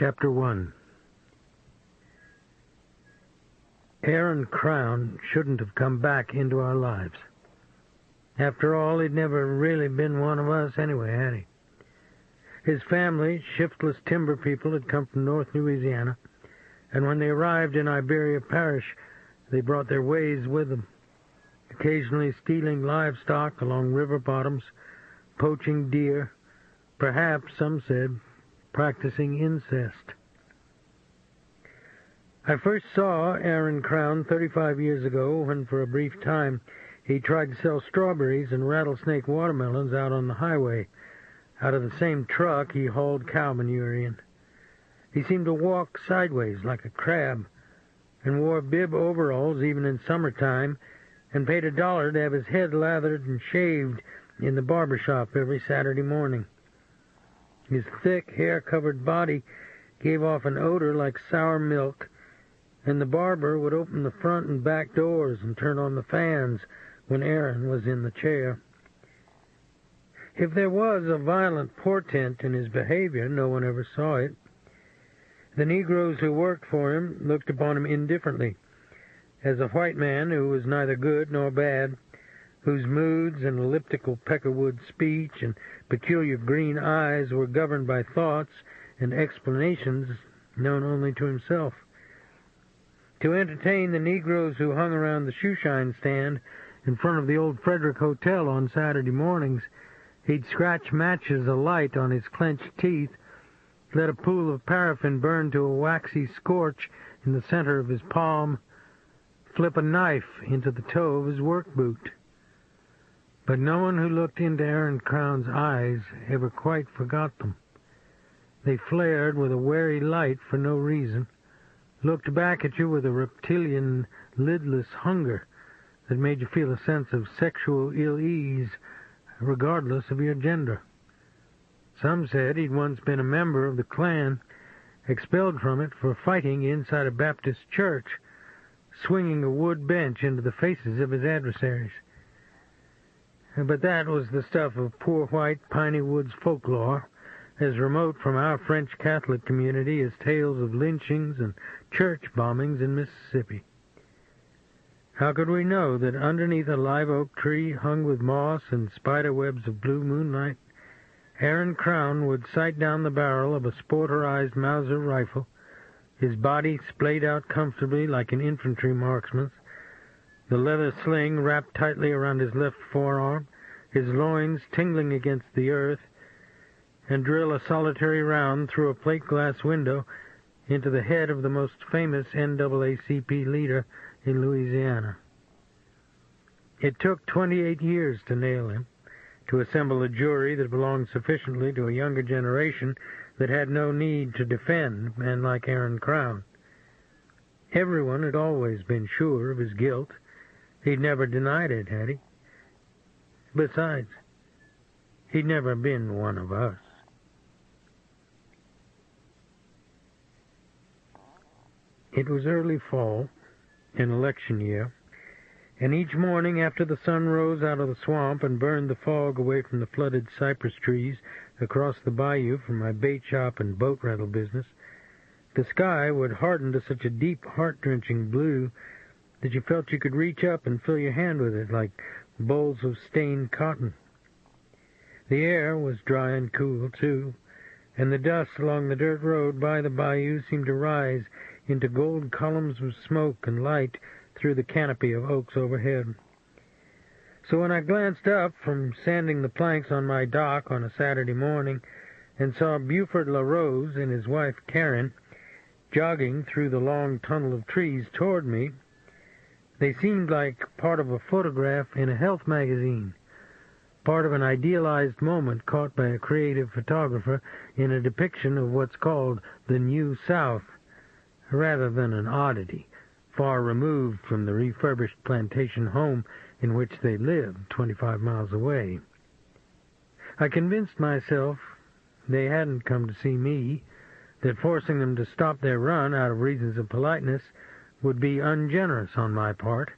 Chapter 1. Aaron Crown shouldn't have come back into our lives. After all, he'd never really been one of us anyway, had he? His family, shiftless timber people, had come from North Louisiana, and when they arrived in Iberia Parish, they brought their ways with them, occasionally stealing livestock along river bottoms, poaching deer, perhaps, some said, practicing incest. I first saw Aaron Crown 35 years ago when, for a brief time, he tried to sell strawberries and rattlesnake watermelons out on the highway. Out of the same truck he hauled cow manure in. He seemed to walk sideways like a crab, and wore bib overalls even in summertime, and paid $1 to have his head lathered and shaved in the barber shop every Saturday morning. His thick, hair-covered body gave off an odor like sour milk, and the barber would open the front and back doors and turn on the fans when Aaron was in the chair. If there was a violent portent in his behavior, no one ever saw it. The Negroes who worked for him looked upon him indifferently, as a white man who was neither good nor bad, whose moods and elliptical peckerwood speech and peculiar green eyes were governed by thoughts and explanations known only to himself. To entertain the Negroes who hung around the shoeshine stand in front of the old Frederick Hotel on Saturday mornings, he'd scratch matches alight on his clenched teeth, let a pool of paraffin burn to a waxy scorch in the center of his palm, flip a knife into the toe of his work boot. But no one who looked into Aaron Crown's eyes ever quite forgot them. They flared with a wary light for no reason, looked back at you with a reptilian, lidless hunger that made you feel a sense of sexual ill-ease, regardless of your gender. Some said he'd once been a member of the Klan, expelled from it for fighting inside a Baptist church, swinging a wood bench into the faces of his adversaries. But that was the stuff of poor white Piney Woods folklore, as remote from our French Catholic community as tales of lynchings and church bombings in Mississippi. How could we know that underneath a live oak tree hung with moss and spider webs of blue moonlight, Aaron Crown would sight down the barrel of a sporterized Mauser rifle, his body splayed out comfortably like an infantry marksman's, the leather sling wrapped tightly around his left forearm, his loins tingling against the earth, and drill a solitary round through a plate-glass window into the head of the most famous NAACP leader in Louisiana. It took 28 years to nail him, to assemble a jury that belonged sufficiently to a younger generation that had no need to defend men like Aaron Crown. Everyone had always been sure of his guilt. He'd never denied it, had he? Besides, he'd never been one of us. It was early fall, an election year, and each morning after the sun rose out of the swamp and burned the fog away from the flooded cypress trees across the bayou from my bait shop and boat rental business, the sky would harden to such a deep, heart-drenching blue that you felt you could reach up and fill your hand with it like bowls of stained cotton. The air was dry and cool, too, and the dust along the dirt road by the bayou seemed to rise into gold columns of smoke and light through the canopy of oaks overhead. So when I glanced up from sanding the planks on my dock on a Saturday morning and saw Buford LaRose and his wife Karen jogging through the long tunnel of trees toward me, they seemed like part of a photograph in a health magazine, part of an idealized moment caught by a creative photographer in a depiction of what's called the New South, rather than an oddity, far removed from the refurbished plantation home in which they lived 25 miles away. I convinced myself they hadn't come to see me, that forcing them to stop their run out of reasons of politeness would be ungenerous on my part,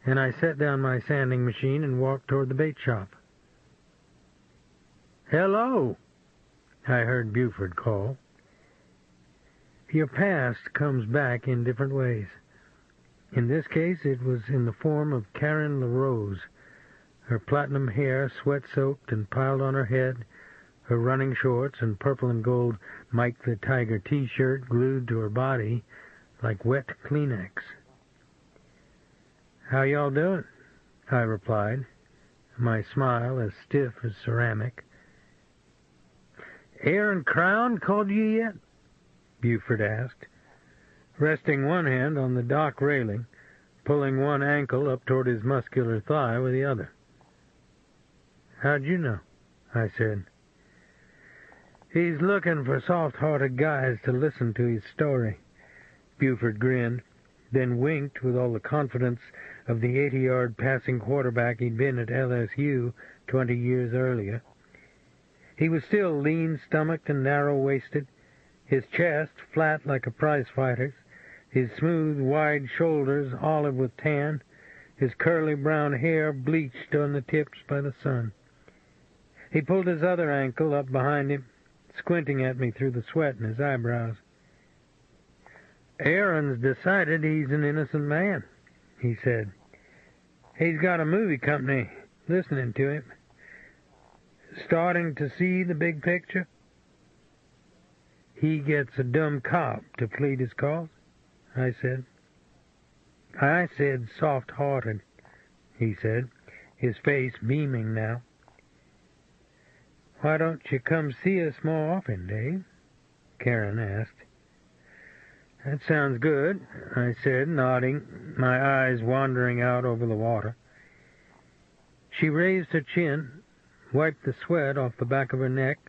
and I set down my sanding machine and walked toward the bait shop. "Hello," I heard Buford call. Your past comes back in different ways. In this case, it was in the form of Karen LaRose, her platinum hair sweat-soaked and piled on her head, her running shorts and purple and gold Mike the Tiger T-shirt glued to her body like wet Kleenex. "How y'all doing?" I replied, my smile as stiff as ceramic. "Aaron Crown called you yet?" Buford asked, resting one hand on the dock railing, pulling one ankle up toward his muscular thigh with the other. "How'd you know?" I said. "He's looking for soft-hearted guys to listen to his story." Buford grinned, then winked with all the confidence of the 80-yard passing quarterback he'd been at LSU 20 years earlier. He was still lean-stomached and narrow-waisted, his chest flat like a prizefighter's, his smooth, wide shoulders olive with tan, his curly brown hair bleached on the tips by the sun. He pulled his other ankle up behind him, squinting at me through the sweat in his eyebrows. "Aaron's decided he's an innocent man," he said. "He's got a movie company listening to him. Starting to see the big picture. He gets a dumb cop to plead his cause," I said. "I said soft-hearted," he said, his face beaming now. "Why don't you come see us more often, Dave?" Karen asked. "That sounds good," I said, nodding, my eyes wandering out over the water. She raised her chin, wiped the sweat off the back of her neck,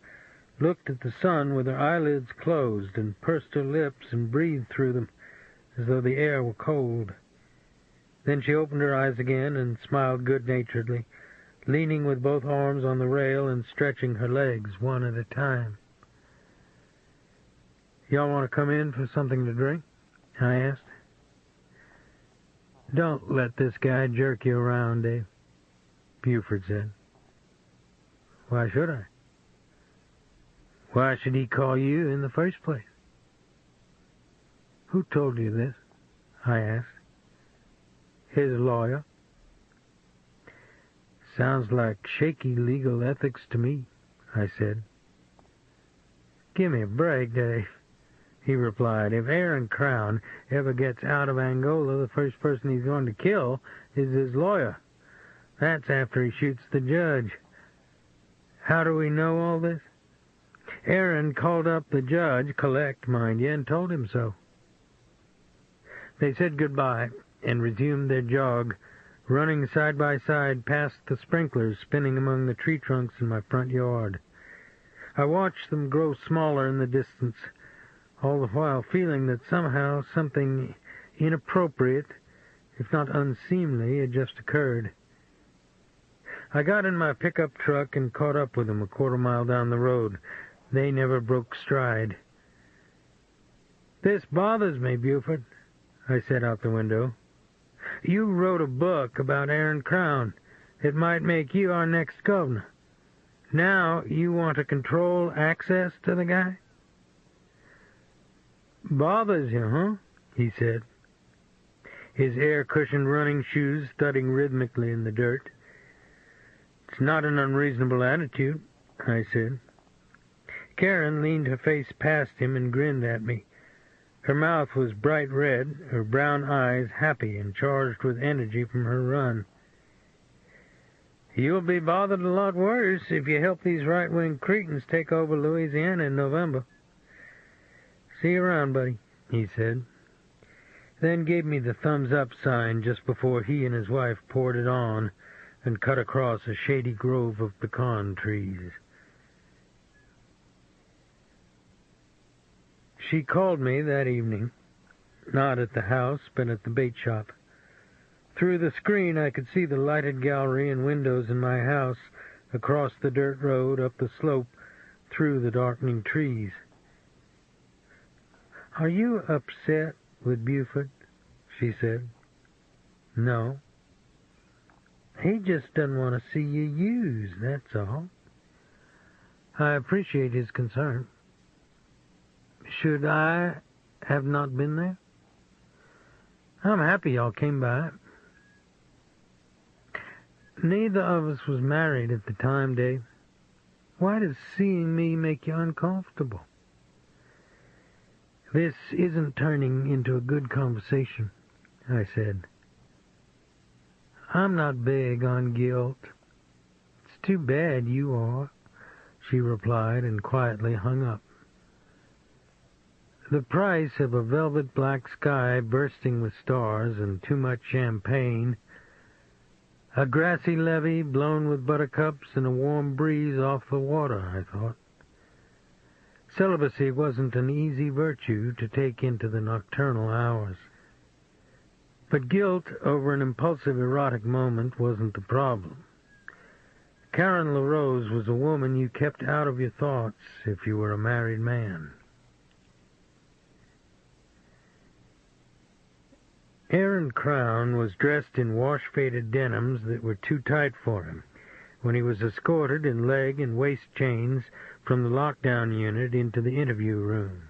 looked at the sun with her eyelids closed, and pursed her lips and breathed through them as though the air were cold. Then she opened her eyes again and smiled good-naturedly, leaning with both arms on the rail and stretching her legs one at a time. "Y'all want to come in for something to drink?" I asked. "Don't let this guy jerk you around, Dave," Buford said. "Why should I?" "Why should he call you in the first place?" "Who told you this?" I asked. "His lawyer." "Sounds like shaky legal ethics to me," I said. "Give me a break, Dave," he replied. "If Aaron Crown ever gets out of Angola, the first person he's going to kill is his lawyer. That's after he shoots the judge. How do we know all this? Aaron called up the judge, collect, mind you, and told him so." They said goodbye and resumed their jog, running side by side past the sprinklers spinning among the tree trunks in my front yard. I watched them grow smaller in the distance, all the while feeling that somehow something inappropriate, if not unseemly, had just occurred. I got in my pickup truck and caught up with them a quarter-mile down the road. They never broke stride. "This bothers me, Buford," I said out the window. "You wrote a book about Aaron Crown. It might make you our next governor. Now you want to control access to the guy?" "Bothers you, huh?" he said, his air-cushioned running shoes thudding rhythmically in the dirt. "It's not an unreasonable attitude," I said. Karen leaned her face past him and grinned at me. Her mouth was bright red, her brown eyes happy and charged with energy from her run. "You'll be bothered a lot worse if you help these right-wing cretins take over Louisiana in November." "See you around, buddy," he said, then gave me the thumbs-up sign just before he and his wife poured it on and cut across a shady grove of pecan trees. She called me that evening, not at the house, but at the bait shop. Through the screen I could see the lighted gallery and windows in my house across the dirt road, up the slope, through the darkening trees. "Are you upset with Buford?" she said. "No. He just doesn't want to see you used, that's all." "I appreciate his concern. Should I have not been there? I'm happy y'all came by. Neither of us was married at the time, Dave. Why does seeing me make you uncomfortable? This isn't turning into a good conversation, I said. I'm not big on guilt. It's too bad you are, she replied and quietly hung up. The price of a velvet black sky bursting with stars and too much champagne, a grassy levee blown with buttercups and a warm breeze off the water, I thought. Celibacy wasn't an easy virtue to take into the nocturnal hours. But guilt over an impulsive erotic moment wasn't the problem. Karen LaRose was a woman you kept out of your thoughts if you were a married man. Aaron Crown was dressed in wash-faded denims that were too tight for him when he was escorted in leg and waist chains from the lockdown unit into the interview room.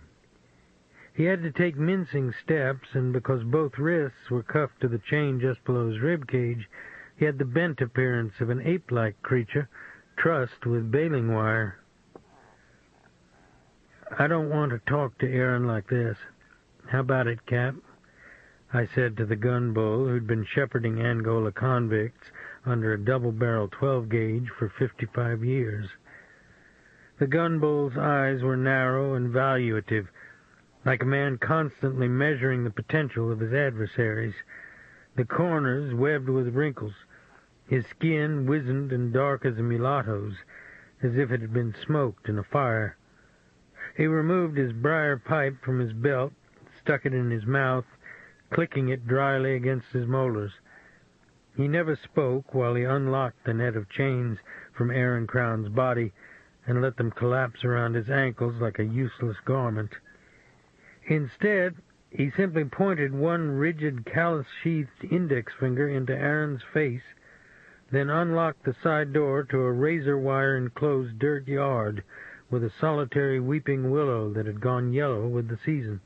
He had to take mincing steps, and because both wrists were cuffed to the chain just below his rib cage, he had the bent appearance of an ape-like creature trussed with baling wire. I don't want to talk to Aaron like this. How about it, Cap? I said to the gun bull who'd been shepherding Angola convicts under a double-barrel 12-gauge for 55 years. The gun bull's eyes were narrow and valuative, like a man constantly measuring the potential of his adversaries, the corners webbed with wrinkles, his skin wizened and dark as a mulatto's, as if it had been smoked in a fire. He removed his briar pipe from his belt, stuck it in his mouth, clicking it dryly against his molars. He never spoke while he unlocked the net of chains from Aaron Crown's body and let them collapse around his ankles like a useless garment. Instead, he simply pointed one rigid, callous-sheathed index finger into Aaron's face, then unlocked the side door to a razor-wire-enclosed dirt yard with a solitary weeping willow that had gone yellow with the season.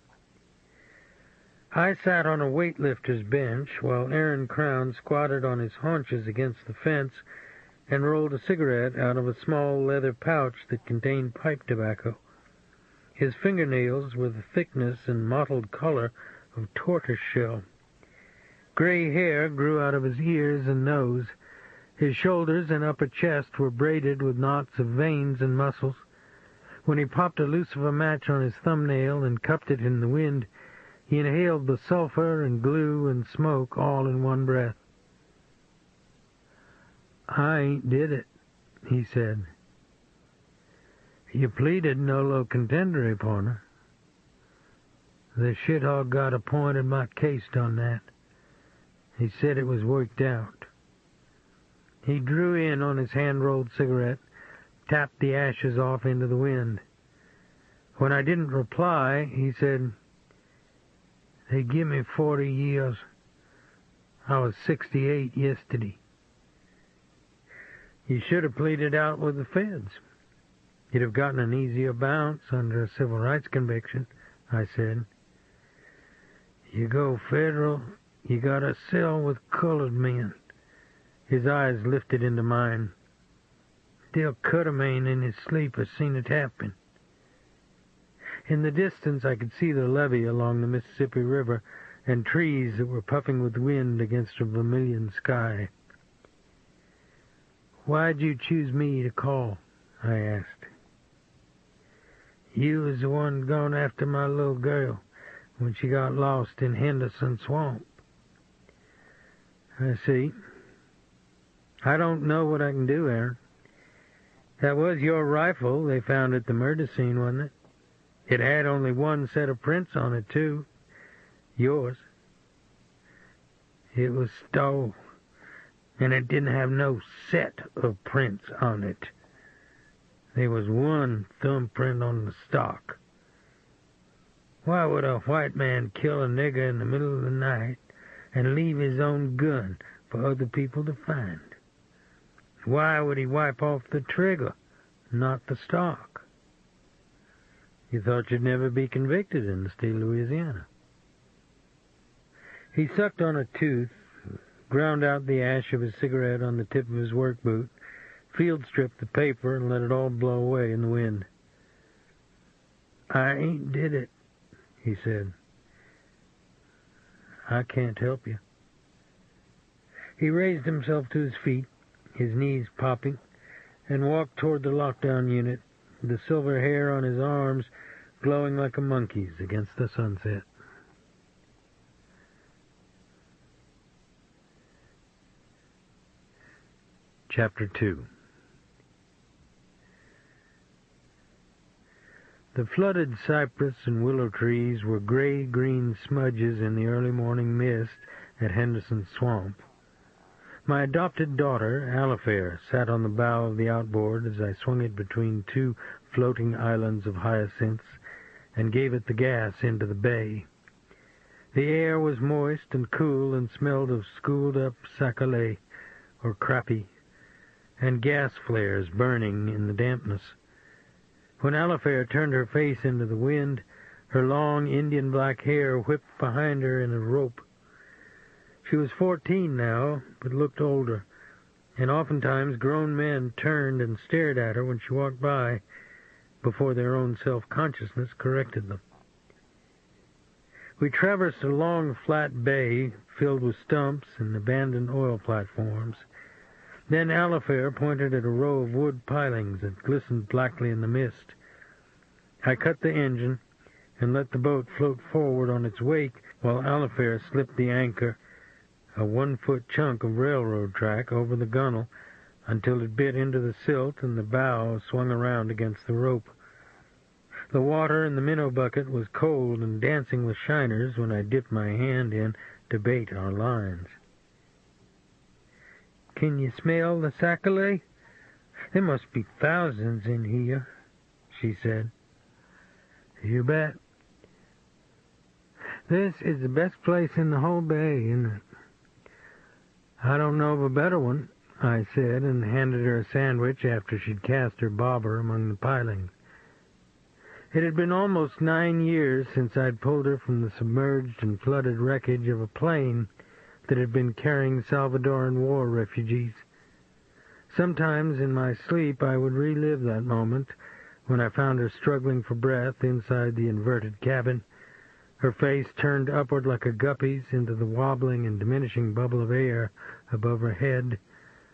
I sat on a weightlifter's bench while Aaron Crown squatted on his haunches against the fence and rolled a cigarette out of a small leather pouch that contained pipe tobacco. His fingernails were the thickness and mottled color of tortoiseshell. Gray hair grew out of his ears and nose. His shoulders and upper chest were braided with knots of veins and muscles. When he popped a lucifer match on his thumbnail and cupped it in the wind, he inhaled the sulfur and glue and smoke all in one breath. "I ain't did it," he said. "You pleaded nolo contendere, partner. The shithog got a point in my case on that. He said it was worked out." He drew in on his hand-rolled cigarette, tapped the ashes off into the wind. When I didn't reply, he said, "They give me 40 years. I was 68 yesterday." "You should have pleaded out with the feds. You'd have gotten an easier bounce under a civil rights conviction," I said. "You go federal, you got a cell with colored men." His eyes lifted into mine. "They'll cut a man in his sleep. I've seen it happen." In the distance I could see the levee along the Mississippi River and trees that were puffing with wind against a vermilion sky. "Why'd you choose me to call?" I asked. "You was the one gone after my little girl when she got lost in Henderson Swamp." "I see. I don't know what I can do, Aaron. That was your rifle they found at the murder scene, wasn't it? It had only one set of prints on it, too. Yours. It was stole, and it didn't have no set of prints on it. There was one thumbprint on the stock. Why would a white man kill a nigger in the middle of the night and leave his own gun for other people to find? Why would he wipe off the trigger, not the stock?" You thought you'd never be convicted in the state of Louisiana. He sucked on a tooth, ground out the ash of his cigarette on the tip of his work boot, field-stripped the paper, and let it all blow away in the wind. "I ain't did it," he said. "I can't help you." He raised himself to his feet, his knees popping, and walked toward the lockdown unit, the silver hair on his arms glowing like a monkey's against the sunset. Chapter 2. The flooded cypress and willow trees were gray-green smudges in the early morning mist at Henderson Swamp. My adopted daughter, Alifair, sat on the bow of the outboard as I swung it between two floating islands of hyacinths and gave it the gas into the bay. The air was moist and cool and smelled of schooled-up sac-a-lait, or crappie, and gas flares burning in the dampness. When Alifair turned her face into the wind, her long Indian black hair whipped behind her in a rope. She was 14 now, but looked older, and oftentimes grown men turned and stared at her when she walked by, before their own self-consciousness corrected them. We traversed a long flat bay filled with stumps and abandoned oil platforms. Then Alifair pointed at a row of wood pilings that glistened blackly in the mist. I cut the engine and let the boat float forward on its wake while Alifair slipped the anchor, a 1-foot chunk of railroad track, over the gunwale until it bit into the silt and the bow swung around against the rope. The water in the minnow bucket was cold and dancing with shiners when I dipped my hand in to bait our lines. "Can you smell the sac-a-lait? There must be thousands in here," she said. "You bet. This is the best place in the whole bay, isn't it?" "I don't know of a better one," I said, and handed her a sandwich after she'd cast her bobber among the pilings. It had been almost 9 years since I'd pulled her from the submerged and flooded wreckage of a plane that had been carrying Salvadoran war refugees. Sometimes in my sleep I would relive that moment when I found her struggling for breath inside the inverted cabin, her face turned upward like a guppy's into the wobbling and diminishing bubble of air above her head,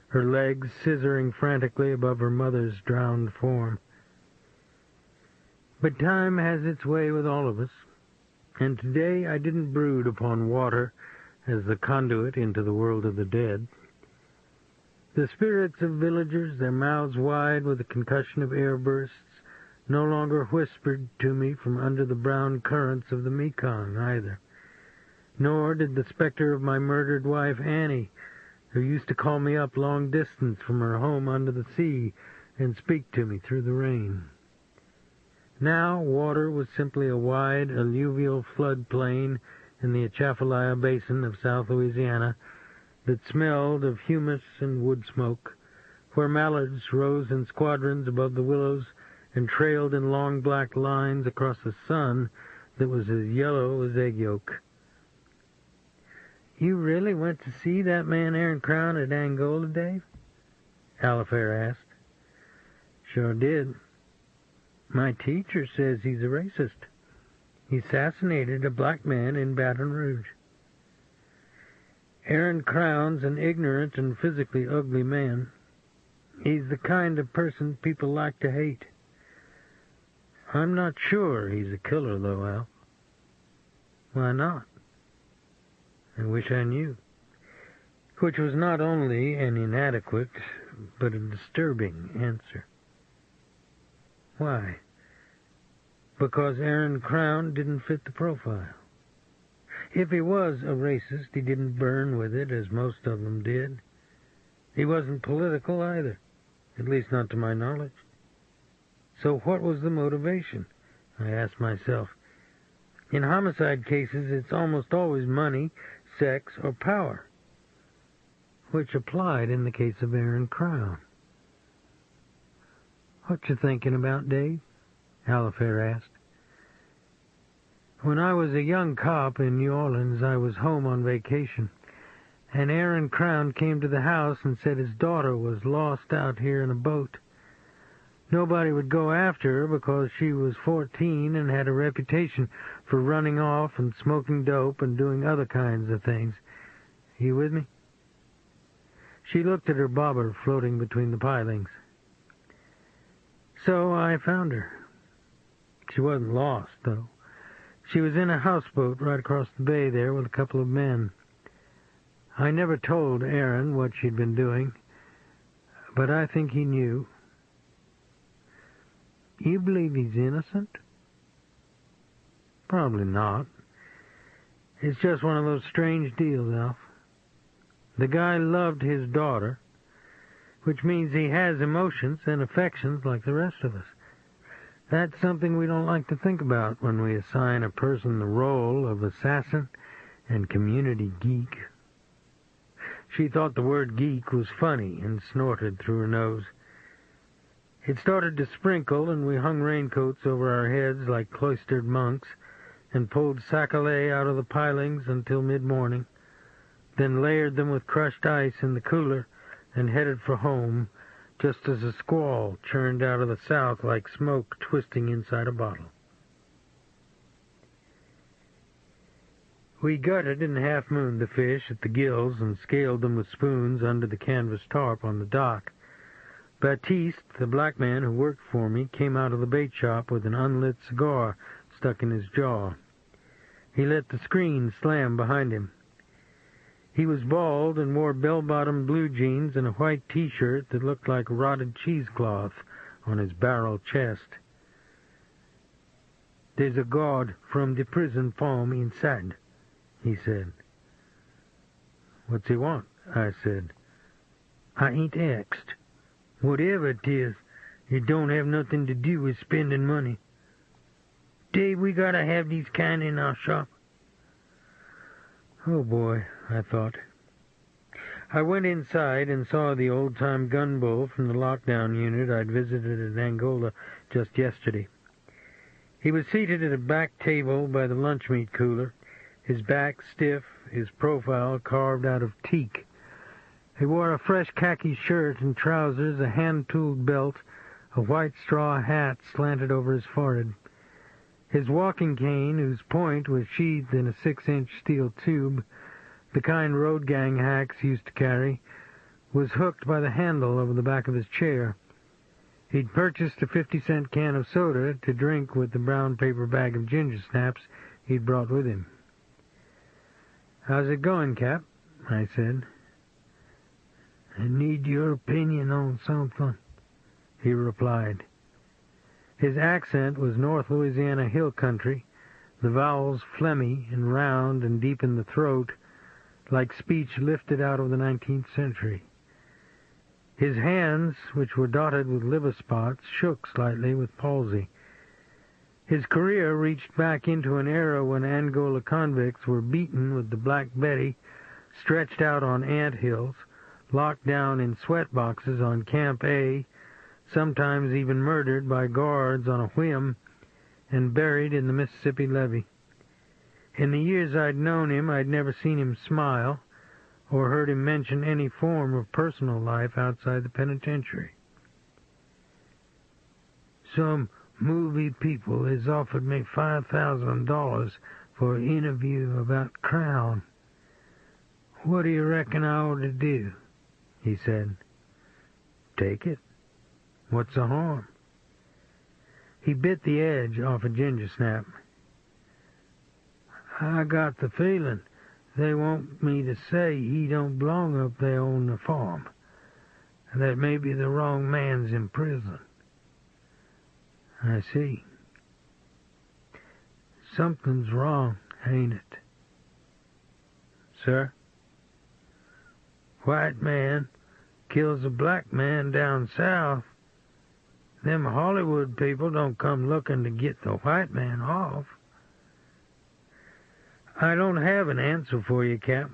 her legs scissoring frantically above her mother's drowned form. But time has its way with all of us, and today I didn't brood upon water as the conduit into the world of the dead. The spirits of villagers, their mouths wide with the concussion of air bursts, no longer whispered to me from under the brown currents of the Mekong either. Nor did the specter of my murdered wife Annie, who used to call me up long distance from her home under the sea and speak to me through the rain. Now water was simply a wide alluvial flood plain in the Atchafalaya Basin of South Louisiana that smelled of humus and wood smoke, where mallards rose in squadrons above the willows and trailed in long black lines across a sun that was as yellow as egg yolk. "You really went to see that man Aaron Crown at Angola, Dave?" Alifair asked. "Sure did. My teacher says he's a racist. He assassinated a black man in Baton Rouge. Aaron Crown's an ignorant and physically ugly man. He's the kind of person people like to hate. I'm not sure he's a killer, though, Al." "Why not?" "I wish I knew." Which was not only an inadequate, but a disturbing answer. "Why?" "Because Aaron Crown didn't fit the profile. If he was a racist, he didn't burn with it, as most of them did. He wasn't political either, at least not to my knowledge. So what was the motivation? I asked myself. In homicide cases, it's almost always money, sex, or power, which applied in the case of Aaron Crown. "What you thinking about, Dave?" Alifair asked. When I was a young cop in New Orleans, I was home on vacation, and Aaron Crown came to the house and said his daughter was lost out here in a boat. Nobody would go after her because she was 14 and had a reputation for running off and smoking dope and doing other kinds of things. You with me? She looked at her bobber floating between the pilings. So I found her. She wasn't lost, though. She was in a houseboat right across the bay there with a couple of men. I never told Aaron what she'd been doing, but I think he knew. You believe he's innocent? Probably not. It's just one of those strange deals, Alf. The guy loved his daughter, which means he has emotions and affections like the rest of us. That's something we don't like to think about when we assign a person the role of assassin and community geek. She thought the word geek was funny and snorted through her nose. It started to sprinkle, and we hung raincoats over our heads like cloistered monks and pulled sac-a-lait out of the pilings until mid-morning, then layered them with crushed ice in the cooler and headed for home, just as a squall churned out of the south like smoke twisting inside a bottle. We gutted and half-mooned the fish at the gills and scaled them with spoons under the canvas tarp on the dock. Baptiste, the black man who worked for me, came out of the bait shop with an unlit cigar stuck in his jaw. He let the screen slam behind him. He was bald and wore bell-bottom blue jeans and a white T-shirt that looked like rotted cheesecloth on his barrel chest. "There's a guard from the prison farm inside," he said. "What's he want?" I said. "I ain't asked. Whatever it is, it don't have nothing to do with spending money. Dave, we gotta have these kind in our shop." Oh boy, I thought. I went inside and saw the old-time gun bull from the lockdown unit I'd visited in Angola just yesterday. He was seated at a back table by the lunch meat cooler, his back stiff, his profile carved out of teak. He wore a fresh khaki shirt and trousers, a hand-tooled belt, a white straw hat slanted over his forehead. His walking cane, whose point was sheathed in a 6-inch steel tube, the kind road gang hacks used to carry, was hooked by the handle over the back of his chair. He'd purchased a 50-cent can of soda to drink with the brown paper bag of ginger snaps he'd brought with him. "How's it going, Cap?" I said. "I need your opinion on something," he replied. His accent was North Louisiana hill country, the vowels phlegmy and round and deep in the throat, like speech lifted out of the 19th century. His hands, which were dotted with liver spots, shook slightly with palsy. His career reached back into an era when Angola convicts were beaten with the Black Betty, stretched out on ant hills, locked down in sweat boxes on Camp A, sometimes even murdered by guards on a whim, and buried in the Mississippi levee. In the years I'd known him, I'd never seen him smile or heard him mention any form of personal life outside the penitentiary. "Some movie people has offered me $5,000 for an interview about Crown. What do you reckon I ought to do?" he said. "Take it. What's the harm?" He bit the edge off a ginger snap. "I got the feeling they want me to say he don't belong up there on the farm, and that maybe the wrong man's in prison." "I see. Something's wrong, ain't it?" "Sir?" "White man kills a black man down south. Them Hollywood people don't come looking to get the white man off." "I don't have an answer for you, Cap.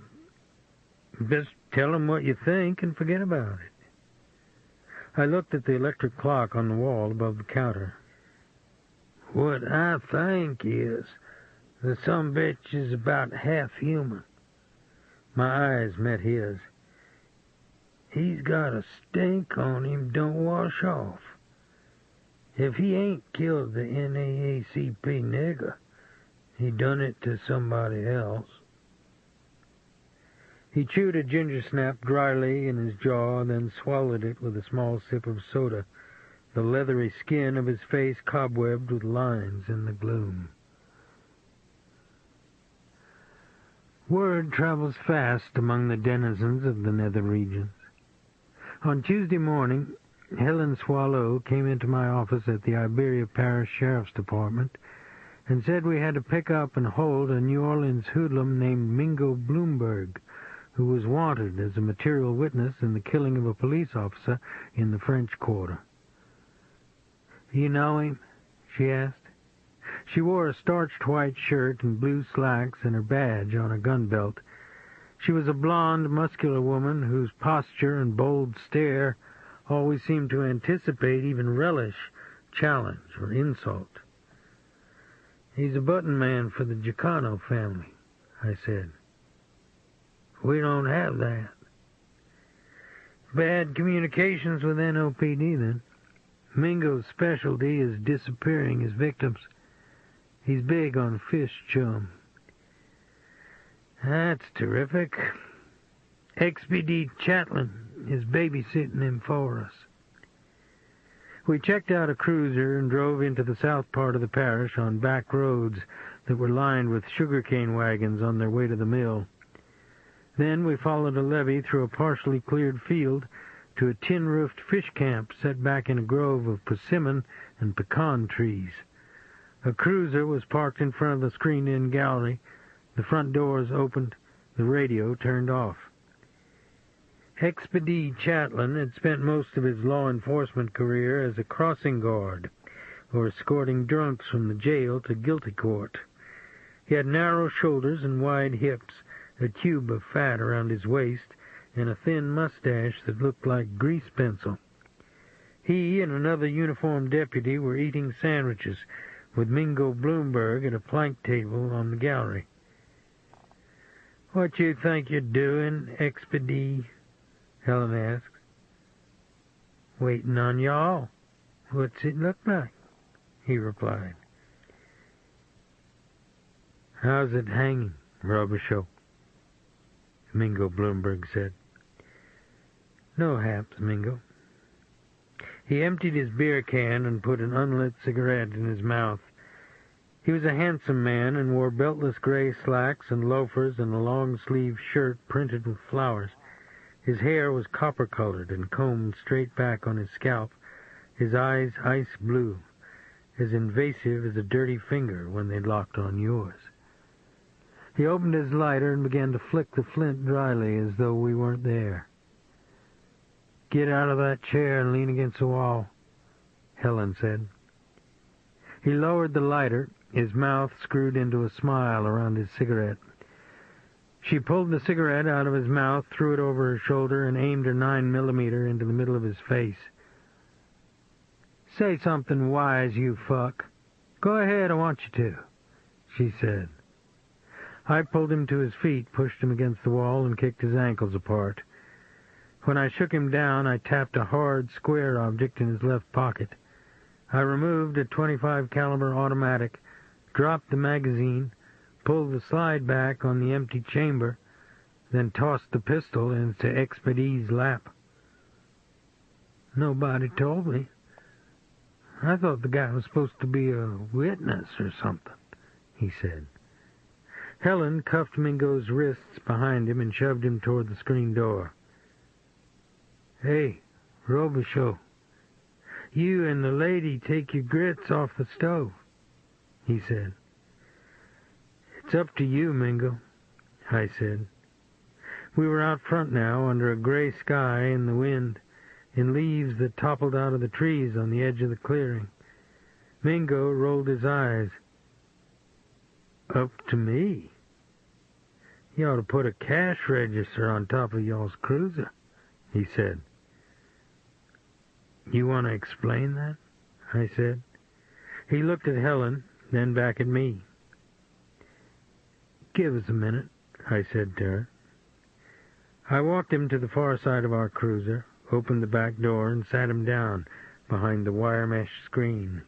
Just tell 'em what you think and forget about it." I looked at the electric clock on the wall above the counter. "What I think is The sumbitch is about half human. My eyes met his. He's got a stink on him don't wash off. If he ain't killed the NAACP nigger, he done it to somebody else. He chewed a ginger snap dryly in his jaw, then swallowed it with a small sip of soda, the leathery skin of his face cobwebbed with lines in the gloom. Word travels fast among the denizens of the nether regions. On Tuesday morning, Helen Swallow came into my office at the Iberia Parish Sheriff's Department and said we had to pick up and hold a New Orleans hoodlum named Mingo Bloomberg, who was wanted as a material witness in the killing of a police officer in the French Quarter. "You know him?" she asked. She wore a starched white shirt and blue slacks and her badge on a gun belt. She was a blonde, muscular woman whose posture and bold stare always seemed to anticipate, even relish, challenge or insult. "He's a button man for the Giacano family," I said. "We don't have that." "Bad communications with NOPD, then. Mingo's specialty is disappearing his victims. He's big on fish chum." "That's terrific. XPD Chatlin is babysitting him for us." We checked out a cruiser and drove into the south part of the parish on back roads that were lined with sugarcane wagons on their way to the mill. Then we followed a levee through a partially cleared field to a tin-roofed fish camp set back in a grove of persimmon and pecan trees. A cruiser was parked in front of the screened-in gallery. The front doors opened, the radio turned off. XPD Chatlin had spent most of his law enforcement career as a crossing guard, or escorting drunks from the jail to guilty court. He had narrow shoulders and wide hips, a tube of fat around his waist, and a thin mustache that looked like grease pencil. He and another uniformed deputy were eating sandwiches with Mingo Bloomberg at a plank table on the gallery. "What you think you're doing, XPD?" Helen asked. "Waiting on y'all. What's it look like?" he replied. "How's it hanging, Robicheaux?" Mingo Bloomberg said. "No haps, Mingo." He emptied his beer can and put an unlit cigarette in his mouth. He was a handsome man and wore beltless gray slacks and loafers and a long-sleeved shirt printed with flowers. His hair was copper-colored and combed straight back on his scalp, his eyes ice blue, as invasive as a dirty finger when they'd locked on yours. He opened his lighter and began to flick the flint dryly as though we weren't there. "Get out of that chair and lean against the wall," Helen said. He lowered the lighter, his mouth screwed into a smile around his cigarette. She pulled the cigarette out of his mouth, threw it over her shoulder, and aimed her 9mm into the middle of his face. "Say something wise, you fuck. Go ahead, I want you to," she said. I pulled him to his feet, pushed him against the wall, and kicked his ankles apart. When I shook him down, I tapped a hard, square object in his left pocket. I removed a .25 caliber automatic, dropped the magazine, pulled the slide back on the empty chamber, then tossed the pistol into XPD's lap. "Nobody told me. I thought the guy was supposed to be a witness or something," he said. Helen cuffed Mingo's wrists behind him and shoved him toward the screen door. "Hey, Robicheaux, you and the lady take your grits off the stove," he said. "It's up to you, Mingo," I said. We were out front now, under a gray sky in the wind, in leaves that toppled out of the trees on the edge of the clearing. Mingo rolled his eyes. "Up to me? You ought to put a cash register on top of y'all's cruiser," he said. "You want to explain that?" I said. He looked at Helen, then back at me. Give us a minute, I said to her. I walked him to the far side of our cruiser, opened the back door, and sat him down behind the wire mesh screen.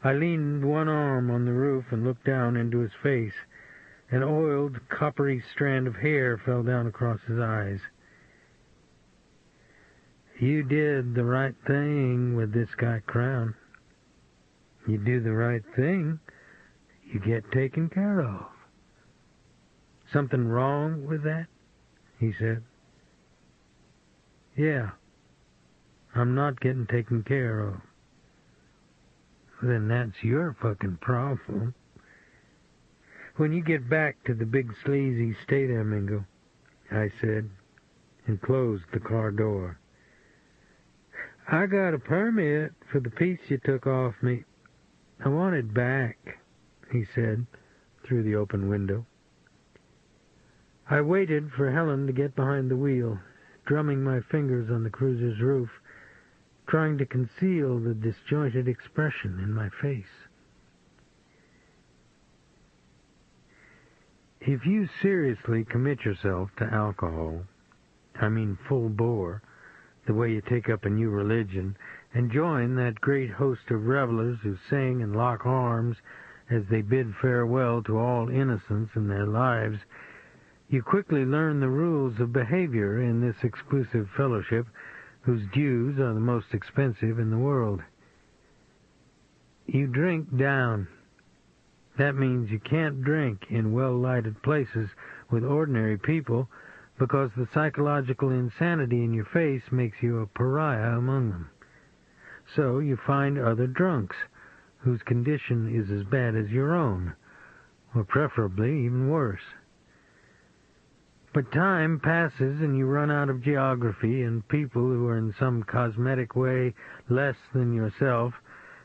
I leaned one arm on the roof and looked down into his face. An oiled, coppery strand of hair fell down across his eyes. You did the right thing with this guy Crown. You do the right thing, you get taken care of. Something wrong with that? He said. Yeah, I'm not getting taken care of. Then that's your fucking problem. When you get back to the big sleazy stay there, Mingo, I said, and closed the car door. I got a permit for the piece you took off me. I want it back, he said, through the open window. I waited for Helen to get behind the wheel, drumming my fingers on the cruiser's roof, trying to conceal the disjointed expression in my face. If you seriously commit yourself to alcohol, I mean full bore, the way you take up a new religion, and join that great host of revelers who sing and lock arms as they bid farewell to all innocence in their lives, you quickly learn the rules of behavior in this exclusive fellowship, whose dues are the most expensive in the world. You drink down. That means you can't drink in well-lighted places with ordinary people, because the psychological insanity in your face makes you a pariah among them. So you find other drunks, whose condition is as bad as your own, or preferably even worse. But time passes and you run out of geography and people who are in some cosmetic way less than yourself,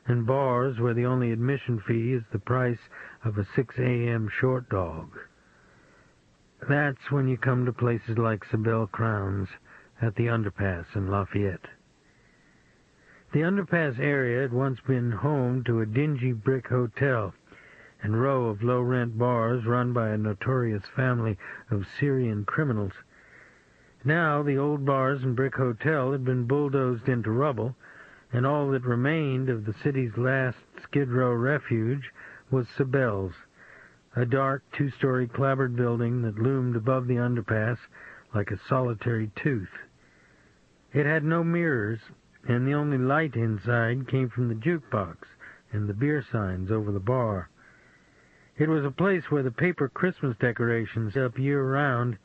and bars where the only admission fee is the price of a 6 a.m. short dog. That's when you come to places like Sibel Crown's at the underpass in Lafayette. The underpass area had once been home to a dingy brick hotel and row of low-rent bars run by a notorious family of Syrian criminals. Now the old bars and brick hotel had been bulldozed into rubble, and all that remained of the city's last Skid Row refuge was Sibel's, a dark two-story clapboard building that loomed above the underpass like a solitary tooth. It had no mirrors, and the only light inside came from the jukebox and the beer signs over the bar. It was a place where the paper Christmas decorations up year-round,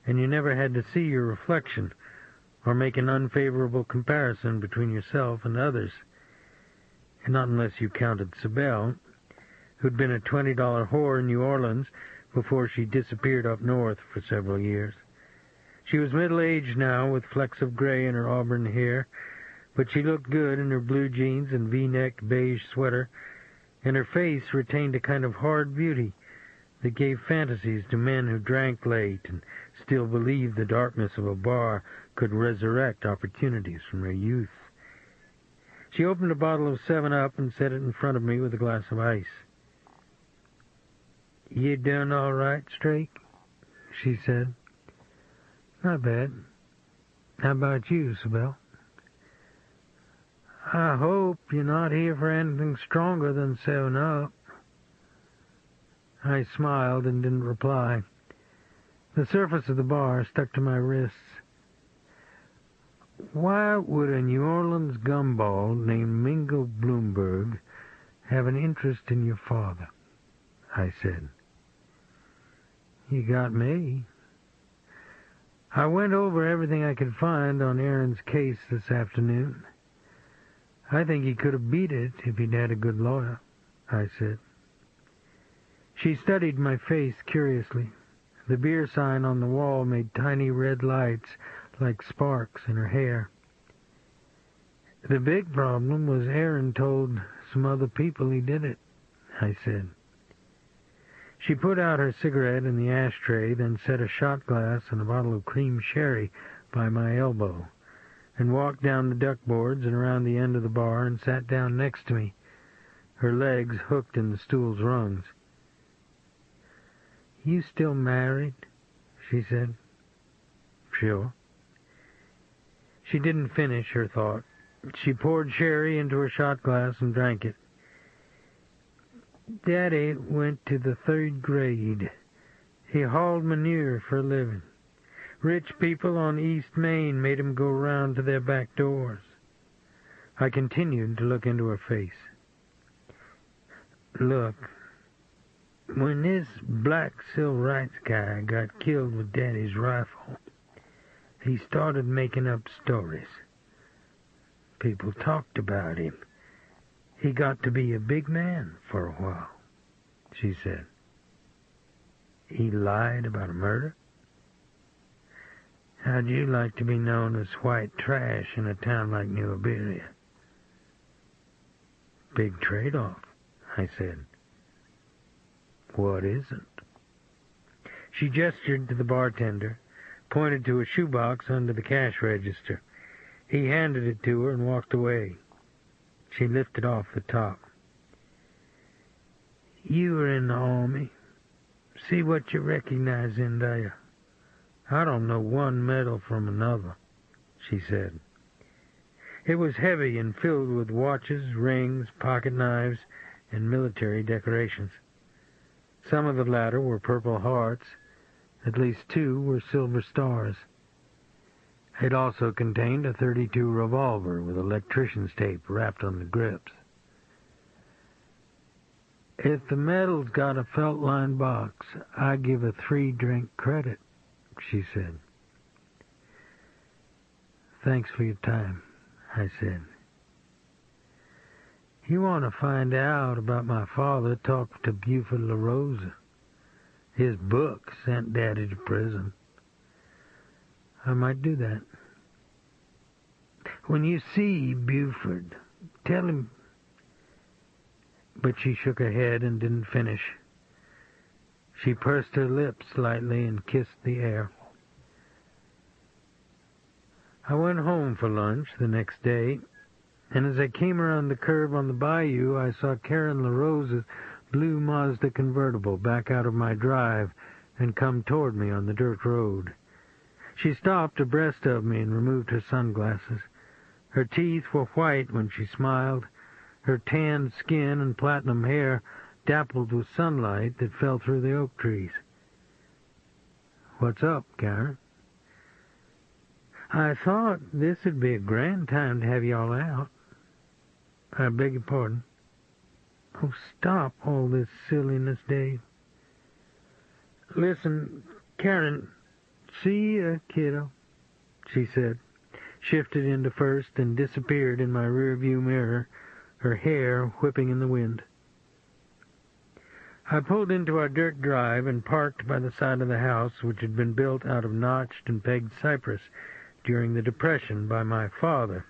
and you never had to see your reflection or make an unfavorable comparison between yourself and others. Not unless you counted Sibel, who'd been a $20 whore in New Orleans before she disappeared up north for several years. She was middle-aged now, with flecks of gray in her auburn hair, but she looked good in her blue jeans and V-necked beige sweater, and her face retained a kind of hard beauty that gave fantasies to men who drank late and still believed the darkness of a bar could resurrect opportunities from their youth. She opened a bottle of 7-Up and set it in front of me with a glass of ice. "You doing all right, Strake?" she said. "Not bad. How about you, Sibel?" "I hope you're not here for anything stronger than 7-Up." I smiled and didn't reply. The surface of the bar stuck to my wrists. "Why would a New Orleans gumball named Mingo Bloomberg have an interest in your father?" I said. "You got me." "I went over everything I could find on Aaron's case this afternoon. I think he could have beat it if he'd had a good lawyer," I said. She studied my face curiously. The beer sign on the wall made tiny red lights like sparks in her hair. "The big problem was Aaron told some other people he did it," I said. She put out her cigarette in the ashtray, then set a shot glass and a bottle of cream sherry by my elbow, and walked down the duckboards and around the end of the bar and sat down next to me, her legs hooked in the stool's rungs. "You still married?" she said. "Sure." She didn't finish her thought. She poured sherry into her shot glass and drank it. "Daddy went to the 3rd grade. He hauled manure for a living. Rich people on East Main made him go round to their back doors." I continued to look into her face. "Look, when this black civil rights guy got killed with Daddy's rifle, he started making up stories. People talked about him. He got to be a big man for a while," she said. "He lied about a murder? How'd you like to be known as white trash in a town like New Iberia?" "Big trade-off," I said. "What isn't?" She gestured to the bartender, pointed to a shoebox under the cash register. He handed it to her and walked away. She lifted off the top. "You were in the Army. See what you recognize in there. I don't know one medal from another," she said. It was heavy and filled with watches, rings, pocket knives, and military decorations. Some of the latter were Purple Hearts. At least 2 were Silver Stars. It also contained a .32 revolver with electrician's tape wrapped on the grips. "If the medal's got a felt-lined box, I give a 3-drink credit," she said. "Thanks for your time," I said. "You want to find out about my father, talk to Buford LaRosa. His book sent Daddy to prison." "I might do that." "When you see Buford, tell him—" But she shook her head and didn't finish. She pursed her lips slightly and kissed the air. I went home for lunch the next day, and as I came around the curve on the bayou, I saw Karen LaRosa's blue Mazda convertible back out of my drive and come toward me on the dirt road. She stopped abreast of me and removed her sunglasses. Her teeth were white when she smiled. Her tanned skin and platinum hair dappled with sunlight that fell through the oak trees. "What's up, Karen?" "I thought this would be a grand time to have you all out." "I beg your pardon?" "Oh, stop all this silliness, Dave." "Listen, Karen, see ya, kiddo," she said, shifted into first and disappeared in my rearview mirror, her hair whipping in the wind. I pulled into our dirt drive and parked by the side of the house, which had been built out of notched and pegged cypress during the Depression by my father,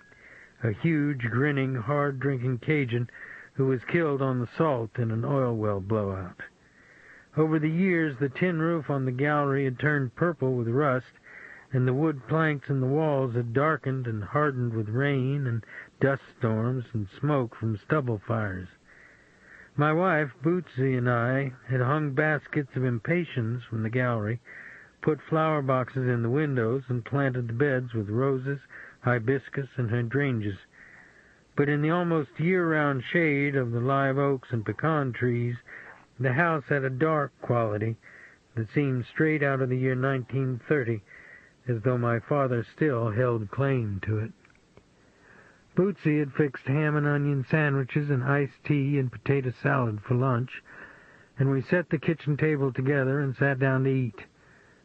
a huge, grinning, hard-drinking Cajun who was killed on the Salt in an oil well blowout. Over the years, the tin roof on the gallery had turned purple with rust, and the wood planks in the walls had darkened and hardened with rain and dust storms and smoke from stubble fires. My wife, Bootsy, and I had hung baskets of impatiens from the gallery, put flower boxes in the windows, and planted the beds with roses, hibiscus, and hydrangeas. But in the almost year-round shade of the live oaks and pecan trees, the house had a dark quality that seemed straight out of the year 1930, as though my father still held claim to it. Bootsy had fixed ham and onion sandwiches and iced tea and potato salad for lunch, and we set the kitchen table together and sat down to eat.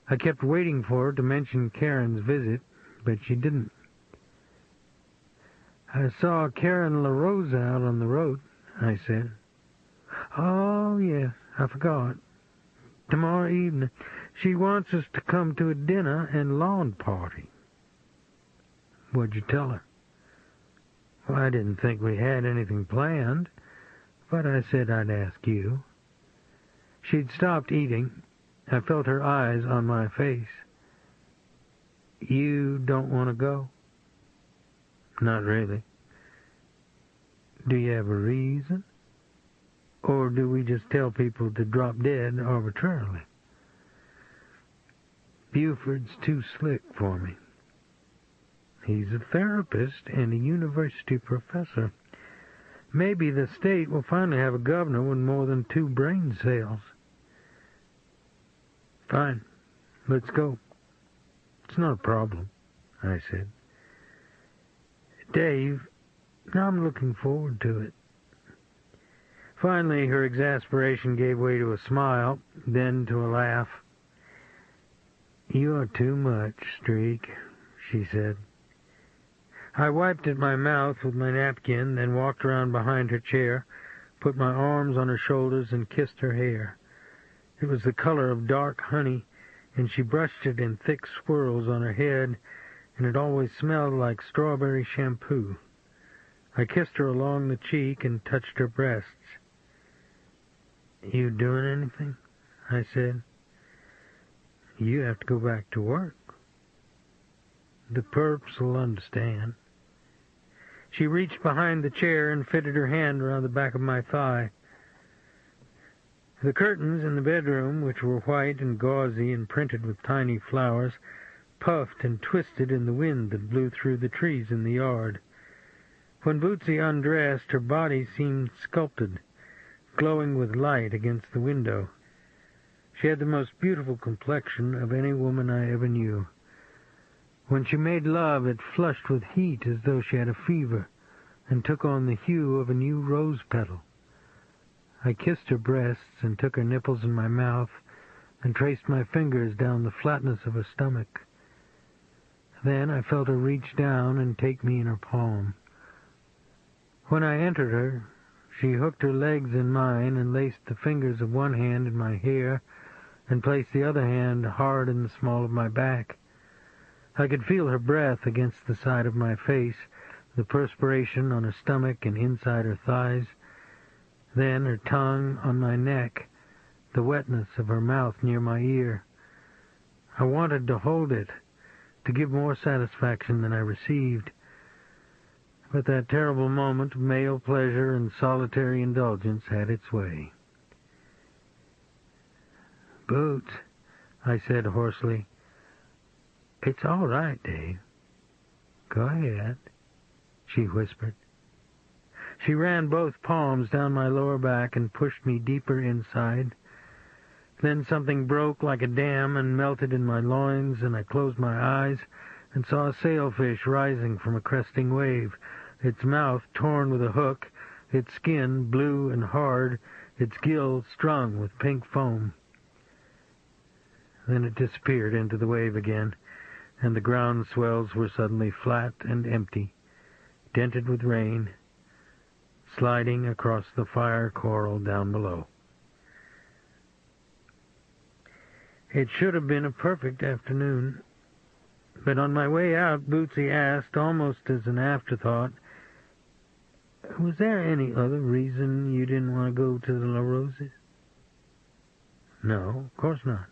I kept waiting for her to mention Karen's visit, but she didn't. "I saw Karen LaRosa out on the road," I said. "Oh, yes, I forgot. Tomorrow evening. She wants us to come to a dinner and lawn party." "What'd you tell her?" "Well, I didn't think we had anything planned, but I said I'd ask you." She'd stopped eating. I felt her eyes on my face. "You don't want to go?" "Not really." "Do you have a reason? Or do we just tell people to drop dead arbitrarily?" Buford's too slick for me. He's a therapist and a university professor. Maybe the state will finally have a governor with more than 2 brain cells. Fine, let's go. It's not a problem, I said. Dave, I'm looking forward to it. Finally, her exasperation gave way to a smile, then to a laugh. You're too much, Streak, she said. I wiped at my mouth with my napkin, then walked around behind her chair, put my arms on her shoulders, and kissed her hair. It was the color of dark honey, and she brushed it in thick swirls on her head, and it always smelled like strawberry shampoo. I kissed her along the cheek and touched her breasts. You doing anything? I said. You have to go back to work. The perps will understand. She reached behind the chair and fitted her hand around the back of my thigh. The curtains in the bedroom, which were white and gauzy and printed with tiny flowers, puffed and twisted in the wind that blew through the trees in the yard. When Bootsy undressed, her body seemed sculpted, glowing with light against the window. She had the most beautiful complexion of any woman I ever knew. When she made love, it flushed with heat as though she had a fever, and took on the hue of a new rose petal. I kissed her breasts and took her nipples in my mouth and traced my fingers down the flatness of her stomach. Then I felt her reach down and take me in her palm. When I entered her, she hooked her legs in mine and laced the fingers of one hand in my hair and placed the other hand hard in the small of my back. I could feel her breath against the side of my face, the perspiration on her stomach and inside her thighs, then her tongue on my neck, the wetness of her mouth near my ear. I wanted to hold it, to give more satisfaction than I received. But that terrible moment of male pleasure and solitary indulgence had its way. Boots, I said hoarsely. It's all right, Dave. Go ahead, she whispered. She ran both palms down my lower back and pushed me deeper inside. Then something broke like a dam and melted in my loins, and I closed my eyes and saw a sailfish rising from a cresting wave, its mouth torn with a hook, its skin blue and hard, its gills strung with pink foam. Then it disappeared into the wave again, and the ground swells were suddenly flat and empty, dented with rain, sliding across the fire coral down below. It should have been a perfect afternoon, but on my way out, Bootsy asked, almost as an afterthought, was there any other reason you didn't want to go to the La Roses? No, of course not.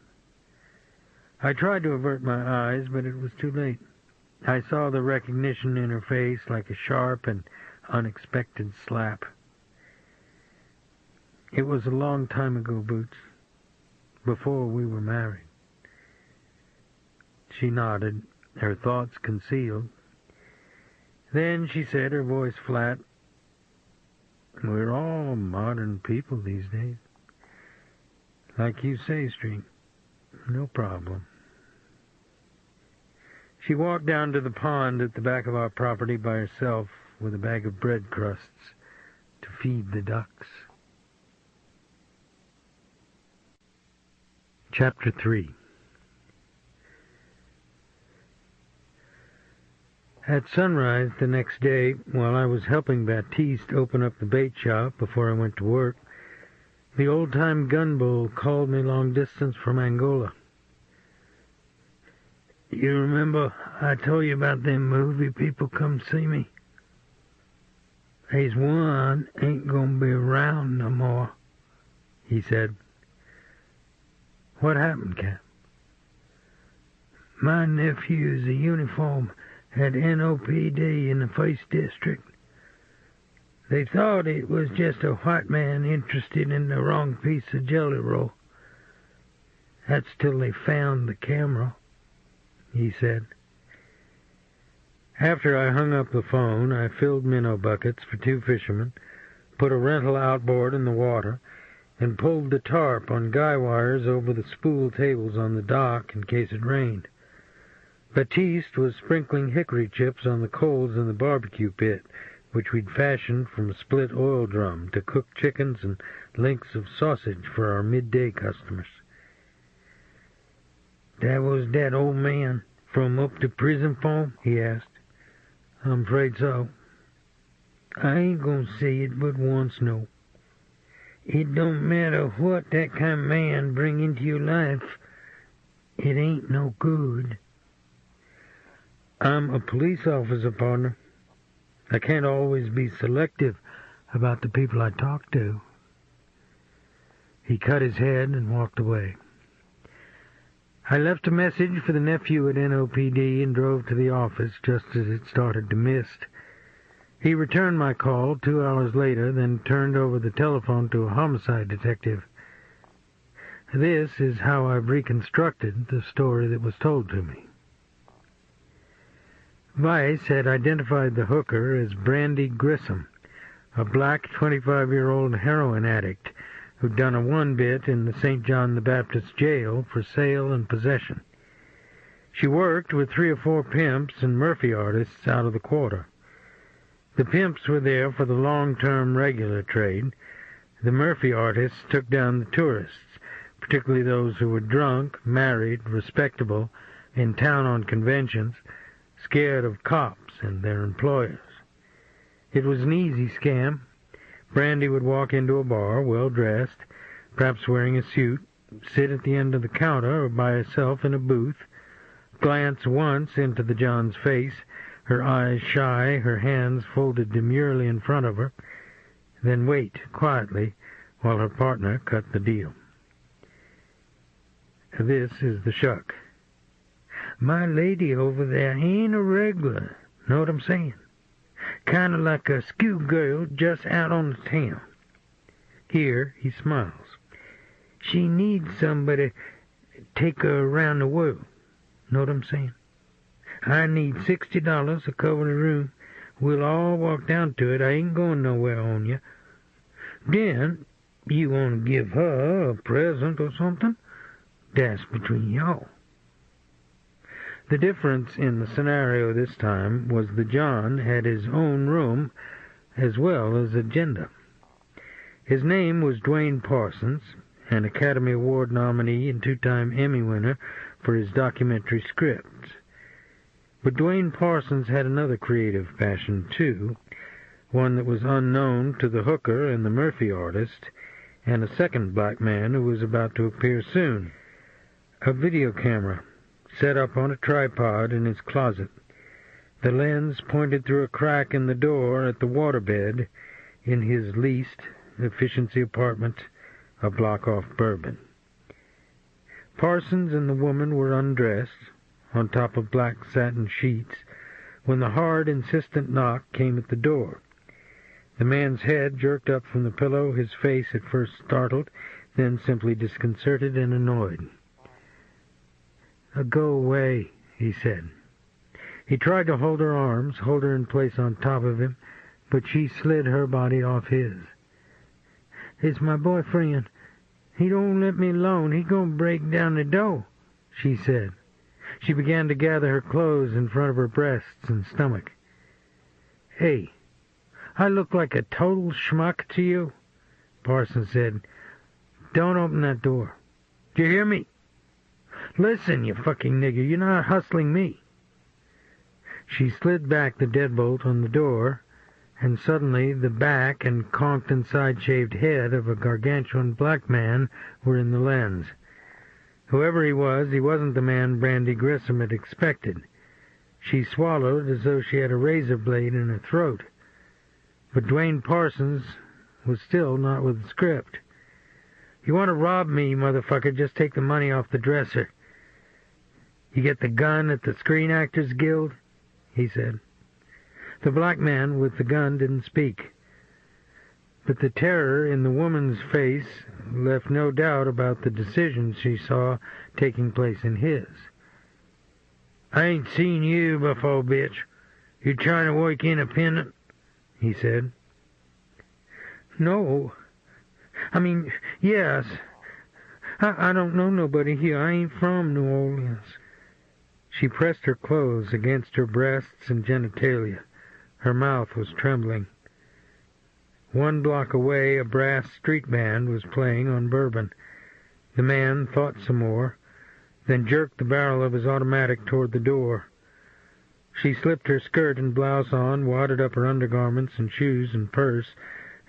I tried to avert my eyes, but it was too late. I saw the recognition in her face like a sharp and unexpected slap. It was a long time ago, Boots, before we were married. She nodded, her thoughts concealed. Then she said, her voice flat, we're all modern people these days. Like you say, Streak, no problem. She walked down to the pond at the back of our property by herself with a bag of bread crusts to feed the ducks. Chapter 3. At sunrise the next day, while I was helping Baptiste open up the bait shop before I went to work, the old-time gun bull called me long distance from Angola. You remember I told you about them movie people come see me? There's one ain't gonna be around no more, he said. What happened, Cap? My nephew's a uniform at NOPD in the 1st District. They thought it was just a white man interested in the wrong piece of jelly roll. That's till they found the camera. he said. After I hung up the phone, I filled minnow buckets for 2 fishermen, put a rental outboard in the water, and pulled the tarp on guy wires over the spool tables on the dock in case it rained. Baptiste was sprinkling hickory chips on the coals in the barbecue pit, which we'd fashioned from a split oil drum to cook chickens and links of sausage for our midday customers. "That was that old man from up to prison for?" he asked. "I'm afraid so." "I ain't gonna say it but once, no. It don't matter what that kind of man bring into your life. It ain't no good." "I'm a police officer, partner. I can't always be selective about the people I talk to." He cut his head and walked away. I left a message for the nephew at NOPD and drove to the office just as it started to mist. He returned my call 2 hours later, then turned over the telephone to a homicide detective. This is how I've reconstructed the story that was told to me. Weiss had identified the hooker as Brandy Grissom, a black 25-year-old heroin addict who'd done a one-bit in the St. John the Baptist jail for sale and possession. She worked with 3 or 4 pimps and Murphy artists out of the quarter. The pimps were there for the long-term regular trade. The Murphy artists took down the tourists, particularly those who were drunk, married, respectable, in town on conventions, scared of cops and their employers. It was an easy scam. Brandy would walk into a bar, well-dressed, perhaps wearing a suit, sit at the end of the counter or by herself in a booth, glance once into the John's face, her eyes shy, her hands folded demurely in front of her, then wait quietly while her partner cut the deal. This is the shuck. "My lady over there ain't a regular, know what I'm saying? Kind of like a schoolgirl just out on the town." Here he smiles. "She needs somebody to take her around the world, know what I'm saying? I need $60 to cover the room. We'll all walk down to it. I ain't going nowhere on you. Then you want to give her a present or something? That's between y'all." The difference in the scenario this time was that John had his own room as well as agenda. His name was Dwayne Parsons, an Academy Award nominee and 2-time Emmy winner for his documentary scripts. But Dwayne Parsons had another creative passion, too, one that was unknown to the hooker and the Murphy artist, and a second black man who was about to appear soon. A video camera set up on a tripod in his closet. The lens pointed through a crack in the door at the waterbed in his leased efficiency apartment a block off Bourbon. Parsons and the woman were undressed, on top of black satin sheets, when the hard, insistent knock came at the door. The man's head jerked up from the pillow, his face at first startled, then simply disconcerted and annoyed. "Go away," he said. He tried to hold her arms, hold her in place on top of him, but she slid her body off his. "It's my boyfriend. He don't let me alone. He gonna break down the door," she said. She began to gather her clothes in front of her breasts and stomach. "Hey, I look like a total schmuck to you?" Parsons said. "Don't open that door. Do you hear me? Listen, you fucking nigger, you're not hustling me." She slid back the deadbolt on the door, and suddenly the back and conked and side-shaved head of a gargantuan black man were in the lens. Whoever he wasn't the man Brandy Grissom had expected. She swallowed as though she had a razor blade in her throat. But Dwayne Parsons was still not with the script. "You want to rob me, motherfucker, just take the money off the dresser. You get the gun at the Screen Actors Guild?" he said. The black man with the gun didn't speak, but the terror in the woman's face left no doubt about the decision she saw taking place in his. "I ain't seen you before, bitch. You trying to work independent?" he said. "No. I mean, yes. I don't know nobody here. I ain't from New Orleans." She pressed her clothes against her breasts and genitalia. Her mouth was trembling. 1 block away, a brass street band was playing on Bourbon. The man thought some more, then jerked the barrel of his automatic toward the door. She slipped her skirt and blouse on, wadded up her undergarments and shoes and purse,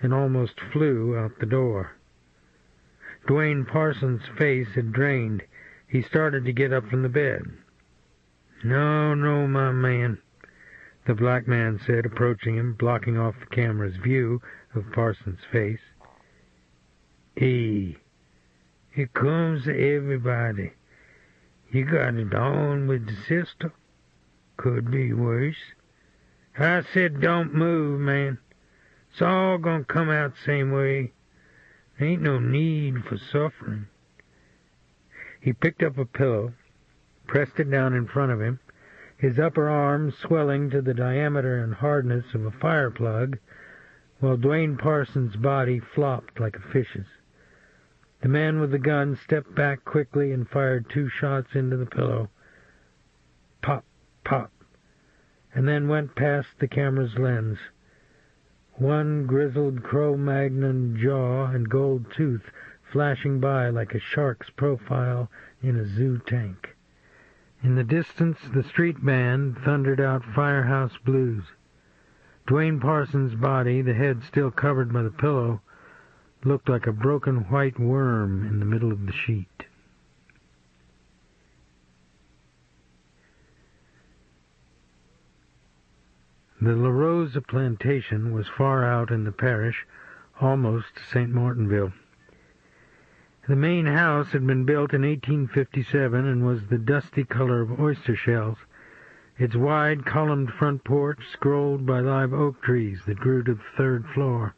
and almost flew out the door. Dwayne Parsons' face had drained. He started to get up from the bed. "No, no, my man," the black man said, approaching him, blocking off the camera's view of Parsons' face. "Hey, it comes to everybody. You got it on with the sister. Could be worse. I said don't move, man. It's all gonna come out the same way. Ain't no need for suffering." He picked up a pillow, pressed it down in front of him, his upper arm swelling to the diameter and hardness of a fire plug, while Dwayne Parsons' body flopped like a fish's. The man with the gun stepped back quickly and fired 2 shots into the pillow. Pop, pop, and then went past the camera's lens. 1 grizzled Cro-Magnon jaw and gold tooth flashing by like a shark's profile in a zoo tank. In the distance, the street band thundered out Firehouse Blues. Dwayne Parsons' body, the head still covered by the pillow, looked like a broken white worm in the middle of the sheet. The La Rosa plantation was far out in the parish, almost St. Martinville. The main house had been built in 1857 and was the dusty color of oyster shells, its wide columned front porch scrolled by live oak trees that grew to the 3rd floor.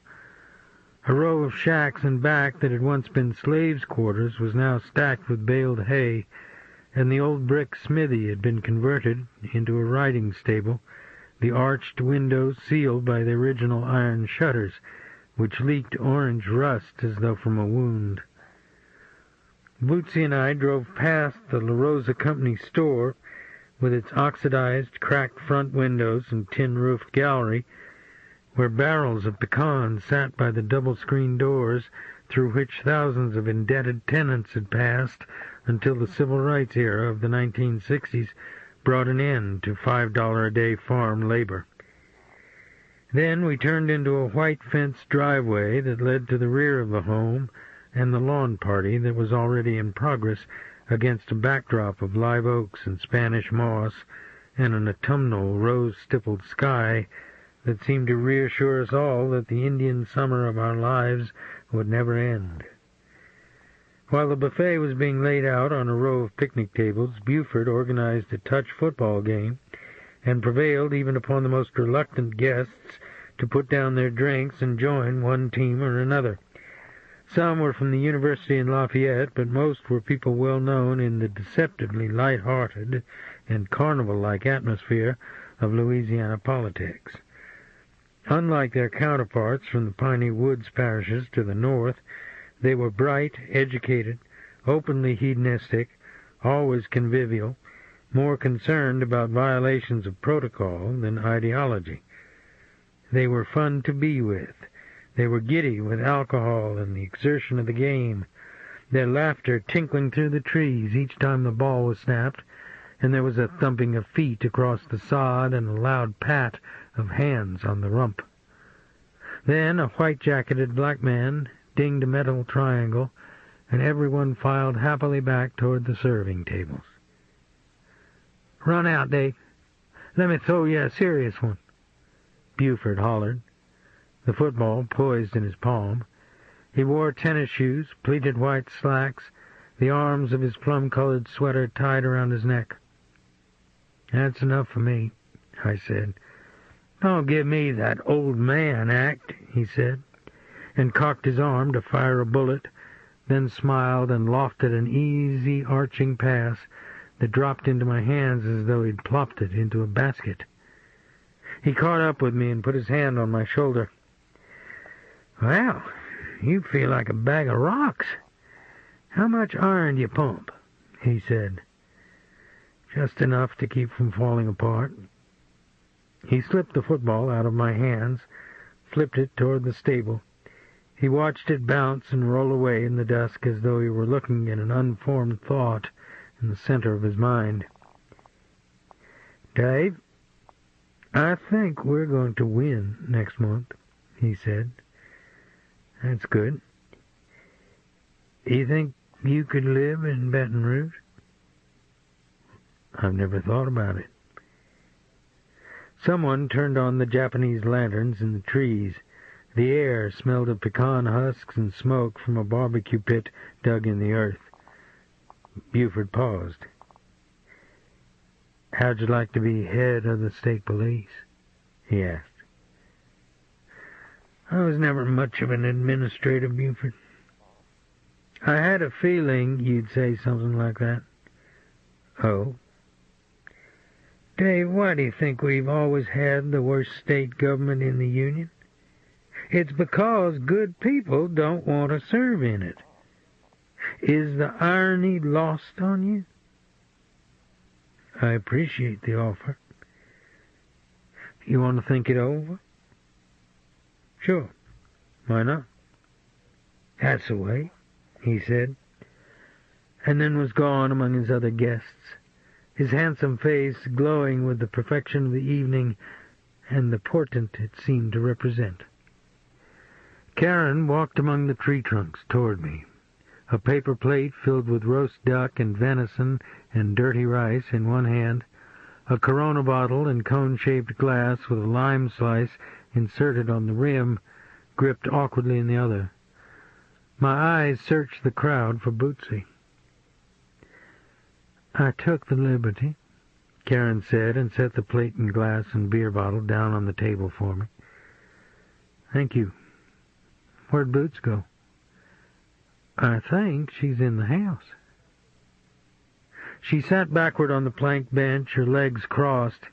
A row of shacks in back that had once been slaves' quarters was now stacked with baled hay, and the old brick smithy had been converted into a riding stable, the arched windows sealed by the original iron shutters, which leaked orange rust as though from a wound. Bootsy and I drove past the La Rosa Company store, with its oxidized, cracked front windows and tin-roofed gallery, where barrels of pecans sat by the double-screen doors through which thousands of indebted tenants had passed until the civil rights era of the 1960s brought an end to $5-a-day farm labor. Then we turned into a white-fenced driveway that led to the rear of the home and the lawn party that was already in progress against a backdrop of live oaks and Spanish moss and an autumnal rose-stippled sky that seemed to reassure us all that the Indian summer of our lives would never end. While the buffet was being laid out on a row of picnic tables, Buford organized a touch football game and prevailed even upon the most reluctant guests to put down their drinks and join one team or another. Some were from the university in Lafayette, but most were people well known in the deceptively light-hearted and carnival-like atmosphere of Louisiana politics. Unlike their counterparts from the Piney Woods parishes to the north, they were bright, educated, openly hedonistic, always convivial, more concerned about violations of protocol than ideology. They were fun to be with. They were giddy with alcohol and the exertion of the game, their laughter tinkling through the trees each time the ball was snapped, and there was a thumping of feet across the sod and a loud pat of hands on the rump. Then a white-jacketed black man dinged a metal triangle, and everyone filed happily back toward the serving tables. "Run out, Dave. Let me throw you a serious one," Buford hollered, the football poised in his palm. He wore tennis shoes, pleated white slacks, the arms of his plum-colored sweater tied around his neck. "That's enough for me," I said. "Don't give me that old man act," he said, and cocked his arm to fire a bullet, then smiled and lofted an easy arching pass that dropped into my hands as though he'd plopped it into a basket. He caught up with me and put his hand on my shoulder. "Well, you feel like a bag of rocks. How much iron do you pump?" he said. "Just enough to keep from falling apart." He slipped the football out of my hands, flipped it toward the stable. He watched it bounce and roll away in the dusk as though he were looking at an unformed thought in the center of his mind. "Dave, I think we're going to win next month," he said. "That's good. You think you could live in Baton Rouge?" "I've never thought about it." Someone turned on the Japanese lanterns in the trees. The air smelled of pecan husks and smoke from a barbecue pit dug in the earth. Buford paused. "How'd you like to be head of the state police?" he asked. "I was never much of an administrator, Buford." "I had a feeling you'd say something like that." "Oh?" "Dave, why do you think we've always had the worst state government in the Union? It's because good people don't want to serve in it. Is the irony lost on you?" "I appreciate the offer." "You want to think it over?" "Sure. Why not?" "That's the way," he said, and then was gone among his other guests, his handsome face glowing with the perfection of the evening and the portent it seemed to represent. Karen walked among the tree trunks toward me, a paper plate filled with roast duck and venison and dirty rice in one hand, a Corona bottle and cone-shaped glass with a lime slice inserted on the rim, gripped awkwardly in the other. My eyes searched the crowd for Bootsy. "I took the liberty," Karen said, and set the plate and glass and beer bottle down on the table for me. "Thank you. Where'd Boots go?" "I think she's in the house." She sat backward on the plank bench, her legs crossed.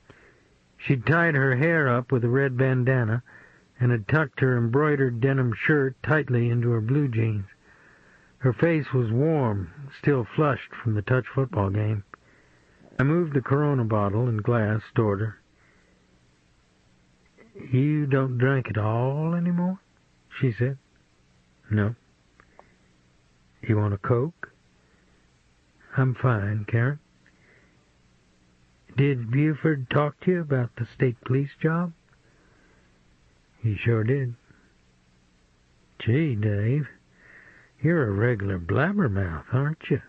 She'd tied her hair up with a red bandana and had tucked her embroidered denim shirt tightly into her blue jeans. Her face was warm, still flushed from the touch football game. I moved the Corona bottle and glass toward her. "You don't drink at all anymore?" she said. "No." "You want a Coke?" "I'm fine, Karen." "Did Buford talk to you about the state police job?" "He sure did." "Gee, Dave, you're a regular blabbermouth, aren't you?"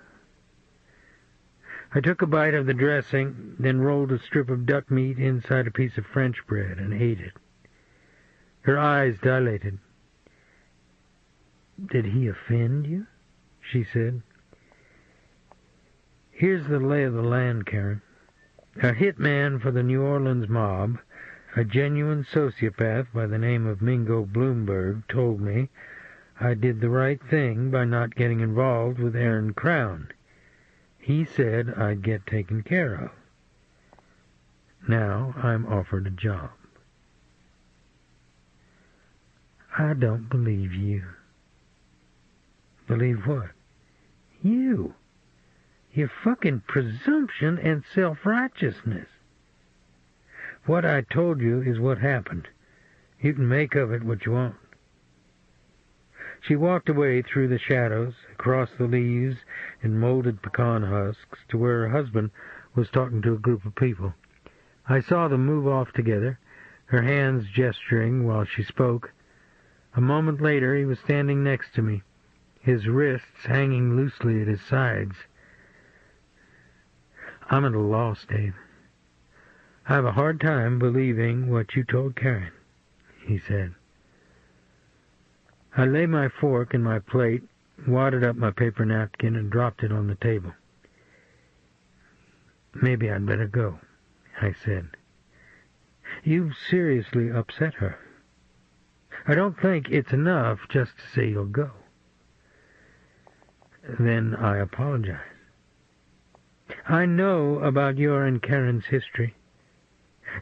I took a bite of the dressing, then rolled a strip of duck meat inside a piece of French bread and ate it. Her eyes dilated. "Did he offend you?" she said. "Here's the lay of the land, Karen. A hitman for the New Orleans mob, a genuine sociopath by the name of Mingo Bloomberg, told me I did the right thing by not getting involved with Aaron Crown. He said I'd get taken care of. Now I'm offered a job." "I don't believe you." "Believe what?" "You. Your fucking presumption and self-righteousness. What I told you is what happened. You can make of it what you want." She walked away through the shadows, across the leaves and molded pecan husks, to where her husband was talking to a group of people. I saw them move off together, her hands gesturing while she spoke. A moment later he was standing next to me, his wrists hanging loosely at his sides. "I'm at a loss, Dave. I have a hard time believing what you told Karen," he said. I laid my fork in my plate, wadded up my paper napkin, and dropped it on the table. "Maybe I'd better go," I said. "You've seriously upset her. I don't think it's enough just to say you'll go." "Then I apologize." I know about your and Karen's history.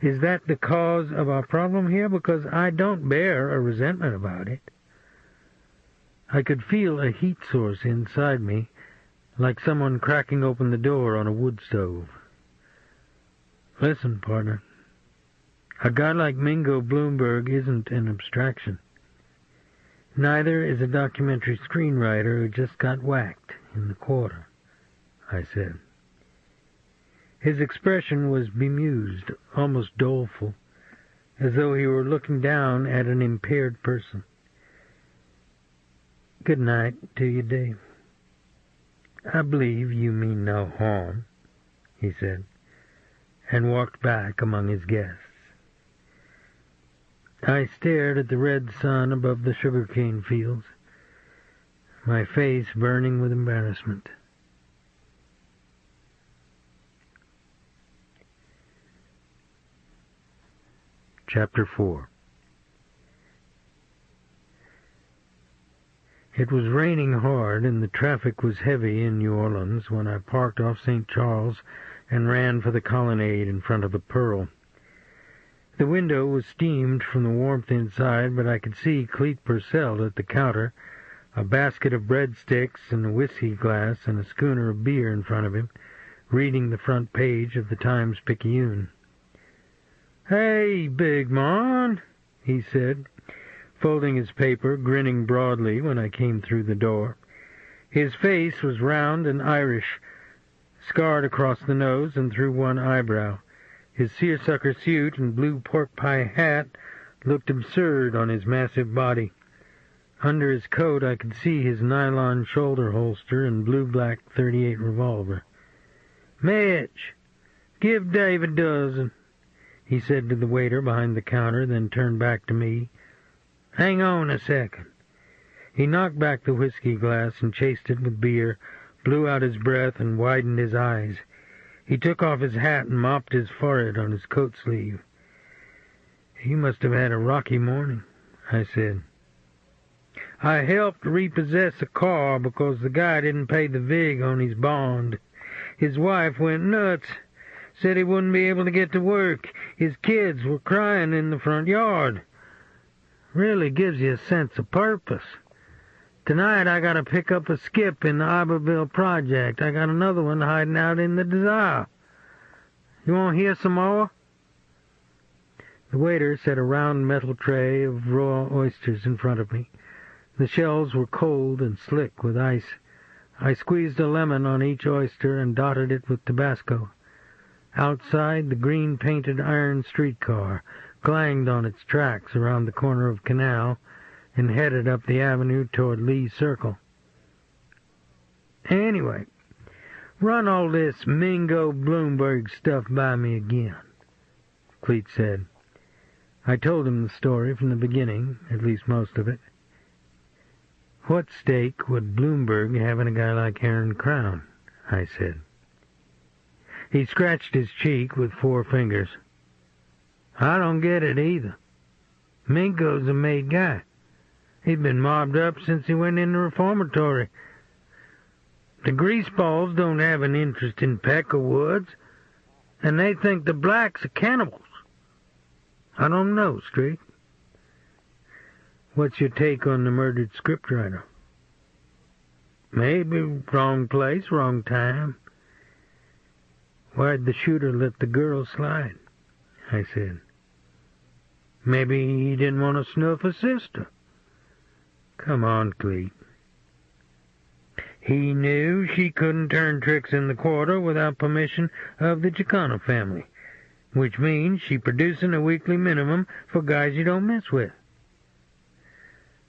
Is that the cause of our problem here? Because I don't bear a resentment about it. I could feel a heat source inside me, like someone cracking open the door on a wood stove. Listen, partner. A guy like Mingo Bloomberg isn't an abstraction. Neither is a documentary screenwriter who just got whacked in the quarter, I said. His expression was bemused, almost doleful, as though he were looking down at an impaired person. Good night to you, Dave. I believe you mean no harm, he said, and walked back among his guests. I stared at the red sun above the sugarcane fields, my face burning with embarrassment. Chapter 4. It was raining hard, and the traffic was heavy in New Orleans when I parked off St. Charles and ran for the colonnade in front of the Pearl. The window was steamed from the warmth inside, but I could see Cleet Purcell at the counter, a basket of breadsticks and a whiskey glass and a schooner of beer in front of him, reading the front page of the Times-Picayune. "Hey, big man," he said, folding his paper, grinning broadly when I came through the door. His face was round and Irish, scarred across the nose and through one eyebrow. His seersucker suit and blue pork-pie hat looked absurd on his massive body. Under his coat I could see his nylon shoulder holster and blue-black .38 revolver. "Mitch, give Dave a dozen," he said to the waiter behind the counter, then turned back to me. "Hang on a second." He knocked back the whiskey glass and chased it with beer, blew out his breath, and widened his eyes. He took off his hat and mopped his forehead on his coat sleeve. "You must have had a rocky morning," I said. "I helped repossess a car because the guy didn't pay the vig on his bond. His wife went nuts. Said he wouldn't be able to get to work. His kids were crying in the front yard. Really gives you a sense of purpose. Tonight I got to pick up a skip in the Iberville project. I got another one hiding out in the Desire. You want to hear some more?" The waiter set a round metal tray of raw oysters in front of me. The shells were cold and slick with ice. I squeezed a lemon on each oyster and dotted it with Tabasco. Outside, the green-painted iron streetcar clanged on its tracks around the corner of Canal and headed up the avenue toward Lee Circle. "Anyway, run all this Mingo Bloomberg stuff by me again," Cleet said. I told him the story from the beginning, at least most of it. "What stake would Bloomberg have in a guy like Aaron Crown?" I said. He scratched his cheek with 4 fingers. "I don't get it either. Mingo's a made guy. He's been mobbed up since he went in the reformatory. The greaseballs don't have an interest in Peckerwoods, and they think the blacks are cannibals. I don't know, Street." "What's your take on the murdered scriptwriter?" "Maybe wrong place, wrong time." "Why'd the shooter let the girl slide?" I said. "Maybe he didn't want to snuff a sister." "Come on, Cleet." "He knew she couldn't turn tricks in the quarter without permission of the Chicano family, which means she producing a weekly minimum for guys you don't mess with."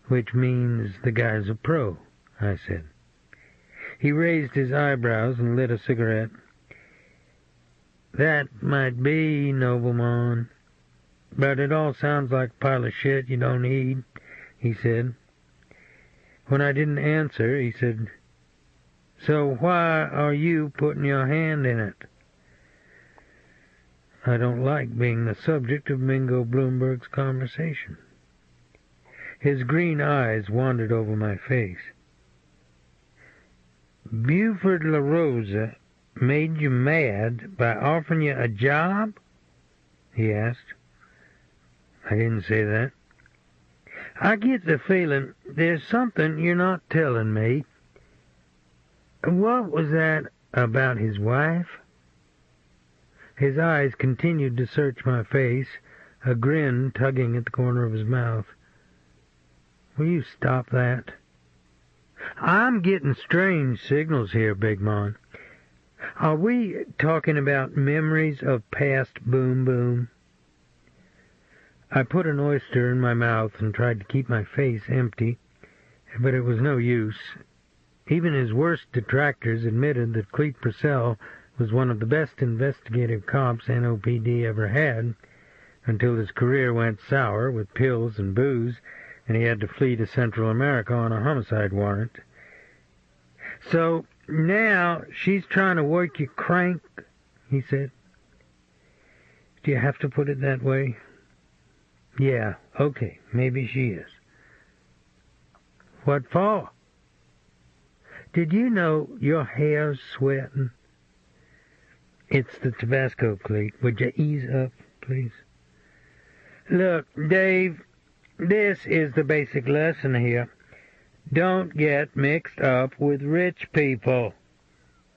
"Which means the guy's a pro," I said. He raised his eyebrows and lit a cigarette. "That might be, nobleman, but it all sounds like a pile of shit you don't need," he said. When I didn't answer, he said, "So why are you putting your hand in it?" "I don't like being the subject of Mingo Bloomberg's conversation." His green eyes wandered over my face. "Buford La Rosa made you mad by offering you a job?" he asked. I didn't say that. "I get the feeling there's something you're not telling me. What was that about his wife?" His eyes continued to search my face, a grin tugging at the corner of his mouth. "Will you stop that? I'm getting strange signals here, Big Mon. Are we talking about memories of past Boom Boom?" I put an oyster in my mouth and tried to keep my face empty, but it was no use. Even his worst detractors admitted that Clete Purcell was one of the best investigative cops NOPD ever had, until his career went sour with pills and booze, and he had to flee to Central America on a homicide warrant. "So now she's trying to work you crank," he said. "Do you have to put it that way?" "Yeah, okay, maybe she is." "What for?" "Did you know your hair's sweating?" "It's the Tabasco, Clete. Would you ease up, please?" "Look, Dave, this is the basic lesson here. Don't get mixed up with rich people.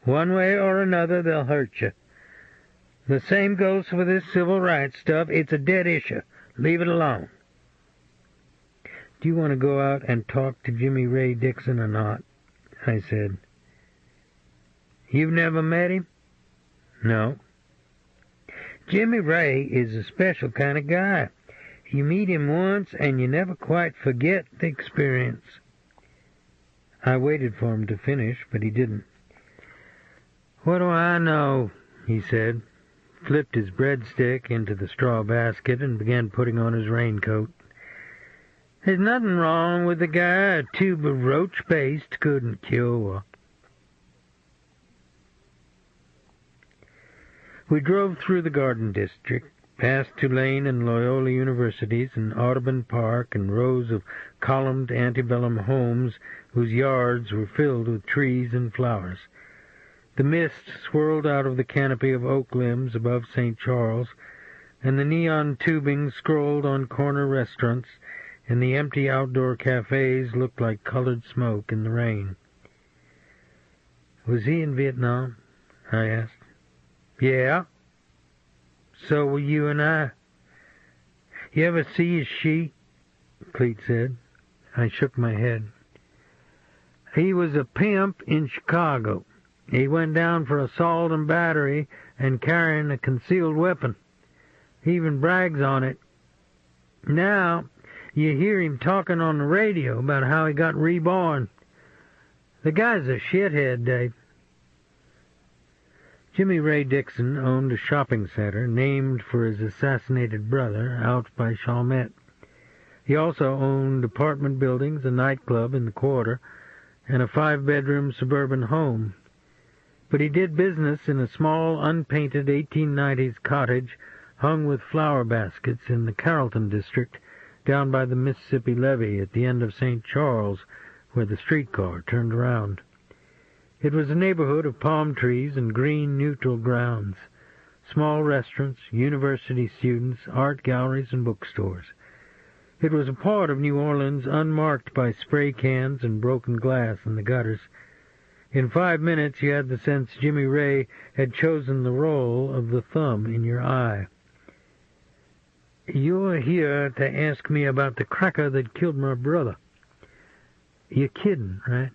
One way or another, they'll hurt you. The same goes for this civil rights stuff. It's a dead issue. Leave it alone." "Do you want to go out and talk to Jimmy Ray Dixon or not?" I said. "You've never met him?" "No." "Jimmy Ray is a special kind of guy. You meet him once, and you never quite forget the experience." I waited for him to finish, but he didn't. "What do I know?" he said, flipped his breadstick into the straw basket, and began putting on his raincoat. "There's nothing wrong with the guy a tube of roach paste couldn't cure." We drove through the Garden District, past Tulane and Loyola Universities, and Audubon Park, and rows of columned antebellum homes whose yards were filled with trees and flowers. The mist swirled out of the canopy of oak limbs above St. Charles, and the neon tubing scrolled on corner restaurants, and the empty outdoor cafes looked like colored smoke in the rain. "Was he in Vietnam?" I asked. "Yeah. So were you and I." "You ever see his sheet?" Clete said. I shook my head. "He was a pimp in Chicago. He went down for assault and battery and carrying a concealed weapon. He even brags on it. Now you hear him talking on the radio about how he got reborn. The guy's a shithead, Dave." Jimmy Ray Dixon owned a shopping center named for his assassinated brother out by Chalmette. He also owned apartment buildings, a nightclub in the quarter, and a 5-bedroom suburban home. But he did business in a small, unpainted 1890s cottage hung with flower baskets in the Carrollton district down by the Mississippi levee at the end of St. Charles, where the streetcar turned around. It was a neighborhood of palm trees and green, neutral grounds, small restaurants, university students, art galleries, and bookstores. It was a part of New Orleans unmarked by spray cans and broken glass in the gutters. In 5 minutes you had the sense Jimmy Ray had chosen the role of the thumb in your eye. "You're here to ask me about the cracker that killed my brother. You're kidding, right?"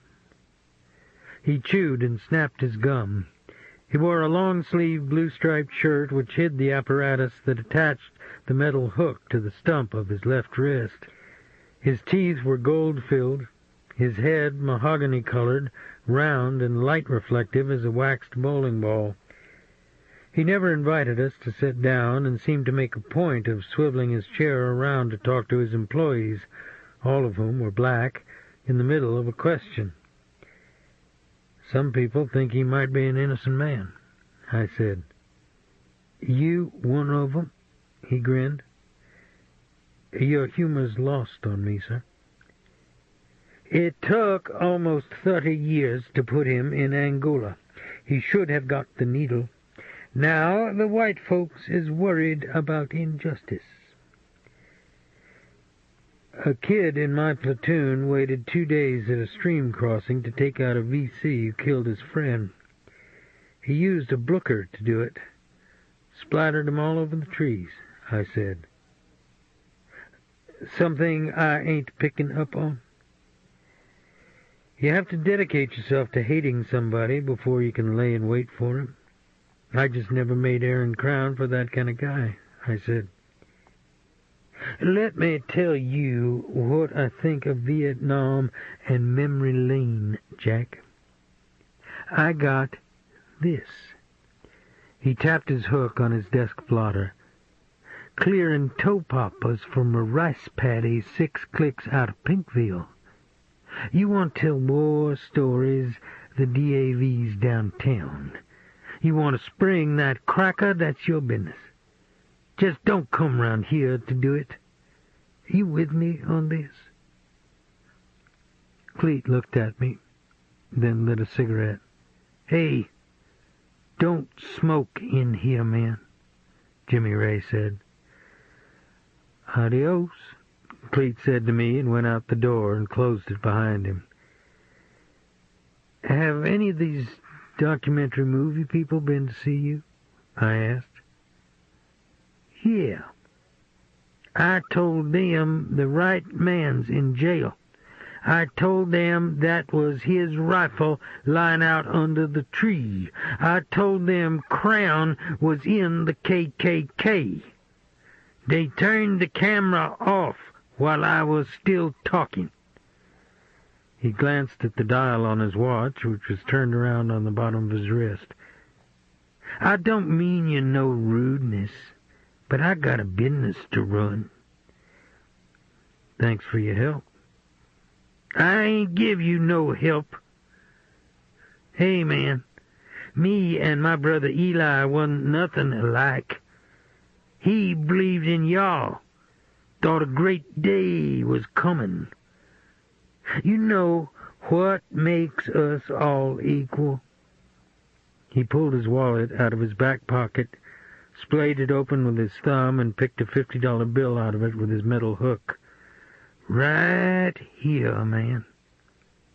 He chewed and snapped his gum. He wore a long-sleeved blue-striped shirt which hid the apparatus that attached the metal hook to the stump of his left wrist. His teeth were gold-filled, his head mahogany-colored, round and light-reflective as a waxed bowling ball. He never invited us to sit down, and seemed to make a point of swiveling his chair around to talk to his employees, all of whom were black, in the middle of a question. "Some people think he might be an innocent man," I said. "You one of 'em?" he grinned. "Your humor's lost on me, sir." "It took almost 30 years to put him in Angola. He should have got the needle. Now the white folks is worried about injustice. A kid in my platoon waited 2 days at a stream crossing to take out a VC who killed his friend. He used a blooker to do it. Splattered him all over the trees, I said. Something I ain't picking up on? You have to dedicate yourself to hating somebody before you can lay in wait for him. I just never made Aaron Crown for that kind of guy, I said. Let me tell you what I think of Vietnam and memory lane, Jack. I got this. He tapped his hook on his desk blotter. Clearing toe poppers from a rice paddy 6 clicks out of Pinkville. You want to tell war stories, the DAV's downtown. You want a spring night cracker, that's your business. Just don't come round here to do it. Are you with me on this? Cleet looked at me, then lit a cigarette. Hey, don't smoke in here, man, Jimmy Ray said. Adios, Cleet said to me and went out the door and closed it behind him. Have any of these documentary movie people been to see you? I asked. Yeah. I told them the right man's in jail. I told them that was his rifle lying out under the tree. I told them Crown was in the KKK. They turned the camera off while I was still talking. He glanced at the dial on his watch, which was turned around on the bottom of his wrist. I don't mean you no rudeness, but I got a business to run. Thanks for your help. I ain't give you no help. Hey, man, me and my brother Eli wasn't nothing alike. He believed in y'all, thought a great day was coming. You know what makes us all equal? He pulled his wallet out of his back pocket, splayed it open with his thumb, and picked a $50 bill out of it with his metal hook. Right here, man,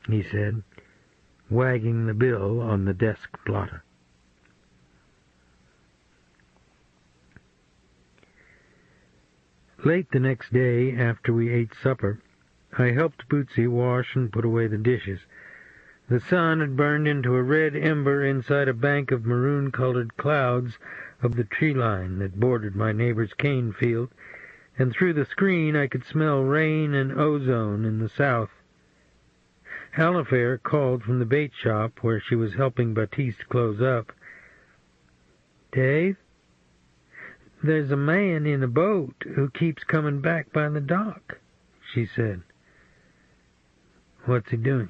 he said, wagging the bill on the desk blotter. Late the next day, after we ate supper, I helped Bootsy wash and put away the dishes. The sun had burned into a red ember inside a bank of maroon-colored clouds of the tree line that bordered my neighbor's cane field, and through the screen I could smell rain and ozone in the south. Alifair called from the bait shop where she was helping Baptiste close up. Dave, there's a man in a boat who keeps coming back by the dock, she said. What's he doing?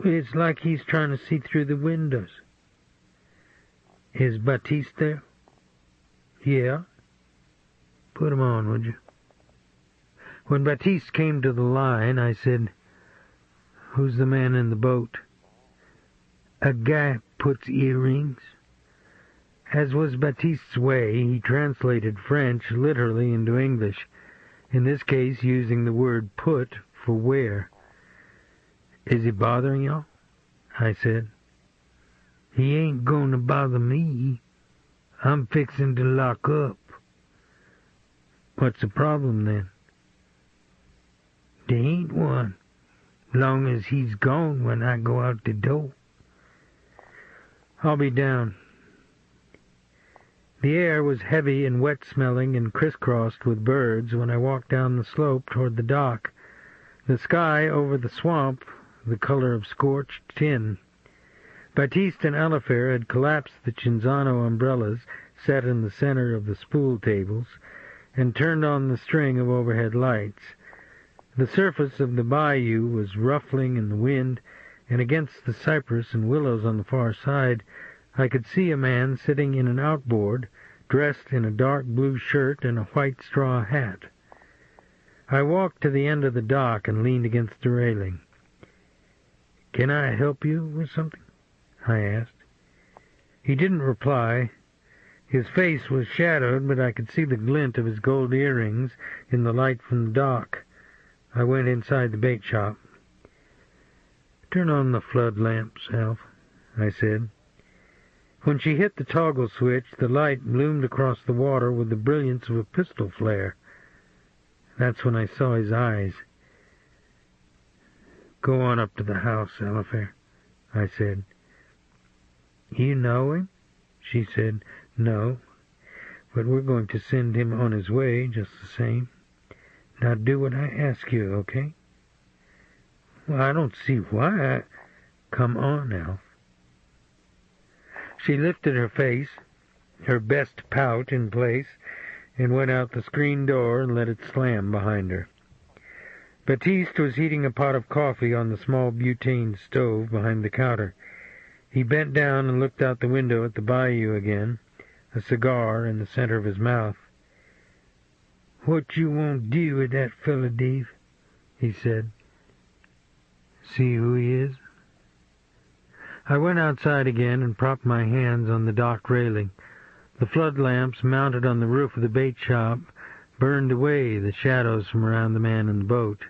It's like he's trying to see through the windows. Is Baptiste there? Yeah. Put him on, would you? When Baptiste came to the line, I said, Who's the man in the boat? A guy puts earrings. As was Baptiste's way, he translated French literally into English, in this case using the word put for wear. Is he bothering y'all? I said. He ain't going to bother me. I'm fixing to lock up. What's the problem, then? There ain't one, long as he's gone when I go out the door. I'll be down. The air was heavy and wet-smelling and crisscrossed with birds when I walked down the slope toward the dock, the sky over the swamp the color of scorched tin. Baptiste and Alifair had collapsed the Cinzano umbrellas set in the center of the spool tables and turned on the string of overhead lights. The surface of the bayou was ruffling in the wind, and against the cypress and willows on the far side I could see a man sitting in an outboard, dressed in a dark blue shirt and a white straw hat. I walked to the end of the dock and leaned against the railing. Can I help you with something? I asked. He didn't reply. His face was shadowed, but I could see the glint of his gold earrings in the light from the dock. I went inside the bait shop. "Turn on the flood lamps, Alf," I said. When she hit the toggle switch, the light bloomed across the water with the brilliance of a pistol flare. That's when I saw his eyes. "Go on up to the house, Alifair," I said. "You know him?" She said, "No, but we're going to send him on his way just the same. Now do what I ask you, okay?" "Well, I don't see why. Come on, Alf." She lifted her face, her best pout in place, and went out the screen door and let it slam behind her. Baptiste was heating a pot of coffee on the small butane stove behind the counter. He bent down and looked out the window at the bayou again, a cigar in the center of his mouth. "What you won't do with that fella, Dave?" he said. "See who he is?" I went outside again and propped my hands on the dock railing. The flood lamps mounted on the roof of the bait shop burned away the shadows from around the man in the boat.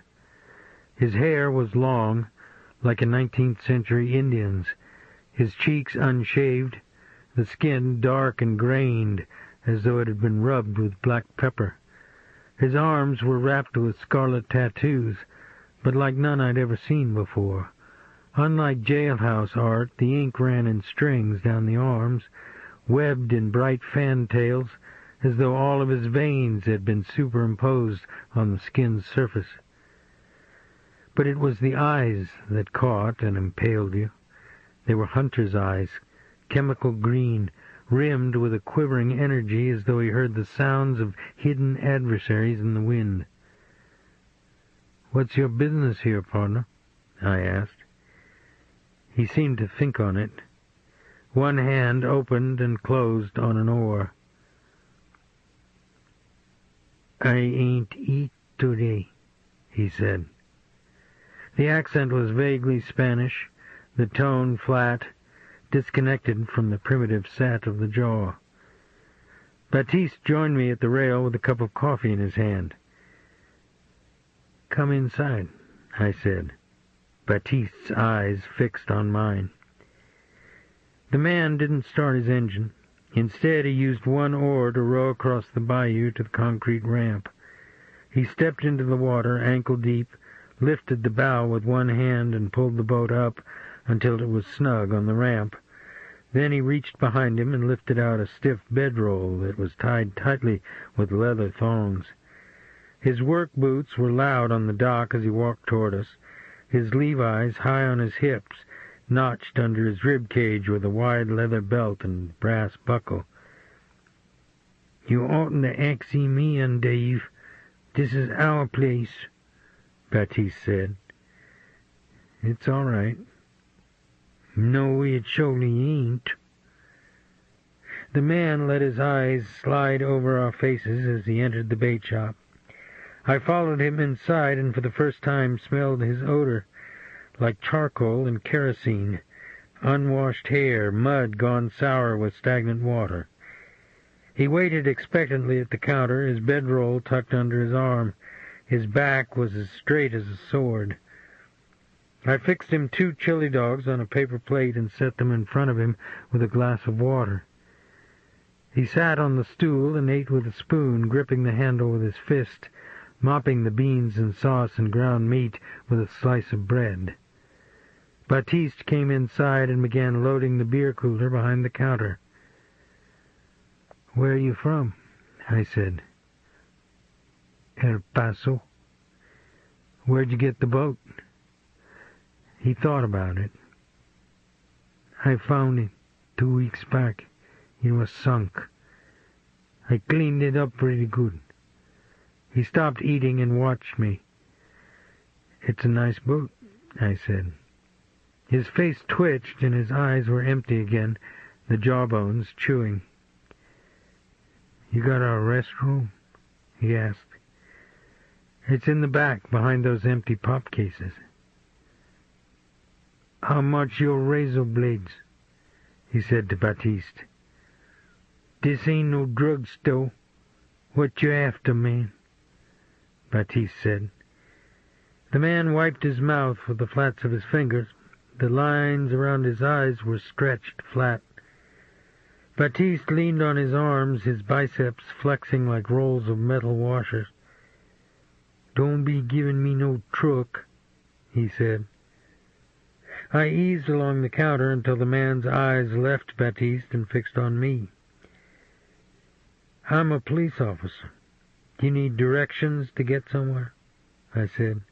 His hair was long, like a 19th century Indian's, his cheeks unshaved, the skin dark and grained as though it had been rubbed with black pepper. His arms were wrapped with scarlet tattoos, but like none I'd ever seen before. Unlike jailhouse art, the ink ran in strings down the arms, webbed in bright fantails, as though all of his veins had been superimposed on the skin's surface. But it was the eyes that caught and impaled you. They were hunter's eyes, chemical green, rimmed with a quivering energy as though he heard the sounds of hidden adversaries in the wind. "What's your business here, partner?" I asked. He seemed to think on it. One hand opened and closed on an oar. "I ain't eat today," he said. The accent was vaguely Spanish, the tone flat, disconnected from the primitive set of the jaw. Baptiste joined me at the rail with a cup of coffee in his hand. "Come inside," I said, Baptiste's eyes fixed on mine. The man didn't start his engine. Instead, he used one oar to row across the bayou to the concrete ramp. He stepped into the water ankle-deep, lifted the bow with one hand and pulled the boat up until it was snug on the ramp. Then he reached behind him and lifted out a stiff bedroll that was tied tightly with leather thongs. His work boots were loud on the dock as he walked toward us, his Levi's high on his hips, notched under his rib cage with a wide leather belt and brass buckle. "You oughtn't to axe me in, Dave. This is our place," Baptiste said. "It's all right." "No, it surely ain't." The man let his eyes slide over our faces as he entered the bait shop. I followed him inside and for the first time smelled his odor, like charcoal and kerosene, unwashed hair, mud gone sour with stagnant water. He waited expectantly at the counter, his bedroll tucked under his arm. His back was as straight as a sword. I fixed him 2 chili dogs on a paper plate and set them in front of him with a glass of water. He sat on the stool and ate with a spoon, gripping the handle with his fist, mopping the beans and sauce and ground meat with a slice of bread. Baptiste came inside and began loading the beer cooler behind the counter. "Where are you from?" I said. "El Paso." "Where'd you get the boat?" He thought about it. "I found it 2 weeks back. It was sunk. I cleaned it up pretty good." He stopped eating and watched me. "It's a nice boat," I said. His face twitched and his eyes were empty again, the jawbones chewing. "You got a restroom?" he asked. "It's in the back, behind those empty pop cases." "How much your razor blades?" he said to Baptiste. "This ain't no drug store. What you after, man?" Baptiste said. The man wiped his mouth with the flats of his fingers. The lines around his eyes were stretched flat. Baptiste leaned on his arms, his biceps flexing like rolls of metal washers. "Don't be giving me no truck," he said. I eased along the counter until the man's eyes left Baptiste and fixed on me. "I'm a police officer. Do you need directions to get somewhere?" I said.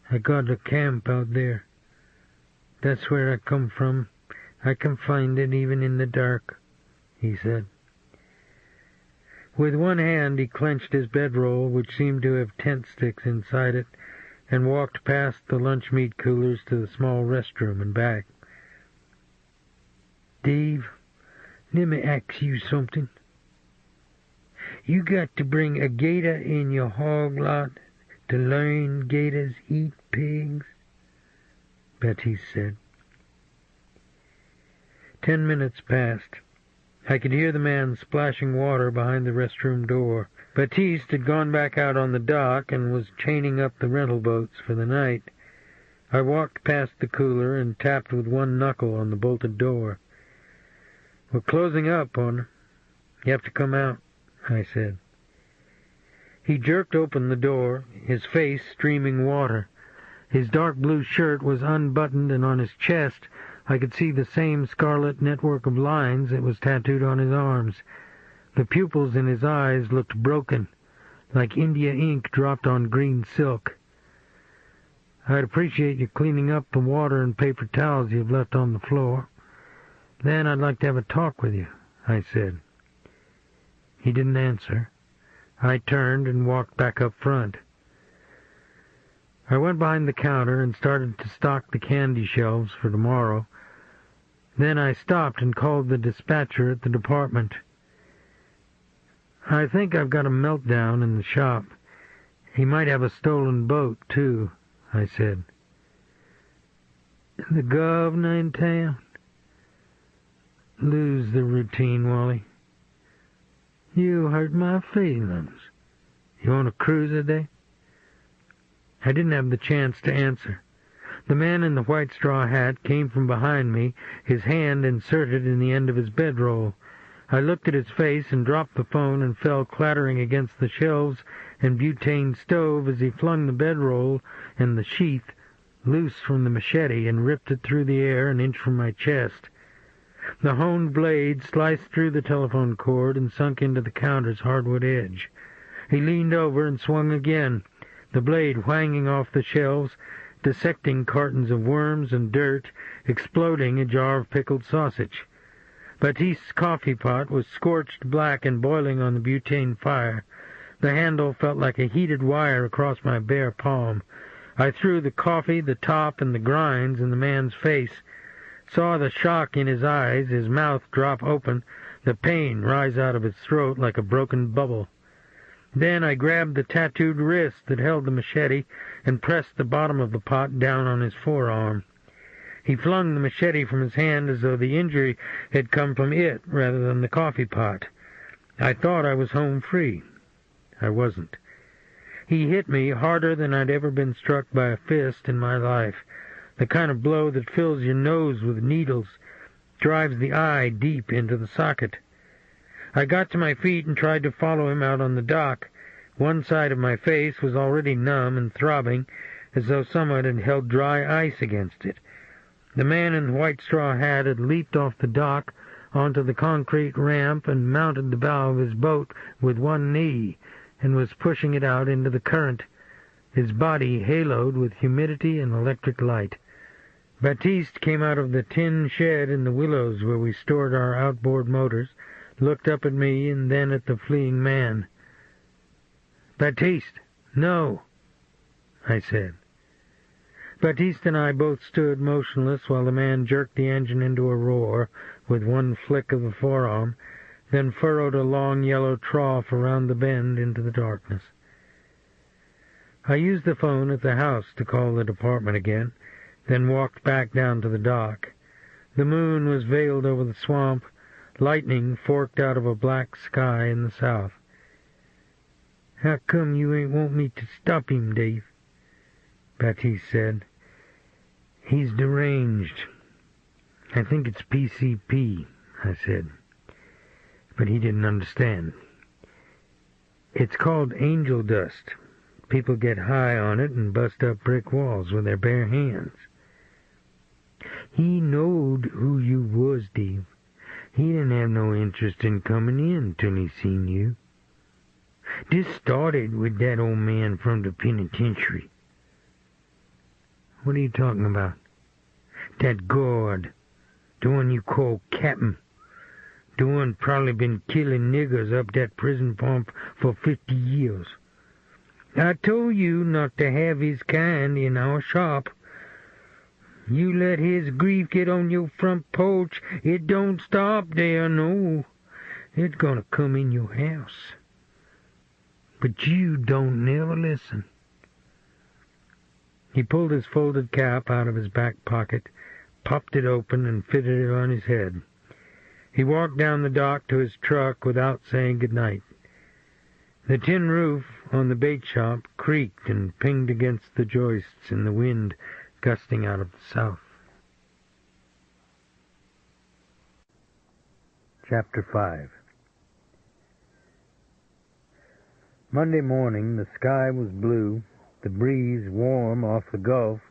"I got a camp out there. That's where I come from. I can find it even in the dark," he said. With one hand he clenched his bedroll, which seemed to have tent sticks inside it, and walked past the lunch meat coolers to the small restroom and back. "Dave, let me ask you something. You got to bring a gator in your hog lot to learn gators eat pigs?" Baptiste said. 10 minutes passed. I could hear the man splashing water behind the restroom door. Baptiste had gone back out on the dock and was chaining up the rental boats for the night. I walked past the cooler and tapped with one knuckle on the bolted door. "We're closing up on her. You have to come out," I said. He jerked open the door, his face streaming water. His dark blue shirt was unbuttoned, and on his chest I could see the same scarlet network of lines that was tattooed on his arms. The pupils in his eyes looked broken, like India ink dropped on green silk. "I'd appreciate you cleaning up the water and paper towels you've left on the floor. Then I'd like to have a talk with you," I said. He didn't answer. I turned and walked back up front. I went behind the counter and started to stock the candy shelves for tomorrow. Then I stopped and called the dispatcher at the department. "I think I've got a meltdown in the shop. He might have a stolen boat, too," I said. "The governor in town?" "Lose the routine, Wally. You hurt my feelings. You on a cruise today?" I didn't have the chance to answer. The man in the white straw hat came from behind me, his hand inserted in the end of his bedroll. I looked at his face and dropped the phone and fell clattering against the shelves and butane stove as he flung the bedroll and the sheath loose from the machete and ripped it through the air an inch from my chest. The honed blade sliced through the telephone cord and sunk into the counter's hardwood edge. He leaned over and swung again, the blade whanging off the shelves, dissecting cartons of worms and dirt, exploding a jar of pickled sausage. Baptiste's coffee pot was scorched black and boiling on the butane fire. The handle felt like a heated wire across my bare palm. I threw the coffee, the top, and the grinds in the man's face, saw the shock in his eyes, his mouth drop open, the pain rise out of his throat like a broken bubble. Then I grabbed the tattooed wrist that held the machete and pressed the bottom of the pot down on his forearm. He flung the machete from his hand as though the injury had come from it rather than the coffee pot. I thought I was home free. I wasn't. He hit me harder than I'd ever been struck by a fist in my life, the kind of blow that fills your nose with needles, drives the eye deep into the socket. I got to my feet and tried to follow him out on the dock. One side of my face was already numb and throbbing, as though someone had held dry ice against it. The man in the white straw hat had leaped off the dock onto the concrete ramp and mounted the bow of his boat with one knee, and was pushing it out into the current, his body haloed with humidity and electric light. Baptiste came out of the tin shed in the willows where we stored our outboard motors, looked up at me and then at the fleeing man. "Baptiste, no," I said. Baptiste and I both stood motionless while the man jerked the engine into a roar with one flick of the forearm, then furrowed a long yellow trough around the bend into the darkness. I used the phone at the house to call the department again, then walked back down to the dock. The moon was veiled over the swamp. Lightning forked out of a black sky in the south. "How come you ain't want me to stop him, Dave?" Baptiste said. "He's deranged. I think it's PCP," I said. But he didn't understand. "It's called angel dust. People get high on it and bust up brick walls with their bare hands." "He knowed who you was, Dave. He didn't have no interest in coming in till he seen you. This started with that old man from the penitentiary." "What are you talking about?" "That guard. The one you call Captain. The one probably been killing niggers up that prison pump for 50 years. I told you not to have his kind in our shop. You let his grief get on your front porch, it don't stop there, no. It's gonna come in your house. But you don't never listen." He pulled his folded cap out of his back pocket, popped it open, and fitted it on his head. He walked down the dock to his truck without saying good night. The tin roof on the bait shop creaked and pinged against the joists in the wind gusting out of the south. Chapter 5. Monday morning the sky was blue, the breeze warm off the Gulf,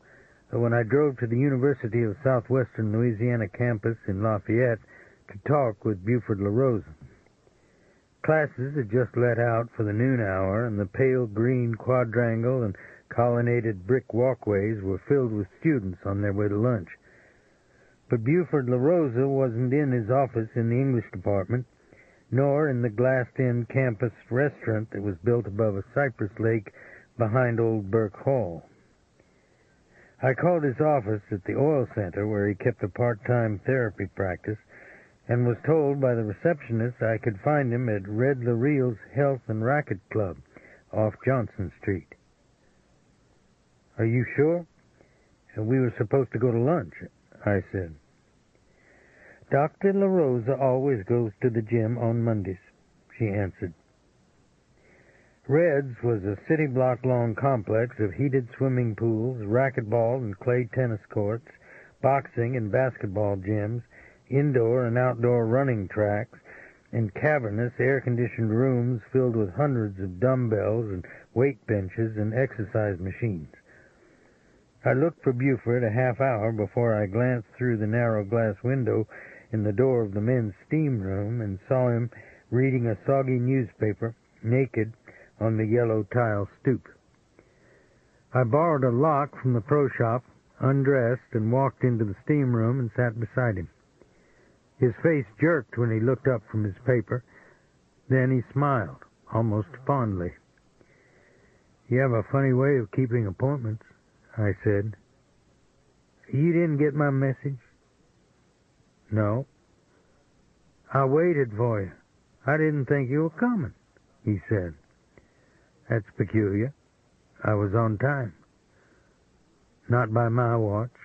but when I drove to the University of Southwestern Louisiana campus in Lafayette to talk with Buford LaRosa. Classes had just let out for the noon hour, and the pale green quadrangle and colonnaded brick walkways were filled with students on their way to lunch. But Buford LaRosa wasn't in his office in the English department, nor in the glassed-in campus restaurant that was built above a cypress lake behind Old Burke Hall. I called his office at the oil center where he kept a part-time therapy practice, and was told by the receptionist I could find him at Red Lareel's Health and Racket Club off Johnson Street. "Are you sure? We were supposed to go to lunch," I said. "Dr. LaRosa always goes to the gym on Mondays," she answered. Red's was a city-block-long complex of heated swimming pools, racquetball and clay tennis courts, boxing and basketball gyms, indoor and outdoor running tracks, and cavernous air-conditioned rooms filled with hundreds of dumbbells and weight benches and exercise machines. I looked for Buford a half hour before I glanced through the narrow glass window in the door of the men's steam room and saw him reading a soggy newspaper, naked, on the yellow tile stoop. I borrowed a lock from the pro shop, undressed, and walked into the steam room and sat beside him. His face jerked when he looked up from his paper. Then he smiled, almost fondly. "You have a funny way of keeping appointments," I said. "You didn't get my message?" "No." "I waited for you. I didn't think you were coming," he said. "That's peculiar. I was on time." "Not by my watch,"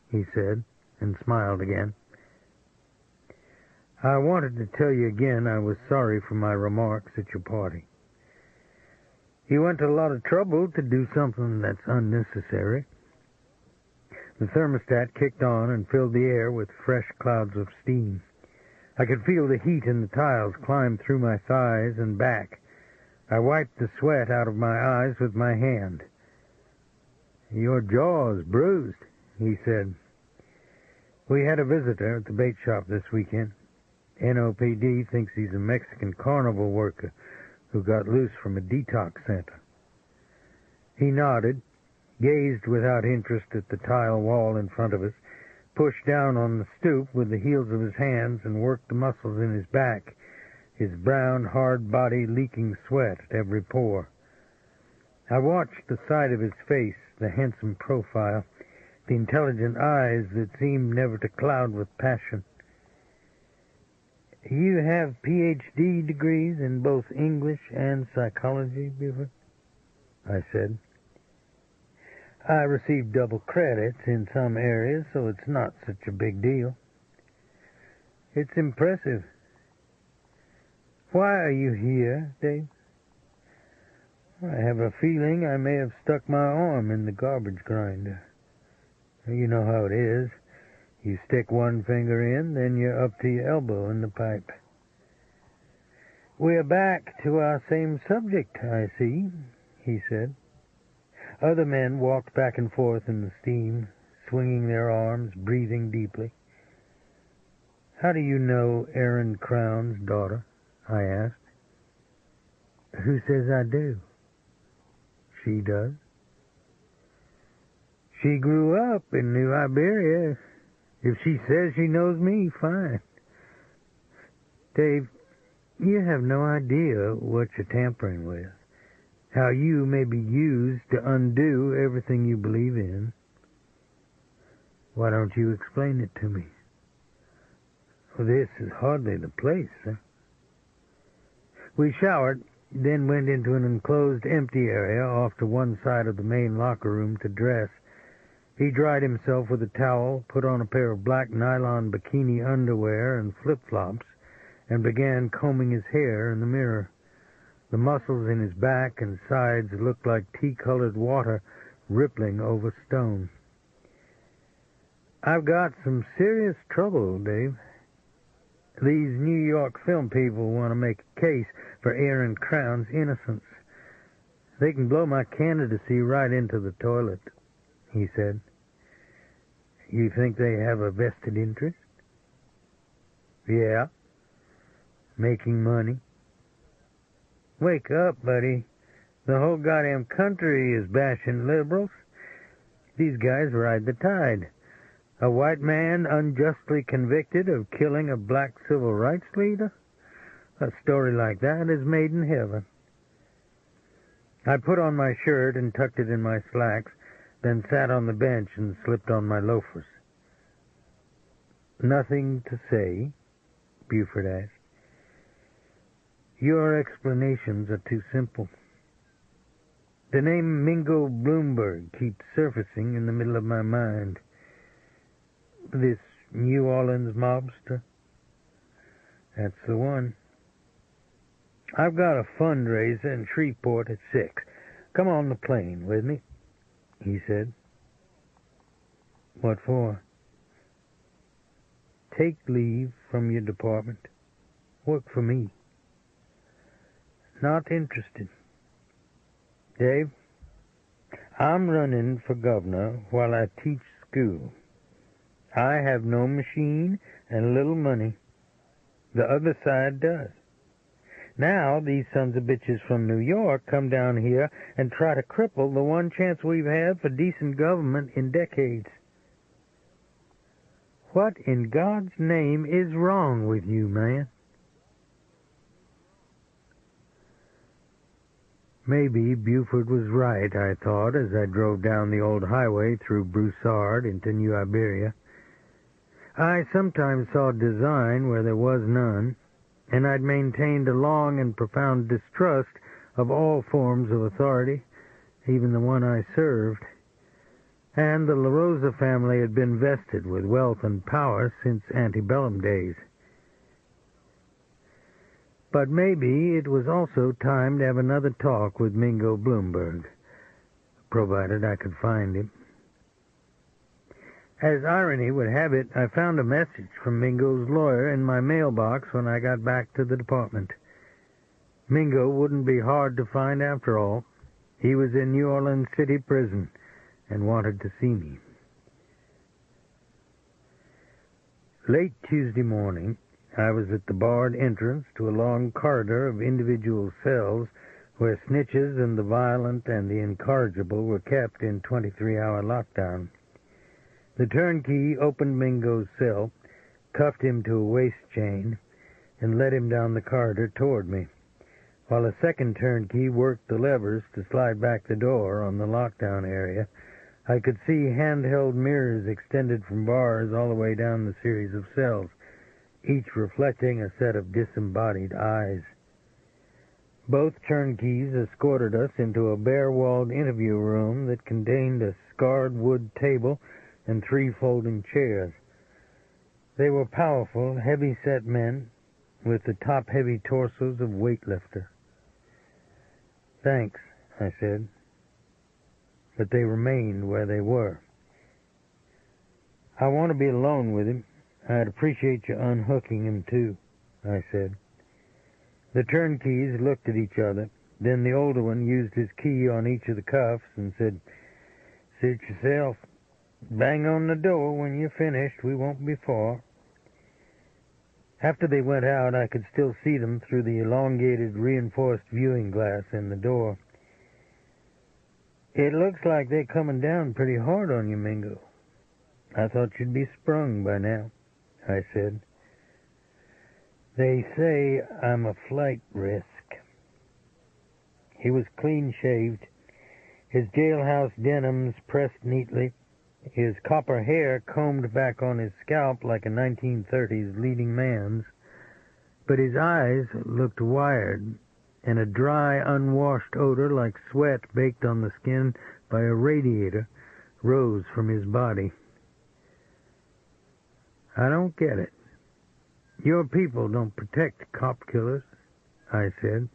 he said, and smiled again. "I wanted to tell you again I was sorry for my remarks at your party. You went to a lot of trouble to do something that's unnecessary." The thermostat kicked on and filled the air with fresh clouds of steam. I could feel the heat in the tiles climb through my thighs and back. I wiped the sweat out of my eyes with my hand. "Your jaw's bruised," he said. "We had a visitor at the bait shop this weekend. NOPD thinks he's a Mexican carnival worker who got loose from a detox center." He nodded, gazed without interest at the tile wall in front of us, pushed down on the stoop with the heels of his hands, and worked the muscles in his back, his brown, hard body leaking sweat at every pore. I watched the side of his face, the handsome profile, the intelligent eyes that seemed never to cloud with passion. "You have Ph.D. degrees in both English and psychology, Buford?" I said. "I received double credits in some areas, so it's not such a big deal." It's impressive. Why are you here, Dave? I have a feeling I may have stuck my arm in the garbage grinder. You know how it is. You stick one finger in, then you're up to your elbow in the pipe. We're back to our same subject, I see, he said. Other men walked back and forth in the steam, swinging their arms, breathing deeply. How do you know Aaron Crown's daughter? I asked. Who says I do? She does. She grew up in New Iberia. If she says she knows me, fine. Dave, you have no idea what you're tampering with. How you may be used to undo everything you believe in. Why don't you explain it to me? Well, this is hardly the place, sir. We showered, then went into an enclosed empty area off to one side of the main locker room to dress. He dried himself with a towel, put on a pair of black nylon bikini underwear and flip-flops, and began combing his hair in the mirror. The muscles in his back and sides looked like tea-colored water rippling over stone. I've got some serious trouble, Dave. These New York film people want to make a case for Aaron Crown's innocence. They can blow my candidacy right into the toilet, he said. You think they have a vested interest? Yeah. Making money. Wake up, buddy. The whole goddamn country is bashing liberals. These guys ride the tide. A white man unjustly convicted of killing a black civil rights leader? A story like that is made in heaven. I put on my shirt and tucked it in my slacks, then sat on the bench and slipped on my loafers. Nothing to say? Buford asked. Your explanations are too simple. The name Mingo Bloomberg keeps surfacing in the middle of my mind. This New Orleans mobster? That's the one. I've got a fundraiser in Shreveport at 6. Come on the plane with me, he said. What for? Take leave from your department. Work for me. Not interested. Dave, I'm running for governor while I teach school. I have no machine and little money. The other side does. Now these sons of bitches from New York come down here and try to cripple the one chance we've had for decent government in decades. What in God's name is wrong with you, man? Maybe Buford was right, I thought, as I drove down the old highway through Broussard into New Iberia. I sometimes saw design where there was none, and I'd maintained a long and profound distrust of all forms of authority, even the one I served. And the La Rosa family had been vested with wealth and power since antebellum days. But maybe it was also time to have another talk with Mingo Bloomberg, provided I could find him. As irony would have it, I found a message from Mingo's lawyer in my mailbox when I got back to the department. Mingo wouldn't be hard to find after all. He was in New Orleans City Prison and wanted to see me. Late Tuesday morning, I was at the barred entrance to a long corridor of individual cells where snitches and the violent and the incorrigible were kept in 23-hour lockdown. The turnkey opened Mingo's cell, cuffed him to a waist chain, and led him down the corridor toward me, while a second turnkey worked the levers to slide back the door on the lockdown area. I could see handheld mirrors extended from bars all the way down the series of cells, each reflecting a set of disembodied eyes. Both turnkeys escorted us into a bare-walled interview room that contained a scarred wood table and 3 folding chairs. They were powerful, heavy-set men with the top-heavy torsos of weightlifters. "Thanks," I said. But they remained where they were. "I want to be alone with him. I'd appreciate you unhooking him, too," I said. The turnkeys looked at each other. Then the older one used his key on each of the cuffs and said, "Suit yourself. Bang on the door when you're finished. We won't be far." After they went out, I could still see them through the elongated, reinforced viewing glass in the door. "It looks like they're coming down pretty hard on you, Mingo. I thought you'd be sprung by now," I said. "They say I'm a flight risk." He was clean-shaved, his jailhouse denims pressed neatly, his copper hair combed back on his scalp like a 1930s leading man's, but his eyes looked wired, and a dry, unwashed odor like sweat baked on the skin by a radiator rose from his body. "I don't get it. Your people don't protect cop killers," I said.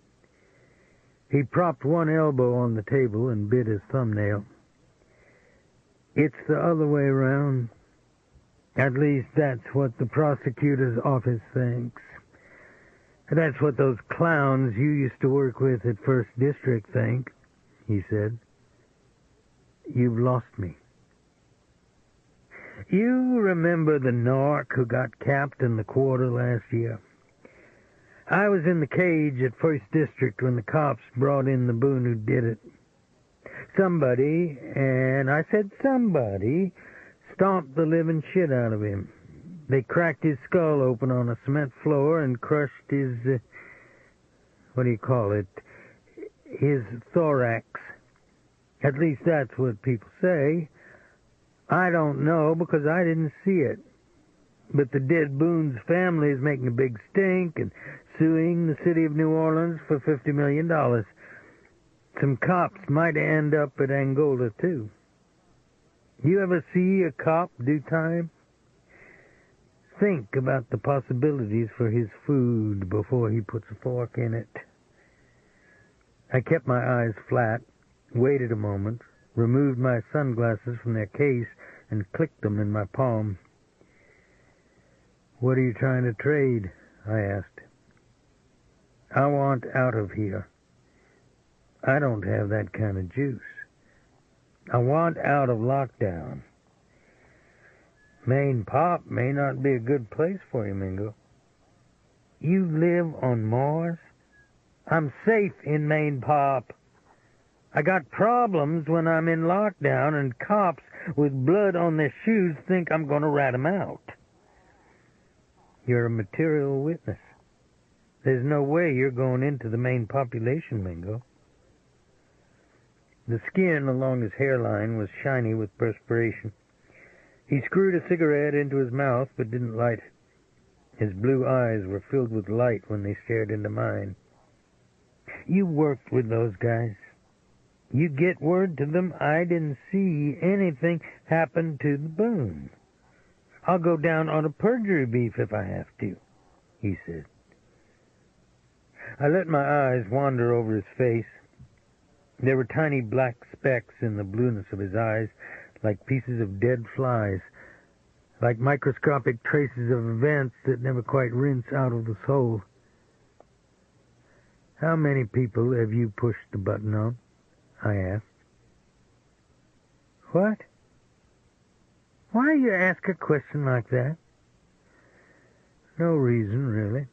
He propped one elbow on the table and bit his thumbnail. "It's the other way around. At least that's what the prosecutor's office thinks. That's what those clowns you used to work with at First District think," he said. "You've lost me. You remember the narc who got capped in the quarter last year? I was in the cage at First District when the cops brought in the boon who did it. Somebody, and I said somebody, stomped the living shit out of him. They cracked his skull open on a cement floor and crushed his, his thorax. At least that's what people say. I don't know because I didn't see it. But the dead Boone's family is making a big stink and suing the city of New Orleans for $50 million. Some cops might end up at Angola, too. You ever see a cop do time? Think about the possibilities for his food before he puts a fork in it." I kept my eyes flat, waited a moment, removed my sunglasses from their case, and clicked them in my palm. "What are you trying to trade?" I asked. "I want out of here. I don't have that kind of juice. I want out of lockdown. Maine Pop may not be a good place for you, Mingo." "You live on Mars? I'm safe in Maine Pop. I got problems when I'm in lockdown, and cops with blood on their shoes think I'm going to rat 'em out." "You're a material witness. There's no way you're going into the main population, Mingo." The skin along his hairline was shiny with perspiration. He screwed a cigarette into his mouth but didn't light it. His blue eyes were filled with light when they stared into mine. "You worked with those guys. You get word to them I didn't see anything happen to the Boone. I'll go down on a perjury beef if I have to," he said. I let my eyes wander over his face. There were tiny black specks in the blueness of his eyes, like pieces of dead flies, like microscopic traces of events that never quite rinse out of the soul. "How many people have you pushed the button on?" I asked. "What? Why you ask a question like that?" "No reason, really."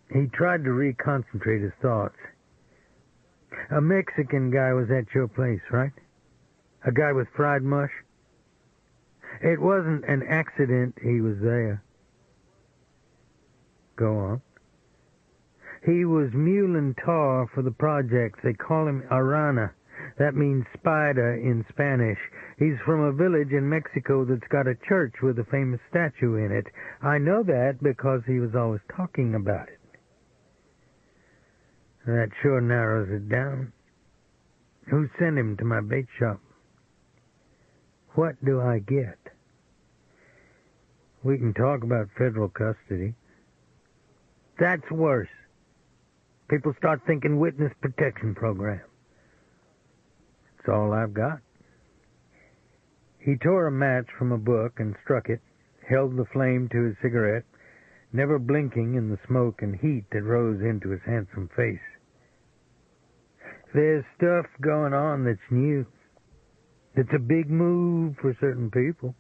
He tried to reconcentrate his thoughts. "A Mexican guy was at your place, right? A guy with fried mush? It wasn't an accident he was there." "Go on." "He was mulling tar for the projects. They call him Arana. That means spider in Spanish. He's from a village in Mexico that's got a church with a famous statue in it. I know that because he was always talking about it." "That sure narrows it down. Who sent him to my bait shop?" "What do I get?" We can talk about federal custody. That's worse. People start thinking witness protection program. That's all I've got. He tore a match from a book and struck it, held the flame to his cigarette, never blinking in the smoke and heat that rose into his handsome face. There's stuff going on that's new. It's a big move for certain people.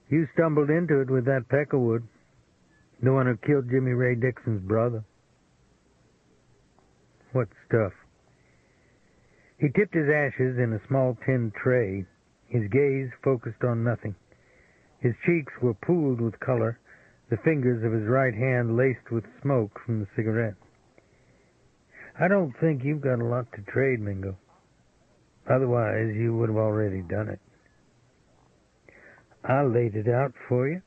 You stumbled into it with that Peckerwood, the one who killed Jimmy Ray Dixon's brother. What stuff? He tipped his ashes in a small tin tray, his gaze focused on nothing. His cheeks were pooled with color, the fingers of his right hand laced with smoke from the cigarette. I don't think you've got a lot to trade, Mingo. Otherwise, you would have already done it. I laid it out for you.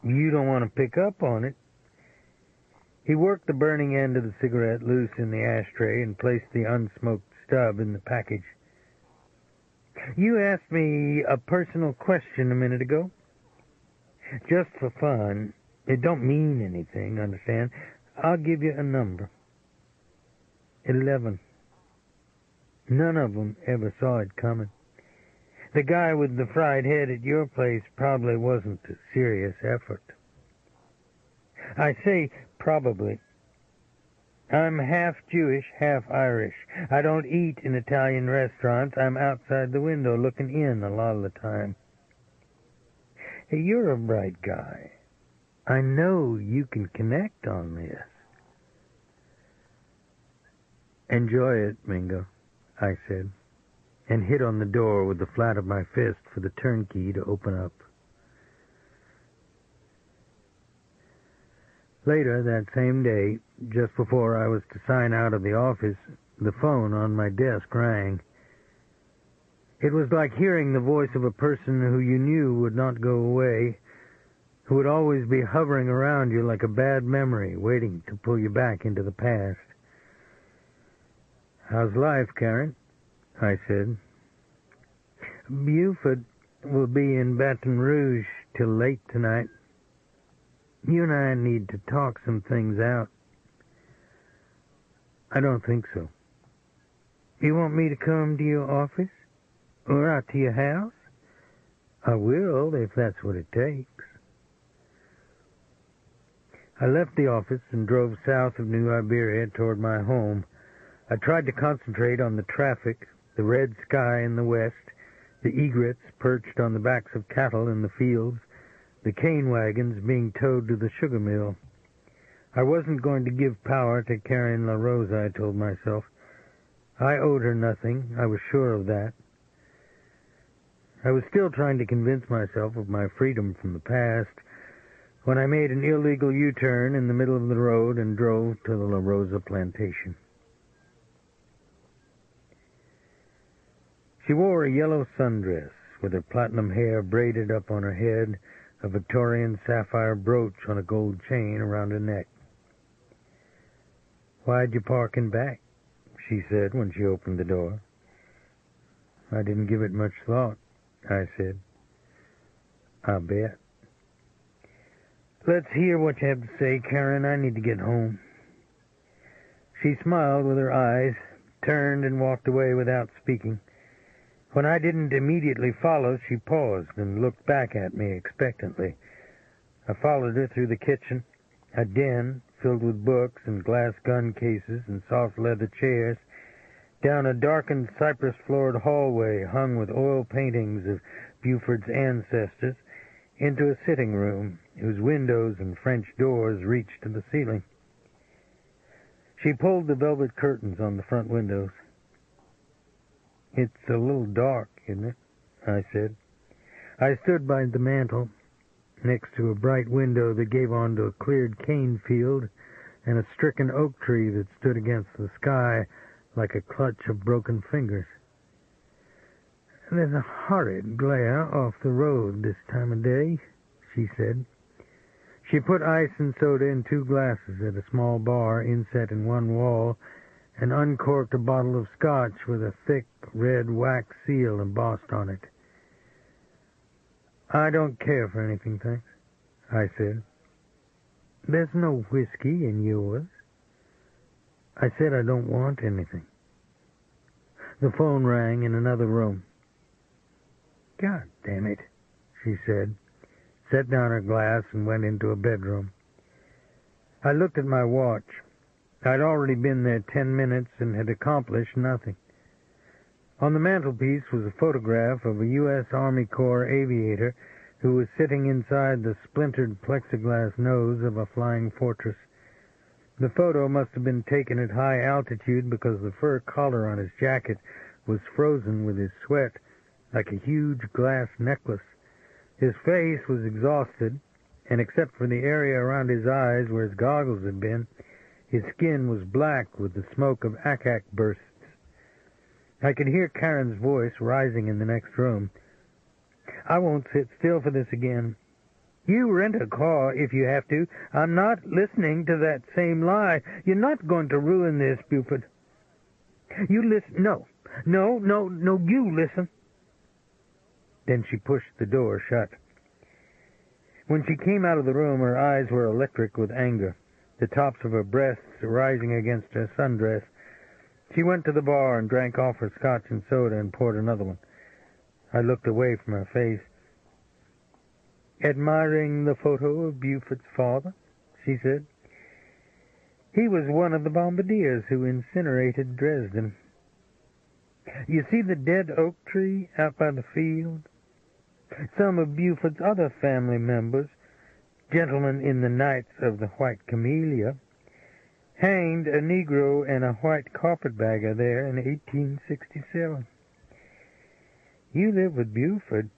You don't want to pick up on it. He worked the burning end of the cigarette loose in the ashtray and placed the unsmoked stub in the package. You asked me a personal question a minute ago. Just for fun. It don't mean anything, understand? I'll give you a number. 11. None of them ever saw it coming. The guy with the fried head at your place probably wasn't a serious effort. I say probably. I'm half Jewish, half Irish. I don't eat in Italian restaurants. I'm outside the window looking in a lot of the time. Hey, you're a bright guy. I know you can connect on this. Enjoy it, Mingo, I said, and hit on the door with the flat of my fist for the turnkey to open up. Later that same day, just before I was to sign out of the office, the phone on my desk rang. It was like hearing the voice of a person who you knew would not go away, who would always be hovering around you like a bad memory, waiting to pull you back into the past. How's life, Karen? I said. Buford will be in Baton Rouge till late tonight. You and I need to talk some things out. I don't think so. You want me to come to your office? Or out to your house? I will, if that's what it takes. I left the office and drove south of New Iberia toward my home. I tried to concentrate on the traffic, the red sky in the west, the egrets perched on the backs of cattle in the fields, the cane wagons being towed to the sugar mill. I wasn't going to give power to Karen La Rosa, I told myself. I owed her nothing, I was sure of that. I was still trying to convince myself of my freedom from the past when I made an illegal U-turn in the middle of the road and drove to the La Rosa plantation. She wore a yellow sundress with her platinum hair braided up on her head, a Victorian sapphire brooch on a gold chain around her neck. Why'd you park in back? She said when she opened the door. I didn't give it much thought, I said. I bet. Let's hear what you have to say, Karen. I need to get home. She smiled with her eyes, turned and walked away without speaking. When I didn't immediately follow, she paused and looked back at me expectantly. I followed her through the kitchen, a den filled with books and glass gun cases and soft leather chairs, down a darkened cypress-floored hallway hung with oil paintings of Buford's ancestors, into a sitting room whose windows and French doors reached to the ceiling. She pulled the velvet curtains on the front windows. It's a little dark, isn't it? I said. I stood by the mantel, next to a bright window that gave onto a cleared cane field and a stricken oak tree that stood against the sky like a clutch of broken fingers. There's a horrid glare off the road this time of day, she said. She put ice and soda in 2 glasses at a small bar inset in one wall and uncorked a bottle of scotch with a thick red wax seal embossed on it. I don't care for anything, thanks, I said. There's no whiskey in yours. I said I don't want anything. The phone rang in another room. God damn it, she said, set down her glass and went into a bedroom. I looked at my watch. I'd already been there 10 minutes and had accomplished nothing. On the mantelpiece was a photograph of a U.S. Army Corps aviator who was sitting inside the splintered plexiglass nose of a flying fortress. The photo must have been taken at high altitude because the fur collar on his jacket was frozen with his sweat like a huge glass necklace. His face was exhausted, and except for the area around his eyes where his goggles had been, his skin was black with the smoke of ack-ack bursts. I could hear Karen's voice rising in the next room. I won't sit still for this again. You rent a car if you have to. I'm not listening to that same lie. You're not going to ruin this, Buford. You listen. No, you listen. Then she pushed the door shut. When she came out of the room, her eyes were electric with anger, the tops of her breasts rising against her sundress. She went to the bar and drank off her scotch and soda and poured another one. I looked away from her face. Admiring the photo of Buford's father, she said. He was one of the bombardiers who incinerated Dresden. You see the dead oak tree out by the field? Some of Buford's other family members, gentlemen in the Knights of the White Camellia, hanged a Negro and a white carpetbagger there in 1867. You live with Buford.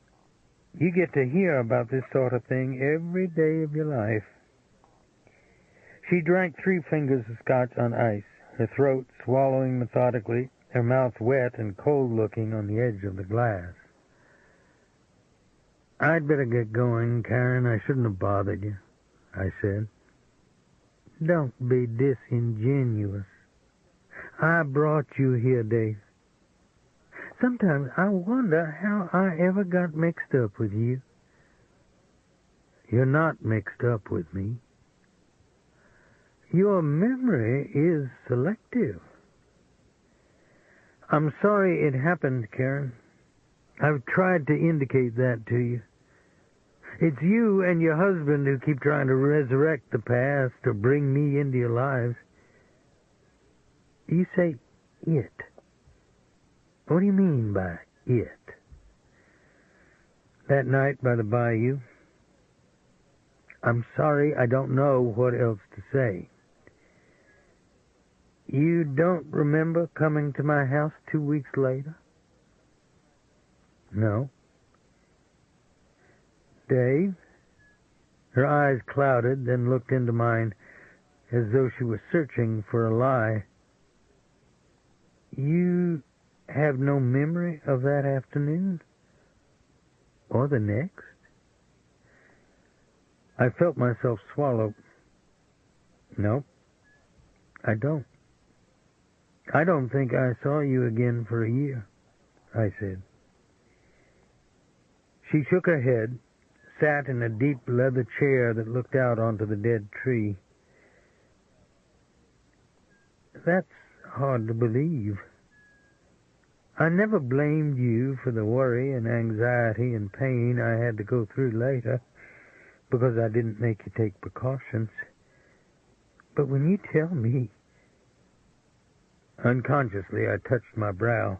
You get to hear about this sort of thing every day of your life. She drank 3 fingers of scotch on ice, her throat swallowing methodically, her mouth wet and cold-looking on the edge of the glass. I'd better get going, Karen. I shouldn't have bothered you, I said. Don't be disingenuous. I brought you here, Dave. Sometimes I wonder how I ever got mixed up with you. You're not mixed up with me. Your memory is selective. I'm sorry it happened, Karen. I've tried to indicate that to you. It's you and your husband who keep trying to resurrect the past or bring me into your lives. You say it. What do you mean by it? That night by the bayou? I'm sorry, I don't know what else to say. You don't remember coming to my house 2 weeks later? No. Dave? Her eyes clouded, then looked into mine as though she was searching for a lie. You have no memory of that afternoon? Or the next? I felt myself swallow. No, I don't. I don't think I saw you again for a year, I said. She shook her head, sat in a deep leather chair that looked out onto the dead tree. That's hard to believe. I never blamed you for the worry and anxiety and pain I had to go through later, because I didn't make you take precautions. But when you tell me... Unconsciously, I touched my brow.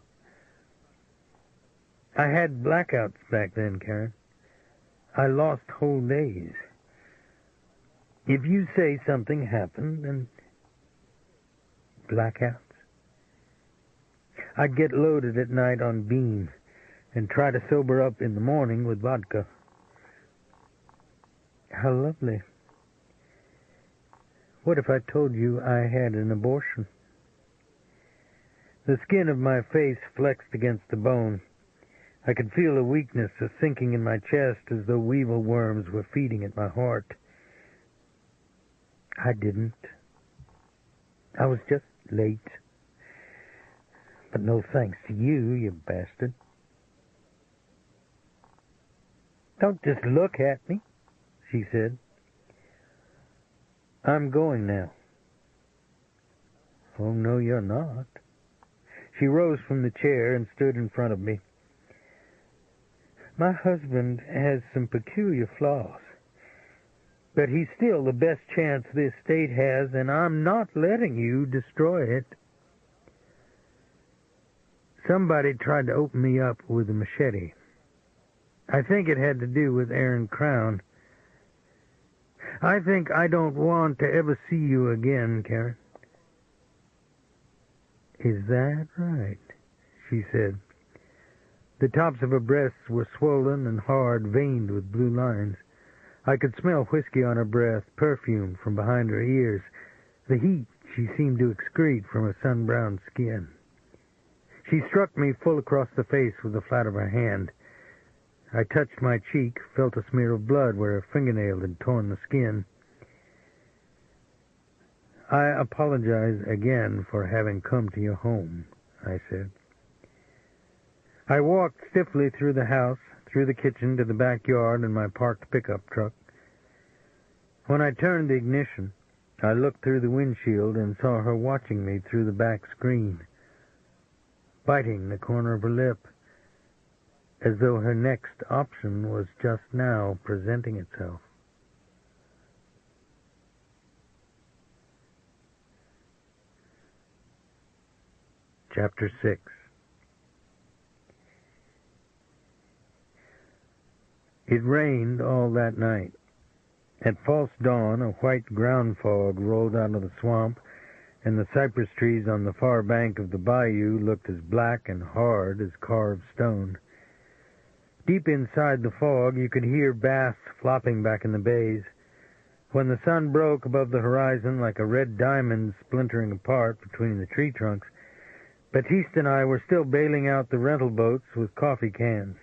I had blackouts back then, Karen. I lost whole days. If you say something happened, then... Blackouts? I'd get loaded at night on beans and try to sober up in the morning with vodka. How lovely. What if I told you I had an abortion? The skin of my face flexed against the bone. I could feel a weakness, a sinking in my chest as though weevil worms were feeding at my heart. I didn't. I was just late. But no thanks to you, you bastard. Don't just look at me, she said. I'm going now. Oh, no, you're not. She rose from the chair and stood in front of me. My husband has some peculiar flaws, but he's still the best chance this state has, and I'm not letting you destroy it. Somebody tried to open me up with a machete. I think it had to do with Aaron Crown. I think I don't want to ever see you again, Karen. Is that right? She said. The tops of her breasts were swollen and hard, veined with blue lines. I could smell whiskey on her breath, perfume from behind her ears, the heat she seemed to excrete from her sun-browned skin. She struck me full across the face with the flat of her hand. I touched my cheek, felt a smear of blood where her fingernail had torn the skin. I apologize again for having come to your home, I said. I walked stiffly through the house, through the kitchen to the backyard and my parked pickup truck. When I turned the ignition, I looked through the windshield and saw her watching me through the back screen, biting the corner of her lip, as though her next option was just now presenting itself. Chapter 6. It rained all that night. At false dawn, a white ground fog rolled out of the swamp, and the cypress trees on the far bank of the bayou looked as black and hard as carved stone. Deep inside the fog, you could hear bass flopping back in the bays. When the sun broke above the horizon like a red diamond splintering apart between the tree trunks, Batiste and I were still bailing out the rental boats with coffee cans.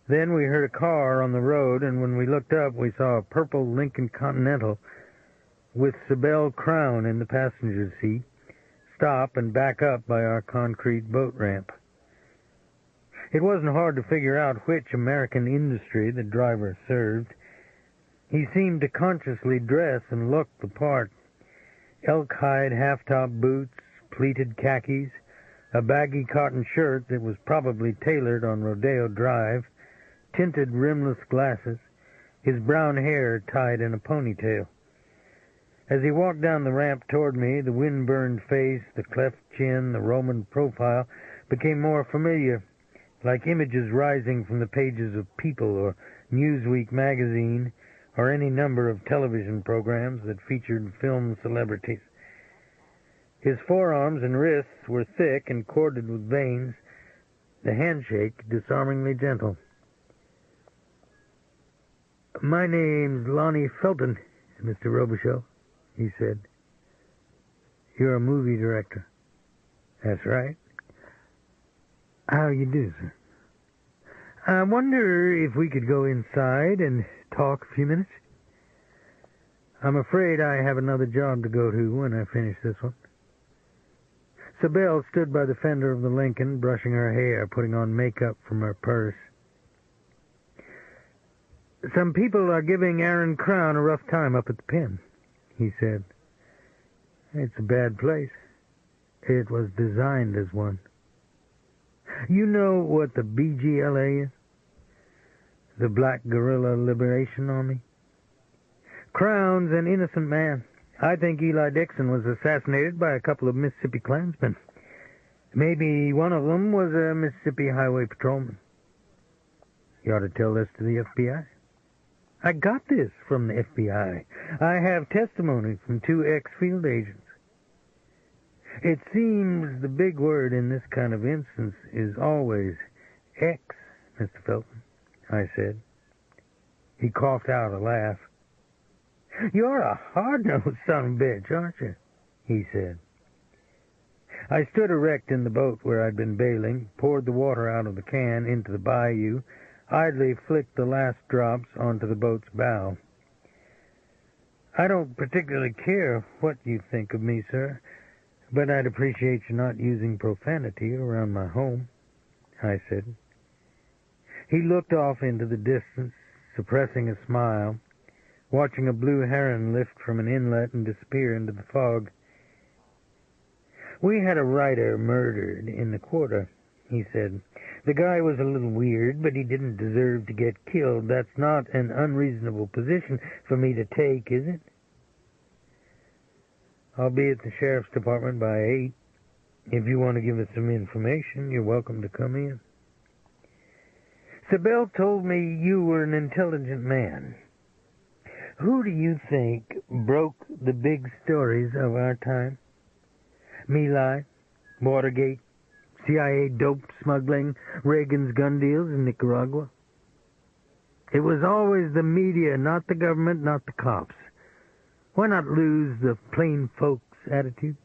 Then we heard a car on the road, and when we looked up, we saw a purple Lincoln Continental with Sibel Crown in the passenger seat stop and back up by our concrete boat ramp. It wasn't hard to figure out which American industry the driver served. He seemed to consciously dress and look the part. Elk-hide half-top boots, pleated khakis, a baggy cotton shirt that was probably tailored on Rodeo Drive, tinted rimless glasses, his brown hair tied in a ponytail. As he walked down the ramp toward me, the wind-burned face, the cleft chin, the Roman profile became more familiar, like images rising from the pages of People or Newsweek magazine or any number of television programs that featured film celebrities. His forearms and wrists were thick and corded with veins, the handshake disarmingly gentle. "My name's Lonnie Felton, Mr. Robicheaux," he said. "You're a movie director." "That's right." "How you do, sir?" "I wonder if we could go inside and talk a few minutes?" "I'm afraid I have another job to go to when I finish this one." Sibel stood by the fender of the Lincoln, brushing her hair, putting on makeup from her purse. "Some people are giving Aaron Crown a rough time up at the pen," he said. "It's a bad place. It was designed as one. You know what the BGLA is? The Black Guerrilla Liberation Army? Crown's an innocent man. I think Eli Dixon was assassinated by a couple of Mississippi Klansmen. Maybe one of them was a Mississippi Highway Patrolman. You ought to tell this to the FBI. I got this from the FBI. I have testimony from 2 ex-field agents. It seems the big word in this kind of instance is always X, Mr. Felton," I said. He coughed out a laugh. "You're a hard-nosed son of a bitch, aren't you?" he said. I stood erect in the boat where I'd been bailing, poured the water out of the can into the bayou, idly flicked the last drops onto the boat's bow. "I don't particularly care what you think of me, sir, but I'd appreciate you not using profanity around my home," I said. He looked off into the distance, suppressing a smile, watching a blue heron lift from an inlet and disappear into the fog. "We had a writer murdered in the quarter," he said. "The guy was a little weird, but he didn't deserve to get killed. That's not an unreasonable position for me to take, is it?" "I'll be at the sheriff's department by 8. If you want to give us some information, you're welcome to come in." "Sybil told me you were an intelligent man. Who do you think broke the big stories of our time? My Lai, Watergate, CIA dope smuggling, Reagan's gun deals in Nicaragua? It was always the media, not the government, not the cops. Why not lose the plain folks attitude?"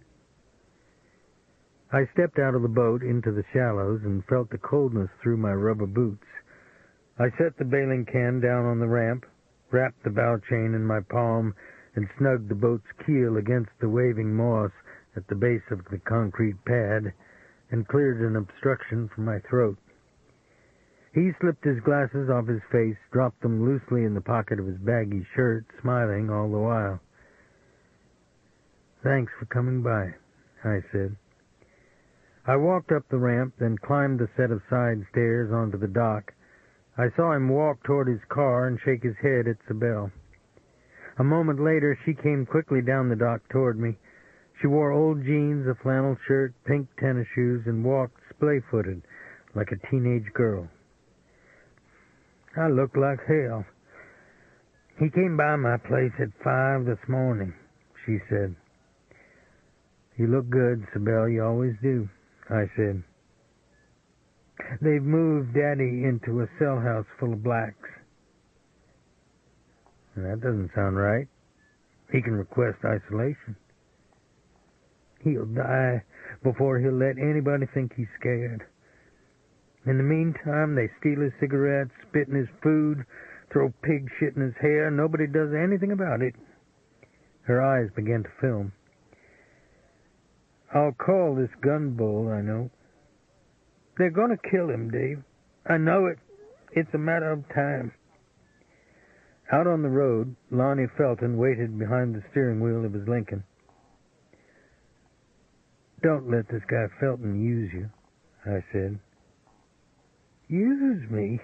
I stepped out of the boat into the shallows and felt the coldness through my rubber boots. I set the bailing can down on the ramp, wrapped the bow chain in my palm, and snugged the boat's keel against the waving moss at the base of the concrete pad, and cleared an obstruction from my throat. He slipped his glasses off his face, dropped them loosely in the pocket of his baggy shirt, smiling all the while. "Thanks for coming by," I said. I walked up the ramp, then climbed the set of side stairs onto the dock. I saw him walk toward his car and shake his head at Sybil. A moment later, she came quickly down the dock toward me. She wore old jeans, a flannel shirt, pink tennis shoes, and walked splay-footed, like a teenage girl. "I look like hell. He came by my place at 5 this morning," she said. "You look good, Sybil. You always do," I said. "They've moved Daddy into a cell house full of blacks." "That doesn't sound right. He can request isolation." "He'll die before he'll let anybody think he's scared. In the meantime, they steal his cigarettes, spit in his food, throw pig shit in his hair. Nobody does anything about it." Her eyes began to film. "I'll call this gun bull I know. They're going to kill him, Dave. I know it. It's a matter of time." Out on the road, Lonnie Felton waited behind the steering wheel of his Lincoln. "Don't let this guy Felton use you," I said. "Use me?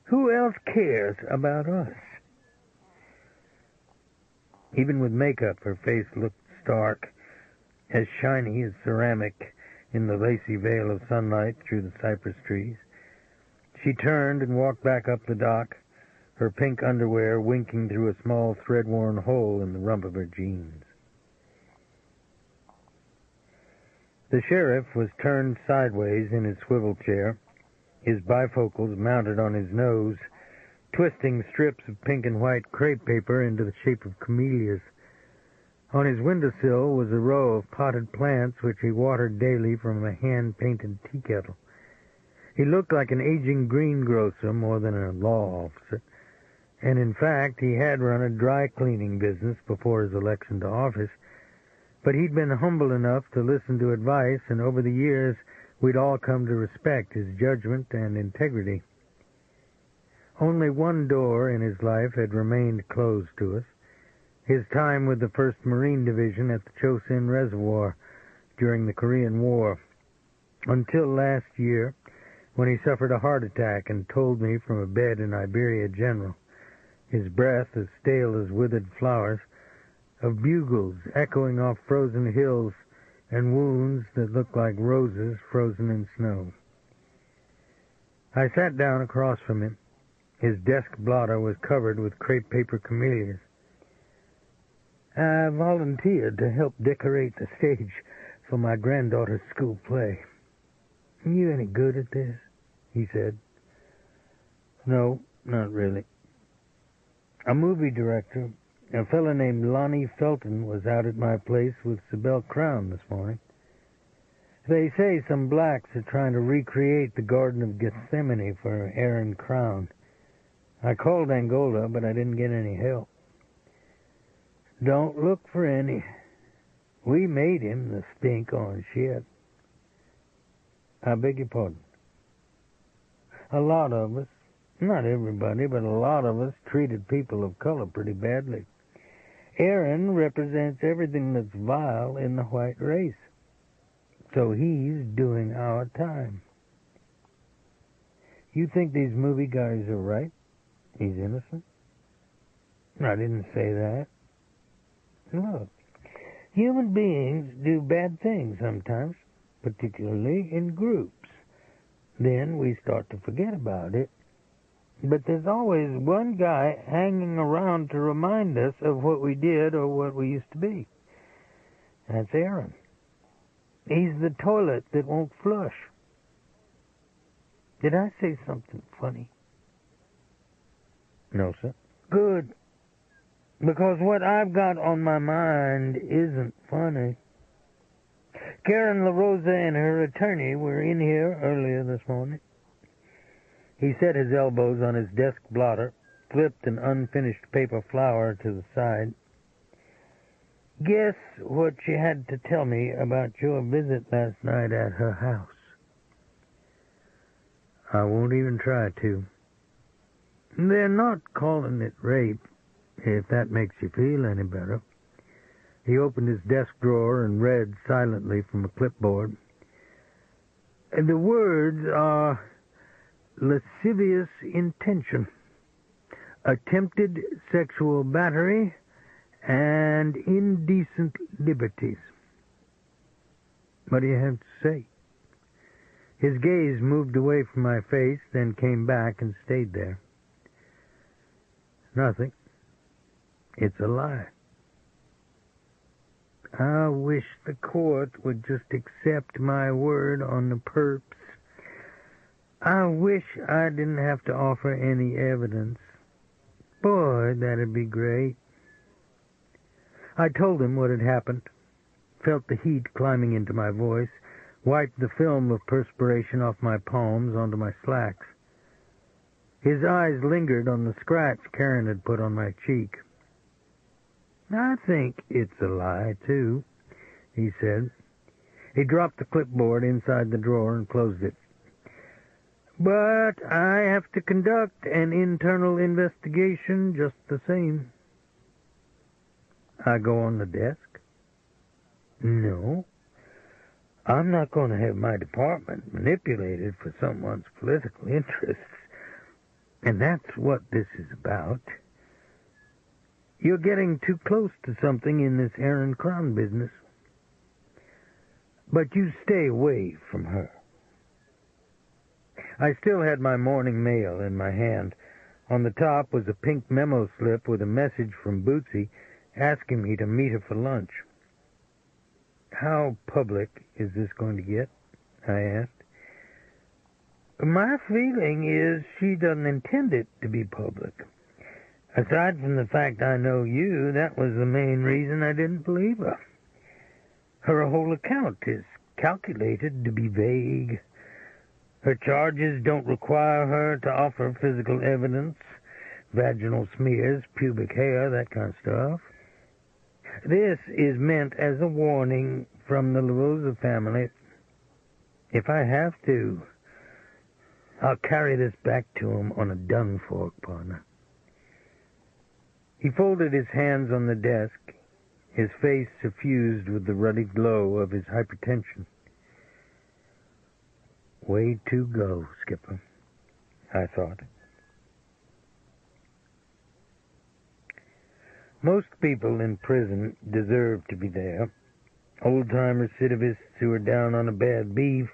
Who else cares about us?" Even with makeup, her face looked stark, as shiny as ceramic in the lacy veil of sunlight through the cypress trees. She turned and walked back up the dock, her pink underwear winking through a small thread-worn hole in the rump of her jeans. The sheriff was turned sideways in his swivel chair, his bifocals mounted on his nose, twisting strips of pink and white crepe paper into the shape of camellias. On his windowsill was a row of potted plants which he watered daily from a hand-painted tea kettle. He looked like an aging greengrocer more than a law officer, and in fact he had run a dry-cleaning business before his election to office, but he'd been humble enough to listen to advice, and over the years we'd all come to respect his judgment and integrity. Only one door in his life had remained closed to us: his time with the 1st Marine Division at the Chosin Reservoir during the Korean War, until last year, when he suffered a heart attack and told me from a bed in Iberia General, his breath as stale as withered flowers, of bugles echoing off frozen hills and wounds that looked like roses frozen in snow. I sat down across from him. His desk blotter was covered with crepe paper camellias. "I volunteered to help decorate the stage for my granddaughter's school play. You any good at this?" he said. "No, not really. A movie director, a fellow named Lonnie Felton, was out at my place with Sybil Crown this morning. They say some blacks are trying to recreate the Garden of Gethsemane for Aaron Crown. I called Angola, but I didn't get any help. Don't look for any. We made him the stink on shit." "I beg your pardon?" "A lot of us. Not everybody, but a lot of us treated people of color pretty badly. Aaron represents everything that's vile in the white race. So he's doing our time. You think these movie guys are right? He's innocent? I didn't say that. Look, human beings do bad things sometimes, particularly in groups. Then we start to forget about it. But there's always one guy hanging around to remind us of what we did or what we used to be. That's Aaron. He's the toilet that won't flush. Did I say something funny? No, sir. Good. Because what I've got on my mind isn't funny. Karen LaRosa and her attorney were in here earlier this morning. He set his elbows on his desk blotter, flipped an unfinished paper flower to the side. Guess what she had to tell me about your visit last night at her house? I won't even try to. They're not calling it rape, if that makes you feel any better. He opened his desk drawer and read silently from a clipboard. The words are lascivious intention, attempted sexual battery, and indecent liberties. What do you have to say? His gaze moved away from my face, then came back and stayed there. Nothing. It's a lie. I wish the court would just accept my word on the perps. I wish I didn't have to offer any evidence. Boy, that'd be great. I told him what had happened, felt the heat climbing into my voice, wiped the film of perspiration off my palms onto my slacks. His eyes lingered on the scratch Karen had put on my cheek. I think it's a lie, too, he said. He dropped the clipboard inside the drawer and closed it. But I have to conduct an internal investigation just the same. I go on the desk? No. I'm not going to have my department manipulated for someone's political interests. And that's what this is about. You're getting too close to something in this Aaron Crown business. But you stay away from her. I still had my morning mail in my hand. On the top was a pink memo slip with a message from Bootsy asking me to meet her for lunch. How public is this going to get? I asked. My feeling is she doesn't intend it to be public. Aside from the fact I know you, that was the main reason I didn't believe her. Her whole account is calculated to be vague. Her charges don't require her to offer physical evidence, vaginal smears, pubic hair, that kind of stuff. This is meant as a warning from the LaRosa family. If I have to, I'll carry this back to him on a dung fork, partner. He folded his hands on the desk, his face suffused with the ruddy glow of his hypertension. Way to go, Skipper, I thought. Most people in prison deserve to be there. Old-time recidivists who are down on a bad beef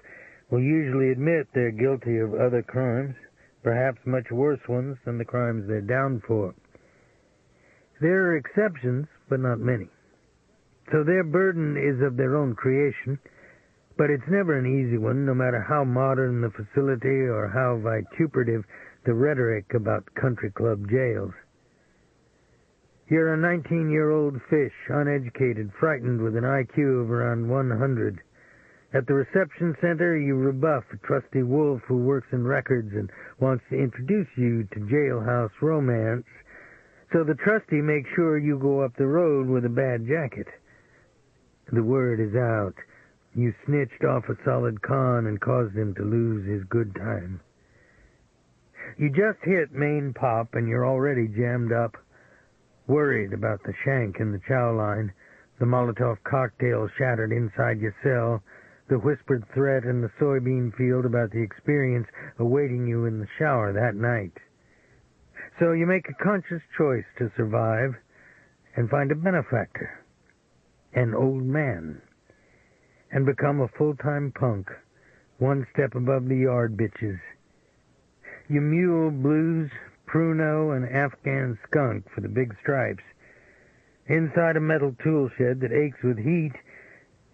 will usually admit they're guilty of other crimes, perhaps much worse ones than the crimes they're down for. There are exceptions, but not many. So their burden is of their own creation, but it's never an easy one, no matter how modern the facility or how vituperative the rhetoric about country club jails. You're a 19-year-old fish, uneducated, frightened with an IQ of around 100. At the reception center, you rebuff a trusty wolf who works in records and wants to introduce you to jailhouse romance. So the trustee makes sure you go up the road with a bad jacket. The word is out. You snitched off a solid con and caused him to lose his good time. You just hit main pop and you're already jammed up, worried about the shank in the chow line, the Molotov cocktail shattered inside your cell, the whispered threat in the soybean field about the experience awaiting you in the shower that night. So you make a conscious choice to survive and find a benefactor, an old man, and become a full-time punk, one step above the yard bitches. You mule blues, pruno, and Afghan skunk for the big stripes. Inside a metal tool shed that aches with heat,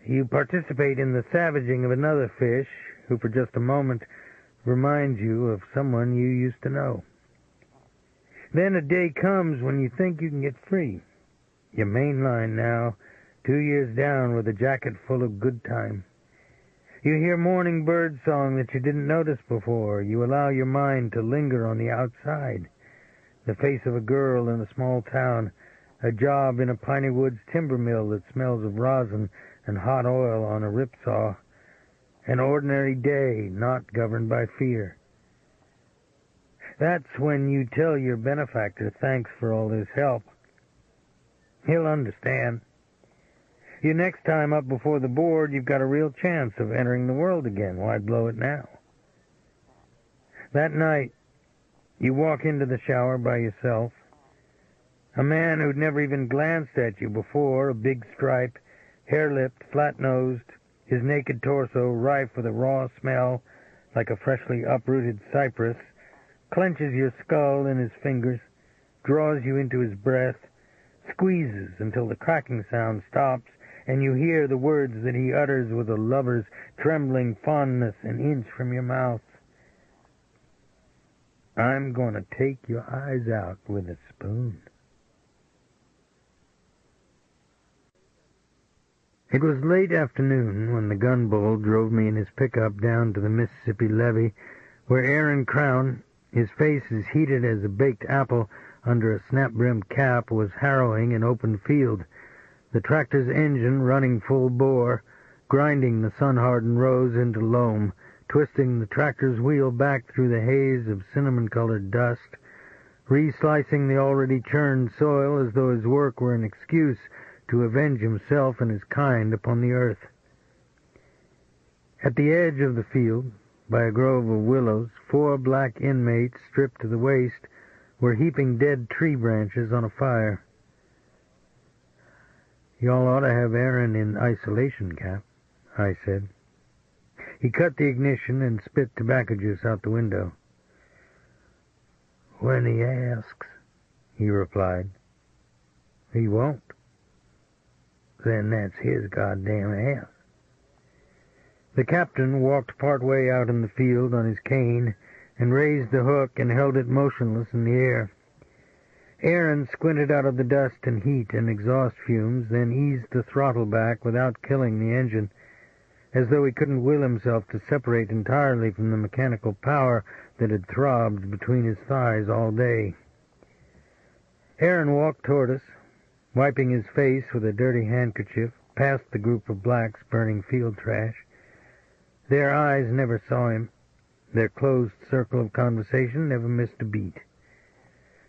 you participate in the savaging of another fish who for just a moment reminds you of someone you used to know. Then a day comes when you think you can get free. You're mainline now, 2 years down with a jacket full of good time. You hear morning bird song that you didn't notice before. You allow your mind to linger on the outside. The face of a girl in a small town, a job in a piney woods timber mill that smells of rosin and hot oil on a ripsaw. An ordinary day not governed by fear. That's when you tell your benefactor thanks for all his help. He'll understand. You next time up before the board, you've got a real chance of entering the world again. Why blow it now? That night, you walk into the shower by yourself. A man who'd never even glanced at you before, a big stripe, hair-lipped, flat-nosed, his naked torso rife with a raw smell like a freshly uprooted cypress, clenches your skull in his fingers, draws you into his breath, squeezes until the cracking sound stops, and you hear the words that he utters with a lover's trembling fondness an inch from your mouth. I'm going to take your eyes out with a spoon. It was late afternoon when the gun bull drove me in his pickup down to the Mississippi levee, where Aaron Crown, his face as heated as a baked apple under a snap-brimmed cap, was harrowing an open field, the tractor's engine running full bore, grinding the sun-hardened rows into loam, twisting the tractor's wheel back through the haze of cinnamon-colored dust, re-slicing the already churned soil as though his work were an excuse to avenge himself and his kind upon the earth. At the edge of the field, by a grove of willows, 4 black inmates, stripped to the waist, were heaping dead tree branches on a fire. "Y'all ought to have Aaron in isolation, Cap," I said. He cut the ignition and spit tobacco juice out the window. "When he asks," he replied. "He won't. Then that's his goddamn ass." The captain walked part way out in the field on his cane and raised the hook and held it motionless in the air. Aaron squinted out of the dust and heat and exhaust fumes, then eased the throttle back without killing the engine, as though he couldn't will himself to separate entirely from the mechanical power that had throbbed between his thighs all day. Aaron walked toward us, wiping his face with a dirty handkerchief, past the group of blacks burning field trash. Their eyes never saw him. Their closed circle of conversation never missed a beat.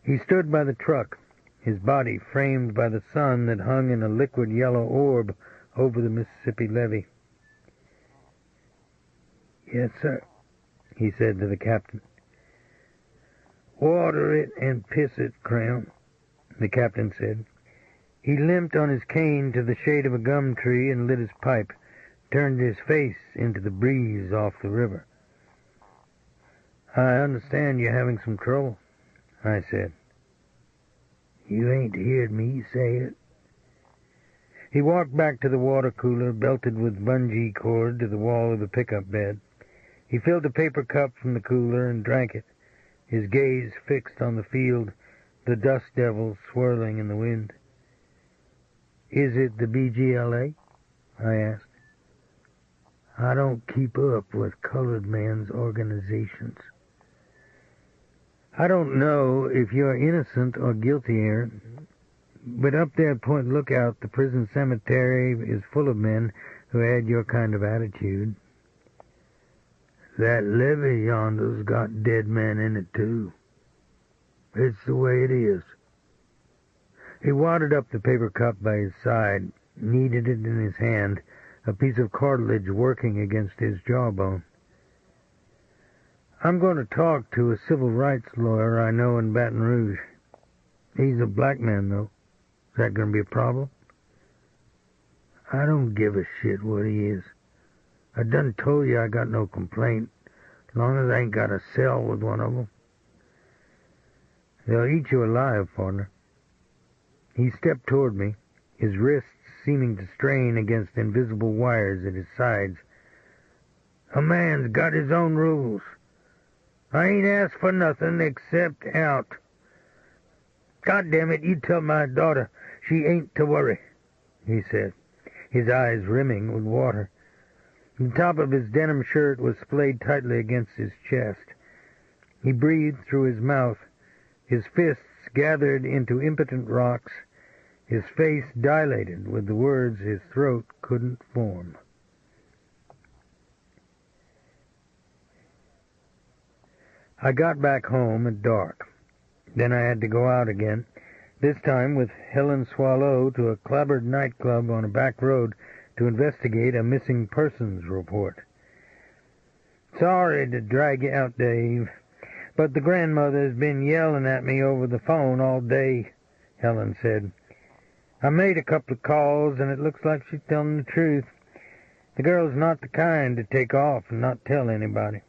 He stood by the truck, his body framed by the sun that hung in a liquid yellow orb over the Mississippi levee. "Yes, sir," he said to the captain. "Water it and piss it, Crown," the captain said. He limped on his cane to the shade of a gum tree and lit his pipe, turned his face into the breeze off the river. "I understand you're having some trouble," I said. "You ain't heard me say it." He walked back to the water cooler, belted with bungee cord to the wall of the pickup bed. He filled a paper cup from the cooler and drank it, his gaze fixed on the field, the dust devils swirling in the wind. "Is it the BGLA?" I asked. "I don't keep up with colored men's organizations." "I don't know if you're innocent or guilty, Aaron, but up there at Point Lookout, the prison cemetery is full of men who had your kind of attitude." That levee yonder's got dead men in it, too. It's the way it is. He wadded up the paper cup by his side, kneaded it in his hand, a piece of cartilage working against his jawbone. I'm going to talk to a civil rights lawyer I know in Baton Rouge. He's a black man, though. Is that going to be a problem? I don't give a shit what he is. I done told you I got no complaint, as long as I ain't got a cell with one of them. They'll eat you alive, partner. He stepped toward me, his wrists seeming to strain against invisible wires at his sides. A man's got his own rules. I ain't asked for nothing except out. God damn it, you tell my daughter she ain't to worry, he said, his eyes rimming with water. The top of his denim shirt was splayed tightly against his chest. He breathed through his mouth, his fists gathered into impotent rocks, his face dilated with the words his throat couldn't form. I got back home at dark. Then I had to go out again, this time with Helen Swallow to a clabbered nightclub on a back road to investigate a missing persons report. Sorry to drag you out, Dave, but the grandmother's been yelling at me over the phone all day, Helen said. I made a couple of calls, and it looks like she's telling the truth. The girl's not the kind to take off and not tell anybody.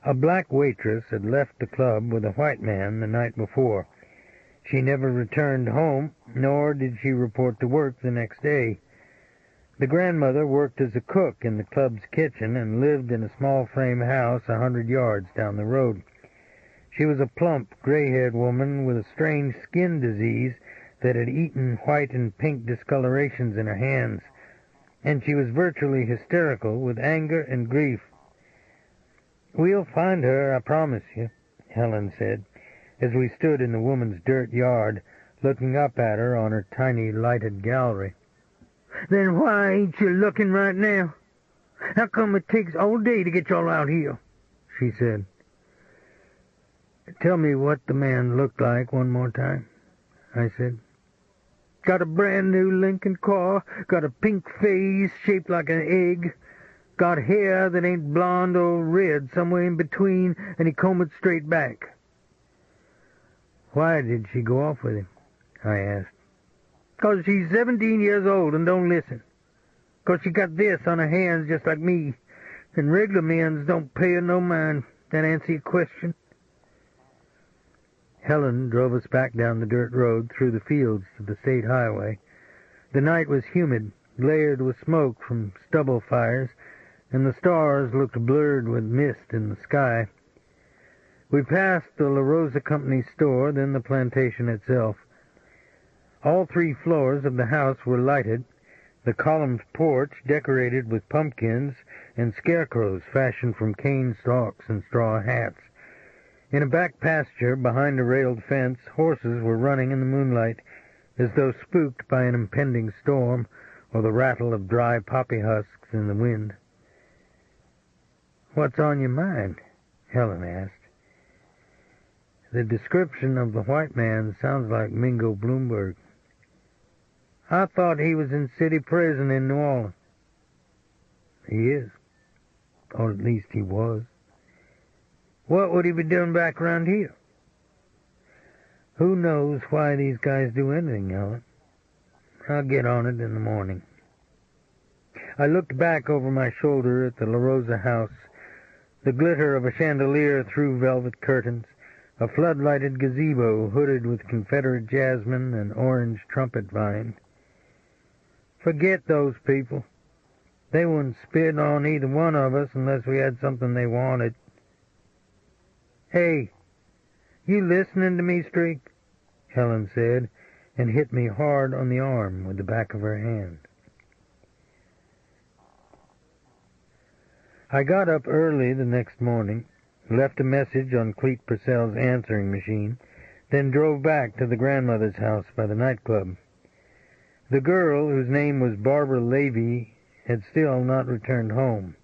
A black waitress had left the club with a white man the night before. She never returned home, nor did she report to work the next day. The grandmother worked as a cook in the club's kitchen and lived in a small frame house 100 yards down the road. She was a plump, gray-haired woman with a strange skin disease that had eaten white and pink discolorations in her hands, and she was virtually hysterical with anger and grief. "We'll find her, I promise you," Helen said, as we stood in the woman's dirt yard, looking up at her on her tiny lighted gallery. "Then why ain't you looking right now? How come it takes all day to get y'all out here?" she said. "Tell me what the man looked like one more time," I said. "Got a brand new Lincoln car, got a pink face shaped like an egg, got hair that ain't blonde or red, somewhere in between, and he combed it straight back." "Why did she go off with him?" I asked. "'Cause she's 17 years old and don't listen. 'Cause she got this on her hands just like me, and regular men's don't pay her no mind. That answer your question?" Helen drove us back down the dirt road through the fields to the state highway. The night was humid, layered with smoke from stubble fires, and the stars looked blurred with mist in the sky. We passed the La Rosa Company store, then the plantation itself. All 3 floors of the house were lighted, the columned porch decorated with pumpkins and scarecrows fashioned from cane stalks and straw hats. In a back pasture behind a railed fence, horses were running in the moonlight, as though spooked by an impending storm or the rattle of dry poppy husks in the wind. "What's on your mind?" Helen asked. "The description of the white man sounds like Mingo Bloomberg." "I thought he was in city prison in New Orleans." "He is. Or at least he was." "What would he be doing back around here?" "Who knows why these guys do anything, Helen? I'll get on it in the morning." I looked back over my shoulder at the La Rosa house, the glitter of a chandelier through velvet curtains, a flood-lighted gazebo hooded with Confederate jasmine and orange trumpet vine. Forget those people. They wouldn't spit on either one of us unless we had something they wanted. "Hey, you listening to me, Streak?" Helen said, and hit me hard on the arm with the back of her hand. I got up early the next morning, left a message on Cleet Purcell's answering machine, then drove back to the grandmother's house by the nightclub. The girl, whose name was Barbara Levy, had still not returned home.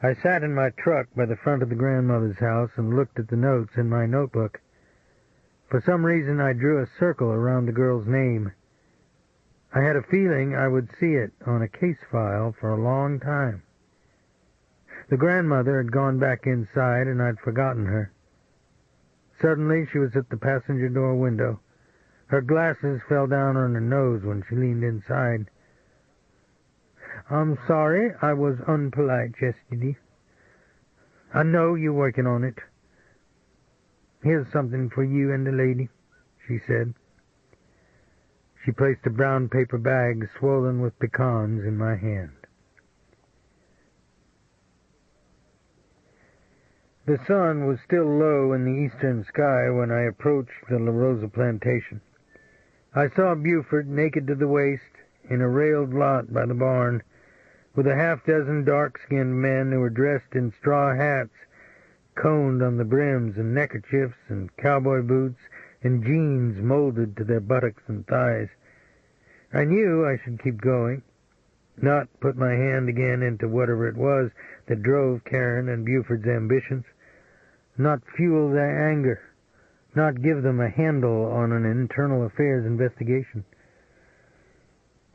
I sat in my truck by the front of the grandmother's house and looked at the notes in my notebook. For some reason I drew a circle around the girl's name. I had a feeling I would see it on a case file for a long time. The grandmother had gone back inside and I'd forgotten her. Suddenly she was at the passenger door window. Her glasses fell down on her nose when she leaned inside. "I'm sorry I was unpolite yesterday. I know you're working on it. Here's something for you and the lady," she said. She placed a brown paper bag swollen with pecans in my hand. The sun was still low in the eastern sky when I approached the La Rosa plantation. I saw Buford naked to the waist in a railed lot by the barn, with a half-dozen dark-skinned men who were dressed in straw hats, coned on the brims, and neckerchiefs, and cowboy boots, and jeans molded to their buttocks and thighs. I knew I should keep going, not put my hand again into whatever it was that drove Karen and Buford's ambitions, not fuel their anger, not give them a handle on an internal affairs investigation.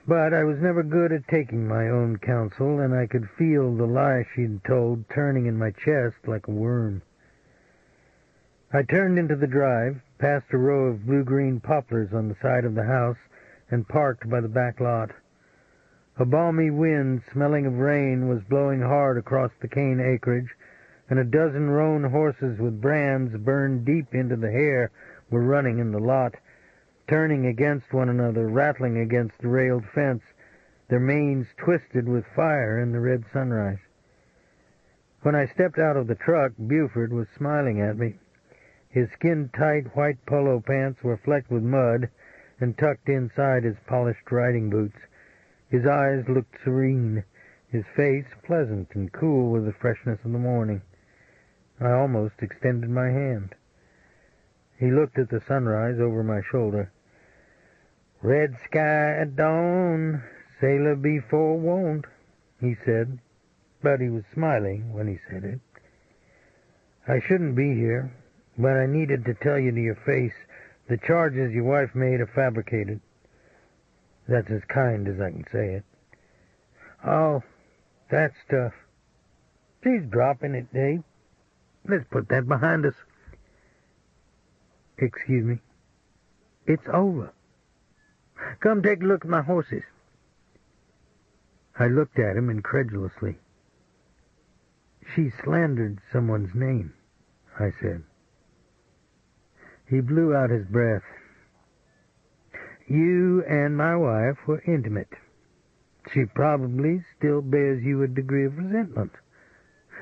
But I was never good at taking my own counsel, and I could feel the lie she'd told turning in my chest like a worm. I turned into the drive, past a row of blue-green poplars on the side of the house, and parked by the back lot. A balmy wind, smelling of rain, was blowing hard across the cane acreage, and a dozen roan horses with brands burned deep into the hair were running in the lot, turning against one another, rattling against the railed fence, their manes twisted with fire in the red sunrise. When I stepped out of the truck, Buford was smiling at me. His skin-tight white polo pants were flecked with mud and tucked inside his polished riding boots. His eyes looked serene, his face pleasant and cool with the freshness of the morning. I almost extended my hand. He looked at the sunrise over my shoulder. "Red sky at dawn, sailor be forewarned," he said, but he was smiling when he said it. "I shouldn't be here, but I needed to tell you to your face the charges your wife made are fabricated. That's as kind as I can say it." "Oh, that stuff. She's dropping it, Dave. Let's put that behind us." "Excuse me?" "It's over. Come take a look at my horses." I looked at him incredulously. "She slandered someone's name," I said. He blew out his breath. "You and my wife were intimate. She probably still bears you a degree of resentment.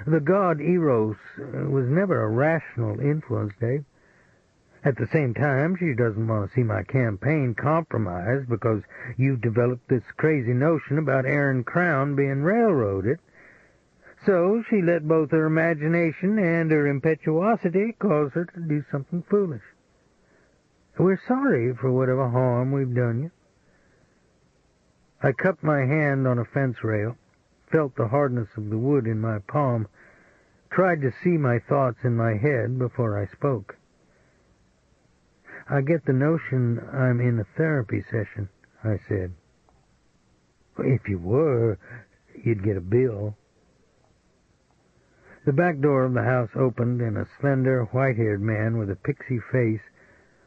The god Eros was never a rational influence, Dave. At the same time, she doesn't want to see my campaign compromised because you've developed this crazy notion about Aaron Crown being railroaded. So she let both her imagination and her impetuosity cause her to do something foolish. We're sorry for whatever harm we've done you." I cupped my hand on a fence rail, felt the hardness of the wood in my palm, tried to see my thoughts in my head before I spoke. "I get the notion I'm in a therapy session," I said. "If you were, you'd get a bill." The back door of the house opened, and a slender, white-haired man with a pixie face,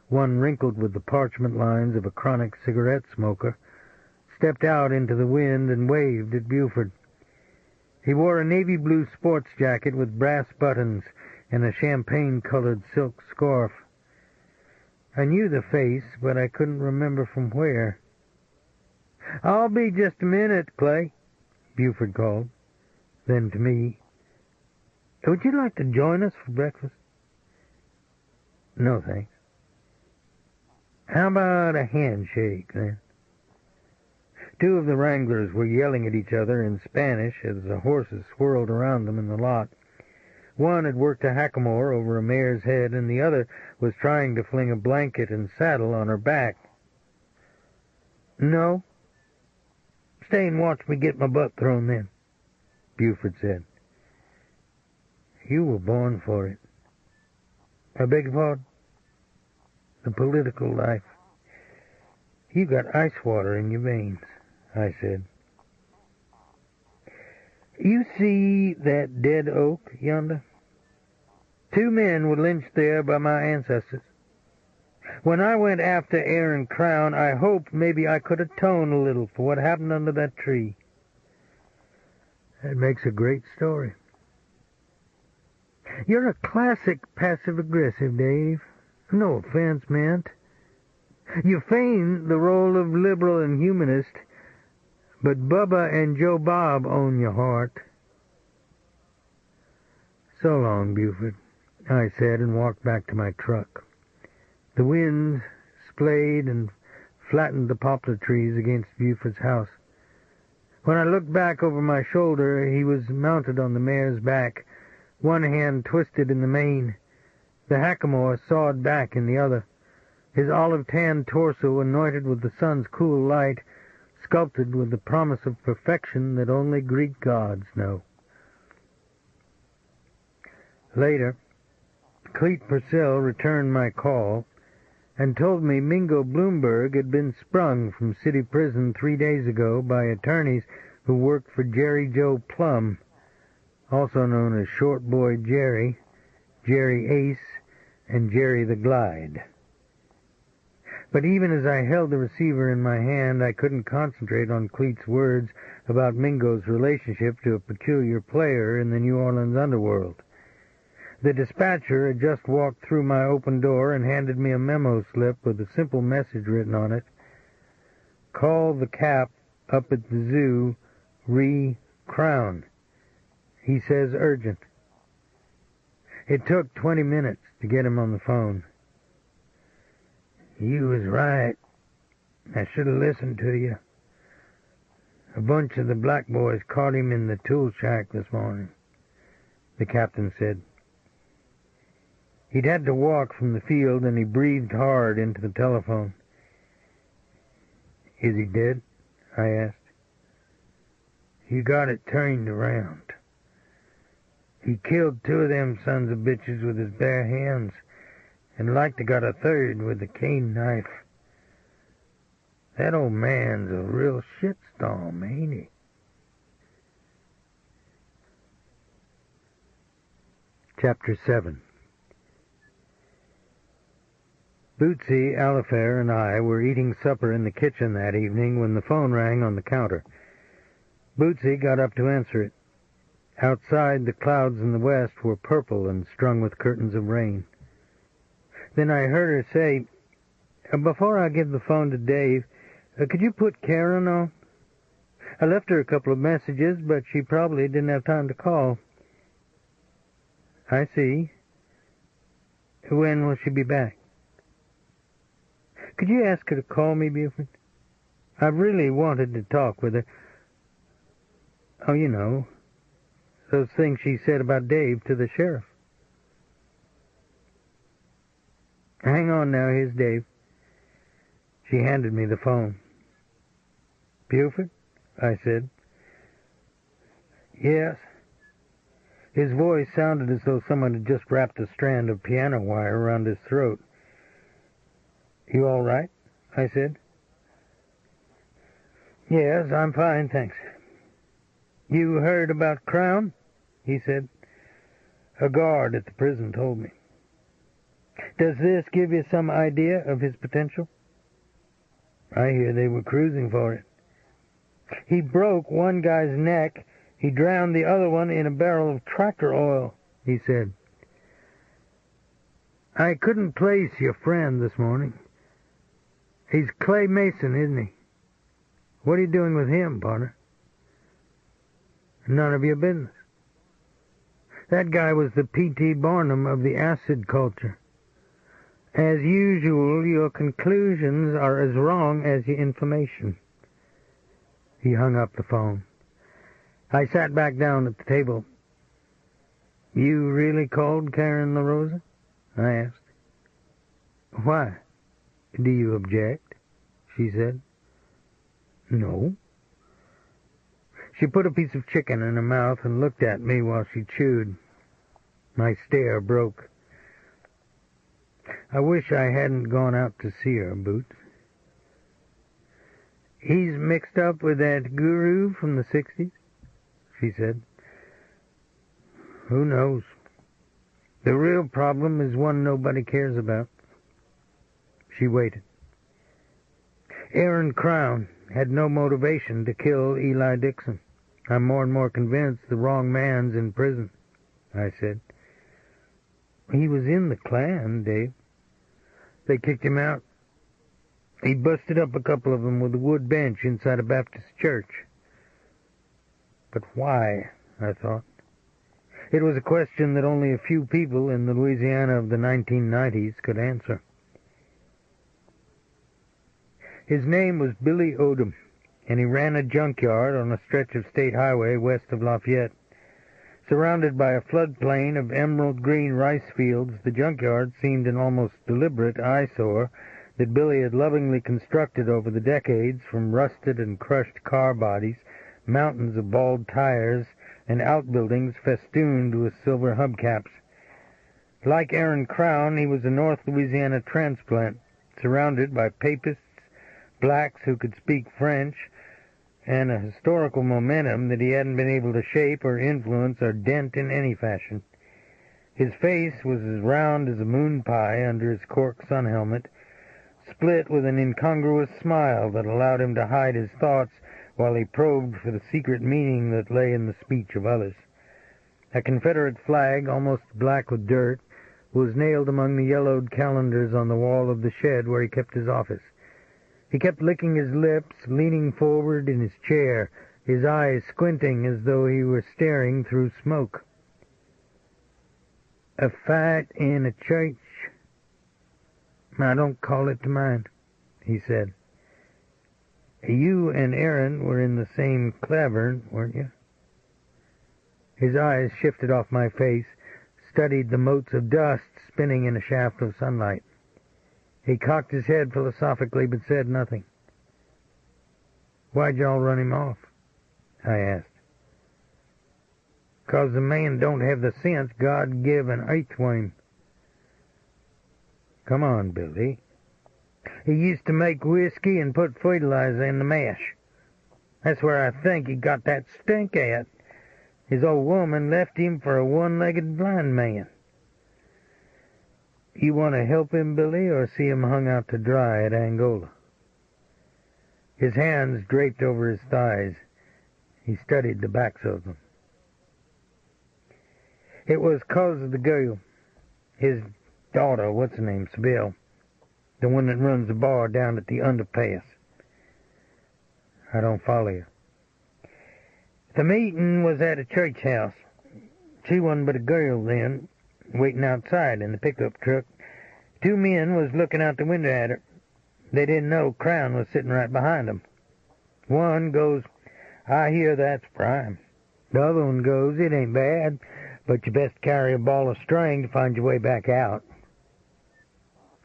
one wrinkled with the parchment lines of a chronic cigarette smoker, stepped out into the wind and waved at Buford. He wore a navy blue sports jacket with brass buttons and a champagne-colored silk scarf. I knew the face, but I couldn't remember from where. "I'll be just a minute, Clay," Buford called. Then to me, "Would you like to join us for breakfast?" "No, thanks." "How about a handshake, then?" Two of the wranglers were yelling at each other in Spanish as the horses swirled around them in the lot. One had worked a hackamore over a mare's head, and the other was trying to fling a blanket and saddle on her back. "No. Stay and watch me get my butt thrown then," Buford said. You were born for it. I beg your pardon? The political life. You got ice water in your veins, I said. You see that dead oak yonder? 2 men were lynched there by my ancestors. When I went after Aaron Crown, I hoped maybe I could atone a little for what happened under that tree. That makes a great story. You're a classic passive-aggressive, Dave. No offense meant. You feign the role of liberal and humanist, but Bubba and Joe Bob own your heart. So long, Buford, I said, and walked back to my truck. The wind splayed and flattened the poplar trees against Buford's house. When I looked back over my shoulder, he was mounted on the mare's back, one hand twisted in the mane, the hackamore sawed back in the other, his olive-tanned torso anointed with the sun's cool light, sculpted with the promise of perfection that only Greek gods know. Later, Cleet Purcell returned my call and told me Mingo Bloomberg had been sprung from city prison 3 days ago by attorneys who worked for Jerry Joe Plum, also known as Short Boy Jerry, Jerry Ace, and Jerry the Glide. But even as I held the receiver in my hand, I couldn't concentrate on Cleet's words about Mingo's relationship to a peculiar player in the New Orleans underworld. The dispatcher had just walked through my open door and handed me a memo slip with a simple message written on it. Call the cap up at the zoo, Crown. He says urgent. It took 20 minutes to get him on the phone. You was right. I should have listened to you. A bunch of the black boys caught him in the tool shack this morning, the captain said. He'd had to walk from the field, and he breathed hard into the telephone. Is he dead? I asked. You got it turned around. He killed 2 of them sons of bitches with his bare hands, and like to got a 3rd with a cane knife. That old man's a real shitstorm, ain't he? Chapter 7. Bootsy, Alifair, and I were eating supper in the kitchen that evening when the phone rang on the counter. Bootsy got up to answer it. Outside, the clouds in the west were purple and strung with curtains of rain. Then I heard her say, Before I give the phone to Dave, could you put Karen on? I left her a couple of messages, but she probably didn't have time to call. I see. When will she be back? Could you ask her to call me, Buford? I really wanted to talk with her. Oh, you know, those things she said about Dave to the sheriff. Hang on now, here's Dave. She handed me the phone. Buford? I said. Yes. His voice sounded as though someone had just wrapped a strand of piano wire around his throat. You all right? I said. Yes, I'm fine, thanks. You heard about Crown? He said. A guard at the prison told me. Does this give you some idea of his potential? I hear they were cruising for it. He broke one guy's neck. He drowned the other one in a barrel of tractor oil, he said. I couldn't place your friend this morning. He's Clay Mason, isn't he? What are you doing with him, partner? None of your business. That guy was the P.T. Barnum of the acid culture. As usual, your conclusions are as wrong as your information. He hung up the phone. I sat back down at the table. You really called Karen LaRosa? I asked. Why? Do you object? She said. No. She put a piece of chicken in her mouth and looked at me while she chewed. My stare broke. I wish I hadn't gone out to see her, Boots. He's mixed up with that guru from the 60s, she said. Who knows? The real problem is one nobody cares about. She waited. Aaron Crown had no motivation to kill Eli Dixon. I'm more and more convinced the wrong man's in prison, I said. He was in the Klan, Dave. They kicked him out. He busted up a couple of them with a wood bench inside a Baptist church. But why, I thought. It was a question that only a few people in the Louisiana of the 1990s could answer. His name was Billy Odom, and he ran a junkyard on a stretch of state highway west of Lafayette. Surrounded by a floodplain of emerald green rice fields, the junkyard seemed an almost deliberate eyesore that Billy had lovingly constructed over the decades from rusted and crushed car bodies, mountains of bald tires, and outbuildings festooned with silver hubcaps. Like Aaron Crown, he was a North Louisiana transplant, surrounded by papists, blacks who could speak French, and a historical momentum that he hadn't been able to shape or influence or dent in any fashion. His face was as round as a moon pie under his cork sun helmet, split with an incongruous smile that allowed him to hide his thoughts while he probed for the secret meaning that lay in the speech of others. A Confederate flag, almost black with dirt, was nailed among the yellowed calendars on the wall of the shed where he kept his office. He kept licking his lips, leaning forward in his chair, his eyes squinting as though he were staring through smoke. A fight in a church? I don't call it to mind, he said. You and Aaron were in the same clavern, weren't you? His eyes shifted off my face, studied the motes of dust spinning in a shaft of sunlight. He cocked his head philosophically but said nothing. Why'd y'all run him off? I asked. 'Cause the man don't have the sense God give an earthworm. Come on, Billy. He used to make whiskey and put fertilizer in the mash. That's where I think he got that stink at. His old woman left him for a one-legged blind man. You want to help him, Billy, or see him hung out to dry at Angola? His hands draped over his thighs. He studied the backs of them. It was 'cause of the girl. His daughter, what's her name, Sybil. The one that runs the bar down at the underpass. I don't follow you. The meeting was at a church house. She wasn't but a girl then, waiting outside in the pickup truck. Two men was looking out the window at her. They didn't know Crown was sitting right behind them. One goes, I hear that's prime. The other one goes, it ain't bad, but you best carry a ball of string to find your way back out.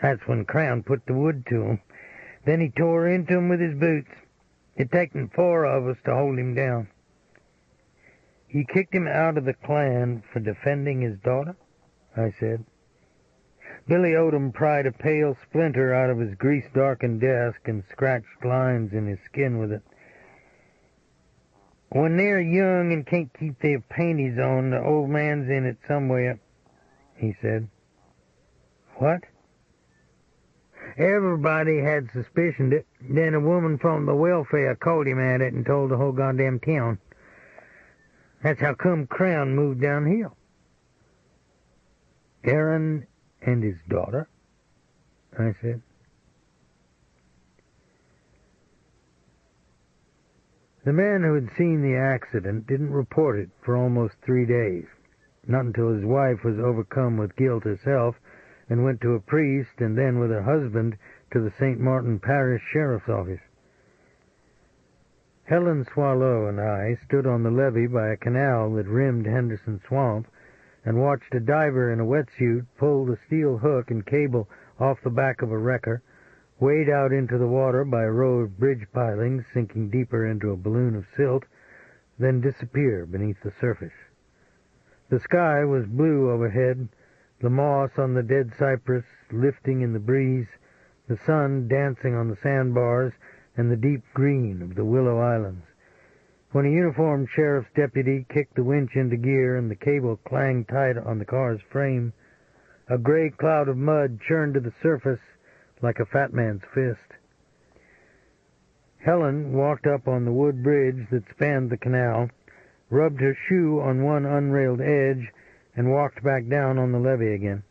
That's when Crown put the wood to him. Then he tore into him with his boots. It taken 4 of us to hold him down. He kicked him out of the Klan for defending his daughter? I said. Billy Odom pried a pale splinter out of his grease-darkened desk and scratched lines in his skin with it. When they're young and can't keep their panties on, the old man's in it somewhere, he said. What? Everybody had suspicioned it. Then a woman from the welfare called him at it and told the whole goddamn town. That's how come Crown moved downhill. Aaron and his daughter? I said. The man who had seen the accident didn't report it for almost 3 days, not until his wife was overcome with guilt herself and went to a priest and then with her husband to the St. Martin Parish Sheriff's Office. Helen Swallow and I stood on the levee by a canal that rimmed Henderson Swamp and watched a diver in a wetsuit pull the steel hook and cable off the back of a wrecker, wade out into the water by a row of bridge pilings sinking deeper into a balloon of silt, then disappear beneath the surface. The sky was blue overhead, the moss on the dead cypress lifting in the breeze, the sun dancing on the sandbars, and the deep green of the willow islands. When a uniformed sheriff's deputy kicked the winch into gear and the cable clanged tight on the car's frame, a gray cloud of mud churned to the surface like a fat man's fist. Helen walked up on the wood bridge that spanned the canal, rubbed her shoe on one unrailed edge, and walked back down on the levee again.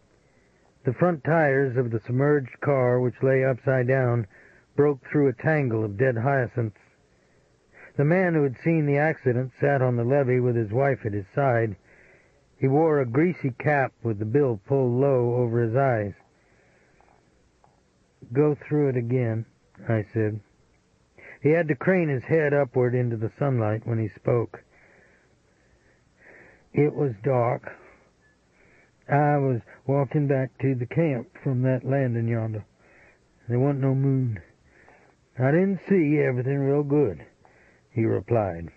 The front tires of the submerged car, which lay upside down, broke through a tangle of dead hyacinths. The man who had seen the accident sat on the levee with his wife at his side. He wore a greasy cap with the bill pulled low over his eyes. "Go through it again," I said. He had to crane his head upward into the sunlight when he spoke. "It was dark. I was walking back to the camp from that landing yonder. There wasn't no moon. I didn't see everything real good," he replied.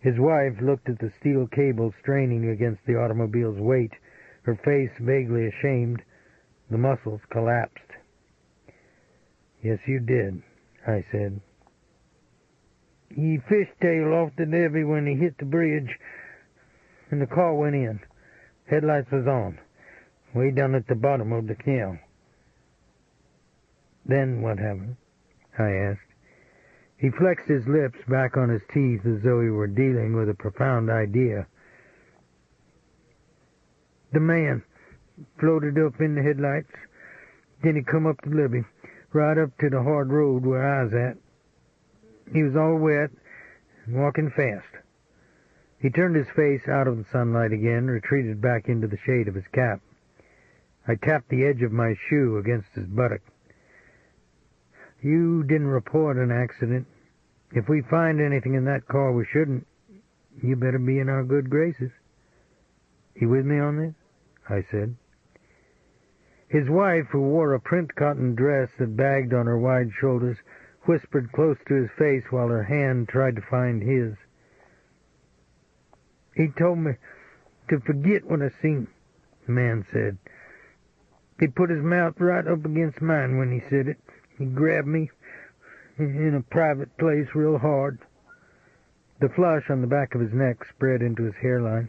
His wife looked at the steel cable straining against the automobile's weight, her face vaguely ashamed. The muscles collapsed. "Yes, you did," I said. "He fishtailed off the levee when he hit the bridge, and the car went in. Headlights was on, way down at the bottom of the canal." "Then what happened?" I asked. He flexed his lips back on his teeth as though he were dealing with a profound idea. "The man floated up in the headlights. Then he come up the levee, right up to the hard road where I was at. He was all wet and walking fast." He turned his face out of the sunlight again, retreated back into the shade of his cap. I tapped the edge of my shoe against his buttock. "You didn't report an accident. If we find anything in that car we shouldn't, you better be in our good graces. You with me on this?" I said. His wife, who wore a print cotton dress that bagged on her wide shoulders, whispered close to his face while her hand tried to find his. "He told me to forget what I seen," the man said. "He put his mouth right up against mine when he said it. He grabbed me in a private place real hard." The flush on the back of his neck spread into his hairline.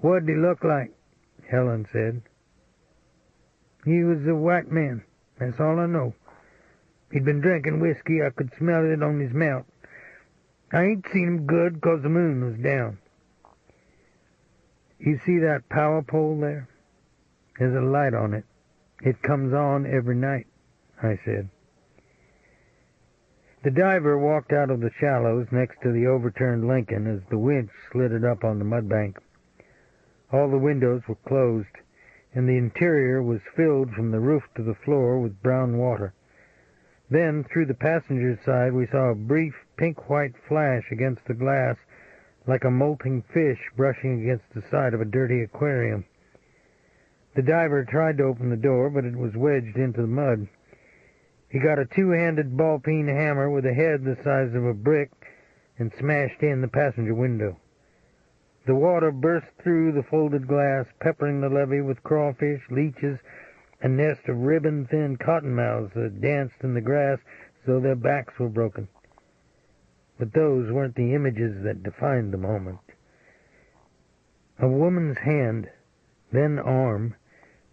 "What did he look like?" Helen said. "He was a white man. That's all I know. He'd been drinking whiskey. I could smell it on his mouth. I ain't seen him good 'cause the moon was down." "You see that power pole there? There's a light on it. It comes on every night," I said. The diver walked out of the shallows next to the overturned Lincoln as the winch slid it up on the mudbank. All the windows were closed, and the interior was filled from the roof to the floor with brown water. Then, through the passenger's side, we saw a brief pink-white flash against the glass, like a molting fish brushing against the side of a dirty aquarium. The diver tried to open the door, but it was wedged into the mud. He got a two-handed ball-peen hammer with a head the size of a brick and smashed in the passenger window. The water burst through the folded glass, peppering the levee with crawfish, leeches, a nest of ribbon-thin cottonmouths that danced in the grass as though their backs were broken. But those weren't the images that defined the moment. A woman's hand, then arm,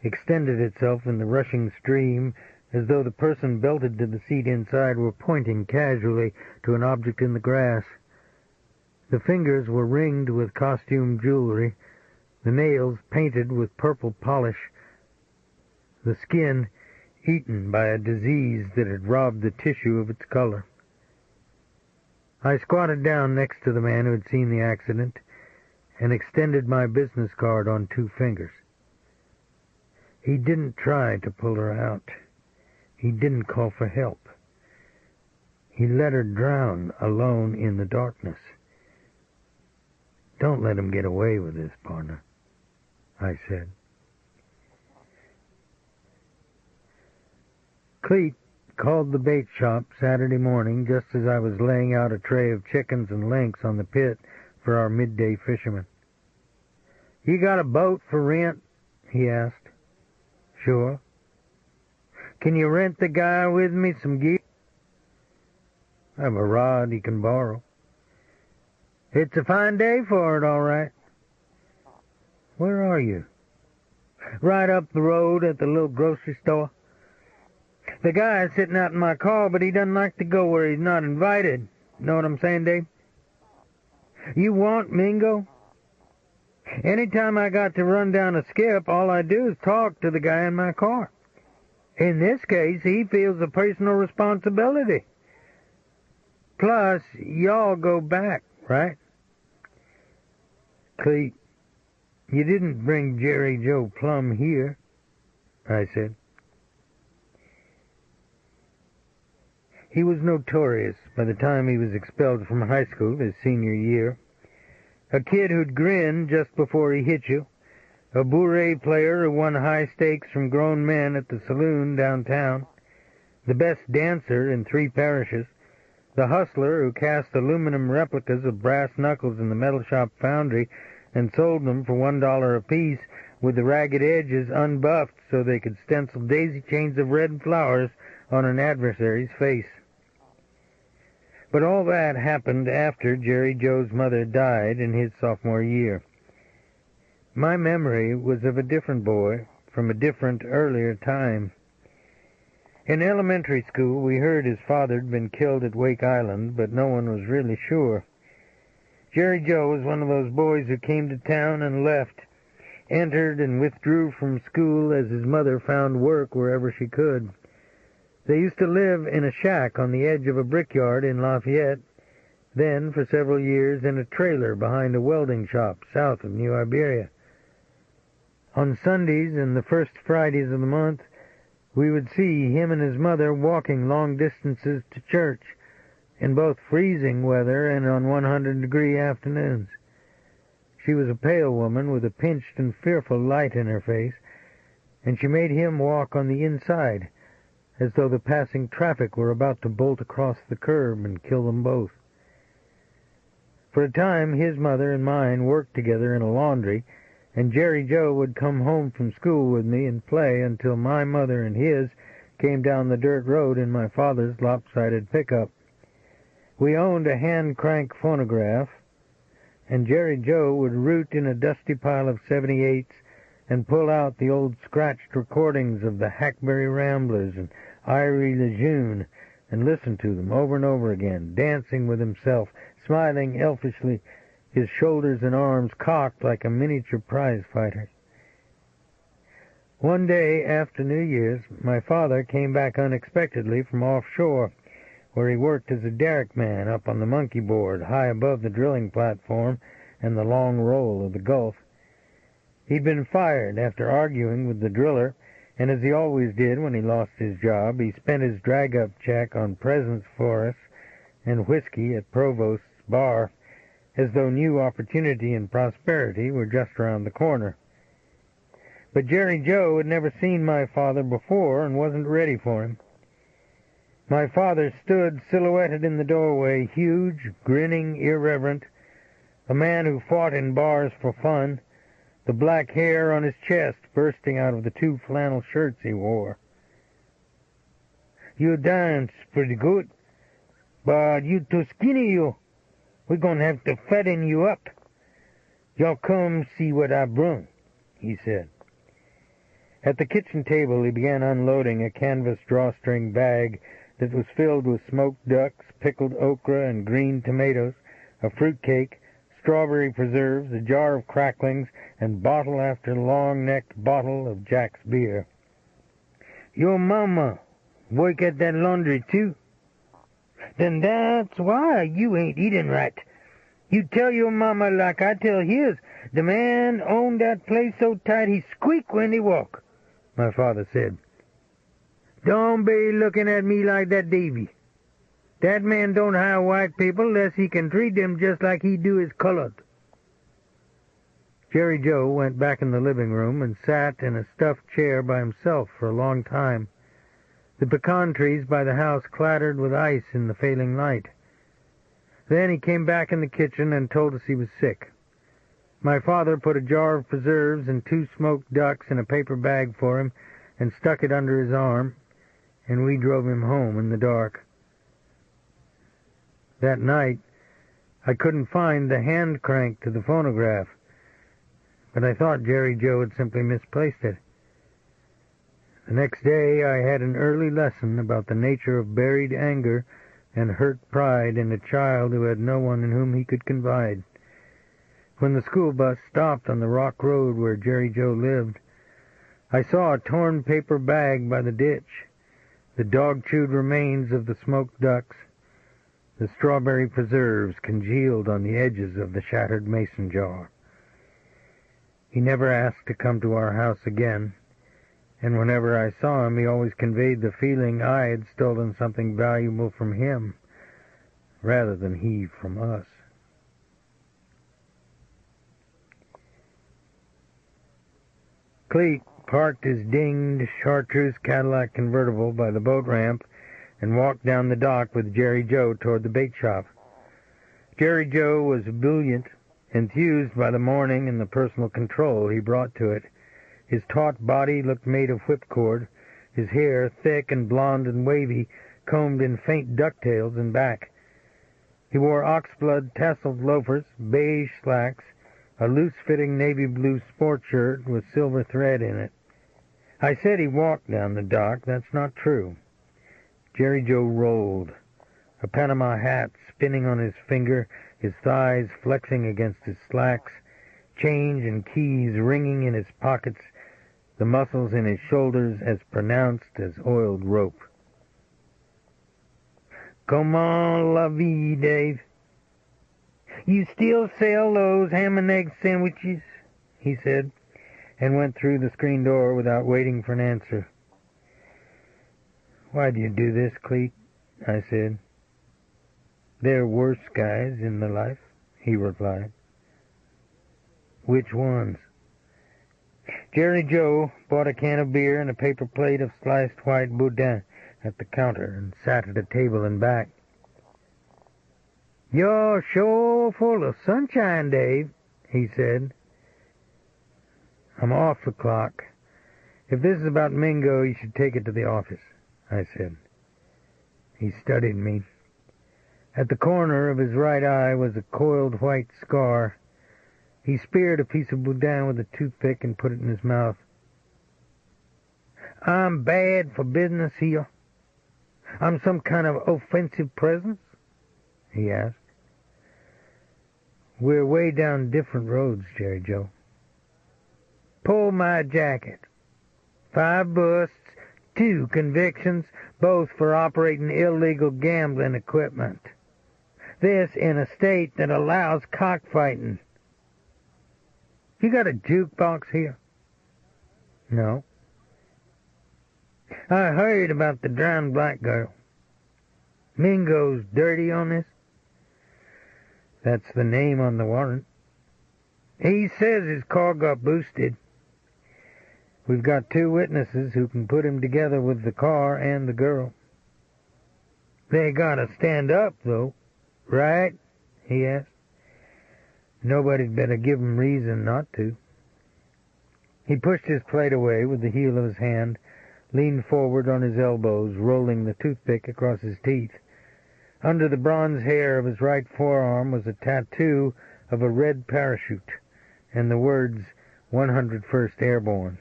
extended itself in the rushing stream as though the person belted to the seat inside were pointing casually to an object in the grass. The fingers were ringed with costume jewelry, the nails painted with purple polish, the skin eaten by a disease that had robbed the tissue of its color. I squatted down next to the man who had seen the accident and extended my business card on 2 fingers. He didn't try to pull her out. He didn't call for help. He let her drown alone in the darkness. "Don't let him get away with this, partner," I said. Cleet called the bait shop Saturday morning just as I was laying out a tray of chickens and lynx on the pit for our midday fishermen. "You got a boat for rent?" he asked. "Sure." "Can you rent the guy with me some gear?" "I have a rod he can borrow." "It's a fine day for it, all right." "Where are you?" "Right up the road at the little grocery store. The guy is sitting out in my car, but he doesn't like to go where he's not invited. Know what I'm saying, Dave?" "You want Mingo?" "Anytime I got to run down a skip, all I do is talk to the guy in my car. In this case, he feels a personal responsibility. Plus, y'all go back, right?" "Clete, you didn't bring Jerry Joe Plum here," I said. He was notorious by the time he was expelled from high school his senior year. A kid who'd grin just before he hit you, a bourrée player who won high stakes from grown men at the saloon downtown, the best dancer in 3 parishes, the hustler who cast aluminum replicas of brass knuckles in the metal shop foundry and sold them for $1 apiece with the ragged edges unbuffed so they could stencil daisy chains of red flowers on an adversary's face. But all that happened after Jerry Joe's mother died in his sophomore year. My memory was of a different boy from a different, earlier time. In elementary school, we heard his father had been killed at Wake Island, but no one was really sure. Jerry Joe was one of those boys who came to town and left, entered and withdrew from school as his mother found work wherever she could. They used to live in a shack on the edge of a brickyard in Lafayette, then for several years in a trailer behind a welding shop south of New Iberia. On Sundays and the first Fridays of the month, we would see him and his mother walking long distances to church, in both freezing weather and on 100-degree afternoons. She was a pale woman with a pinched and fearful light in her face, and she made him walk on the inside, as though the passing traffic were about to bolt across the curb and kill them both. For a time, his mother and mine worked together in a laundry, and Jerry Joe would come home from school with me and play until my mother and his came down the dirt road in my father's lopsided pickup. We owned a hand-crank phonograph, and Jerry Joe would root in a dusty pile of 78s and pull out the old scratched recordings of the Hackberry Ramblers and Irie Lejeune and listen to them over and over again, dancing with himself, smiling elfishly, his shoulders and arms cocked like a miniature prize fighter. One day after New Year's, my father came back unexpectedly from offshore, where he worked as a derrick man up on the monkey board high above the drilling platform and the long roll of the Gulf. He'd been fired after arguing with the driller, and as he always did when he lost his job, he spent his drag-up check on presents for us and whiskey at Provost's bar, as though new opportunity and prosperity were just around the corner. But Jerry Joe had never seen my father before and wasn't ready for him. My father stood silhouetted in the doorway, huge, grinning, irreverent, a man who fought in bars for fun, the black hair on his chest bursting out of the 2 flannel shirts he wore. "You dance pretty good, but you too skinny, you. We're gonna have to fatten you up. Y'all come see what I brung," he said. At the kitchen table he began unloading a canvas drawstring bag that was filled with smoked ducks, pickled okra and green tomatoes, a fruit cake, strawberry preserves, a jar of cracklings, and bottle after long-necked bottle of Jack's beer. "Your mama work at that laundry, too?" "Then that's why you ain't eating right. You tell your mama like I tell his. The man owned that place so tight he squeak when he walk," my father said. "Don't be looking at me like that, Davy. That man don't hire white people unless he can treat them just like he do his colored." Jerry Joe went back in the living room and sat in a stuffed chair by himself for a long time. The pecan trees by the house clattered with ice in the failing light. Then he came back in the kitchen and told us he was sick. My father put a jar of preserves and 2 smoked ducks in a paper bag for him and stuck it under his arm, and we drove him home in the dark. That night, I couldn't find the hand crank to the phonograph, but I thought Jerry Joe had simply misplaced it. The next day, I had an early lesson about the nature of buried anger and hurt pride in a child who had no one in whom he could confide. When the school bus stopped on the rock road where Jerry Joe lived, I saw a torn paper bag by the ditch, the dog-chewed remains of the smoked ducks, the strawberry preserves congealed on the edges of the shattered mason jar. He never asked to come to our house again, and whenever I saw him, he always conveyed the feeling I had stolen something valuable from him, rather than he from us. Cleek parked his dinged chartreuse Cadillac convertible by the boat ramp and walked down the dock with Jerry Joe toward the bait shop. Jerry Joe was ebullient, enthused by the morning and the personal control he brought to it. His taut body looked made of whipcord, his hair, thick and blond and wavy, combed in faint ducktails and back. He wore oxblood tasseled loafers, beige slacks, a loose-fitting navy blue sport shirt with silver thread in it. I said he walked down the dock. That's not true. Jerry Joe rolled, a Panama hat spinning on his finger, his thighs flexing against his slacks, change and keys ringing in his pockets, the muscles in his shoulders as pronounced as oiled rope. Comment la vie, Dave? You still sell those ham and egg sandwiches? He said, and went through the screen door without waiting for an answer. Why do you do this, Cleek? I said. There are worse guys in the life, he replied. Which ones? Jerry Joe bought a can of beer and a paper plate of sliced white boudin at the counter and sat at a table in back. You're sure full of sunshine, Dave, he said. I'm off the clock. If this is about Mingo, you should take it to the office, I said. He studied me. At the corner of his right eye was a coiled white scar. He speared a piece of boudin with a toothpick and put it in his mouth. I'm bad for business here. I'm some kind of offensive presence? He asked. We're way down different roads, Jerry Joe. Pull my jacket. 5 busts, 2 convictions, both for operating illegal gambling equipment. This in a state that allows cockfighting. You got a jukebox here? No. I heard about the drowned black girl. Mingo's dirty on this? That's the name on the warrant. He says his car got boosted. We've got 2 witnesses who can put him together with the car and the girl. They gotta stand up, though, right? He asked. Nobody'd better give him reason not to. He pushed his plate away with the heel of his hand, leaned forward on his elbows, rolling the toothpick across his teeth. Under the bronze hair of his right forearm was a tattoo of a red parachute and the words 101st Airborne.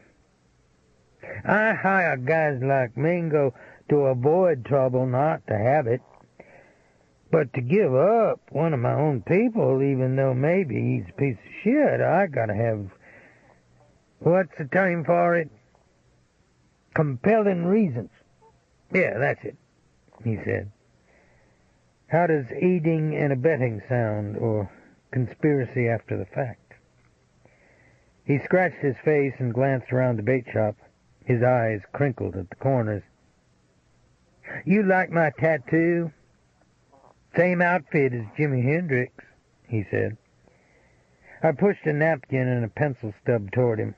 I hire guys like Mingo to avoid trouble, not to have it. But to give up one of my own people, even though maybe he's a piece of shit, I gotta have... What's the term for it? Compelling reasons. Yeah, that's it, he said. How does aiding and abetting sound, or conspiracy after the fact? He scratched his face and glanced around the bait shop. His eyes crinkled at the corners. You like my tattoo? Same outfit as Jimi Hendrix, he said. I pushed a napkin and a pencil stub toward him.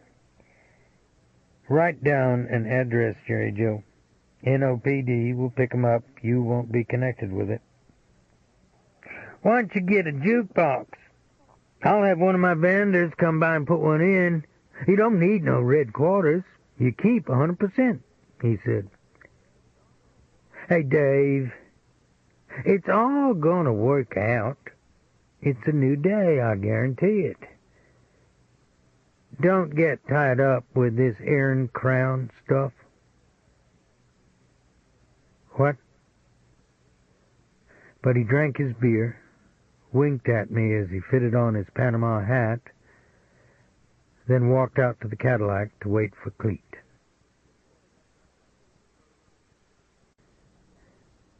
Write down an address, Jerry Joe. NOPD will pick 'em up. You won't be connected with it. Why don't you get a jukebox? I'll have one of my vendors come by and put one in. You don't need no red quarters. You keep 100%, he said. Hey, Dave, it's all gonna work out. It's a new day, I guarantee it. Don't get tied up with this Aaron Crown stuff. What? But he drank his beer, winked at me as he fitted on his Panama hat, then walked out to the Cadillac to wait for Cleet.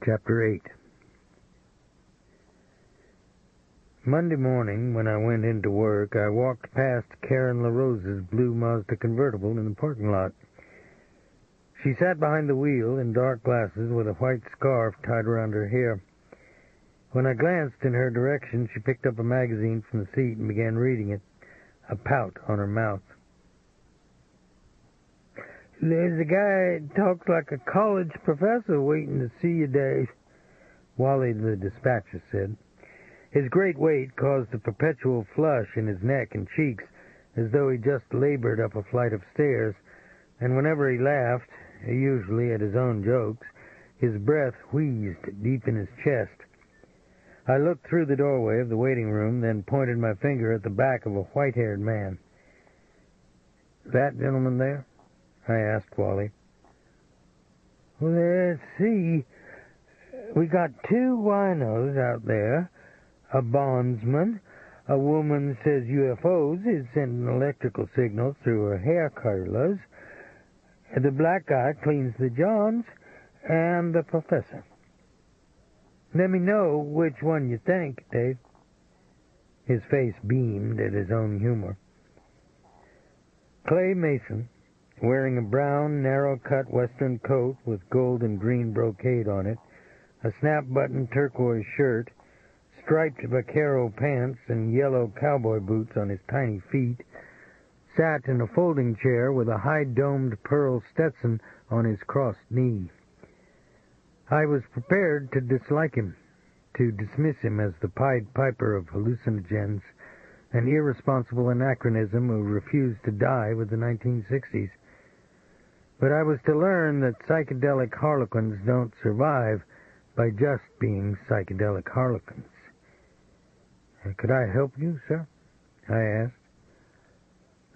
Chapter 8. Monday morning, when I went into work, I walked past Karen LaRose's blue Mazda convertible in the parking lot. She sat behind the wheel in dark glasses with a white scarf tied around her hair. When I glanced in her direction, she picked up a magazine from the seat and began reading it, a pout on her mouth. There's a guy that talks like a college professor waiting to see you, Dave, Wally the dispatcher said. His great weight caused a perpetual flush in his neck and cheeks, as though he just labored up a flight of stairs, and whenever he laughed, usually at his own jokes, his breath wheezed deep in his chest. I looked through the doorway of the waiting room, then pointed my finger at the back of a white-haired man. That gentleman there? I asked Wally. Well, let's see. We got two winos out there, a bondsman. A woman says UFOs is sending electrical signals through her hair curlers. The black guy cleans the johns, and the professor. Let me know which one you think, Dave. His face beamed at his own humor. Clay Mason, wearing a brown, narrow-cut western coat with gold and green brocade on it, a snap-button turquoise shirt, striped vaquero pants, and yellow cowboy boots on his tiny feet, sat in a folding chair with a high-domed pearl Stetson on his crossed knee. I was prepared to dislike him, to dismiss him as the Pied Piper of hallucinogens, an irresponsible anachronism who refused to die with the 1960s. But I was to learn that psychedelic harlequins don't survive by just being psychedelic harlequins. Could I help you, sir? I asked.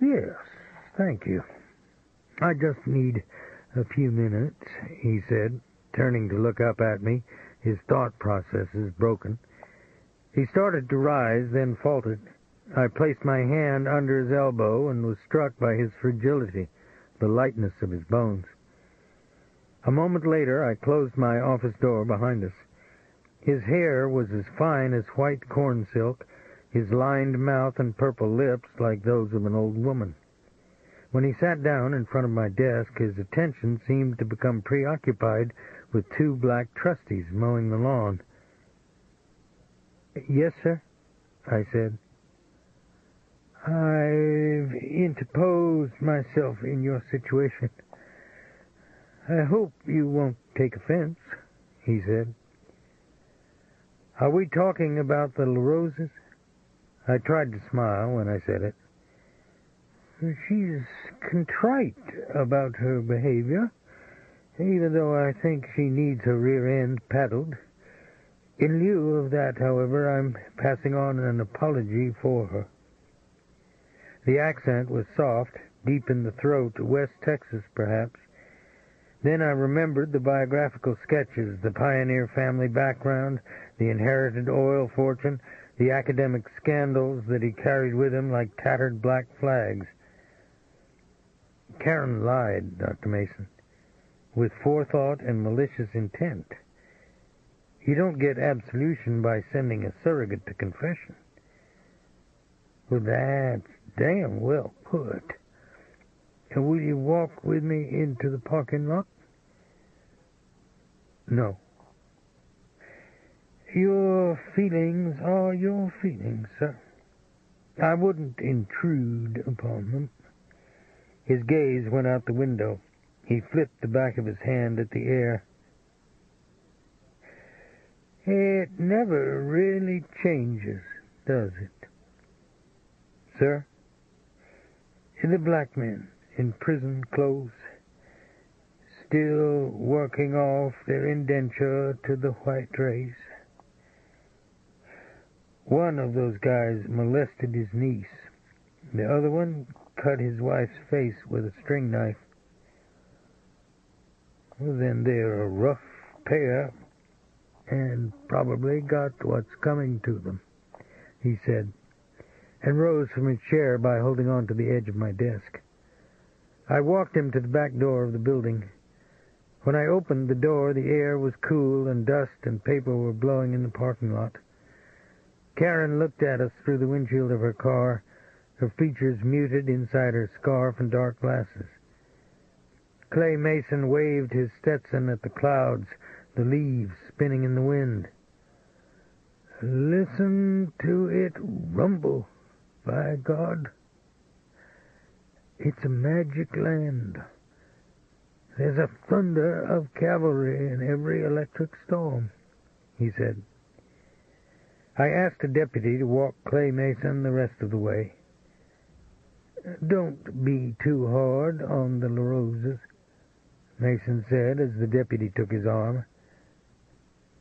Yes, thank you. I just need a few minutes, he said, turning to look up at me, his thought processes broken. He started to rise, then faltered. I placed my hand under his elbow and was struck by his fragility, the lightness of his bones. A moment later, I closed my office door behind us. His hair was as fine as white corn silk, his lined mouth and purple lips like those of an old woman. When he sat down in front of my desk, his attention seemed to become preoccupied with two black trustees mowing the lawn. Yes, sir, I said. I've interposed myself in your situation. I hope you won't take offense, he said. Are we talking about the LaRoses? I tried to smile when I said it. She's contrite about her behavior, even though I think she needs her rear end paddled. In lieu of that, however, I'm passing on an apology for her. The accent was soft, deep in the throat, West Texas, perhaps. Then I remembered the biographical sketches, the pioneer family background, the inherited oil fortune, the academic scandals that he carried with him like tattered black flags. Karen lied, Dr. Mason, with forethought and malicious intent. You don't get absolution by sending a surrogate to confession. Well, that's damn well put. And will you walk with me into the parking lot? No. Your feelings are your feelings, sir. I wouldn't intrude upon them. His gaze went out the window. He flipped the back of his hand at the air. It never really changes, does it? Sir? The black men in prison clothes, still working off their indenture to the white race. One of those guys molested his niece. The other one cut his wife's face with a string knife. Well, then they're a rough pair, and probably got what's coming to them, he said, and rose from his chair by holding on to the edge of my desk. I walked him to the back door of the building. When I opened the door, the air was cool, and dust and paper were blowing in the parking lot. Karen looked at us through the windshield of her car, her features muted inside her scarf and dark glasses. Clay Mason waved his Stetson at the clouds, the leaves spinning in the wind. Listen to it rumble, by God. It's a magic land. There's a thunder of cavalry in every electric storm, he said. I asked a deputy to walk Clay Mason the rest of the way. Don't be too hard on the LaRoses, Mason said as the deputy took his arm.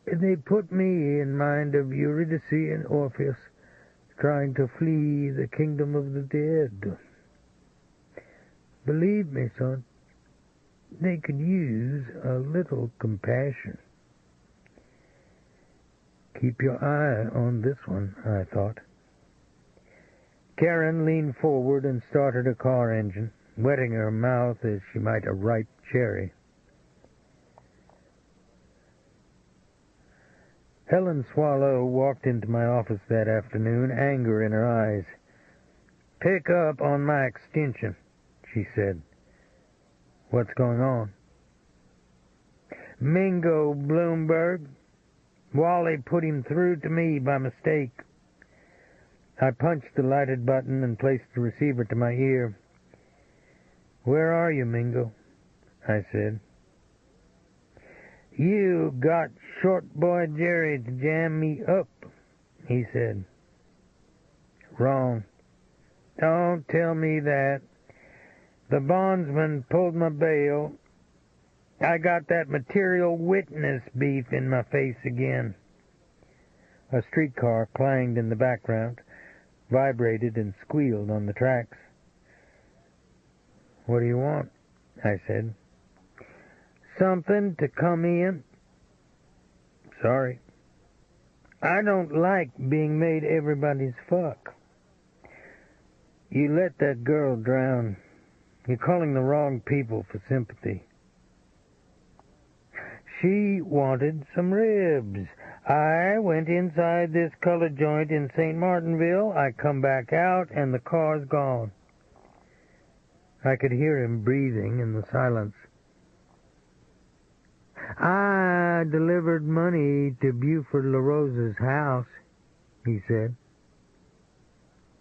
They put me in mind of Eurydice and Orpheus trying to flee the kingdom of the dead. Believe me, son, they could use a little compassion. Keep your eye on this one, I thought. Karen leaned forward and started her car engine, wetting her mouth as she might a ripe cherry. Helen Swallow walked into my office that afternoon, anger in her eyes. Pick up on my extension, she said. What's going on? Mingo Bloomberg. Wally put him through to me by mistake. I punched the lighted button and placed the receiver to my ear. Where are you, Mingo? I said. You got Short Boy Jerry to jam me up, he said. Wrong. Don't tell me that. The bondsman pulled my bail. I got that material witness beef in my face again. A streetcar clanged in the background, vibrated and squealed on the tracks. What do you want? I said. Something to come in. Sorry. I don't like being made everybody's fuck. You let that girl drown. You're calling the wrong people for sympathy. She wanted some ribs. I went inside this color joint in St. Martinville. I come back out, and the car's gone. I could hear him breathing in the silence. I delivered money to Buford LaRosa's house, he said.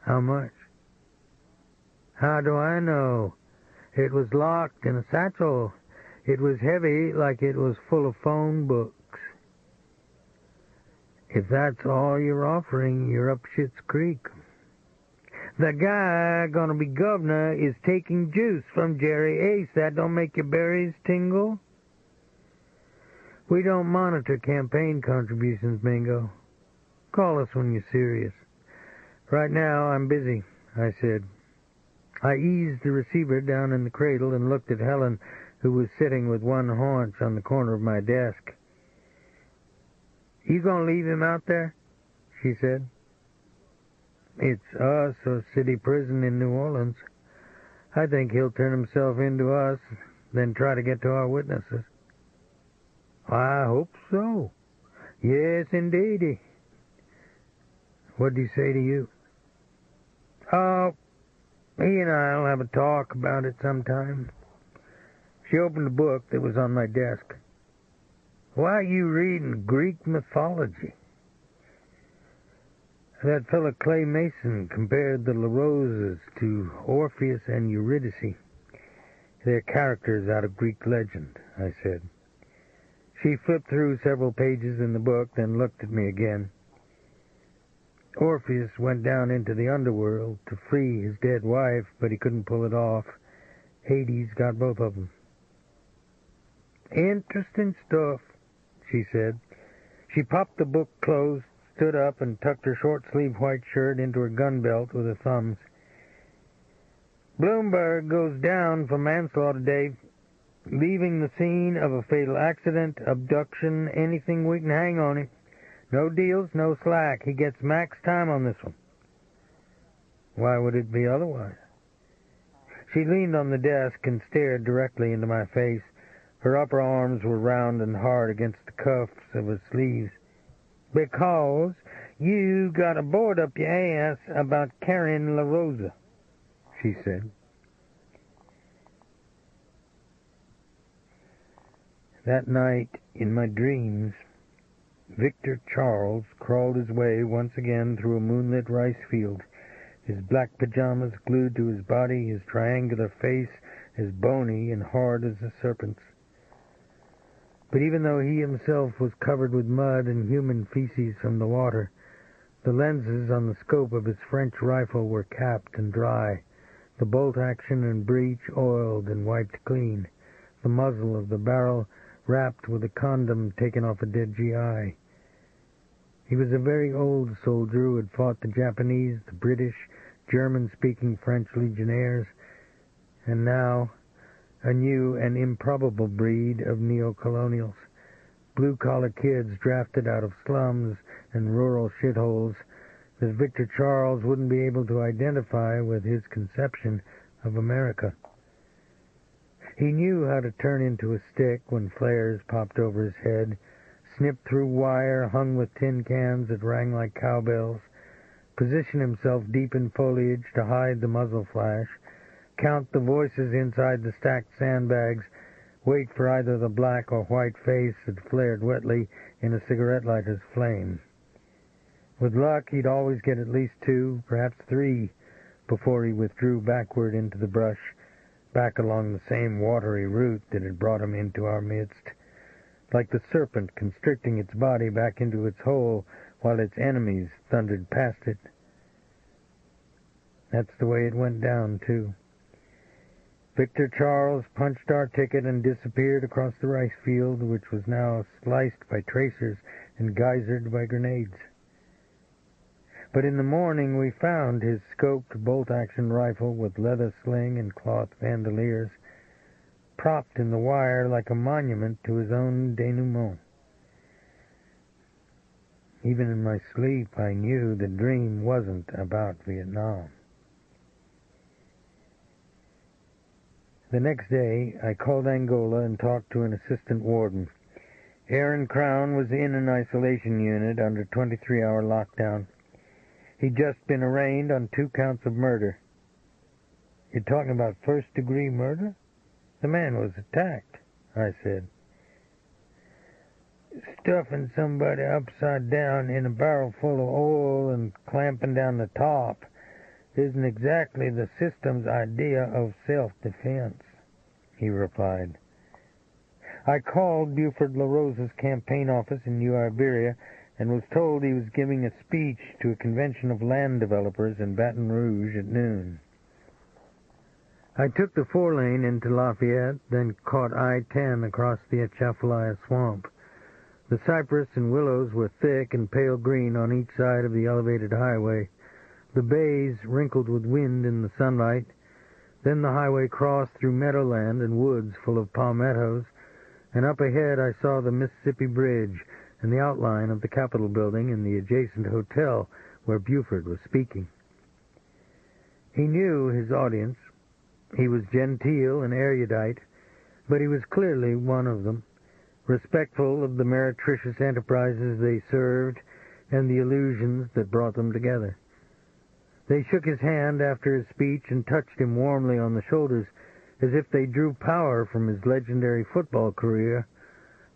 How much? How do I know? It was locked in a satchel. It was heavy, like it was full of phone books. If that's all you're offering, you're up Schitt's Creek. The guy gonna be governor is taking juice from Jerry Ace. That don't make your berries tingle? We don't monitor campaign contributions, Mingo. Call us when you're serious. Right now, I'm busy, I said. I eased the receiver down in the cradle and looked at Helen, who was sitting with one haunch on the corner of my desk. You gonna leave him out there? She said. It's us or city prison in New Orleans. I think he'll turn himself into us, then try to get to our witnesses. I hope so. Yes, indeedy. What'd he say to you? Oh, he and I'll have a talk about it sometime. She opened a book that was on my desk. Why are you reading Greek mythology? That fellow Clay Mason compared the LaRoses to Orpheus and Eurydice. They're characters out of Greek legend, I said. She flipped through several pages in the book, then looked at me again. Orpheus went down into the underworld to free his dead wife, but he couldn't pull it off. Hades got both of them. Interesting stuff, she said. She popped the book closed, stood up, and tucked her short-sleeved white shirt into her gun belt with her thumbs. Bloomberg goes down for manslaughter, Dave. Leaving the scene of a fatal accident, abduction, anything we can hang on him. No deals, no slack. He gets max time on this one. Why would it be otherwise? She leaned on the desk and stared directly into my face. Her upper arms were round and hard against the cuffs of her sleeves. Because you got a board up your ass about carrying La Rosa, she said. That night, in my dreams, Victor Charles crawled his way once again through a moonlit rice field, his black pajamas glued to his body, his triangular face as bony and hard as a serpent's. But even though he himself was covered with mud and human feces from the water, the lenses on the scope of his French rifle were capped and dry, the bolt action and breech oiled and wiped clean, the muzzle of the barrel wrapped with a condom taken off a dead GI. He was a very old soldier who had fought the Japanese, the British, German-speaking French legionnaires, and now a new and improbable breed of neo-colonials, blue-collar kids drafted out of slums and rural shitholes that Victor Charles wouldn't be able to identify with his conception of America. He knew how to turn into a stick when flares popped over his head, snip through wire hung with tin cans that rang like cowbells, position himself deep in foliage to hide the muzzle flash, count the voices inside the stacked sandbags, wait for either the black or white face that flared wetly in a cigarette lighter's flame. With luck, he'd always get at least 2, perhaps 3, before he withdrew backward into the brush, back along the same watery route that had brought him into our midst, like the serpent constricting its body back into its hole while its enemies thundered past it. That's the way it went down, too. Victor Charles punched our ticket and disappeared across the rice field, which was now sliced by tracers and geysered by grenades. But in the morning we found his scoped bolt-action rifle with leather sling and cloth bandoliers, propped in the wire like a monument to his own denouement. Even in my sleep I knew the dream wasn't about Vietnam. The next day, I called Angola and talked to an assistant warden. Aaron Crown was in an isolation unit under 23-hour lockdown. He'd just been arraigned on 2 counts of murder. You're talking about first-degree murder? The man was attacked, I said. Stuffing somebody upside down in a barrel full of oil and clamping down the top isn't exactly the system's idea of self-defense, he replied. I called Buford LaRosa's campaign office in New Iberia and was told he was giving a speech to a convention of land developers in Baton Rouge at noon. I took the 4-lane into Lafayette, then caught I-10 across the Atchafalaya swamp. The cypress and willows were thick and pale green on each side of the elevated highway. The bays wrinkled with wind in the sunlight. Then the highway crossed through meadowland and woods full of palmettos, and up ahead I saw the Mississippi Bridge and the outline of the Capitol building and the adjacent hotel where Buford was speaking. He knew his audience. He was genteel and erudite, but he was clearly one of them, respectful of the meretricious enterprises they served and the illusions that brought them together. They shook his hand after his speech and touched him warmly on the shoulders, as if they drew power from his legendary football career,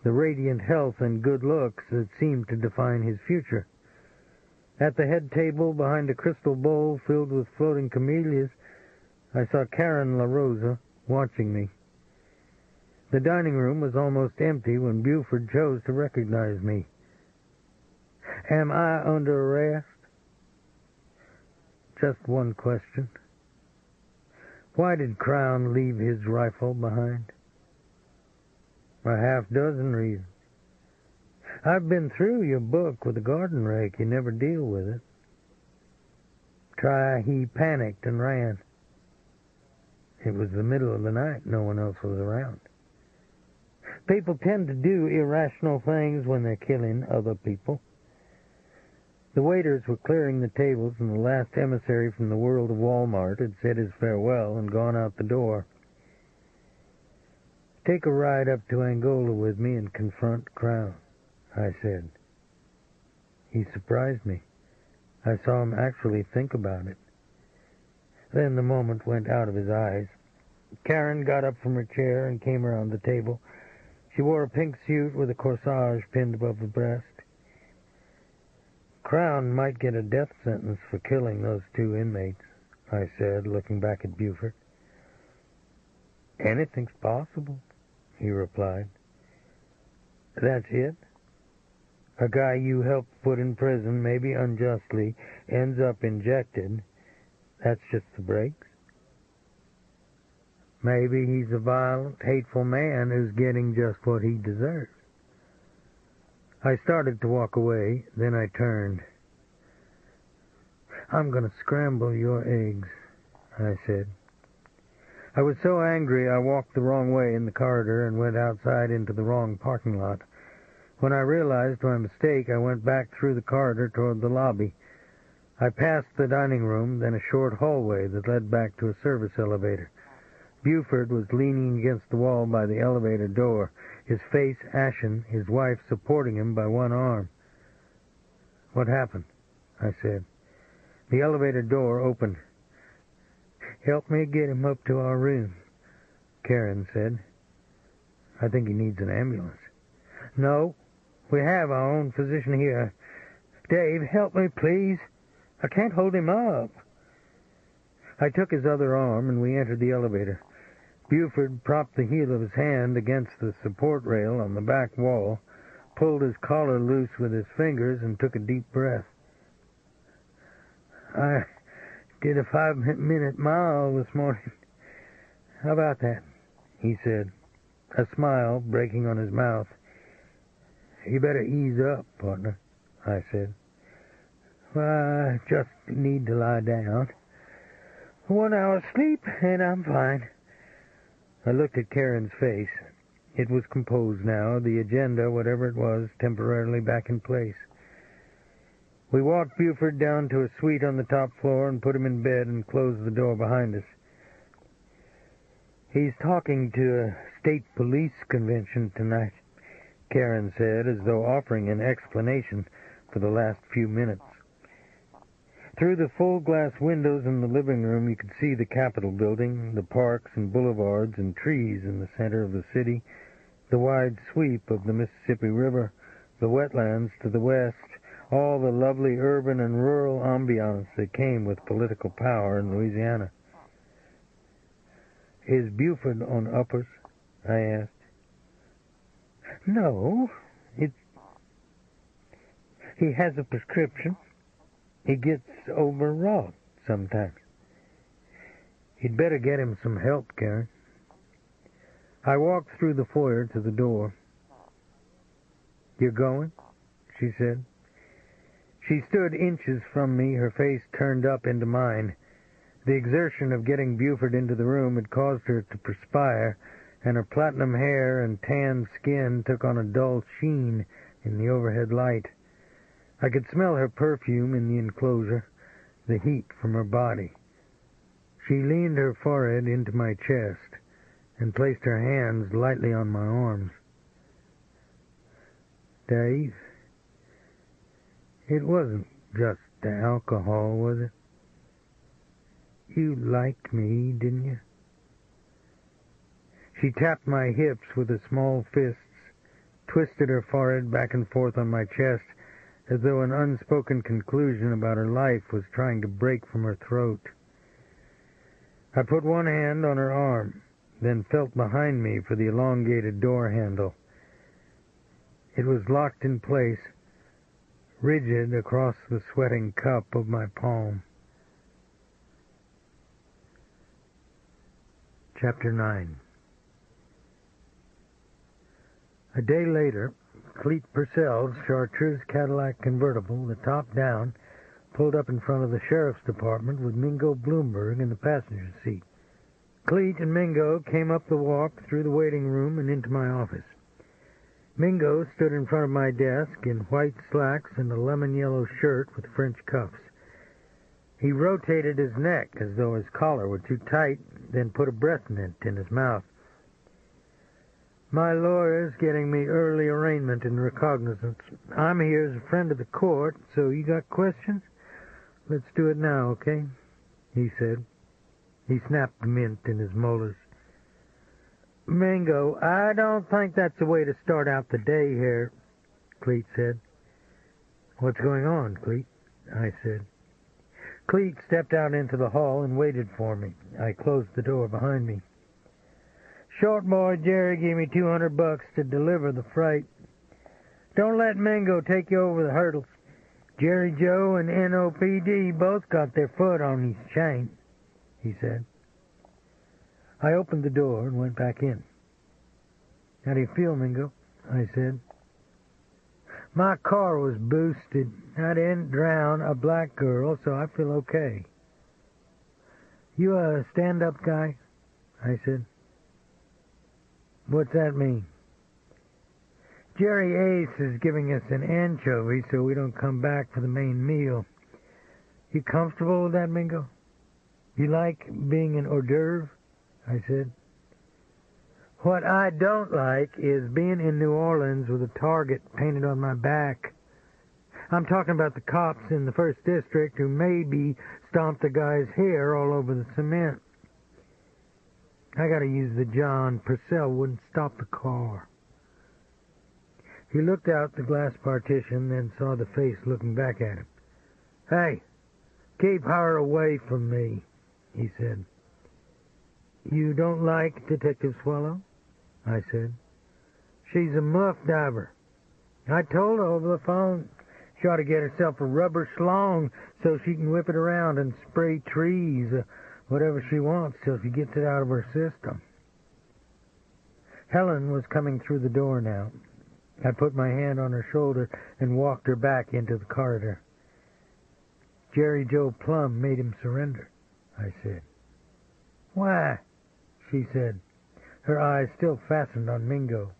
the radiant health and good looks that seemed to define his future. At the head table, behind a crystal bowl filled with floating camellias, I saw Karen LaRosa watching me. The dining room was almost empty when Buford chose to recognize me. Am I under arrest? just one question. Why did Crown leave his rifle behind? A half-dozen reasons. I've been through your book with a garden rake. You never deal with it. Try, he panicked and ran. It was the middle of the night. No one else was around. People tend to do irrational things when they're killing other people. The waiters were clearing the tables, and the last emissary from the world of Walmart had said his farewell and gone out the door. Take a ride up to Angola with me and confront Crown, I said. He surprised me. I saw him actually think about it. Then the moment went out of his eyes. Karen got up from her chair and came around the table. She wore a pink suit with a corsage pinned above the breast. Crown might get a death sentence for killing those 2 inmates, I said, looking back at Buford. Anything's possible, he replied. That's it? A guy you helped put in prison, maybe unjustly, ends up injected. That's just the breaks? Maybe he's a violent, hateful man who's getting just what he deserves. I started to walk away, then I turned. I'm going to scramble your eggs, I said. I was so angry I walked the wrong way in the corridor and went outside into the wrong parking lot. When I realized my mistake, I went back through the corridor toward the lobby. I passed the dining room, then a short hallway that led back to a service elevator. Buford was leaning against the wall by the elevator door, his face ashen, his wife supporting him by one arm. What happened? I said. The elevator door opened. Help me get him up to our room, Karen said. I think he needs an ambulance. No, we have our own physician here. Dave, help me, please. I can't hold him up. I took his other arm and we entered the elevator. Buford propped the heel of his hand against the support rail on the back wall, pulled his collar loose with his fingers, and took a deep breath. I did a 5-minute mile this morning. How about that? He said, a smile breaking on his mouth. You better ease up, partner, I said. Well, I just need to lie down. 1 hour's sleep, and I'm fine. I looked at Karen's face. It was composed now, the agenda, whatever it was, temporarily back in place. We walked Buford down to a suite on the top floor and put him in bed and closed the door behind us. He's talking to a state police convention tonight, Karen said, as though offering an explanation for the last few minutes. Through the full glass windows in the living room, you could see the Capitol building, the parks and boulevards and trees in the center of the city, the wide sweep of the Mississippi River, the wetlands to the west, all the lovely urban and rural ambiance that came with political power in Louisiana. Is Buford on uppers? I asked. No, he has a prescription. He gets overwrought sometimes. You'd better get him some help, Karen. I walked through the foyer to the door. You're going? She said. She stood inches from me, her face turned up into mine. The exertion of getting Buford into the room had caused her to perspire, and her platinum hair and tanned skin took on a dull sheen in the overhead light. I could smell her perfume in the enclosure, the heat from her body. She leaned her forehead into my chest and placed her hands lightly on my arms. Dave, it wasn't just the alcohol, was it? You liked me, didn't you? She tapped my hips with her small fists, twisted her forehead back and forth on my chest, as though an unspoken conclusion about her life was trying to break from her throat. I put one hand on her arm, then felt behind me for the elongated door handle. It was locked in place, rigid across the sweating cup of my palm. Chapter 9. A day later, Cleet Purcell's chartreuse Cadillac convertible, the top down, pulled up in front of the sheriff's department with Mingo Bloomberg in the passenger seat. Cleet and Mingo came up the walk through the waiting room and into my office. Mingo stood in front of my desk in white slacks and a lemon-yellow shirt with French cuffs. He rotated his neck as though his collar were too tight, then put a breath mint in his mouth. "My lawyer's getting me early arraignment and recognizance. I'm here as a friend of the court, so you got questions? Let's do it now, okay?" he said. He snapped the mint in his molars. "Mingo, I don't think that's the way to start out the day here," Cleet said. "What's going on, Cleet?" I said. Cleet stepped out into the hall and waited for me. I closed the door behind me. "Short boy Jerry gave me $200 to deliver the freight. Don't let Mingo take you over the hurdles. Jerry Joe and NOPD both got their foot on his chain," he said. I opened the door and went back in. "How do you feel, Mingo?" I said. "My car was boosted. I didn't drown a black girl, so I feel okay." "You a stand-up guy?" I said. "What's that mean?" "Jerry Ace is giving us an anchovy so we don't come back for the main meal. You comfortable with that, Mingo? You like being an hors d'oeuvre?" I said. "What I don't like is being in New Orleans with a target painted on my back. I'm talking about the cops in the 1st District who maybe stomped the guy's hair all over the cement. I gotta use the John. Purcell wouldn't stop the car." He looked out the glass partition, then saw the face looking back at him. "Hey, keep her away from me," he said. "You don't like Detective Swallow?" I said. "She's a muff diver. I told her over the phone she ought to get herself a rubber schlong so she can whip it around and spray trees or whatever she wants till she gets it out of her system." Helen was coming through the door now. I put my hand on her shoulder and walked her back into the corridor. "Jerry Joe Plum made him surrender," I said. "Why?" she said, her eyes still fastened on Mingo.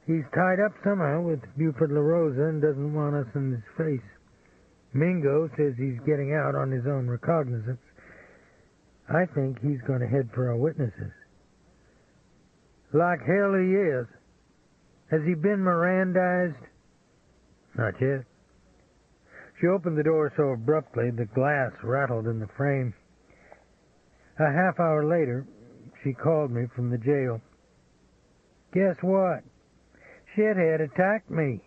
"He's tied up somehow with Buford LaRosa and doesn't want us in his face. Mingo says he's getting out on his own recognizance. I think he's going to head for our witnesses." "Like hell he is. Has he been Mirandized?" "Not yet." She opened the door so abruptly the glass rattled in the frame. A half hour later, she called me from the jail. "Guess what? Shithead attacked me.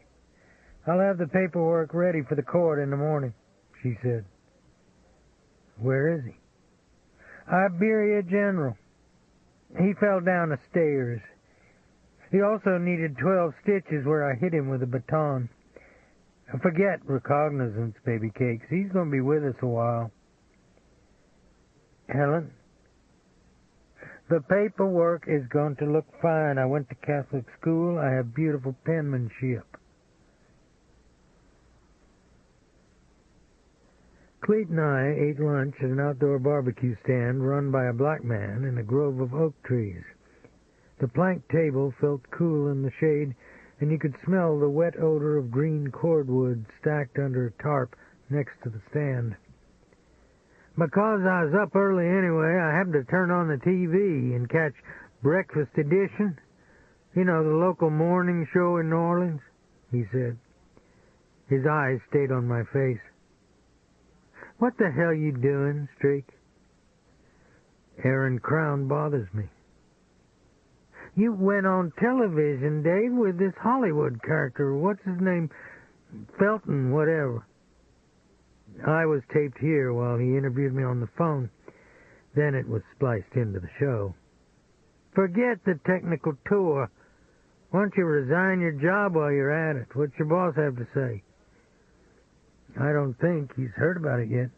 I'll have the paperwork ready for the court in the morning," she said. "Where is he?" "Iberia General. He fell down the stairs. He also needed 12 stitches where I hit him with a baton. Forget recognizance, baby cakes. He's going to be with us a while." "Helen?" "The paperwork is going to look fine. I went to Catholic school. I have beautiful penmanship." Cleet and I ate lunch at an outdoor barbecue stand run by a black man in a grove of oak trees. The plank table felt cool in the shade, and you could smell the wet odor of green cordwood stacked under a tarp next to the stand. Because I was up early anyway, I happened to turn on the TV and catch Breakfast Edition. You know, the local morning show in New Orleans, he said. His eyes stayed on my face. "What the hell you doing, Streak?" "Aaron Crown bothers me." "You went on television, Dave, with this Hollywood character. What's his name? Felton, whatever." "I was taped here while he interviewed me on the phone. Then it was spliced into the show." "Forget the technical tour. Why don't you resign your job while you're at it? What's your boss have to say?" "I don't think he's heard about it yet."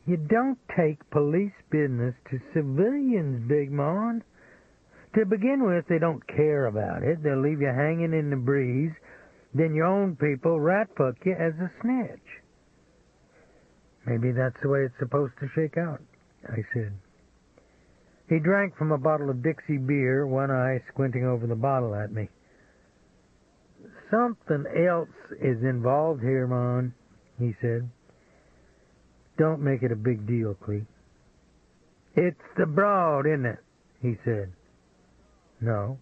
You don't take police business to civilians, Big Mon. To begin with, they don't care about it. They'll leave you hanging in the breeze. Then your own people rat-fuck you as a snitch. Maybe that's the way it's supposed to shake out, I said. He drank from a bottle of Dixie beer, one eye squinting over the bottle at me. Something else is involved here, Mon, he said. Don't make it a big deal, Clee. It's the broad, isn't it? He said. No.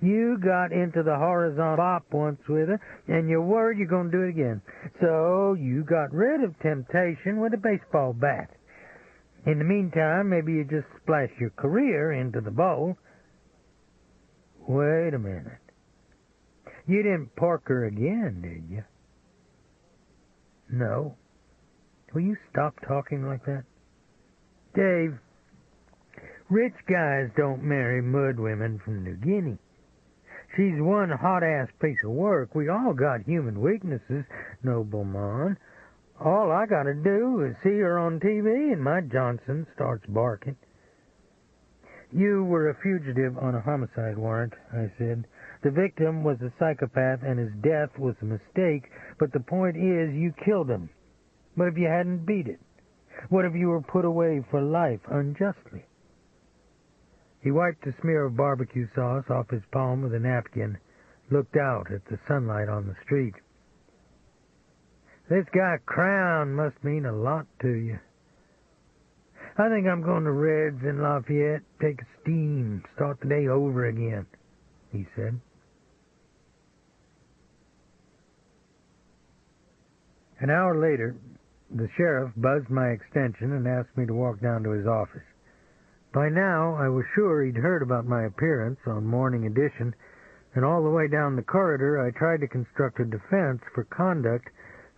You got into the horizontal bop once with her, and you're worried you're going to do it again. So you got rid of temptation with a baseball bat. In the meantime, maybe you just splash your career into the bowl. Wait a minute. You didn't pork her again, did you? No. Will you stop talking like that? Dave, rich guys don't marry mud women from New Guinea. She's one hot-ass piece of work. We all got human weaknesses, Noble Mon. All I gotta do is see her on TV and my Johnson starts barking. You were a fugitive on a homicide warrant, I said. The victim was a psychopath and his death was a mistake, but the point is you killed him. What if you hadn't beat it? What if you were put away for life unjustly? He wiped a smear of barbecue sauce off his palm with a napkin, looked out at the sunlight on the street. This guy Crown must mean a lot to you. I think I'm going to Red's in Lafayette, take a steam, start the day over again, he said. An hour later, the sheriff buzzed my extension and asked me to walk down to his office. By now, I was sure he'd heard about my appearance on Morning Edition, and all the way down the corridor I tried to construct a defense for conduct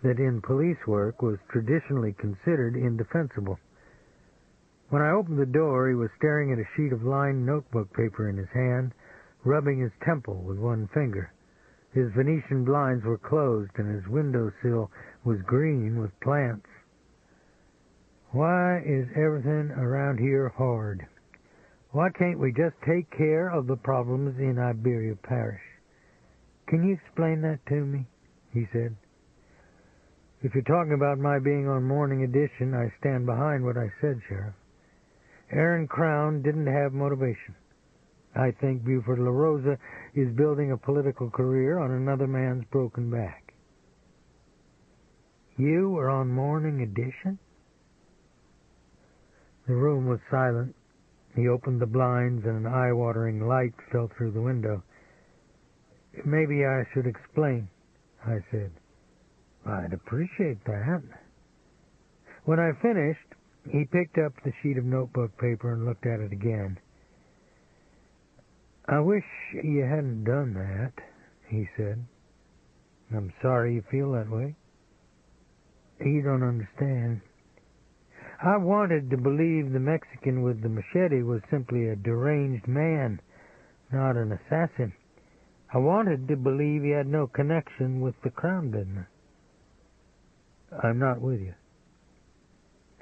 that in police work was traditionally considered indefensible. When I opened the door, he was staring at a sheet of lined notebook paper in his hand, rubbing his temple with one finger. His Venetian blinds were closed, and his windowsill was green with plants. Why is everything around here hard? Why can't we just take care of the problems in Iberia Parish? Can you explain that to me? He said. If you're talking about my being on Morning Edition, I stand behind what I said, Sheriff. Aaron Crown didn't have motivation. I think Buford LaRosa is building a political career on another man's broken back. You were on Morning Edition? The room was silent. He opened the blinds and an eye-watering light fell through the window. Maybe I should explain, I said. I'd appreciate that. When I finished, he picked up the sheet of notebook paper and looked at it again. I wish you hadn't done that, he said. I'm sorry you feel that way. You don't understand. I wanted to believe the Mexican with the machete was simply a deranged man, not an assassin. I wanted to believe he had no connection with the Crown business. I'm not with you.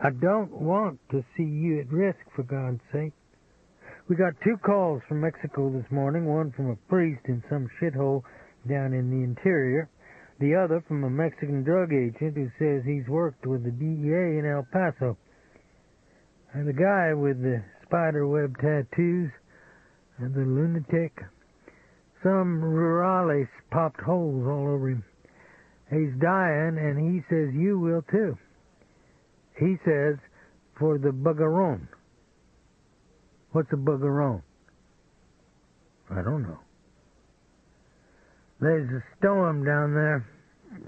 I don't want to see you at risk, for God's sake. We got 2 calls from Mexico this morning, one from a priest in some shithole down in the interior, the other from a Mexican drug agent who says he's worked with the DEA in El Paso. And the guy with the spiderweb tattoos, and the lunatic, some rurales popped holes all over him. He's dying, and he says you will too. He says, for the bugaron. What's a bugaron? I don't know. There's a storm down there.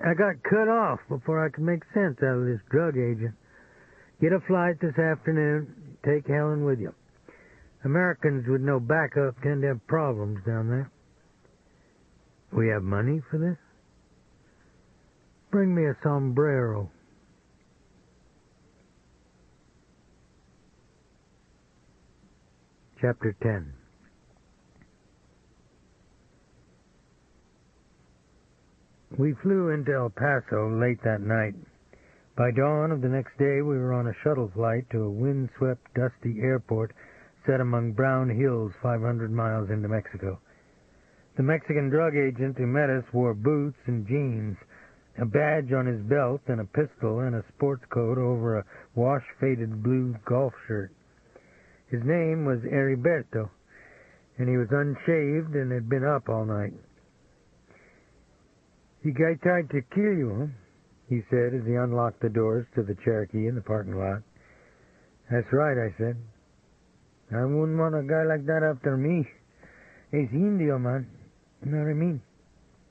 I got cut off before I could make sense out of this drug agent. Get a flight this afternoon. Take Helen with you. Americans with no backup tend to have problems down there. We have money for this? Bring me a sombrero. Chapter 10. We flew into El Paso late that night. By dawn of the next day, we were on a shuttle flight to a wind-swept, dusty airport set among brown hills 500 miles into Mexico. The Mexican drug agent who met us wore boots and jeans, a badge on his belt, and a pistol and a sports coat over a wash-faded blue golf shirt. His name was Heriberto, and he was unshaved and had been up all night. "The guy tried to kill you, huh?" he said as he unlocked the doors to the Cherokee in the parking lot. "That's right," I said. "I wouldn't want a guy like that after me. He's Indio, man. You know what I mean?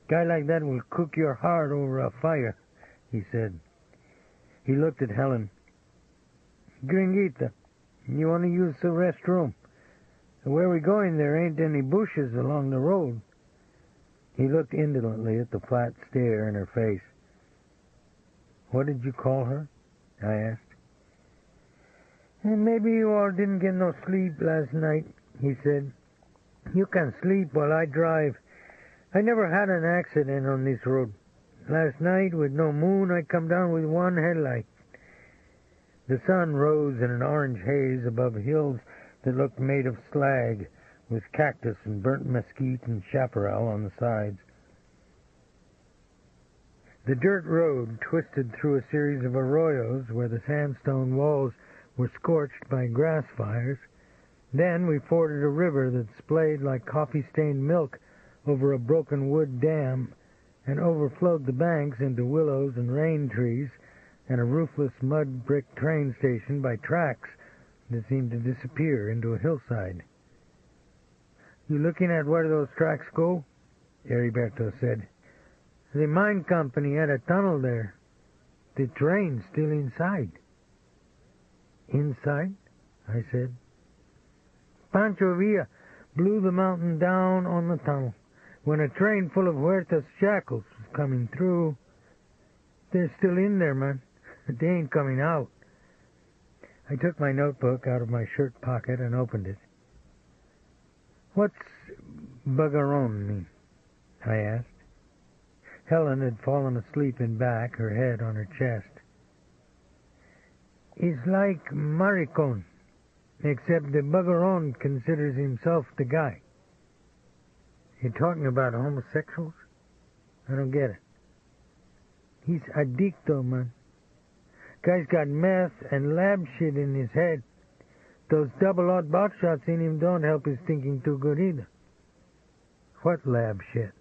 Guy like that will cook your heart over a fire," he said. He looked at Helen. "Gringuita, you want to use the restroom? Where we going, there ain't any bushes along the road." He looked indolently at the flat stare in her face. "What did you call her?" I asked. "And maybe you all didn't get no sleep last night," he said. "You can sleep while I drive. I never had an accident on this road. Last night, with no moon, I come down with one headlight." The sun rose in an orange haze above hills that looked made of slag, with cactus and burnt mesquite and chaparral on the sides. The dirt road twisted through a series of arroyos where the sandstone walls were scorched by grass fires. Then we forded a river that splayed like coffee-stained milk over a broken wood dam and overflowed the banks into willows and rain trees and a roofless mud brick train station by tracks that seemed to disappear into a hillside. "You looking at where those tracks go?" Heriberto said. "The mine company had a tunnel there. The train's still inside." "Inside?" I said. "Pancho Villa blew the mountain down on the tunnel when a train full of Huerta's shackles was coming through. They're still in there, man. They ain't coming out." I took my notebook out of my shirt pocket and opened it. "What's bugaron mean?" I asked. Helen had fallen asleep in back, her head on her chest. "It's like maricon, except the bugaron considers himself the guy." "You're talking about homosexuals? I don't get it." "He's addicto, man. Guy's got meth and lab shit in his head. Those double-aught buckshots in him don't help his thinking too good either." "What lab shit?"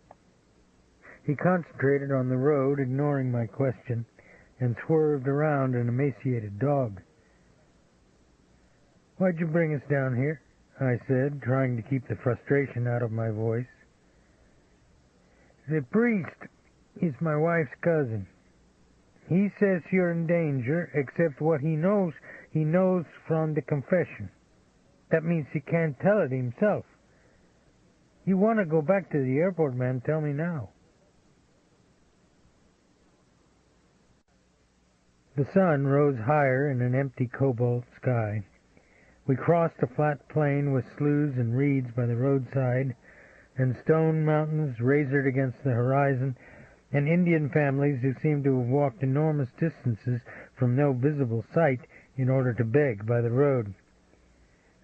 He concentrated on the road, ignoring my question, and swerved around an emaciated dog. "Why'd you bring us down here?" I said, trying to keep the frustration out of my voice. "The priest is my wife's cousin. He says you're in danger, except what he knows from the confession. That means he can't tell it himself. You want to go back to the airport, man, tell me now." The sun rose higher in an empty cobalt sky. We crossed a flat plain with sloughs and reeds by the roadside, and stone mountains razored against the horizon, and Indian families who seemed to have walked enormous distances from no visible sight in order to beg by the road.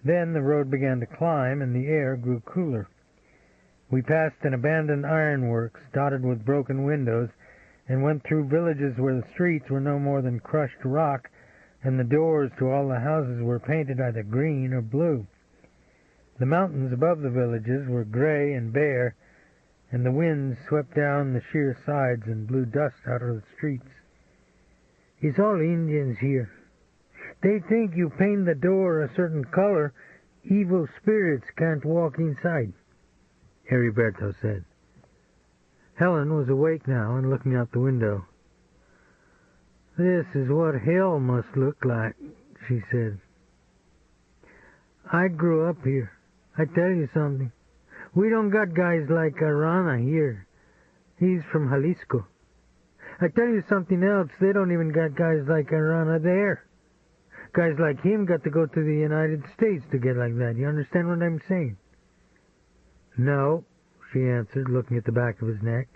Then the road began to climb, and the air grew cooler. We passed an abandoned ironworks dotted with broken windows, and went through villages where the streets were no more than crushed rock, and the doors to all the houses were painted either green or blue. The mountains above the villages were gray and bare, and the winds swept down the sheer sides and blew dust out of the streets. "It's all Indians here. They think you paint the door a certain color, evil spirits can't walk inside," Heriberto said. Helen was awake now and looking out the window. "This is what hell must look like," she said. "I grew up here. I tell you something. We don't got guys like Arana here. He's from Jalisco. I tell you something else. They don't even got guys like Arana there. Guys like him got to go to the United States to get like that. You understand what I'm saying?" "No," she answered, looking at the back of his neck.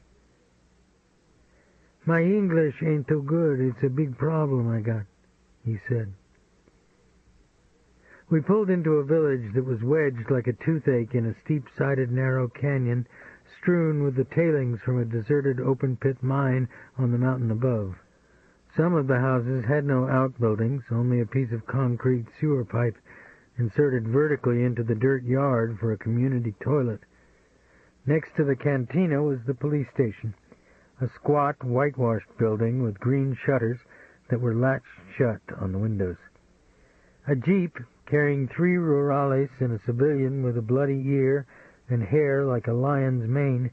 My English ain't too good. It's a big problem I got, he said. We pulled into a village that was wedged like a toothache in a steep-sided narrow canyon, strewn with the tailings from a deserted open-pit mine on the mountain above. Some of the houses had no outbuildings, only a piece of concrete sewer pipe inserted vertically into the dirt yard for a community toilet. Next to the cantina was the police station, a squat, whitewashed building with green shutters that were latched shut on the windows. A jeep carrying 3 rurales and a civilian with a bloody ear and hair like a lion's mane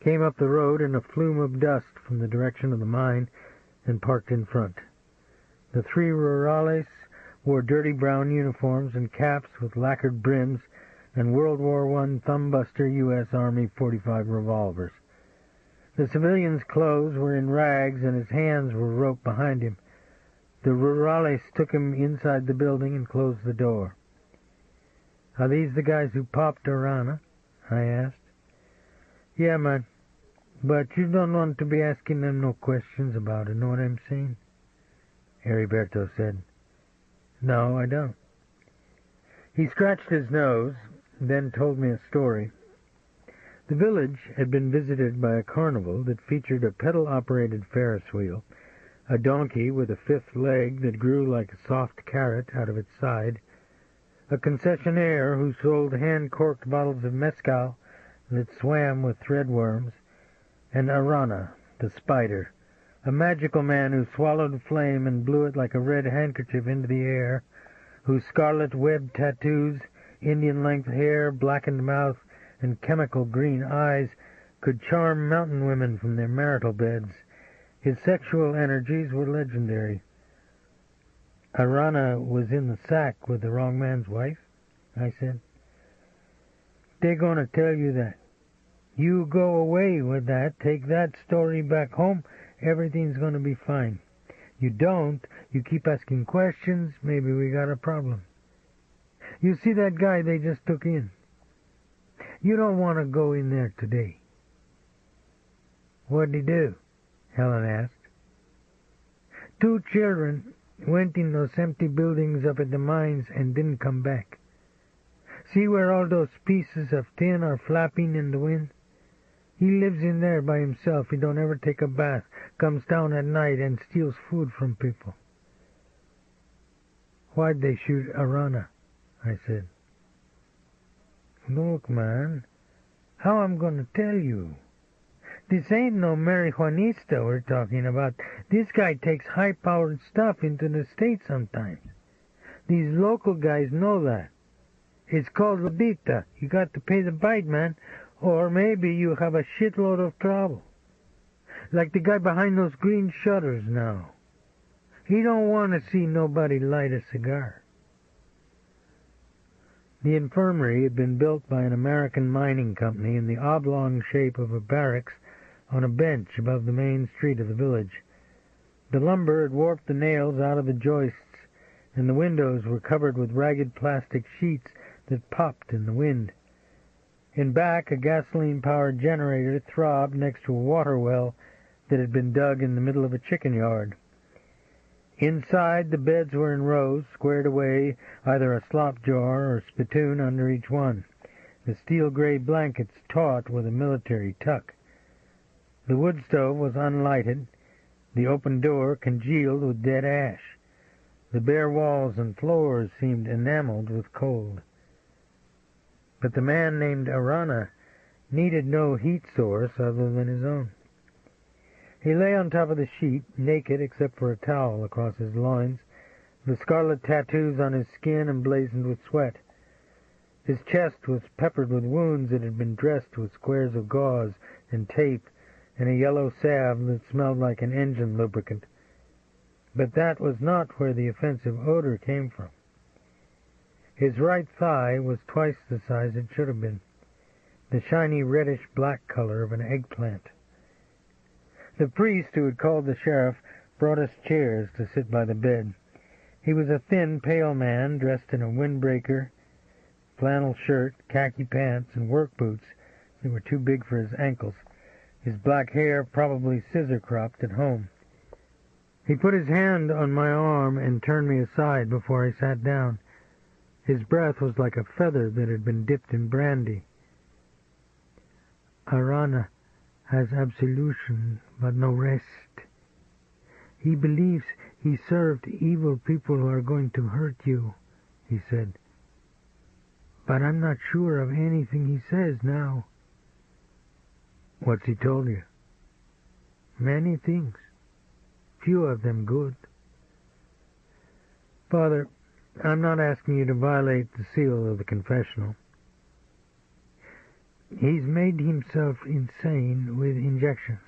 came up the road in a flume of dust from the direction of the mine and parked in front. The 3 rurales wore dirty brown uniforms and caps with lacquered brims and World War I thumbbuster U.S. Army .45 revolvers. The civilian's clothes were in rags and his hands were roped behind him. The rurales took him inside the building and closed the door. "Are these the guys who popped Arana?" I asked. "Yeah, man. But you don't want to be asking them no questions about it, know what I'm saying?" Heriberto said. "No, I don't." He scratched his nose, then told me a story. The village had been visited by a carnival that featured a pedal-operated Ferris wheel, a donkey with a 5th leg that grew like a soft carrot out of its side, a concessionaire who sold hand-corked bottles of mezcal that swam with threadworms, and Arana, the spider, a magical man who swallowed flame and blew it like a red handkerchief into the air, whose scarlet webbed tattoos, Indian-length hair, blackened mouth, and chemical green eyes could charm mountain women from their marital beds. His sexual energies were legendary. "Arana was in the sack with the wrong man's wife?" I said. "They're going to tell you that. You go away with that, take that story back home, everything's going to be fine. You don't, you keep asking questions, maybe we got a problem. You see that guy they just took in? You don't want to go in there today." "What'd he do?" Helen asked. 2 children went in those empty buildings up at the mines and didn't come back. See where all those pieces of tin are flapping in the wind? He lives in there by himself. He don't ever take a bath, comes down at night and steals food from people." "Why'd they shoot Arana?" I said. "Look, man, how I'm going to tell you? This ain't no marijuanista we're talking about. This guy takes high-powered stuff into the States sometimes. These local guys know that. It's called rodita. You got to pay the bite, man, or maybe you have a shitload of trouble. Like the guy behind those green shutters now. He don't want to see nobody light a cigar." The infirmary had been built by an American mining company in the oblong shape of a barracks on a bench above the main street of the village. The lumber had warped the nails out of the joists, and the windows were covered with ragged plastic sheets that popped in the wind. In back, a gasoline-powered generator throbbed next to a water well that had been dug in the middle of a chicken yard. Inside, the beds were in rows, squared away, either a slop jar or spittoon under each one, the steel-gray blankets taut with a military tuck. The wood stove was unlighted, the open door congealed with dead ash. The bare walls and floors seemed enameled with cold. But the man named Arana needed no heat source other than his own. He lay on top of the sheet, naked except for a towel across his loins, the scarlet tattoos on his skin emblazoned with sweat. His chest was peppered with wounds that had been dressed with squares of gauze and tape and a yellow salve that smelled like an engine lubricant. But that was not where the offensive odor came from. His right thigh was twice the size it should have been, the shiny reddish-black color of an eggplant. The priest who had called the sheriff brought us chairs to sit by the bed. He was a thin, pale man dressed in a windbreaker, flannel shirt, khaki pants, and work boots that were too big for his ankles. his black hair probably scissor-cropped at home. He put his hand on my arm and turned me aside before I sat down. His breath was like a feather that had been dipped in brandy. Arana has absolution, but no rest. He believes he served evil people who are going to hurt you, he said. But I'm not sure of anything he says now. What's he told you? Many things. Few of them good. Father, I'm not asking you to violate the seal of the confessional. He's made himself insane with injections.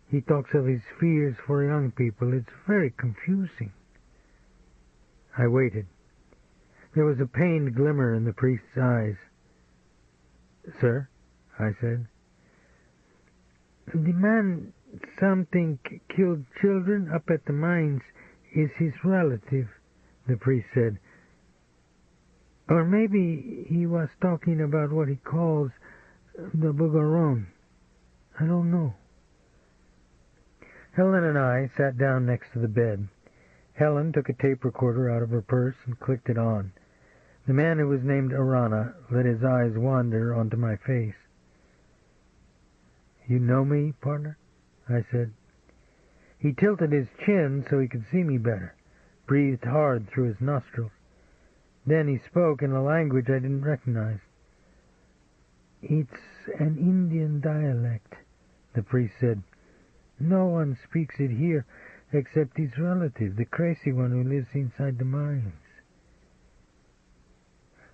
He talks of his fears for young people. It's very confusing. I waited. There was a pained glimmer in the priest's eyes. Sir, I said. The man some think killed children up at the mines is his relative, the priest said. Or maybe he was talking about what he calls the Bougaron. I don't know. Helen and I sat down next to the bed. Helen took a tape recorder out of her purse and clicked it on. The man who was named Arana let his eyes wander onto my face. You know me, partner? I said. He tilted his chin so he could see me better, breathed hard through his nostrils. Then he spoke in a language I didn't recognize. It's an Indian dialect, the priest said. No one speaks it here except his relative, the crazy one who lives inside the mines.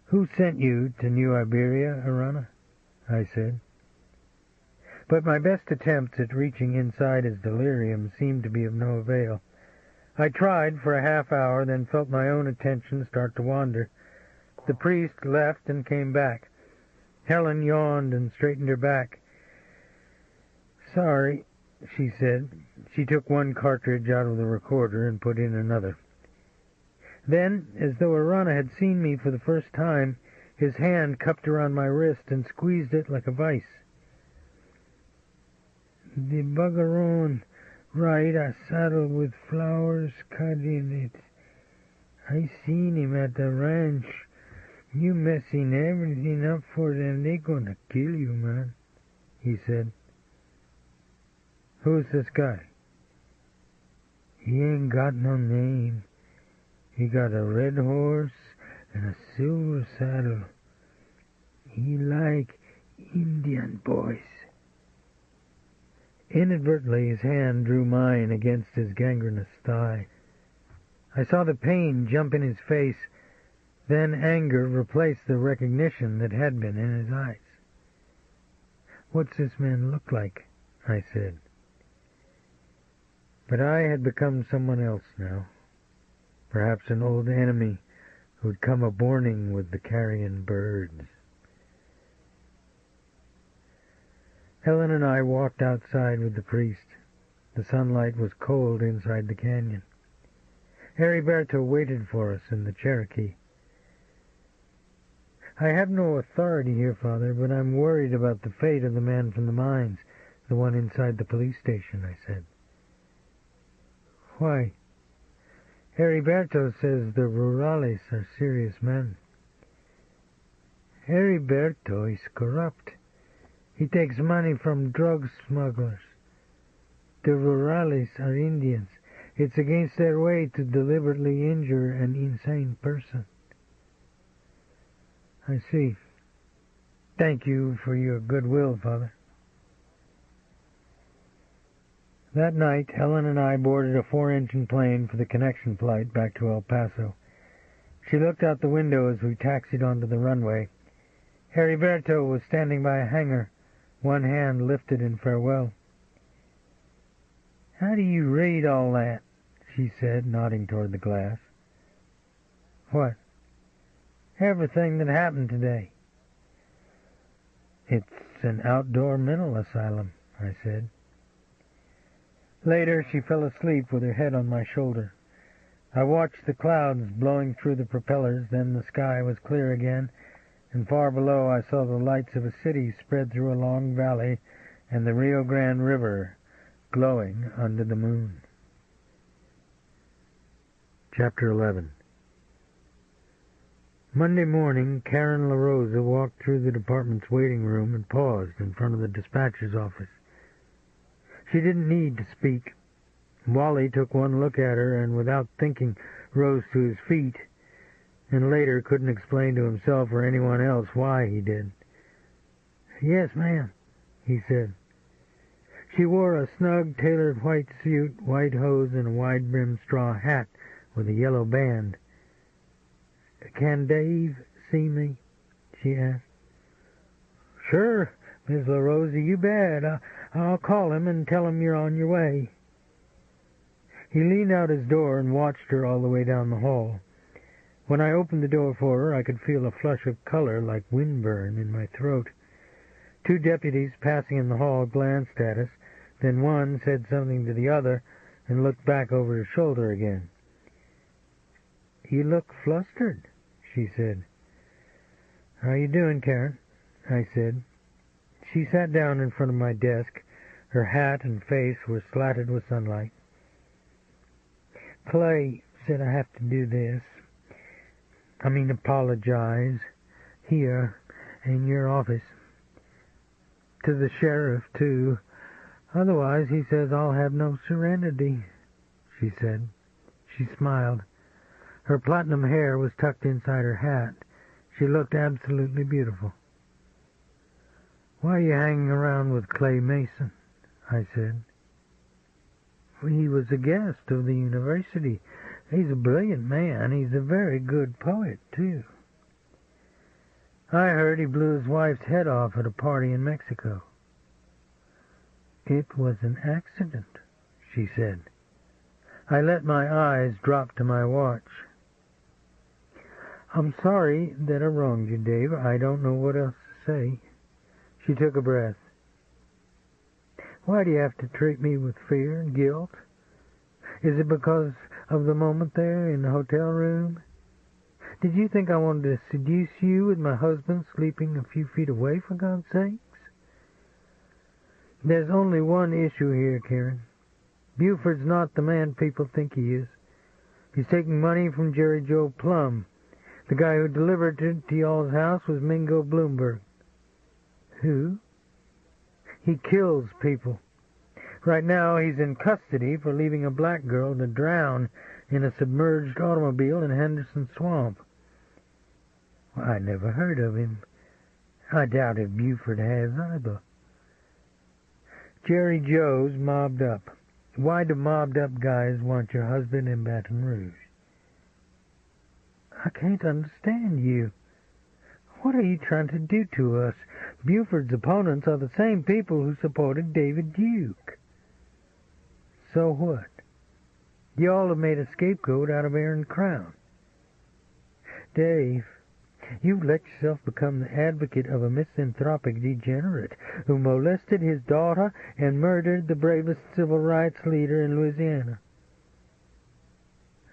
Who sent you to New Iberia, Arana? I said. But my best attempts at reaching inside his delirium seemed to be of no avail. I tried for a half hour, then felt my own attention start to wander. The priest left and came back. Helen yawned and straightened her back. Sorry, she said. She took one cartridge out of the recorder and put in another. Then, as though Arana had seen me for the first time, his hand cupped around my wrist and squeezed it like a vice. The Bougaron ride a saddle with flowers cut in it. I seen him at the ranch. You messing everything up for them. They gonna kill you, man, he said. Who's this guy? He ain't got no name. He got a red horse and a silver saddle. He like Indian boys. Inadvertently, his hand drew mine against his gangrenous thigh. I saw the pain jump in his face, then anger replace the recognition that had been in his eyes. What's this man look like? I said. But I had become someone else now. Perhaps an old enemy who'd come a-borning with the carrion birds. Helen and I walked outside with the priest. The sunlight was cold inside the canyon. Heriberto waited for us in the Cherokee. I have no authority here, Father, but I'm worried about the fate of the man from the mines, the one inside the police station, I said. Why? Heriberto says the rurales are serious men. Heriberto is corrupt. He takes money from drug smugglers. The rurales are Indians. It's against their way to deliberately injure an insane person. I see. Thank you for your goodwill, Father. That night, Helen and I boarded a 4-engine plane for the connection flight back to El Paso. She looked out the window as we taxied onto the runway. Heriberto was standing by a hangar, one hand lifted in farewell. How do you read all that? She said, nodding toward the glass. What? Everything that happened today. It's an outdoor mental asylum, I said. Later, she fell asleep with her head on my shoulder. I watched the clouds blowing through the propellers, then the sky was clear again, and far below I saw the lights of a city spread through a long valley and the Rio Grande River glowing under the moon. Chapter 11. Monday morning, Karen LaRosa walked through the department's waiting room and paused in front of the dispatcher's office. She didn't need to speak. Wally took one look at her and, without thinking, rose to his feet, and later couldn't explain to himself or anyone else why he did. "Yes, ma'am," he said. She wore a snug, tailored white suit, white hose, and a wide-brimmed straw hat with a yellow band. "Can Dave see me?" she asked. "Sure, Miss LaRosa, you bet. I'll call him and tell him you're on your way." He leaned out his door and watched her all the way down the hall. When I opened the door for her, I could feel a flush of color like windburn in my throat. 2 deputies passing in the hall glanced at us, then one said something to the other and looked back over his shoulder again. "You look flustered," she said. "How you doing, Karen?" I said. She sat down in front of my desk. Her hat and face were slatted with sunlight. "Clay said I have to do this. Apologize. Here, in your office. To the sheriff, too. Otherwise, he says I'll have no serenity," she said. She smiled. Her platinum hair was tucked inside her hat. She looked absolutely beautiful. "Why are you hanging around with Clay Mason?" I said. "He was a guest of the university. He's a brilliant man. He's a very good poet, too. I heard he blew his wife's head off at a party in Mexico." "It was an accident," she said. I let my eyes drop to my watch. "I'm sorry that I wronged you, Dave. I don't know what else to say." She took a breath. "Why do you have to treat me with fear and guilt? Is it because of the moment there in the hotel room? Did you think I wanted to seduce you with my husband sleeping a few feet away, for God's sakes? There's only one issue here, Karen. Buford's not the man people think he is. He's taking money from Jerry Joe Plum. The guy who delivered it to y'all's house was Mingo Bloomberg." "Who?" "He kills people. Right now he's in custody for leaving a black girl to drown in a submerged automobile in Henderson Swamp." "I never heard of him. I doubt if Buford has either." "Jerry Joe's mobbed up. Why do mobbed-up guys want your husband in Baton Rouge?" "I can't understand you. What are you trying to do to us? Buford's opponents are the same people who supported David Duke." "So what? Y'all have made a scapegoat out of Aaron Crown." "Dave, you've let yourself become the advocate of a misanthropic degenerate who molested his daughter and murdered the bravest civil rights leader in Louisiana."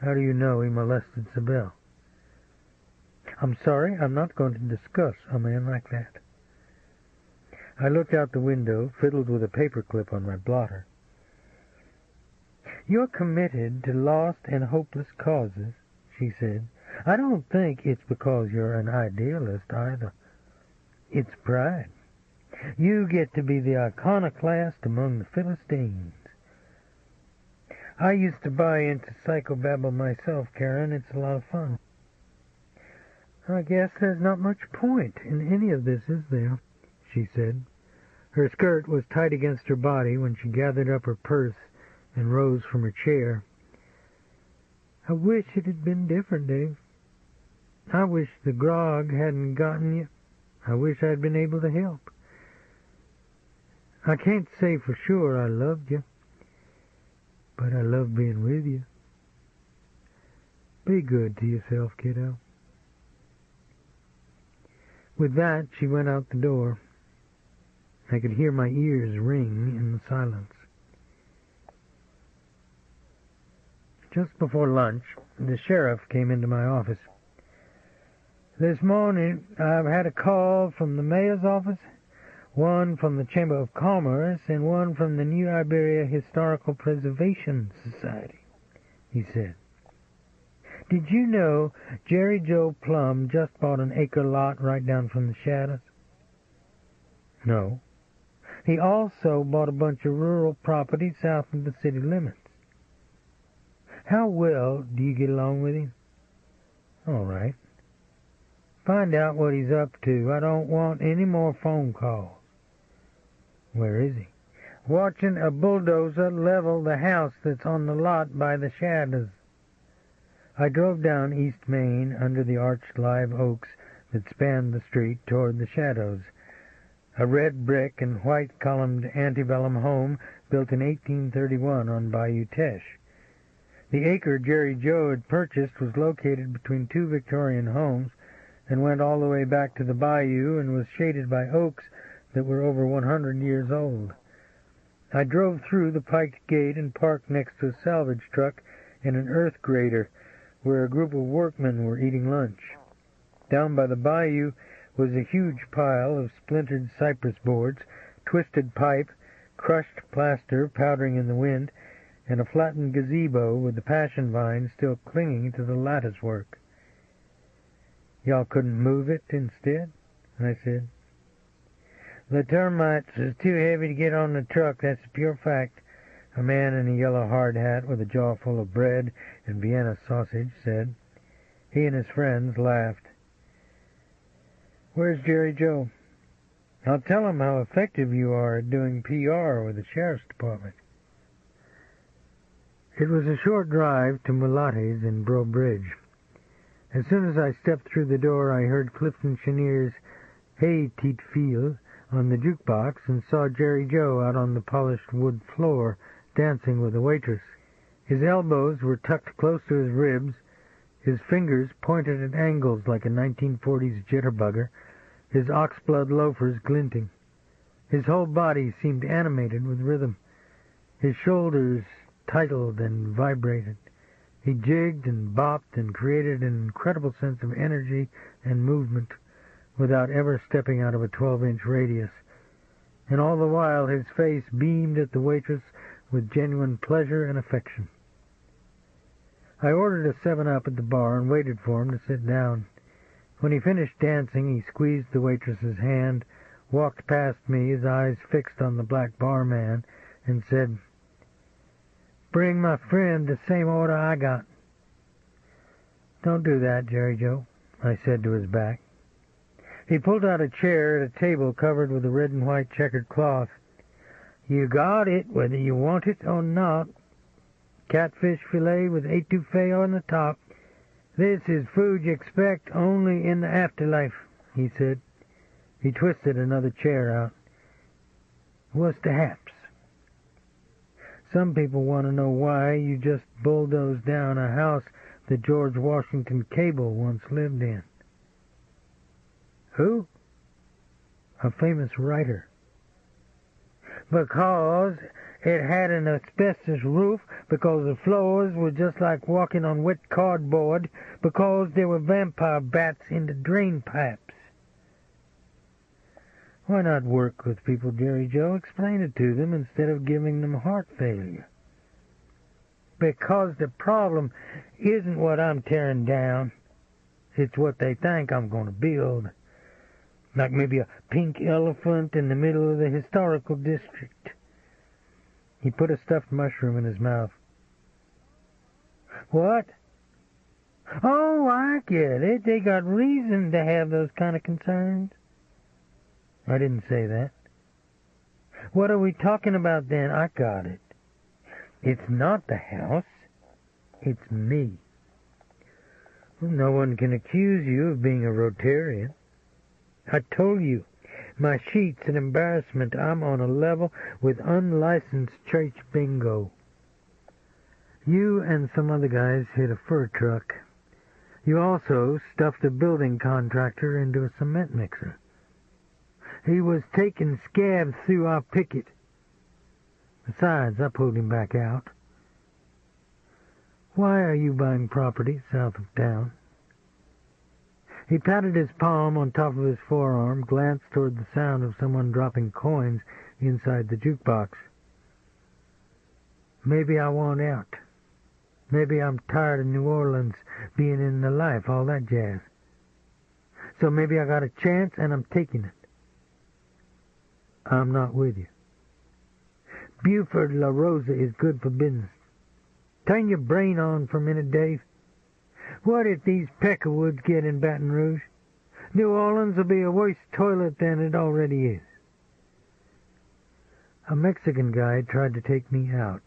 "How do you know he molested Sybil?" "I'm sorry, I'm not going to discuss a man like that." I looked out the window, fiddled with a paperclip on my blotter. "You're committed to lost and hopeless causes," she said. "I don't think it's because you're an idealist, either. It's pride. You get to be the iconoclast among the Philistines." "I used to buy into psychobabble myself, Karen. It's a lot of fun." "I guess there's not much point in any of this, is there?" she said. Her skirt was tight against her body when she gathered up her purse and rose from her chair. "I wish it had been different, Dave. I wish the grog hadn't gotten you. I wish I'd been able to help. I can't say for sure I loved you, but I love being with you. Be good to yourself, kiddo." With that, she went out the door. I could hear my ears ring in the silence. Just before lunch, the sheriff came into my office. "This morning, I've had a call from the mayor's office. one from the Chamber of Commerce and one from the New Iberia Historical Preservation Society," he said. "Did you know Jerry Joe Plum just bought an acre lot right down from the Shadows?" "No." "He also bought a bunch of rural property south of the city limits." "How well do you get along with him?" "All right." "Find out what he's up to. I don't want any more phone calls." "Where is he?" "Watching a bulldozer level the house that's on the lot by the Shadows." I drove down East Main under the arched live oaks that spanned the street toward the Shadows, a red brick and white columned antebellum home built in 1831 on Bayou Teche. The acre Jerry Joe had purchased was located between two Victorian homes and went all the way back to the bayou and was shaded by oaks that were over 100 years old. I drove through the piked gate and parked next to a salvage truck and an earth grader where a group of workmen were eating lunch. Down by the bayou was a huge pile of splintered cypress boards, twisted pipe, crushed plaster powdering in the wind, and a flattened gazebo with the passion vine still clinging to the lattice work. "Y'all couldn't move it instead?" I said. "The termites is too heavy to get on the truck, that's a pure fact," a man in a yellow hard hat with a jaw full of bread and Vienna sausage said. He and his friends laughed. "Where's Jerry Joe?" "I'll tell him how effective you are at doing PR with the sheriff's department." It was a short drive to Mulatte's in Breaux Bridge. As soon as I stepped through the door, I heard Clifton Chenier's "Hey, Tite Fille" on the jukebox and saw Jerry Joe out on the polished wood floor dancing with a waitress. His elbows were tucked close to his ribs, his fingers pointed at angles like a 1940s jitterbugger, his oxblood loafers glinting. His whole body seemed animated with rhythm. His shoulders titled and vibrated. He jigged and bopped and created an incredible sense of energy and movement without ever stepping out of a 12-inch radius. And all the while his face beamed at the waitress with genuine pleasure and affection. I ordered a 7-Up at the bar and waited for him to sit down. When he finished dancing, he squeezed the waitress's hand, walked past me, his eyes fixed on the black barman, and said, "Bring my friend the same order I got." "Don't do that, Jerry Joe," I said to his back. He pulled out a chair at a table covered with a red and white checkered cloth. "You got it, whether you want it or not. Catfish fillet with etouffee on the top. This is food you expect only in the afterlife," he said. He twisted another chair out. "What's the haps?" "Some people want to know why you just bulldozed down a house that George Washington Cable once lived in." "Who?" "A famous writer." "Because it had an asbestos roof, because the floors were just like walking on wet cardboard, because there were vampire bats in the drain pipes." Why not work with people, Jerry Joe? Explain it to them instead of giving them heart failure. Because the problem isn't what I'm tearing down. It's what they think I'm going to build. Like maybe a pink elephant in the middle of the historical district. He put a stuffed mushroom in his mouth. "What?" "Oh, I get it. They got reason to have those kind of concerns." "I didn't say that." "What are we talking about then?" "I got it. It's not the house. It's me." "Well, no one can accuse you of being a Rotarian." "I told you. My sheet's an embarrassment. I'm on a level with unlicensed church bingo." "You and some other guys hit a fur truck. You also stuffed a building contractor into a cement mixer. He was taking scabs through our picket. Besides, I pulled him back out." "Why are you buying property south of town?" He patted his palm on top of his forearm, glanced toward the sound of someone dropping coins inside the jukebox. Maybe I want out. Maybe I'm tired of New Orleans being in the life, all that jazz. So maybe I got a chance and I'm taking it. I'm not with you. Buford La Rosa is good for business. Turn your brain on for a minute, Dave. What if these Peckerwoods get in Baton Rouge? New Orleans will be a worse toilet than it already is. A Mexican guy tried to take me out.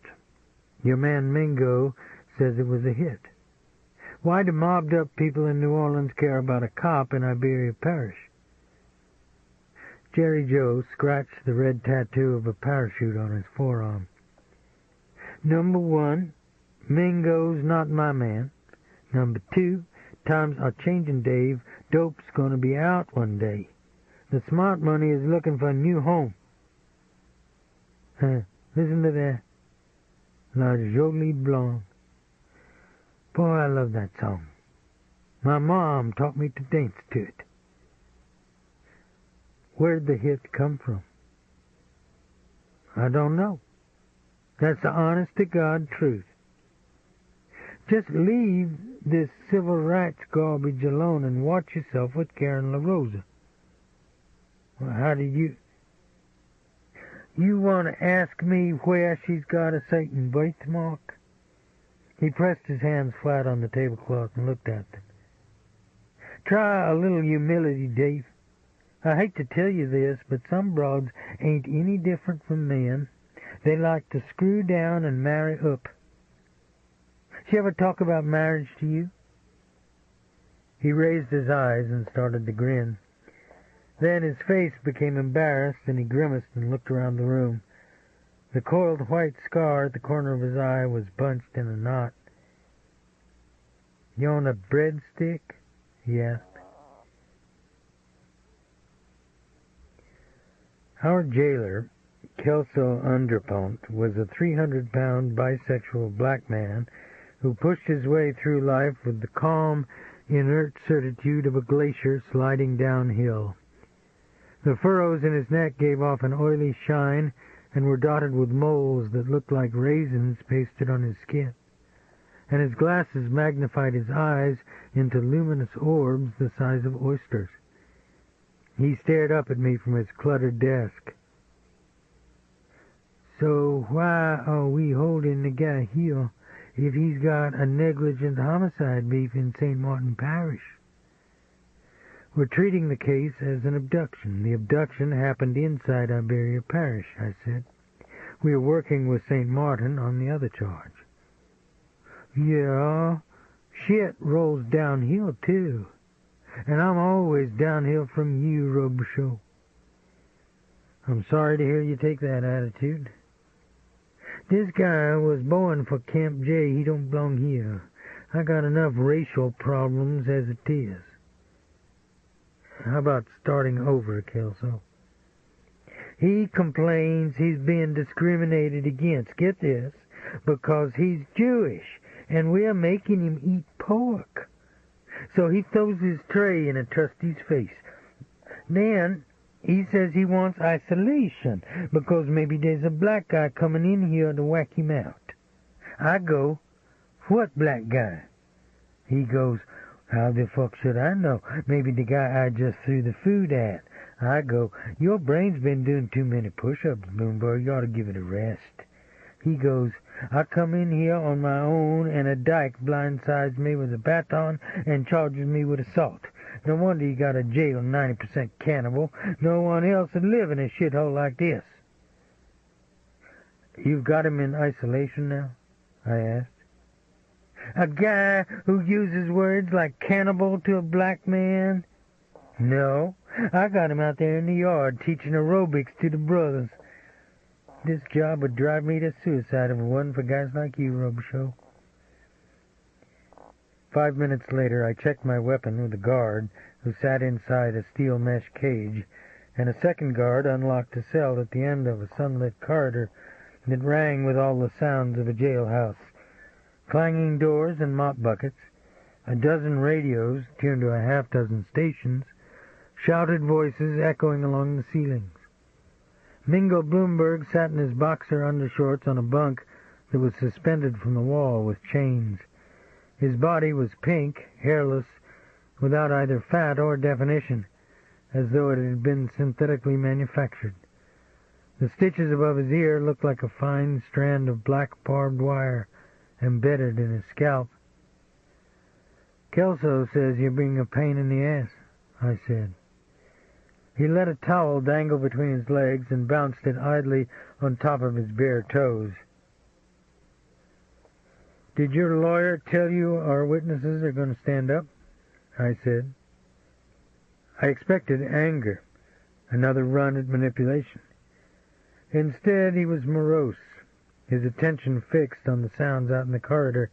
Your man Mingo says it was a hit. Why do mobbed-up people in New Orleans care about a cop in Iberia Parish? Jerry Joe scratched the red tattoo of a parachute on his forearm. Number one, Mingo's not my man. Number two, times are changing, Dave. Dope's going to be out one day. The smart money is looking for a new home. Listen to that. La Jolie Blonde. Boy, I love that song. My mom taught me to dance to it. Where'd the hit come from? I don't know. That's the honest-to-God truth. Just leave this civil rights garbage alone and watch yourself with Karen La Rosa. Well, how do you... You want to ask me where she's got a Satan birthmark? He pressed his hands flat on the tablecloth and looked at them. Try a little humility, Dave. I hate to tell you this, but some broads ain't any different from men. They like to screw down and marry up. She ever talk about marriage to you? He raised his eyes and started to grin. Then his face became embarrassed, and he grimaced and looked around the room. The coiled white scar at the corner of his eye was bunched in a knot. You on a breadstick? He asked. Our jailer, Kelso Underpont, was a 300-pound bisexual black man who pushed his way through life with the calm, inert certitude of a glacier sliding downhill. The furrows in his neck gave off an oily shine and were dotted with moles that looked like raisins pasted on his skin, and his glasses magnified his eyes into luminous orbs the size of oysters. He stared up at me from his cluttered desk. So why are we holding the guy here if he's got a negligent homicide beef in St. Martin Parish? We're treating the case as an abduction. The abduction happened inside Iberia Parish, I said. We are working with St. Martin on the other charge. Yeah, shit rolls downhill, too. And I'm always downhill from you, Robicheaux. I'm sorry to hear you take that attitude. This guy was born for Camp J. He don't belong here. I got enough racial problems as it is. How about starting over, Kelso? He complains he's being discriminated against, get this, because he's Jewish, and we're making him eat pork. So he throws his tray in a trustee's face. Then he says he wants isolation, because maybe there's a black guy coming in here to whack him out. I go, what black guy? He goes, how the fuck should I know? Maybe the guy I just threw the food at. I go, your brain's been doing too many push-ups, Bloomberg. You ought to give it a rest. He goes, I come in here on my own, and a dyke blindsides me with a baton and charges me with assault. No wonder you got a jail 90% cannibal. No one else would live in a shithole like this. You've got him in isolation now? I asked. A guy who uses words like cannibal to a black man? No, I got him out there in the yard teaching aerobics to the brothers. This job would drive me to suicide if it wasn't for guys like you, Robicheaux. 5 minutes later, I checked my weapon with a guard who sat inside a steel mesh cage, and a second guard unlocked a cell at the end of a sunlit corridor that rang with all the sounds of a jailhouse. Clanging doors and mop buckets, A dozen radios, tuned to a half-dozen stations, shouted voices echoing along the ceilings. Mingo Bloomberg sat in his boxer undershorts on a bunk that was suspended from the wall with chains. His body was pink, hairless, without either fat or definition, as though it had been synthetically manufactured. The stitches above his ear looked like a fine strand of black barbed wire embedded in his scalp. "Kelso says you're being a pain in the ass," I said. He let a towel dangle between his legs and bounced it idly on top of his bare toes. "Did your lawyer tell you our witnesses are going to stand up?" I said. I expected anger, another run at manipulation. Instead, he was morose, his attention fixed on the sounds out in the corridor,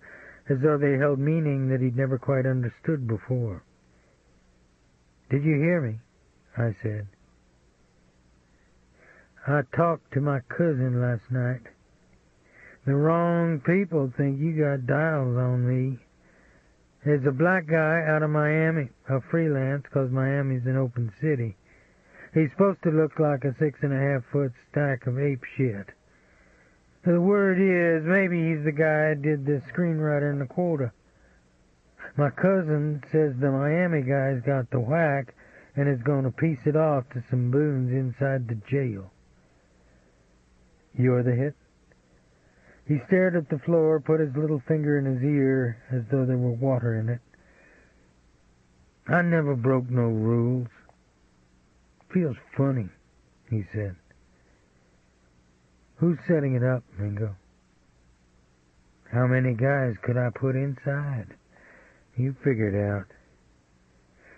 as though they held meaning that he'd never quite understood before. "Did you hear me?" I said. "I talked to my cousin last night. The wrong people think you got dials on me. There's a black guy out of Miami, a freelance, 'cause Miami's an open city. He's supposed to look like a 6.5-foot stack of ape shit. The word is, maybe he's the guy that did the screenwriter in the quota. My cousin says the Miami guy's got the whack and is going to piece it off to some boons inside the jail." "You're the hit?" He stared at the floor, put his little finger in his ear as though there were water in it. "I never broke no rules. Feels funny," he said. "Who's setting it up, Mingo?" "How many guys could I put inside? You figure it out."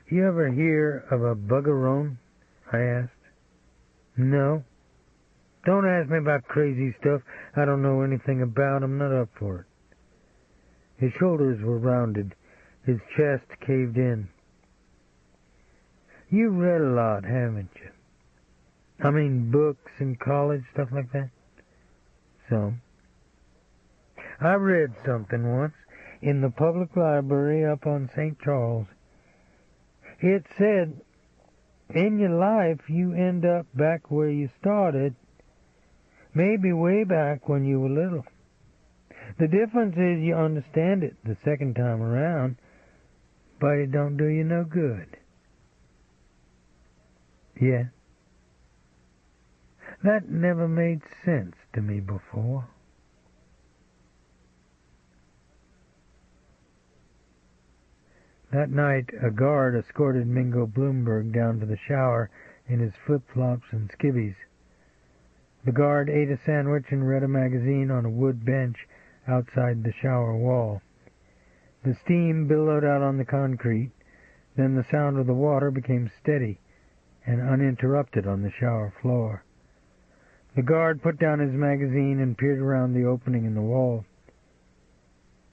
"You ever hear of a buggerone?" I asked. "No. Don't ask me about crazy stuff I don't know anything about. I'm not up for it." His shoulders were rounded, his chest caved in. "You've read a lot, haven't you? I mean, books in college, stuff like that?" "Some." "I read something once in the public library up on St. Charles. It said, in your life you end up back where you started, maybe way back when you were little. The difference is you understand it the second time around, but it don't do you no good." "Yeah." "That never made sense to me before." That night, a guard escorted Mingo Bloomberg down to the shower in his flip-flops and skivvies. The guard ate a sandwich and read a magazine on a wood bench outside the shower wall. The steam billowed out on the concrete, then the sound of the water became steady and uninterrupted on the shower floor. The guard put down his magazine and peered around the opening in the wall.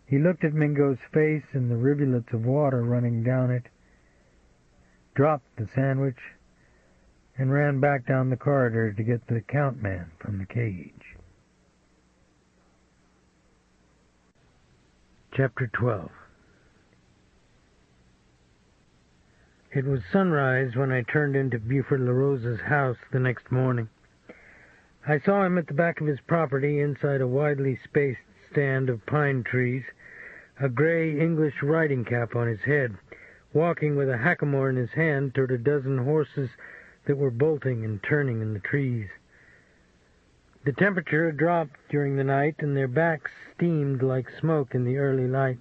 He looked at Mingo's face and the rivulets of water running down it, dropped the sandwich, and ran back down the corridor to get the count man from the cage. Chapter 12. It was sunrise when I turned into Buford LaRosa's house the next morning. I saw him at the back of his property inside a widely spaced stand of pine trees, a gray English riding cap on his head, walking with a hackamore in his hand toward a dozen horses that were bolting and turning in the trees. The temperature had dropped during the night, and their backs steamed like smoke in the early light.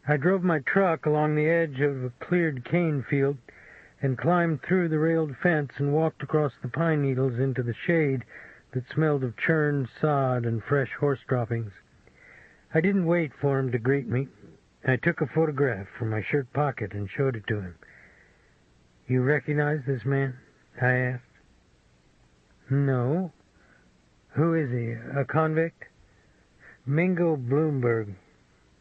I drove my truck along the edge of a cleared cane field and climbed through the railed fence and walked across the pine needles into the shade that smelled of churned sod and fresh horse droppings. I didn't wait for him to greet me. I took a photograph from my shirt pocket and showed it to him. "You recognize this man?" I asked. "No. Who is he, a convict?" "Mingo Bloomberg.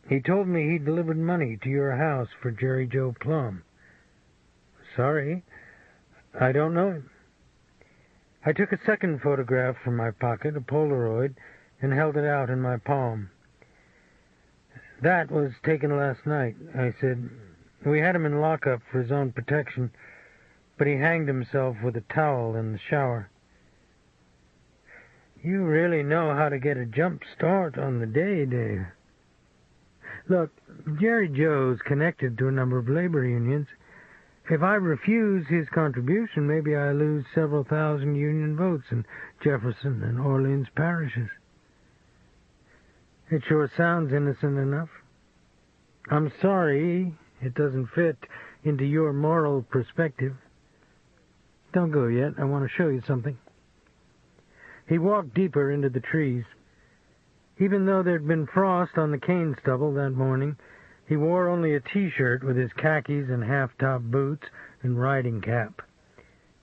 He told me he delivered money to your house for Jerry Joe Plum." "Sorry, I don't know him." I took a second photograph from my pocket, a Polaroid, and held it out in my palm. That was taken last night, I said. We had him in lockup for his own protection, but he hanged himself with a towel in the shower. You really know how to get a jump start on the day, Dave. Look, Jerry Joe's connected to a number of labor unions. If I refuse his contribution, maybe I lose several thousand union votes in Jefferson and Orleans parishes. It sure sounds innocent enough. I'm sorry it doesn't fit into your moral perspective. Don't go yet. I want to show you something. He walked deeper into the trees. Even though there'd been frost on the cane stubble that morning, he wore only a T-shirt with his khakis and half-top boots and riding cap.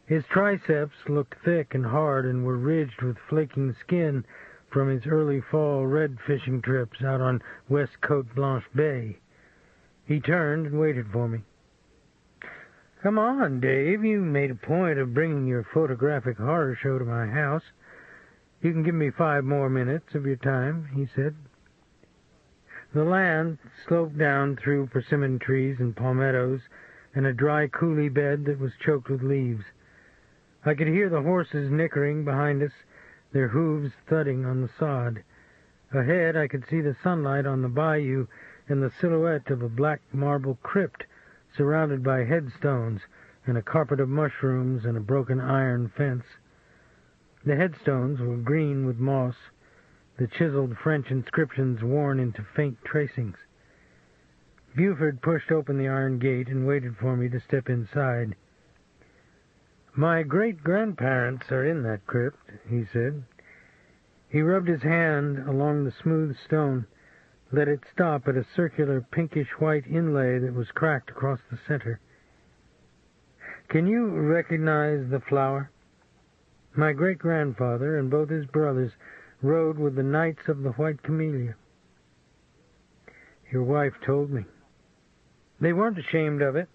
His triceps looked thick and hard and were ridged with flaking skin from his early fall red fishing trips out on West Cote Blanche Bay. He turned and waited for me. Come on, Dave. You made a point of bringing your photographic horror show to my house. You can give me 5 more minutes of your time, he said. The land sloped down through persimmon trees and palmettos and a dry coulee bed that was choked with leaves. I could hear the horses nickering behind us, their hooves thudding on the sod. Ahead I could see the sunlight on the bayou and the silhouette of a black marble crypt surrounded by headstones and a carpet of mushrooms and a broken iron fence. The headstones were green with moss, the chiseled French inscriptions worn into faint tracings. Buford pushed open the iron gate and waited for me to step inside. My great-grandparents are in that crypt, he said. He rubbed his hand along the smooth stone, let it stop at a circular pinkish-white inlay that was cracked across the center. Can you recognize the flower? My great-grandfather and both his brothers rode with the Knights of the White Camellia. Your wife told me. They weren't ashamed of it.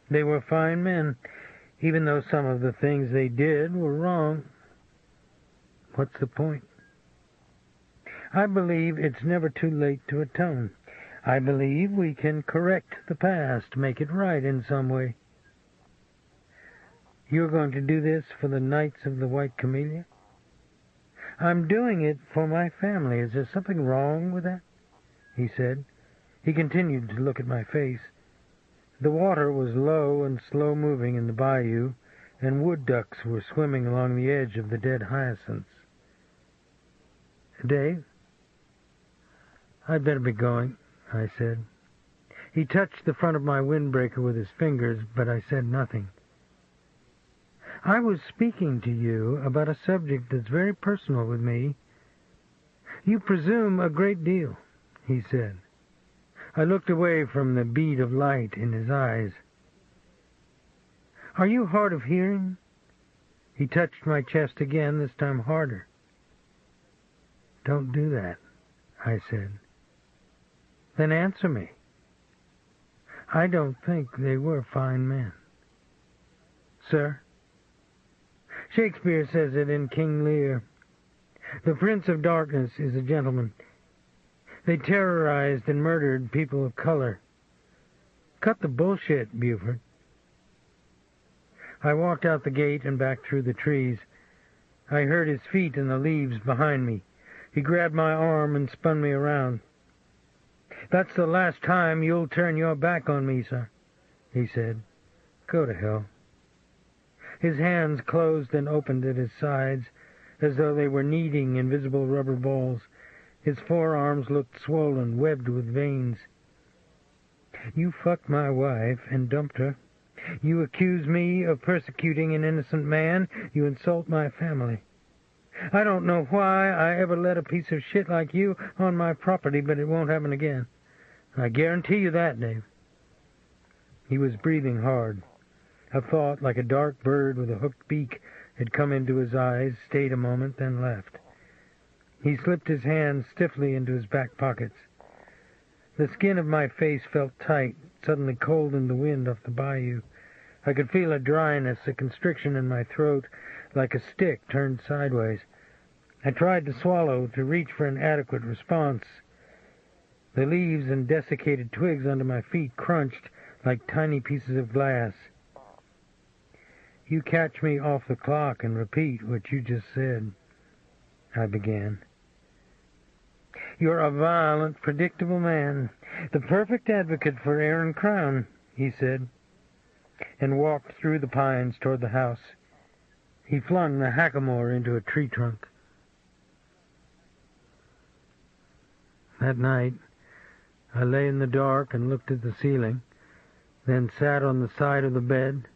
They were fine men, even though some of the things they did were wrong. What's the point? I believe it's never too late to atone. I believe we can correct the past, make it right in some way. You're going to do this for the Knights of the White Camellia? I'm doing it for my family. Is there something wrong with that? He said. He continued to look at my face. The water was low and slow-moving in the bayou, and wood ducks were swimming along the edge of the dead hyacinths. Dave? I'd better be going, I said. He touched the front of my windbreaker with his fingers, but I said nothing. I was speaking to you about a subject that's very personal with me. You presume a great deal, he said. I looked away from the bead of light in his eyes. Are you hard of hearing? He touched my chest again, this time harder. Don't do that, I said. Then answer me. I don't think they were fine men. Sir? Shakespeare says it in King Lear. The Prince of Darkness is a gentleman. They terrorized and murdered people of color. Cut the bullshit, Buford. I walked out the gate and back through the trees. I heard his feet in the leaves behind me. He grabbed my arm and spun me around. That's the last time you'll turn your back on me, sir, he said. Go to hell. His hands closed and opened at his sides, as though they were kneading invisible rubber balls. His forearms looked swollen, webbed with veins. You fucked my wife and dumped her. You accuse me of persecuting an innocent man. You insult my family. I don't know why I ever let a piece of shit like you on my property, but it won't happen again. I guarantee you that, Dave. He was breathing hard. A thought, like a dark bird with a hooked beak, had come into his eyes, stayed a moment, then left. He slipped his hands stiffly into his back pockets. The skin of my face felt tight, suddenly cold in the wind off the bayou. I could feel a dryness, a constriction in my throat, like a stick turned sideways. I tried to swallow, to reach for an adequate response. The leaves and desiccated twigs under my feet crunched like tiny pieces of glass. "You catch me off the clock and repeat what you just said," I began. "You're a violent, predictable man, the perfect advocate for Aaron Crown," he said, and walked through the pines toward the house. He flung the hackamore into a tree trunk. That night, I lay in the dark and looked at the ceiling, then sat on the side of the bed,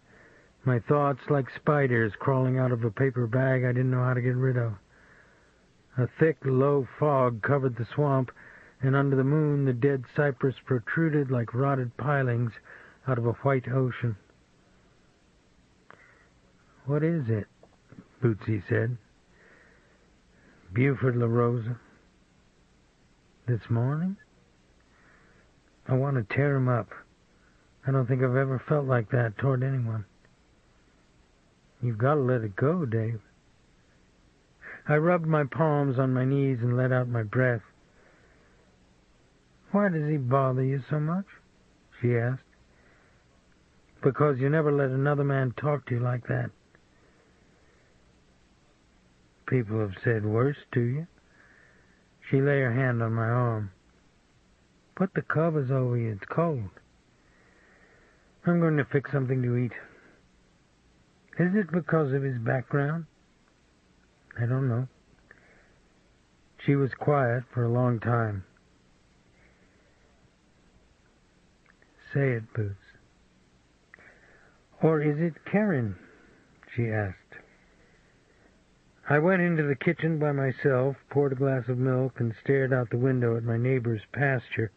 my thoughts like spiders crawling out of a paper bag I didn't know how to get rid of. A thick, low fog covered the swamp, and under the moon the dead cypress protruded like rotted pilings out of a white ocean. "What is it?" Bootsy said. "Buford La Rosa. This morning? I want to tear him up. I don't think I've ever felt like that toward anyone." "You've got to let it go, Dave." I rubbed my palms on my knees and let out my breath. "Why does he bother you so much?" she asked. "Because you never let another man talk to you like that." "People have said worse to you." She lay her hand on my arm. "Put the covers over you, it's cold." "I'm going to fix something to eat." "Is it because of his background?" "I don't know." She was quiet for a long time. "Say it, Boots." "Or is it Karen?" she asked. I went into the kitchen by myself, poured a glass of milk, and stared out the window at my neighbor's pasture,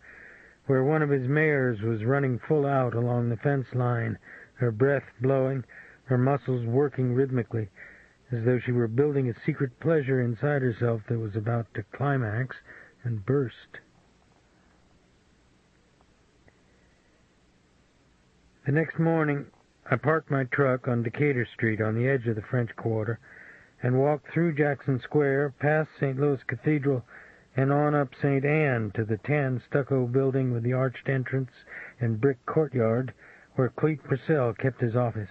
where one of his mares was running full out along the fence line, her breath blowing, her muscles working rhythmically, as though she were building a secret pleasure inside herself that was about to climax and burst. The next morning, I parked my truck on Decatur Street on the edge of the French Quarter and walked through Jackson Square, past St. Louis Cathedral, and on up St. Anne to the tan stucco building with the arched entrance and brick courtyard where Clete Purcell kept his office.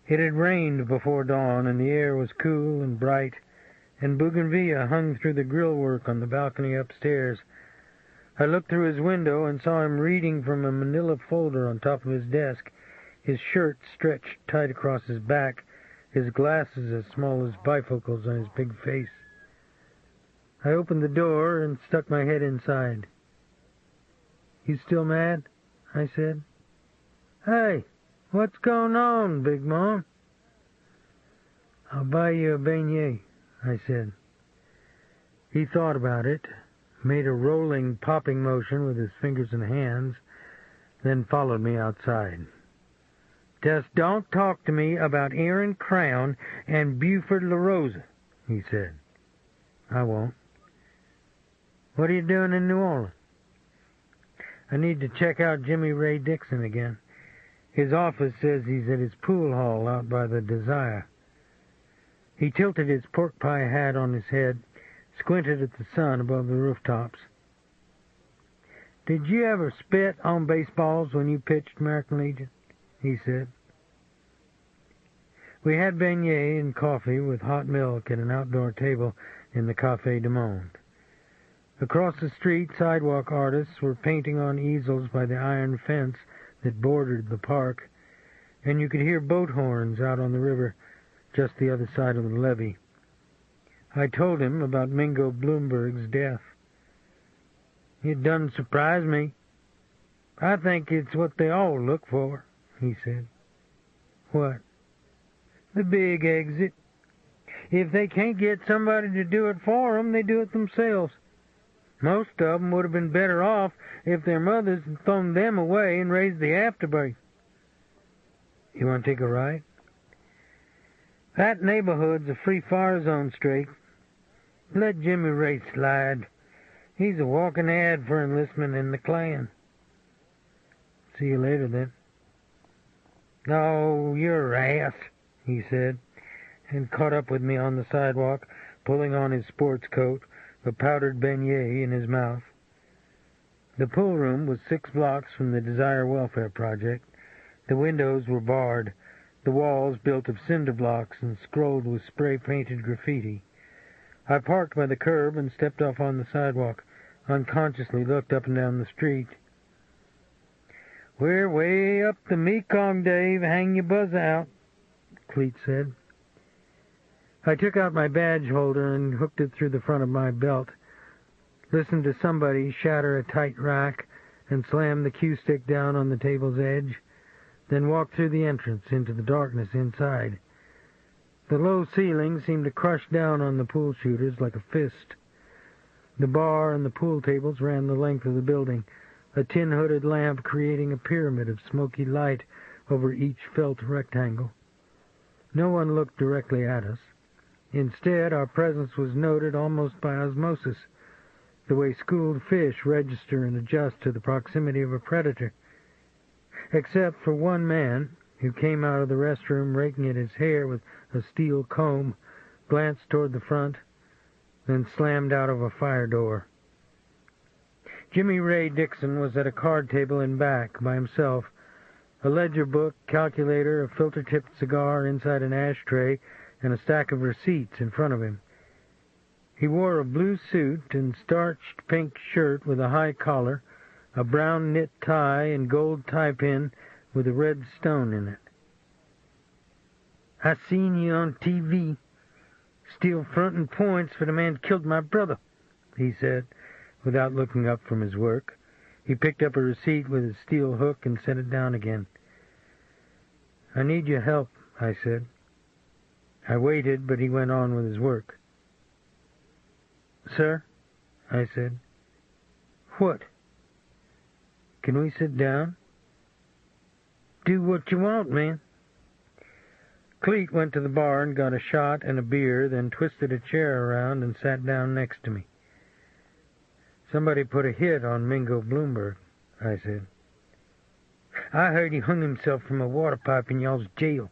It had rained before dawn, and the air was cool and bright, and bougainvillea hung through the grillwork on the balcony upstairs. I looked through his window and saw him reading from a manila folder on top of his desk, his shirt stretched tight across his back, his glasses as small as bifocals on his big face. I opened the door and stuck my head inside. "You still mad?" I said. "Hey, what's going on, Big Mom?" "I'll buy you a beignet," I said. He thought about it, made a rolling, popping motion with his fingers and hands, then followed me outside. "Just don't talk to me about Aaron Crown and Buford La Rosa," he said. "I won't." "What are you doing in New Orleans?" "I need to check out Jimmy Ray Dixon again. His office says he's at his pool hall out by the Desire." He tilted his pork pie hat on his head, squinted at the sun above the rooftops. "Did you ever spit on baseballs when you pitched American Legion?" he said. We had beignet and coffee with hot milk at an outdoor table in the Café du Monde. Across the street, sidewalk artists were painting on easels by the iron fence that bordered the park, and you could hear boat horns out on the river just the other side of the levee. I told him about Mingo Bloomberg's death. "It doesn't surprise me. I think it's what they all look for," he said. "What?" "The big exit. If they can't get somebody to do it for them, they do it themselves. Most of them would have been better off if their mothers had thrown them away and raised the afterbirth." "You want to take a ride?" "That neighborhood's a free fire zone, Strake. Let Jimmy Ray slide. He's a walking ad for enlistment in the Klan." "See you later, then." "Oh, you're ass," he said, and caught up with me on the sidewalk, pulling on his sports coat, a powdered beignet in his mouth. The pool room was 6 blocks from the Desire Welfare Project. The windows were barred, the walls built of cinder blocks and scrolled with spray-painted graffiti. I parked by the curb and stepped off on the sidewalk, unconsciously looked up and down the street. "We're way up the Mekong, Dave. Hang your buzz out," Cleet said. I took out my badge holder and hooked it through the front of my belt, listened to somebody shatter a tight rack and slam the cue stick down on the table's edge, then walked through the entrance into the darkness inside. The low ceiling seemed to crush down on the pool shooters like a fist. The bar and the pool tables ran the length of the building, a tin-hooded lamp creating a pyramid of smoky light over each felt rectangle. No one looked directly at us. Instead, our presence was noted almost by osmosis, the way schooled fish register and adjust to the proximity of a predator. Except for one man, who came out of the restroom raking at his hair with a steel comb, glanced toward the front, then slammed out of a fire door. Jimmy Ray Dixon was at a card table in back by himself, a ledger book, calculator, a filter-tipped cigar inside an ashtray, and a stack of receipts in front of him. He wore a blue suit and starched pink shirt with a high collar, a brown knit tie and gold tie pin with a red stone in it. "I seen you on TV, still frontin' points for the man that killed my brother," he said, without looking up from his work. He picked up a receipt with his steel hook and set it down again. "I need your help," I said. I waited, but he went on with his work. "Sir?" I said. "What?" "Can we sit down?" "Do what you want, man." Cleet went to the bar and got a shot and a beer, then twisted a chair around and sat down next to me. "Somebody put a hit on Mingo Bloomberg," I said. "I heard he hung himself from a water pipe in y'all's jail,"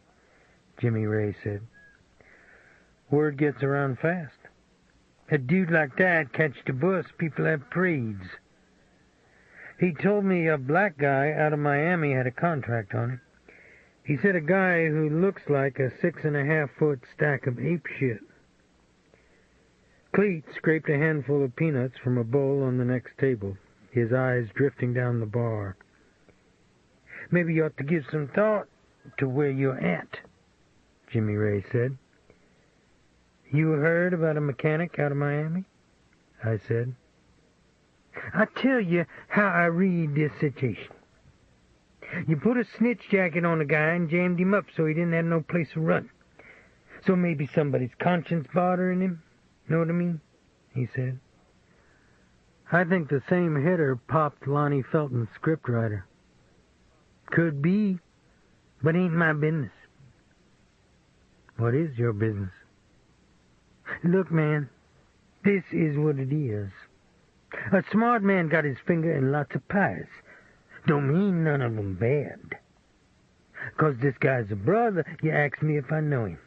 Jimmy Ray said. "Word gets around fast. A dude like that catch the bus, people have parades." He told me a black guy out of Miami had a contract on him. He said a guy who looks like a 6.5-foot stack of ape shit. Cleet scraped a handful of peanuts from a bowl on the next table, his eyes drifting down the bar. "Maybe you ought to give some thought to where you're at," Jimmy Ray said. "You heard about a mechanic out of Miami?" I said. "I tell you how I read this situation. You put a snitch jacket on a guy and jammed him up so he didn't have no place to run. So maybe somebody's conscience bothering him. Know what I mean?" he said. "I think the same hitter popped Lonnie Felton's scriptwriter." "Could be, but ain't my business." "What is your business?" "Look, man, this is what it is. A smart man got his finger in lots of pies. Don't mean none of 'em bad. 'Cause this guy's a brother, you ask me if I know him.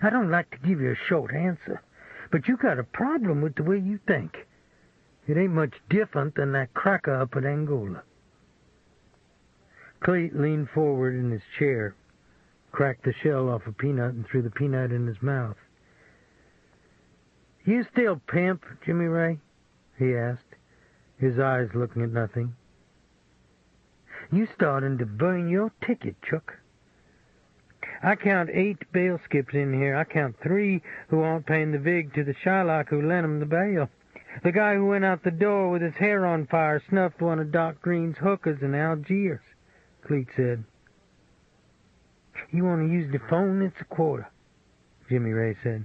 I don't like to give you a short answer, but you got a problem with the way you think. It ain't much different than that cracker up at Angola." Cleet leaned forward in his chair, cracked the shell off a peanut, and threw the peanut in his mouth. "You still pimp, Jimmy Ray?" he asked, his eyes looking at nothing. "You starting to burn your ticket, Chuck. I count 8 bail skips in here. I count 3 who aren't paying the vig to the Shylock who lent 'em the bail. The guy who went out the door with his hair on fire snuffed one of Doc Green's hookers in Algiers," Cleet said. "You want to use the phone? It's a quarter," Jimmy Ray said.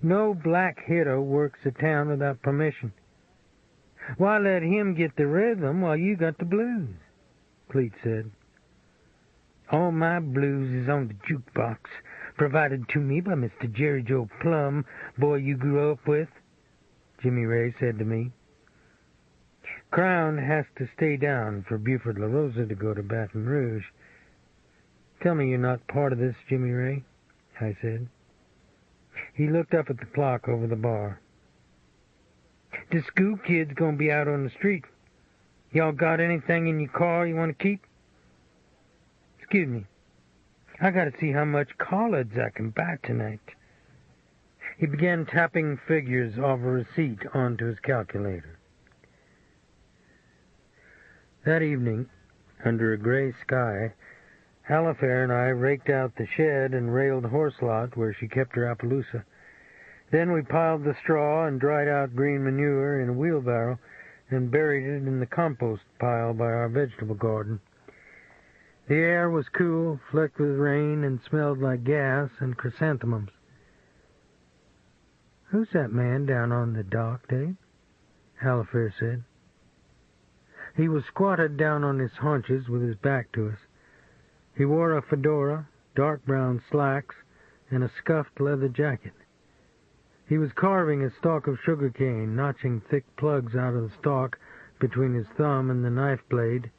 "No black hitter works a town without permission. Why let him get the rhythm while you got the blues?" Cleet said. "All my blues is on the jukebox, provided to me by Mr. Jerry Joe Plum, boy you grew up with," Jimmy Ray said to me. "Crown has to stay down for Buford La Rosa to go to Baton Rouge. Tell me you're not part of this, Jimmy Ray," I said. He looked up at the clock over the bar. The school kid's gonna be out on the street. Y'all got anything in your car you want to keep? Excuse me. I gotta see how much collards I can buy tonight. He began tapping figures of a receipt onto his calculator. That evening, under a gray sky, Halifair and I raked out the shed and railed horse lot where she kept her Appaloosa. Then we piled the straw and dried out green manure in a wheelbarrow and buried it in the compost pile by our vegetable garden. The air was cool, flecked with rain, and smelled like gas and chrysanthemums. "Who's that man down on the dock, Dave?" Halifair said. He was squatted down on his haunches with his back to us. He wore a fedora, dark brown slacks, and a scuffed leather jacket. He was carving a stalk of sugar cane, notching thick plugs out of the stalk between his thumb and the knife blade,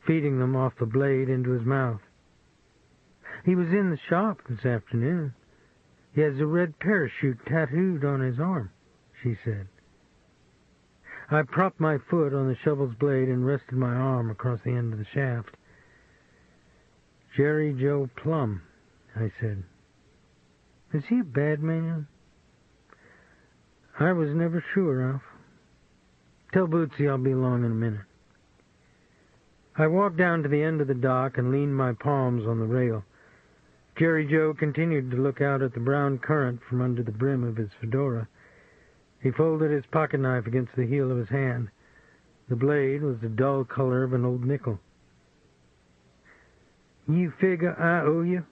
feeding them off the blade into his mouth. "He was in the shop this afternoon. He has a red parachute tattooed on his arm," she said. I propped my foot on the shovel's blade and rested my arm across the end of the shaft. "Jerry Joe Plum," I said. "Is he a bad man?" "I was never sure, Ralph. Tell Bootsy I'll be along in a minute." I walked down to the end of the dock and leaned my palms on the rail. Jerry Joe continued to look out at the brown current from under the brim of his fedora. He folded his pocket knife against the heel of his hand. The blade was the dull color of an old nickel. "You figure I owe you?"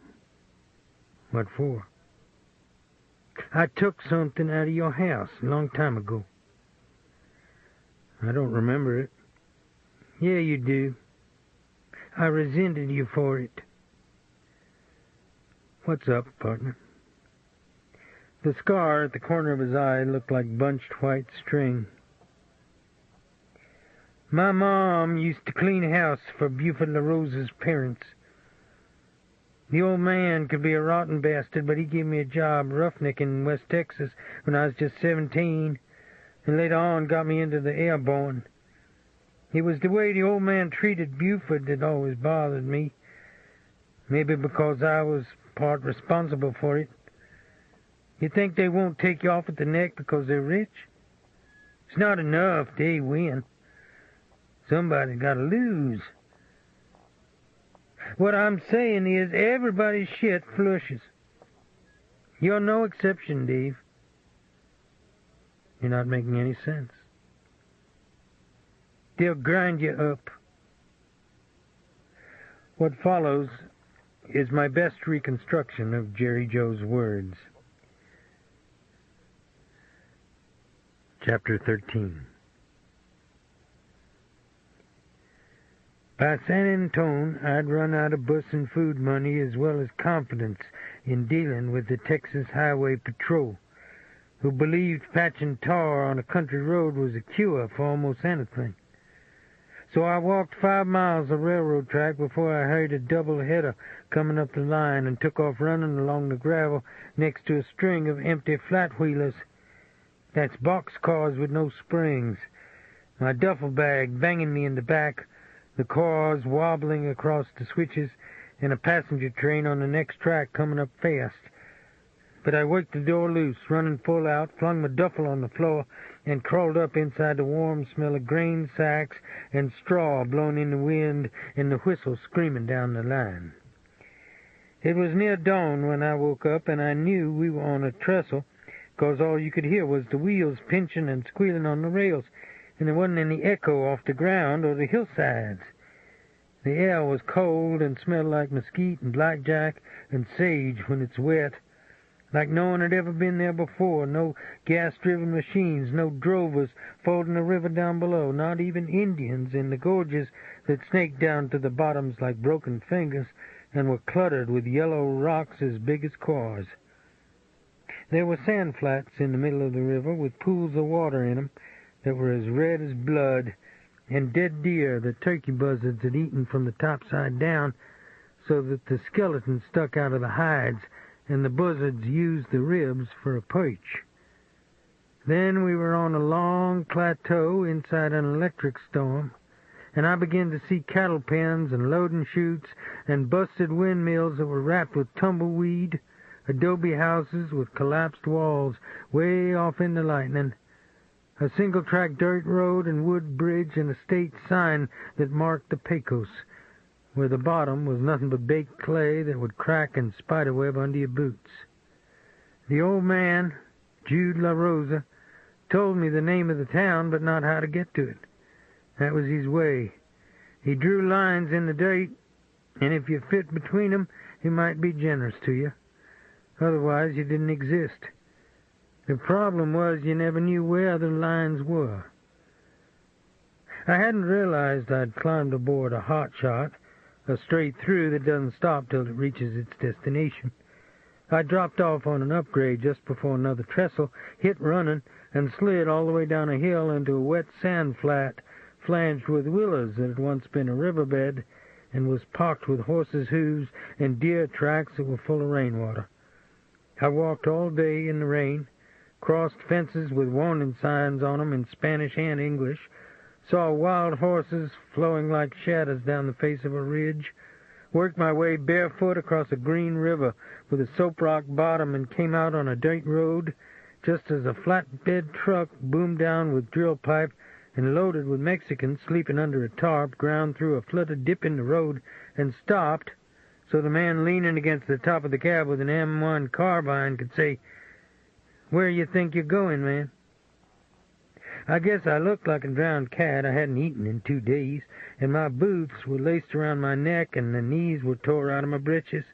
"What for?" "I took something out of your house a long time ago." "I don't remember it." "Yeah, you do. I resented you for it." "What's up, partner?" The scar at the corner of his eye looked like bunched white string. "My mom used to clean house for Buford LaRosa's parents. The old man could be a rotten bastard, but he gave me a job roughnecking in West Texas when I was just 17, and later on got me into the airborne. It was the way the old man treated Buford that always bothered me, maybe because I was part responsible for it. You think they won't take you off at the neck because they're rich? It's not enough they win. Somebody's got to lose. What I'm saying is everybody's shit flushes. You're no exception, Dave." "You're not making any sense." "They'll grind you up." What follows is my best reconstruction of Jerry Joe's words. Chapter 13. By San Antone, I'd run out of bus and food money as well as confidence in dealing with the Texas Highway Patrol, who believed patching tar on a country road was a cure for almost anything. So I walked 5 miles of railroad track before I heard a double header coming up the line and took off running along the gravel next to a string of empty flat-wheelers. That's boxcars with no springs. My duffel bag banging me in the back, the cars wobbling across the switches, and a passenger train on the next track coming up fast. But I worked the door loose, running full out, flung my duffel on the floor, and crawled up inside the warm smell of grain sacks and straw blown in the wind and the whistle screaming down the line. It was near dawn when I woke up, and I knew we were on a trestle, 'cause all you could hear was the wheels pinching and squealing on the rails, and there wasn't any echo off the ground or the hillsides. The air was cold and smelled like mesquite and blackjack and sage when it's wet, like no one had ever been there before. No gas-driven machines, no drovers fording the river down below, not even Indians in the gorges that snaked down to the bottoms like broken fingers and were cluttered with yellow rocks as big as cars. There were sand flats in the middle of the river with pools of water in them that were as red as blood, and dead deer that turkey buzzards had eaten from the top side down so that the skeletons stuck out of the hides and the buzzards used the ribs for a perch. Then we were on a long plateau inside an electric storm, and I began to see cattle pens and loading chutes and busted windmills that were wrapped with tumbleweed, adobe houses with collapsed walls way off in the lightning, a single-track dirt road and wood bridge, and a state sign that marked the Pecos, where the bottom was nothing but baked clay that would crack and spiderweb under your boots. The old man, Jude La Rosa, told me the name of the town, but not how to get to it. That was his way. He drew lines in the dirt, and if you fit between 'em, he might be generous to you. Otherwise, you didn't exist. The problem was you never knew where the lines were. I hadn't realized I'd climbed aboard a hot shot, a straight through that doesn't stop till it reaches its destination. I dropped off on an upgrade just before another trestle, hit running, and slid all the way down a hill into a wet sand flat flanged with willows that had once been a riverbed and was pocked with horses' hooves and deer tracks that were full of rainwater. I walked all day in the rain, crossed fences with warning signs on 'em in Spanish and English, saw wild horses flowing like shadows down the face of a ridge, worked my way barefoot across a green river with a soap rock bottom, and came out on a dirt road just as a flatbed truck boomed down with drill pipe and loaded with Mexicans sleeping under a tarp ground through a flooded dip in the road and stopped so the man leaning against the top of the cab with an M1 carbine could say, "Where you think you're going, man?" I guess I looked like a drowned cat. I hadn't eaten in 2 days, and my boots were laced around my neck, and the knees were tore out of my breeches.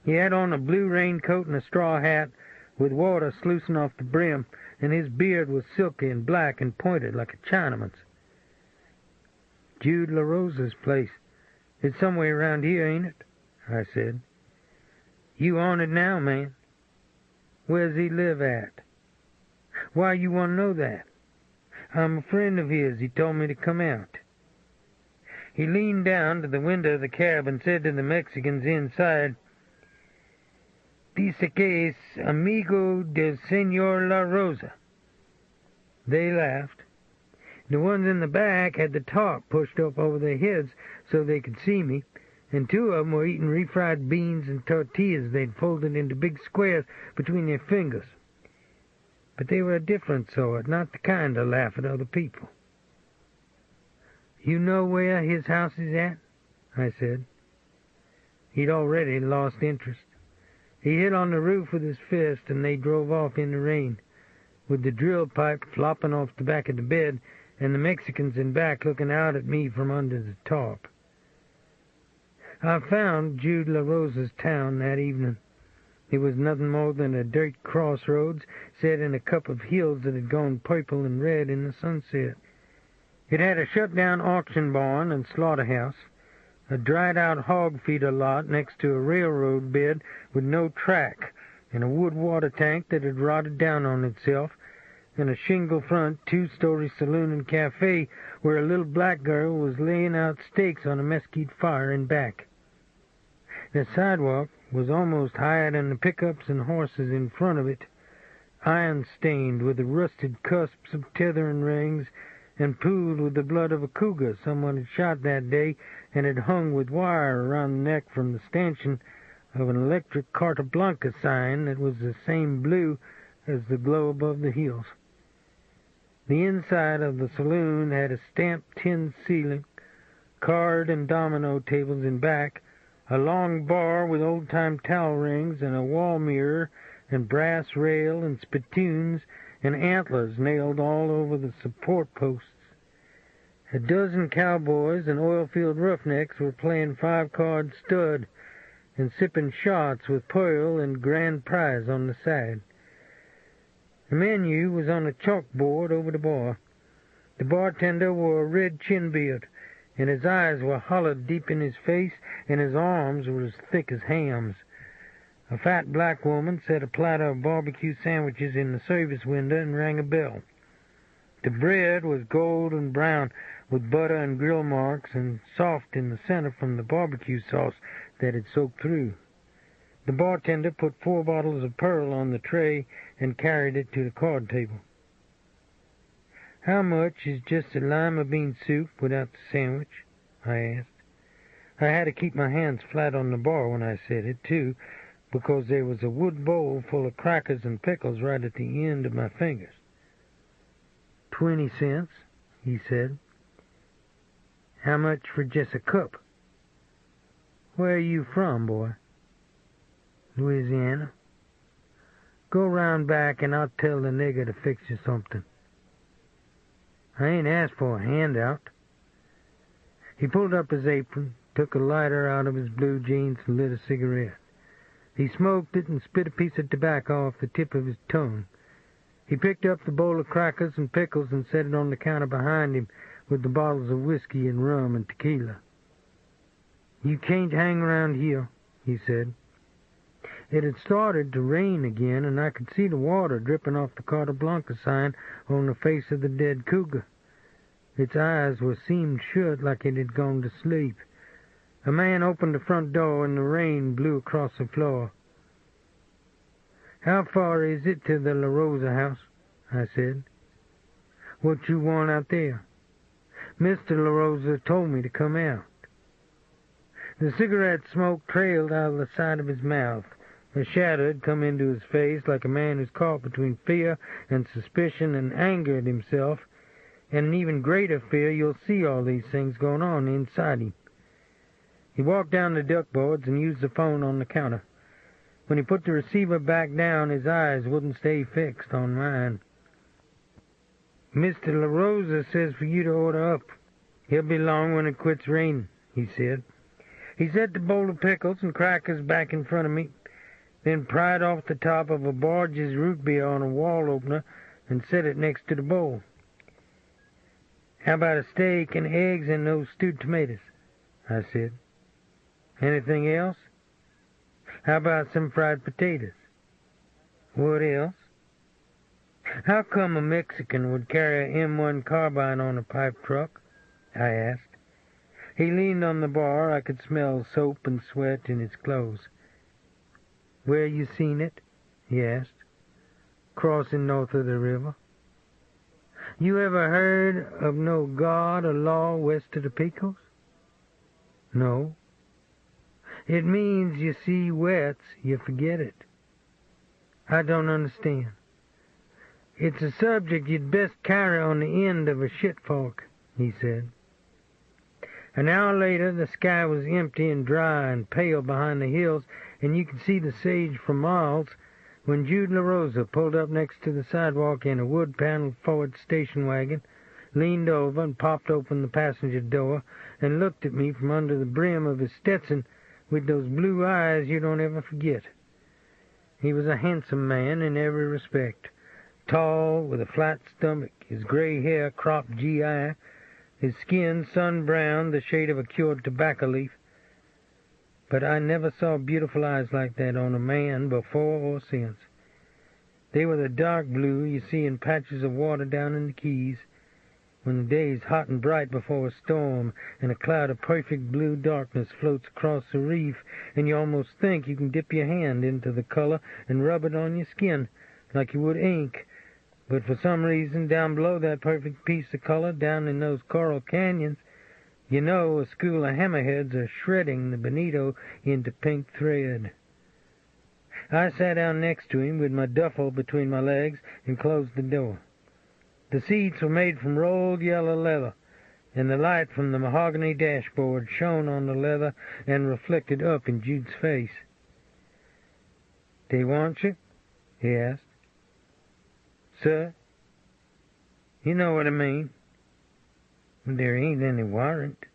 He had on a blue raincoat and a straw hat with water sluicing off the brim, and his beard was silky and black and pointed like a Chinaman's. "Jude La Rosa's place. It's somewhere around here, ain't it?" I said. "You on it now, man? Where's he live at?" "Why you want to know that?" "I'm a friend of his. He told me to come out." He leaned down to the window of the cab and said to the Mexicans inside, "Dice que es amigo del Señor La Rosa." They laughed. The ones in the back had the tarp pushed up over their heads so they could see me, and 2 of them were eating refried beans and tortillas they'd folded into big squares between their fingers. But they were a different sort, not the kind to laugh at other people. "You know where his house is at?" I said. He'd already lost interest. He hit on the roof with his fist, and they drove off in the rain, with the drill pipe flopping off the back of the bed, and the Mexicans in back looking out at me from under the tarp. I found Jude La Rosa's town that evening. It was nothing more than a dirt crossroads set in a cup of hills that had gone purple and red in the sunset. It had a shut-down auction barn and slaughterhouse, a dried-out hog feeder lot next to a railroad bed with no track, and a wood water tank that had rotted down on itself, and a shingle-front 2-story saloon and cafe where a little black girl was laying out steaks on a mesquite fire in back. The sidewalk was almost higher than the pickups and horses in front of it, iron-stained with the rusted cusps of tethering rings and pooled with the blood of a cougar someone had shot that day and had hung with wire around the neck from the stanchion of an electric Carta Blanca sign that was the same blue as the glow above the hills. The inside of the saloon had a stamped tin ceiling, card and domino tables in back, a long bar with old-time towel rings and a wall mirror and brass rail and spittoons and antlers nailed all over the support posts. A dozen cowboys and oil-field roughnecks were playing 5-card stud and sipping shots with Pearl and Grand Prize on the side. The menu was on a chalkboard over the bar. The bartender wore a red chin beard, and his eyes were hollowed deep in his face, and his arms were as thick as hams. A fat black woman set a platter of barbecue sandwiches in the service window and rang a bell. The bread was golden brown with butter and grill marks and soft in the center from the barbecue sauce that had soaked through. The bartender put 4 bottles of Pearl on the tray and carried it to the card table. "How much is just a lima bean soup without the sandwich?" I asked. I had to keep my hands flat on the bar when I said it, too, because there was a wood bowl full of crackers and pickles right at the end of my fingers. 20 cents, he said. "How much for just a cup?" "Where are you from, boy?" "Louisiana." "Go round back and I'll tell the nigger to fix you something." "I ain't asked for a handout." He pulled up his apron, took a lighter out of his blue jeans and lit a cigarette. He smoked it and spit a piece of tobacco off the tip of his tongue. He picked up the bowl of crackers and pickles and set it on the counter behind him with the bottles of whiskey and rum and tequila. "You can't hang around here," he said. It had started to rain again, and I could see the water dripping off the Carta Blanca sign on the face of the dead cougar. Its eyes were seamed shut like it had gone to sleep. A man opened the front door, and the rain blew across the floor. "How far is it to the La Rosa house?" I said. "What you want out there?" "Mr. La Rosa told me to come out." The cigarette smoke trailed out of the side of his mouth. A shadow had come into his face like a man who's caught between fear and suspicion and anger at himself, and an even greater fear you'll see all these things going on inside him. He walked down the duckboards and used the phone on the counter. When he put the receiver back down, his eyes wouldn't stay fixed on mine. "Mr. La Rosa says for you to order up. He'll be along when it quits raining," he said. He set the bowl of pickles and crackers back in front of me, then pried off the top of a Barge's root beer on a wall opener and set it next to the bowl. "How about a steak and eggs and those stewed tomatoes?" I said. "Anything else?" "How about some fried potatoes?" "What else?" "How come a Mexican would carry a M1 carbine on a pipe truck?" I asked. He leaned on the bar. I could smell soap and sweat in his clothes. "Where you seen it?" he asked. "Crossing north of the river." "You ever heard of no God or law west of the Pecos?" "No." "It means you see wets, you forget it." "I don't understand." "It's a subject you'd best carry on the end of a shitfork," he said. An hour later, the sky was empty and dry and pale behind the hills, and you could see the sage for miles, when Jude La Rosa pulled up next to the sidewalk in a wood-paneled Ford station wagon, leaned over and popped open the passenger door, and looked at me from under the brim of his Stetson with those blue eyes you don't ever forget. He was a handsome man in every respect, tall, with a flat stomach, his gray hair cropped GI, his skin sun-browned, the shade of a cured tobacco leaf. But I never saw beautiful eyes like that on a man before or since. They were the dark blue you see in patches of water down in the Keys, when the day's hot and bright before a storm, and a cloud of perfect blue darkness floats across the reef, and you almost think you can dip your hand into the color and rub it on your skin like you would ink. But for some reason, down below that perfect piece of color, down in those coral canyons, you know a school of hammerheads are shredding the bonito into pink thread. I sat down next to him with my duffel between my legs and closed the door. The seats were made from rolled yellow leather, and the light from the mahogany dashboard shone on the leather and reflected up in Jude's face. "They want you?" he asked. "Sir?" "You know what I mean." "There ain't any warrant."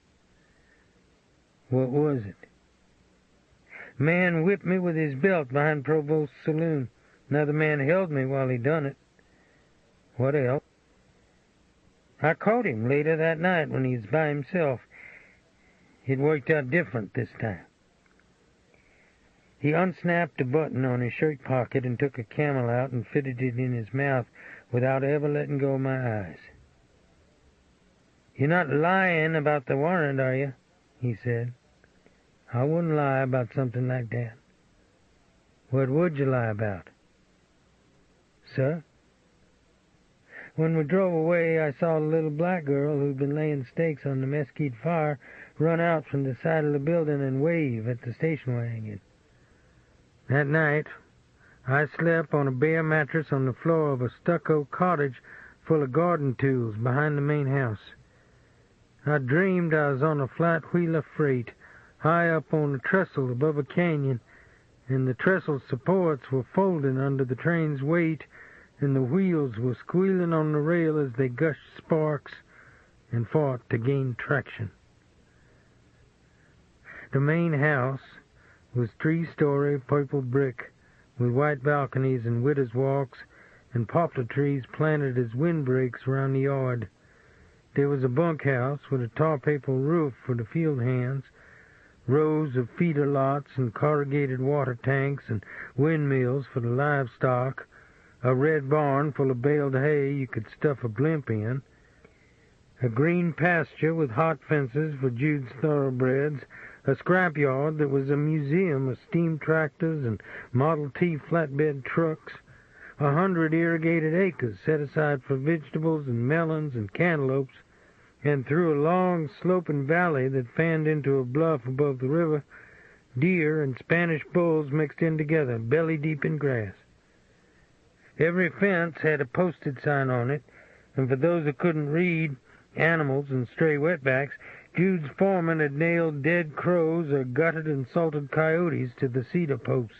"What was it?" "Man whipped me with his belt behind Provost's saloon. Another man held me while he done it." "What else?" "I caught him later that night when he was by himself. It worked out different this time." He unsnapped a button on his shirt pocket and took a Camel out and fitted it in his mouth without ever letting go of my eyes. "You're not lying about the warrant, are you?" he said. "I wouldn't lie about something like that." What would you lie about? Sir? When we drove away, I saw a little black girl who'd been laying stakes on the mesquite fire run out from the side of the building and wave at the station wagon. That night, I slept on a bare mattress on the floor of a stucco cottage full of garden tools behind the main house. I dreamed I was on a flat wheel of freight, high up on a trestle above a canyon, and the trestle supports were folding under the train's weight, and the wheels were squealing on the rail as they gushed sparks and fought to gain traction. The main house was 3-story purple brick, with white balconies and widow's walks and poplar trees planted as windbreaks around the yard. There was a bunkhouse with a tar-paper roof for the field hands, rows of feeder lots and corrugated water tanks and windmills for the livestock, a red barn full of baled hay you could stuff a blimp in, a green pasture with hot fences for Jude's thoroughbreds, a scrapyard that was a museum of steam tractors and Model T flatbed trucks, 100 irrigated acres set aside for vegetables and melons and cantaloupes, and through a long sloping valley that fanned into a bluff above the river, deer and Spanish bulls mixed in together, belly deep in grass. Every fence had a posted sign on it, and for those who couldn't read, animals and stray wetbacks, Jude's foreman had nailed dead crows or gutted and salted coyotes to the cedar posts.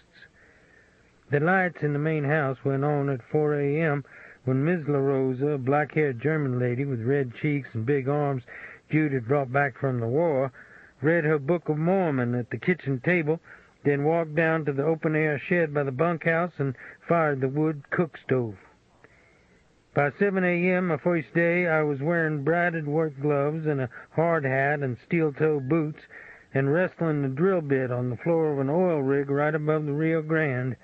The lights in the main house went on at 4 a.m. when Miss La Rosa, a black-haired German lady with red cheeks and big arms Jude had brought back from the war, read her Book of Mormon at the kitchen table, then walked down to the open-air shed by the bunkhouse and fired the wood cook stove. By 7 a.m. my first day, I was wearing braided work gloves and a hard hat and steel-toe boots and wrestling the drill bit on the floor of an oil rig right above the Rio Grande,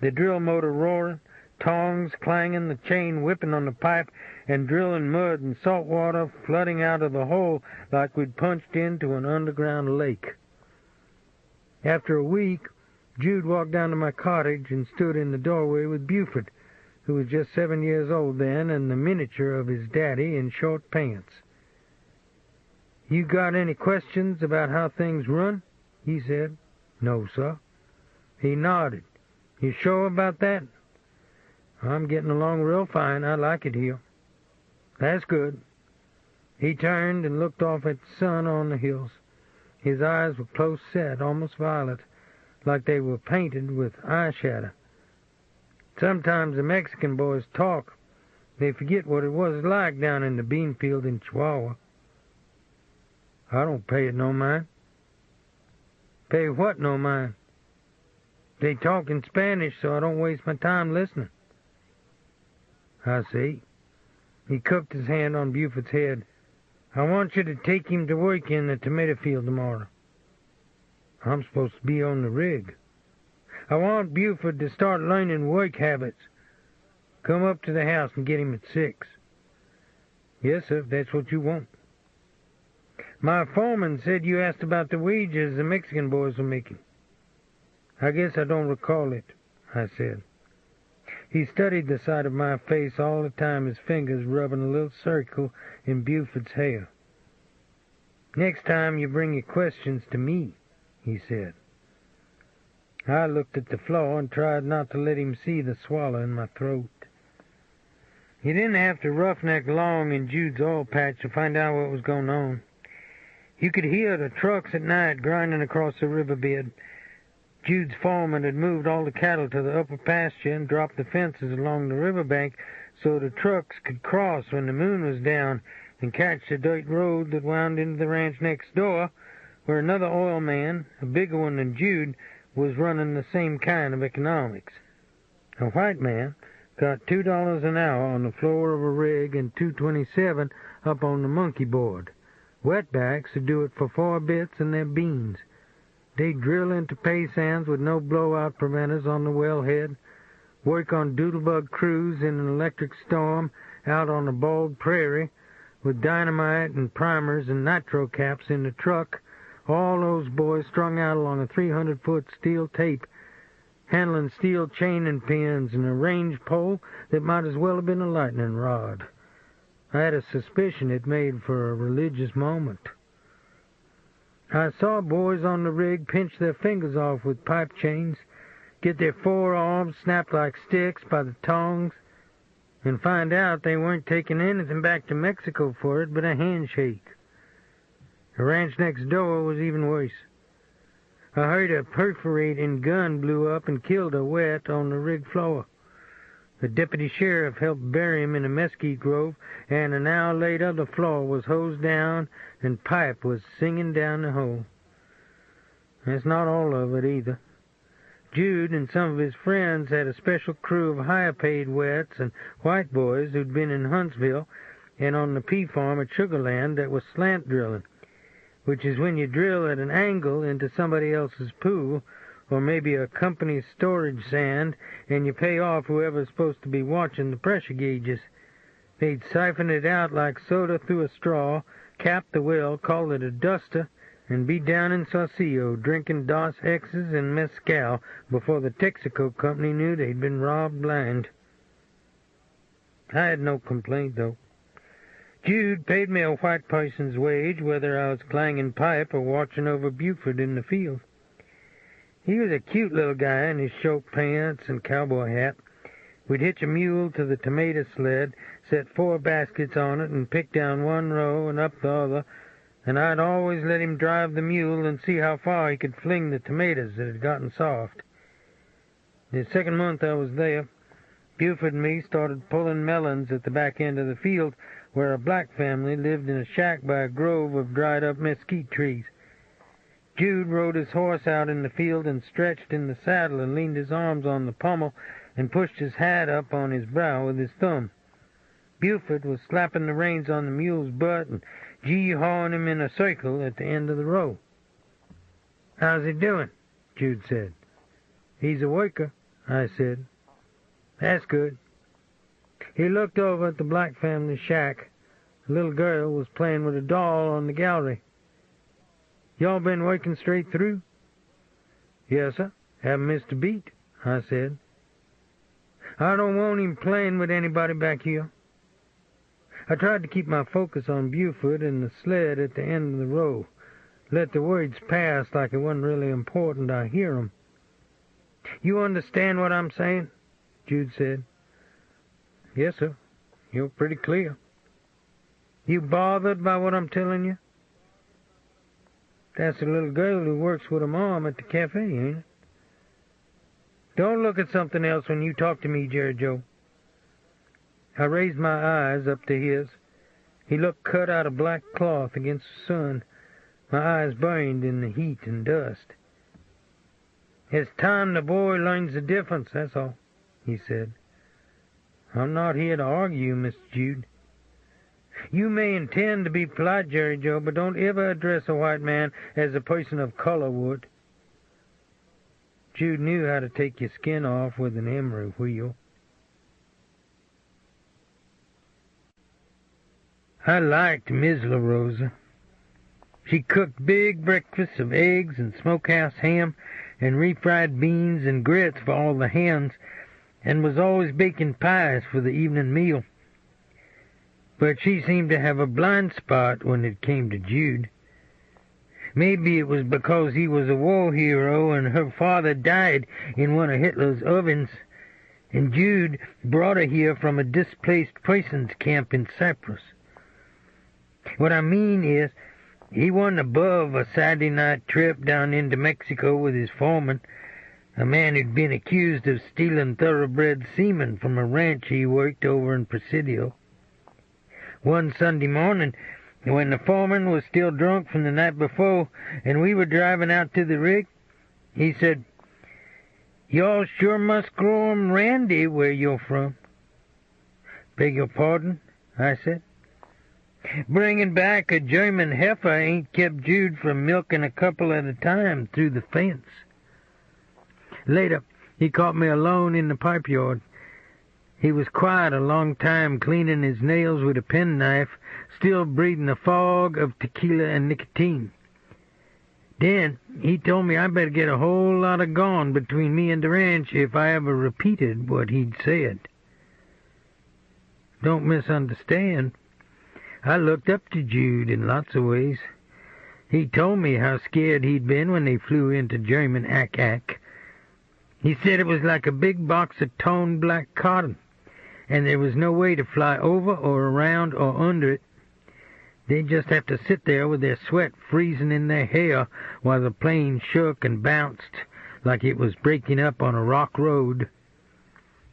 the drill motor roaring, tongs clanging, the chain whipping on the pipe, and drilling mud and salt water flooding out of the hole like we'd punched into an underground lake. After a week, Jude walked down to my cottage and stood in the doorway with Buford, who was just 7 years old then, and the miniature of his daddy in short pants. "You got any questions about how things run?" he said. "No, sir." He nodded. "You sure about that?" "I'm getting along real fine. I like it here." "That's good." He turned and looked off at the sun on the hills. His eyes were close set, almost violet, like they were painted with eyeshadow. "Sometimes the Mexican boys talk. They forget what it was like down in the bean field in Chihuahua." "I don't pay it no mind." "Pay what no mind?" "They talk in Spanish, so I don't waste my time listening." "I see." He cupped his hand on Buford's head. "I want you to take him to work in the tomato field tomorrow." "I'm supposed to be on the rig." "I want Buford to start learning work habits. Come up to the house and get him at 6. "Yes, sir, if that's what you want." "My foreman said you asked about the wages the Mexican boys were making." "I guess I don't recall it," I said. He studied the side of my face all the time, his fingers rubbing a little circle in Buford's hair. "Next time you bring your questions to me," he said. I looked at the floor and tried not to let him see the swallow in my throat. You didn't have to roughneck long in Jude's oil patch to find out what was going on. You could hear the trucks at night grinding across the riverbed. Jude's foreman had moved all the cattle to the upper pasture and dropped the fences along the riverbank so the trucks could cross when the moon was down and catch the dirt road that wound into the ranch next door, where another oil man, a bigger one than Jude, was running the same kind of economics. A white man got $2 an hour on the floor of a rig and $2.27 up on the monkey board. Wetbacks would do it for 4 bits and their beans. They'd drill into pay sands with no blowout preventers on the wellhead, work on doodlebug crews in an electric storm out on a bald prairie with dynamite and primers and nitro caps in the truck, all those boys strung out along a 300-foot steel tape, handling steel chain and pins and a range pole that might as well have been a lightning rod. I had a suspicion it made for a religious moment. I saw boys on the rig pinch their fingers off with pipe chains, get their forearms snapped like sticks by the tongs, and find out they weren't taking anything back to Mexico for it but a handshake. The ranch next door was even worse. I heard a perforating gun blew up and killed a wet on the rig floor. The deputy sheriff helped bury him in a mesquite grove, and an hour later the floor was hosed down and pipe was singing down the hole. That's not all of it either. Jude and some of his friends had a special crew of higher-paid wets and white boys who'd been in Huntsville and on the pea farm at Sugar Land that was slant drilling, which is when you drill at an angle into somebody else's pool or maybe a company's storage sand, and you pay off whoever's supposed to be watching the pressure gauges. They'd siphon it out like soda through a straw, cap the well, call it a duster, and be down in Sausalito drinking Dos X's and mezcal before the Texaco company knew they'd been robbed blind. I had no complaint, though. Jude paid me a white person's wage, whether I was clanging pipe or watching over Buford in the field. He was a cute little guy in his short pants and cowboy hat. We'd hitch a mule to the tomato sled, set 4 baskets on it, and pick down one row and up the other, and I'd always let him drive the mule and see how far he could fling the tomatoes that had gotten soft. The second month I was there, Buford and me started pulling melons at the back end of the field, where a black family lived in a shack by a grove of dried-up mesquite trees. Jude rode his horse out in the field and stretched in the saddle and leaned his arms on the pommel and pushed his hat up on his brow with his thumb. Buford was slapping the reins on the mule's butt and gee-hawing him in a circle at the end of the row. "How's he doing?" Jude said. "He's a worker," I said. "That's good." He looked over at the black family shack. A little girl was playing with a doll on the gallery. "Y'all been working straight through?" "Yes, sir. Haven't missed a beat," I said. "I don't want him playing with anybody back here." I tried to keep my focus on Buford and the sled at the end of the row. Let the words pass like it wasn't really important. I hear 'em. "You understand what I'm saying?" Jude said. "Yes, sir. You're pretty clear." "You bothered by what I'm telling you?" "That's the little girl who works with her mom at the cafe, ain't it?" "Don't look at something else when you talk to me, Jerry Joe." I raised my eyes up to his. He looked cut out of black cloth against the sun. My eyes burned in the heat and dust. "It's time the boy learns the difference, that's all," he said. "I'm not here to argue, Mr. Jude." "You may intend to be polite, Jerry Joe, but don't ever address a white man as a person of color would." Jude knew how to take your skin off with an emery wheel. I liked Miss La Rosa. She cooked big breakfasts of eggs and smokehouse ham and refried beans and grits for all the hands, and was always baking pies for the evening meal. But she seemed to have a blind spot when it came to Jude. Maybe it was because he was a war hero and her father died in one of Hitler's ovens, and Jude brought her here from a displaced persons camp in Cyprus. What I mean is, he wasn't above a Saturday night trip down into Mexico with his foreman, a man who'd been accused of stealing thoroughbred semen from a ranch he worked over in Presidio. One Sunday morning, when the foreman was still drunk from the night before and we were driving out to the rig, he said, "Y'all sure must grow 'em randy where you're from." "Beg your pardon?" I said. "Bringing back a German heifer ain't kept Jude from milking a couple at a time through the fence." Later, he caught me alone in the pipe yard. He was quiet a long time, cleaning his nails with a penknife, still breathing a fog of tequila and nicotine. Then he told me I better get a whole lot of gone between me and the ranch if I ever repeated what he'd said. Don't misunderstand. I looked up to Jude in lots of ways. He told me how scared he'd been when they flew into German Ack-Ack. He said it was like a big box of toned black cotton, and there was no way to fly over or around or under it. They'd just have to sit there with their sweat freezing in their hair while the plane shook and bounced like it was breaking up on a rock road.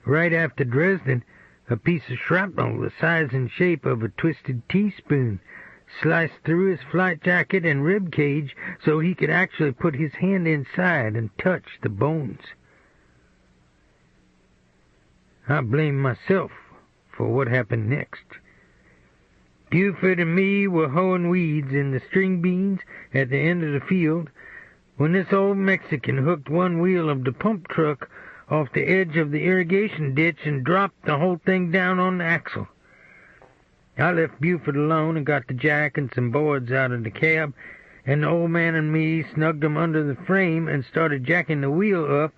Right after Dresden, a piece of shrapnel the size and shape of a twisted teaspoon sliced through his flight jacket and rib cage so he could actually put his hand inside and touch the bones. I blame myself for what happened next. Buford and me were hoeing weeds in the string beans at the end of the field when this old Mexican hooked one wheel of the pump truck off the edge of the irrigation ditch and dropped the whole thing down on the axle. I left Buford alone and got the jack and some boards out of the cab, and the old man and me snugged them under the frame and started jacking the wheel up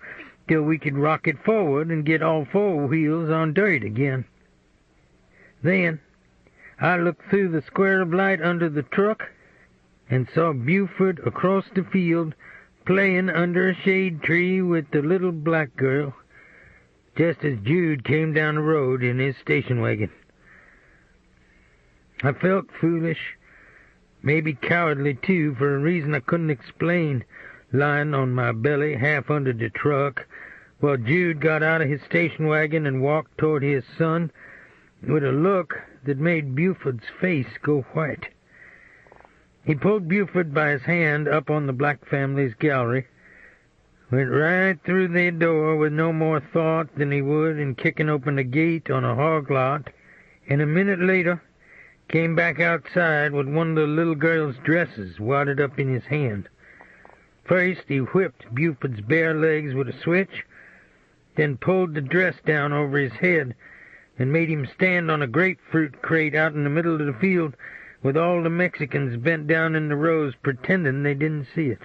till we could rock it forward and get all four wheels on dirt again. Then I looked through the square of light under the truck and saw Buford across the field playing under a shade tree with the little black girl, just as Jude came down the road in his station wagon. I felt foolish, maybe cowardly too, for a reason I couldn't explain, lying on my belly half under the truck, while Jude got out of his station wagon and walked toward his son with a look that made Buford's face go white. He pulled Buford by his hand up on the black family's gallery, went right through their door with no more thought than he would in kicking open a gate on a hog lot, and a minute later came back outside with one of the little girl's dresses wadded up in his hand. First he whipped Buford's bare legs with a switch, then pulled the dress down over his head and made him stand on a grapefruit crate out in the middle of the field with all the Mexicans bent down in the rows pretending they didn't see it.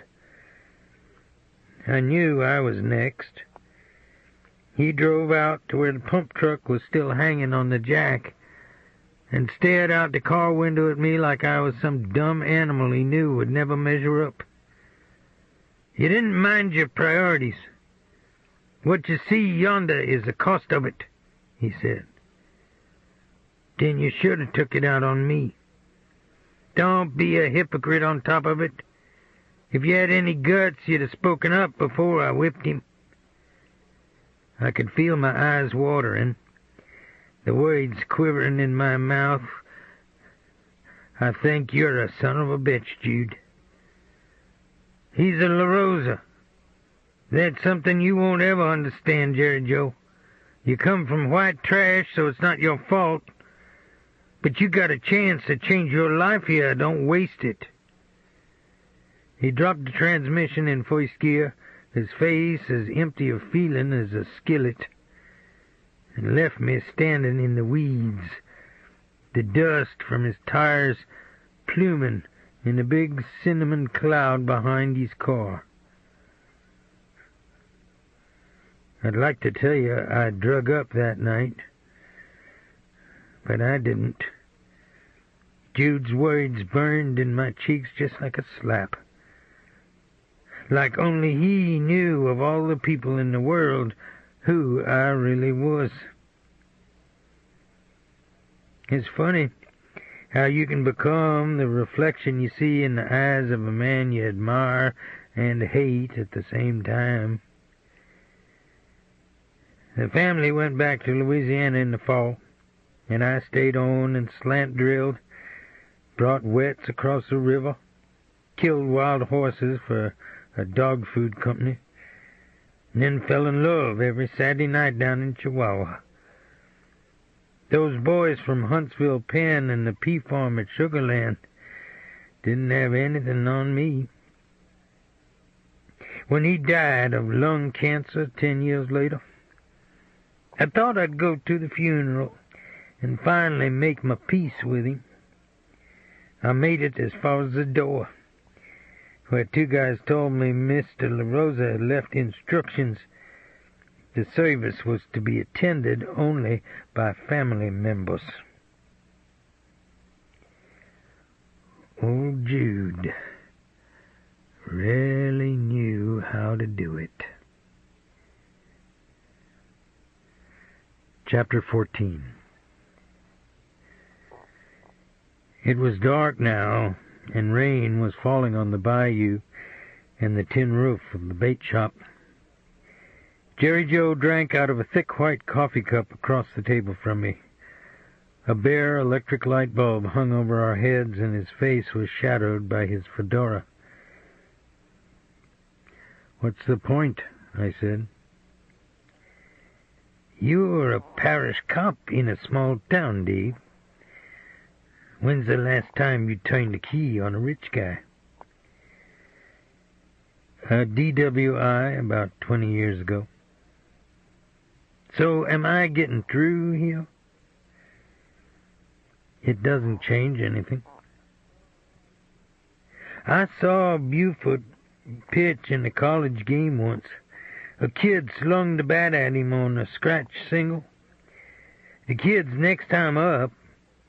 I knew I was next. He drove out to where the pump truck was still hanging on the jack and stared out the car window at me like I was some dumb animal he knew would never measure up. You didn't mind your priorities. What you see yonder is the cost of it, he said. Then you should have took it out on me. Don't be a hypocrite on top of it. If you had any guts, you'd have spoken up before I whipped him. I could feel my eyes watering, the words quivering in my mouth. I think you're a son of a bitch, Jude. He's a La Rosa. That's something you won't ever understand, Jerry Joe. You come from white trash, so it's not your fault. But you got a chance to change your life here. Don't waste it. He dropped the transmission in first gear, his face as empty of feeling as a skillet, and left me standing in the weeds, the dust from his tires pluming in a big cinnamon cloud behind his car. I'd like to tell you I drug up that night, but I didn't. Jude's words burned in my cheeks just like a slap. Like only he knew of all the people in the world who I really was. It's funny how you can become the reflection you see in the eyes of a man you admire and hate at the same time. The family went back to Louisiana in the fall, and I stayed on and slant drilled, brought wets across the river, killed wild horses for a dog food company, and then fell in love every Saturday night down in Chihuahua. Those boys from Huntsville Pen and the pea farm at Sugarland didn't have anything on me. When he died of lung cancer 10 years later, I thought I'd go to the funeral and finally make my peace with him. I made it as far as the door, where two guys told me Mr. LaRosa had left instructions. The service was to be attended only by family members. Old Jude really knew how to do it. Chapter 14. It was dark now, and rain was falling on the bayou and the tin roof of the bait shop. Jerry Joe drank out of a thick white coffee cup across the table from me. A bare electric light bulb hung over our heads, and his face was shadowed by his fedora. "What's the point?" I said. "You're a parish cop in a small town, Dave. When's the last time you turned the key on a rich guy?" "A DWI about 20 years ago." "So am I getting through here?" "It doesn't change anything." "I saw Buford pitch in a college game once. A kid slung the bat at him on a scratch single. The kid's next time up,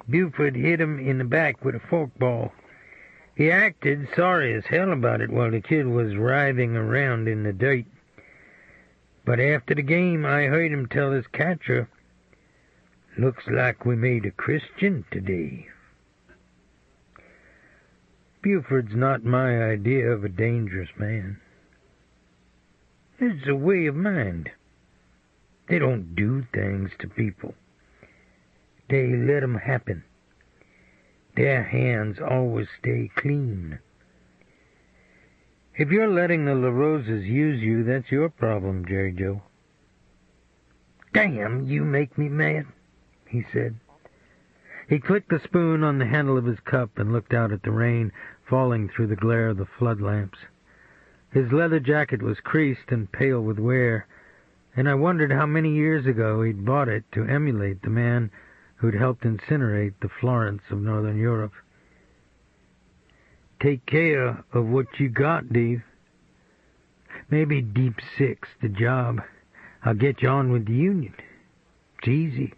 Buford hit him in the back with a forkball. He acted sorry as hell about it while the kid was writhing around in the dirt. But after the game, I heard him tell his catcher, 'Looks like we made a Christian today.' Buford's not my idea of a dangerous man. It's a way of mind. They don't do things to people. They let 'em happen. Their hands always stay clean. If you're letting the LaRosas use you, that's your problem, Jerry Joe." "Damn, you make me mad," he said. He clicked the spoon on the handle of his cup and looked out at the rain falling through the glare of the flood lamps. His leather jacket was creased and pale with wear, and I wondered how many years ago he'd bought it to emulate the man who'd helped incinerate the Florence of Northern Europe. "Take care of what you got, Dave. Maybe Deep Six's the job. I'll get you on with the union. It's easy.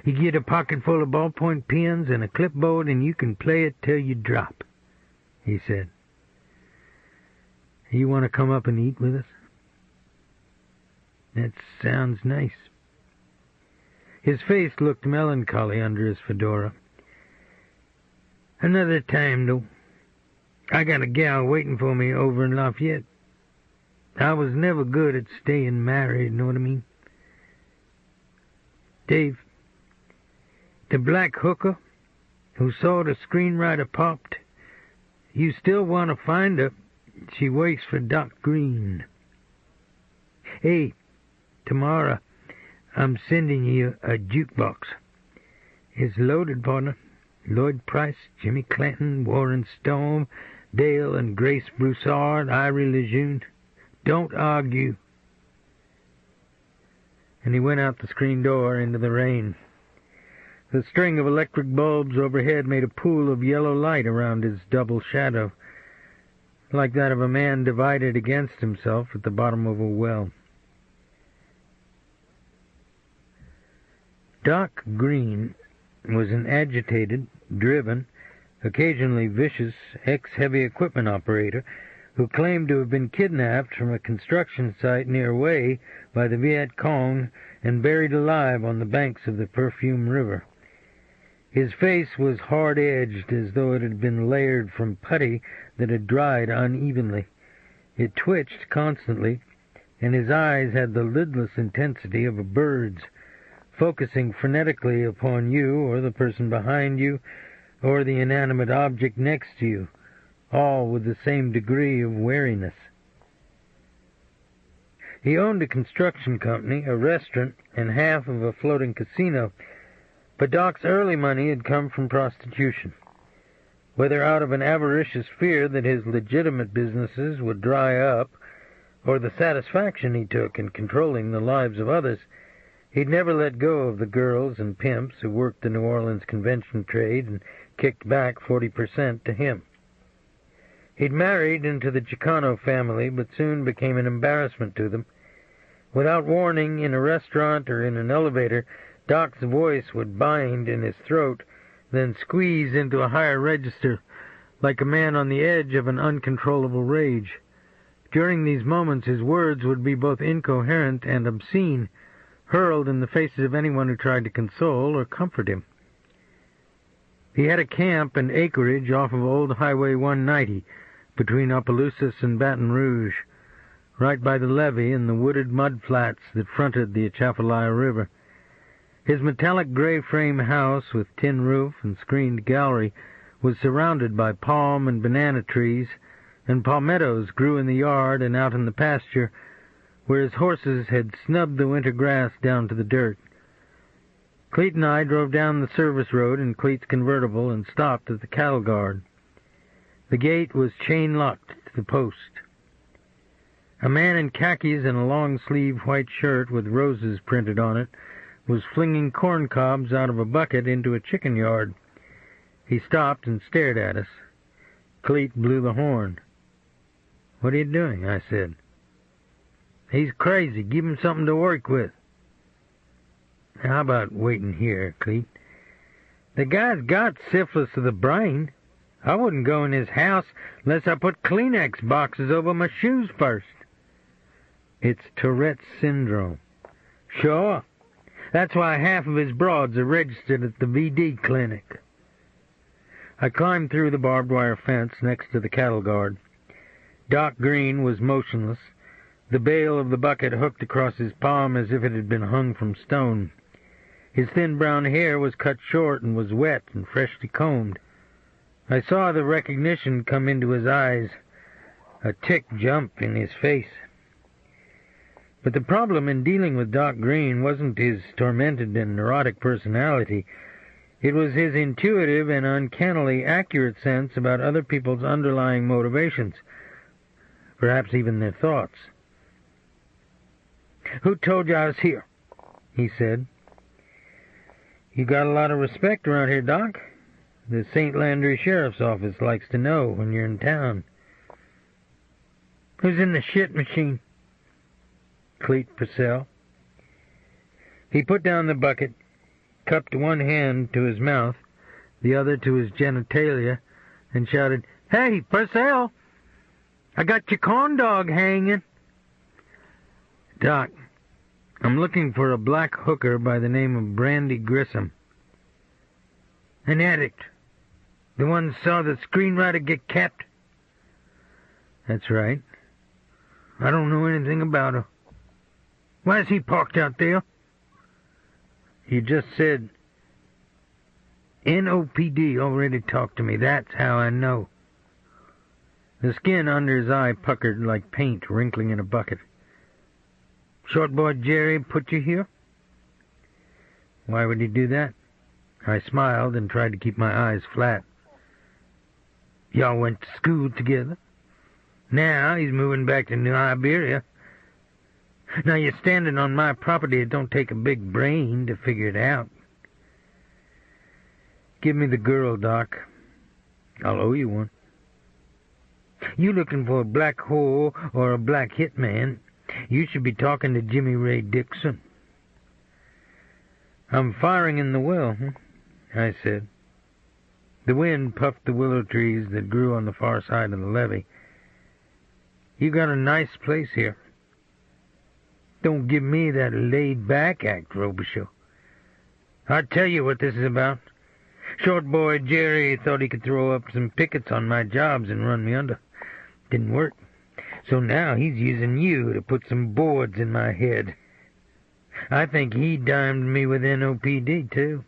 You get a pocket full of ballpoint pens and a clipboard, and you can play it till you drop," he said. "You want to come up and eat with us?" "That sounds nice." His face looked melancholy under his fedora. "Another time, though. I got a gal waiting for me over in Lafayette. I was never good at staying married, know what I mean? Dave, the black hooker who saw the screenwriter popped, you still want to find her. She works for Doc Green. Hey, tomorrow I'm sending you a jukebox. It's loaded, partner. Lloyd Price, Jimmy Clanton, Warren Storm, Dale and Grace Broussard, Irie Lejeune. Don't argue." And he went out the screen door into the rain. The string of electric bulbs overhead made a pool of yellow light around his double shadow, like that of a man divided against himself at the bottom of a well. Doc Green was an agitated, driven, occasionally vicious ex-heavy equipment operator who claimed to have been kidnapped from a construction site near Hue by the Viet Cong and buried alive on the banks of the Perfume River. His face was hard-edged as though it had been layered from putty that had dried unevenly. It twitched constantly, and his eyes had the lidless intensity of a bird's, focusing frenetically upon you or the person behind you or the inanimate object next to you, all with the same degree of wariness. He owned a construction company, a restaurant, and half of a floating casino, but Doc's early money had come from prostitution. Whether out of an avaricious fear that his legitimate businesses would dry up, or the satisfaction he took in controlling the lives of others, he'd never let go of the girls and pimps who worked the New Orleans convention trade and kicked back 40% to him. He'd married into the Chicano family, but soon became an embarrassment to them. Without warning, in a restaurant or in an elevator, Doc's voice would bind in his throat, then squeeze into a higher register, like a man on the edge of an uncontrollable rage. During these moments, his words would be both incoherent and obscene, hurled in the faces of anyone who tried to console or comfort him. He had a camp and acreage off of Old Highway 190, between Opelousas and Baton Rouge, right by the levee and the wooded mud flats that fronted the Atchafalaya River. His metallic gray frame house with tin roof and screened gallery was surrounded by palm and banana trees, and palmettos grew in the yard and out in the pasture, where his horses had snubbed the winter grass down to the dirt. Cleet and I drove down the service road in Cleet's convertible and stopped at the cattle guard. The gate was chain-locked to the post. A man in khakis and a long-sleeved white shirt with roses printed on it was flinging corn cobs out of a bucket into a chicken yard. He stopped and stared at us. Cleet blew the horn. "What are you doing?" I said. "He's crazy. Give him something to work with." "How about waiting here, Cleet?" "The guy's got syphilis of the brain. I wouldn't go in his house unless I put Kleenex boxes over my shoes first." "It's Tourette's syndrome." "Sure. That's why half of his broads are registered at the VD clinic." I climbed through the barbed wire fence next to the cattle guard. Doc Green was motionless, the bail of the bucket hooked across his palm as if it had been hung from stone. His thin brown hair was cut short and was wet and freshly combed. I saw the recognition come into his eyes, a tick jump in his face. But the problem in dealing with Doc Green wasn't his tormented and neurotic personality. It was his intuitive and uncannily accurate sense about other people's underlying motivations, perhaps even their thoughts. "Who told you I was here?" he said. "You got a lot of respect around here, Doc. The St. Landry Sheriff's Office likes to know when you're in town." "Who's in the shit machine?" "Cleet Purcell." He put down the bucket, cupped one hand to his mouth, the other to his genitalia, and shouted, "Hey, Purcell! I got your corn dog hanging." "Doc, I'm looking for a black hooker by the name of Brandy Grissom." "An addict? The one who saw the screenwriter get capped?" "That's right." "I don't know anything about her. Why is he parked out there?" "You just said—" "NOPD already talked to me. That's how I know." The skin under his eye puckered like paint wrinkling in a bucket. "Short boy Jerry put you here?" "Why would he do that?" I smiled and tried to keep my eyes flat. "Y'all went to school together. Now he's moving back to New Iberia. Now you're standing on my property. It don't take a big brain to figure it out." "Give me the girl, Doc. I'll owe you one." "You looking for a black whore or a black hitman? You should be talking to Jimmy Ray Dixon." "I'm firing in the well," I said. The wind puffed the willow trees that grew on the far side of the levee. "You got a nice place here." "Don't give me that laid-back act, Robicheaux. I'll tell you what this is about. Short boy Jerry thought he could throw up some pickets on my jobs and run me under. Didn't work. So now he's using you to put some boards in my head. I think he dimed me with NOPD, too."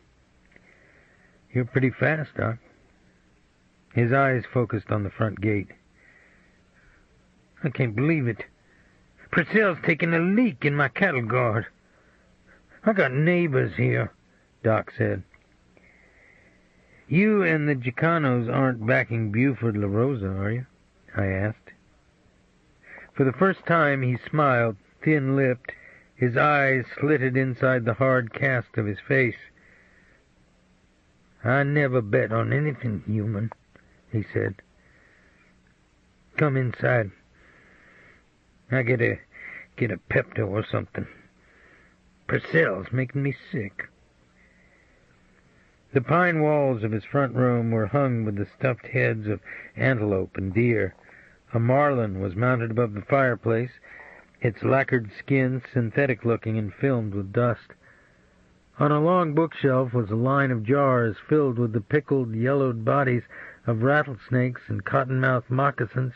"You're pretty fast, Doc." His eyes focused on the front gate. "I can't believe it. Purcell's taking a leak in my cattle guard. I got neighbors here," Doc said. "You and the Chicanos aren't backing Buford La Rosa, are you?" I asked. For the first time he smiled, thin-lipped, his eyes slitted inside the hard cast of his face. "I never bet on anything human," he said. come inside. I get a Pepto or something. Purcell's making me sick. The pine walls of his front room were hung with the stuffed heads of antelope and deer. A marlin was mounted above the fireplace, its lacquered skin synthetic-looking and filmed with dust. On a long bookshelf was a line of jars filled with the pickled, yellowed bodies of rattlesnakes and cottonmouth moccasins,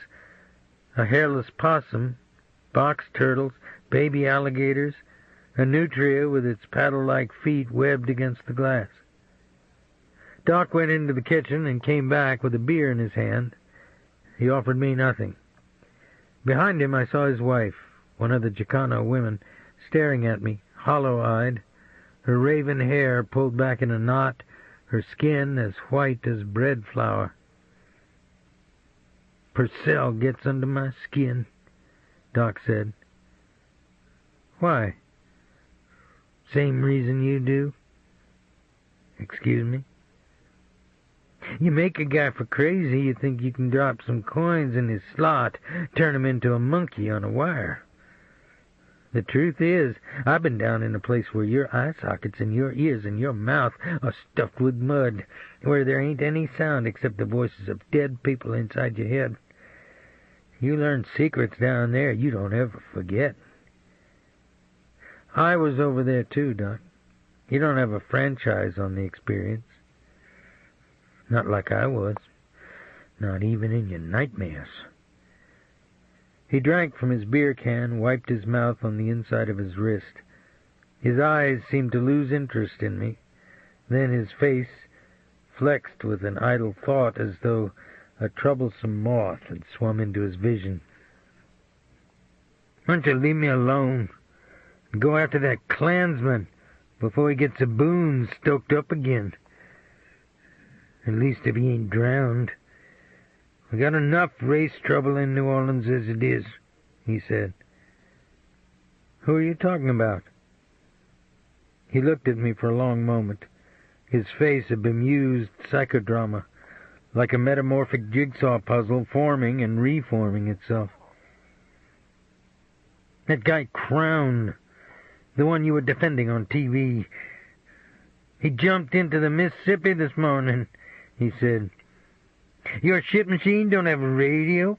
a hairless possum, box turtles, baby alligators, a nutria with its paddle-like feet webbed against the glass. Doc went into the kitchen and came back with a beer in his hand. He offered me nothing. Behind him I saw his wife, one of the Chicano women, staring at me, hollow-eyed, her raven hair pulled back in a knot, her skin as white as bread flour. "Purcell gets under my skin," Doc said. "Why?" "Same reason you do." "Excuse me?" "You make a guy for crazy, you think you can drop some coins in his slot, turn him into a monkey on a wire. The truth is, I've been down in a place where your eye sockets and your ears and your mouth are stuffed with mud, where there ain't any sound except the voices of dead people inside your head. You learn secrets down there you don't ever forget." "I was over there too, Doc. You don't have a franchise on the experience." "Not like I was. Not even in your nightmares." He drank from his beer can, wiped his mouth on the inside of his wrist. His eyes seemed to lose interest in me. Then his face flexed with an idle thought, as though a troublesome moth had swum into his vision. "Why don't you leave me alone and go after that Klansman before he gets a boon stoked up again? At least if he ain't drowned. We got enough race trouble in New Orleans as it is," he said. "Who are you talking about?" He looked at me for a long moment, his face a bemused psychodrama, like a metamorphic jigsaw puzzle forming and reforming itself. "That guy Crown, the one you were defending on TV. He jumped into the Mississippi this morning," he said. "Your ship machine don't have a radio?"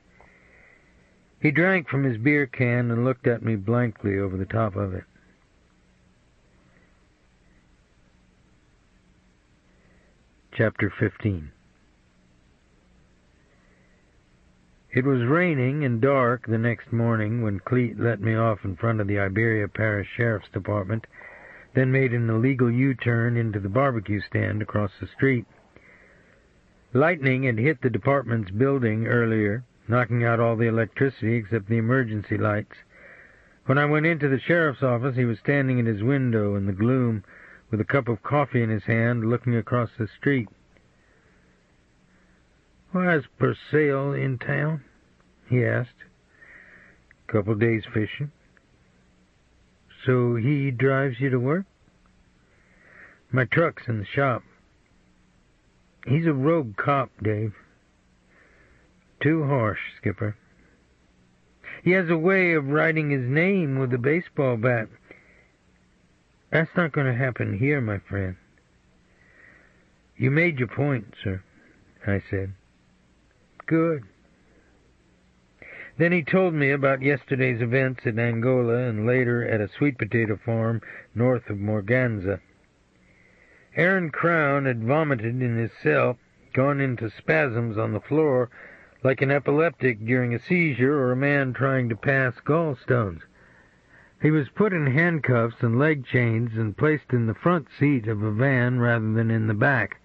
He drank from his beer can and looked at me blankly over the top of it. Chapter 15. It was raining and dark the next morning when Cleet let me off in front of the Iberia Parish Sheriff's Department, then made an illegal U-turn into the barbecue stand across the street. Lightning had hit the department's building earlier, knocking out all the electricity except the emergency lights. When I went into the sheriff's office, he was standing at his window in the gloom with a cup of coffee in his hand, looking across the street. "Why is Purcell in town?" he asked. "Couple days fishing." "So he drives you to work?" "My truck's in the shop." "He's a rogue cop, Dave. Too harsh, Skipper. He has a way of writing his name with a baseball bat. That's not going to happen here, my friend." "You made your point, sir," I said. "Good." Then he told me about yesterday's events in Angola and later at a sweet potato farm north of Morganza. Aaron Crown had vomited in his cell, gone into spasms on the floor like an epileptic during a seizure or a man trying to pass gallstones. He was put in handcuffs and leg chains and placed in the front seat of a van rather than in the back,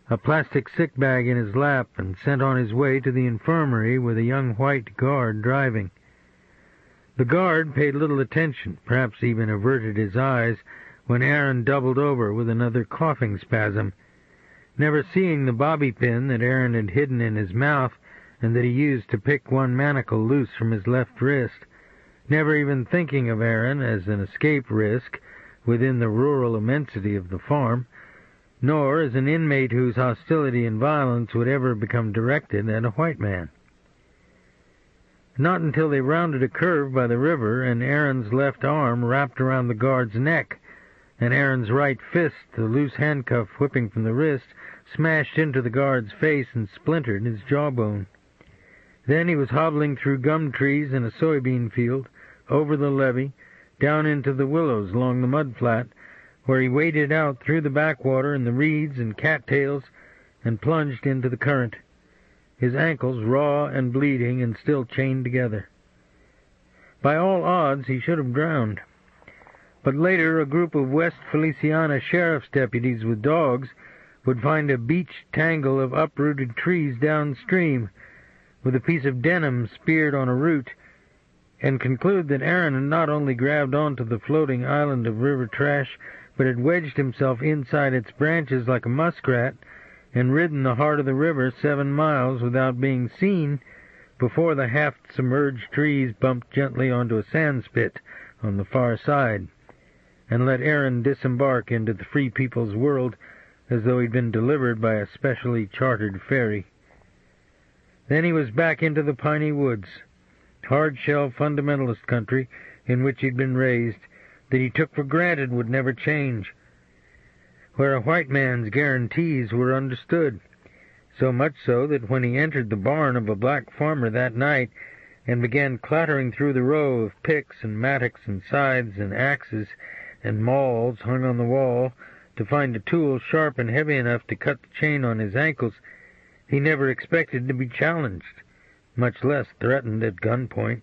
a plastic sick bag in his lap, and sent on his way to the infirmary with a young white guard driving. The guard paid little attention, perhaps even averted his eyes, when Aaron doubled over with another coughing spasm. Never seeing the bobby pin that Aaron had hidden in his mouth and that he used to pick one manacle loose from his left wrist, never even thinking of Aaron as an escape risk within the rural immensity of the farm, nor as an inmate whose hostility and violence would ever become directed at a white man. Not until they rounded a curve by the river and Aaron's left arm wrapped around the guard's neck, and Aaron's right fist, the loose handcuff whipping from the wrist, smashed into the guard's face and splintered his jawbone. Then he was hobbling through gum trees in a soybean field, over the levee, down into the willows along the mud flat, where he waded out through the backwater and the reeds and cattails and plunged into the current, his ankles raw and bleeding and still chained together. By all odds, he should have drowned. But later, a group of West Feliciana sheriff's deputies with dogs would find a beached tangle of uprooted trees downstream, with a piece of denim speared on a root, and conclude that Aaron had not only grabbed onto the floating island of river trash, but had wedged himself inside its branches like a muskrat, and ridden the heart of the river 7 miles without being seen before the half-submerged trees bumped gently onto a sandspit on the far side, and let Aaron disembark into the free people's world as though he'd been delivered by a specially chartered ferry. Then he was back into the piney woods, hard-shell fundamentalist country in which he'd been raised, that he took for granted would never change, where a white man's guarantees were understood, so much so that when he entered the barn of a black farmer that night and began clattering through the row of picks and mattocks and scythes and axes and mauls hung on the wall to find a tool sharp and heavy enough to cut the chain on his ankles, he never expected to be challenged, much less threatened at gunpoint.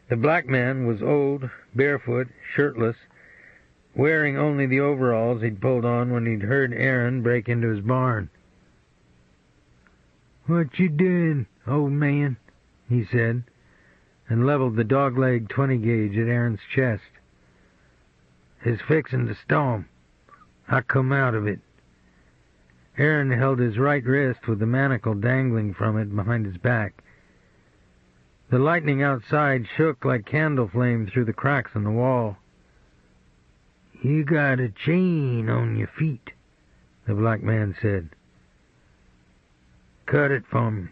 The black man was old, barefoot, shirtless, wearing only the overalls he'd pulled on when he'd heard Aaron break into his barn. "What you doing, old man?" he said, and leveled the dog-leg 20-gauge at Aaron's chest. "It's fixin' to storm. I come out of it." Aaron held his right wrist with the manacle dangling from it behind his back. The lightning outside shook like candle flame through the cracks in the wall. "You got a chain on your feet," the black man said. "Cut it for me."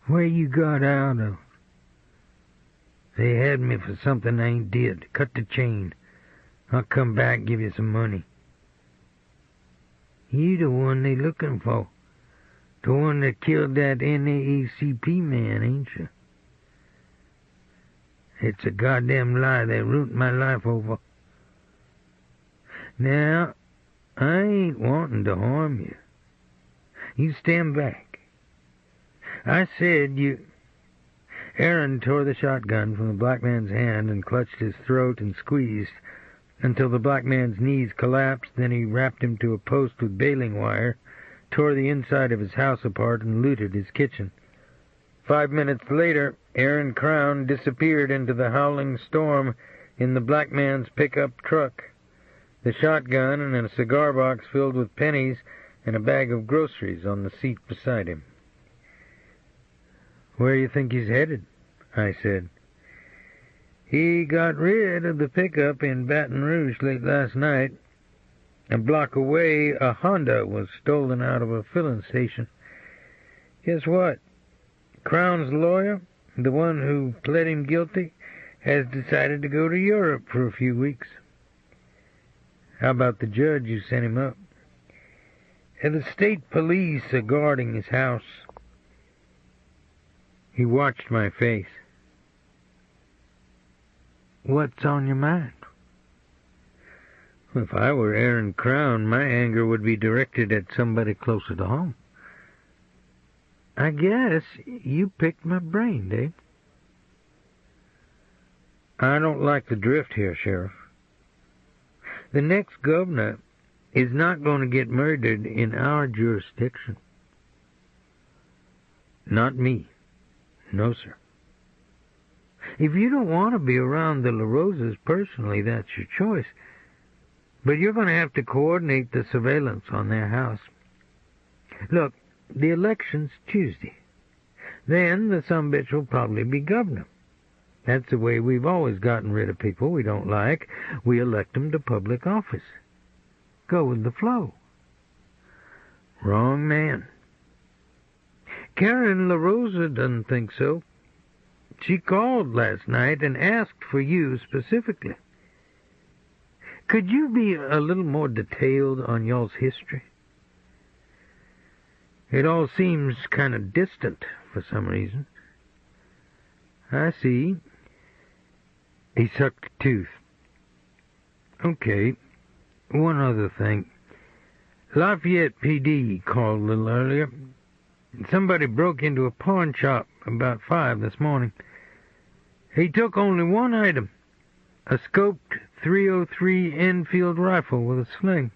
"Where you got out of?" "They had me for something I ain't did. Cut the chain. I'll come back and give you some money." "You the one they looking for. The one that killed that NAACP man, ain't you?" "It's a goddamn lie they ruined my life over." "Now, I ain't wanting to harm you. You stand back. I said you—" Aaron tore the shotgun from the black man's hand and clutched his throat and squeezed until the black man's knees collapsed. Then he wrapped him to a post with baling wire, tore the inside of his house apart, and looted his kitchen. 5 minutes later, Aaron Crown disappeared into the howling storm in the black man's pickup truck, the shotgun and a cigar box filled with pennies and a bag of groceries on the seat beside him. "Where you think he's headed?" I said. "He got rid of the pickup in Baton Rouge late last night. A block away, a Honda was stolen out of a filling station. Guess what? Crown's lawyer, the one who pled him guilty, has decided to go to Europe for a few weeks." "How about the judge who sent him up?" "The state police are guarding his house." He watched my face. "What's on your mind?" "If I were Aaron Crown, my anger would be directed at somebody closer to home." "I guess you picked my brain, Dave." "I don't like the drift here, Sheriff. The next governor is not going to get murdered in our jurisdiction." "Not me. No, sir." "If you don't want to be around the La Rosas personally, that's your choice. But you're going to have to coordinate the surveillance on their house. Look, the election's Tuesday. Then the sumbitch will probably be governor. That's the way we've always gotten rid of people we don't like. We elect them to public office. Go with the flow." "Wrong man." Karen LaRosa doesn't think so. She called last night and asked for you specifically. Could you be a little more detailed on y'all's history? It all seems kind of distant for some reason. I see. He sucked a tooth. Okay, one other thing. Lafayette PD called a little earlier. Somebody broke into a pawn shop about 5 this morning. He took only one item, a scoped .303 Enfield rifle with a sling.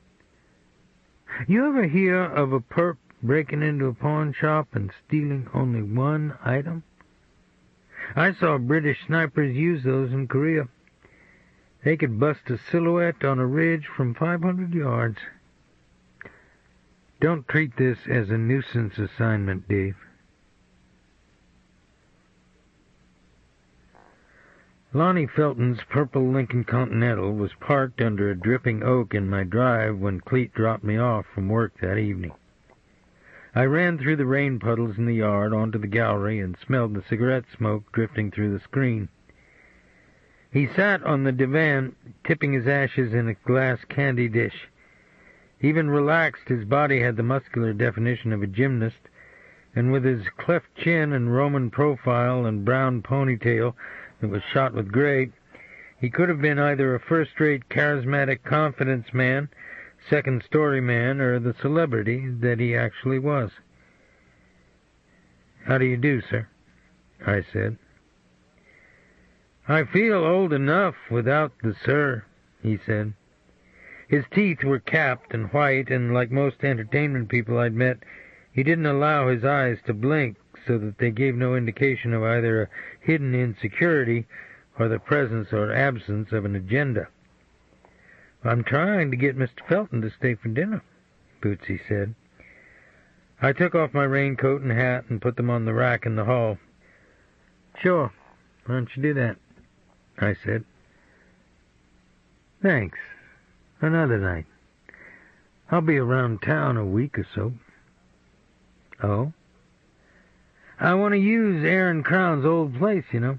You ever hear of a perp breaking into a pawn shop and stealing only one item? I saw British snipers use those in Korea. They could bust a silhouette on a ridge from 500 yards. Don't treat this as a nuisance assignment, Dave. Lonnie Felton's purple Lincoln Continental was parked under a dripping oak in my drive when Cleet dropped me off from work that evening. I ran through the rain puddles in the yard onto the gallery and smelled the cigarette smoke drifting through the screen. He sat on the divan, tipping his ashes in a glass candy dish. Even relaxed, his body had the muscular definition of a gymnast, and with his cleft chin and Roman profile and brown ponytail that was shot with gray, he could have been either a first-rate charismatic confidence man, second-story man, or the celebrity that he actually was. "How do you do, sir?" I said. "I feel old enough without the sir," he said. His teeth were capped and white, and like most entertainment people I'd met, he didn't allow his eyes to blink so that they gave no indication of either a hidden insecurity or the presence or absence of an agenda. "I'm trying to get Mr. Felton to stay for dinner," Bootsy said. I took off my raincoat and hat and put them on the rack in the hall. "Sure, why don't you do that?" I said. "Thanks. Another night. I'll be around town a week or so." "Oh?" "I want to use Aaron Crown's old place, you know.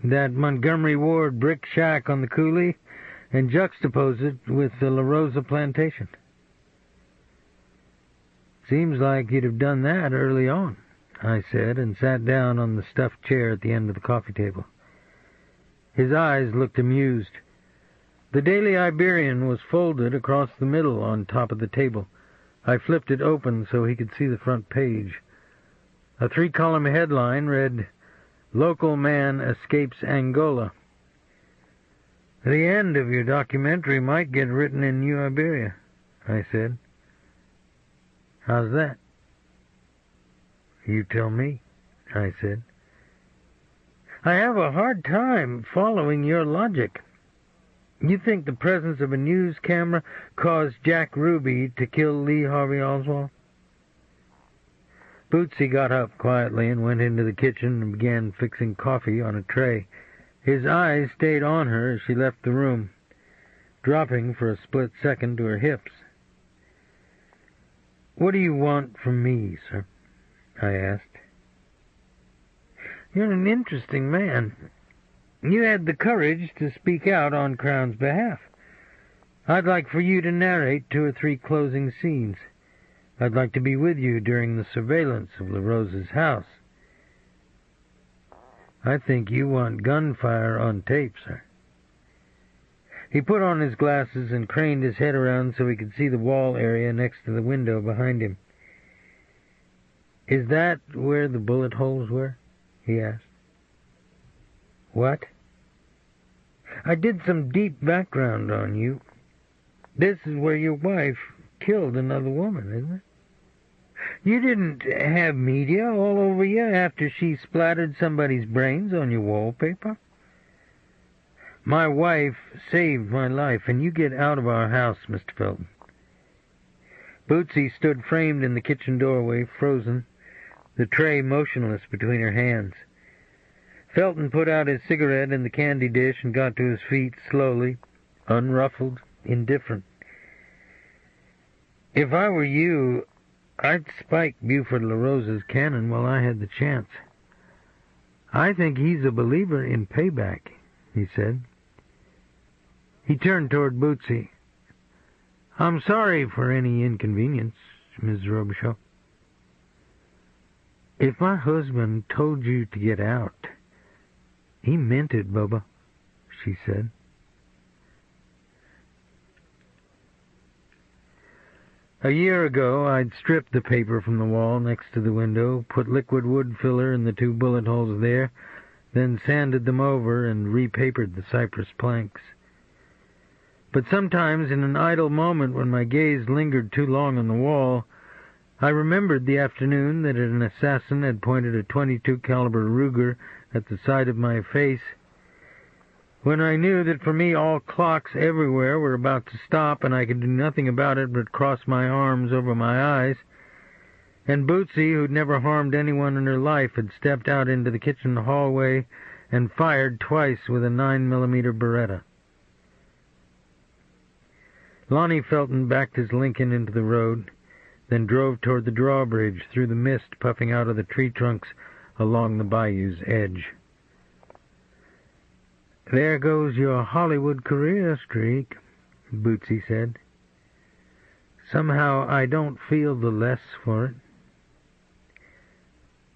That Montgomery Ward brick shack on the coulee, and juxtapose it with the La Rosa plantation." "Seems like you'd have done that early on," I said, and sat down on the stuffed chair at the end of the coffee table. His eyes looked amused. The Daily Iberian was folded across the middle on top of the table. I flipped it open so he could see the front page. A 3-column headline read, "Local Man Escapes Angola." "The end of your documentary might get written in New Iberia," I said. "How's that?" "You tell me," I said. "I have a hard time following your logic. You think the presence of a news camera caused Jack Ruby to kill Lee Harvey Oswald?" Bootsy got up quietly and went into the kitchen and began fixing coffee on a tray. His eyes stayed on her as she left the room, dropping for a split second to her hips. "What do you want from me, sir?" I asked. "You're an interesting man. You had the courage to speak out on Crown's behalf. I'd like for you to narrate 2 or 3 closing scenes. I'd like to be with you during the surveillance of La Rosa's house." "I think you want gunfire on tape, sir." He put on his glasses and craned his head around so he could see the wall area next to the window behind him. "Is that where the bullet holes were?" he asked. "What?" "I did some deep background on you. This is where your wife killed another woman, isn't it? You didn't have media all over you after she splattered somebody's brains on your wallpaper? My wife saved my life, and you get out of our house, Mr. Felton." Bootsy stood framed in the kitchen doorway, frozen, the tray motionless between her hands. Felton put out his cigarette in the candy dish and got to his feet slowly, unruffled, indifferent. "If I were you, I'd spike Buford LaRosa's cannon while I had the chance. I think he's a believer in payback, he said. He turned toward Bootsy. I'm sorry for any inconvenience, Mrs. Robicheaux. If my husband told you to get out, he meant it, Bubba, she said. A year ago, I'd stripped the paper from the wall next to the window, put liquid wood filler in the 2 bullet holes there, then sanded them over and repapered the cypress planks. But sometimes, in an idle moment when my gaze lingered too long on the wall, I remembered the afternoon that an assassin had pointed a .22 caliber Ruger at the side of my face, when I knew that for me all clocks everywhere were about to stop and I could do nothing about it but cross my arms over my eyes, and Bootsy, who'd never harmed anyone in her life, had stepped out into the kitchen hallway and fired twice with a 9mm Beretta. Lonnie Felton backed his Lincoln into the road, then drove toward the drawbridge through the mist puffing out of the tree trunks along the bayou's edge. There goes your Hollywood career streak, Bootsy said. Somehow I don't feel the less for it.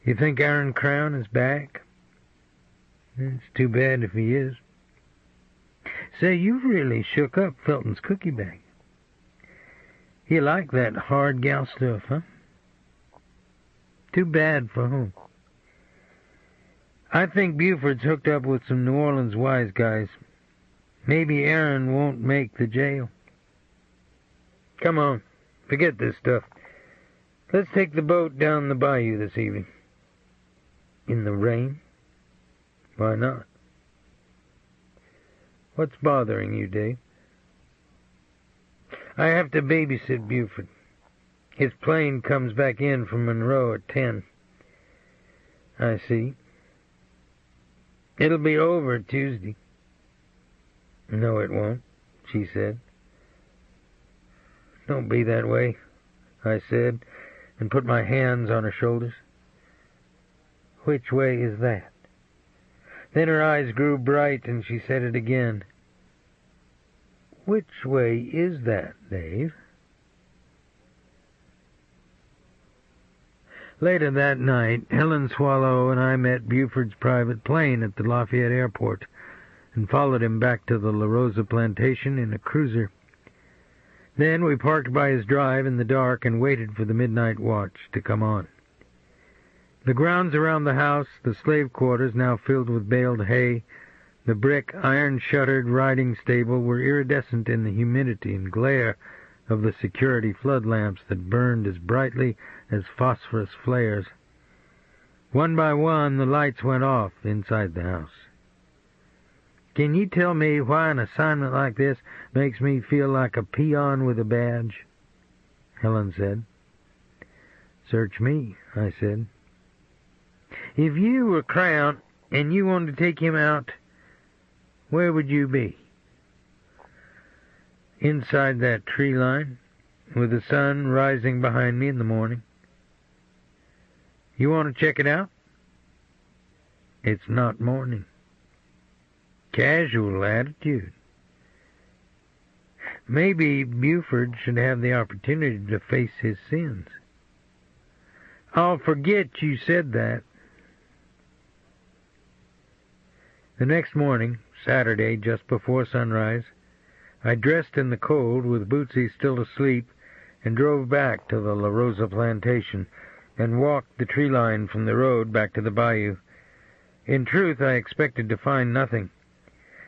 You think Aaron Crown is back? It's too bad if he is. Say, you've really shook up Felton's cookie bag. You like that hard gal stuff, huh? Too bad for whom? I think Buford's hooked up with some New Orleans wise guys. Maybe Aaron won't make the jail. Come on, forget this stuff. Let's take the boat down the bayou this evening. In the rain? Why not? What's bothering you, Dave? I have to babysit Buford. His plane comes back in from Monroe at 10. I see. It'll be over Tuesday. No, it won't, she said. Don't be that way, I said, and put my hands on her shoulders. Which way is that? Then her eyes grew bright, and she said it again. Which way is that, Dave? Later that night, Helen Swallow and I met Buford's private plane at the Lafayette Airport and followed him back to the La Rosa plantation in a cruiser. Then we parked by his drive in the dark and waited for the midnight watch to come on. The grounds around the house, the slave quarters now filled with baled hay, the brick, iron-shuttered riding stable were iridescent in the humidity and glare of the security flood lamps that burned as brightly as phosphorus flares. One by one, the lights went off inside the house. Can you tell me why an assignment like this makes me feel like a peon with a badge? Helen said. Search me, I said. If you were Crown and you wanted to take him out, where would you be? Inside that tree line, with the sun rising behind me in the morning. You want to check it out? It's not morning. Casual attitude. Maybe Buford should have the opportunity to face his sins. I'll forget you said that. The next morning, Saturday, just before sunrise, I dressed in the cold with Bootsy still asleep and drove back to the La Rosa plantation and walked the tree line from the road back to the bayou. In truth, I expected to find nothing.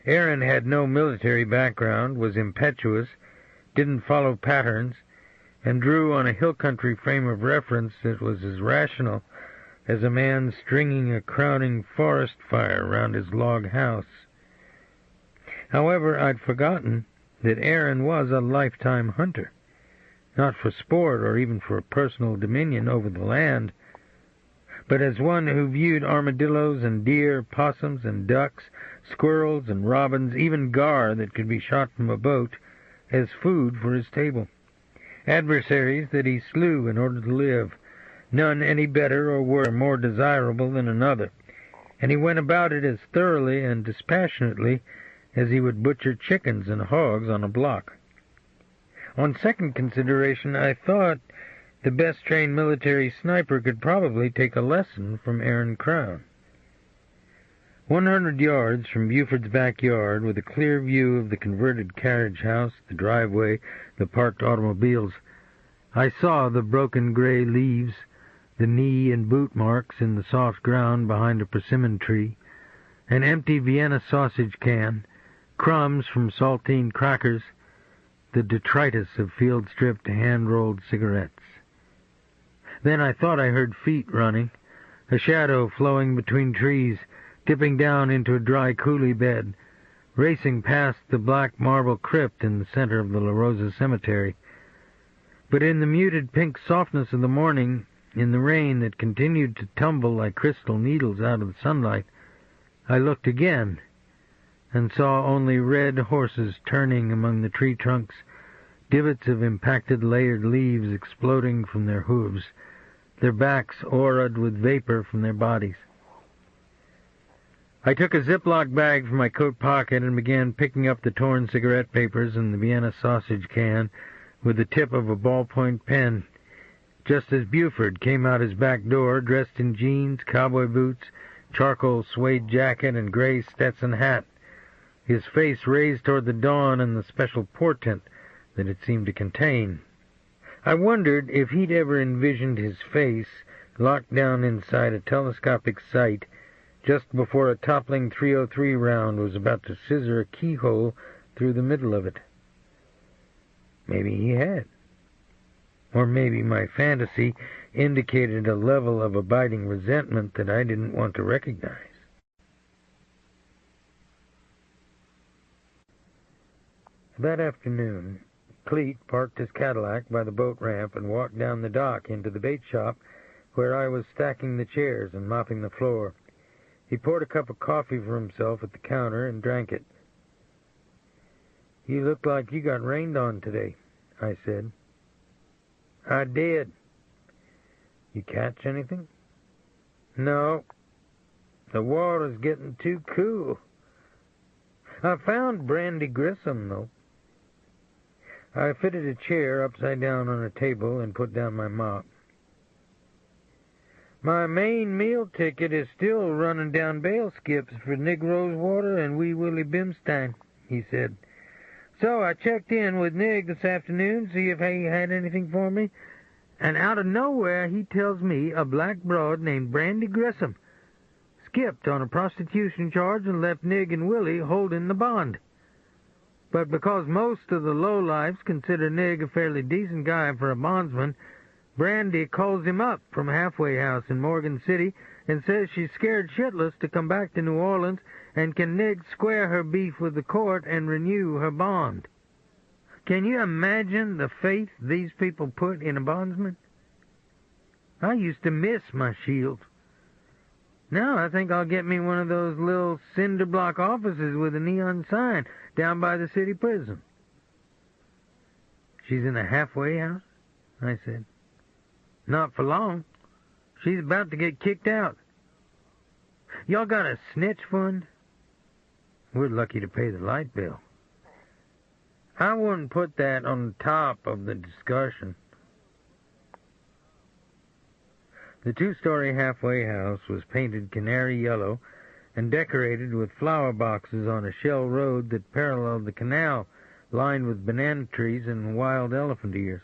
Aaron had no military background, was impetuous, didn't follow patterns, and drew on a hill country frame of reference that was as rational as a man stringing a crowning forest fire round his log house. However, I'd forgotten that Aaron was a lifetime hunter, not for sport or even for personal dominion over the land, but as one who viewed armadillos and deer, possums and ducks, squirrels and robins, even gar that could be shot from a boat, as food for his table, adversaries that he slew in order to live, none any better or worse or more desirable than another, and he went about it as thoroughly and dispassionately as he would butcher chickens and hogs on a block. On second consideration, I thought the best-trained military sniper could probably take a lesson from Aaron Crown. 100 yards from Buford's backyard, with a clear view of the converted carriage house, the driveway, the parked automobiles, I saw the broken gray leaves, the knee and boot marks in the soft ground behind a persimmon tree, an empty Vienna sausage can, crumbs from saltine crackers, the detritus of field-stripped, hand-rolled cigarettes. Then I thought I heard feet running, a shadow flowing between trees, dipping down into a dry coulee bed, racing past the black marble crypt in the center of the La Rosa Cemetery. But in the muted pink softness of the morning, in the rain that continued to tumble like crystal needles out of the sunlight, I looked again, and saw only red horses turning among the tree trunks, divots of impacted layered leaves exploding from their hooves, their backs aura'd with vapor from their bodies. I took a Ziploc bag from my coat pocket and began picking up the torn cigarette papers and the Vienna sausage can with the tip of a ballpoint pen, just as Buford came out his back door, dressed in jeans, cowboy boots, charcoal suede jacket, and gray Stetson hat, his face raised toward the dawn and the special portent that it seemed to contain. I wondered if he'd ever envisioned his face locked down inside a telescopic sight just before a toppling .303 round was about to scissor a keyhole through the middle of it. Maybe he had. Or maybe my fantasy indicated a level of abiding resentment that I didn't want to recognize. That afternoon, Cleet parked his Cadillac by the boat ramp and walked down the dock into the bait shop where I was stacking the chairs and mopping the floor. He poured a cup of coffee for himself at the counter and drank it. "You look like you got rained on today," I said. "I did." "You catch anything?" "No. The water's getting too cool. I found Brandy Grissom, though." I fitted a chair upside down on a table and put down my mop. "My main meal ticket is still running down bail skips for Nig Rosewater and Wee Willie Bimstein," he said. "So I checked in with Nig this afternoon, see if he had anything for me, and out of nowhere he tells me a black broad named Brandy Grissom skipped on a prostitution charge and left Nig and Willie holding the bond. But because most of the lowlifes consider Nig a fairly decent guy for a bondsman, Brandy calls him up from a halfway house in Morgan City and says she's scared shitless to come back to New Orleans and can Nig square her beef with the court and renew her bond. Can you imagine the faith these people put in a bondsman? I used to miss my shield. Now I think I'll get me one of those little cinder block offices with a neon sign down by the city prison." "She's in a halfway house?" I said. "Not for long. She's about to get kicked out." "Y'all got a snitch fund?" "We're lucky to pay the light bill." "I wouldn't put that on top of the discussion." The two-story halfway house was painted canary yellow and decorated with flower boxes on a shell road that paralleled the canal, lined with banana trees and wild elephant ears.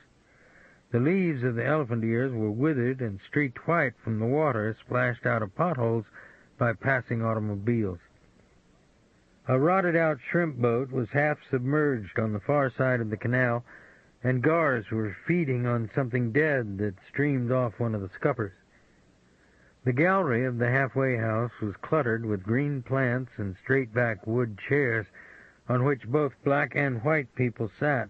The leaves of the elephant ears were withered and streaked white from the water splashed out of potholes by passing automobiles. A rotted-out shrimp boat was half submerged on the far side of the canal, and gars were feeding on something dead that streamed off one of the scuppers. The gallery of the halfway house was cluttered with green plants and straight-back wood chairs on which both black and white people sat,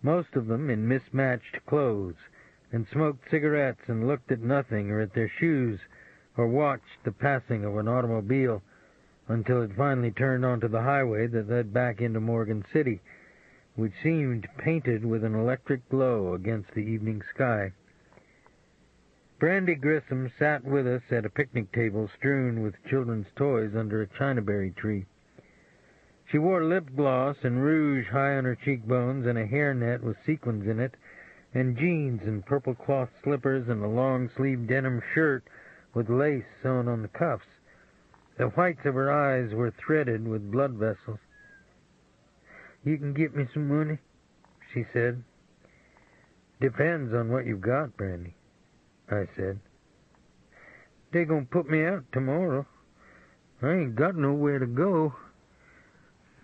most of them in mismatched clothes, and smoked cigarettes and looked at nothing or at their shoes or watched the passing of an automobile until it finally turned onto the highway that led back into Morgan City, which seemed painted with an electric glow against the evening sky. Brandy Grissom sat with us at a picnic table strewn with children's toys under a chinaberry tree. She wore lip gloss and rouge high on her cheekbones and a hairnet with sequins in it, and jeans and purple cloth slippers and a long-sleeved denim shirt with lace sewn on the cuffs. The whites of her eyes were threaded with blood vessels. "You can get me some money?" she said. "Depends on what you've got, Brandy," I said. "They gonna put me out tomorrow. I ain't got nowhere to go.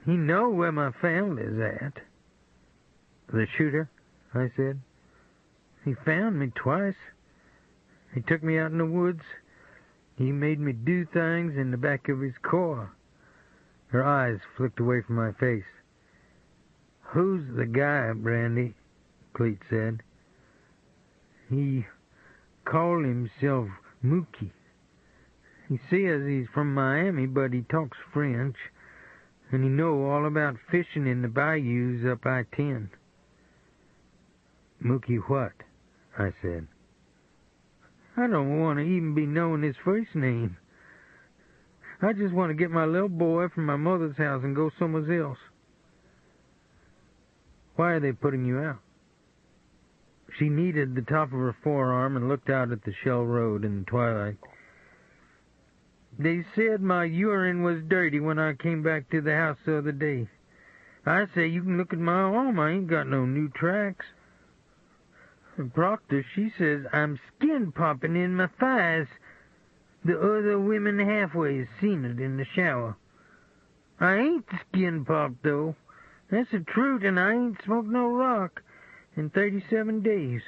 You know where my family's at." "The shooter?" I said. "He found me twice. He took me out in the woods. He made me do things in the back of his car." Her eyes flicked away from my face. "Who's the guy, Brandy?" Cleet said. "He called himself Mookie. He says he's from Miami, but he talks French, and he know all about fishing in the bayous up I-10. "Mookie what?" I said. "I don't want to even be knowing his first name. I just want to get my little boy from my mother's house and go somewhere else." "Why are they putting you out?" She kneaded the top of her forearm and looked out at the shell road in the twilight. "They said my urine was dirty when I came back to the house the other day. I say you can look at my arm. I ain't got no new tracks. Proctor, she says I'm skin popping in my thighs. The other women halfway seen it in the shower. I ain't skin popped, though. That's the truth, and I ain't smoked no rock in 37 days.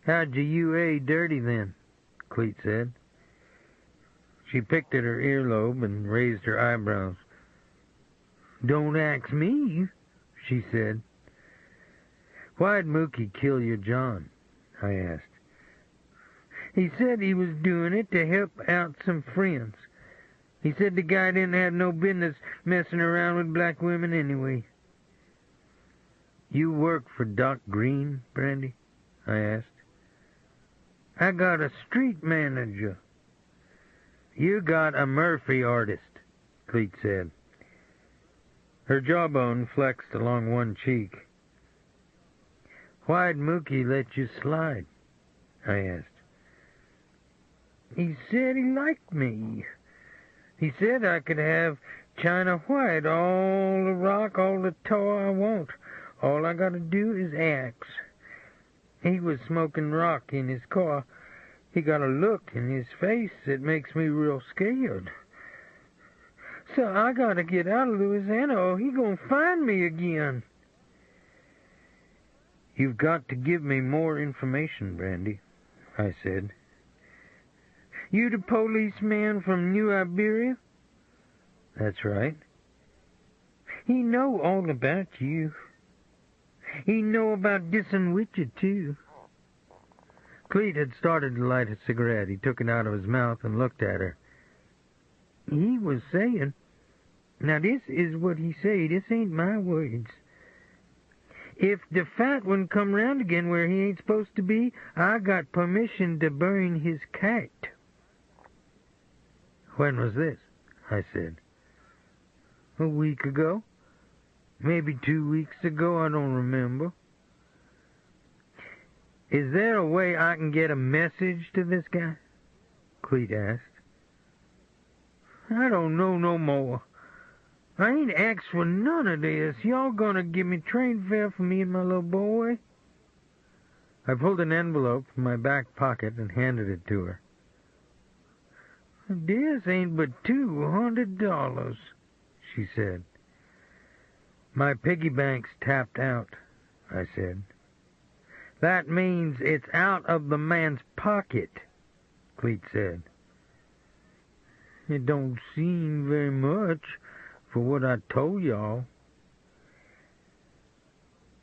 "How'd your UA dirty then?" Cleet said. She picked at her earlobe and raised her eyebrows. "Don't ask me," she said. "Why'd Mookie kill your John?" I asked. "He said he was doing it to help out some friends. He said the guy didn't have no business messing around with black women anyway." "You work for Doc Green, Brandy?" I asked. "I got a street manager." "You got a Murphy artist," Cleet said. Her jawbone flexed along one cheek. "Why'd Mookie let you slide?" I asked. "He said he liked me. He said I could have China White, all the rock, all the tar I want. All I gotta do is ask." He was smoking rock in his car. He got a look in his face that makes me real scared. So I gotta get out of Louisiana or he gonna find me again. "You've got to give me more information, Brandy," I said. "You the policeman from New Iberia?" "That's right." "He know all about you. He know about dissing with you, too." Cleet had started to light a cigarette. He took it out of his mouth and looked at her. "He was saying," now this is what he say, this ain't my words, "if the fat one come round again where he ain't supposed to be, I got permission to burn his cat." "When was this?" I said. "A week ago. Maybe 2 weeks ago, I don't remember." "Is there a way I can get a message to this guy?" Cleet asked. "I don't know no more. I ain't asked for none of this. Y'all gonna give me train fare for me and my little boy?" I pulled an envelope from my back pocket and handed it to her. "This ain't but $200, she said. "My piggy bank's tapped out," I said. "That means it's out of the man's pocket," Cleet said. "It don't seem very much for what I told y'all."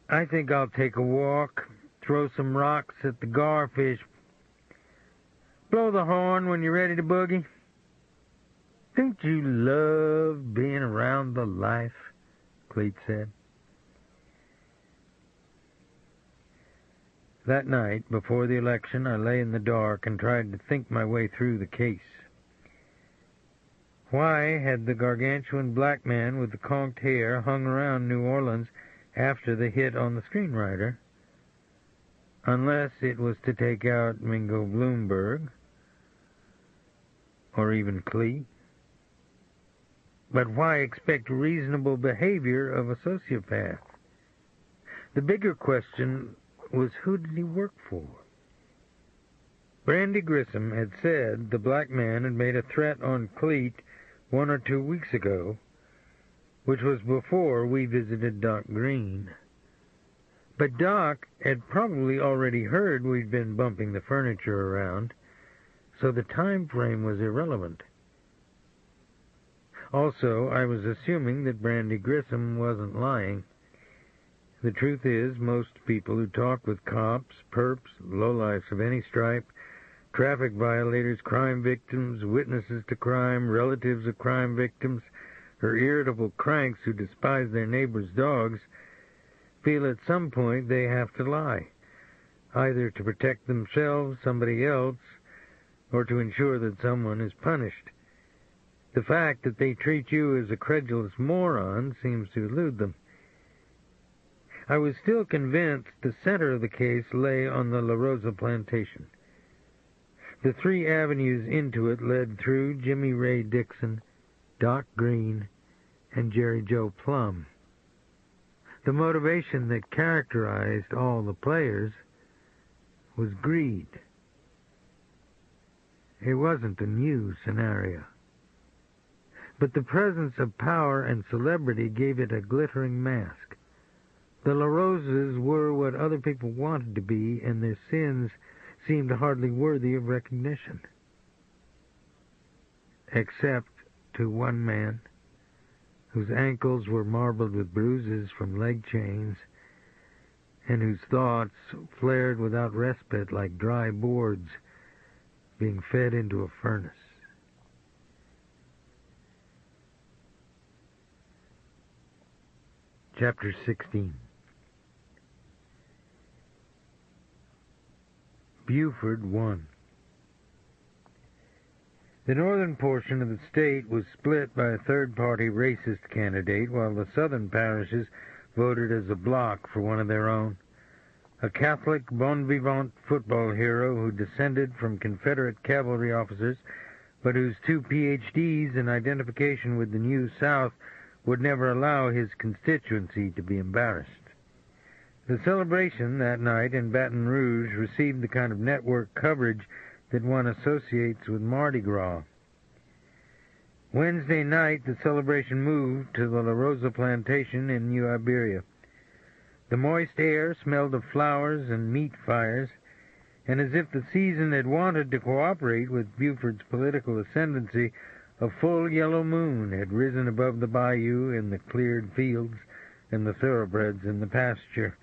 "I think I'll take a walk, throw some rocks at the garfish. Blow the horn when you're ready to boogie." "Don't you love being around the life?" Cleet said. That night, before the election, I lay in the dark and tried to think my way through the case. Why had the gargantuan black man with the conked hair hung around New Orleans after the hit on the screenwriter? Unless it was to take out Mingo Bloomberg, or even Clee. But why expect reasonable behavior of a sociopath? The bigger question was, who did he work for? Brandy Grissom had said the black man had made a threat on Cleet 1 or 2 weeks ago, which was before we visited Doc Green. But Doc had probably already heard we'd been bumping the furniture around, so the time frame was irrelevant. Also, I was assuming that Brandy Grissom wasn't lying. The truth is, most people who talk with cops, perps, lowlifes of any stripe, traffic violators, crime victims, witnesses to crime, relatives of crime victims, or irritable cranks who despise their neighbors' dogs, feel at some point they have to lie, either to protect themselves, somebody else, or to ensure that someone is punished. The fact that they treat you as a credulous moron seems to elude them. I was still convinced the center of the case lay on the La Rosa plantation. The 3 avenues into it led through Jimmy Ray Dixon, Doc Green, and Jerry Joe Plum. The motivation that characterized all the players was greed. It wasn't a new scenario, but the presence of power and celebrity gave it a glittering mask. The La Rosas were what other people wanted to be, and their sins seemed hardly worthy of recognition. Except to one man, whose ankles were marbled with bruises from leg chains, and whose thoughts flared without respite like dry boards being fed into a furnace. Chapter 16. Buford won. The northern portion of the state was split by a third-party racist candidate, while the southern parishes voted as a bloc for one of their own. A Catholic bon vivant football hero who descended from Confederate cavalry officers, but whose 2 PhDs in identification with the New South would never allow his constituency to be embarrassed. The celebration that night in Baton Rouge received the kind of network coverage that one associates with Mardi Gras. Wednesday night, the celebration moved to the La Rosa plantation in New Iberia. The moist air smelled of flowers and meat fires, and as if the season had wanted to cooperate with Buford's political ascendancy, a full yellow moon had risen above the bayou and the cleared fields and the thoroughbreds in the pasture.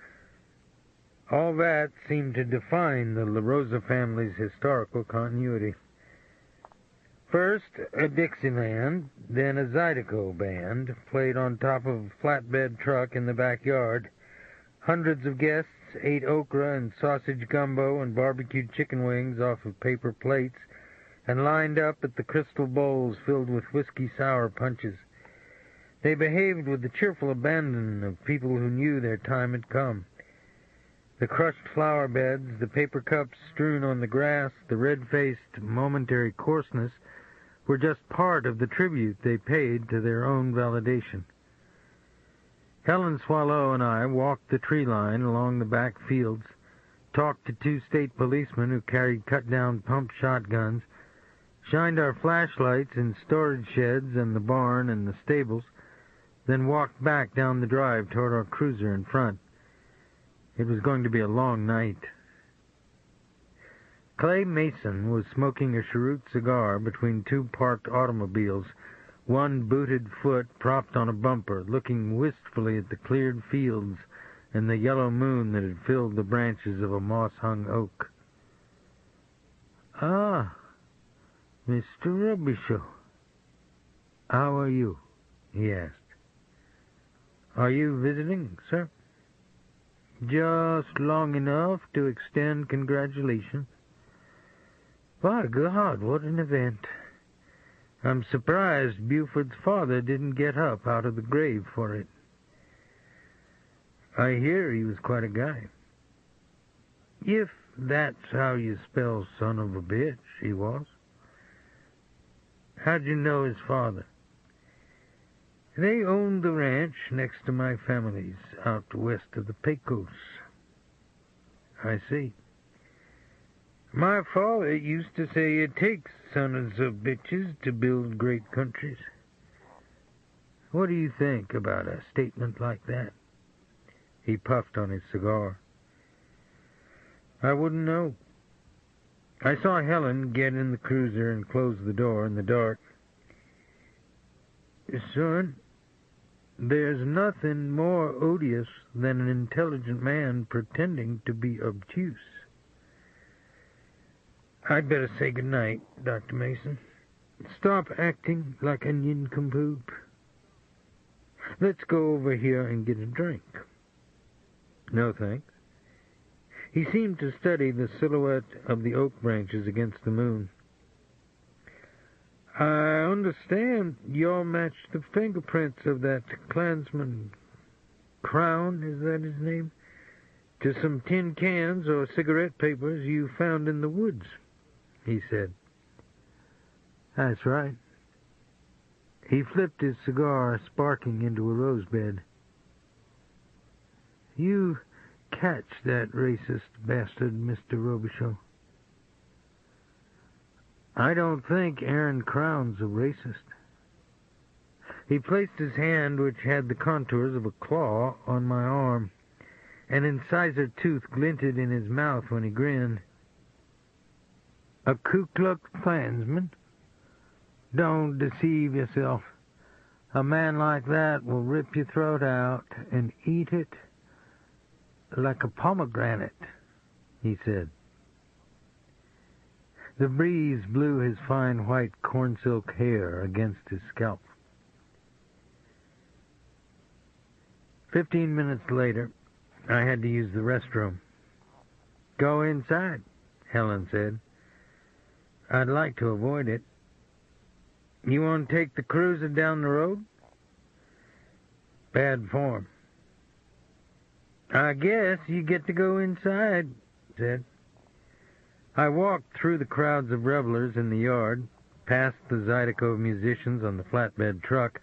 All that seemed to define the La Rosa family's historical continuity. First, a Dixieland, then a Zydeco band, played on top of a flatbed truck in the backyard. Hundreds of guests ate okra and sausage gumbo and barbecued chicken wings off of paper plates and lined up at the crystal bowls filled with whiskey sour punches. They behaved with the cheerful abandon of people who knew their time had come. The crushed flower beds, the paper cups strewn on the grass, the red-faced momentary coarseness were just part of the tribute they paid to their own validation. Helen Swallow and I walked the tree line along the back fields, talked to 2 state policemen who carried cut-down pump shotguns, shined our flashlights in storage sheds and the barn and the stables, then walked back down the drive toward our cruiser in front. It was going to be a long night. Clay Mason was smoking a cheroot cigar between 2 parked automobiles, one booted foot propped on a bumper, looking wistfully at the cleared fields and the yellow moon that had filled the branches of a moss-hung oak. "Ah, Mr. Robicheaux. How are you?" he asked. "Are you visiting, sir?" just long enough to extend congratulations. By God, what an event. I'm surprised Buford's father didn't get up out of the grave for it. I hear he was quite a guy. If that's how you spell son of a bitch, he was. How'd you know his father? They owned the ranch next to my family's out west of the Pecos. I see. My father used to say it takes sons of bitches to build great countries. What do you think about a statement like that? He puffed on his cigar. I wouldn't know. I saw Helen get in the cruiser and close the door in the dark. Son, there's nothing more odious than an intelligent man pretending to be obtuse. I'd better say good night, Dr. Mason. Stop acting like a nincompoop. Let's go over here and get a drink. No, thanks. He seemed to study the silhouette of the oak branches against the moon. I understand you'll match the fingerprints of that Klansman Crown, is that his name, to some tin cans or cigarette papers you found in the woods, he said. That's right. He flipped his cigar, sparking into a rosebed. You catch that racist bastard, Mr. Robicheaux. I don't think Aaron Crown's a racist. He placed his hand, which had the contours of a claw, on my arm. An incisor tooth glinted in his mouth when he grinned. A Ku Klux Klansman? Don't deceive yourself. A man like that will rip your throat out and eat it like a pomegranate, he said. The breeze blew his fine white cornsilk hair against his scalp. 15 minutes later, I had to use the restroom. Go inside, Helen said. I'd like to avoid it. You want to take the cruiser down the road? Bad form. I guess you get to go inside, said. I walked through the crowds of revelers in the yard, past the Zydeco musicians on the flatbed truck,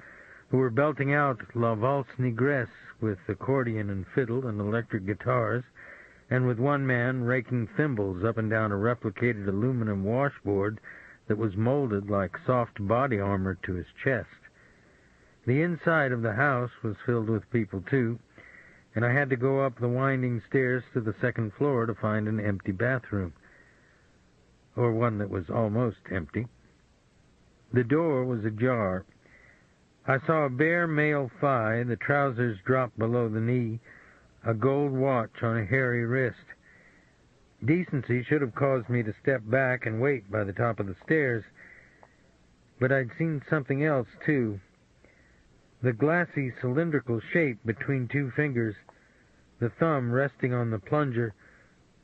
who were belting out La Valse Negresse with accordion and fiddle and electric guitars, and with one man raking thimbles up and down a replicated aluminum washboard that was molded like soft body armor to his chest. The inside of the house was filled with people, too, and I had to go up the winding stairs to the second floor to find an empty bathroom, or one that was almost empty. The door was ajar. I saw a bare male thigh, the trousers dropped below the knee, a gold watch on a hairy wrist. Decency should have caused me to step back and wait by the top of the stairs, but I'd seen something else, too. The glassy cylindrical shape between two fingers, the thumb resting on the plunger,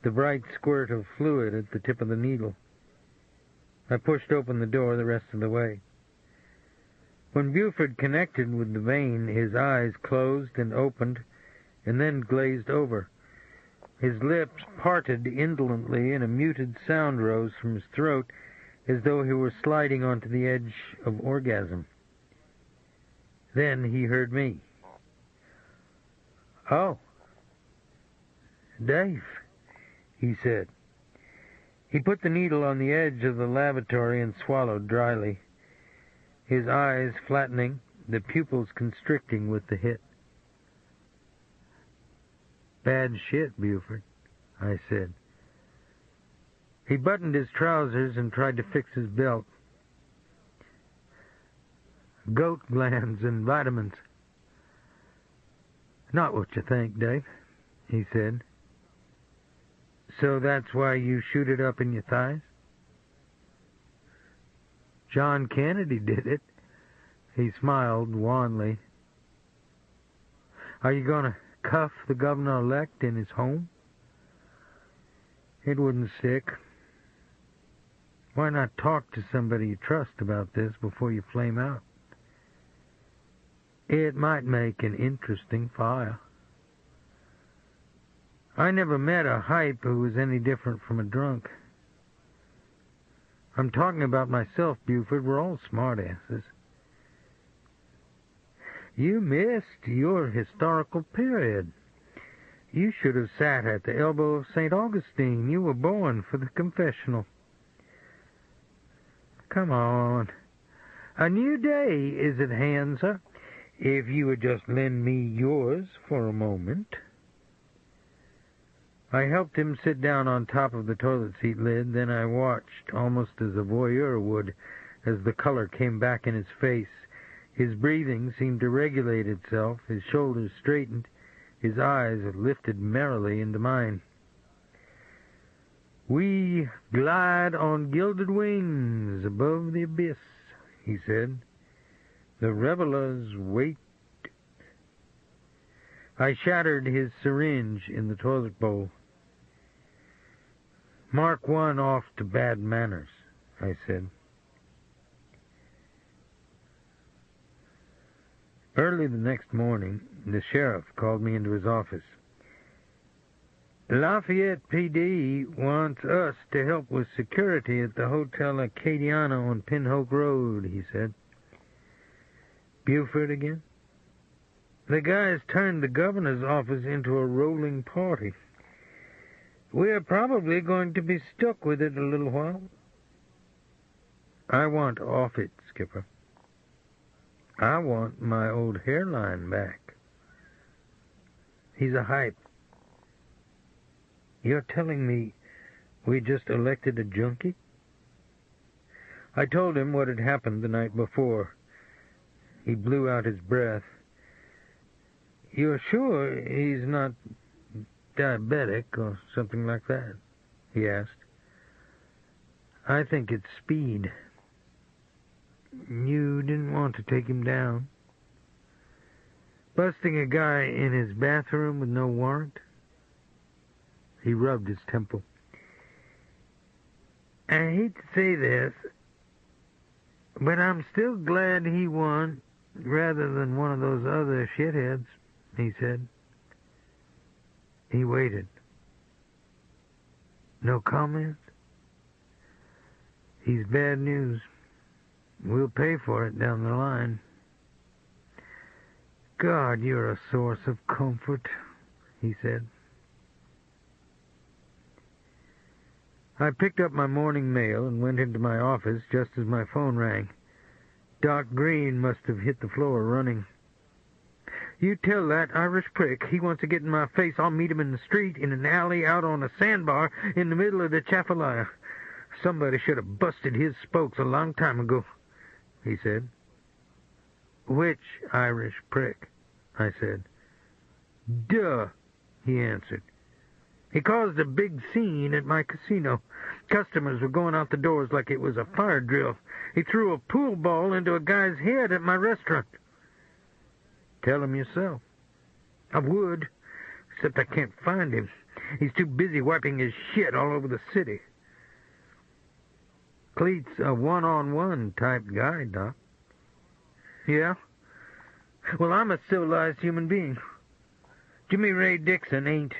the bright squirt of fluid at the tip of the needle. I pushed open the door the rest of the way. When Buford connected with the vein, his eyes closed and opened, and then glazed over. His lips parted indolently, and a muted sound rose from his throat, as though he were sliding onto the edge of orgasm. Then he heard me. Oh, Dave, he said. He put the needle on the edge of the lavatory and swallowed dryly, his eyes flattening, the pupils constricting with the hit. Bad shit, Buford, I said. He buttoned his trousers and tried to fix his belt. Goat glands and vitamins. Not what you think, Dave, he said. So that's why you shoot it up in your thighs? John Kennedy did it. He smiled wanly. Are you going to cuff the governor-elect in his home? It wouldn't stick. Why not talk to somebody you trust about this before you flame out? It might make an interesting file. I never met a hype who was any different from a drunk. I'm talking about myself, Buford. We're all smartasses. You missed your historical period. You should have sat at the elbow of St. Augustine. You were born for the confessional. Come on. A new day is at hand, sir. If you would just lend me yours for a moment. I helped him sit down on top of the toilet seat lid, then I watched, almost as a voyeur would, as the color came back in his face. His breathing seemed to regulate itself, his shoulders straightened, his eyes lifted merrily into mine. "We glide on gilded wings above the abyss," he said. "The revelers wait." I shattered his syringe in the toilet bowl. "Mark one off to bad manners," I said. Early the next morning, the sheriff called me into his office. "Lafayette PD wants us to help with security at the Hotel Acadiana on Pinhook Road," he said. "Buford again? The guys turned the governor's office into a rolling party. We're probably going to be stuck with it a little while." "I want off it, Skipper. I want my old hairline back." "He's a hype." "You're telling me we just elected a junkie?" I told him what had happened the night before. He blew out his breath. "You're sure he's not diabetic or something like that?" he asked. "I think it's speed." "You didn't want to take him down?" "Busting a guy in his bathroom with no warrant?" He rubbed his temple. "I hate to say this, but I'm still glad he won rather than one of those other shitheads," he said. He waited. "No comment?" "He's bad news. We'll pay for it down the line." "God, you're a source of comfort," he said. I picked up my morning mail and went into my office just as my phone rang. Doc Green must have hit the floor running. "You tell that Irish prick he wants to get in my face. I'll meet him in the street, in an alley, out on a sandbar, in the middle of the Chafalaya. Somebody should have busted his spokes a long time ago," he said. "Which Irish prick?" I said. "Duh," he answered. "He caused a big scene at my casino. Customers were going out the doors like it was a fire drill. He threw a pool ball into a guy's head at my restaurant." "Tell him yourself." "I would, except I can't find him. He's too busy wiping his shit all over the city." "Cleet's a one-on-one type guy, Doc." "Yeah? Well, I'm a civilized human being. Jimmy Ray Dixon ain't.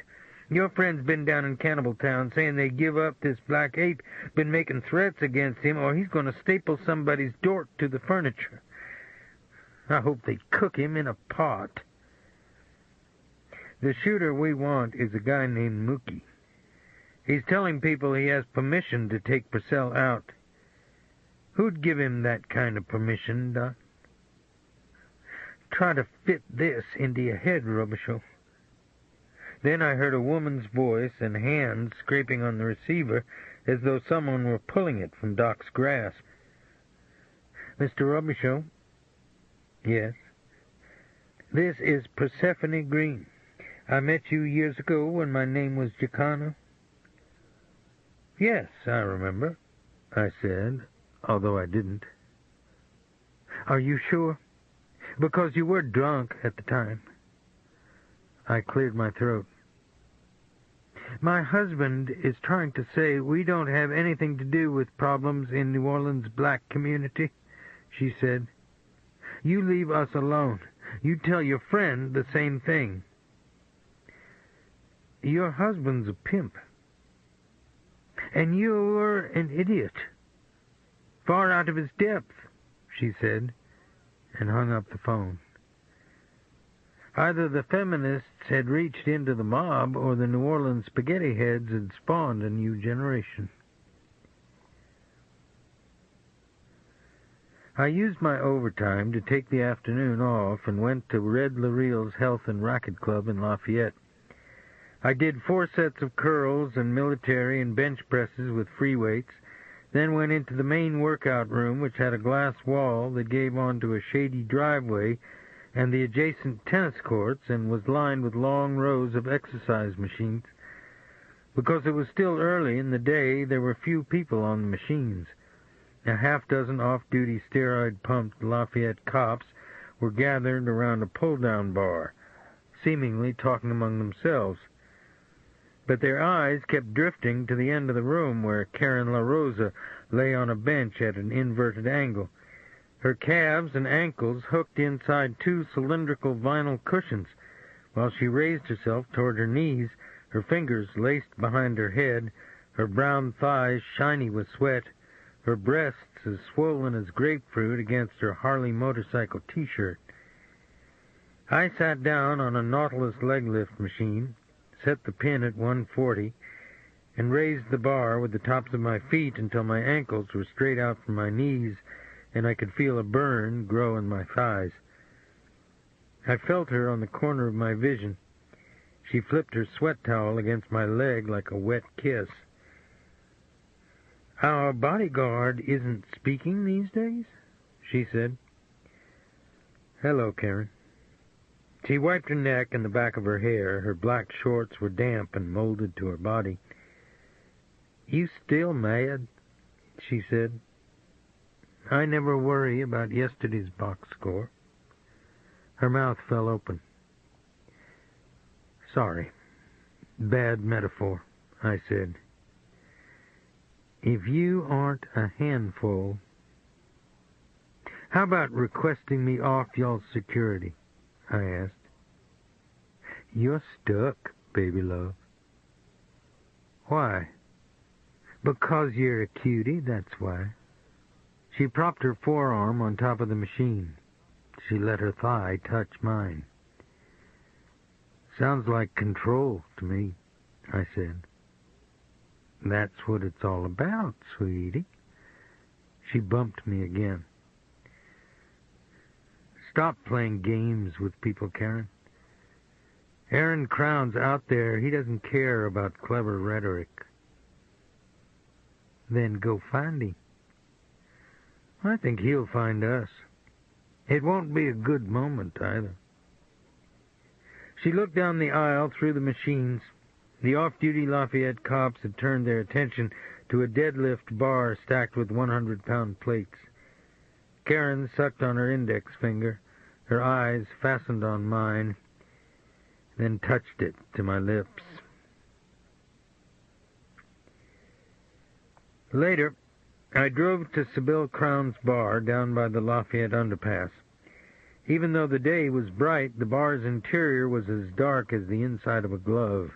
Your friend's been down in Cannibal Town saying they give up this black ape, been making threats against him, or he's going to staple somebody's dork to the furniture. I hope they cook him in a pot." "The shooter we want is a guy named Mookie. He's telling people he has permission to take Purcell out. Who'd give him that kind of permission, Doc?" "Try to fit this into your head, Robicheaux." Then I heard a woman's voice and hands scraping on the receiver as though someone were pulling it from Doc's grasp. "Mr. Robicheaux?" "Yes." "This is Persephone Green. I met you years ago when my name was Giacano." "Yes, I remember," I said, although I didn't. "Are you sure? Because you were drunk at the time." I cleared my throat. My husband is trying to say we don't have anything to do with problems in New Orleans' black community, she said. You leave us alone. You tell your friend the same thing. Your husband's a pimp. And you're an idiot. Far out of his depth, she said, and hung up the phone. Either the feminists had reached into the mob, or the New Orleans spaghetti heads had spawned a new generation. I used my overtime to take the afternoon off and went to Red Lareille's Health and Racket Club in Lafayette. I did 4 sets of curls and military and bench presses with free weights, then went into the main workout room, which had a glass wall that gave onto a shady driveway and the adjacent tennis courts, and was lined with long rows of exercise machines. Because it was still early in the day, there were few people on the machines. A half-dozen off-duty steroid-pumped Lafayette cops were gathered around a pull-down bar, seemingly talking among themselves. But their eyes kept drifting to the end of the room where Karen La Rosa lay on a bench at an inverted angle, her calves and ankles hooked inside 2 cylindrical vinyl cushions, while she raised herself toward her knees, her fingers laced behind her head, her brown thighs shiny with sweat, her breasts as swollen as grapefruit against her Harley motorcycle T-shirt. I sat down on a Nautilus leg lift machine, set the pin at 140, and raised the bar with the tops of my feet until my ankles were straight out from my knees and I could feel a burn grow in my thighs. I felt her on the corner of my vision. She flipped her sweat towel against my leg like a wet kiss. Our bodyguard isn't speaking these days, she said. Hello, Karen. She wiped her neck and the back of her hair. Her black shorts were damp and molded to her body. You still mad? She said. I never worry about yesterday's box score. Her mouth fell open. Sorry. Bad metaphor, I said. If you aren't a handful, how about requesting me off y'all's security? I asked. You're stuck, baby love. Why? Because you're a cutie, that's why. She propped her forearm on top of the machine. She let her thigh touch mine. Sounds like control to me, I said. That's what it's all about, sweetie. She bumped me again. Stop playing games with people, Karen. Aaron Crown's out there. He doesn't care about clever rhetoric. Then go find him. I think he'll find us. It won't be a good moment, either. She looked down the aisle through the machines. The off-duty Lafayette cops had turned their attention to a deadlift bar stacked with 100-pound plates. Karen sucked on her index finger, her eyes fastened on mine, then touched it to my lips. Later, I drove to Sybil Crown's bar down by the Lafayette underpass. Even though the day was bright, the bar's interior was as dark as the inside of a glove.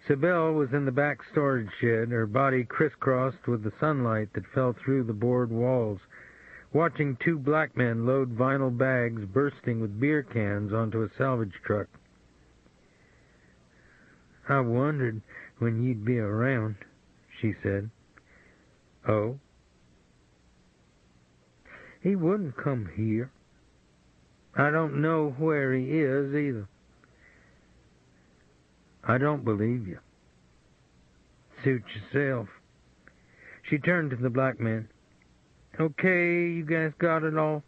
Sybil was in the back storage shed, her body crisscrossed with the sunlight that fell through the board walls, watching 2 black men load vinyl bags bursting with beer cans onto a salvage truck. I wondered when you'd be around, she said. Oh? He wouldn't come here. I don't know where he is, either. I don't believe you. Suit yourself. She turned to the black man. Okay, you guys got it all?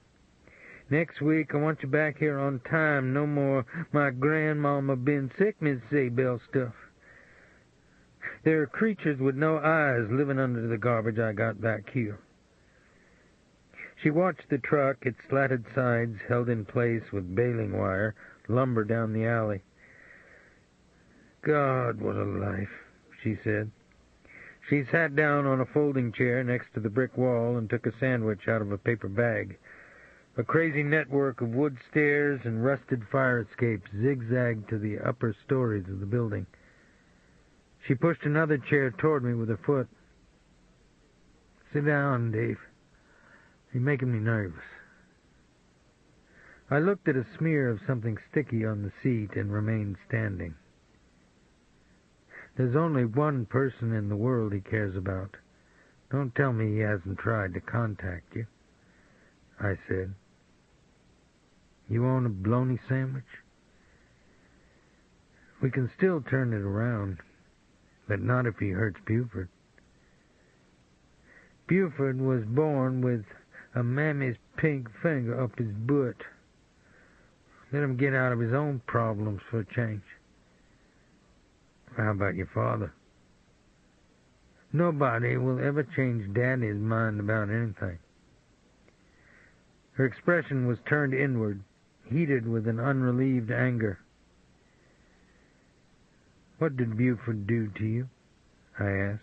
Next week, I want you back here on time. No more my grandmama been sick, Miss Zabel stuff. There are creatures with no eyes living under the garbage I got back here. She watched the truck, its slatted sides held in place with baling wire, lumber down the alley. God, what a life, she said. She sat down on a folding chair next to the brick wall and took a sandwich out of a paper bag. A crazy network of wood stairs and rusted fire escapes zigzagged to the upper stories of the building. She pushed another chair toward me with her foot. Sit down, Dave. You're making me nervous. I looked at a smear of something sticky on the seat and remained standing. There's only one person in the world he cares about. Don't tell me he hasn't tried to contact you, I said. You want a bologna sandwich? We can still turn it around, but not if he hurts Buford. Buford was born with a mammy's pink finger up his butt. Let him get out of his own problems for a change. How about your father? Nobody will ever change Daddy's mind about anything. Her expression was turned inward, heated with an unrelieved anger. What did Buford do to you? I asked.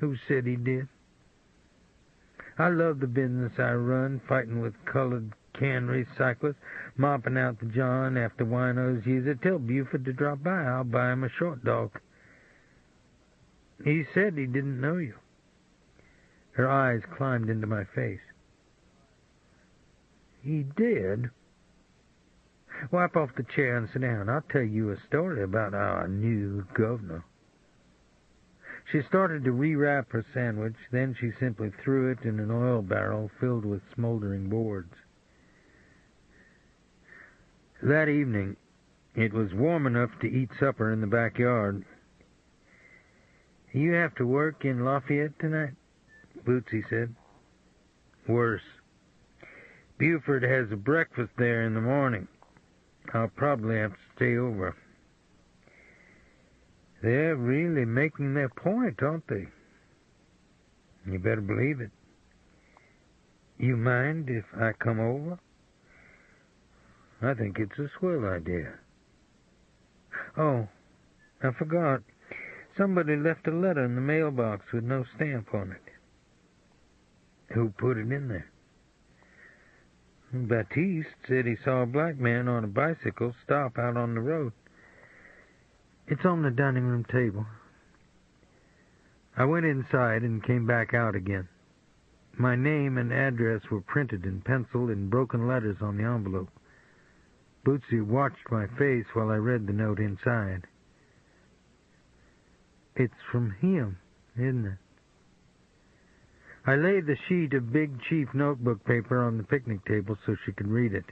Who said he did? I love the business I run, fighting with colored can recyclers, mopping out the John after winos use it. Tell Buford to drop by. I'll buy him a short dog. He said he didn't know you. Her eyes climbed into my face. He did? Wipe off the chair and sit down. I'll tell you a story about our new governor. She started to rewrap her sandwich, then she simply threw it in an oil barrel filled with smoldering boards. That evening, it was warm enough to eat supper in the backyard. You have to work in Lafayette tonight? Bootsy said. Worse. Buford has a breakfast there in the morning. I'll probably have to stay over. They're really making their point, aren't they? You better believe it. You mind if I come over? I think it's a swell idea. Oh, I forgot. Somebody left a letter in the mailbox with no stamp on it. Who put it in there? Baptiste said he saw a black man on a bicycle stop out on the road. It's on the dining room table. I went inside and came back out again. My name and address were printed in pencil in broken letters on the envelope. Bootsy watched my face while I read the note inside. It's from him, isn't it? I laid the sheet of Big Chief notebook paper on the picnic table so she could read it.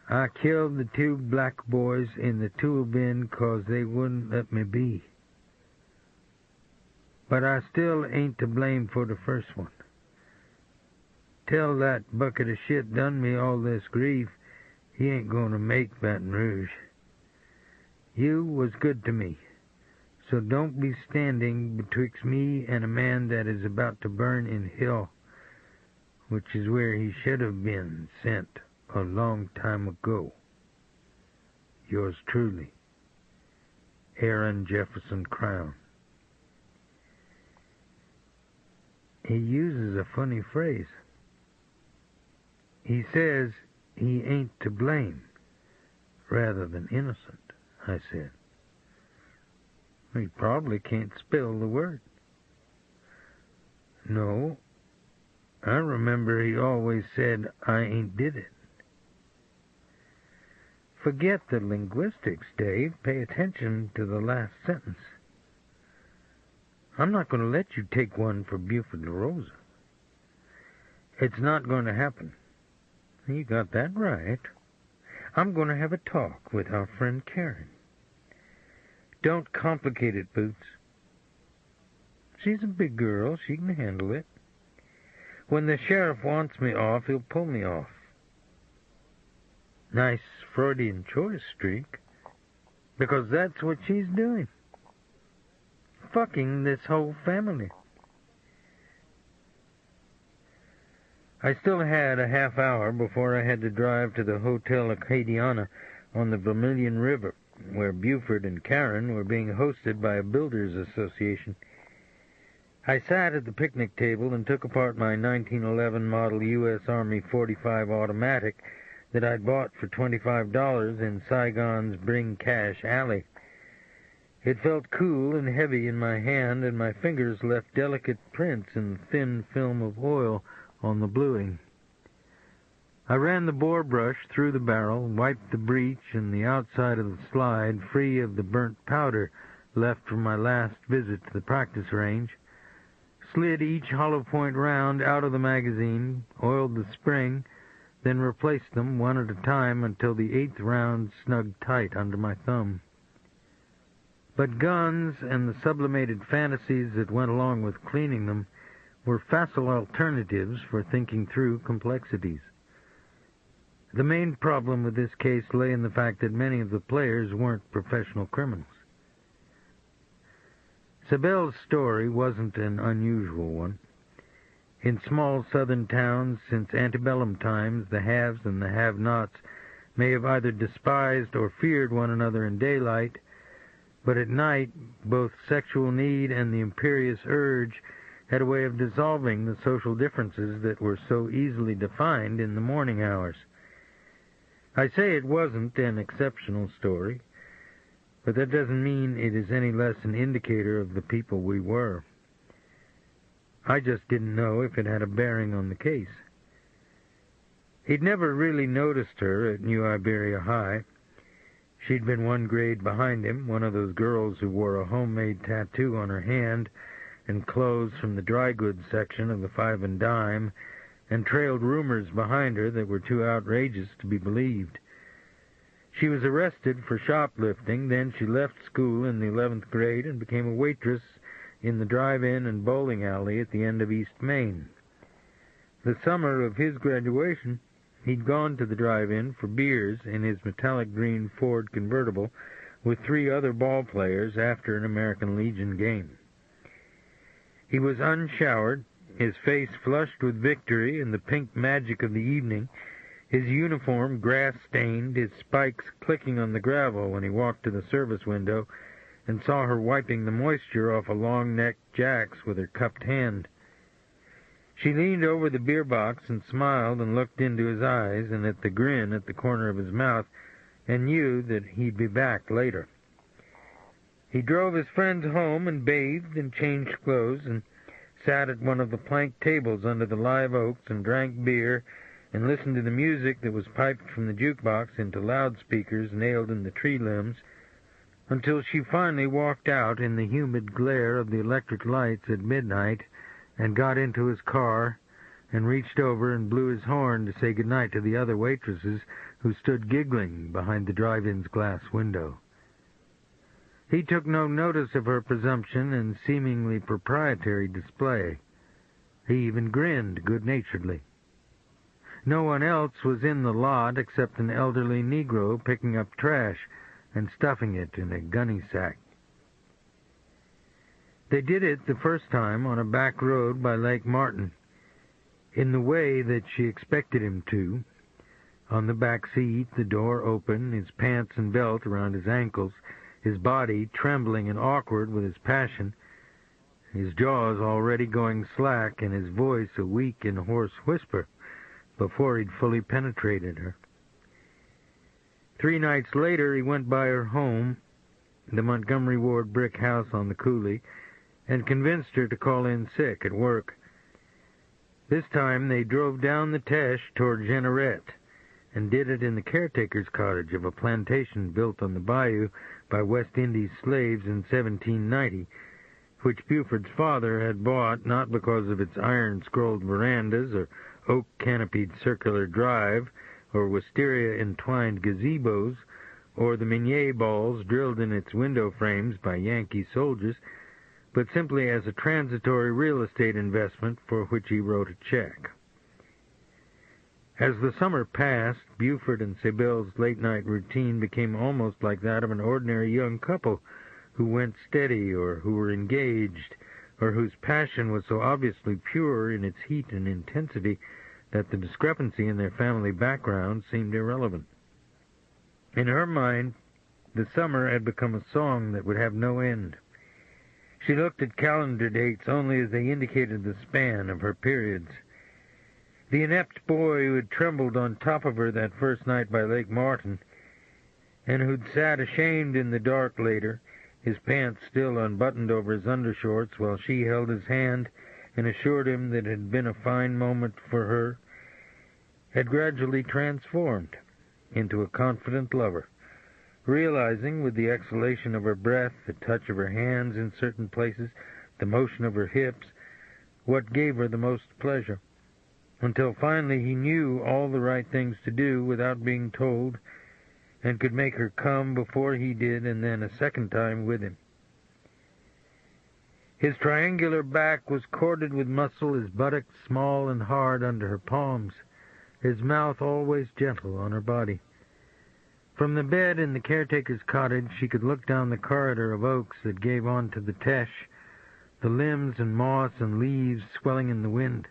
I killed the 2 black boys in the tool bin 'cause they wouldn't let me be. But I still ain't to blame for the first one. Tell that bucket of shit done me all this grief, he ain't gonna make Baton Rouge. You was good to me, so don't be standing betwixt me and a man that is about to burn in hell, which is where he should have been sent a long time ago. Yours truly, Aaron Jefferson Crown. He uses a funny phrase. He says he ain't to blame, rather than innocent, I said. He probably can't spell the word. No, I remember he always said I ain't did it. Forget the linguistics, Dave. Pay attention to the last sentence. I'm not going to let you take one for Buford LaRosa. It's not going to happen. You got that right. I'm going to have a talk with our friend Karen. Don't complicate it, Boots. She's a big girl. She can handle it. When the sheriff wants me off, he'll pull me off. Nice Freudian choice streak. Because that's what she's doing. Fucking this whole family. I still had a half hour before I had to drive to the Hotel Acadiana on the Vermilion River, where Buford and Karen were being hosted by a builders association. I sat at the picnic table and took apart my 1911 model U.S. Army .45 automatic that I'd bought for $25 in Saigon's Bring Cash Alley. It felt cool and heavy in my hand, and my fingers left delicate prints in the thin film of oil on the bluing. I ran the bore brush through the barrel, wiped the breech and the outside of the slide free of the burnt powder left from my last visit to the practice range, slid each hollow point round out of the magazine, oiled the spring, then replaced them one at a time until the 8th round snugged tight under my thumb. But guns and the sublimated fantasies that went along with cleaning them were facile alternatives for thinking through complexities. The main problem with this case lay in the fact that many of the players weren't professional criminals. Sabelle's story wasn't an unusual one. In small southern towns since antebellum times, the haves and the have-nots may have either despised or feared one another in daylight, but at night both sexual need and the imperious urge had a way of dissolving the social differences that were so easily defined in the morning hours. I say it wasn't an exceptional story, but that doesn't mean it is any less an indicator of the people we were. I just didn't know if it had a bearing on the case. He'd never really noticed her at New Iberia High. She'd been one grade behind him, one of those girls who wore a homemade tattoo on her hand and clothes from the dry goods section of the Five and Dime, and trailed rumors behind her that were too outrageous to be believed. She was arrested for shoplifting, then she left school in the 11th grade and became a waitress in the drive-in and bowling alley at the end of East Main. The summer of his graduation, he'd gone to the drive-in for beers in his metallic green Ford convertible with 3 other ball players after an American Legion game. He was unshowered, his face flushed with victory and the pink magic of the evening, his uniform grass-stained, his spikes clicking on the gravel when he walked to the service window and saw her wiping the moisture off a long-necked Jack's with her cupped hand. She leaned over the beer box and smiled and looked into his eyes and at the grin at the corner of his mouth and knew that he'd be back later. He drove his friends home and bathed and changed clothes and sat at one of the plank tables under the live oaks and drank beer and listened to the music that was piped from the jukebox into loudspeakers nailed in the tree limbs until she finally walked out in the humid glare of the electric lights at midnight and got into his car and reached over and blew his horn to say goodnight to the other waitresses who stood giggling behind the drive-in's glass window. He took no notice of her presumption and seemingly proprietary display. He even grinned good-naturedly. No one else was in the lot except an elderly Negro picking up trash and stuffing it in a gunny sack. They did it the first time on a back road by Lake Martin, in the way that she expected him to. On the back seat, the door open, his pants and belt around his ankles, his body trembling and awkward with his passion, his jaws already going slack and his voice a weak and hoarse whisper before he'd fully penetrated her. 3 nights later, he went by her home, the Montgomery Ward brick house on the coulee, and convinced her to call in sick at work. This time they drove down the Teche toward Jeanneret, and did it in the caretaker's cottage of a plantation built on the bayou by West Indies slaves in 1790, which Buford's father had bought not because of its iron-scrolled verandas or oak-canopied circular drive or wisteria-entwined gazebos or the Minier balls drilled in its window frames by Yankee soldiers, but simply as a transitory real estate investment for which he wrote a check. As the summer passed, Buford and Sabelle's late-night routine became almost like that of an ordinary young couple who went steady or who were engaged or whose passion was so obviously pure in its heat and intensity that the discrepancy in their family background seemed irrelevant. In her mind, the summer had become a song that would have no end. She looked at calendar dates only as they indicated the span of her periods. The inept boy who had trembled on top of her that first night by Lake Martin, and who'd sat ashamed in the dark later, his pants still unbuttoned over his undershorts while she held his hand and assured him that it had been a fine moment for her, had gradually transformed into a confident lover, realizing with the exhalation of her breath, the touch of her hands in certain places, the motion of her hips, what gave her the most pleasure, until finally he knew all the right things to do without being told, and could make her come before he did, and then a second time with him. His triangular back was corded with muscle, his buttocks small and hard under her palms, his mouth always gentle on her body. From the bed in the caretaker's cottage, she could look down the corridor of oaks that gave on to the Teche, the limbs and moss and leaves swelling in the wind.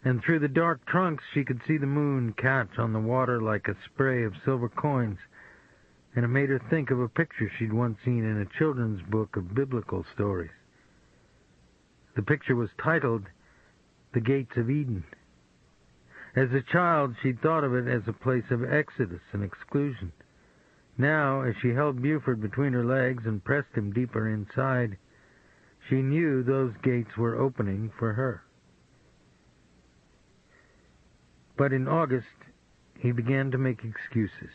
And through the dark trunks she could see the moon catch on the water like a spray of silver coins, and it made her think of a picture she'd once seen in a children's book of biblical stories. The picture was titled The Gates of Eden. As a child, she'd thought of it as a place of exodus and exclusion. Now, as she held Buford between her legs and pressed him deeper inside, she knew those gates were opening for her. But in August, he began to make excuses.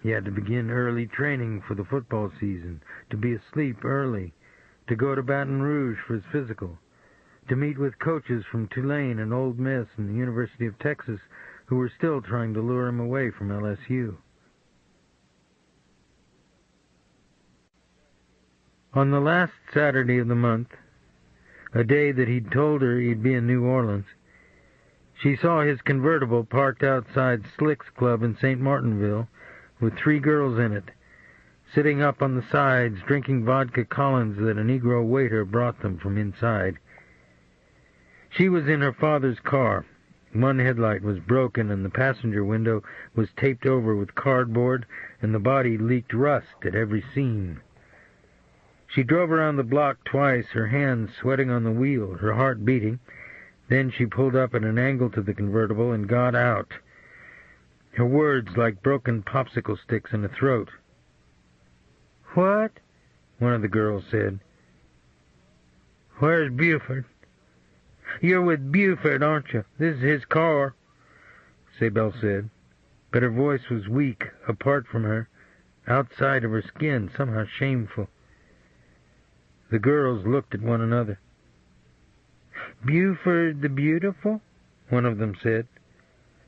He had to begin early training for the football season, to be asleep early, to go to Baton Rouge for his physical, to meet with coaches from Tulane and Ole Miss and the University of Texas who were still trying to lure him away from LSU. On the last Saturday of the month, a day that he'd told her he'd be in New Orleans, she saw his convertible parked outside Slick's Club in St. Martinville with 3 girls in it, sitting up on the sides drinking vodka Collins that a Negro waiter brought them from inside. She was in her father's car. One headlight was broken and the passenger window was taped over with cardboard and the body leaked rust at every seam. She drove around the block twice, her hands sweating on the wheel, her heart beating. Then she pulled up at an angle to the convertible and got out, her words like broken popsicle sticks in her throat. "What?" one of the girls said. "Where's Buford?" "You're with Buford, aren't you? This is his car," Sabelle said, but her voice was weak, apart from her, outside of her skin, somehow shameful. The girls looked at one another. "Buford the Beautiful?" one of them said.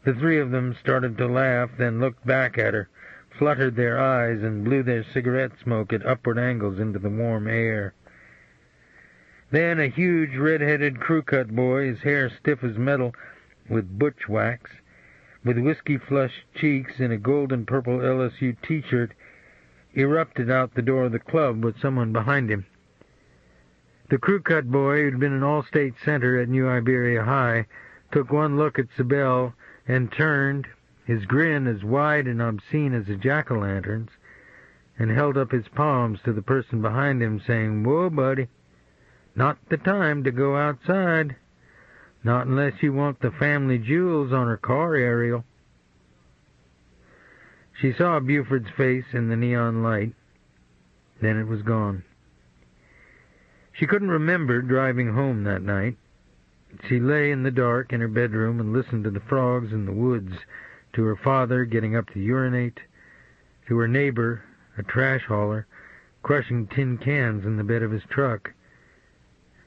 The 3 of them started to laugh, then looked back at her, fluttered their eyes, and blew their cigarette smoke at upward angles into the warm air. Then a huge red-headed crew-cut boy, his hair stiff as metal with butch wax, with whiskey-flushed cheeks in a golden-purple LSU T-shirt, erupted out the door of the club with someone behind him. The crew-cut boy, who'd been an all-state center at New Iberia High, took one look at Sabelle and turned, his grin as wide and obscene as a jack-o'-lantern's, and held up his palms to the person behind him, saying, "Whoa, buddy, not the time to go outside. Not unless you want the family jewels on her car aerial." She saw Buford's face in the neon light. Then it was gone. She couldn't remember driving home that night. She lay in the dark in her bedroom and listened to the frogs in the woods, to her father getting up to urinate, to her neighbor, a trash hauler, crushing tin cans in the bed of his truck.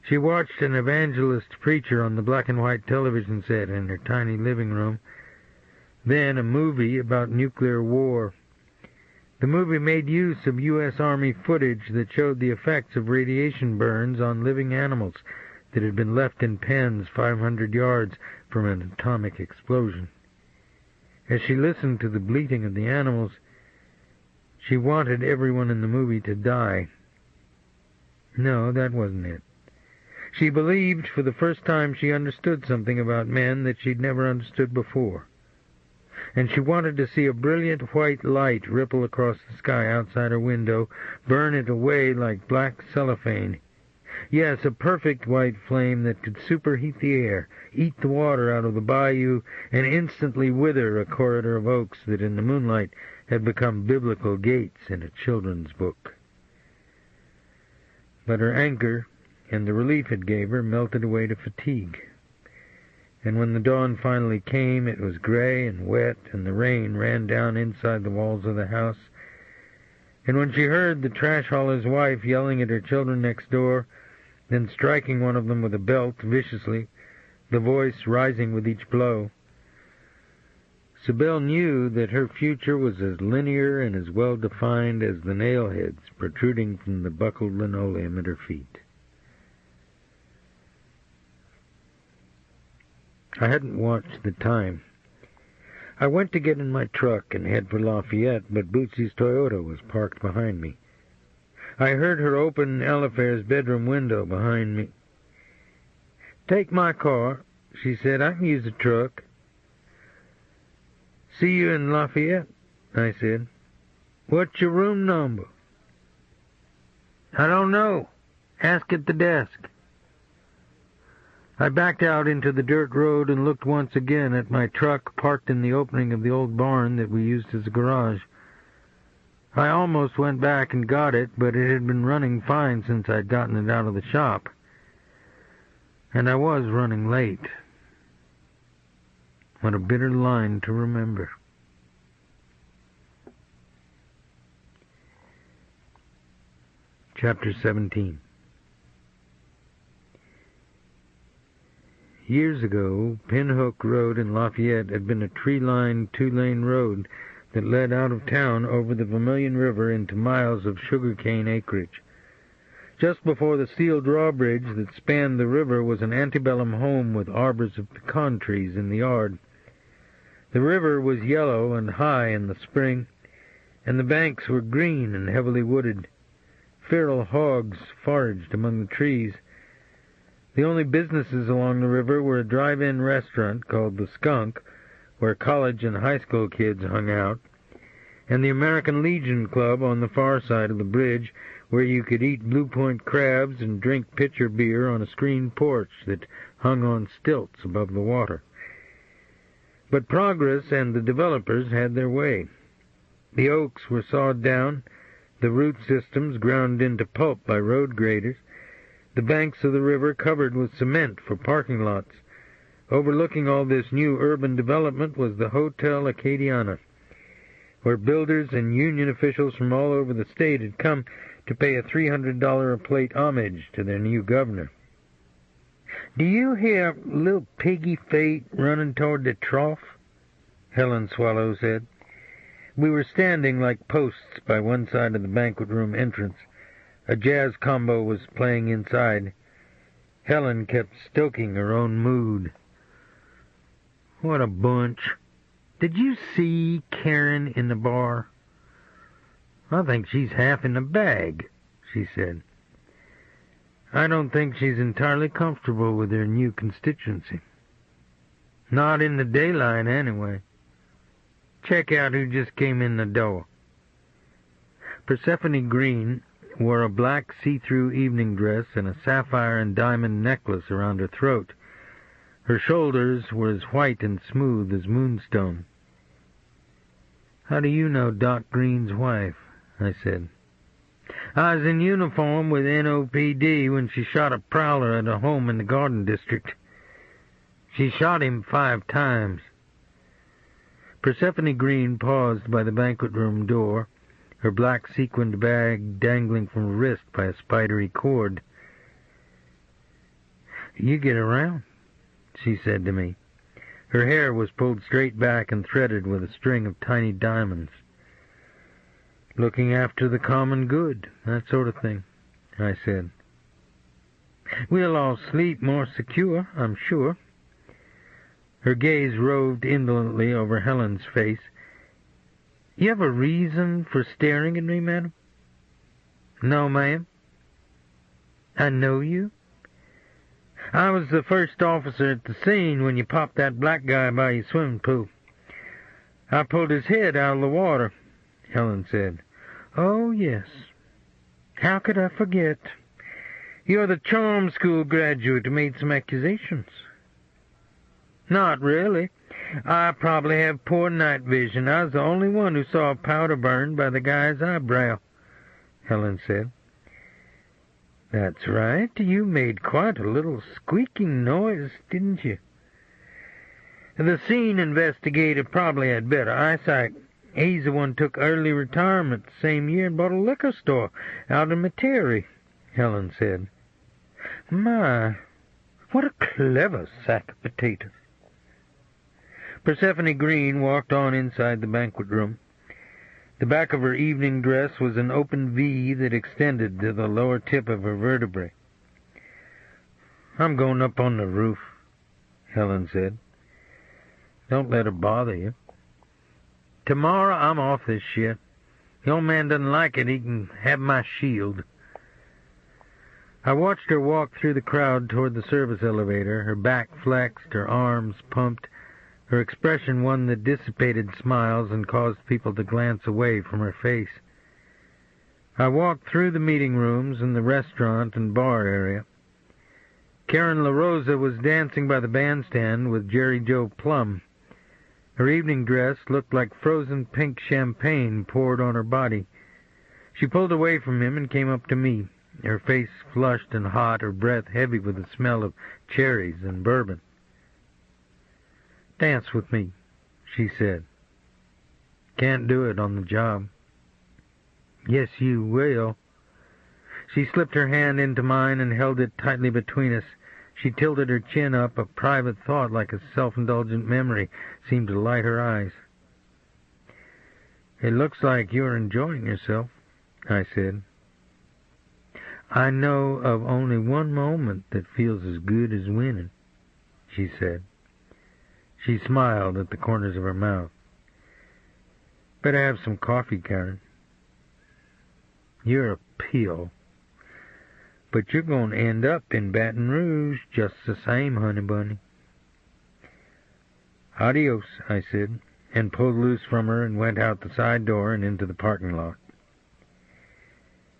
She watched an evangelist preacher on the black and white television set in her tiny living room, then a movie about nuclear war. The movie made use of U.S. Army footage that showed the effects of radiation burns on living animals that had been left in pens 500 yards from an atomic explosion. As she listened to the bleating of the animals, she wanted everyone in the movie to die. No, that wasn't it. She believed for the first time she understood something about men that she'd never understood before. And she wanted to see a brilliant white light ripple across the sky outside her window, burn it away like black cellophane. Yes, a perfect white flame that could superheat the air, eat the water out of the bayou, and instantly wither a corridor of oaks that in the moonlight had become biblical gates in a children's book. But her anger and the relief it gave her melted away to fatigue. And when the dawn finally came, it was gray and wet, and the rain ran down inside the walls of the house. And when she heard the trash hauler's wife yelling at her children next door, then striking one of them with a belt viciously, the voice rising with each blow, Sybil knew that her future was as linear and as well-defined as the nail-heads protruding from the buckled linoleum at her feet. I hadn't watched the time. I went to get in my truck and head for Lafayette, but Bootsy's Toyota was parked behind me. I heard her open Eliphaz's bedroom window behind me. "Take my car," she said. "I can use the truck." "See you in Lafayette," I said. "What's your room number?" "I don't know. Ask at the desk." I backed out into the dirt road and looked once again at my truck parked in the opening of the old barn that we used as a garage. I almost went back and got it, but it had been running fine since I'd gotten it out of the shop. And I was running late. What a bitter line to remember. Chapter 17. Years ago, Pinhook Road in Lafayette had been a tree-lined two-lane road that led out of town over the Vermilion River into miles of sugar-cane acreage. Just before the steel drawbridge that spanned the river was an antebellum home with arbors of pecan trees in the yard. The river was yellow and high in the spring, and the banks were green and heavily wooded. Feral hogs foraged among the trees. The only businesses along the river were a drive-in restaurant called the Skunk, where college and high school kids hung out, and the American Legion Club on the far side of the bridge, where you could eat Blue Point crabs and drink pitcher beer on a screened porch that hung on stilts above the water. But progress and the developers had their way. The oaks were sawed down, the root systems ground into pulp by road graders, the banks of the river covered with cement for parking lots. Overlooking all this new urban development was the Hotel Acadiana, where builders and union officials from all over the state had come to pay a $300 a plate homage to their new governor. "Do you hear little piggy feet running toward the trough?" Helen Swallow said. We were standing like posts by one side of the banquet room entrance. A jazz combo was playing inside. Helen kept stoking her own mood. "What a bunch. Did you see Karen in the bar?" "I think she's half in the bag," she said. "I don't think she's entirely comfortable with her new constituency. Not in the daylight, anyway. Check out who just came in the door." Persephone Green wore a black see-through evening dress and a sapphire and diamond necklace around her throat. Her shoulders were as white and smooth as moonstone. "How do you know Doc Green's wife?" I said. "I was in uniform with NOPD when she shot a prowler at a home in the Garden District. She shot him 5 times. Persephone Green paused by the banquet room door, her black sequined bag dangling from her wrist by a spidery cord. "You get around," she said to me. Her hair was pulled straight back and threaded with a string of tiny diamonds. "Looking after the common good, that sort of thing," I said. "We'll all sleep more secure, I'm sure." Her gaze roved indolently over Helen's face. "You have a reason for staring at me, madam?" "No, ma'am." "I know you?" I was the first officer at the scene when you popped that black guy by your swimming pool. I pulled his head out of the water, Helen said. Oh, yes. How could I forget? You're the charm school graduate who made some accusations. Not really. I probably have poor night vision. I was the only one who saw a powder burn by the guy's eyebrow, Helen said. That's right. You made quite a little squeaking noise, didn't you? The scene investigator probably had better eyesight. He's the one who took early retirement the same year and bought a liquor store out in Metairie, Helen said. My, what a clever sack of potatoes. Persephone Green walked on inside the banquet room. The back of her evening dress was an open V that extended to the lower tip of her vertebrae. I'm going up on the roof, Helen said. Don't let her bother you. Tomorrow I'm off this shit. The old man doesn't like it. He can have my shield. I watched her walk through the crowd toward the service elevator, her back flexed, her arms pumped, her expression one that dissipated smiles and caused people to glance away from her face. I walked through the meeting rooms and the restaurant and bar area. Karen LaRosa was dancing by the bandstand with Jerry Joe Plum. Her evening dress looked like frozen pink champagne poured on her body. She pulled away from him and came up to me, her face flushed and hot, her breath heavy with the smell of cherries and bourbon. Dance with me, she said. Can't do it on the job. Yes, you will. She slipped her hand into mine and held it tightly between us. She tilted her chin up. A private thought, like a self-indulgent memory, seemed to light her eyes. It looks like you're enjoying yourself, I said. I know of only one moment that feels as good as winning, she said. She smiled at the corners of her mouth. Better have some coffee, Karen. You're a pill. But you're going to end up in Baton Rouge just the same, honey bunny. Adios, I said, and pulled loose from her and went out the side door and into the parking lot.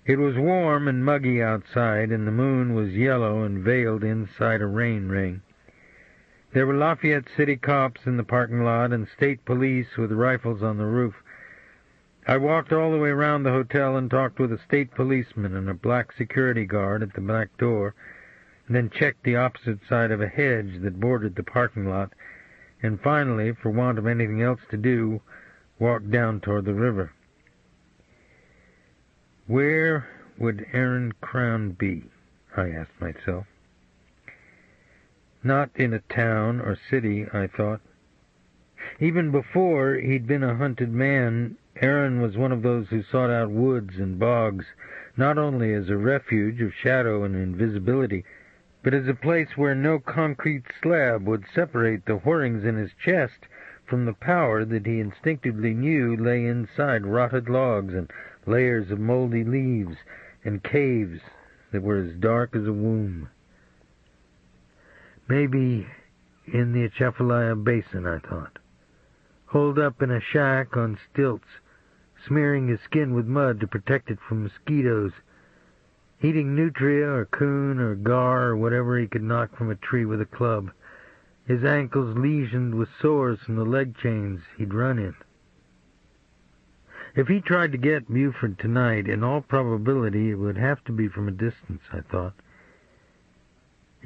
It was warm and muggy outside, and the moon was yellow and veiled inside a rain ring. There were Lafayette City cops in the parking lot and state police with rifles on the roof. I walked all the way around the hotel and talked with a state policeman and a black security guard at the back door, and then checked the opposite side of a hedge that bordered the parking lot, and finally, for want of anything else to do, walked down toward the river. Where would Aaron Crown be? I asked myself. Not in a town or city, I thought. Even before he'd been a hunted man, Aaron was one of those who sought out woods and bogs, not only as a refuge of shadow and invisibility, but as a place where no concrete slab would separate the whirrings in his chest from the power that he instinctively knew lay inside rotted logs and layers of moldy leaves and caves that were as dark as a womb. Maybe in the Atchafalaya Basin, I thought, holed up in a shack on stilts, smearing his skin with mud to protect it from mosquitoes, eating nutria or coon or gar or whatever he could knock from a tree with a club, his ankles lesioned with sores from the leg chains he'd run in. If he tried to get Buford tonight, in all probability it would have to be from a distance, I thought.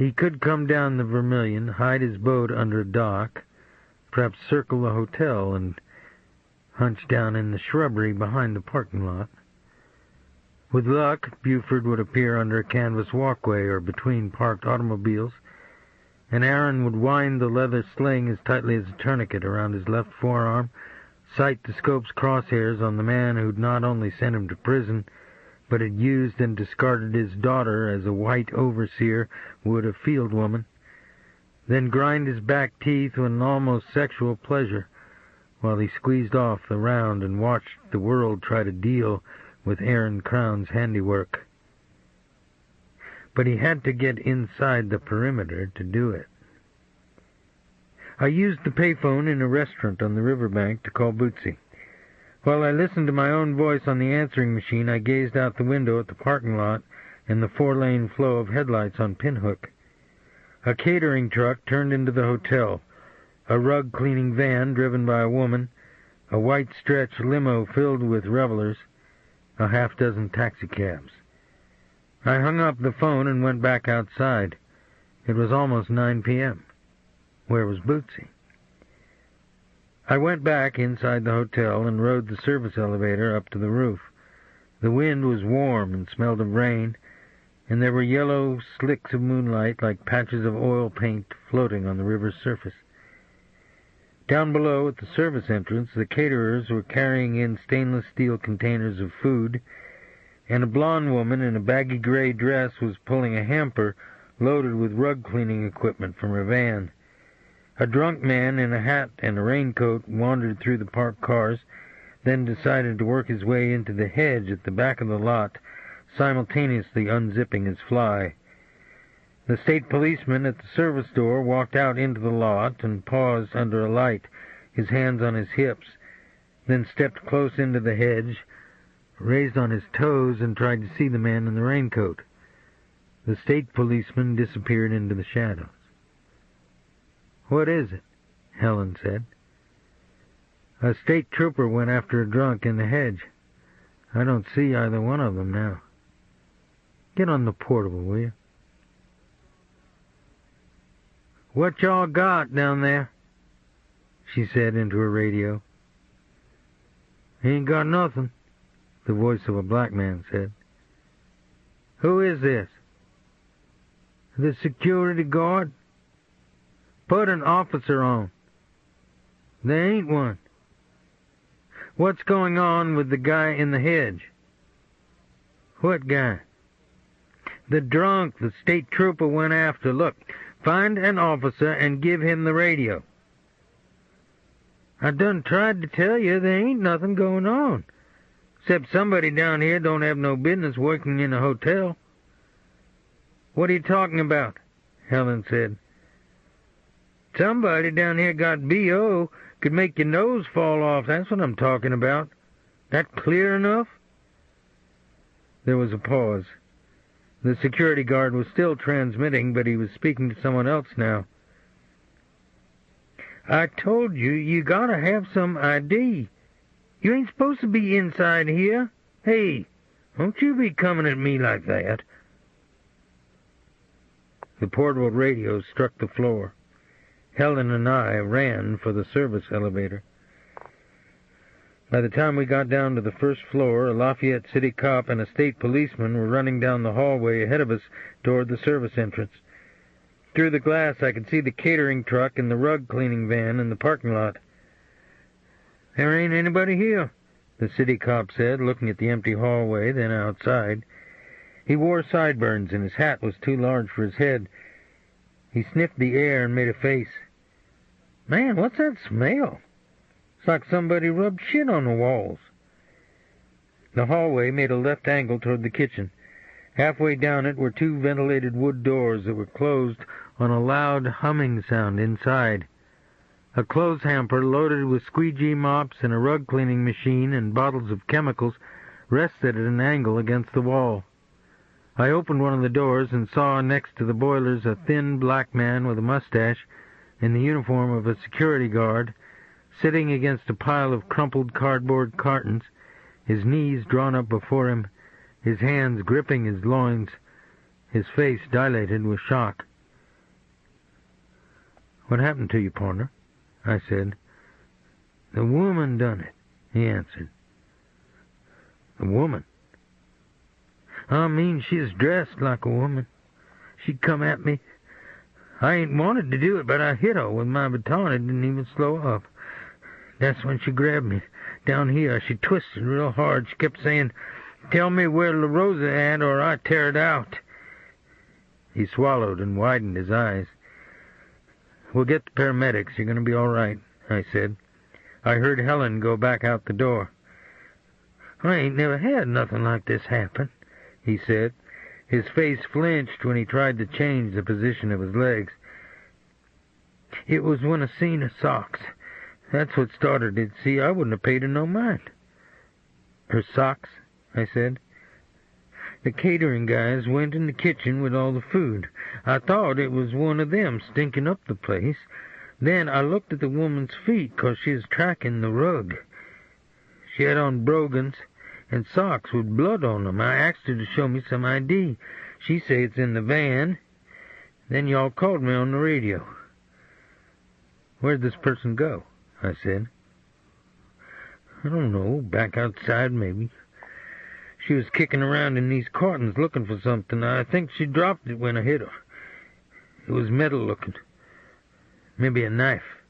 He could come down the Vermilion, hide his boat under a dock, perhaps circle the hotel and hunch down in the shrubbery behind the parking lot. With luck, Buford would appear under a canvas walkway or between parked automobiles, and Aaron would wind the leather sling as tightly as a tourniquet around his left forearm, sight the scope's crosshairs on the man who'd not only sent him to prison, but had used and discarded his daughter as a white overseer would a field woman, then grind his back teeth with an almost sexual pleasure while he squeezed off the round and watched the world try to deal with Aaron Crown's handiwork. but he had to get inside the perimeter to do it. I used the payphone in a restaurant on the riverbank to call Bootsy. While I listened to my own voice on the answering machine, I gazed out the window at the parking lot and the 4-lane flow of headlights on Pinhook. A catering truck turned into the hotel, a rug-cleaning van driven by a woman, a white-stretch limo filled with revelers, a half-dozen taxicabs. I hung up the phone and went back outside. It was almost 9 p.m. Where was Bootsy? I went back inside the hotel and rode the service elevator up to the roof. The wind was warm and smelled of rain, and there were yellow slicks of moonlight like patches of oil paint floating on the river's surface. Down below at the service entrance, the caterers were carrying in stainless steel containers of food, and a blonde woman in a baggy gray dress was pulling a hamper loaded with rug-cleaning equipment from her van. A drunk man in a hat and a raincoat wandered through the parked cars, then decided to work his way into the hedge at the back of the lot, simultaneously unzipping his fly. The state policeman at the service door walked out into the lot and paused under a light, his hands on his hips, then stepped close into the hedge, raised on his toes, and tried to see the man in the raincoat. The state policeman disappeared into the shadows. "What is it?" Helen said. "A state trooper went after a drunk in the hedge. I don't see either one of them now. Get on the portable, will you?" "What y'all got down there?" she said into her radio. "Ain't got nothing," the voice of a black man said. "Who is this?" "The security guard." "Put an officer on." "There ain't one." "What's going on with the guy in the hedge?" "What guy?" "The drunk the state trooper went after. Look, find an officer and give him the radio." "I done tried to tell you there ain't nothing going on, except somebody down here don't have no business working in a hotel." "What are you talking about?" Helen said. "Somebody down here got B.O. could make your nose fall off. That's what I'm talking about. That clear enough?" There was a pause. The security guard was still transmitting, but he was speaking to someone else now. "I told you, you gotta have some ID. You ain't supposed to be inside here. Hey, don't you be coming at me like that." The portable radio struck the floor. Helen and I ran for the service elevator. By the time we got down to the first floor, a Lafayette City cop and a state policeman were running down the hallway ahead of us toward the service entrance. Through the glass, I could see the catering truck and the rug-cleaning van in the parking lot. "There ain't anybody here," the city cop said, looking at the empty hallway, then outside. He wore sideburns, and his hat was too large for his head. He sniffed the air and made a face. "Man, what's that smell? It's like somebody rubbed shit on the walls." The hallway made a left angle toward the kitchen. Halfway down it were two ventilated wood doors that were closed on a loud humming sound inside. A clothes hamper loaded with squeegee mops and a rug-cleaning machine and bottles of chemicals rested at an angle against the wall. I opened one of the doors and saw next to the boilers a thin black man with a mustache in the uniform of a security guard, sitting against a pile of crumpled cardboard cartons, his knees drawn up before him, his hands gripping his loins, his face dilated with shock. "What happened to you, partner?" I said. "The woman done it," he answered. "The woman?" "I mean, she's dressed like a woman. She come at me. I ain't wanted to do it, but I hit her with my baton. It didn't even slow up. That's when she grabbed me. Down here, she twisted real hard. She kept saying, 'Tell me where La Rosa at, or I tear it out.'" He swallowed and widened his eyes. "We'll get the paramedics. You're going to be all right," I said. I heard Helen go back out the door. "I ain't never had nothing like this happen," he said, His face flinched when he tried to change the position of his legs. "It was when I seen her socks. That's what started it. See, I wouldn't have paid her no mind." "Her socks?" I said. "The catering guys went in the kitchen with all the food. I thought it was one of them stinking up the place. Then I looked at the woman's feet, 'cause she was tracking the rug. She had on brogans and socks with blood on them. I asked her to show me some ID. She said it's in the van. Then y'all called me on the radio." "Where'd this person go?" I said. "I don't know, back outside maybe. She was kicking around in these cartons looking for something. I think she dropped it when I hit her. It was metal looking. Maybe a knife."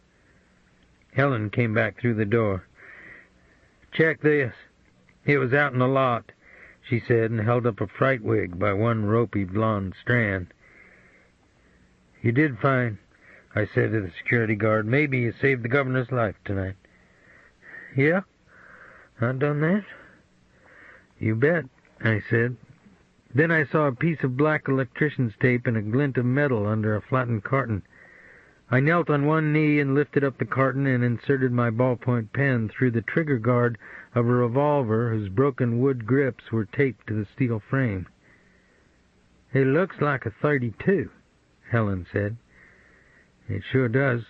Helen came back through the door. "Check this. It was out in the lot," she said, and held up a fright wig by one ropey blonde strand. "You did fine," I said to the security guard. "Maybe you saved the governor's life tonight." "Yeah? I done that?" "You bet," I said. Then I saw a piece of black electrician's tape and a glint of metal under a flattened carton. I knelt on one knee and lifted up the carton and inserted my ballpoint pen through the trigger guard of a revolver whose broken wood grips were taped to the steel frame. "It looks like a .32, Helen said. "It sure does."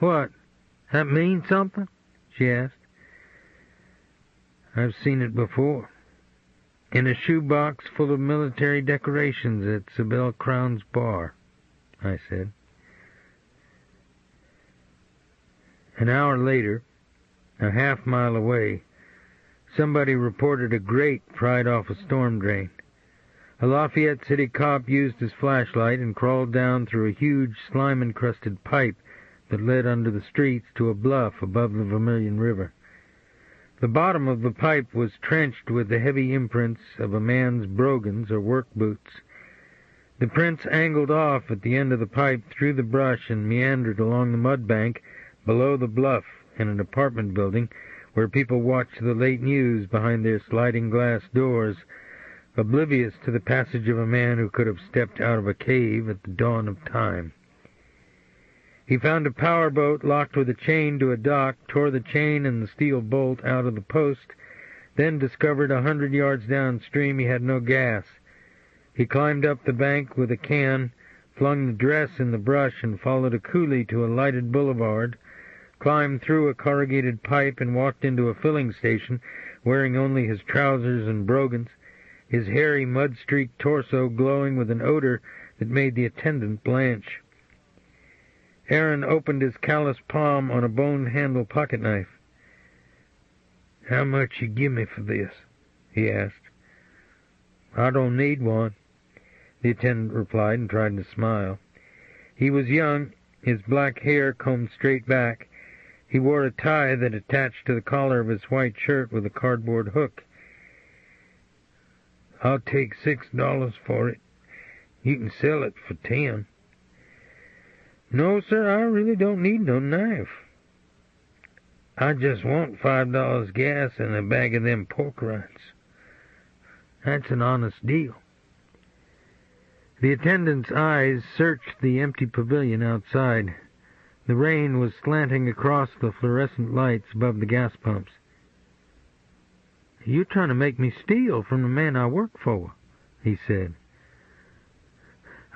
"What? That mean something?" she asked. "I've seen it before. In a shoebox full of military decorations at Sybil Crown's bar," I said. An hour later, a half-mile away, somebody reported a grate pried off a storm drain. A Lafayette City cop used his flashlight and crawled down through a huge slime-encrusted pipe that led under the streets to a bluff above the Vermilion River. The bottom of the pipe was trenched with the heavy imprints of a man's brogans or work boots. The prints angled off at the end of the pipe through the brush and meandered along the mud bank below the bluff in an apartment building where people watched the late news behind their sliding glass doors, oblivious to the passage of a man who could have stepped out of a cave at the dawn of time. He found a power boat locked with a chain to a dock, tore the chain and the steel bolt out of the post, then discovered 100 yards downstream he had no gas. He climbed up the bank with a can, flung the dress in the brush, and followed a coulee to a lighted boulevard, climbed through a corrugated pipe and walked into a filling station, wearing only his trousers and brogans, his hairy, mud-streaked torso glowing with an odor that made the attendant blanch. Aaron opened his calloused palm on a bone-handled pocket-knife. "How much you give me for this?" he asked. "I don't need one," the attendant replied and tried to smile. He was young, his black hair combed straight back. He wore a tie that attached to the collar of his white shirt with a cardboard hook. "I'll take $6 for it. You can sell it for 10. "No, sir, I really don't need no knife. I just want $5 gas and a bag of them pork rinds." "That's an honest deal." The attendant's eyes searched the empty pavilion outside. The rain was slanting across the fluorescent lights above the gas pumps. "You're trying to make me steal from the man I work for," he said.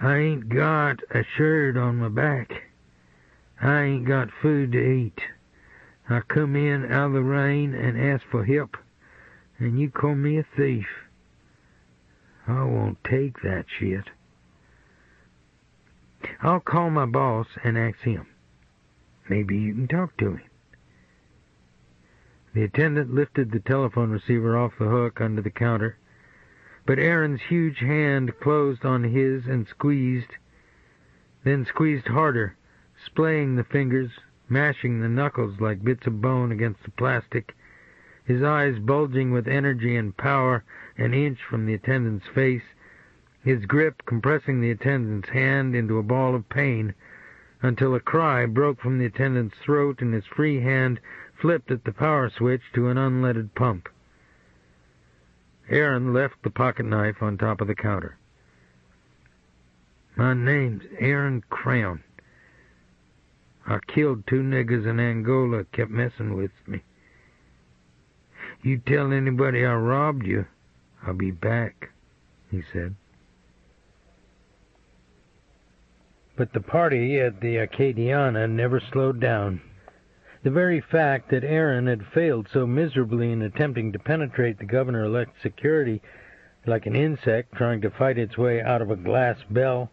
"I ain't got a shirt on my back. I ain't got food to eat. I come in out of the rain and ask for help, and you call me a thief. I won't take that shit. I'll call my boss and ask him. Maybe you can talk to him." The attendant lifted the telephone receiver off the hook under the counter, but Aaron's huge hand closed on his and squeezed, then squeezed harder, splaying the fingers, mashing the knuckles like bits of bone against the plastic, his eyes bulging with energy and power an inch from the attendant's face, his grip compressing the attendant's hand into a ball of pain, until a cry broke from the attendant's throat and his free hand flipped at the power switch to an unleaded pump. Aaron left the pocket knife on top of the counter. "My name's Aaron Crown. I killed 2 niggers in Angola, kept messing with me. You tell anybody I robbed you, I'll be back," he said. But the party at the Acadiana never slowed down. The very fact that Aaron had failed so miserably in attempting to penetrate the governor-elect's security like an insect trying to fight its way out of a glass bell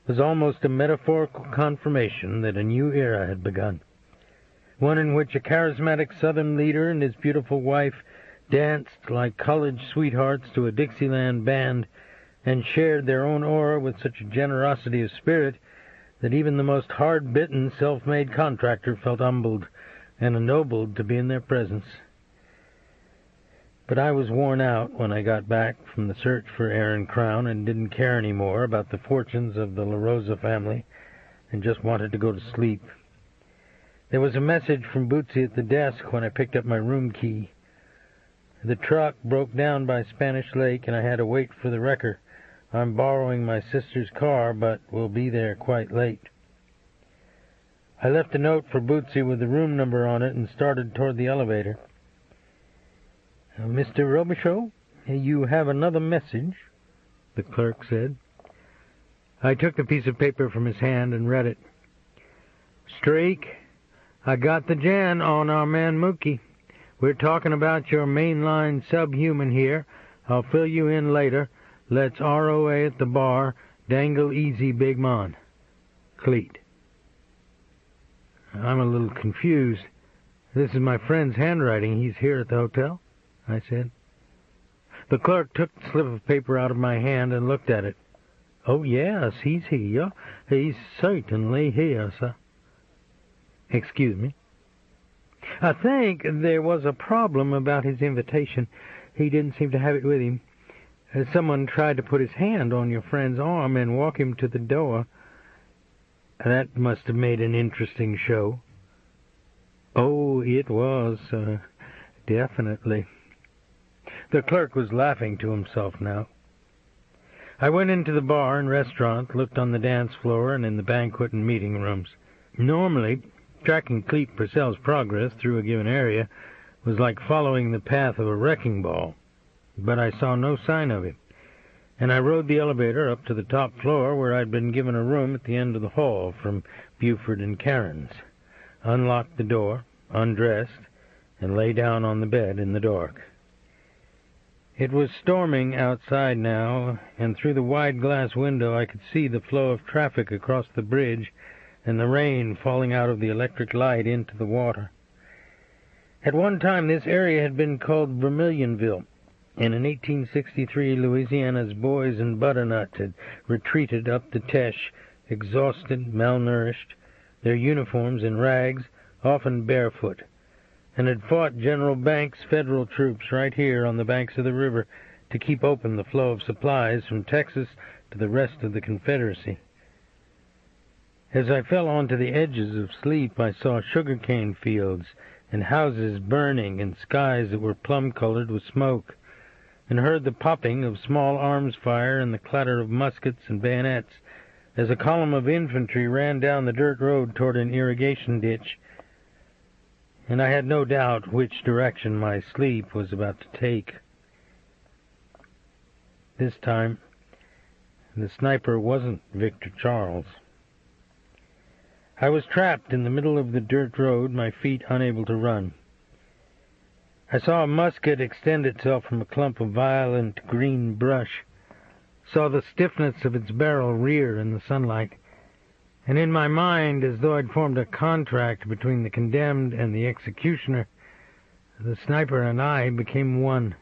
was almost a metaphorical confirmation that a new era had begun, one in which a charismatic Southern leader and his beautiful wife danced like college sweethearts to a Dixieland band and shared their own aura with such a generosity of spirit that even the most hard-bitten, self-made contractor felt humbled and ennobled to be in their presence. But I was worn out when I got back from the search for Aaron Crown and didn't care any more about the fortunes of the La Rosa family and just wanted to go to sleep. There was a message from Bootsy at the desk when I picked up my room key. The truck broke down by Spanish Lake and I had to wait for the wrecker. I'm borrowing my sister's car, but will be there quite late. I left a note for Bootsy with the room number on it and started toward the elevator. "Mr. Robicheaux, you have another message," the clerk said. I took the piece of paper from his hand and read it. "Streak, I got the Jan on our man Mookie. We're talking about your mainline subhuman here. I'll fill you in later. Let's ROA at the bar. Dangle easy, big man. Cleet." "I'm a little confused. This is my friend's handwriting. He's here at the hotel," I said. The clerk took the slip of paper out of my hand and looked at it. "Oh, yes, he's here. He's certainly here, sir." "Excuse me." "I think there was a problem about his invitation. He didn't seem to have it with him. Someone tried to put his hand on your friend's arm and walk him to the door. That must have made an interesting show." "Oh, it was, definitely." The clerk was laughing to himself now. I went into the bar and restaurant, looked on the dance floor and in the banquet and meeting rooms. Normally, tracking Cleet Purcell's progress through a given area was like following the path of a wrecking ball, but I saw no sign of him, and I rode the elevator up to the top floor where I'd been given a room at the end of the hall from Buford and Karen's, unlocked the door, undressed, and lay down on the bed in the dark. It was storming outside now, and through the wide glass window I could see the flow of traffic across the bridge and the rain falling out of the electric light into the water. At one time this area had been called Vermilionville, and in 1863 Louisiana's boys in butternuts had retreated up the Teche, exhausted, malnourished, their uniforms in rags, often barefoot, and had fought General Banks' federal troops right here on the banks of the river to keep open the flow of supplies from Texas to the rest of the Confederacy. As I fell onto the edges of sleep, I saw sugarcane fields and houses burning and skies that were plum-colored with smoke, and heard the popping of small arms fire and the clatter of muskets and bayonets as a column of infantry ran down the dirt road toward an irrigation ditch, and I had no doubt which direction my sleep was about to take. This time, the sniper wasn't Victor Charles. I was trapped in the middle of the dirt road, my feet unable to run. I saw a musket extend itself from a clump of violent green brush, saw the stiffness of its barrel rear in the sunlight, and in my mind, as though I'd formed a contract between the condemned and the executioner, the sniper and I became one,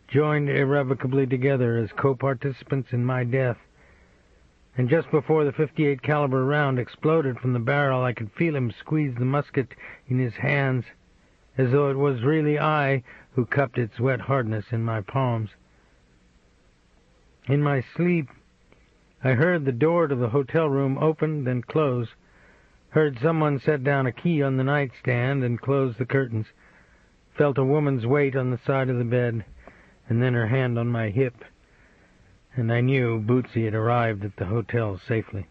joined irrevocably together as co-participants in my death. And just before the .58 caliber round exploded from the barrel, I could feel him squeeze the musket in his hands, as though it was really I who cupped its wet hardness in my palms. In my sleep, I heard the door to the hotel room open, then close, heard someone set down a key on the nightstand and close the curtains, felt a woman's weight on the side of the bed, and then her hand on my hip, and I knew Bootsy had arrived at the hotel safely.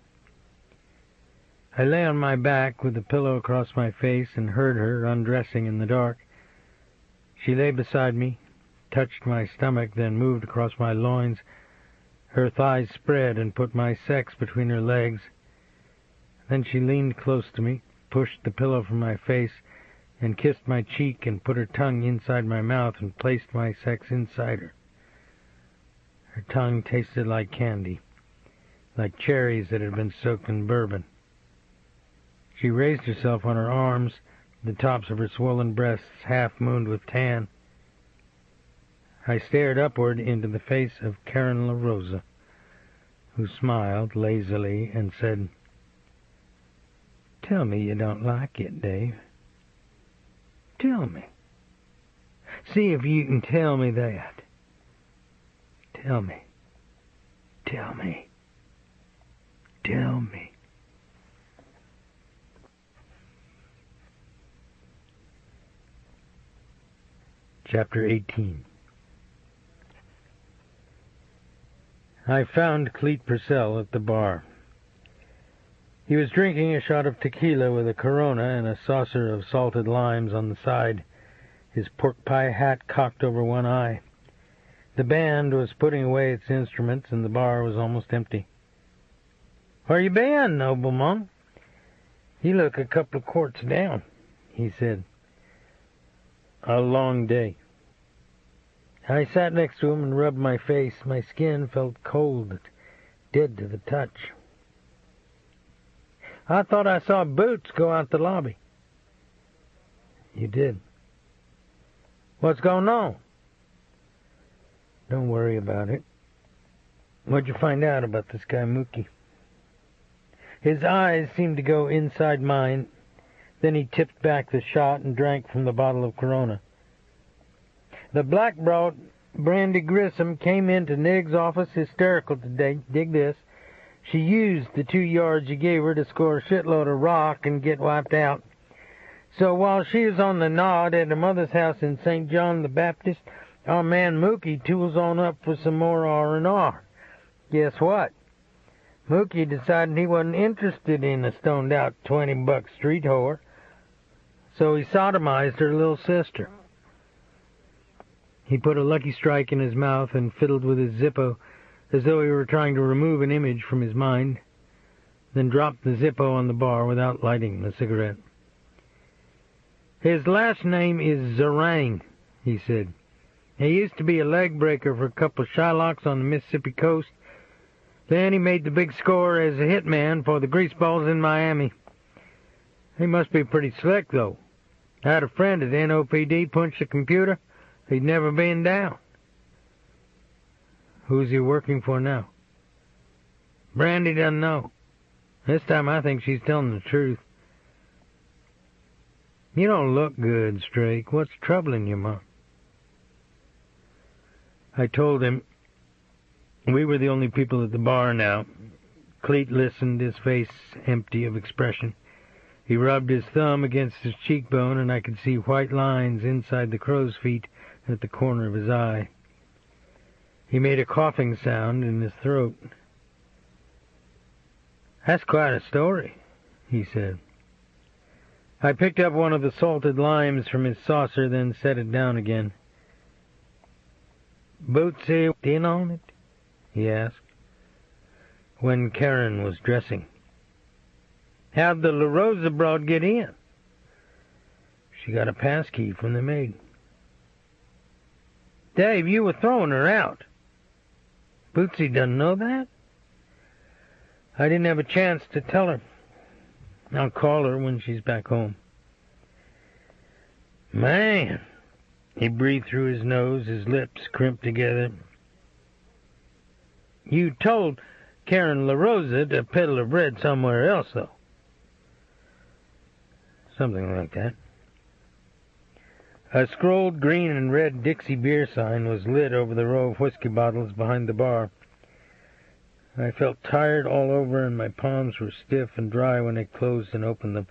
I lay on my back with the pillow across my face and heard her undressing in the dark. She lay beside me, touched my stomach, then moved across my loins. Her thighs spread and put my sex between her legs. Then she leaned close to me, pushed the pillow from my face, and kissed my cheek and put her tongue inside my mouth and placed my sex inside her. Her tongue tasted like candy, like cherries that had been soaked in bourbon. She raised herself on her arms, the tops of her swollen breasts half-mooned with tan. I stared upward into the face of Karen LaRosa, who smiled lazily and said, "Tell me you don't like it, Dave. Tell me. See if you can tell me that. Tell me. Tell me. Tell me." Chapter 18. I found Cleet Purcell at the bar. He was drinking a shot of tequila with a Corona and a saucer of salted limes on the side, his pork pie hat cocked over one eye. The band was putting away its instruments, and the bar was almost empty. "Where you been, nobleman? You look a couple of quarts down," he said. "A long day." I sat next to him and rubbed my face. My skin felt cold, dead to the touch. "I thought I saw Boots go out the lobby." "You did." "What's going on?" "Don't worry about it. What'd you find out about this guy Mookie?" His eyes seemed to go inside mine. Then he tipped back the shot and drank from the bottle of Corona. "The black-brought Brandy Grissom came into Nigg's office hysterical today. Dig this. She used the 2 yards you gave her to score a shitload of rock and get wiped out. So while she was on the nod at her mother's house in St. John the Baptist, our man Mookie tools on up for some more R&R. Guess what? Mookie decided he wasn't interested in a stoned-out 20-buck street whore, so he sodomized her little sister." He put a Lucky Strike in his mouth and fiddled with his Zippo as though he were trying to remove an image from his mind, then dropped the Zippo on the bar without lighting the cigarette. "His last name is Zarang," he said. "He used to be a leg breaker for a couple of Shylocks on the Mississippi coast. Then he made the big score as a hitman for the Greaseballs in Miami. He must be pretty slick, though. I had a friend at NOPD punch the computer. He'd never been down." "Who's he working for now?" "Brandy doesn't know. This time I think she's telling the truth." "You don't look good, Strake. What's troubling you, Ma?" I told him. We were the only people at the bar now. Cleet listened, his face empty of expression. He rubbed his thumb against his cheekbone, and I could see white lines inside the crow's feet at the corner of his eye. He made a coughing sound in his throat. "That's quite a story," he said. I picked up one of the salted limes from his saucer, then set it down again. "Bootsy in on it?" he asked. When Karen was dressing. "How'd the LaRosa broad get in?" "She got a pass key from the maid." "Dave, you were throwing her out." "Bootsy doesn't know that?" "I didn't have a chance to tell her. I'll call her when she's back home." "Man," he breathed through his nose, his lips crimped together. "You told Karen LaRosa to peddle her bread somewhere else, though." "Something like that." A scrolled green and red Dixie beer sign was lit over the row of whiskey bottles behind the bar. I felt tired all over, and my palms were stiff and dry when I closed and opened them.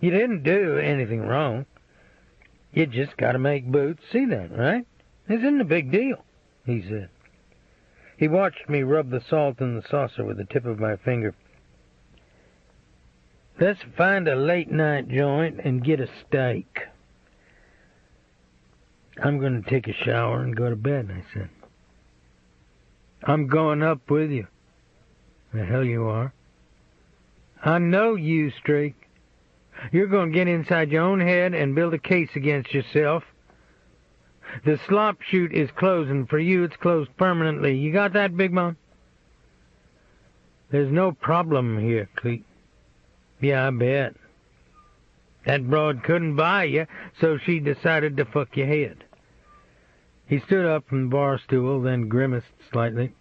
"You didn't do anything wrong. You just got to make Boots see that, right?" "This isn't a big deal," he said. He watched me rub the salt in the saucer with the tip of my finger. "Let's find a late-night joint and get a steak." "I'm going to take a shower and go to bed," I said. "I'm going up with you." "The hell you are." "I know you, Streak. You're going to get inside your own head and build a case against yourself. The slop chute is closing. For you, it's closed permanently. You got that, Big Mom?" "There's no problem here, Cleet." "Yeah, I bet. That broad couldn't buy you, so she decided to fuck your head." He stood up from the bar stool, then grimaced slightly.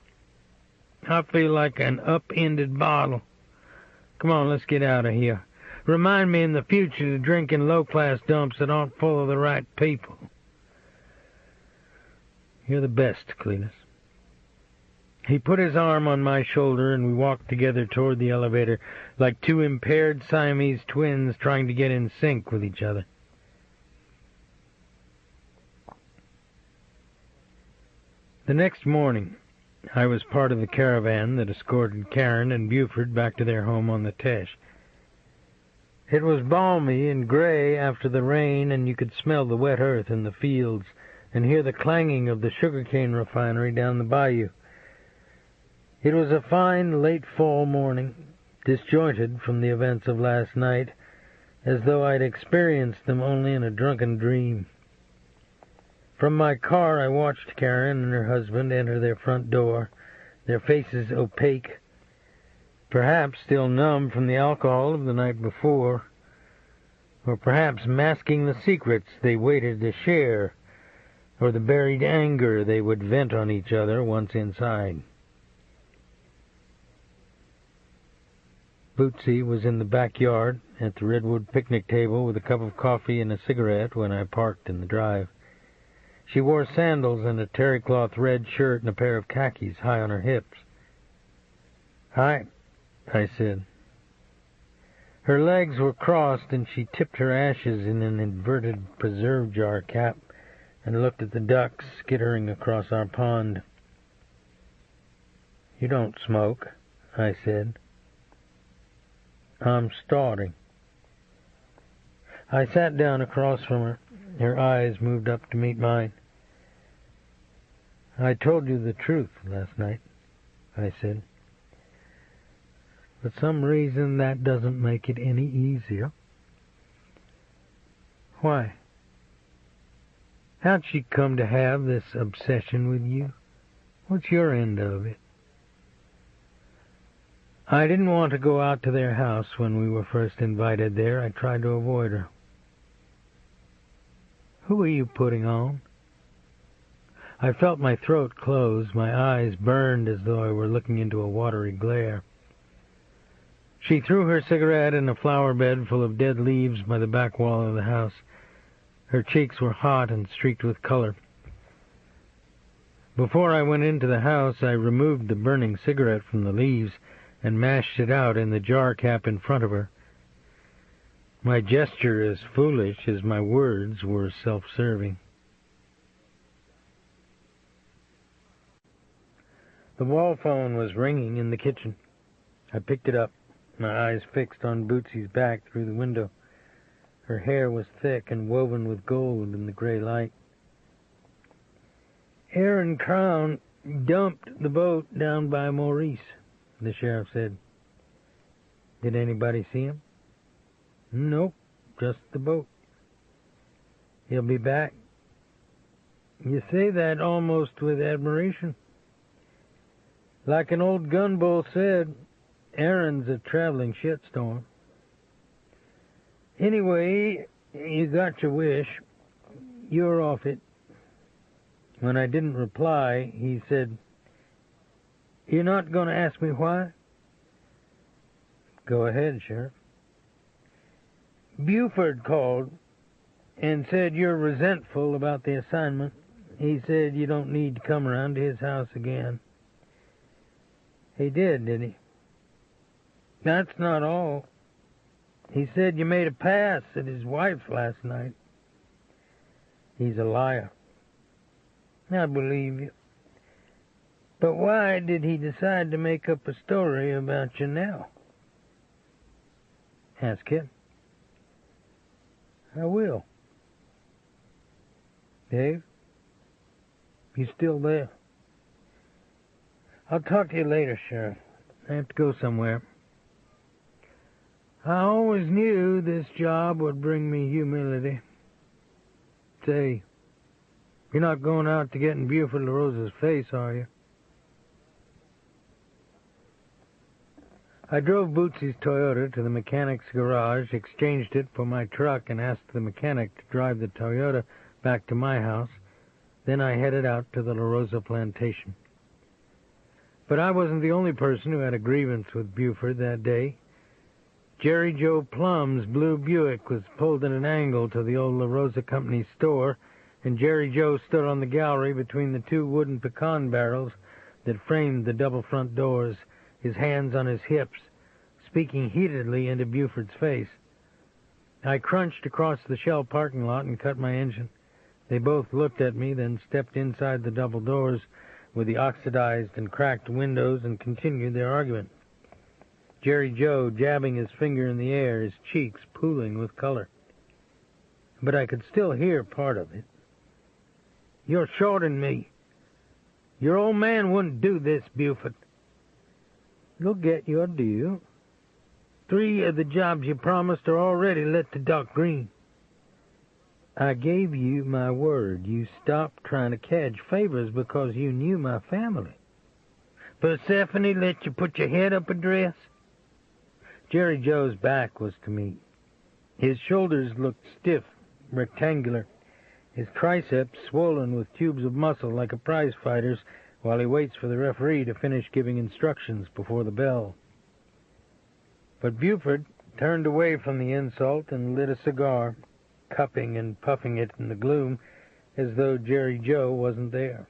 "I feel like an up-ended bottle. Come on, let's get out of here. Remind me in the future to drink in low-class dumps that aren't full of the right people." "You're the best, Cletus." He put his arm on my shoulder, and we walked together toward the elevator like two impaired Siamese twins trying to get in sync with each other. The next morning, I was part of the caravan that escorted Karen and Buford back to their home on the Teche. It was balmy and gray after the rain, and you could smell the wet earth in the fields and hear the clanging of the sugarcane refinery down the bayou. It was a fine late fall morning, disjointed from the events of last night, as though I'd experienced them only in a drunken dream. From my car I watched Karen and her husband enter their front door, their faces opaque, perhaps still numb from the alcohol of the night before, or perhaps masking the secrets they waited to share, or the buried anger they would vent on each other once inside. Bootsy was in the backyard at the redwood picnic table with a cup of coffee and a cigarette when I parked in the drive. She wore sandals and a terry-cloth red shirt and a pair of khakis high on her hips. "Hi," I said. Her legs were crossed, and she tipped her ashes in an inverted preserve jar cap and looked at the ducks skittering across our pond. "You don't smoke," I said. "I'm starting." I sat down across from her. Her eyes moved up to meet mine. "I told you the truth last night," I said. "For some reason that doesn't make it any easier." "Why? How'd she come to have this obsession with you? What's your end of it?" "I didn't want to go out to their house when we were first invited there. I tried to avoid her." "Who are you putting on?" I felt my throat close. My eyes burned as though I were looking into a watery glare. She threw her cigarette in a flower bed full of dead leaves by the back wall of the house. Her cheeks were hot and streaked with color. Before I went into the house, I removed the burning cigarette from the leaves and mashed it out in the jar cap in front of her. My gesture as foolish as my words were self-serving. The wall phone was ringing in the kitchen. I picked it up, my eyes fixed on Bootsy's back through the window. Her hair was thick and woven with gold in the gray light. "Aaron Crown dumped the boat down by Maurice," the sheriff said. "Did anybody see him?" "Nope, just the boat." "He'll be back?" "You say that almost with admiration. Like an old gun bull said, Aaron's a traveling shitstorm. Anyway, you got your wish. You're off it." When I didn't reply, he said, "You're not going to ask me why?" "Go ahead, Sheriff." "Buford called and said you're resentful about the assignment. He said you don't need to come around to his house again." "He did he?" "That's not all. He said you made a pass at his wife last night." "He's a liar." I believe you. But why did he decide to make up a story about you now? Ask him. I will. Dave? You still there? I'll talk to you later, Sheriff. I have to go somewhere. I always knew this job would bring me humility. Say, you're not going out to get in Buford LaRosa's face, are you? I drove Bootsy's Toyota to the mechanic's garage, exchanged it for my truck, and asked the mechanic to drive the Toyota back to my house. Then I headed out to the LaRosa plantation. But I wasn't the only person who had a grievance with Buford that day. Jerry Joe Plum's blue Buick was pulled at an angle to the old LaRosa Company store, and Jerry Joe stood on the gallery between the two wooden pecan barrels that framed the double front doors, his hands on his hips, speaking heatedly into Buford's face. I crunched across the Shell parking lot and cut my engine. They both looked at me, then stepped inside the double doors with the oxidized and cracked windows and continued their argument. Jerry Joe jabbing his finger in the air, his cheeks pooling with color. But I could still hear part of it. You're shorting me. Your old man wouldn't do this, Buford. You'll get your due. 3 of the jobs you promised are already let to dark green. I gave you my word. You stopped trying to catch favors because you knew my family. Persephone let you put your head up a dress? Jerry Joe's back was to me. His shoulders looked stiff, rectangular, his triceps swollen with tubes of muscle like a prize fighter's while he waits for the referee to finish giving instructions before the bell. But Buford turned away from the insult and lit a cigar, cupping and puffing it in the gloom as though Jerry Joe wasn't there.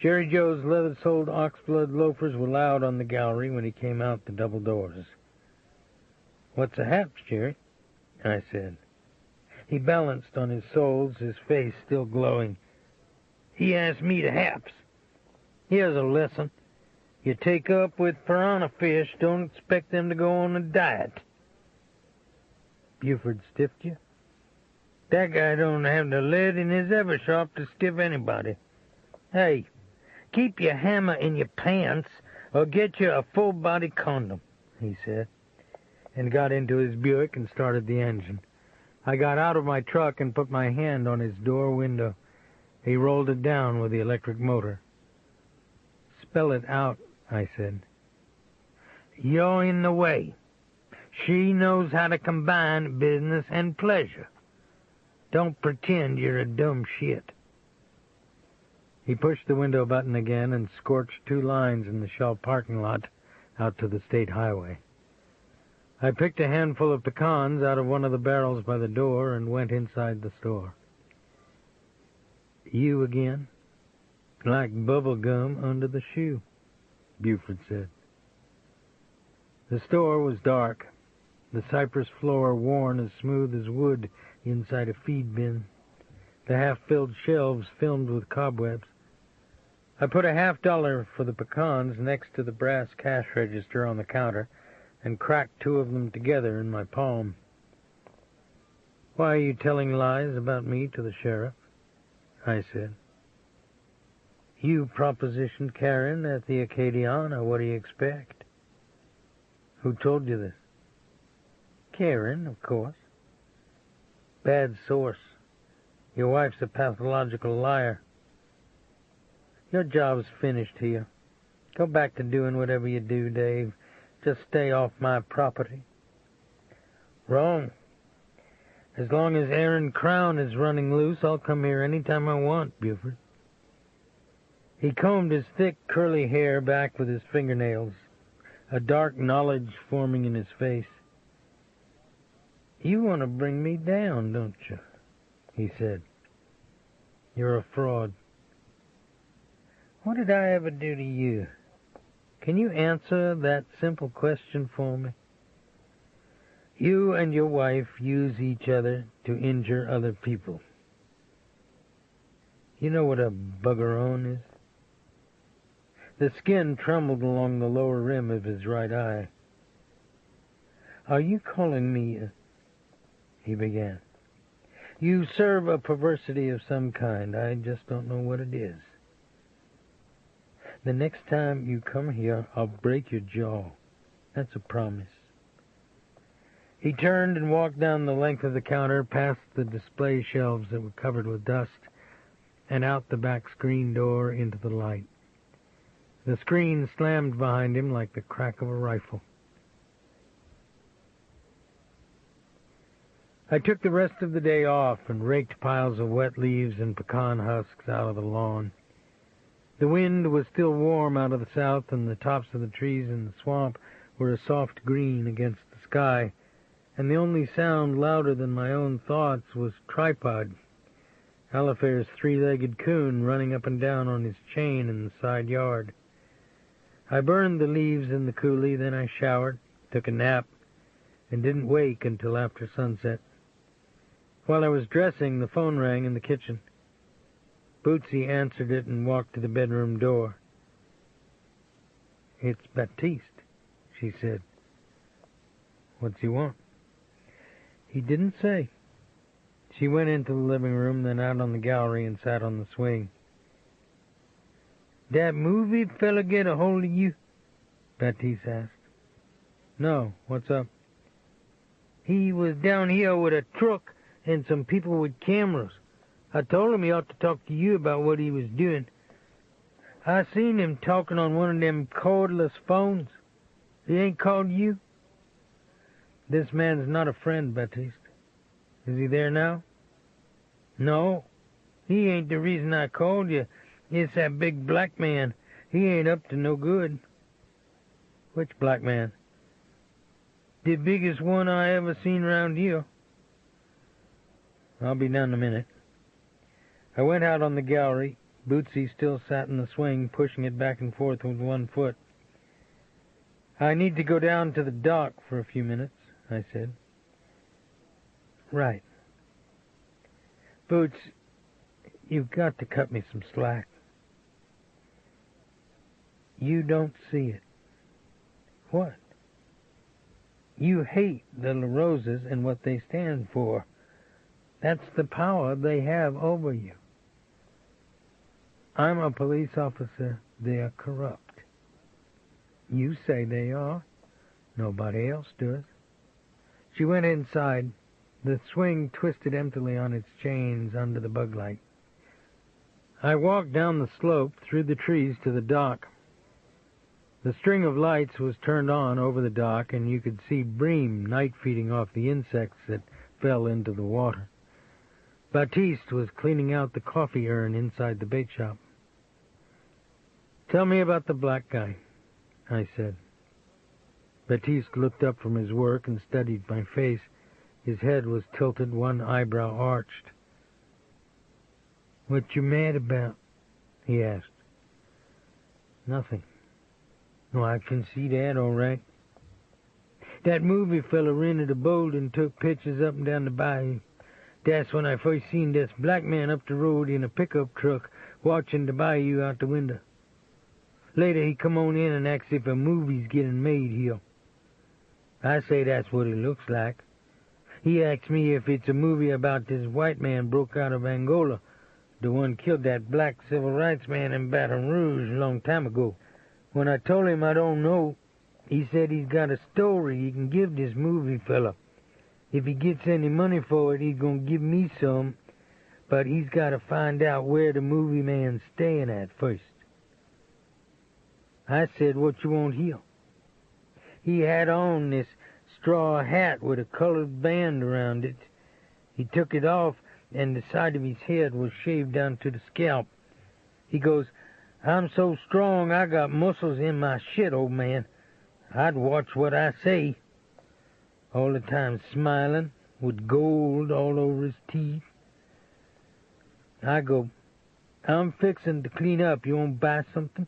Jerry Joe's leather-soled oxblood loafers were loud on the gallery when he came out the double doors. "What's the haps, Jerry?" I said. He balanced on his soles, his face still glowing. "He asked me to haps. Here's a lesson. You take up with piranha fish, don't expect them to go on a diet." Buford stiffed you? That guy don't have the lead in his eversharp to stiff anybody. Hey, keep your hammer in your pants or get you a full-body condom, he said, and got into his Buick and started the engine. I got out of my truck and put my hand on his door window. He rolled it down with the electric motor. "Spell it out," I said. "You're in the way. She knows how to combine business and pleasure. Don't pretend you're a dumb shit." He pushed the window button again and scorched 2 lines in the Shell parking lot out to the state highway. I picked a handful of pecans out of one of the barrels by the door and went inside the store. "You again? Like bubble gum under the shoe," Buford said. The store was dark, the cypress floor worn as smooth as wood inside a feed bin, the half-filled shelves filmed with cobwebs. I put a $50 for the pecans next to the brass cash register on the counter and cracked 2 of them together in my palm. "Why are you telling lies about me to the sheriff?" I said. "You propositioned Karen at the Acadiana. What do you expect?" "Who told you this?" "Karen, of course." "Bad source. Your wife's a pathological liar. Your job's finished here. Go back to doing whatever you do, Dave. Just stay off my property." "Wrong. As long as Aaron Crown is running loose, I'll come here any time I want, Buford." He combed his thick, curly hair back with his fingernails, a dark knowledge forming in his face. "You want to bring me down, don't you?" he said. "You're a fraud." "What did I ever do to you? Can you answer that simple question for me?" "You and your wife use each other to injure other people." You know what a buggeron is? The skin trembled along the lower rim of his right eye. Are you calling me he began. You serve a perversity of some kind. I just don't know what it is. The next time you come here, I'll break your jaw. That's a promise. He turned and walked down the length of the counter, past the display shelves that were covered with dust, and out the back screen door into the light. The screen slammed behind him like the crack of a rifle. I took the rest of the day off and raked piles of wet leaves and pecan husks out of the lawn. The wind was still warm out of the south, and the tops of the trees in the swamp were a soft green against the sky, and the only sound louder than my own thoughts was Tripod, Alifair's three-legged coon running up and down on his chain in the side yard. I burned the leaves in the coulee, then I showered, took a nap, and didn't wake until after sunset. While I was dressing, the phone rang in the kitchen. Bootsy answered it and walked to the bedroom door. "It's Baptiste," she said. "What's he want?" He didn't say. She went into the living room, then out on the gallery and sat on the swing. "That movie fella get a hold of you?" Baptiste asked. "No, what's up?" "He was down here with a truck and some people with cameras. I told him he ought to talk to you about what he was doing. I seen him talking on one of them cordless phones. He ain't called you?" "This man's not a friend, Baptiste. Is he there now?" "No, he ain't the reason I called you. It's that big black man. He ain't up to no good." "Which black man?" "The biggest one I ever seen round here." "I'll be down in a minute." I went out on the gallery. Bootsy still sat in the swing, pushing it back and forth with one foot. "I need to go down to the dock for a few minutes," I said. "Right. Boots, you've got to cut me some slack." "You don't see it." "What?" "You hate the LaRoses and what they stand for. That's the power they have over you." "I'm a police officer. They're corrupt." "You say they are. Nobody else does." She went inside. The swing twisted emptily on its chains under the bug light. I walked down the slope through the trees to the dock. The string of lights was turned on over the dock, and you could see bream night feeding off the insects that fell into the water. Baptiste was cleaning out the coffee urn inside the bait shop. "Tell me about the black guy," I said. Baptiste looked up from his work and studied my face. His head was tilted, one eyebrow arched. "What you mad about?" he asked. "Nothing." "No, I can see that, all right. That movie fella rented a boat and took pictures up and down the bayou. That's when I first seen this black man up the road in a pickup truck watching the bayou out the window. Later he come on in and asks if a movie's getting made here. I say that's what it looks like. He asks me if it's a movie about this white man broke out of Angola, the one killed that black civil rights man in Baton Rouge a long time ago. When I told him I don't know, he said he's got a story he can give this movie fella. If he gets any money for it, he's going to give me some, but he's got to find out where the movie man's staying at first." I said, "What you want here?" He had on this straw hat with a colored band around it. He took it off, and the side of his head was shaved down to the scalp. He goes, "I'm so strong I got muscles in my shit, old man. I'd watch what I say." All the time smiling, with gold all over his teeth. I go, "I'm fixing to clean up. You want to buy something?"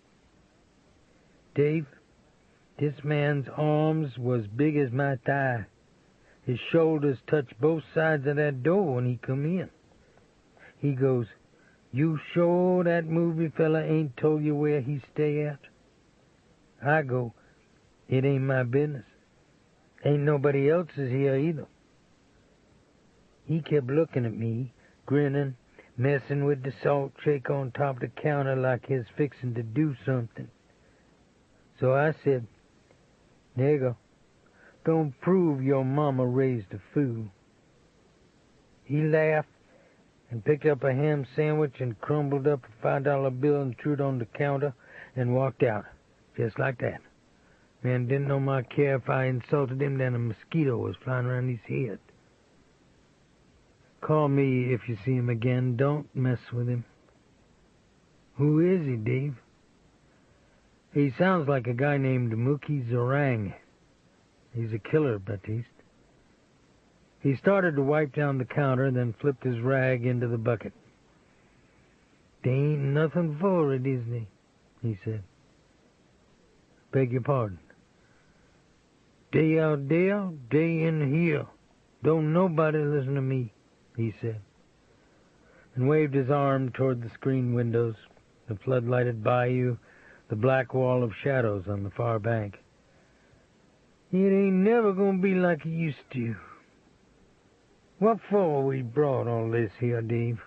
"Dave, this man's arms was big as my thigh. His shoulders touched both sides of that door when he come in." He goes, You sure that movie fella ain't told you where he stay at? I go, it ain't my business. Ain't nobody else's here either. He kept looking at me, grinning, messing with the salt shake on top of the counter like he's fixing to do something. So I said, Nigga, don't prove your mama raised a fool. He laughed and picked up a ham sandwich and crumbled up a $5 bill and threw it on the counter and walked out, just like that. Man didn't no more care if I insulted him than a mosquito was flying around his head. Call me if you see him again. Don't mess with him. Who is he, Dave? He sounds like a guy named Mookie Zorang. He's a killer, Baptiste. He started to wipe down the counter, then flipped his rag into the bucket. They ain't nothing for it, isn't he? He said. Beg your pardon. Day out there, day in here. Don't nobody listen to me, he said, and waved his arm toward the screen windows, the floodlighted bayou, the black wall of shadows on the far bank. It ain't never gonna be like it used to. What for we brought all this here, Dave?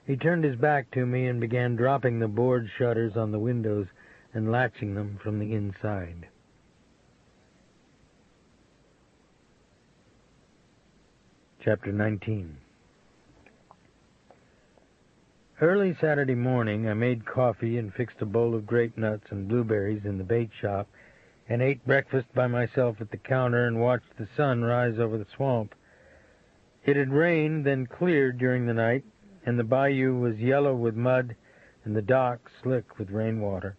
He turned his back to me and began dropping the board shutters on the windows and latching them from the inside. Chapter 19. Early Saturday morning, I made coffee and fixed a bowl of grape nuts and blueberries in the bait shop and ate breakfast by myself at the counter and watched the sun rise over the swamp. It had rained, then cleared during the night, and the bayou was yellow with mud and the dock slick with rainwater.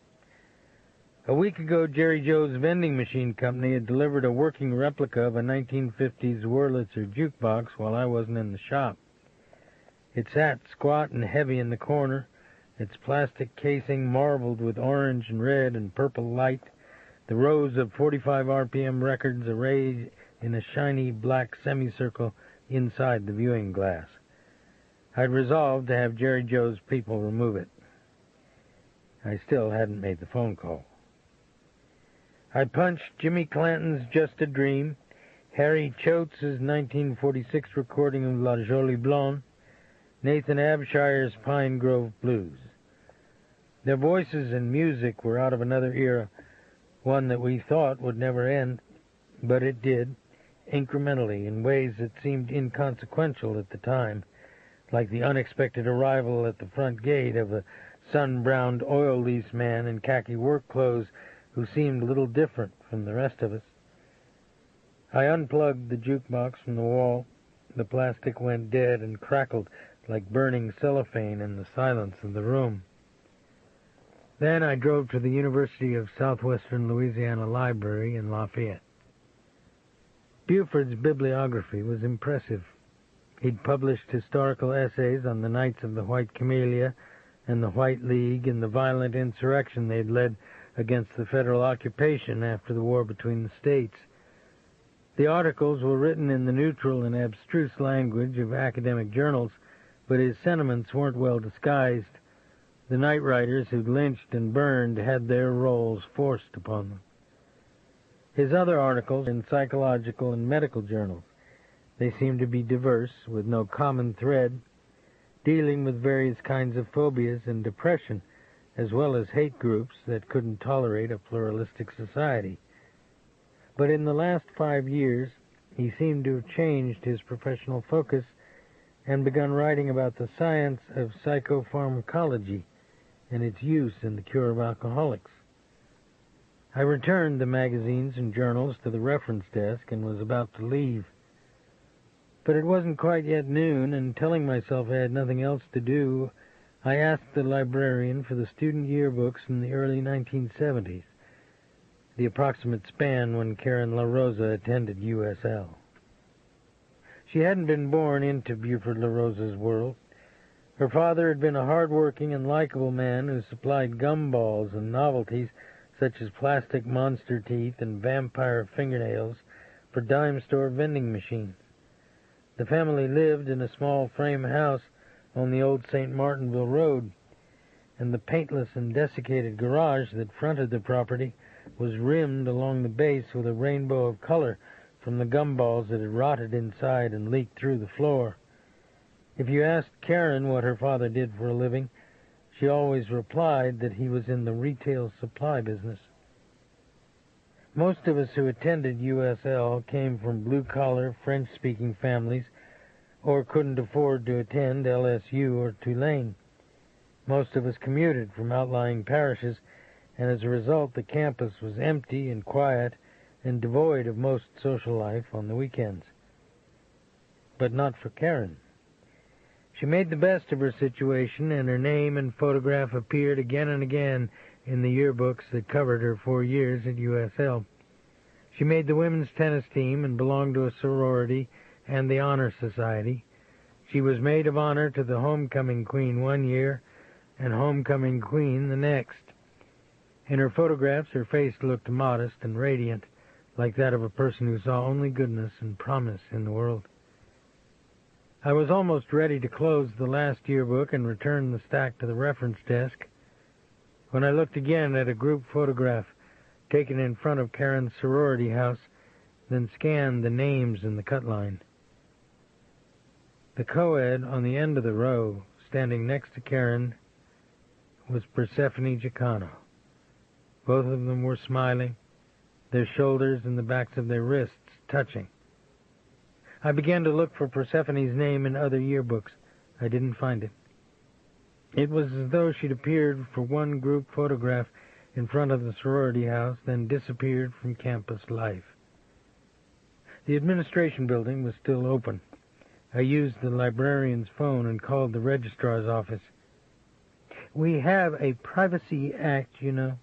A week ago, Jerry Joe's vending machine company had delivered a working replica of a 1950s Wurlitzer jukebox while I wasn't in the shop. It sat squat and heavy in the corner, its plastic casing marbled with orange and red and purple light, the rows of 45 RPM records arrayed in a shiny black semicircle inside the viewing glass. I'd resolved to have Jerry Joe's people remove it. I still hadn't made the phone call. I punched Jimmy Clanton's Just a Dream, Harry Choate's 1946 recording of La Jolie Blonde, Nathan Abshire's Pine Grove Blues. Their voices and music were out of another era, one that we thought would never end, but it did, incrementally, in ways that seemed inconsequential at the time, like the unexpected arrival at the front gate of a sun-browned oil lease man in khaki work clothes who seemed a little different from the rest of us. I unplugged the jukebox from the wall. The plastic went dead and crackled like burning cellophane in the silence of the room. Then I drove to the University of Southwestern Louisiana Library in Lafayette. Buford's bibliography was impressive. He'd published historical essays on the Knights of the White Camellia and the White League and the violent insurrection they'd led against the federal occupation after the war between the states. The articles were written in the neutral and abstruse language of academic journals, but his sentiments weren't well disguised. The night riders who'd lynched and burned had their roles forced upon them. His other articles in psychological and medical journals. They seemed to be diverse, with no common thread, dealing with various kinds of phobias and depression, as well as hate groups that couldn't tolerate a pluralistic society. But in the last 5 years, he seemed to have changed his professional focus and begun writing about the science of psychopharmacology and its use in the cure of alcoholics. I returned the magazines and journals to the reference desk and was about to leave. But it wasn't quite yet noon, and telling myself I had nothing else to do, I asked the librarian for the student yearbooks from the early 1970s, the approximate span when Karen La Rosa attended USL. She hadn't been born into Buford La Rosa's world. Her father had been a hard-working and likable man who supplied gumballs and novelties such as plastic monster teeth and vampire fingernails for dime store vending machines. The family lived in a small frame house on the old St. Martinville Road, and the paintless and desiccated garage that fronted the property was rimmed along the base with a rainbow of color from the gumballs that had rotted inside and leaked through the floor. If you asked Karen what her father did for a living, she always replied that he was in the retail supply business. Most of us who attended USL came from blue-collar, French-speaking families or couldn't afford to attend LSU or Tulane. Most of us commuted from outlying parishes, and as a result the campus was empty and quiet and devoid of most social life on the weekends. But not for Karen. She made the best of her situation, and her name and photograph appeared again and again in the yearbooks that covered her 4 years at USL. She made the women's tennis team and belonged to a sorority and the Honor Society. She was maid of honor to the homecoming queen 1 year and homecoming queen the next. In her photographs, her face looked modest and radiant, like that of a person who saw only goodness and promise in the world. I was almost ready to close the last yearbook and return the stack to the reference desk when I looked again at a group photograph taken in front of Karen's sorority house, then scanned the names in the cut line. The co-ed on the end of the row, standing next to Karen, was Persephone Jacano. Both of them were smiling, their shoulders and the backs of their wrists touching. I began to look for Persephone's name in other yearbooks. I didn't find it. It was as though she'd appeared for one group photograph in front of the sorority house, then disappeared from campus life. The administration building was still open. I used the librarian's phone and called the registrar's office. "We have a Privacy Act, you know,"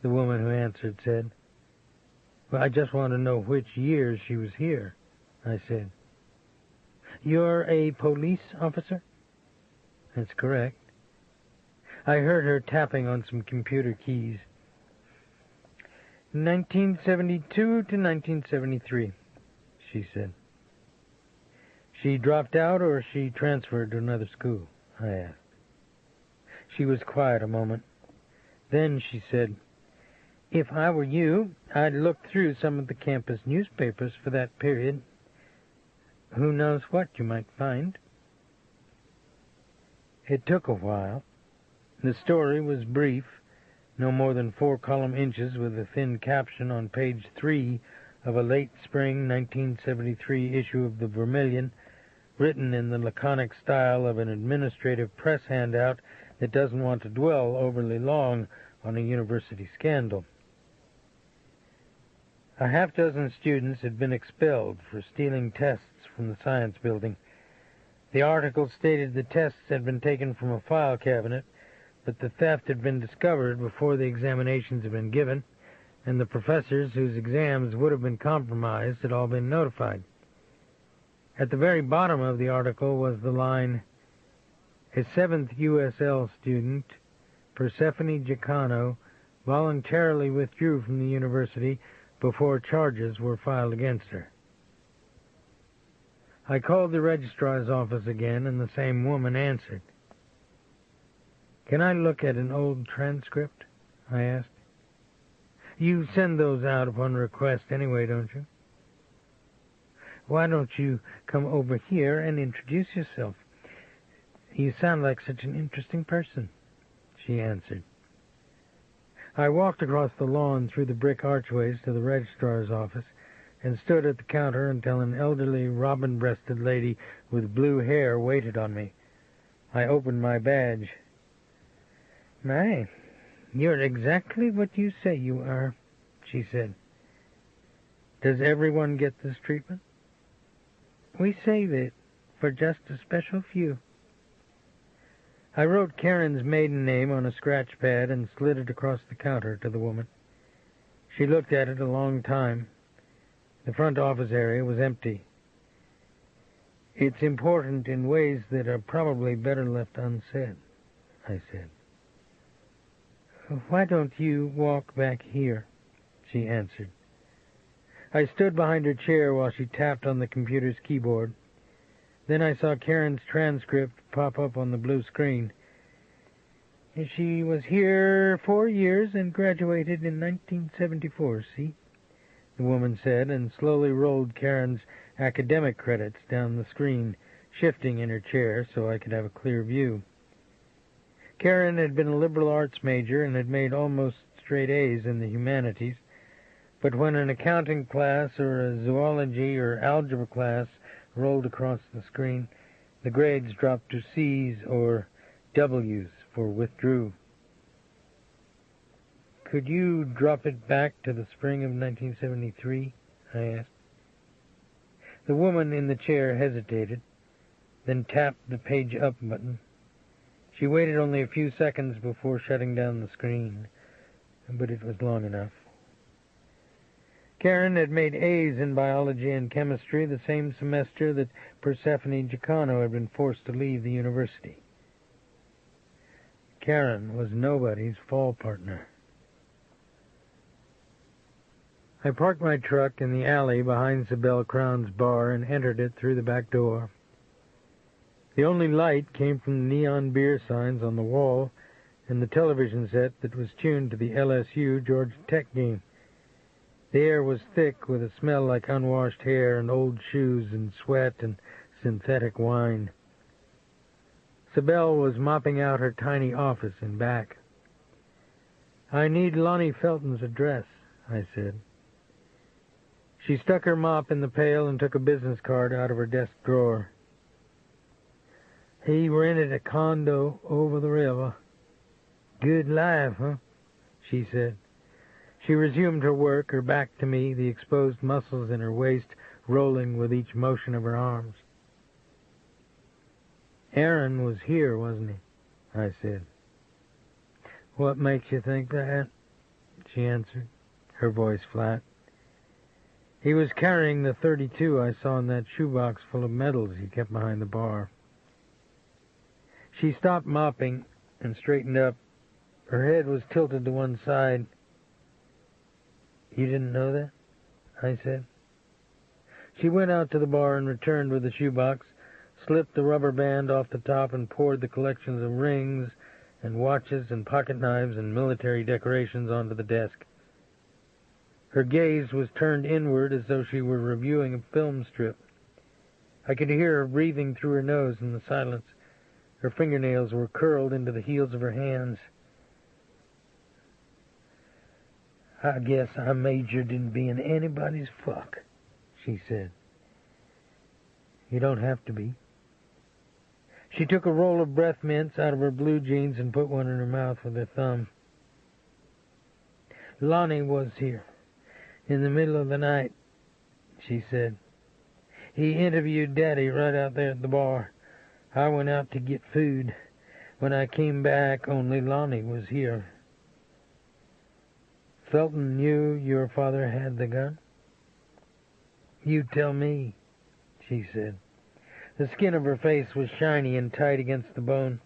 the woman who answered said. "Well, I just want to know which year she was here," I said. "You're a police officer?" "That's correct." I heard her tapping on some computer keys. 1972 to 1973, she said. "She dropped out or she transferred to another school?" I asked. She was quiet a moment. Then she said, "If I were you, I'd look through some of the campus newspapers for that period. Who knows what you might find?" It took a while. The story was brief, no more than 4 column inches with a thin caption on page 3 of a late spring 1973 issue of the Vermilion, written in the laconic style of an administrative press handout that doesn't want to dwell overly long on a university scandal. A half-dozen students had been expelled for stealing tests from the science building. The article stated the tests had been taken from a file cabinet, but the theft had been discovered before the examinations had been given, and the professors whose exams would have been compromised had all been notified. At the very bottom of the article was the line, "A 7th USL student, Persephone Jacano, voluntarily withdrew from the university before charges were filed against her." I called the registrar's office again, and the same woman answered. "Can I look at an old transcript?" I asked. "You send those out upon request anyway, don't you?" "Why don't you come over here and introduce yourself? You sound like such an interesting person," she answered. I walked across the lawn through the brick archways to the registrar's office and stood at the counter until an elderly, robin-breasted lady with blue hair waited on me. I opened my badge. "My, you're exactly what you say you are," she said. "Does everyone get this treatment?" "We save it for just a special few." I wrote Karen's maiden name on a scratch pad and slid it across the counter to the woman. She looked at it a long time. The front office area was empty. "It's important in ways that are probably better left unsaid," I said. "Why don't you walk back here?" she answered. I stood behind her chair while she tapped on the computer's keyboard. Then I saw Karen's transcript pop up on the blue screen. She was here 4 years and graduated in 1974, see? The woman said, and slowly rolled Karen's academic credits down the screen, shifting in her chair so I could have a clear view. Karen had been a liberal arts major and had made almost straight A's in the humanities, but when an accounting class or a zoology or algebra class rolled across the screen, the grades dropped to C's or W's for withdrew. Could you drop it back to the spring of 1973? I asked. The woman in the chair hesitated, then tapped the page up button. She waited only a few seconds before shutting down the screen, but it was long enough. Karen had made A's in biology and chemistry the same semester that Persephone Giacano had been forced to leave the university. Karen was nobody's fall partner. I parked my truck in the alley behind Sibel Crown's bar and entered it through the back door. The only light came from the neon beer signs on the wall and the television set that was tuned to the LSU Georgia Tech game. The air was thick with a smell like unwashed hair and old shoes and sweat and synthetic wine. Sibel was mopping out her tiny office in back. I need Lonnie Felton's address, I said. She stuck her mop in the pail and took a business card out of her desk drawer. He rented a condo over the river. Good life, huh? She said. She resumed her work, her back to me, the exposed muscles in her waist rolling with each motion of her arms. Aaron was here, wasn't he? I said. What makes you think that? She answered, her voice flat. He was carrying the .32 I saw in that shoebox full of medals he kept behind the bar. She stopped mopping and straightened up. Her head was tilted to one side. You didn't know that? I said. She went out to the bar and returned with the shoebox, slipped the rubber band off the top and poured the collections of rings and watches and pocket knives and military decorations onto the desk. Her gaze was turned inward as though she were reviewing a film strip. I could hear her breathing through her nose in the silence. Her fingernails were curled into the heels of her hands. I guess I majored in being anybody's fuck, she said. You don't have to be. She took a roll of breath mints out of her blue jeans and put one in her mouth with her thumb. Lonnie was here in the middle of the night, she said. He interviewed Daddy right out there at the bar. I went out to get food. When I came back, only Lonnie was here. Felton knew your father had the gun? You tell me, she said. The skin of her face was shiny and tight against the bone,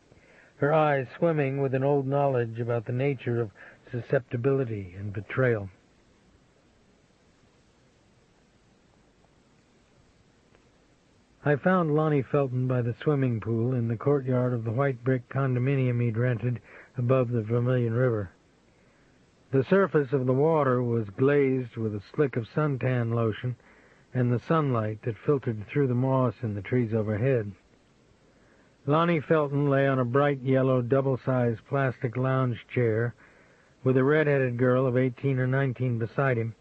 her eyes swimming with an old knowledge about the nature of susceptibility and betrayal. I found Lonnie Felton by the swimming pool in the courtyard of the white brick condominium he'd rented above the Vermilion River. The surface of the water was glazed with a slick of suntan lotion and the sunlight that filtered through the moss in the trees overhead. Lonnie Felton lay on a bright yellow double-sized plastic lounge chair with a red-headed girl of 18 or 19 beside him.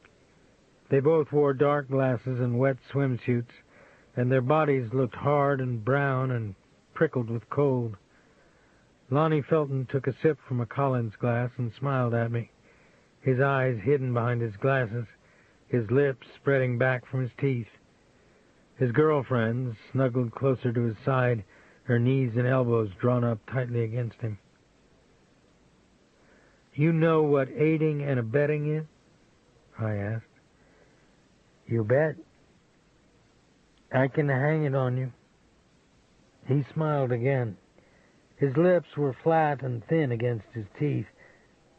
They both wore dark glasses and wet swimsuits, and their bodies looked hard and brown and prickled with cold. Lonnie Felton took a sip from a Collins glass and smiled at me, his eyes hidden behind his glasses, his lips spreading back from his teeth. His girlfriend snuggled closer to his side, her knees and elbows drawn up tightly against him. You know what aiding and abetting is? I asked. You bet. I can hang it on you. He smiled again. His lips were flat and thin against his teeth,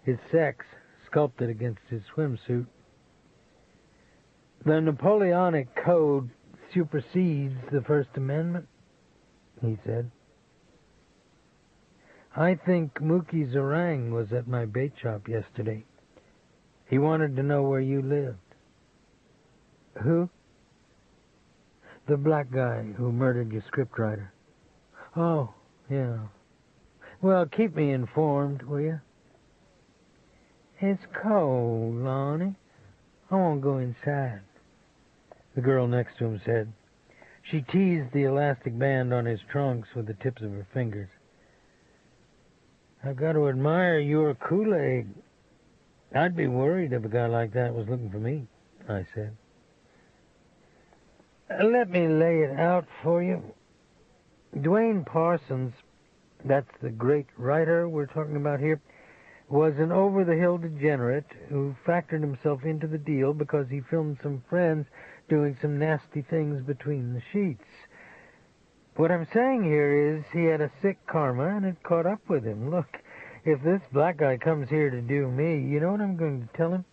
his sex sculpted against his swimsuit. The Napoleonic Code supersedes the First Amendment, he said. I think Mookie Zarang was at my bait shop yesterday. He wanted to know where you lived. Who? The black guy who murdered your scriptwriter. Oh, yeah. Well, keep me informed, will you? It's cold, Lonnie. I won't go inside, the girl next to him said. She teased the elastic band on his trunks with the tips of her fingers. I've got to admire your Kool-Aid. I'd be worried if a guy like that was looking for me, I said. Let me lay it out for you. Dwayne Parsons, that's the great writer we're talking about here, was an over-the-hill degenerate who factored himself into the deal because he filmed some friends doing some nasty things between the sheets. What I'm saying here is he had a sick karma and it caught up with him. Look, if this black guy comes here to do me, you know what I'm going to tell him?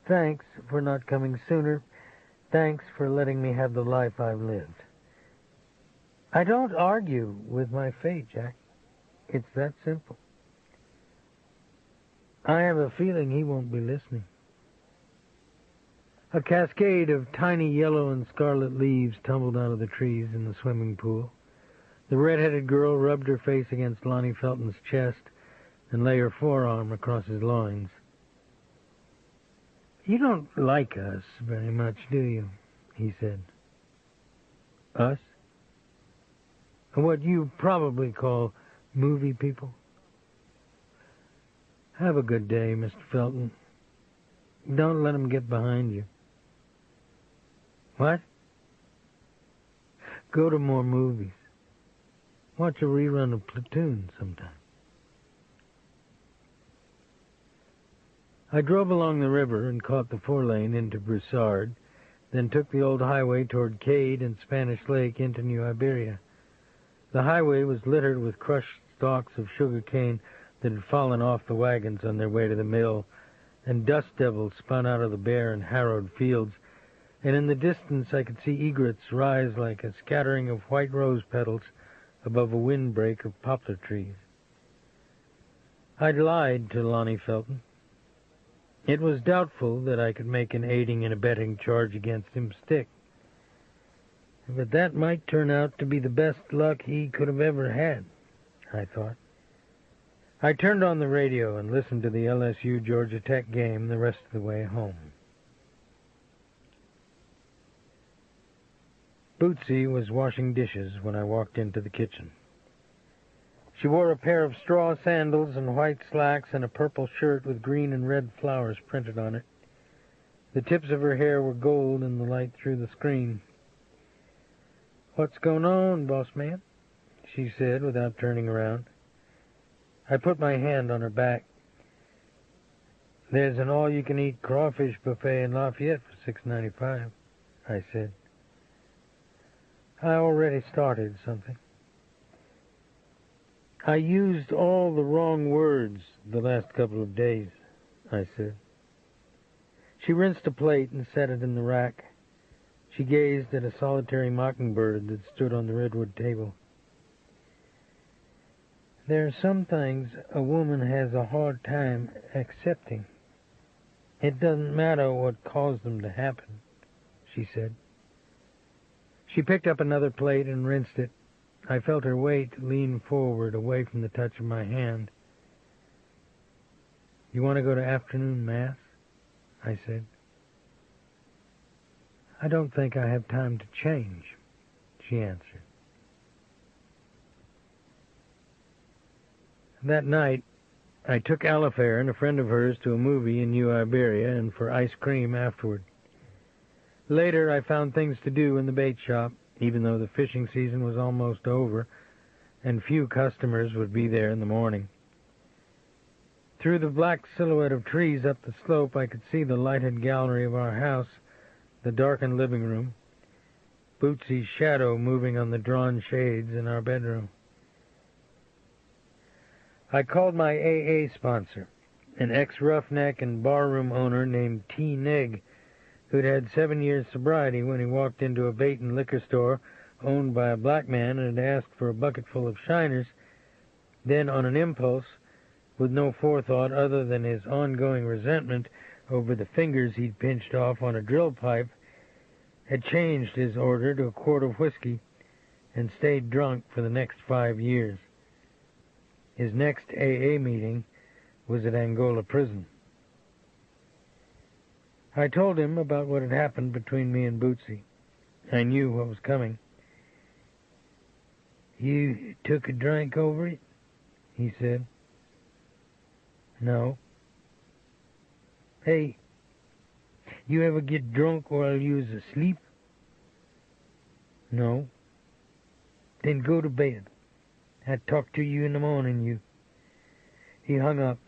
Thanks for not coming sooner. Thanks for letting me have the life I've lived. I don't argue with my fate, Jack. It's that simple. I have a feeling he won't be listening. A cascade of tiny yellow and scarlet leaves tumbled out of the trees in the swimming pool. The red-headed girl rubbed her face against Lonnie Felton's chest and lay her forearm across his loins. You don't like us very much, do you? He said. Us? What you probably call movie people? Have a good day, Mr. Felton. Don't let him get behind you. What? Go to more movies. Watch a rerun of Platoon sometime. I drove along the river and caught the 4-lane into Broussard, then took the old highway toward Cade and Spanish Lake into New Iberia. The highway was littered with crushed stalks of sugar cane that had fallen off the wagons on their way to the mill, and dust devils spun out of the bare and harrowed fields, and in the distance I could see egrets rise like a scattering of white rose petals above a windbreak of poplar trees. I'd lied to Lonnie Felton. It was doubtful that I could make an aiding and abetting charge against him stick. But that might turn out to be the best luck he could have ever had, I thought. I turned on the radio and listened to the LSU Georgia Tech game the rest of the way home. Bootsy was washing dishes when I walked into the kitchen. She wore a pair of straw sandals and white slacks and a purple shirt with green and red flowers printed on it. The tips of her hair were gold in the light through the screen. "What's going on, boss man?" she said without turning around. I put my hand on her back. "There's an all-you-can-eat crawfish buffet in Lafayette for $6.95, I said. I already started something. I used all the wrong words the last couple of days, I said. She rinsed a plate and set it in the rack. She gazed at a solitary mockingbird that stood on the redwood table. There are some things a woman has a hard time accepting. It doesn't matter what caused them to happen, she said. She picked up another plate and rinsed it. I felt her weight lean forward away from the touch of my hand. You want to go to afternoon mass? I said. I don't think I have time to change, she answered. That night, I took Alifair and a friend of hers to a movie in New Iberia and for ice cream afterward. Later, I found things to do in the bait shop, even though the fishing season was almost over and few customers would be there in the morning. Through the black silhouette of trees up the slope, I could see the lighted gallery of our house, the darkened living room, Bootsy's shadow moving on the drawn shades in our bedroom. I called my AA sponsor, an ex-roughneck and barroom owner named T. Nig, who'd had 7 years sobriety when he walked into a bait and liquor store owned by a black man and had asked for a bucket full of shiners. Then, on an impulse, with no forethought other than his ongoing resentment over the fingers he'd pinched off on a drill pipe, had changed his order to a quart of whiskey and stayed drunk for the next 5 years. His next AA meeting was at Angola prison. I told him about what had happened between me and Bootsy. I knew what was coming. "You took a drink over it?" he said. "No." "Hey, you ever get drunk while you was asleep?" "No." "Then go to bed. I'll talk to you in the morning, you." He hung up.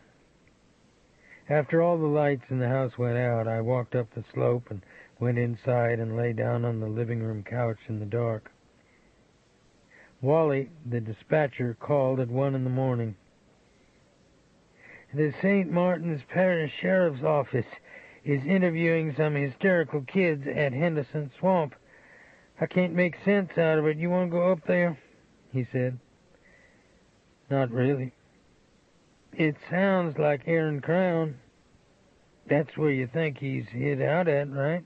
After all the lights in the house went out, I walked up the slope and went inside and lay down on the living room couch in the dark. Wally, the dispatcher, called at 1 in the morning. "The St. Martin's Parish Sheriff's Office is interviewing some hysterical kids at Henderson Swamp. I can't make sense out of it. You want to go up there?" he said. "Not really." "It sounds like Aaron Crown. That's where you think he's hid out at, right?"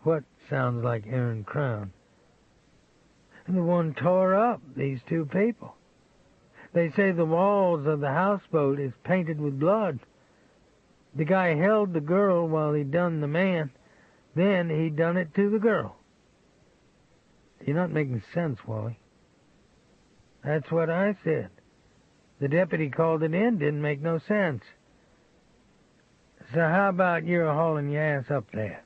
"What sounds like Aaron Crown?" "The one tore up these two people. They say the walls of the houseboat is painted with blood. The guy held the girl while he done the man. Then he done it to the girl." "You're not making sense, Wally." "That's what I said. The deputy called it in, didn't make no sense. So how about you're hauling your ass up there?"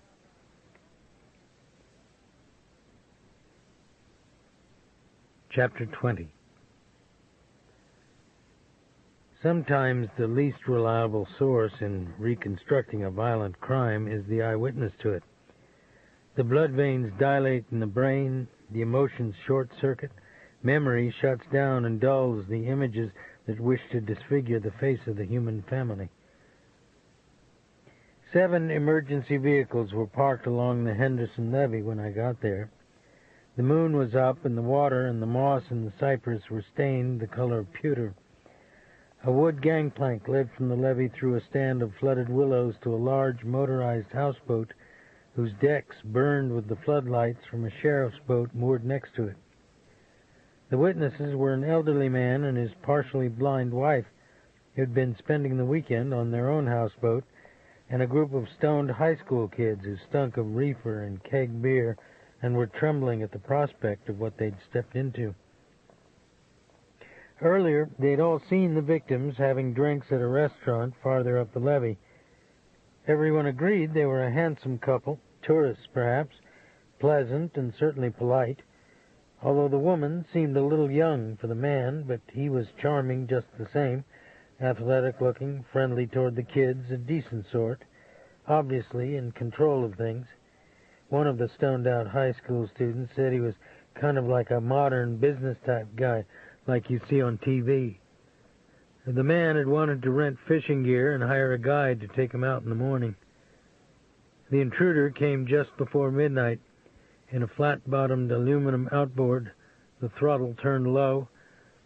Chapter 20. Sometimes the least reliable source in reconstructing a violent crime is the eyewitness to it. The blood veins dilate in the brain, the emotions short-circuit, memory shuts down and dulls the images that wish to disfigure the face of the human family. 7 emergency vehicles were parked along the Henderson levee when I got there. The moon was up, and the water and the moss and the cypress were stained the color of pewter. A wood gangplank led from the levee through a stand of flooded willows to a large motorized houseboat whose decks burned with the floodlights from a sheriff's boat moored next to it. The witnesses were an elderly man and his partially blind wife, who had been spending the weekend on their own houseboat, and a group of stoned high school kids who stunk of reefer and keg beer and were trembling at the prospect of what they'd stepped into. Earlier, they'd all seen the victims having drinks at a restaurant farther up the levee. Everyone agreed they were a handsome couple, tourists perhaps, pleasant and certainly polite, although the woman seemed a little young for the man, but he was charming just the same, athletic-looking, friendly toward the kids, a decent sort, obviously in control of things. One of the stoned-out high school students said he was kind of like a modern business-type guy, like you see on TV. The man had wanted to rent fishing gear and hire a guide to take him out in the morning. The intruder came just before midnight in a flat-bottomed aluminum outboard, the throttle turned low,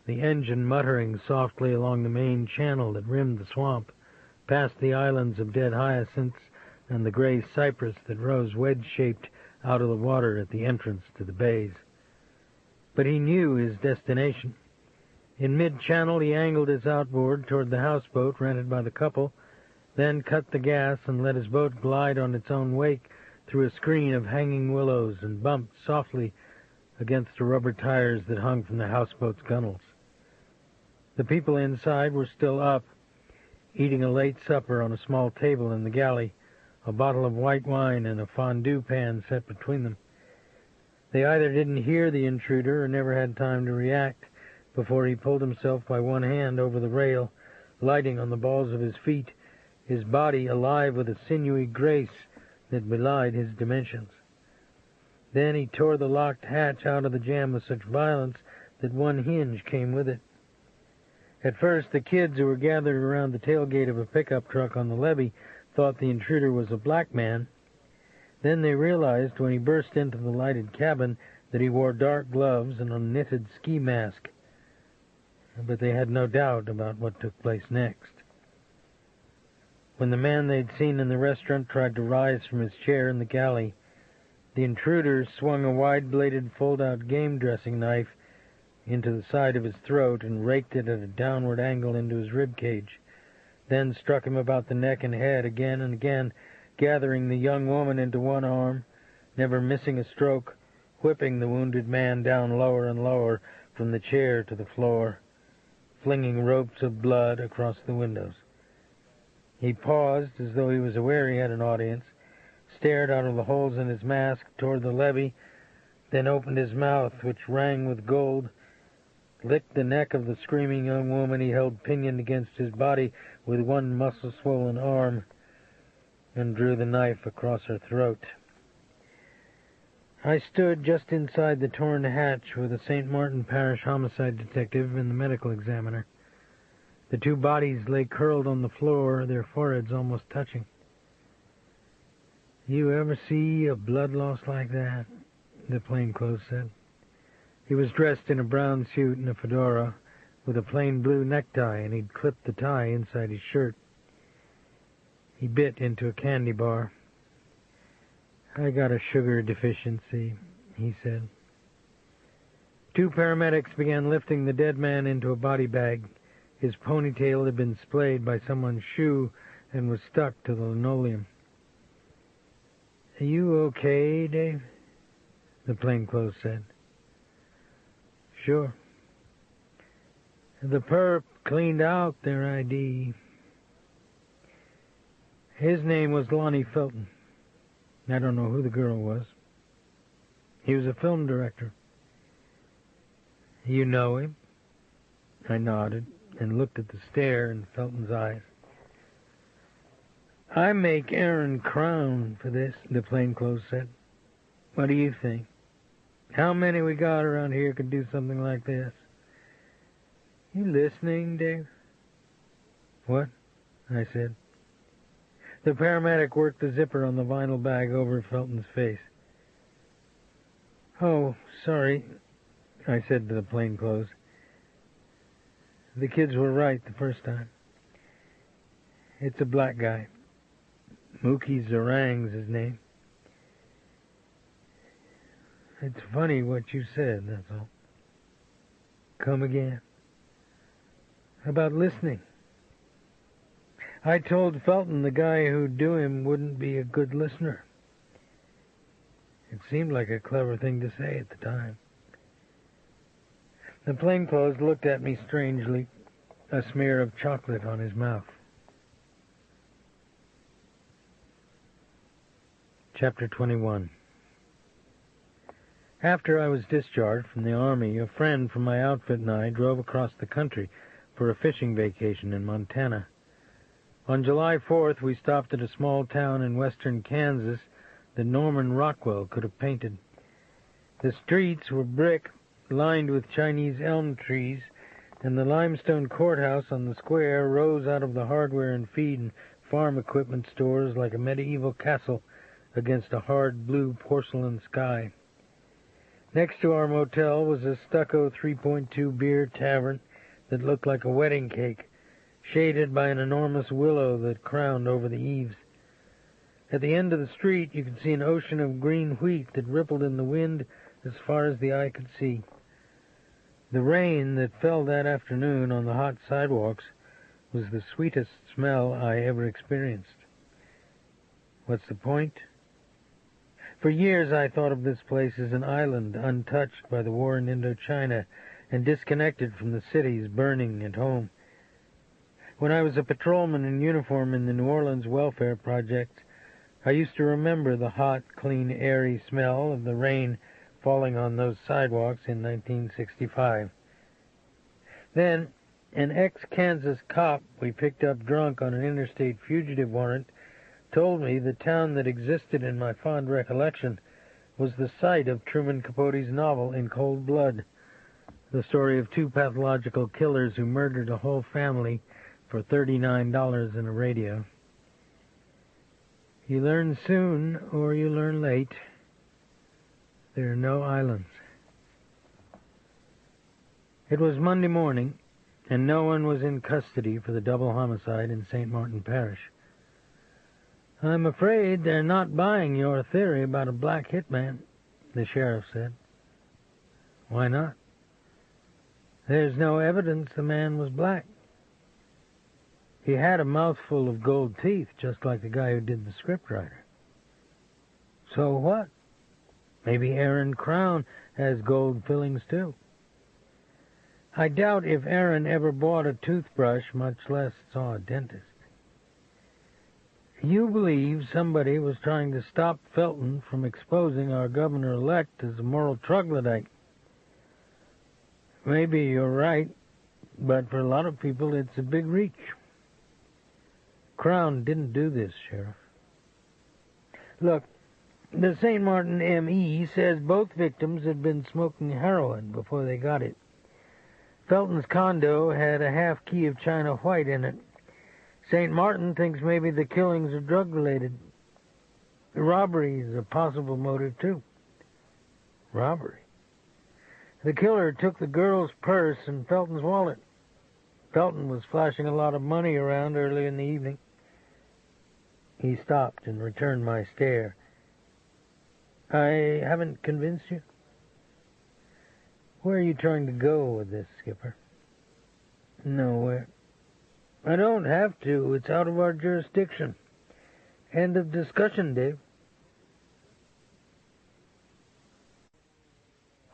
the engine muttering softly along the main channel that rimmed the swamp, past the islands of dead hyacinths and the gray cypress that rose wedge-shaped out of the water at the entrance to the bays. But he knew his destination. In mid-channel, he angled his outboard toward the houseboat rented by the couple, then cut the gas and let his boat glide on its own wake through a screen of hanging willows and bumped softly against the rubber tires that hung from the houseboat's gunnels. The people inside were still up, eating a late supper on a small table in the galley, a bottle of white wine and a fondue pan set between them. They either didn't hear the intruder or never had time to react before he pulled himself by one hand over the rail, lighting on the balls of his feet, his body alive with a sinewy grace that belied his dimensions. Then he tore the locked hatch out of the jam with such violence that one hinge came with it. At first, the kids who were gathered around the tailgate of a pickup truck on the levee thought the intruder was a black man. Then they realized when he burst into the lighted cabin that he wore dark gloves and a knitted ski mask. But they had no doubt about what took place next. When the man they'd seen in the restaurant tried to rise from his chair in the galley, the intruder swung a wide-bladed fold-out game dressing knife into the side of his throat and raked it at a downward angle into his rib cage, then struck him about the neck and head again and again, gathering the young woman into one arm, never missing a stroke, whipping the wounded man down lower and lower from the chair to the floor, flinging ropes of blood across the windows. He paused as though he was aware he had an audience, stared out of the holes in his mask toward the levee, then opened his mouth, which rang with gold, licked the neck of the screaming young woman he held pinioned against his body with one muscle-swollen arm, and drew the knife across her throat. I stood just inside the torn hatch with a St. Martin Parish homicide detective and the medical examiner. The two bodies lay curled on the floor, their foreheads almost touching. "You ever see a blood loss like that?" the plainclothes said. He was dressed in a brown suit and a fedora, with a plain blue necktie, and he'd clipped the tie inside his shirt. He bit into a candy bar. "I got a sugar deficiency," he said. Two paramedics began lifting the dead man into a body bag. His ponytail had been splayed by someone's shoe and was stuck to the linoleum. "Are you okay, Dave?" the plainclothes said. "Sure." "The perp cleaned out their ID." "His name was Lonnie Felton. I don't know who the girl was. He was a film director." "You know him?" I nodded and looked at the stare in Felton's eyes. "I make Aaron Crown for this," the plainclothes said. "What do you think? How many we got around here could do something like this?" "You listening, Dave?" "What?" I said. The paramedic worked the zipper on the vinyl bag over Felton's face. "Oh, sorry," I said to the plainclothes. "The kids were right the first time. It's a black guy. Mookie Zarang's his name." "It's funny what you said, that's all." "Come again." "About listening. I told Felton the guy who'd do him wouldn't be a good listener. It seemed like a clever thing to say at the time." The plainclothes looked at me strangely, a smear of chocolate on his mouth. Chapter 21. After I was discharged from the Army, a friend from my outfit and I drove across the country for a fishing vacation in Montana. On July 4th, we stopped at a small town in western Kansas that Norman Rockwell could have painted. The streets were brick, lined with Chinese elm trees, and the limestone courthouse on the square rose out of the hardware and feed and farm equipment stores like a medieval castle against a hard blue porcelain sky. Next to our motel was a stucco 3.2 beer tavern that looked like a wedding cake, shaded by an enormous willow that crowned over the eaves. At the end of the street you could see an ocean of green wheat that rippled in the wind as far as the eye could see. The rain that fell that afternoon on the hot sidewalks was the sweetest smell I ever experienced. What's the point? For years I thought of this place as an island untouched by the war in Indochina and disconnected from the cities burning at home. When I was a patrolman in uniform in the New Orleans Welfare Project, I used to remember the hot, clean, airy smell of the rain falling on those sidewalks in 1965. Then, an ex-Kansas cop we picked up drunk on an interstate fugitive warrant told me the town that existed in my fond recollection was the site of Truman Capote's novel In Cold Blood, the story of two pathological killers who murdered a whole family for $39 in a radio. You learn soon or you learn late. There are no islands. It was Monday morning, and no one was in custody for the double homicide in St. Martin Parish. I'm afraid they're not buying your theory about a black hitman, the sheriff said. Why not? There's no evidence the man was black. He had a mouthful of gold teeth, just like the guy who did the scriptwriter. So what? Maybe Aaron Crown has gold fillings too. I doubt if Aaron ever bought a toothbrush, much less saw a dentist. You believe somebody was trying to stop Felton from exposing our governor-elect as a moral troglodyte. Maybe you're right, but for a lot of people it's a big reach. Crown didn't do this, Sheriff. Look, the St. Martin M.E. says both victims had been smoking heroin before they got it. Felton's condo had a half key of China White in it. St. Martin thinks maybe the killings are drug-related. The robbery is a possible motive, too. Robbery? The killer took the girl's purse and Felton's wallet. Felton was flashing a lot of money around early in the evening. He stopped and returned my stare. I haven't convinced you? Where are you trying to go with this, Skipper? Nowhere. I don't have to. It's out of our jurisdiction. End of discussion, Dave.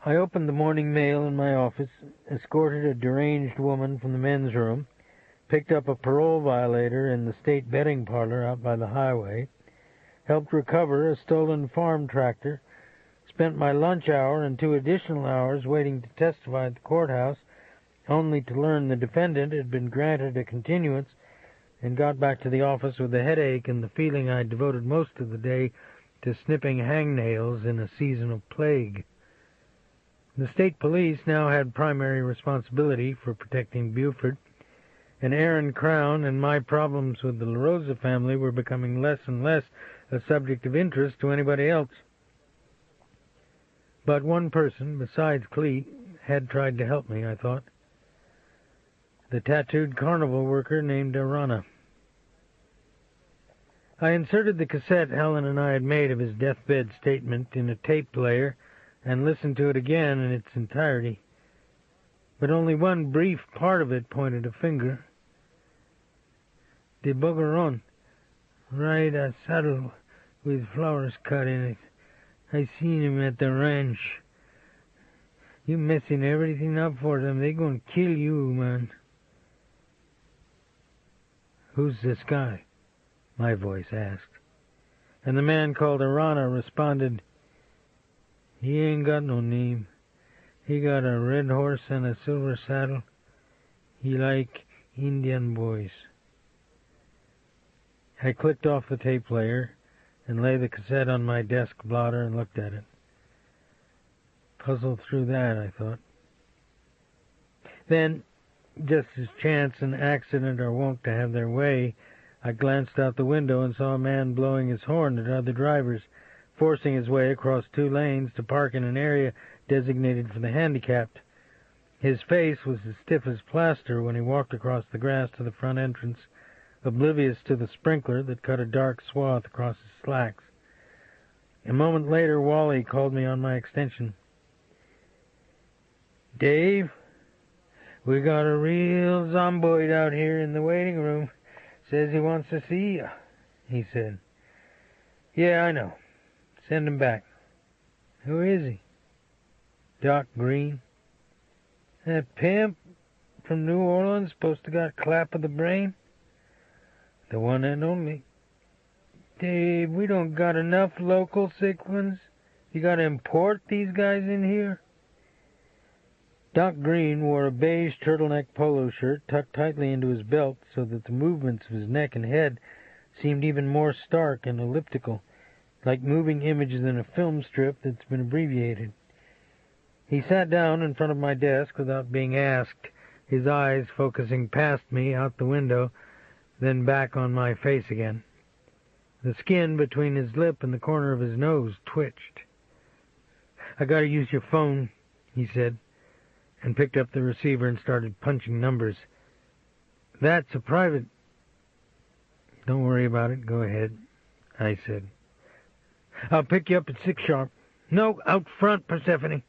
I opened the morning mail in my office, escorted a deranged woman from the men's room, picked up a parole violator in the state betting parlor out by the highway, helped recover a stolen farm tractor, spent my lunch hour and 2 additional hours waiting to testify at the courthouse, only to learn the defendant had been granted a continuance, and got back to the office with a headache and the feeling I'd devoted most of the day to snipping hangnails in a season of plague. The state police now had primary responsibility for protecting Buford, and Aaron Crown and my problems with the La Rosa family were becoming less and less a subject of interest to anybody else. But one person, besides Cleet, had tried to help me, I thought. The tattooed carnival worker named Arana. I inserted the cassette Helen and I had made of his deathbed statement in a tape player and listened to it again in its entirety. But only one brief part of it pointed a finger. The buggeron, ride a saddle with flowers cut in it. I seen him at the ranch. You messing everything up for them. They gonna kill you, man. Who's this guy? My voice asked. And the man called Arana responded, he ain't got no name. He got a red horse and a silver saddle. He like Indian boys. I clicked off the tape player and laid the cassette on my desk blotter and looked at it. Puzzled through that, I thought. Then, just as chance and accident are wont to have their way, I glanced out the window and saw a man blowing his horn at other drivers, forcing his way across 2 lanes to park in an area designated for the handicapped. His face was as stiff as plaster when he walked across the grass to the front entrance, oblivious to the sprinkler that cut a dark swath across his slacks. A moment later, Wally called me on my extension. Dave, we got a real zomboid out here in the waiting room. Says he wants to see you, he said. Yeah, I know. Send him back. Who is he? Doc Green. That pimp from New Orleans supposed to got clap of the brain? The one and only. Dave, we don't got enough local sick ones. You gotta import these guys in here? Doc Green wore a beige turtleneck polo shirt tucked tightly into his belt so that the movements of his neck and head seemed even more stark and elliptical, like moving images in a film strip that's been abbreviated. He sat down in front of my desk without being asked, his eyes focusing past me out the window, then back on my face again. The skin between his lip and the corner of his nose twitched. "I gotta use your phone," he said, and picked up the receiver and started punching numbers. "That's a private—" "Don't worry about it. Go ahead," I said. "I'll pick you up at 6 sharp. No, out front, Persephone,"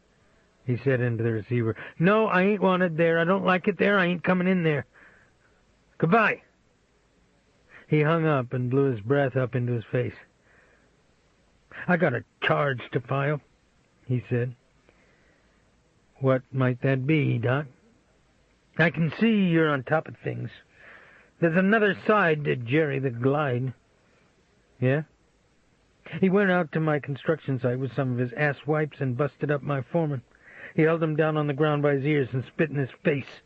he said into the receiver. "No, I ain't wanted there. I don't like it there. I ain't coming in there. Goodbye." He hung up and blew his breath up into his face. "I got a charge to file," he said. "What might that be, Doc?" "I can see you're on top of things. There's another side to Jerry the Glide." "Yeah?" "He went out to my construction site with some of his ass wipes and busted up my foreman. He held him down on the ground by his ears and spit in his face."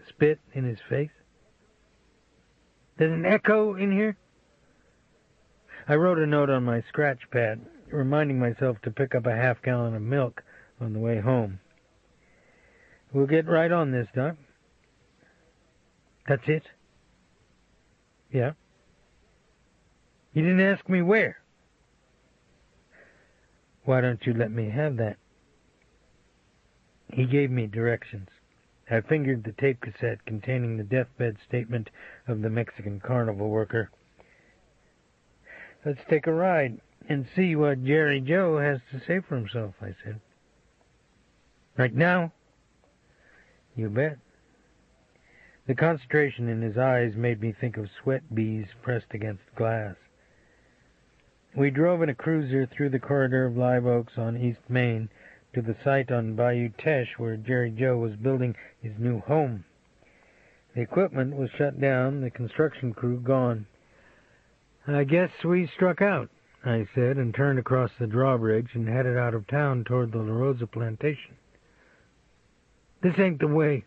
"Spit in his face?" "There's an echo in here?" I wrote a note on my scratch pad, reminding myself to pick up a half-gallon of milk on the way home. "We'll get right on this, Doc." "That's it?" "Yeah." "You didn't ask me where." "Why don't you let me have that?" He gave me directions. I fingered the tape cassette containing the deathbed statement of the Mexican carnival worker. "Let's take a ride and see what Jerry Joe has to say for himself," I said. "Right now?" "You bet." The concentration in his eyes made me think of sweat bees pressed against glass. We drove in a cruiser through the corridor of live oaks on East Main to the site on Bayou Teche where Jerry Joe was building his new home. The equipment was shut down, the construction crew gone. "I guess we struck out," I said, and turned across the drawbridge and headed out of town toward the La Rosa plantation. "This ain't the way."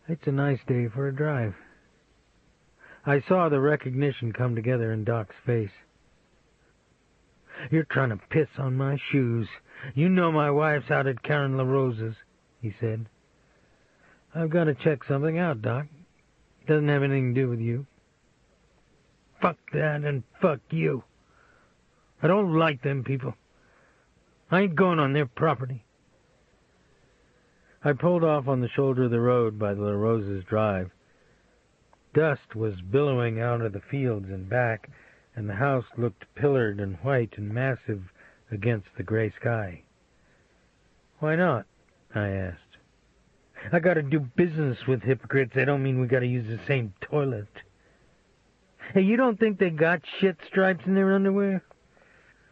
"It's a nice day for a drive." I saw the recognition come together in Doc's face. "You're trying to piss on my shoes. You know my wife's out at Karen La Rosa's," he said. "I've got to check something out, Doc. Doesn't have anything to do with you." "Fuck that and fuck you. I don't like them people. I ain't going on their property." I pulled off on the shoulder of the road by the La Rosa's drive. Dust was billowing out of the fields and back, and the house looked pillared and white and massive against the gray sky. "Why not?" I asked. "I got to do business with hypocrites. They don't mean we got to use the same toilet." "Hey, you don't think they got shit stripes in their underwear?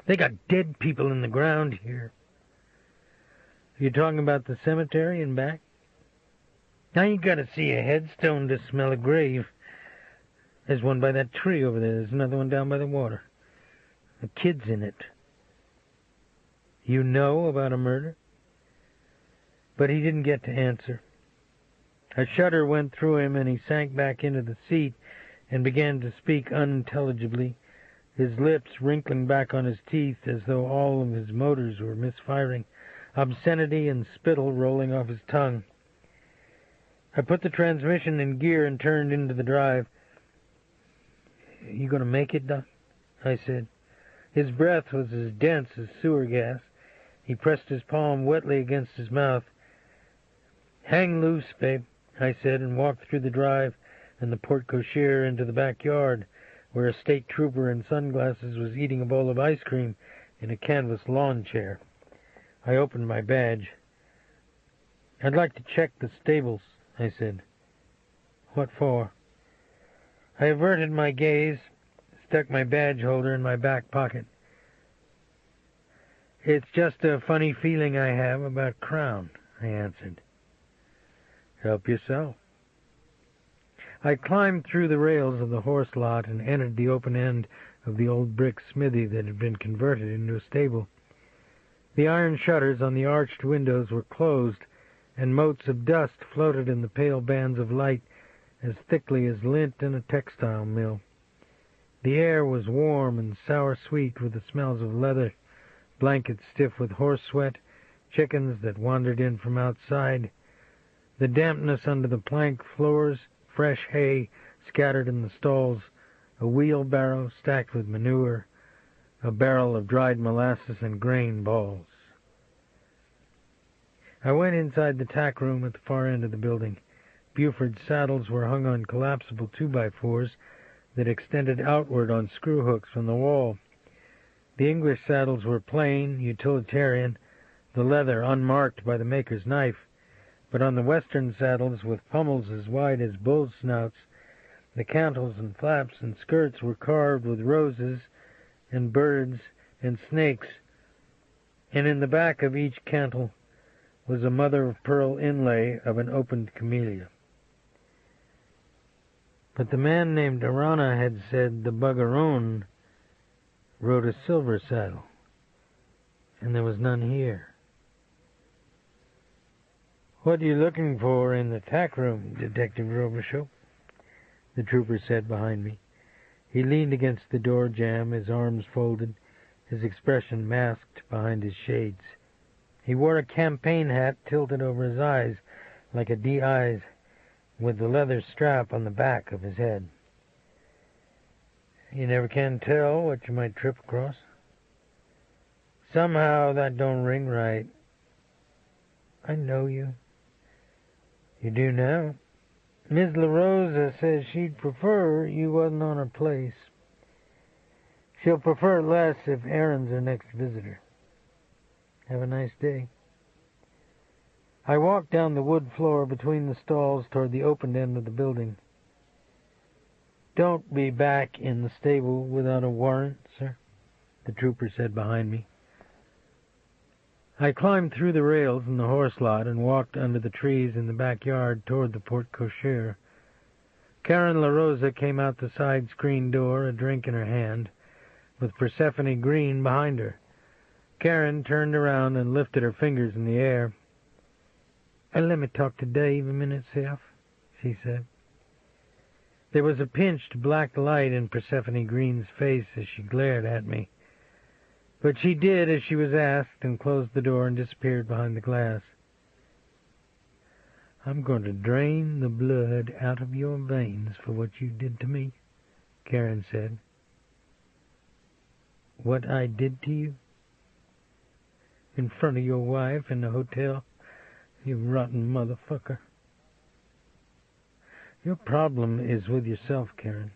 They got dead people in the ground here." "You talking about the cemetery in back?" "I ain't got to see a headstone to smell a grave. There's one by that tree over there. There's another one down by the water. A kid's in it." "You know about a murder?" But he didn't get to answer. A shudder went through him, and he sank back into the seat and began to speak unintelligibly, his lips wrinkling back on his teeth as though all of his motors were misfiring, obscenity and spittle rolling off his tongue. I put the transmission in gear and turned into the drive. "You going to make it, Doc?" I said. His breath was as dense as sewer gas. He pressed his palm wetly against his mouth. "Hang loose, babe," I said, and walked through the drive and the porte-cochere into the backyard, where a state trooper in sunglasses was eating a bowl of ice cream in a canvas lawn chair. I opened my badge. "I'd like to check the stables," I said. "What for?" I averted my gaze, stuck my badge holder in my back pocket. "It's just a funny feeling I have about Crown," I answered. "Help yourself." I climbed through the rails of the horse lot and entered the open end of the old brick smithy that had been converted into a stable. The iron shutters on the arched windows were closed, and motes of dust floated in the pale bands of light as thickly as lint in a textile mill. The air was warm and sour-sweet with the smells of leather, blankets stiff with horse sweat, chickens that wandered in from outside, the dampness under the plank floors, fresh hay scattered in the stalls, a wheelbarrow stacked with manure, a barrel of dried molasses, and grain balls. I went inside the tack room at the far end of the building. Buford's saddles were hung on collapsible 2x4s that extended outward on screw hooks from the wall. The English saddles were plain, utilitarian, the leather unmarked by the maker's knife, but on the Western saddles, with pommels as wide as bull snouts, the cantles and flaps and skirts were carved with roses and birds and snakes, and in the back of each cantle was a mother-of-pearl inlay of an opened camellia. But the man named Arana had said the Buggeron rode a silver saddle, and there was none here. "What are you looking for in the tack room, Detective Robicheaux?" the trooper said behind me. He leaned against the door jamb, his arms folded, his expression masked behind his shades. He wore a campaign hat tilted over his eyes like a D.I.'s, with the leather strap on the back of his head. "You never can tell what you might trip across. Somehow that don't ring right." "I know you." "You do now. Miss La Rosa says she'd prefer you wasn't on her place. She'll prefer less if Aaron's her next visitor. Have a nice day." I walked down the wood floor between the stalls toward the open end of the building. "Don't be back in the stable without a warrant, sir," the trooper said behind me. I climbed through the rails in the horse lot and walked under the trees in the backyard toward the porte cochere. Karen La Rosa came out the side screen door, a drink in her hand, with Persephone Green behind her. Karen turned around and lifted her fingers in the air. "Let me talk to Dave a minute, Seth," she said. There was a pinched black light in Persephone Green's face as she glared at me. But she did as she was asked and closed the door and disappeared behind the glass. "I'm going to drain the blood out of your veins for what you did to me," Karen said. "What I did to you? In front of your wife in the hotel? You rotten motherfucker. Your problem is with yourself, Karen.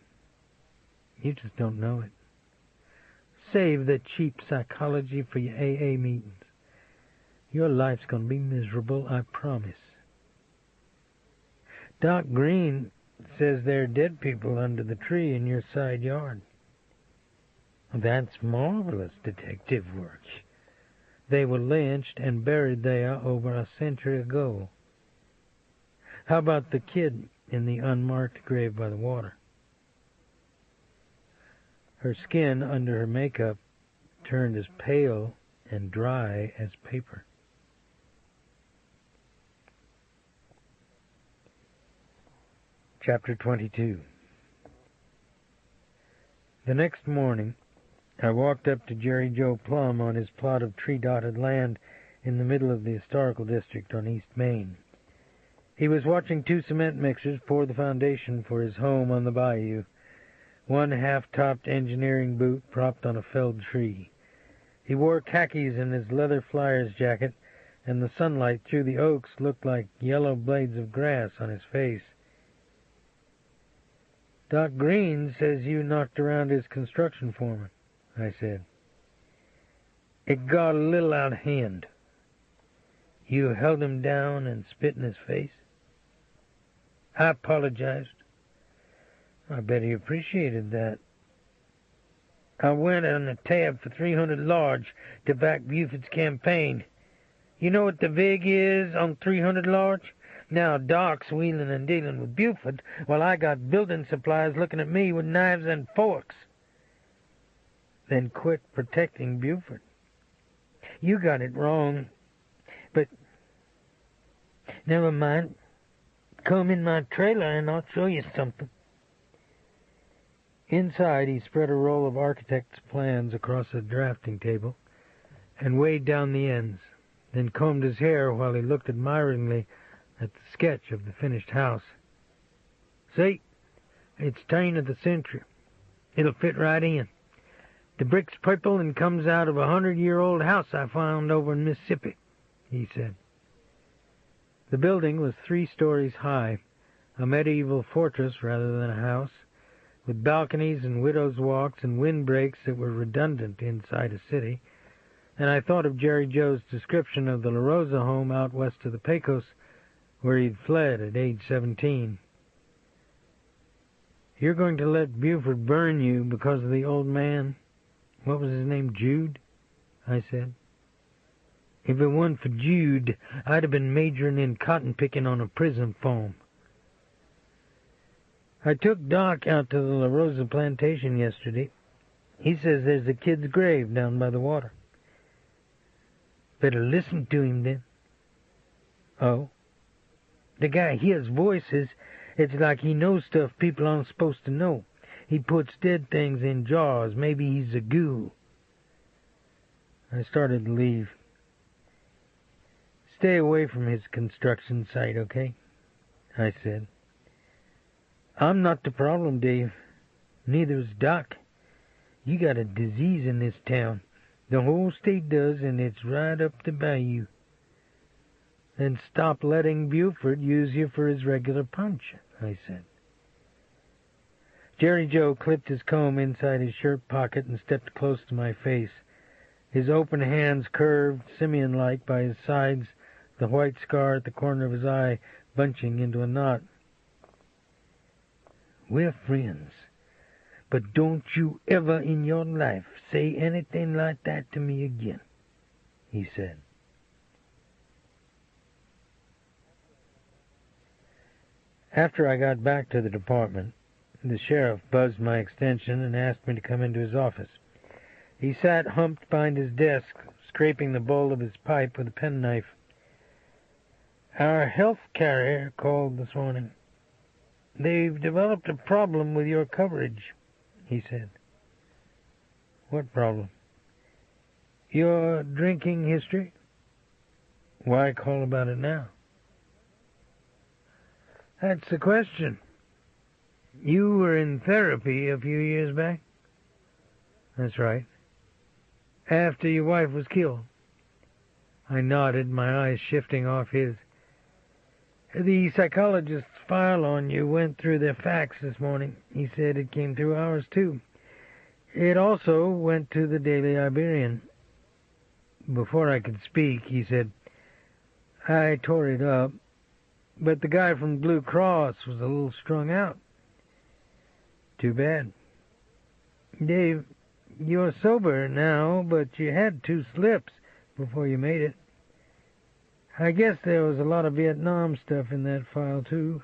You just don't know it. Save the cheap psychology for your AA meetings. Your life's going to be miserable, I promise. Doc Green says there are dead people under the tree in your side yard." "That's marvelous detective work. They were lynched and buried there over a century ago." "How about the kid in the unmarked grave by the water?" Her skin under her makeup turned as pale and dry as paper. Chapter 22. The next morning, I walked up to Jerry Joe Plum on his plot of tree-dotted land in the middle of the historical district on East Main. He was watching two cement mixers pour the foundation for his home on the bayou, one half-topped engineering boot propped on a felled tree. He wore khakis in his leather flyer's jacket, and the sunlight through the oaks looked like yellow blades of grass on his face. "Doc Green says you knocked around his construction foreman," I said. "It got a little out of hand." "You held him down and spit in his face?" "I apologized." "I bet he appreciated that." "I went on a tab for 300 large to back Buford's campaign. You know what the vig is on 300 large? Now Doc's wheeling and dealing with Buford, while I got building supplies looking at me with knives and forks." "Then quit protecting Buford." "You got it wrong. But never mind. Come in my trailer and I'll show you something." Inside, he spread a roll of architect's plans across a drafting table and weighed down the ends, then combed his hair while he looked admiringly at the sketch of the finished house. "See, it's turn of the century. It'll fit right in. The brick's purple and comes out of a 100-year-old house I found over in Mississippi," he said. The building was 3 stories high, a medieval fortress rather than a house, with balconies and widow's walks and windbreaks that were redundant inside a city, and I thought of Jerry Joe's description of the La Rosa home out west of the Pecos, where he'd fled at age 17. "You're going to let Buford burn you because of the old man? What was his name, Jude?" I said. "If it weren't for Jude, I'd have been majoring in cotton picking on a prison farm." "I took Doc out to the La Rosa plantation yesterday. He says there's a kid's grave down by the water." "Better listen to him, then." "Oh?" "The guy hears voices. It's like he knows stuff people aren't supposed to know. He puts dead things in jars. Maybe he's a ghoul." I started to leave. "Stay away from his construction site, okay?" I said. "I'm not the problem, Dave. Neither's Doc. You got a disease in this town. The whole state does, and it's right up the bayou." "Then stop letting Buford use you for his regular punch," I said. Jerry Joe clipped his comb inside his shirt pocket and stepped close to my face. His open hands curved, simian-like, by his sides, the white scar at the corner of his eye bunching into a knot. "We're friends, but don't you ever in your life say anything like that to me again," he said. After I got back to the department, the sheriff buzzed my extension and asked me to come into his office. He sat humped behind his desk, scraping the bowl of his pipe with a penknife. "Our health carrier called this morning. They've developed a problem with your coverage," he said. "What problem?" "Your drinking history." "Why call about it now?" "That's the question. You were in therapy a few years back?" "That's right." "After your wife was killed?" I nodded, my eyes shifting off his. "The psychologist's file on you went through their fax this morning. He said it came through ours, too. It also went to the Daily Iberian." Before I could speak, he said, "I tore it up, but the guy from Blue Cross was a little strung out." "Too bad." "Dave, you're sober now, but you had 2 slips before you made it. I guess there was a lot of Vietnam stuff in that file, too.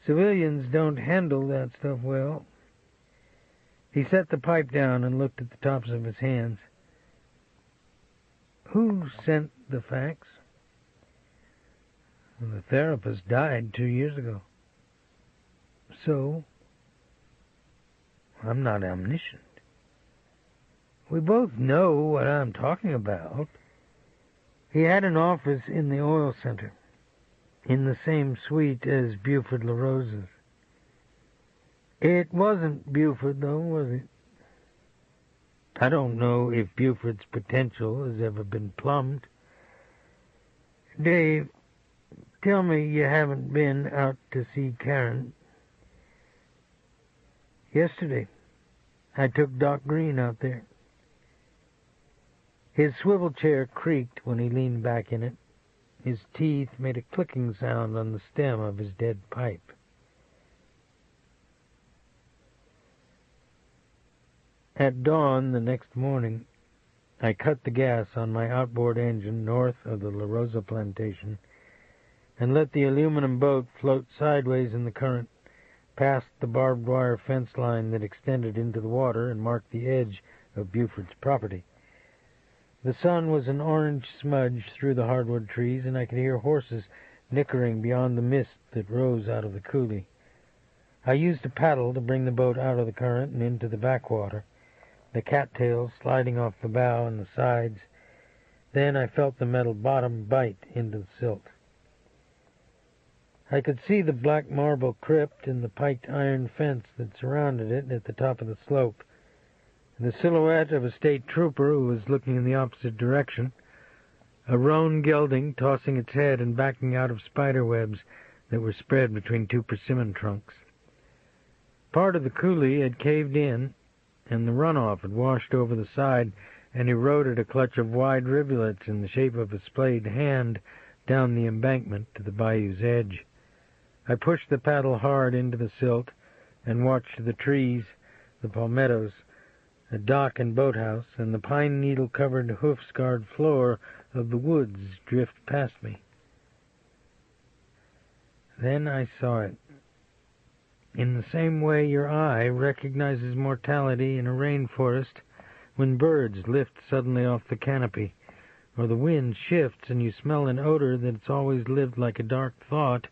Civilians don't handle that stuff well." He set the pipe down and looked at the tops of his hands. "Who sent the fax?" "The therapist died 2 years ago." "So?" "I'm not omniscient." "We both know what I'm talking about." He had an office in the oil center, in the same suite as Buford La Rosa's. It wasn't Buford, though, was it? I don't know if Buford's potential has ever been plumbed. Dave, tell me you haven't been out to see Karen. Yesterday, I took Doc Green out there. His swivel chair creaked when he leaned back in it. His teeth made a clicking sound on the stem of his dead pipe. At dawn the next morning, I cut the gas on my outboard engine north of the La Rosa plantation and let the aluminum boat float sideways in the current, past the barbed wire fence line that extended into the water and marked the edge of Buford's property. The sun was an orange smudge through the hardwood trees, and I could hear horses nickering beyond the mist that rose out of the coulee. I used a paddle to bring the boat out of the current and into the backwater, the cattails sliding off the bow and the sides. Then I felt the metal bottom bite into the silt. I could see the black marble crypt and the piked iron fence that surrounded it at the top of the slope, and the silhouette of a state trooper who was looking in the opposite direction, a roan gelding tossing its head and backing out of spider webs that were spread between two persimmon trunks. Part of the coulee had caved in, and the runoff had washed over the side and eroded a clutch of wide rivulets in the shape of a splayed hand down the embankment to the bayou's edge. I pushed the paddle hard into the silt and watched the trees, the palmettos, the dock and boathouse, and the pine-needle-covered, hoof-scarred floor of the woods drift past me. Then I saw it. In the same way your eye recognizes mortality in a rainforest when birds lift suddenly off the canopy, or the wind shifts and you smell an odor that's always lived like a dark thought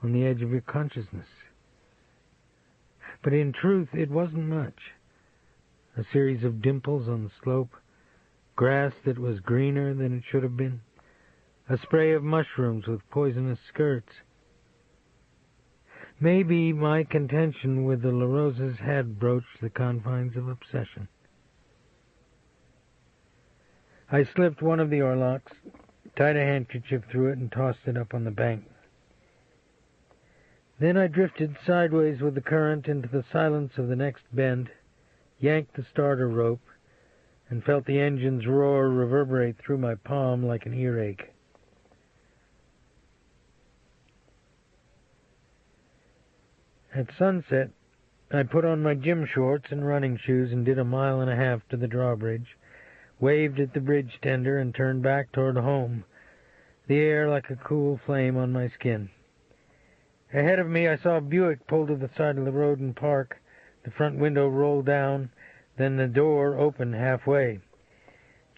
on the edge of your consciousness. But in truth, it wasn't much. A series of dimples on the slope, grass that was greener than it should have been, a spray of mushrooms with poisonous skirts. Maybe my contention with the LaRosas had broached the confines of obsession. I slipped one of the oarlocks, tied a handkerchief through it, and tossed it up on the bank. Then I drifted sideways with the current into the silence of the next bend, yanked the starter rope, and felt the engine's roar reverberate through my palm like an earache. At sunset, I put on my gym shorts and running shoes and did 1.5 miles to the drawbridge, waved at the bridge tender, and turned back toward home, the air like a cool flame on my skin. Ahead of me, I saw a Buick pull to the side of the road and park, the front window roll down, then the door open halfway.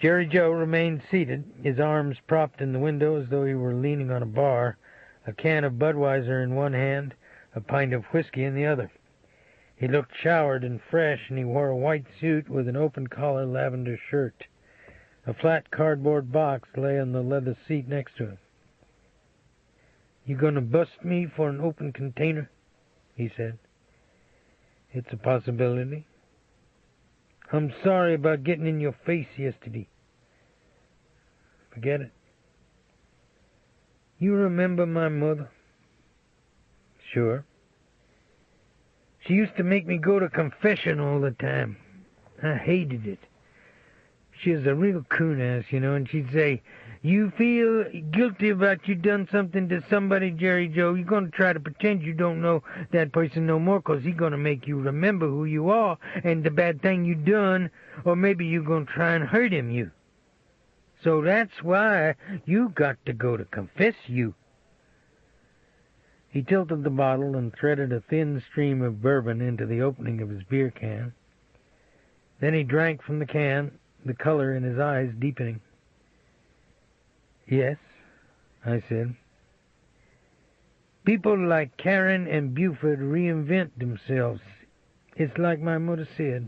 Jerry Joe remained seated, his arms propped in the window as though he were leaning on a bar, a can of Budweiser in one hand, a pint of whiskey in the other. He looked showered and fresh, and he wore a white suit with an open-collar lavender shirt. A flat cardboard box lay on the leather seat next to him. "You gonna bust me for an open container?" he said. "It's a possibility." "I'm sorry about getting in your face yesterday." "Forget it." "You remember my mother?" "Sure." "She used to make me go to confession all the time. I hated it. She was a real coon-ass, you know, and she'd say, 'You feel guilty about you done something to somebody, Jerry Joe. You're going to try to pretend you don't know that person no more, 'cause he's going to make you remember who you are and the bad thing you done, or maybe you're going to try and hurt him, you. So that's why you got to go to confess, you.'" He tilted the bottle and threaded a thin stream of bourbon into the opening of his beer can. Then he drank from the can, the color in his eyes deepening. "Yes," I said. "People like Karen and Buford reinvent themselves. It's like my mother said.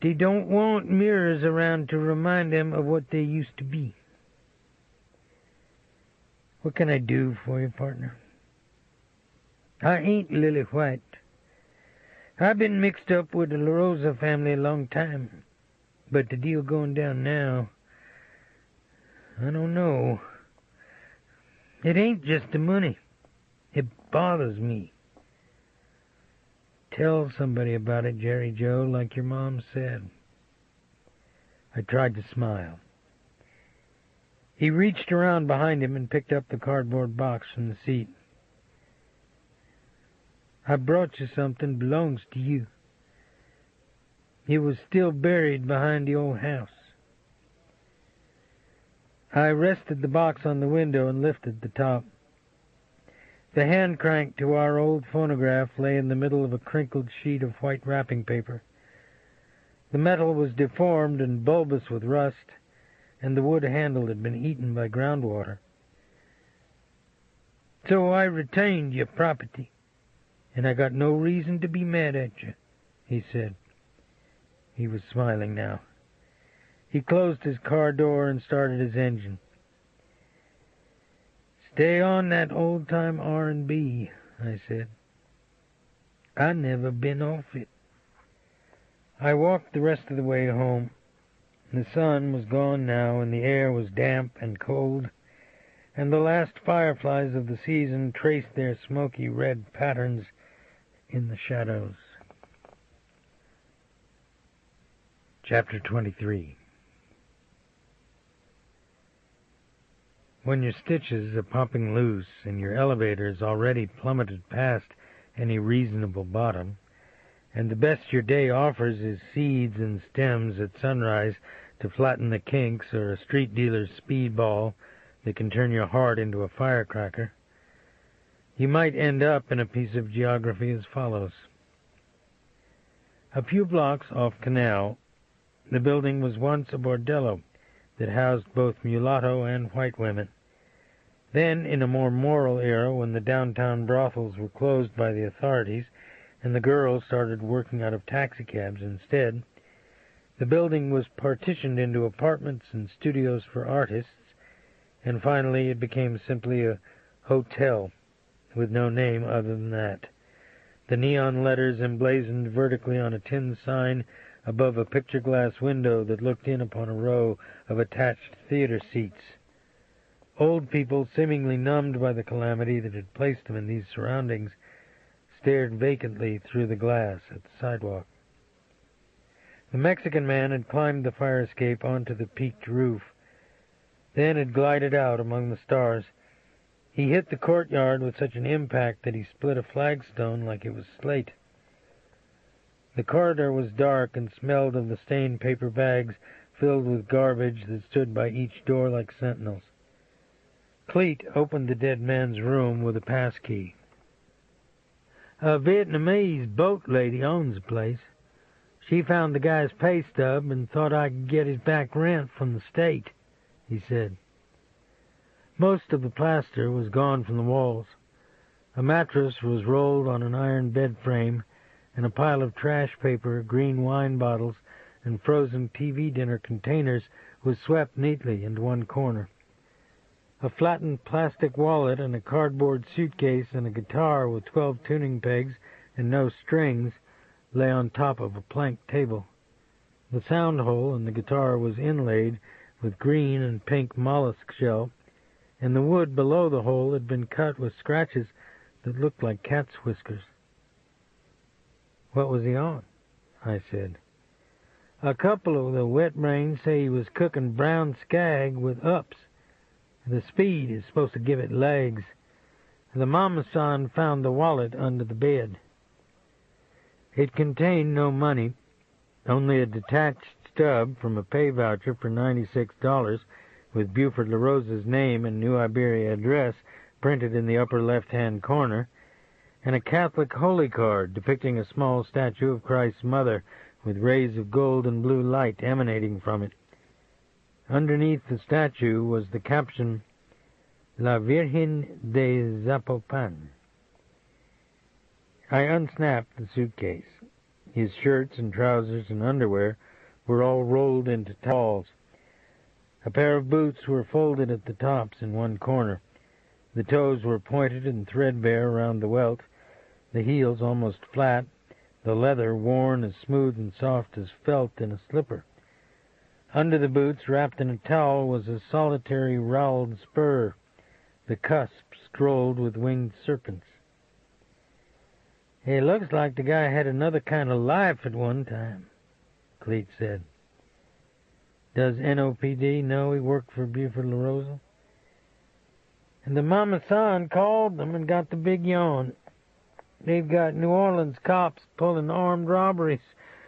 They don't want mirrors around to remind them of what they used to be." "What can I do for you, partner?" "I ain't Lily White. I've been mixed up with the LaRosa family a long time. But the deal going down now, I don't know. It ain't just the money. It bothers me." "Tell somebody about it, Jerry Joe, like your mom said." I tried to smile. He reached around behind him and picked up the cardboard box from the seat. "I brought you something belongs to you. It was still buried behind the old house." I rested the box on the window and lifted the top. The hand crank to our old phonograph lay in the middle of a crinkled sheet of white wrapping paper. The metal was deformed and bulbous with rust, and the wood handle had been eaten by groundwater. "So I retained your property, and I got no reason to be mad at you," he said. He was smiling now. He closed his car door and started his engine. Stay on that old-time R&B, I said. I never been off it. I walked the rest of the way home. The sun was gone now, and the air was damp and cold, and the last fireflies of the season traced their smoky red patterns in the shadows. Chapter 23. When your stitches are popping loose and your elevator is already plummeted past any reasonable bottom, and the best your day offers is seeds and stems at sunrise to flatten the kinks or a street dealer's speedball that can turn your heart into a firecracker, you might end up in a piece of geography as follows. A few blocks off Canal, the building was once a bordello that housed both mulatto and white women. Then, in a more moral era, when the downtown brothels were closed by the authorities and the girls started working out of taxicabs instead, the building was partitioned into apartments and studios for artists, and finally it became simply a hotel with no name other than that. The neon letters emblazoned vertically on a tin sign above a picture glass window that looked in upon a row of attached theater seats. Old people, seemingly numbed by the calamity that had placed them in these surroundings, stared vacantly through the glass at the sidewalk. The Mexican man had climbed the fire escape onto the peaked roof, then had glided out among the stars. He hit the courtyard with such an impact that he split a flagstone like it was slate. The corridor was dark and smelled of the stained paper bags filled with garbage that stood by each door like sentinels. Cleet opened the dead man's room with a pass key. A Vietnamese boat lady owns the place. She found the guy's pay stub and thought I could get his back rent from the state, he said. Most of the plaster was gone from the walls. A mattress was rolled on an iron bed frame, and a pile of trash paper, green wine bottles, and frozen TV dinner containers was swept neatly into one corner. A flattened plastic wallet and a cardboard suitcase and a guitar with 12 tuning pegs and no strings lay on top of a plank table. The sound hole in the guitar was inlaid with green and pink mollusk shell, and the wood below the hole had been cut with scratches that looked like cat's whiskers. What was he on? I said. A couple of the wet brains say he was cooking brown skag with ups. The speed is supposed to give it legs. The mama-san found the wallet under the bed. It contained no money, only a detached stub from a pay voucher for $96 with Buford LaRosa's name and New Iberia address printed in the upper left-hand corner, and a Catholic holy card depicting a small statue of Christ's mother with rays of gold and blue light emanating from it. Underneath the statue was the caption, La Virgen de Zapopan. I unsnapped the suitcase. His shirts and trousers and underwear were all rolled into towels. A pair of boots were folded at the tops in one corner. The toes were pointed and threadbare around the welt, the heels almost flat, the leather worn as smooth and soft as felt in a slipper. Under the boots, wrapped in a towel, was a solitary roweled spur, the cusp scrolled with winged serpents. "It looks like the guy had another kind of life at one time," Cleet said. "Does NOPD know he worked for Buford LaRosa?" "And the mama-san called them and got the big yawn. They've got New Orleans cops pulling armed robberies.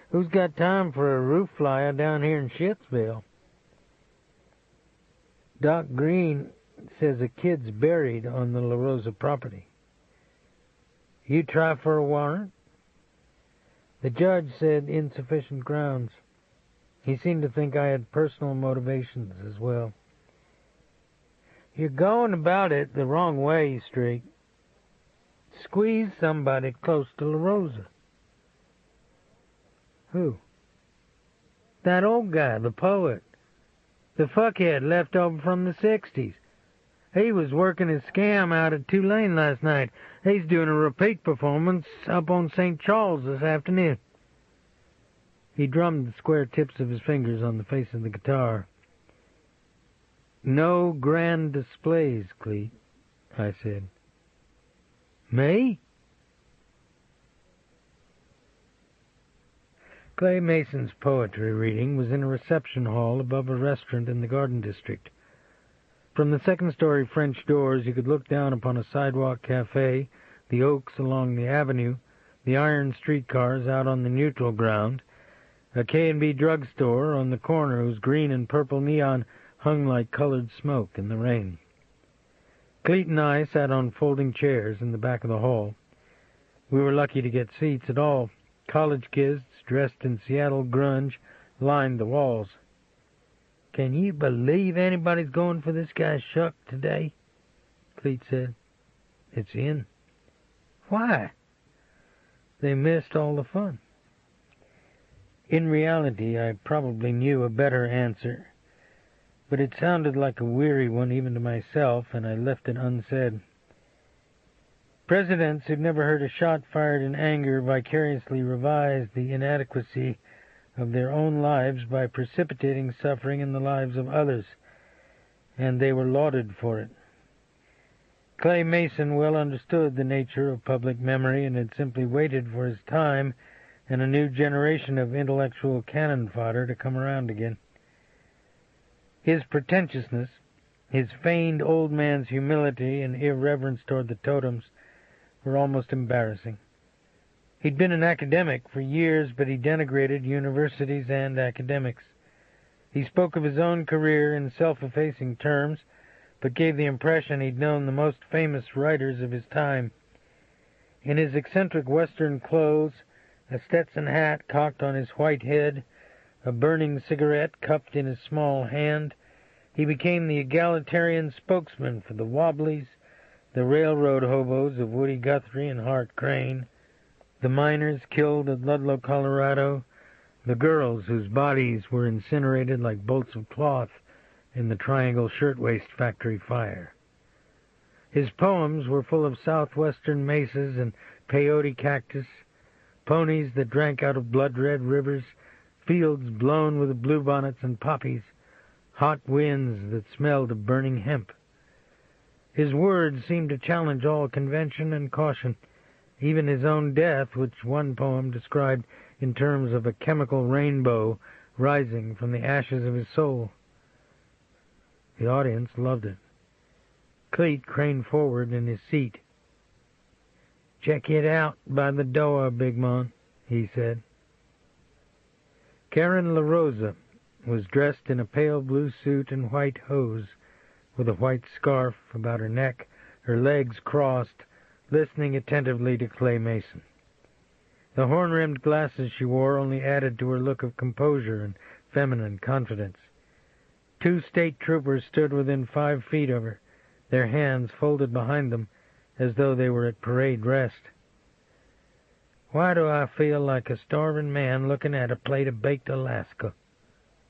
Who's got time for a roof flyer down here in Shittsville?" "Doc Green says a kid's buried on the LaRosa property." "You try for a warrant?" "The judge said insufficient grounds. He seemed to think I had personal motivations as well." "You're going about it the wrong way, Streak. Squeeze somebody close to LaRosa." "Who?" "That old guy, the poet. The fuckhead left over from the 60s. He was working his scam out at Tulane last night. He's doing a repeat performance up on St. Charles this afternoon. He drummed the square tips of his fingers on the face of the guitar. No grand displays, Cleet, I said. Me? Clay Mason's poetry reading was in a reception hall above a restaurant in the Garden District. From the second-story French doors you could look down upon a sidewalk cafe, the oaks along the avenue, the iron streetcars out on the neutral ground, a K&B drugstore on the corner whose green and purple neon hung like colored smoke in the rain. Cleet and I sat on folding chairs in the back of the hall. We were lucky to get seats at all. College kids, dressed in Seattle grunge, lined the walls. "Can you believe anybody's going for this guy's shuck today?" Cleet said. "It's in." "Why?" "They missed all the fun." In reality, I probably knew a better answer, but it sounded like a weary one even to myself, and I left it unsaid. Presidents who'd never heard a shot fired in anger vicariously revised the inadequacy of their own lives by precipitating suffering in the lives of others, and they were lauded for it. Clay Mason well understood the nature of public memory and had simply waited for his time and a new generation of intellectual cannon fodder to come around again. His pretentiousness, his feigned old man's humility and irreverence toward the totems were almost embarrassing. He'd been an academic for years, but he denigrated universities and academics. He spoke of his own career in self-effacing terms, but gave the impression he'd known the most famous writers of his time. In his eccentric Western clothes, a Stetson hat cocked on his white head, a burning cigarette cupped in his small hand, he became the egalitarian spokesman for the Wobblies, the railroad hobos of Woody Guthrie and Hart Crane, the miners killed at Ludlow, Colorado, the girls whose bodies were incinerated like bolts of cloth in the Triangle Shirtwaist Factory fire. His poems were full of southwestern mesas and peyote cactus, ponies that drank out of blood-red rivers, fields blown with bluebonnets and poppies, hot winds that smelled of burning hemp. His words seemed to challenge all convention and caution, even his own death, which one poem described in terms of a chemical rainbow rising from the ashes of his soul. The audience loved it. Cleet craned forward in his seat. "Check it out by the door, Big Mon," he said. Karen LaRosa was dressed in a pale blue suit and white hose, with a white scarf about her neck, her legs crossed, listening attentively to Clay Mason. The horn-rimmed glasses she wore only added to her look of composure and feminine confidence. 2 state troopers stood within 5 feet of her, their hands folded behind them as though they were at parade rest. "Why do I feel like a starving man looking at a plate of baked Alaska?"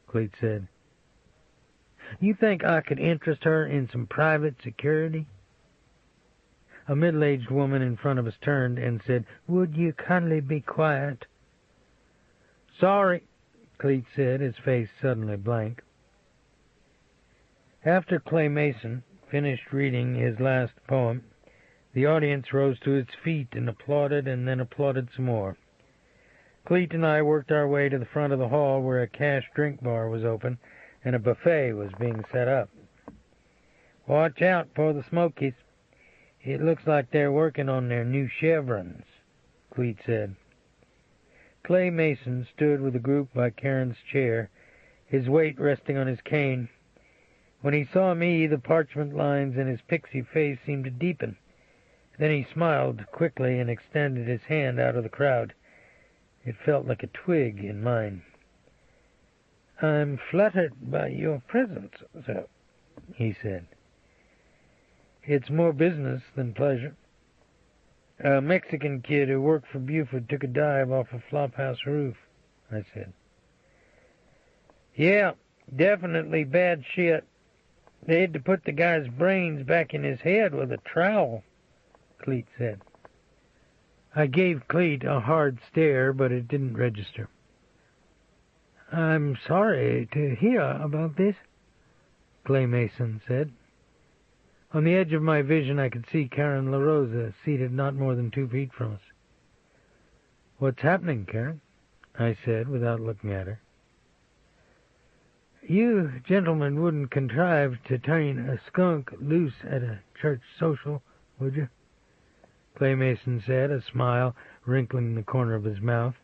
Cleet said. "You think I could interest her in some private security?" A middle-aged woman in front of us turned and said, "Would you kindly be quiet?" "Sorry," Cleet said, his face suddenly blank. After Clay Mason finished reading his last poem, the audience rose to its feet and applauded and then applauded some more. Cleet and I worked our way to the front of the hall where a cash drink bar was open and a buffet was being set up. "Watch out for the Smokies. It looks like they're working on their new chevrons," Cleet said. Clay Mason stood with a group by Karen's chair, his weight resting on his cane. When he saw me, the parchment lines in his pixie face seemed to deepen. Then he smiled quickly and extended his hand out of the crowd. It felt like a twig in mine. "I'm flattered by your presence, sir," he said. "It's more business than pleasure. A Mexican kid who worked for Buford took a dive off a flophouse roof," I said. "Yeah, definitely bad shit. They had to put the guy's brains back in his head with a trowel, Cleet said. I gave Cleet a hard stare, but it didn't register. I'm sorry to hear about this, Clay Mason said. On the edge of my vision, I could see Karen LaRosa seated not more than 2 feet from us. What's happening, Karen? I said, without looking at her. You gentlemen wouldn't contrive to turn a skunk loose at a church social, would you? Clay Mason said, a smile wrinkling the corner of his mouth.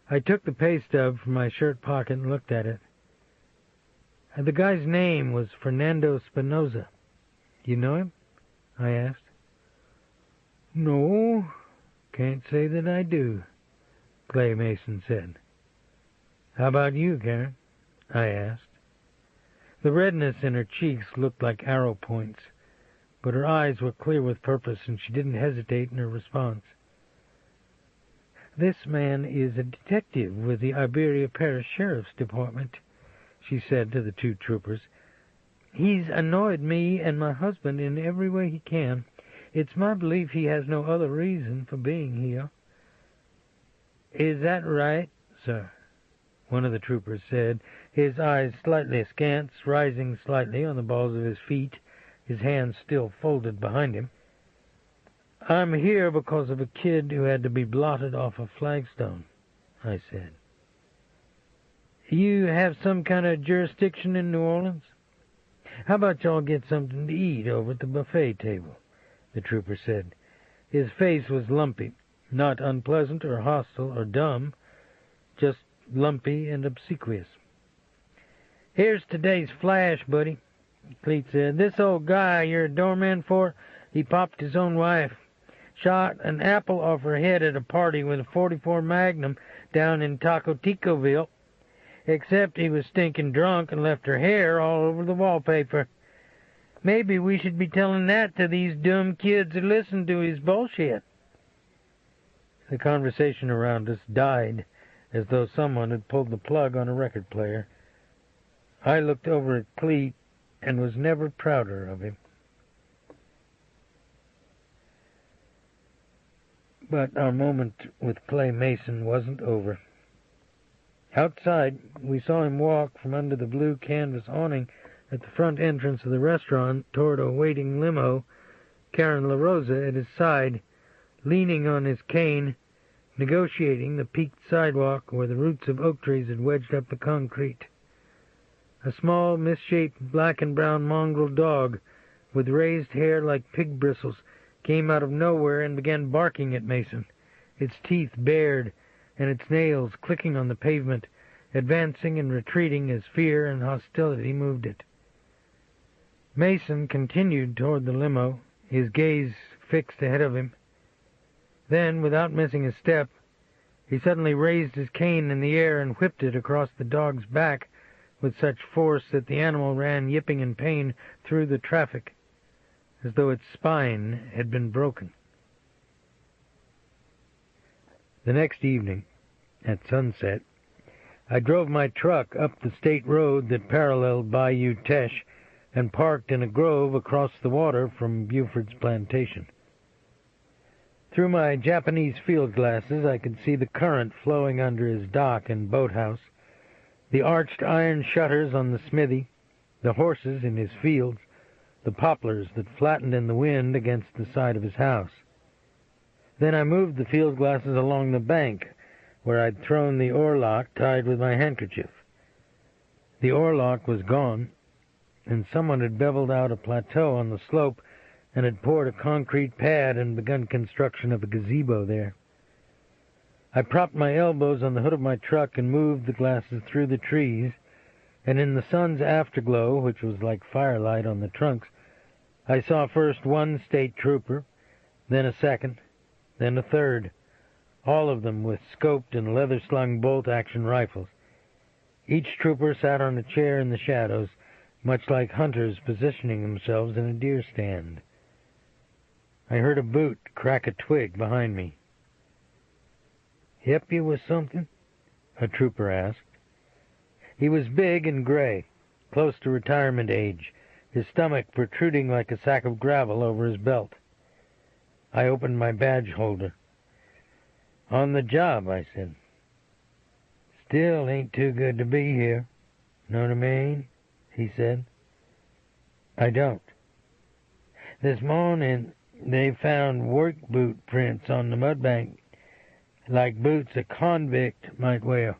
I took the pay stub from my shirt pocket and looked at it. The guy's name was Fernando Spinoza. You know him? I asked. No, can't say that I do, Clay Mason said. How about you, Karen? I asked. The redness in her cheeks looked like arrow points, but her eyes were clear with purpose, and she didn't hesitate in her response. This man is a detective with the Iberia Parish Sheriff's Department, she said to the 2 troopers. He's annoyed me and my husband in every way he can. It's my belief he has no other reason for being here. Is that right, sir? One of the troopers said, his eyes slightly askance, rising slightly on the balls of his feet, his hands still folded behind him. I'm here because of a kid who had to be blotted off a flagstone, I said. You have some kind of jurisdiction in New Orleans? How about y'all get something to eat over at the buffet table? The trooper said. His face was lumpy, not unpleasant or hostile or dumb, just lumpy and obsequious. Here's today's flash, buddy, Cleet said. This old guy you're a doorman for, he popped his own wife. Shot an apple off her head at a party with a .44 Magnum down in Tacoticoville, except he was stinking drunk and left her hair all over the wallpaper. Maybe we should be telling that to these dumb kids who listen to his bullshit. The conversation around us died, as though someone had pulled the plug on a record player. I looked over at Cleet and was never prouder of him. But our moment with Clay Mason wasn't over. Outside, we saw him walk from under the blue canvas awning at the front entrance of the restaurant toward a waiting limo, Karen LaRosa at his side, leaning on his cane, negotiating the peaked sidewalk where the roots of oak trees had wedged up the concrete. A small, misshaped black and brown mongrel dog with raised hair like pig bristles came out of nowhere and began barking at Mason, its teeth bared and its nails clicking on the pavement, advancing and retreating as fear and hostility moved it. Mason continued toward the limo, his gaze fixed ahead of him. Then, without missing a step, he suddenly raised his cane in the air and whipped it across the dog's back with such force that the animal ran yipping in pain through the traffic, as though its spine had been broken. The next evening, at sunset, I drove my truck up the state road that paralleled Bayou Teche and parked in a grove across the water from Buford's plantation. Through my Japanese field glasses, I could see the current flowing under his dock and boathouse, the arched iron shutters on the smithy, the horses in his fields, the poplars that flattened in the wind against the side of his house. Then I moved the field glasses along the bank, where I'd thrown the oarlock tied with my handkerchief. The oarlock was gone, and someone had beveled out a plateau on the slope and had poured a concrete pad and begun construction of a gazebo there. I propped my elbows on the hood of my truck and moved the glasses through the trees, and in the sun's afterglow, which was like firelight on the trunks, I saw first one state trooper, then a second, then a third, all of them with scoped and leather-slung bolt-action rifles. Each trooper sat on a chair in the shadows, much like hunters positioning themselves in a deer stand. I heard a boot crack a twig behind me. "Help you with something?" a trooper asked. He was big and gray, close to retirement age, his stomach protruding like a sack of gravel over his belt. I opened my badge holder. "On the job," I said. "Still ain't too good to be here. Know what I mean?" he said. "I don't." "This morning they found work boot prints on the mudbank, like boots a convict might wear."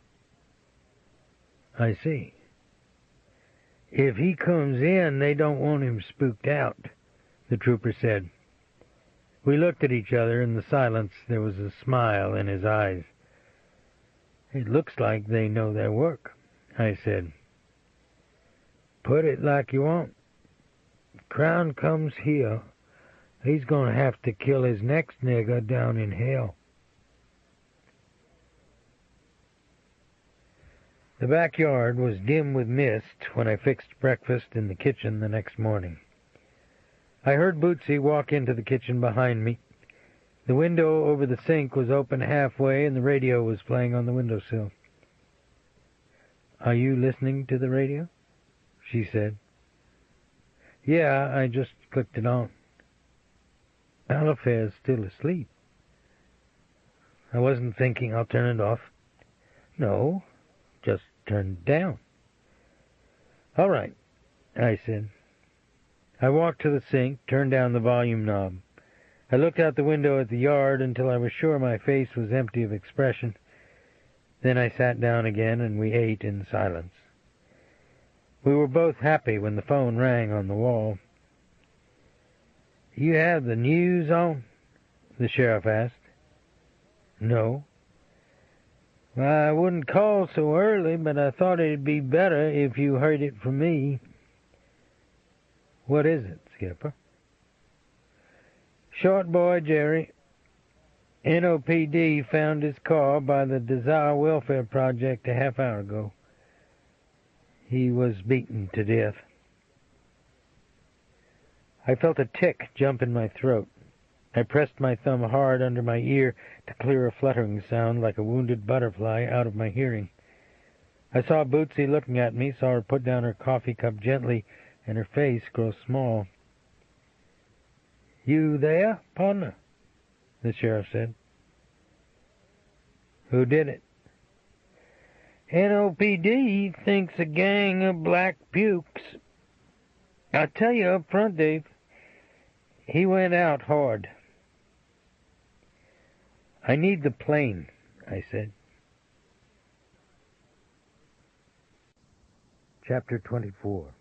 "I see." "If he comes in, they don't want him spooked out," the trooper said. We looked at each other. In the silence, there was a smile in his eyes. "It looks like they know their work," I said. "Put it like you want. If Crown comes here, he's going to have to kill his next nigger down in hell." The backyard was dim with mist when I fixed breakfast in the kitchen the next morning. I heard Bootsy walk into the kitchen behind me. The window over the sink was open halfway, and the radio was playing on the windowsill. "Are you listening to the radio?" she said. "Yeah, I just clicked it on." "Alifair's still asleep." "I wasn't thinking. I'll turn it off." "No, just turn it down." "All right," I said. I walked to the sink, turned down the volume knob. I looked out the window at the yard until I was sure my face was empty of expression. Then I sat down again, and we ate in silence. We were both happy when the phone rang on the wall. "You have the news on?" the sheriff asked. "No." "Well, I wouldn't call so early, but I thought it'd be better if you heard it from me." "What is it, Skipper?" "Short boy Jerry. NOPD found his car by the Desire Welfare Project a half hour ago. He was beaten to death." I felt a tick jump in my throat. I pressed my thumb hard under my ear to clear a fluttering sound like a wounded butterfly out of my hearing. I saw Bootsy looking at me, saw her put down her coffee cup gently, and her face grow small. "You there, partner?" the sheriff said. "Who did it?" "NOPD thinks a gang of black pukes. I'll tell you up front, Dave, he went out hard." "I need the plane," I said. Chapter 24.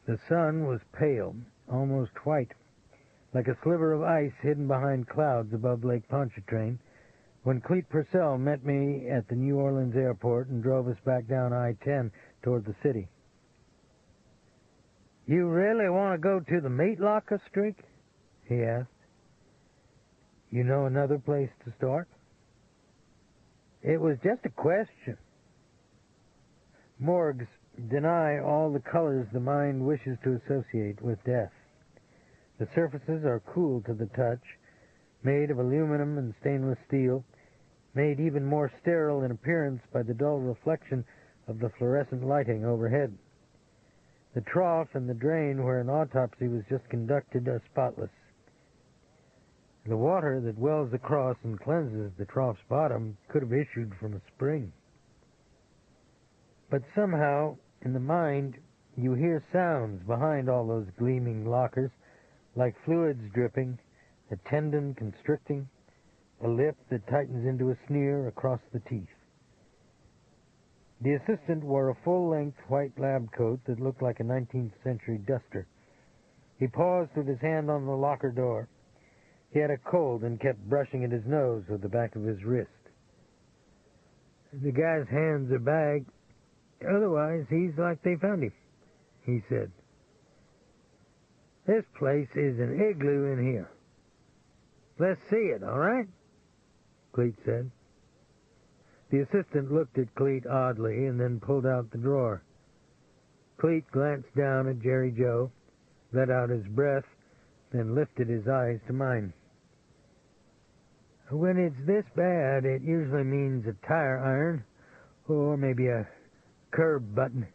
The sun was pale, almost white, like a sliver of ice hidden behind clouds above Lake Pontchartrain, when Clete Purcell met me at the New Orleans airport and drove us back down I-10 toward the city. "You really want to go to the meat locker streak?" he asked. "You know another place to start?" "It was just a question." Morgues deny all the colors the mind wishes to associate with death. The surfaces are cool to the touch, made of aluminum and stainless steel, made even more sterile in appearance by the dull reflection of the fluorescent lighting overhead. The trough and the drain where an autopsy was just conducted are spotless. The water that wells across and cleanses the trough's bottom could have issued from a spring. But somehow, in the mind, you hear sounds behind all those gleaming lockers, like fluids dripping, a tendon constricting, a lip that tightens into a sneer across the teeth. The assistant wore a full-length white lab coat that looked like a 19th century duster. He paused with his hand on the locker door. He had a cold and kept brushing at his nose with the back of his wrist. "The guy's hands are bagged. Otherwise, he's like they found him," he said. "This place is an igloo in here. Let's see it, all right?" Clete said. The assistant looked at Clete oddly and then pulled out the drawer. Clete glanced down at Jerry Joe, let out his breath, then lifted his eyes to mine. "When it's this bad, it usually means a tire iron Or maybe a curb button.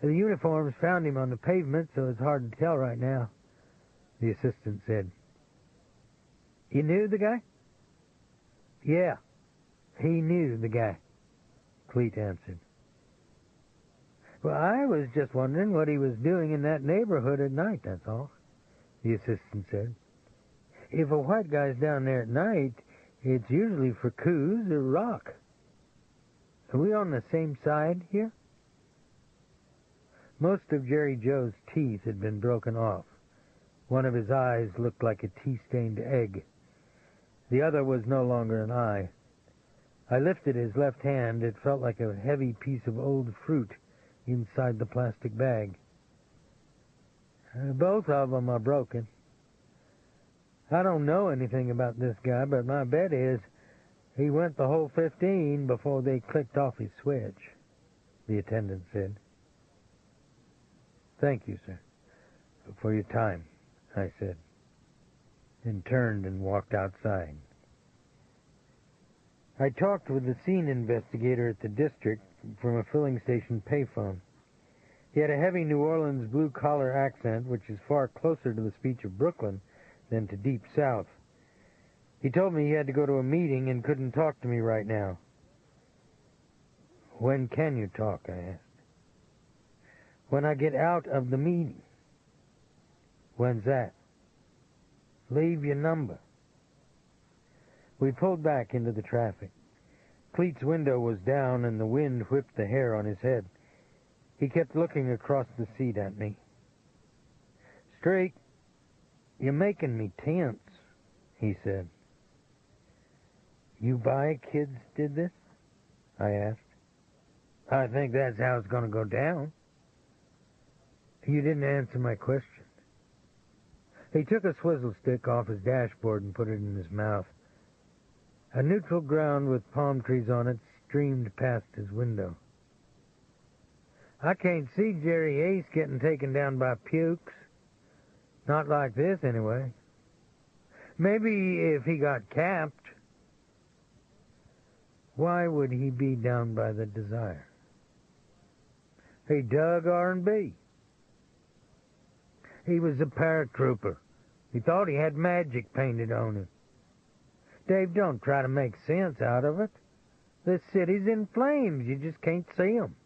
The uniforms found him on the pavement, so it's hard to tell right now, the assistant said. You knew the guy? Yeah, he knew the guy, Cleet answered. Well, I was just wondering what he was doing in that neighborhood at night, that's all, the assistant said. If a white guy's down there at night, it's usually for coups or rock. Are we on the same side here? Most of Jerry Joe's teeth had been broken off. One of his eyes looked like a tea-stained egg. The other was no longer an eye. I lifted his left hand. It felt like a heavy piece of old fruit inside the plastic bag. Both of them are broken. I don't know anything about this guy, but my bet is he went the whole 15 before they clicked off his switch, the attendant said. Thank you, sir, for your time, I said, and turned and walked outside. I talked with the scene investigator at the district from a filling station payphone. He had a heavy New Orleans blue-collar accent, which is far closer to the speech of Brooklyn than to Deep South. He told me he had to go to a meeting and couldn't talk to me right now. When can you talk? I asked. When I get out of the meeting. When's that? Leave your number. We pulled back into the traffic. Cleet's window was down and the wind whipped the hair on his head. He kept looking across the seat at me. Streak, you're making me tense, he said. You buy kids did this? I asked. I think that's how it's going to go down. You didn't answer my question. He took a swizzle stick off his dashboard and put it in his mouth. A neutral ground with palm trees on it streamed past his window. I can't see Jerry Ace getting taken down by pukes. Not like this, anyway. Maybe if he got capped. Why would he be down by the Desire? He dug R&B. He was a paratrooper. He thought he had magic painted on him. Dave, don't try to make sense out of it. This city's in flames. You just can't see 'em.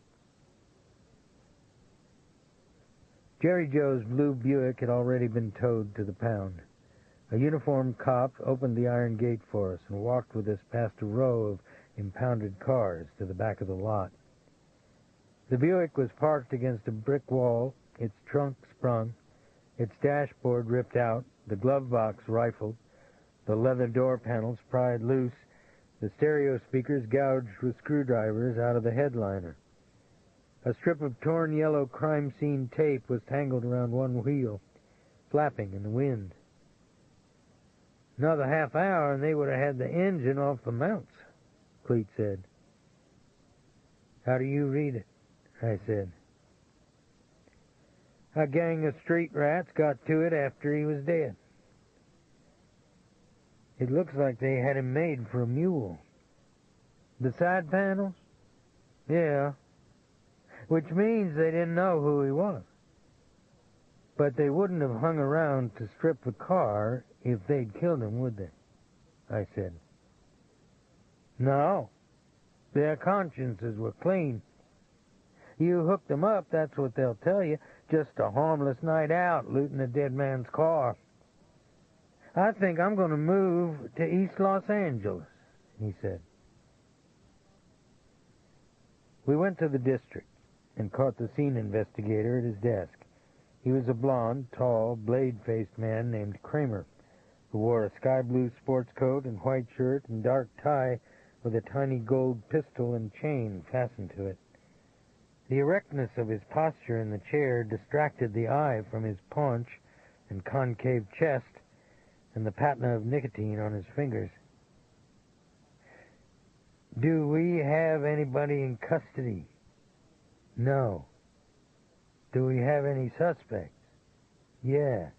Jerry Joe's blue Buick had already been towed to the pound. A uniformed cop opened the iron gate for us and walked with us past a row of impounded cars to the back of the lot. The Buick was parked against a brick wall, its trunk sprung, its dashboard ripped out, the glove box rifled, the leather door panels pried loose, the stereo speakers gouged with screwdrivers out of the headliner. A strip of torn yellow crime scene tape was tangled around one wheel, flapping in the wind. Another half hour and they would have had the engine off the mounts, Cleet said. How do you read it? I said. A gang of street rats got to it after he was dead. It looks like they had him made for a mule. The side panels? Yeah. Which means they didn't know who he was. But they wouldn't have hung around to strip the car if they'd killed him, would they? I said. No. Their consciences were clean. You hooked them up, that's what they'll tell you. Just a harmless night out, looting a dead man's car. I think I'm going to move to East Los Angeles, he said. We went to the district and caught the scene investigator at his desk. He was a blond, tall, blade-faced man named Kramer, who wore a sky-blue sports coat and white shirt and dark tie with a tiny gold pistol and chain fastened to it. The erectness of his posture in the chair distracted the eye from his paunch and concave chest and the patina of nicotine on his fingers. Do we have anybody in custody? No. Do we have any suspects? Yeah.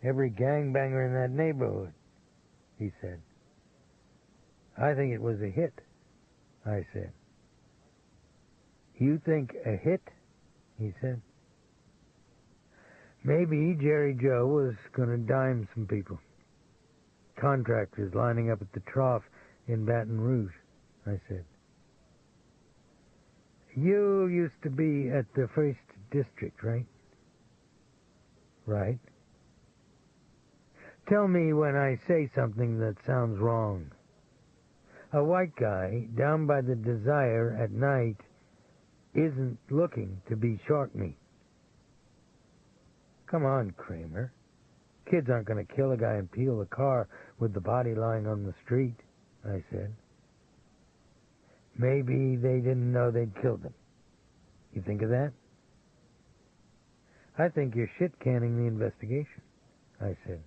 Every gangbanger in that neighborhood, he said. I think it was a hit, I said. You think a hit? He said. Maybe Jerry Joe was going to dime some people. Contractors lining up at the trough in Baton Rouge, I said. You used to be at the 1st District, right? Right. Tell me when I say something that sounds wrong. A white guy down by the Desire at night isn't looking to be shark meat. Come on, Kramer. Kids aren't going to kill a guy and peel the car with the body lying on the street, I said. Maybe they didn't know they'd killed him. You think of that? I think you're shit-canning the investigation, I said.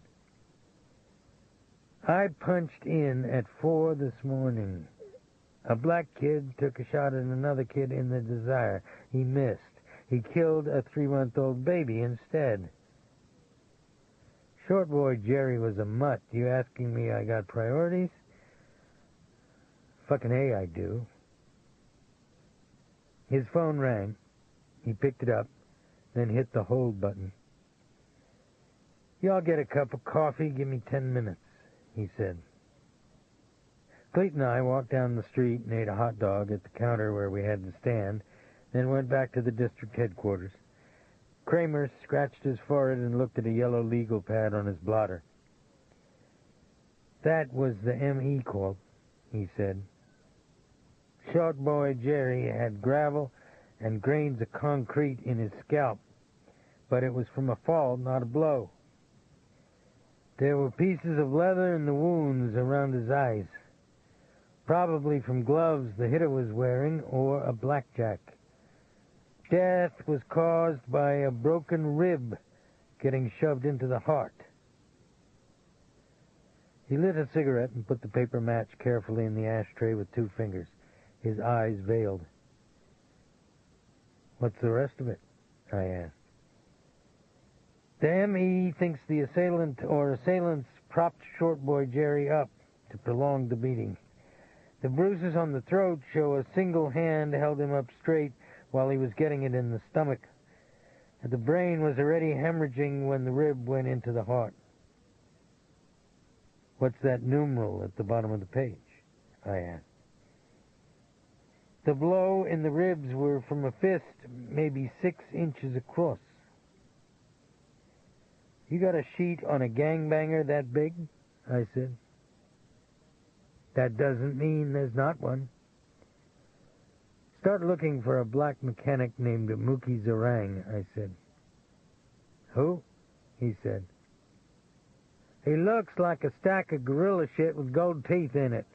I punched in at 4 this morning. A black kid took a shot at another kid in the Desire. He missed. He killed a 3-month-old baby instead. Short boy Jerry was a mutt. You asking me I got priorities? Fucking A, I do. His phone rang. He picked it up, then hit the hold button. Y'all get a cup of coffee, give me 10 minutes, he said. Cleet and I walked down the street and ate a hot dog at the counter where we had to stand, then went back to the district headquarters. Kramer scratched his forehead and looked at a yellow legal pad on his blotter. That was the M.E. call, he said. Short boy Jerry had gravel and grains of concrete in his scalp, but it was from a fall, not a blow. There were pieces of leather in the wounds around his eyes, probably from gloves the hitter was wearing or a blackjack. Death was caused by a broken rib getting shoved into the heart. He lit a cigarette and put the paper match carefully in the ashtray with 2 fingers, his eyes veiled. What's the rest of it? I asked. The M.E. thinks the assailant or assailants propped Short Boy Jerry up to prolong the beating. The bruises on the throat show a single hand held him up straight while he was getting it in the stomach. The brain was already hemorrhaging when the rib went into the heart. What's that numeral at the bottom of the page? I asked. The blow in the ribs were from a fist maybe 6 inches across. You got a sheet on a gangbanger that big? I said. That doesn't mean there's not one. Start looking for a black mechanic named Mookie Zarang, I said. Who? He said. He looks like a stack of gorilla shit with gold teeth in it.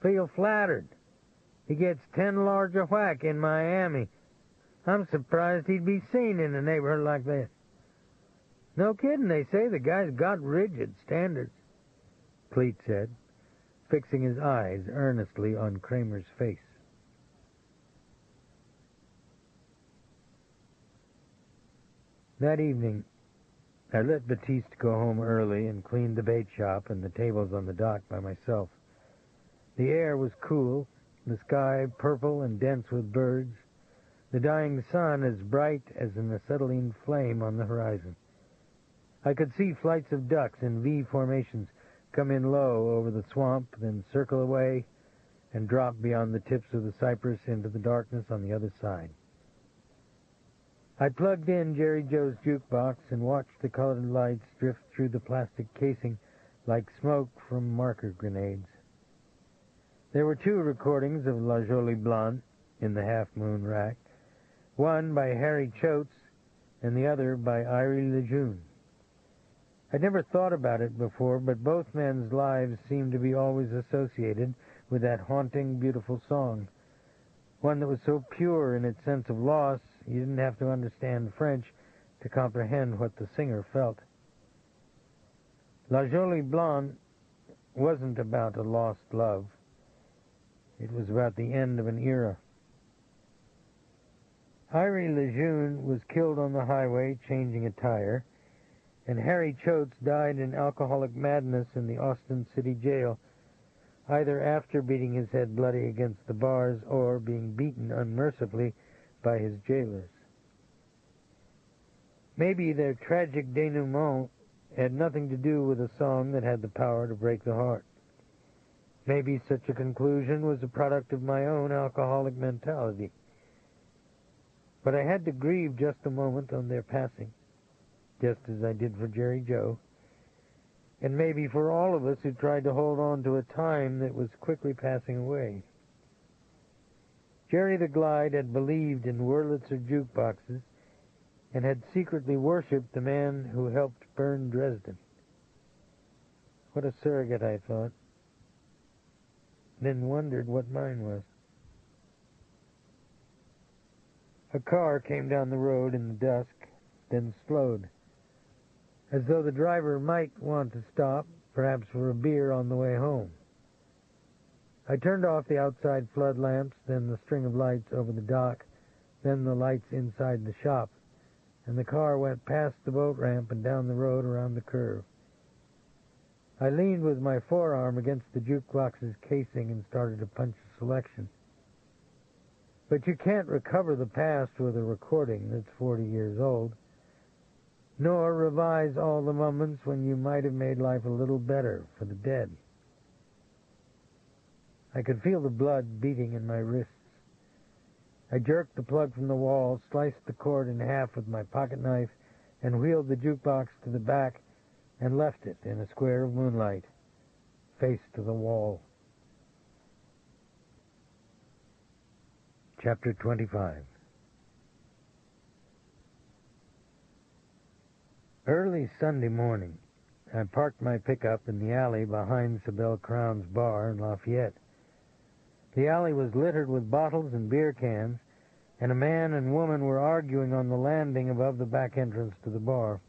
Feel flattered. He gets 10 large a whack in Miami. I'm surprised he'd be seen in a neighborhood like this. No kidding, they say the guy's got rigid standards, Cleet said, fixing his eyes earnestly on Kramer's face. That evening, I let Batiste go home early and cleaned the bait shop and the tables on the dock by myself. The air was cool, the sky purple and dense with birds, the dying sun as bright as an acetylene flame on the horizon. I could see flights of ducks in V formations come in low over the swamp, then circle away and drop beyond the tips of the cypress into the darkness on the other side. I plugged in Jerry Joe's jukebox and watched the colored lights drift through the plastic casing like smoke from marker grenades. There were 2 recordings of La Jolie Blonde in the half-moon rack, one by Harry Choates and the other by Irie Lejeune. I'd never thought about it before, but both men's lives seemed to be always associated with that haunting, beautiful song, one that was so pure in its sense of loss you didn't have to understand French to comprehend what the singer felt. La Jolie Blonde wasn't about a lost love. It was about the end of an era. Irie Lejeune was killed on the highway changing a tire, and Harry Choates died in alcoholic madness in the Austin City Jail. either after beating his head bloody against the bars or being beaten unmercifully by his jailers. Maybe their tragic denouement had nothing to do with a song that had the power to break the heart. Maybe such a conclusion was a product of my own alcoholic mentality. But I had to grieve just a moment on their passing, just as I did for Jerry Joe, and maybe for all of us who tried to hold on to a time that was quickly passing away. Jerry the Glide had believed in Wurlitzer jukeboxes and had secretly worshipped the man who helped burn Dresden. What a surrogate, I thought, then wondered what mine was. A car came down the road in the dusk, then slowed, as though the driver might want to stop, perhaps for a beer on the way home. I turned off the outside flood lamps, then the string of lights over the dock, then the lights inside the shop, and the car went past the boat ramp and down the road around the curve. I leaned with my forearm against the jukebox's casing and started to punch a selection. But you can't recover the past with a recording that's 40 years old, nor revise all the moments when you might have made life a little better for the dead. I could feel the blood beating in my wrists. I jerked the plug from the wall, sliced the cord in half with my pocket knife, and wheeled the jukebox to the back and left it in a square of moonlight, face to the wall. Chapter 25. Early Sunday morning, I parked my pickup in the alley behind Sibel Crown's bar in Lafayette. The alley was littered with bottles and beer cans, and a man and woman were arguing on the landing above the back entrance to the bar.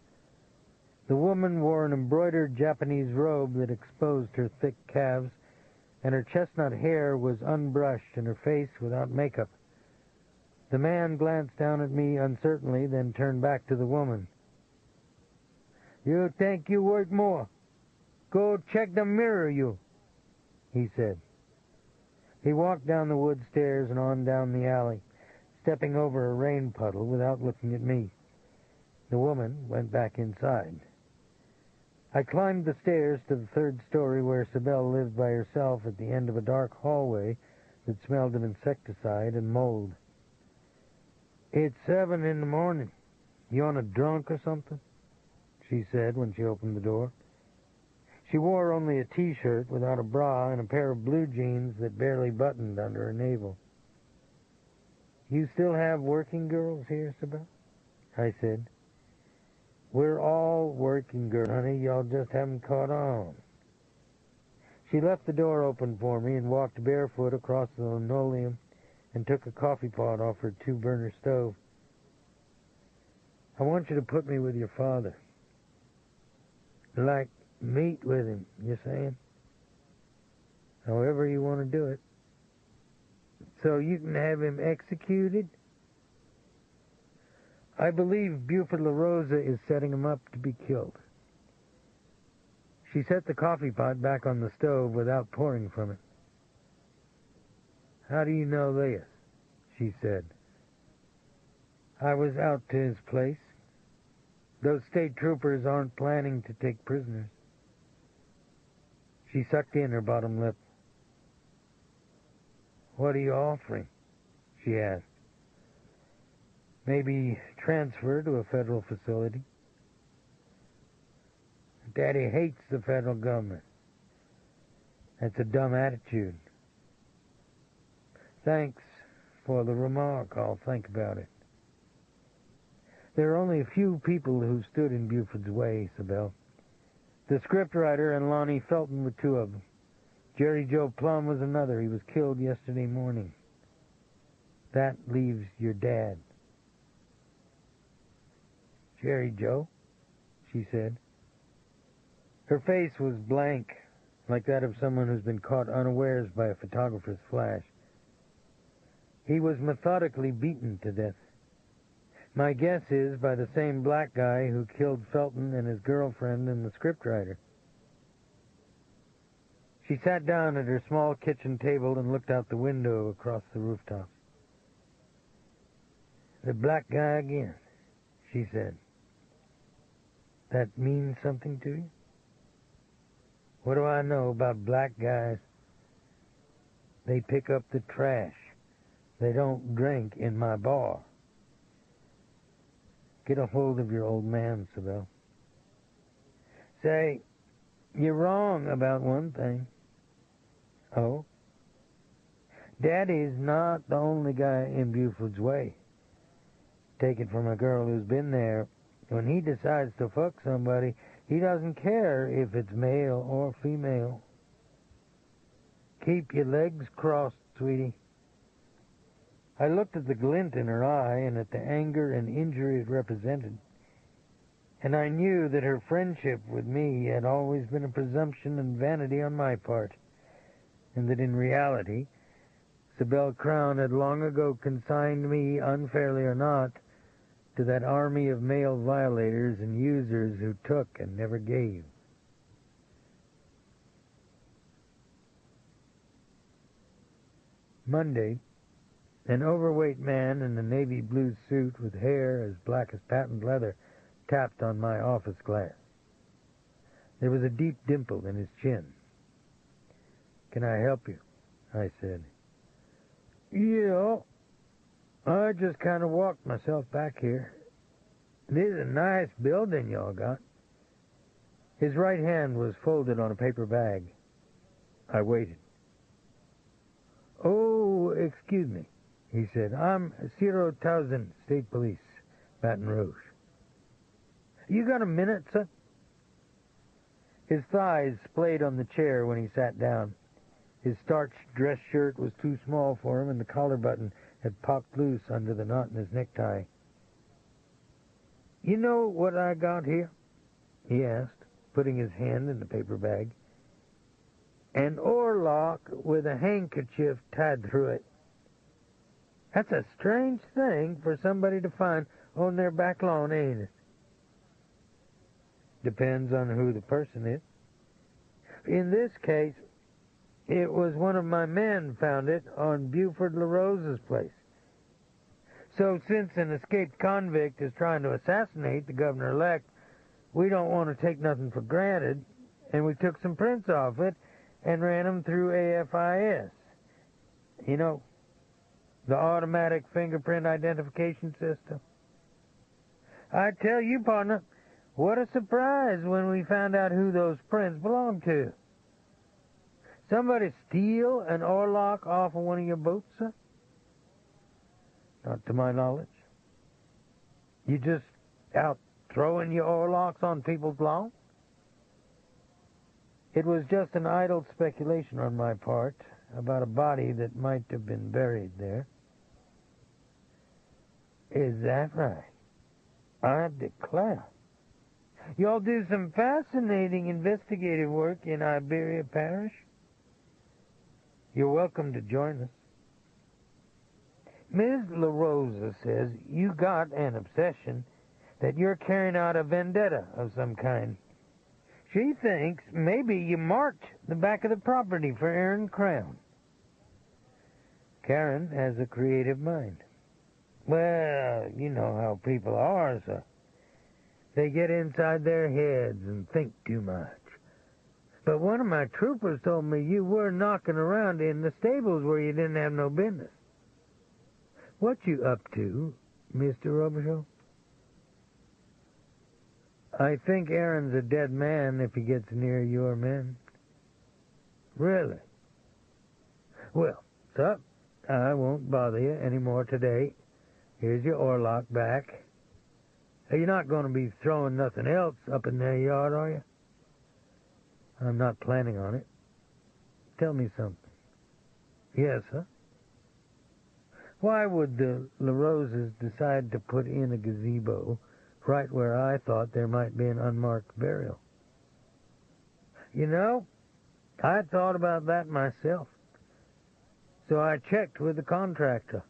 The woman wore an embroidered Japanese robe that exposed her thick calves, and her chestnut hair was unbrushed and her face without makeup. The man glanced down at me uncertainly, then turned back to the woman. "You think you work more? Go check the mirror, you," he said. He walked down the wood stairs and on down the alley, stepping over a rain puddle without looking at me. The woman went back inside. I climbed the stairs to the third story where Sibel lived by herself at the end of a dark hallway that smelled of insecticide and mold. "It's 7 in the morning. You on a drunk or something?" she said when she opened the door. She wore only a T-shirt without a bra and a pair of blue jeans that barely buttoned under her navel. "You still have working girls here, Sibel?" I said. "We're all working girls, honey. Y'all just haven't caught on." She left the door open for me and walked barefoot across the linoleum and took a coffee pot off her 2-burner stove. "I want you to put me with your father." "Like meet with him, you're saying?" "However you want to do it." "So you can have him executed?" "I believe Buford LaRosa is setting him up to be killed." She set the coffee pot back on the stove without pouring from it. "How do you know this?" she said. "I was out to his place. Those state troopers aren't planning to take prisoners." She sucked in her bottom lip. "What are you offering?" she asked. "Maybe transfer to a federal facility." "Daddy hates the federal government." "That's a dumb attitude." "Thanks for the remark. I'll think about it." There are only a few people who stood in Buford's way, Sibel. The scriptwriter and Lonnie Felton were 2 of them. Jerry Joe Plum was another. He was killed yesterday morning. That leaves your dad. "Jerry Joe?" she said. Her face was blank, like that of someone who's been caught unawares by a photographer's flash. "He was methodically beaten to death. My guess is by the same black guy who killed Felton and his girlfriend and the scriptwriter." She sat down at her small kitchen table and looked out the window across the rooftop. "The black guy again," she said. "That means something to you?" "What do I know about black guys? They pick up the trash. They don't drink in my bar." "Get a hold of your old man, Sybil." "Say, you're wrong about one thing." "Oh?" "Daddy's not the only guy in Buford's way. Take it from a girl who's been there. When he decides to fuck somebody, he doesn't care if it's male or female. Keep your legs crossed, sweetie." I looked at the glint in her eye and at the anger and injury it represented, and I knew that her friendship with me had always been a presumption and vanity on my part, and that in reality Sybil Crown had long ago consigned me, unfairly or not, to that army of male violators and users who took and never gave. Monday, an overweight man in a navy blue suit with hair as black as patent leather tapped on my office glass. There was a deep dimple in his chin. "Can I help you?" I said. "Yeah, I just kind of walked myself back here. This is a nice building y'all got." His right hand was folded on a paper bag. I waited. "Oh, excuse me," he said. "I'm 0,000 State Police, Baton Rouge." "You got a minute, sir?" His thighs splayed on the chair when he sat down. His starched dress shirt was too small for him, and the collar button had popped loose under the knot in his necktie. "You know what I got here?" he asked, putting his hand in the paper bag. "An oarlock with a handkerchief tied through it. That's a strange thing for somebody to find on their back lawn, ain't it?" "Depends on who the person is." "In this case, it was one of my men found it on Buford LaRosa's place. So since an escaped convict is trying to assassinate the governor-elect, we don't want to take nothing for granted, and we took some prints off it and ran them through AFIS. You know, the automatic fingerprint identification system. I tell you, partner, what a surprise when we found out who those prints belonged to. Somebody steal an oarlock off of one of your boats, sir?" "Not to my knowledge." "You just out throwing your oarlocks on people's lawn?" It was just an idle speculation on my part about a body that might have been buried there. "Is that right? I declare. Y'all do some fascinating investigative work in Iberia Parish. You're welcome to join us. Ms. LaRosa says you got an obsession, that you're carrying out a vendetta of some kind. She thinks maybe you marked the back of the property for Aaron Crown." "Karen has a creative mind." "Well, you know how people are, sir. They get inside their heads and think too much. But one of my troopers told me you were knocking around in the stables where you didn't have no business. What you up to, Mr. Robicheaux?" "I think Aaron's a dead man if he gets near your men." "Really? Well, sir, I won't bother you any more today. Here's your oarlock back. You're not going to be throwing nothing else up in their yard, are you?" "I'm not planning on it. Tell me something." "Yes, sir." "Why would the LaRosas decide to put in a gazebo right where I thought there might be an unmarked burial?" "You know, I thought about that myself. So I checked with the contractor.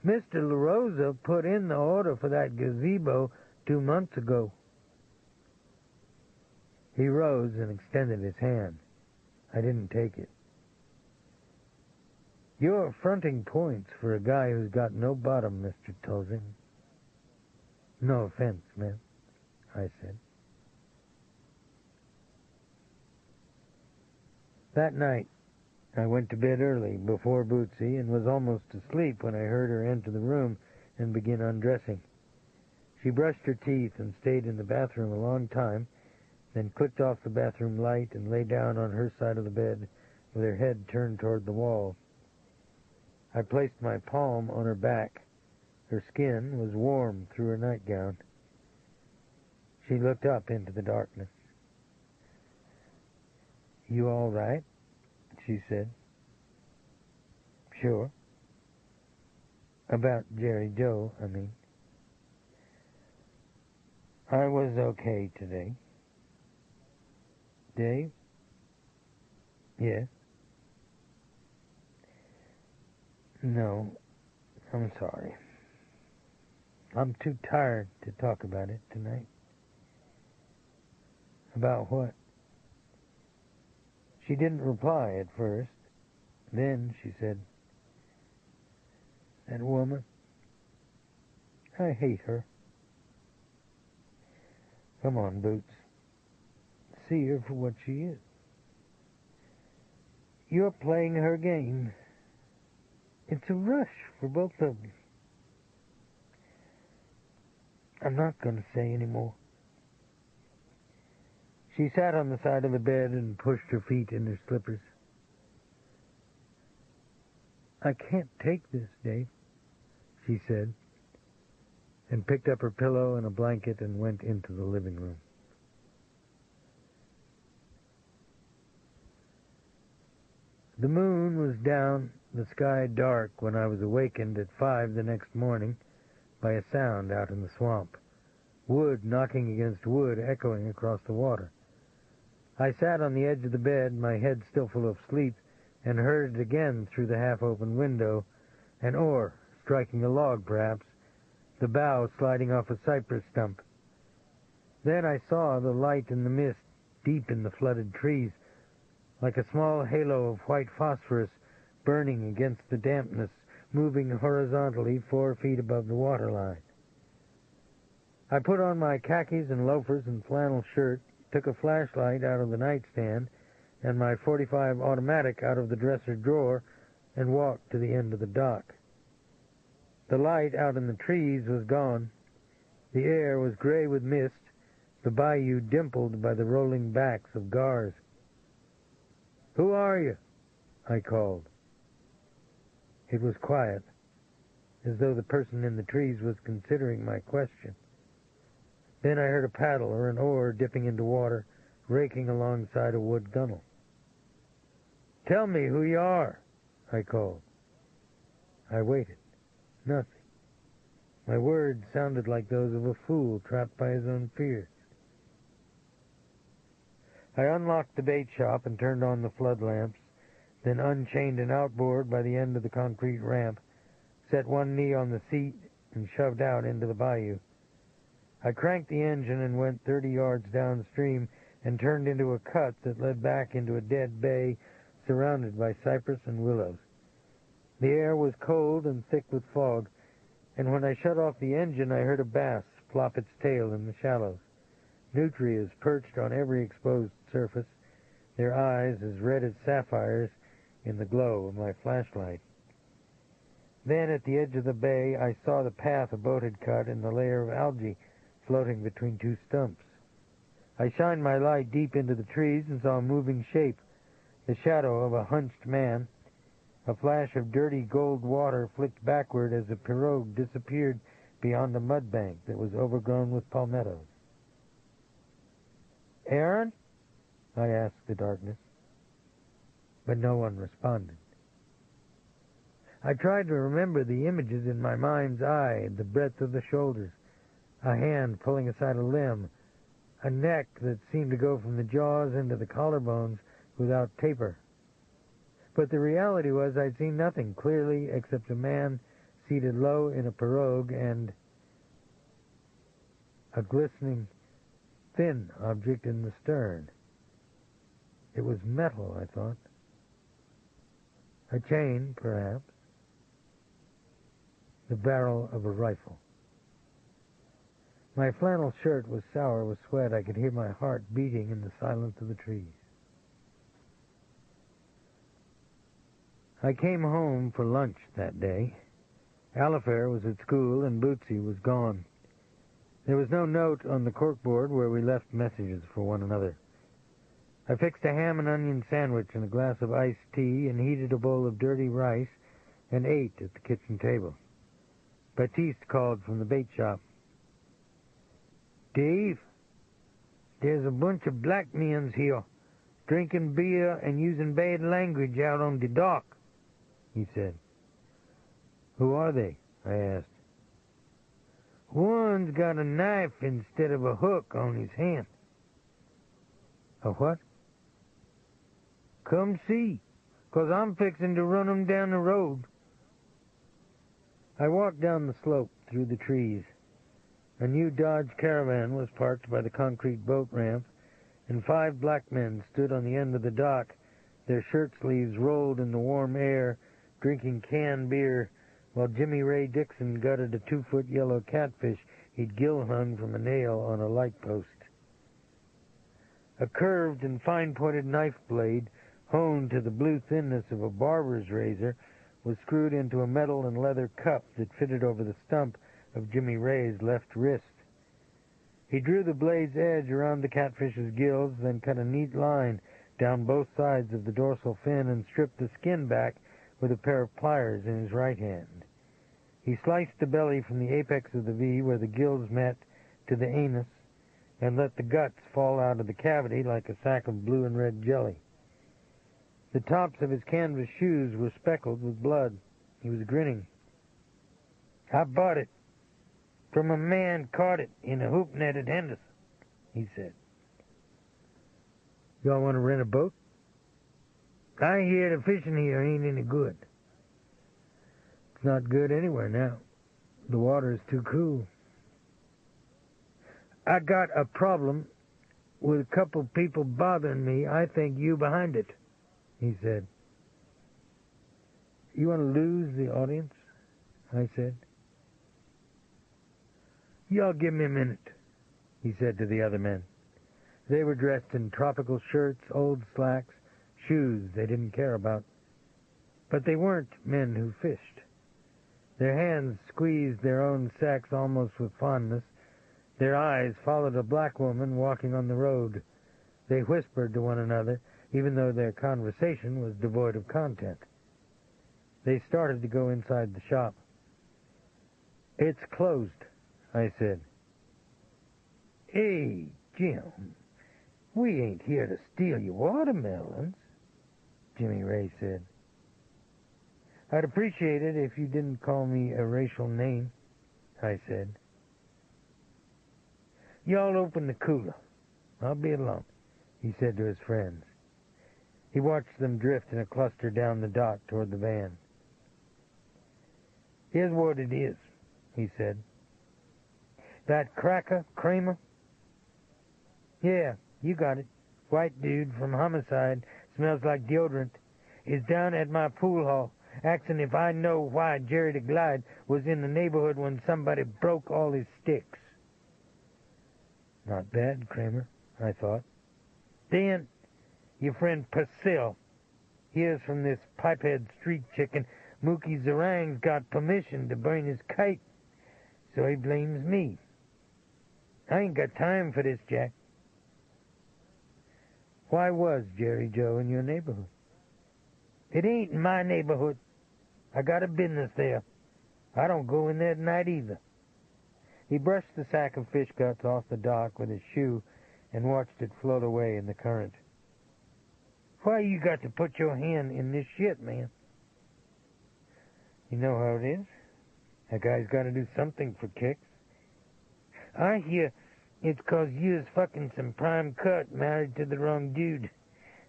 Mr. LaRosa put in the order for that gazebo 2 months ago." He rose and extended his hand. I didn't take it. "You're fronting points for a guy who's got no bottom, Mr. Tolzing." "No offense, man," I said. That night, I went to bed early, before Bootsy, and was almost asleep when I heard her enter the room and begin undressing. She brushed her teeth and stayed in the bathroom a long time, then clicked off the bathroom light and lay down on her side of the bed with her head turned toward the wall. I placed my palm on her back. Her skin was warm through her nightgown. She looked up into the darkness. "You all right?" she said. "Sure." "About Jerry Joe, I mean." "I was okay today." "Dave?" "Yes." "No, I'm sorry. I'm too tired to talk about it tonight." "About what?" She didn't reply at first. Then she said, "That woman, I hate her." "Come on, Boots. See her for what she is. You're playing her game. It's a rush for both of you." "I'm not going to say any more." She sat on the side of the bed and pushed her feet in her slippers. "I can't take this, Dave," she said, and picked up her pillow and a blanket and went into the living room. The moon was down, the sky dark, when I was awakened at 5 the next morning by a sound out in the swamp, wood knocking against wood echoing across the water. I sat on the edge of the bed, my head still full of sleep, and heard it again through the half-open window, an oar striking a log, perhaps, the bow sliding off a cypress stump. Then I saw the light in the mist, deep in the flooded trees, like a small halo of white phosphorus burning against the dampness, moving horizontally 4 feet above the waterline. I put on my khakis and loafers and flannel shirt, took a flashlight out of the nightstand and my .45 automatic out of the dresser drawer, and walked to the end of the dock. The light out in the trees was gone. The air was gray with mist, the bayou dimpled by the rolling backs of gars. "Who are you?" I called. It was quiet, as though the person in the trees was considering my question. Then I heard a paddle or an oar dipping into water, raking alongside a wood gunwale. "Tell me who you are," I called. I waited. Nothing. My words sounded like those of a fool trapped by his own fears. I unlocked the bait shop and turned on the flood lamps, then unchained an outboard by the end of the concrete ramp, set one knee on the seat, and shoved out into the bayou. I cranked the engine and went 30 yards downstream and turned into a cut that led back into a dead bay surrounded by cypress and willows. The air was cold and thick with fog, and when I shut off the engine I heard a bass flop its tail in the shallows. Nutrias perched on every exposed surface, their eyes as red as sapphires in the glow of my flashlight. Then at the edge of the bay I saw the path a boat had cut in the layer of algae floating between 2 stumps. I shined my light deep into the trees and saw a moving shape, the shadow of a hunched man. A flash of dirty gold water flicked backward as a pirogue disappeared beyond a mud bank that was overgrown with palmettos. "Aaron?" I asked the darkness. But no one responded. I tried to remember the images in my mind's eye, the breadth of the shoulders, a hand pulling aside a limb, a neck that seemed to go from the jaws into the collarbones without taper. But the reality was I'd seen nothing clearly except a man seated low in a pirogue and a glistening, thin object in the stern. It was metal, I thought. A chain, perhaps. The barrel of a rifle. My flannel shirt was sour with sweat. I could hear my heart beating in the silence of the trees. I came home for lunch that day. Alifair was at school and Bootsy was gone. There was no note on the corkboard where we left messages for one another. I fixed a ham and onion sandwich and a glass of iced tea and heated a bowl of dirty rice and ate at the kitchen table. Baptiste called from the bait shop. "Dave, there's a bunch of black men's here, drinking beer and using bad language out on the dock," he said. "Who are they?" I asked. "One's got a knife instead of a hook on his hand." "A what?" "Come see, 'cause I'm fixing to run 'em down the road." I walked down the slope through the trees. A new Dodge Caravan was parked by the concrete boat ramp, and 5 black men stood on the end of the dock, their shirt sleeves rolled in the warm air, drinking canned beer, while Jimmy Ray Dixon gutted a 2-foot yellow catfish he'd gill-hung from a nail on a light post. A curved and fine-pointed knife blade, honed to the blue thinness of a barber's razor, was screwed into a metal and leather cup that fitted over the stump of Jimmy Ray's left wrist. He drew the blade's edge around the catfish's gills, then cut a neat line down both sides of the dorsal fin and stripped the skin back with a pair of pliers in his right hand. He sliced the belly from the apex of the V where the gills met to the anus and let the guts fall out of the cavity like a sack of blue and red jelly. The tops of his canvas shoes were speckled with blood. He was grinning. "I bought it from a man caught it in a hoop net at Henderson," he said. "Y'all want to rent a boat?" "I hear the fishing here ain't any good." "It's not good anywhere now. The water is too cool." "I got a problem with a couple people bothering me. I think you behind it," he said. "You want to lose the audience?" I said. "Y'all give me a minute," he said to the other men. They were dressed in tropical shirts, old slacks, shoes they didn't care about. But they weren't men who fished. Their hands squeezed their own sacks almost with fondness. Their eyes followed a black woman walking on the road. They whispered to one another, even though their conversation was devoid of content. They started to go inside the shop. "It's closed," I said. "Hey, Jim, we ain't here to steal your watermelons," Jimmy Ray said. "I'd appreciate it if you didn't call me a racial name," I said. "Y'all open the cooler. I'll be along," he said to his friends. He watched them drift in a cluster down the dock toward the van. "Here's what it is," he said. "That cracker, Kramer?" "Yeah, you got it. White dude from homicide, smells like deodorant, is down at my pool hall, asking if I know why Jerry the Glide was in the neighborhood when somebody broke all his sticks." Not bad, Kramer, I thought. "Then, your friend Purcell hears from this pipehead street chicken Mookie Zarang's got permission to burn his kite, so he blames me. I ain't got time for this, Jack." "Why was Jerry Joe in your neighborhood?" "It ain't my neighborhood. I got a business there. I don't go in there tonight either." He brushed the sack of fish guts off the dock with his shoe and watched it float away in the current. "Why you got to put your hand in this shit, man?" "You know how it is. A guy's got to do something for kicks." "I hear it's 'cause you's fucking some prime cut married to the wrong dude.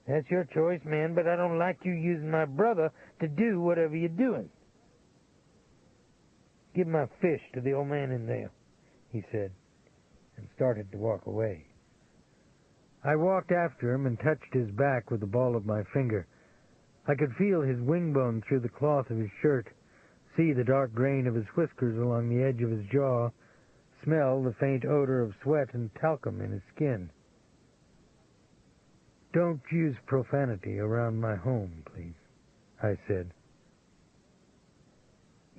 That's your choice, man, but I don't like you using my brother to do whatever you're doing." "Give my fish to the old man in there," he said, and started to walk away. I walked after him and touched his back with the ball of my finger. I could feel his wing bone through the cloth of his shirt, see the dark grain of his whiskers along the edge of his jaw, smell the faint odor of sweat and talcum in his skin. "Don't use profanity around my home, please," I said.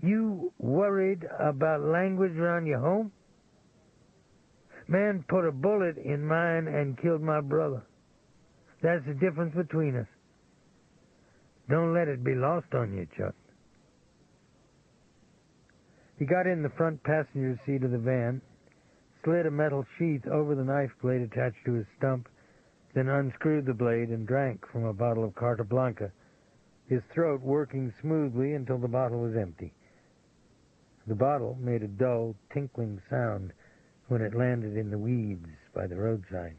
"You worried about language around your home? Man put a bullet in mine and killed my brother. That's the difference between us. Don't let it be lost on you, Chuck." He got in the front passenger seat of the van, slid a metal sheath over the knife blade attached to his stump, then unscrewed the blade and drank from a bottle of Carta Blanca, his throat working smoothly until the bottle was empty. The bottle made a dull, tinkling sound when it landed in the weeds by the roadside.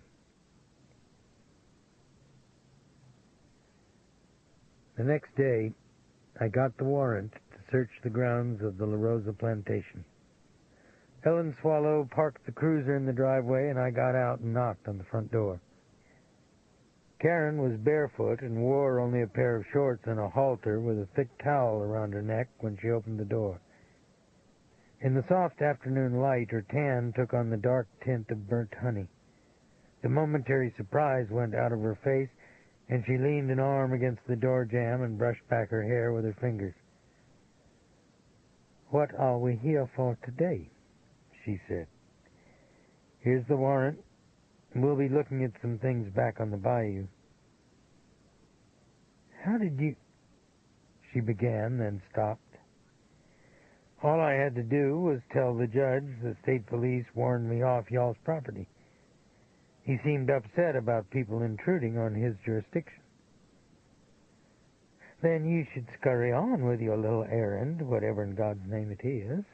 The next day, I got the warrant to search the grounds of the La Rosa plantation. Helen Swallow parked the cruiser in the driveway, and I got out and knocked on the front door. Karen was barefoot and wore only a pair of shorts and a halter with a thick towel around her neck when she opened the door. In the soft afternoon light, her tan took on the dark tint of burnt honey. The momentary surprise went out of her face, and she leaned an arm against the door jamb and brushed back her hair with her fingers. "What are we here for today?" she said. "Here's the warrant. We'll be looking at some things back on the bayou." "How did you—" she began, then stopped. "All I had to do was tell the judge the state police warned me off y'all's property. He seemed upset about people intruding on his jurisdiction." "Then you should scurry on with your little errand, whatever in God's name it is.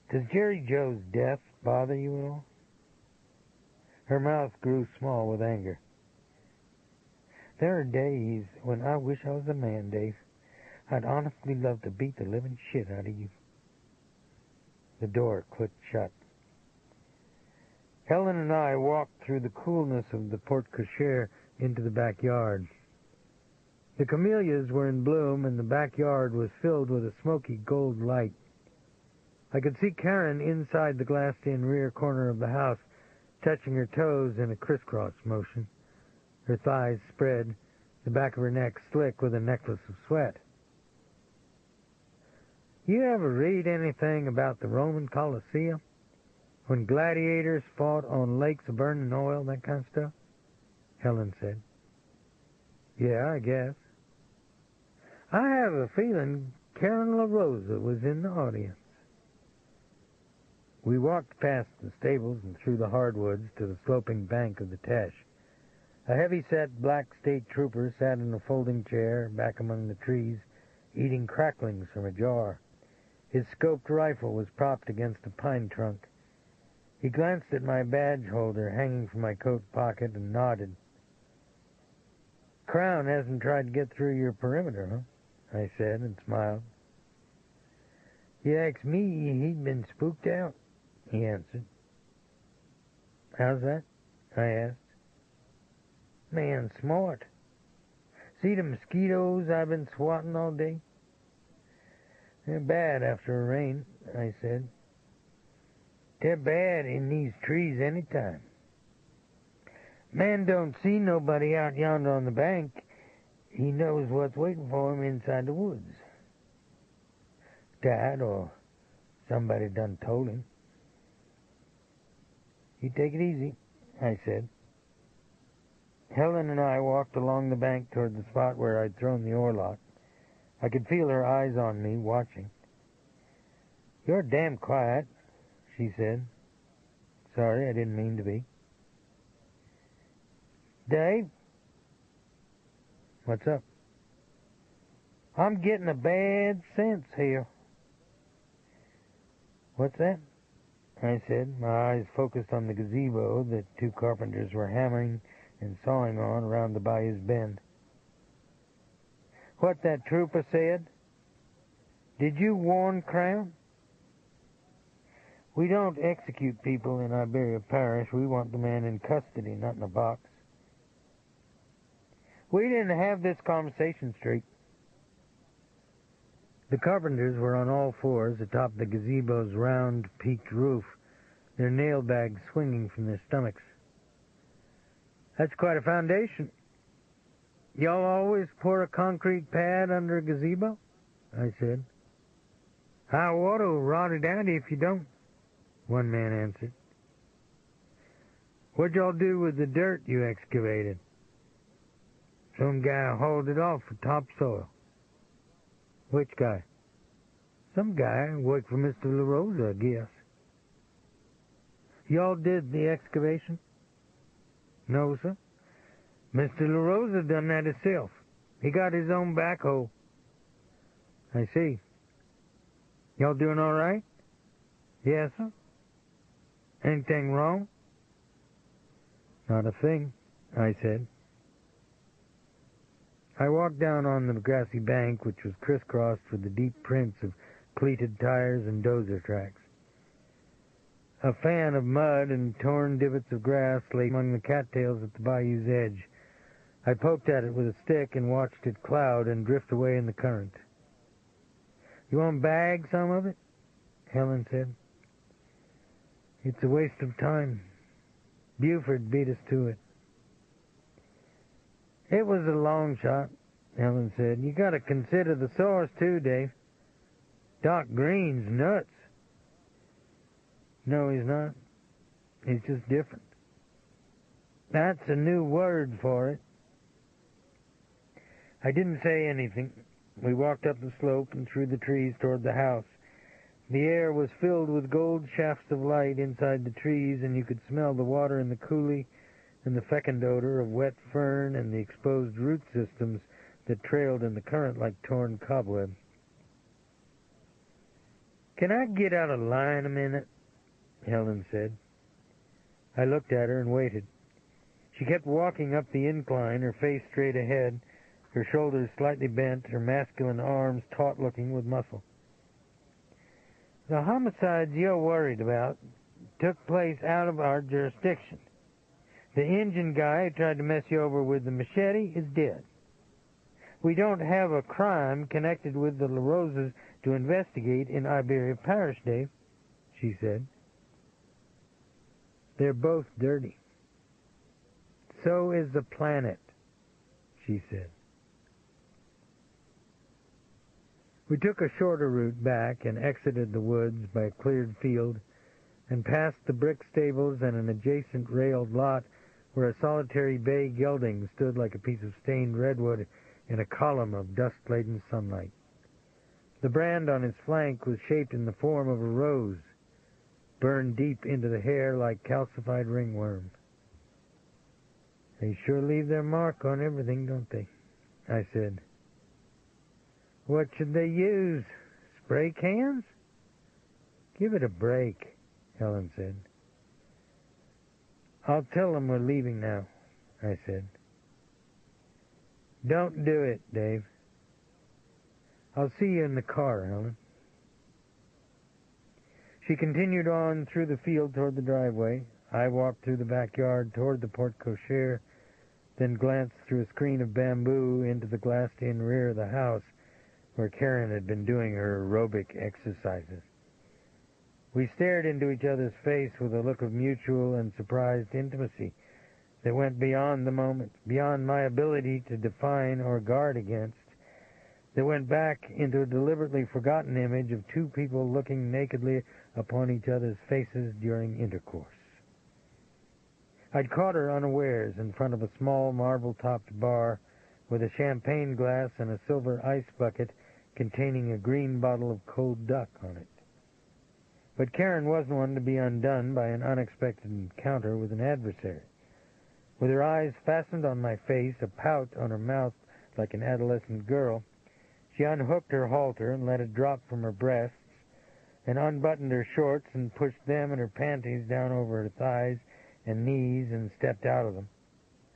Does Jerry Joe's death bother you at all?" Her mouth grew small with anger. "There are days when I wish I was a man, Dave. I'd honestly love to beat the living shit out of you." The door clicked shut. Helen and I walked through the coolness of the porte cochere into the backyard. The camellias were in bloom, and the backyard was filled with a smoky gold light. I could see Karen inside the glassed-in rear corner of the house, touching her toes in a crisscross motion, her thighs spread, the back of her neck slick with a necklace of sweat. "You ever read anything about the Roman Colosseum? When gladiators fought on lakes of burning oil, that kind of stuff?" Helen said. "Yeah, I guess. I have a feeling Karen La Rosa was in the audience." We walked past the stables and through the hardwoods to the sloping bank of the Teche. A heavy-set black state trooper sat in a folding chair back among the trees, eating cracklings from a jar. His scoped rifle was propped against a pine trunk. He glanced at my badge holder hanging from my coat pocket and nodded. "Crown hasn't tried to get through your perimeter, huh?" I said, and smiled. "You asked me, he'd been spooked out," he answered. "How's that?" I asked. "Man, smart. See the mosquitoes I've been swatting all day? They're bad after a rain," I said. "They're bad in these trees any time. Man don't see nobody out yonder on the bank. He knows what's waiting for him inside the woods. Dad or somebody done told him." "You take it easy," I said. Helen and I walked along the bank toward the spot where I'd thrown the oarlock. I could feel her eyes on me, watching. "You're damn quiet," she said. "Sorry, I didn't mean to be." "Dave?" "What's up?" "I'm getting a bad sense here." "What's that?" I said, my eyes focused on the gazebo that two carpenters were hammering and sawing on around the bayou's bend. "What that trooper said? Did you warn Crown?" We don't execute people in Iberia Parish. We want the man in custody, not in a box. We didn't have this conversation straight. The carpenters were on all fours atop the gazebo's round, peaked roof, their nail bags swinging from their stomachs. That's quite a foundation. Y'all always pour a concrete pad under a gazebo? I said. High water will rot it out if you don't, one man answered. What'd y'all do with the dirt you excavated? Some guy hauled it off for topsoil. Which guy? Some guy worked for Mr. LaRosa, I guess. Y'all did the excavation? No, sir. Mr. LaRosa done that himself. He got his own backhoe. I see. Y'all doing all right? Yes, sir. Anything wrong? Not a thing, I said. I walked down on the grassy bank, which was crisscrossed with the deep prints of cleated tires and dozer tracks. A fan of mud and torn divots of grass lay among the cattails at the bayou's edge. I poked at it with a stick and watched it cloud and drift away in the current. You want to bag some of it? Helen said. It's a waste of time. Buford beat us to it. It was a long shot, Helen said. You got to consider the source too, Dave. Doc Green's nuts. No, he's not. He's just different. That's a new word for it. I didn't say anything. We walked up the slope and through the trees toward the house. The air was filled with gold shafts of light inside the trees, and you could smell the water in the coulee and the fecund odor of wet fern and the exposed root systems that trailed in the current like torn cobweb. Can I get out of line a minute? Helen said. I looked at her and waited. She kept walking up the incline, her face straight ahead, her shoulders slightly bent, her masculine arms taut-looking with muscle. The homicides you're worried about took place out of our jurisdiction. The engine guy who tried to mess you over with the machete is dead. We don't have a crime connected with the LaRosas to investigate in Iberia Parish, Dave, she said. They're both dirty. So is the planet, she said. We took a shorter route back and exited the woods by a cleared field and passed the brick stables and an adjacent railed lot where a solitary bay gelding stood like a piece of stained redwood in a column of dust-laden sunlight. The brand on his flank was shaped in the form of a rose, burned deep into the hair like calcified ringworm. They sure leave their mark on everything, don't they? I said. What should they use? Spray cans? Give it a break, Helen said. I'll tell them we're leaving now, I said. Don't do it, Dave. I'll see you in the car, Helen. She continued on through the field toward the driveway. I walked through the backyard toward the porte cochere, then glanced through a screen of bamboo into the glassed-in rear of the house where Karen had been doing her aerobic exercises. We stared into each other's face with a look of mutual and surprised intimacy that went beyond the moment, beyond my ability to define or guard against, that went back into a deliberately forgotten image of two people looking nakedly upon each other's faces during intercourse. I'd caught her unawares in front of a small marble-topped bar with a champagne glass and a silver ice bucket containing a green bottle of cold duck on it. But Karen wasn't one to be undone by an unexpected encounter with an adversary. With her eyes fastened on my face, a pout on her mouth like an adolescent girl, she unhooked her halter and let it drop from her breasts, and unbuttoned her shorts and pushed them and her panties down over her thighs and knees and stepped out of them.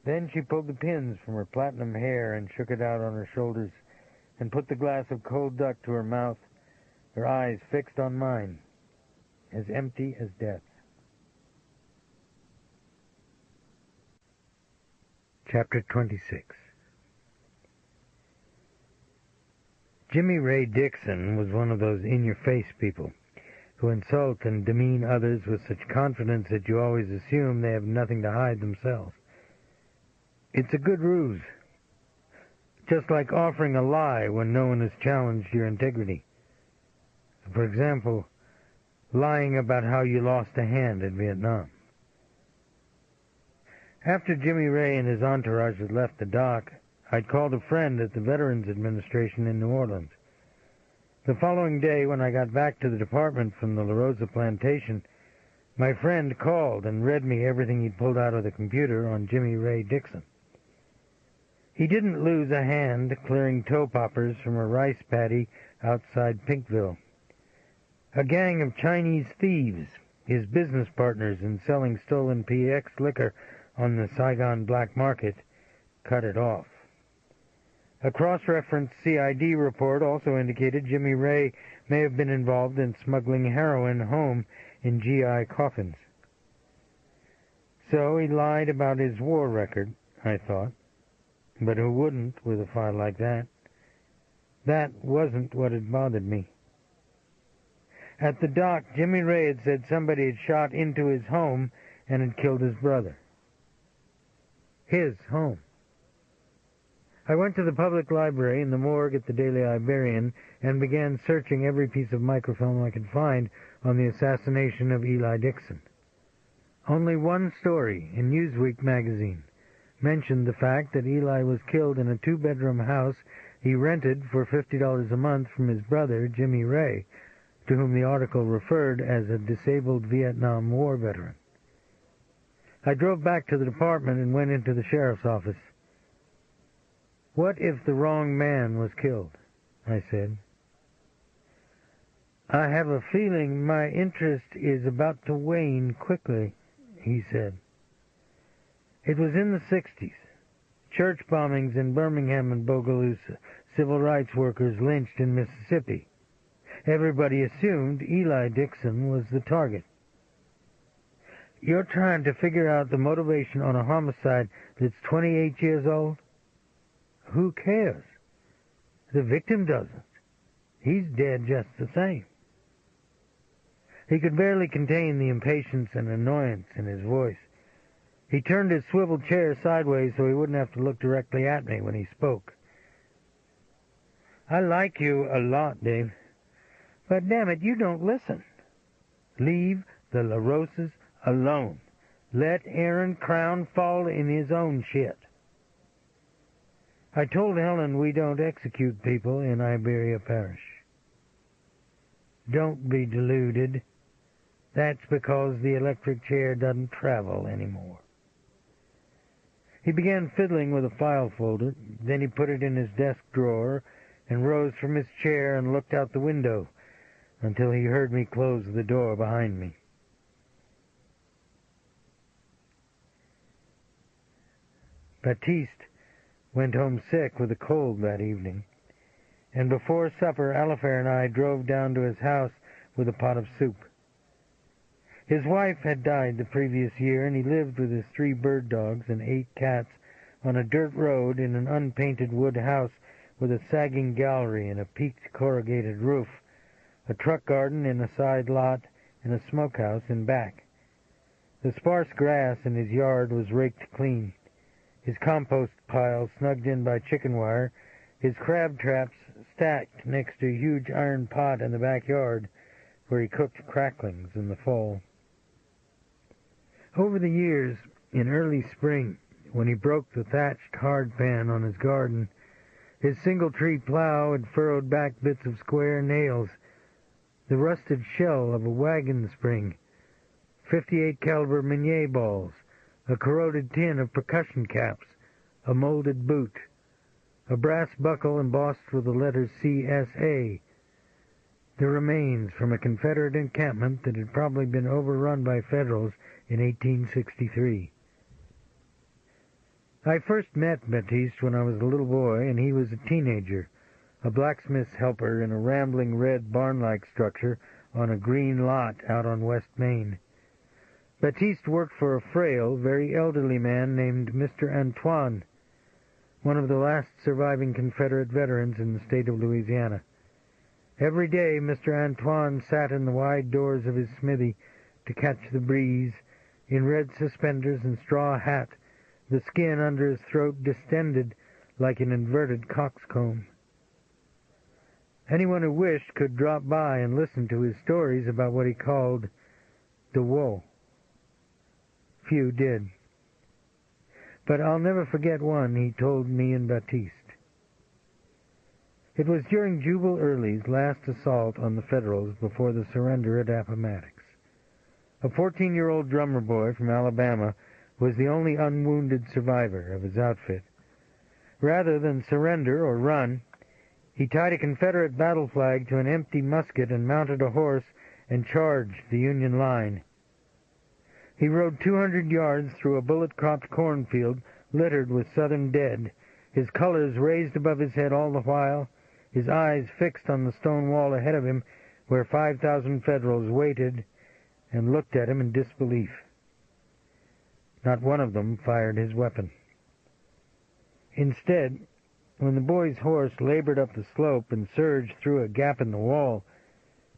Then she pulled the pins from her platinum hair and shook it out on her shoulders and put the glass of cold duck to her mouth, her eyes fixed on mine. as empty as death. Chapter 26. Jimmy Ray Dixon was one of those in-your-face people who insult and demean others with such confidence that you always assume they have nothing to hide themselves. It's a good ruse, just like offering a lie when no one has challenged your integrity. For example, lying about how you lost a hand in Vietnam. After Jimmy Ray and his entourage had left the dock, I'd called a friend at the Veterans Administration in New Orleans. The following day, when I got back to the department from the La Rosa plantation, my friend called and read me everything he'd pulled out of the computer on Jimmy Ray Dixon. He didn't lose a hand clearing toe poppers from a rice paddy outside Pinkville. A gang of Chinese thieves, his business partners in selling stolen PX liquor on the Saigon black market, cut it off. A cross-reference CID report also indicated Jimmy Ray may have been involved in smuggling heroin home in GI coffins. So he lied about his war record, I thought. But who wouldn't with a file like that? That wasn't what had bothered me. At the dock, Jimmy Ray had said somebody had shot into his home and had killed his brother. His home. I went to the public library and the morgue at the Daily Iberian and began searching every piece of microfilm I could find on the assassination of Eli Dixon. Only one story in Newsweek magazine mentioned the fact that Eli was killed in a two-bedroom house he rented for $50 a month from his brother, Jimmy Ray, to whom the article referred as a disabled Vietnam War veteran. I drove back to the department and went into the sheriff's office. "What if the wrong man was killed?" I said. "I have a feeling my interest is about to wane quickly," he said. It was in the 60s. Church bombings in Birmingham and Bogalusa, civil rights workers lynched in Mississippi. Everybody assumed Eli Dixon was the target. "You're trying to figure out the motivation on a homicide that's 28 years old? Who cares? The victim doesn't. He's dead just the same." He could barely contain the impatience and annoyance in his voice. He turned his swivel chair sideways so he wouldn't have to look directly at me when he spoke. "I like you a lot, Dave. But damn it, you don't listen. Leave the La Rosas alone. Let Aaron Crown fall in his own shit. I told Helen we don't execute people in Iberia Parish." "Don't be deluded. That's because the electric chair doesn't travel anymore." He began fiddling with a file folder, then he put it in his desk drawer and rose from his chair and looked out the window until he heard me close the door behind me. Baptiste went home sick with a cold that evening, and before supper Alifair and I drove down to his house with a pot of soup. His wife had died the previous year, and he lived with his 3 bird dogs and 8 cats on a dirt road in an unpainted wood house with a sagging gallery and a peaked corrugated roof, a truck garden in a side lot, and a smokehouse in back. The sparse grass in his yard was raked clean, his compost pile snugged in by chicken wire, his crab traps stacked next to a huge iron pot in the backyard where he cooked cracklings in the fall. Over the years, in early spring, when he broke the thatched hardpan on his garden, his single-tree plow had furrowed back bits of square nails, the rusted shell of a wagon spring, 58 caliber Minier balls, a corroded tin of percussion caps, a molded boot, a brass buckle embossed with the letters CSA, the remains from a Confederate encampment that had probably been overrun by Federals in 1863. I first met Baptiste when I was a little boy, and he was a teenager, a blacksmith's helper in a rambling red barn-like structure on a green lot out on West Main. Baptiste worked for a frail, very elderly man named Mr. Antoine, one of the last surviving Confederate veterans in the state of Louisiana. Every day Mr. Antoine sat in the wide doors of his smithy to catch the breeze, in red suspenders and straw hat, the skin under his throat distended like an inverted coxcomb. Anyone who wished could drop by and listen to his stories about what he called the woe. Few did. But I'll never forget one he told me and Baptiste. It was during Jubal Early's last assault on the Federals before the surrender at Appomattox. A 14-year-old drummer boy from Alabama was the only unwounded survivor of his outfit. Rather than surrender or run, he tied a Confederate battle flag to an empty musket and mounted a horse and charged the Union line. He rode 200 yards through a bullet-cropped cornfield littered with Southern dead, his colors raised above his head all the while, his eyes fixed on the stone wall ahead of him where 5,000 Federals waited and looked at him in disbelief. Not one of them fired his weapon. Instead, when the boy's horse labored up the slope and surged through a gap in the wall,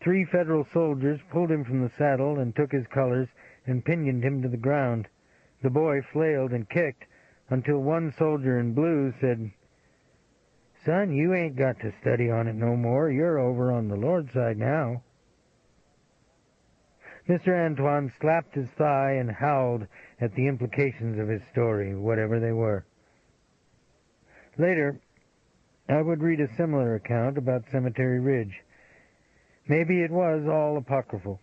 3 Federal soldiers pulled him from the saddle and took his colors and pinioned him to the ground. The boy flailed and kicked until one soldier in blue said, "Son, you ain't got to study on it no more. You're over on the Lord's side now." Mr. Antoine slapped his thigh and howled at the implications of his story, whatever they were. Later, I would read a similar account about Cemetery Ridge. Maybe it was all apocryphal.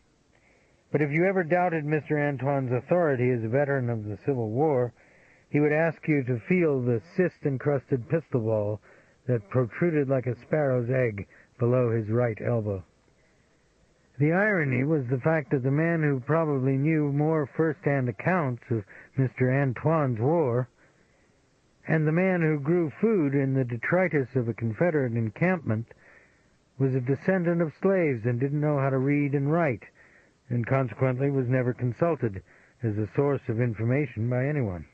But if you ever doubted Mr. Antoine's authority as a veteran of the Civil War, he would ask you to feel the cyst-encrusted pistol ball that protruded like a sparrow's egg below his right elbow. The irony was the fact that the man who probably knew more first-hand accounts of Mr. Antoine's war, and the man who grew food in the detritus of a Confederate encampment, was a descendant of slaves and didn't know how to read and write, and consequently was never consulted as a source of information by anyone.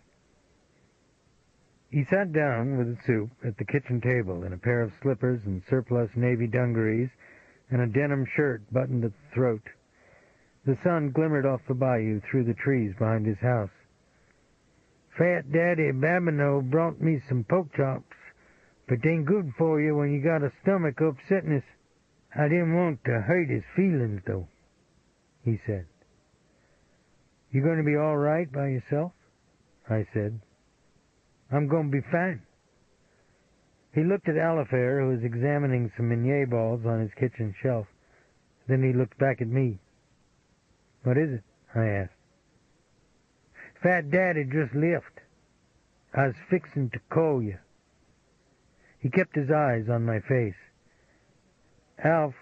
He sat down with the soup at the kitchen table in a pair of slippers and surplus navy dungarees and a denim shirt buttoned at the throat. The sun glimmered off the bayou through the trees behind his house. "Fat Daddy Babineau brought me some pork chops, but they ain't good for you when you got a stomach upsetness. I didn't want to hurt his feelings, though," he said. "You going to be all right by yourself?" I said. "I'm going to be fine." He looked at Alifair, who was examining some Meunier balls on his kitchen shelf. Then he looked back at me. "What is it?" I asked. "Fat Daddy just left. I was fixing to call you." He kept his eyes on my face. "Alf,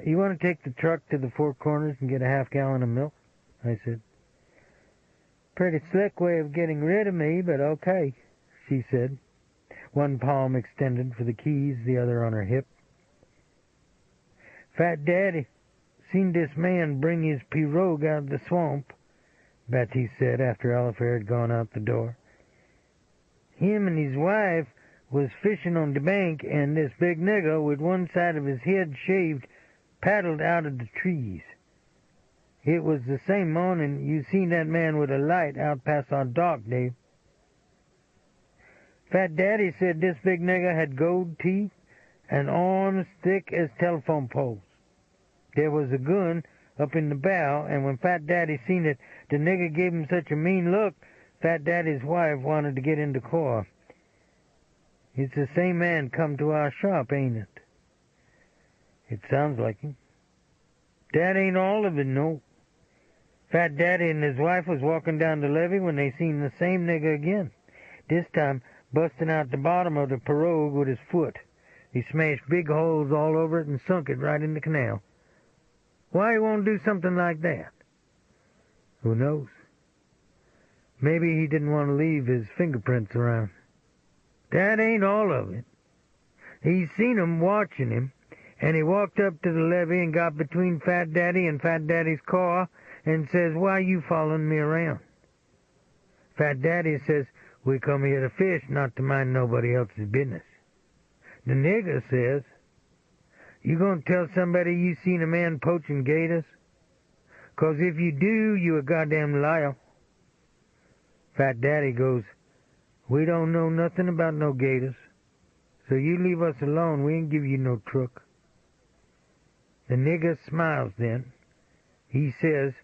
you want to take the truck to the Four Corners and get a half-gallon of milk?" I said. "Pretty slick way of getting rid of me, but okay," she said, one palm extended for the keys, the other on her hip. "Fat Daddy seen this man bring his pirogue out of the swamp," Baptiste said after Alifair had gone out the door. "Him and his wife was fishing on the bank, and this big nigger with one side of his head shaved paddled out of the trees. It was the same morning you seen that man with a light out past our dock, Dave. Fat Daddy said this big nigger had gold teeth and arms thick as telephone poles. There was a gun up in the bow, and when Fat Daddy seen it, the nigger gave him such a mean look, Fat Daddy's wife wanted to get in the car. It's the same man come to our shop, ain't it?" "It sounds like him." "That ain't all of it, no. Fat Daddy and his wife was walking down the levee when they seen the same nigger again, this time busting out the bottom of the pirogue with his foot. He smashed big holes all over it and sunk it right in the canal. Why he won't do something like that? Who knows? Maybe he didn't want to leave his fingerprints around. That ain't all of it. He's seen 'em watching him, And he walked up to the levee and got between Fat Daddy and Fat Daddy's car and says, "Why you following me around?" Fat Daddy says, "We come here to fish, not to mind nobody else's business." The nigger says, "You gonna tell somebody you seen a man poaching gators? 'Cause if you do, you a goddamn liar." Fat Daddy goes, "We don't know nothing about no gators, so you leave us alone. We ain't give you no truck." The nigger smiles then. He says,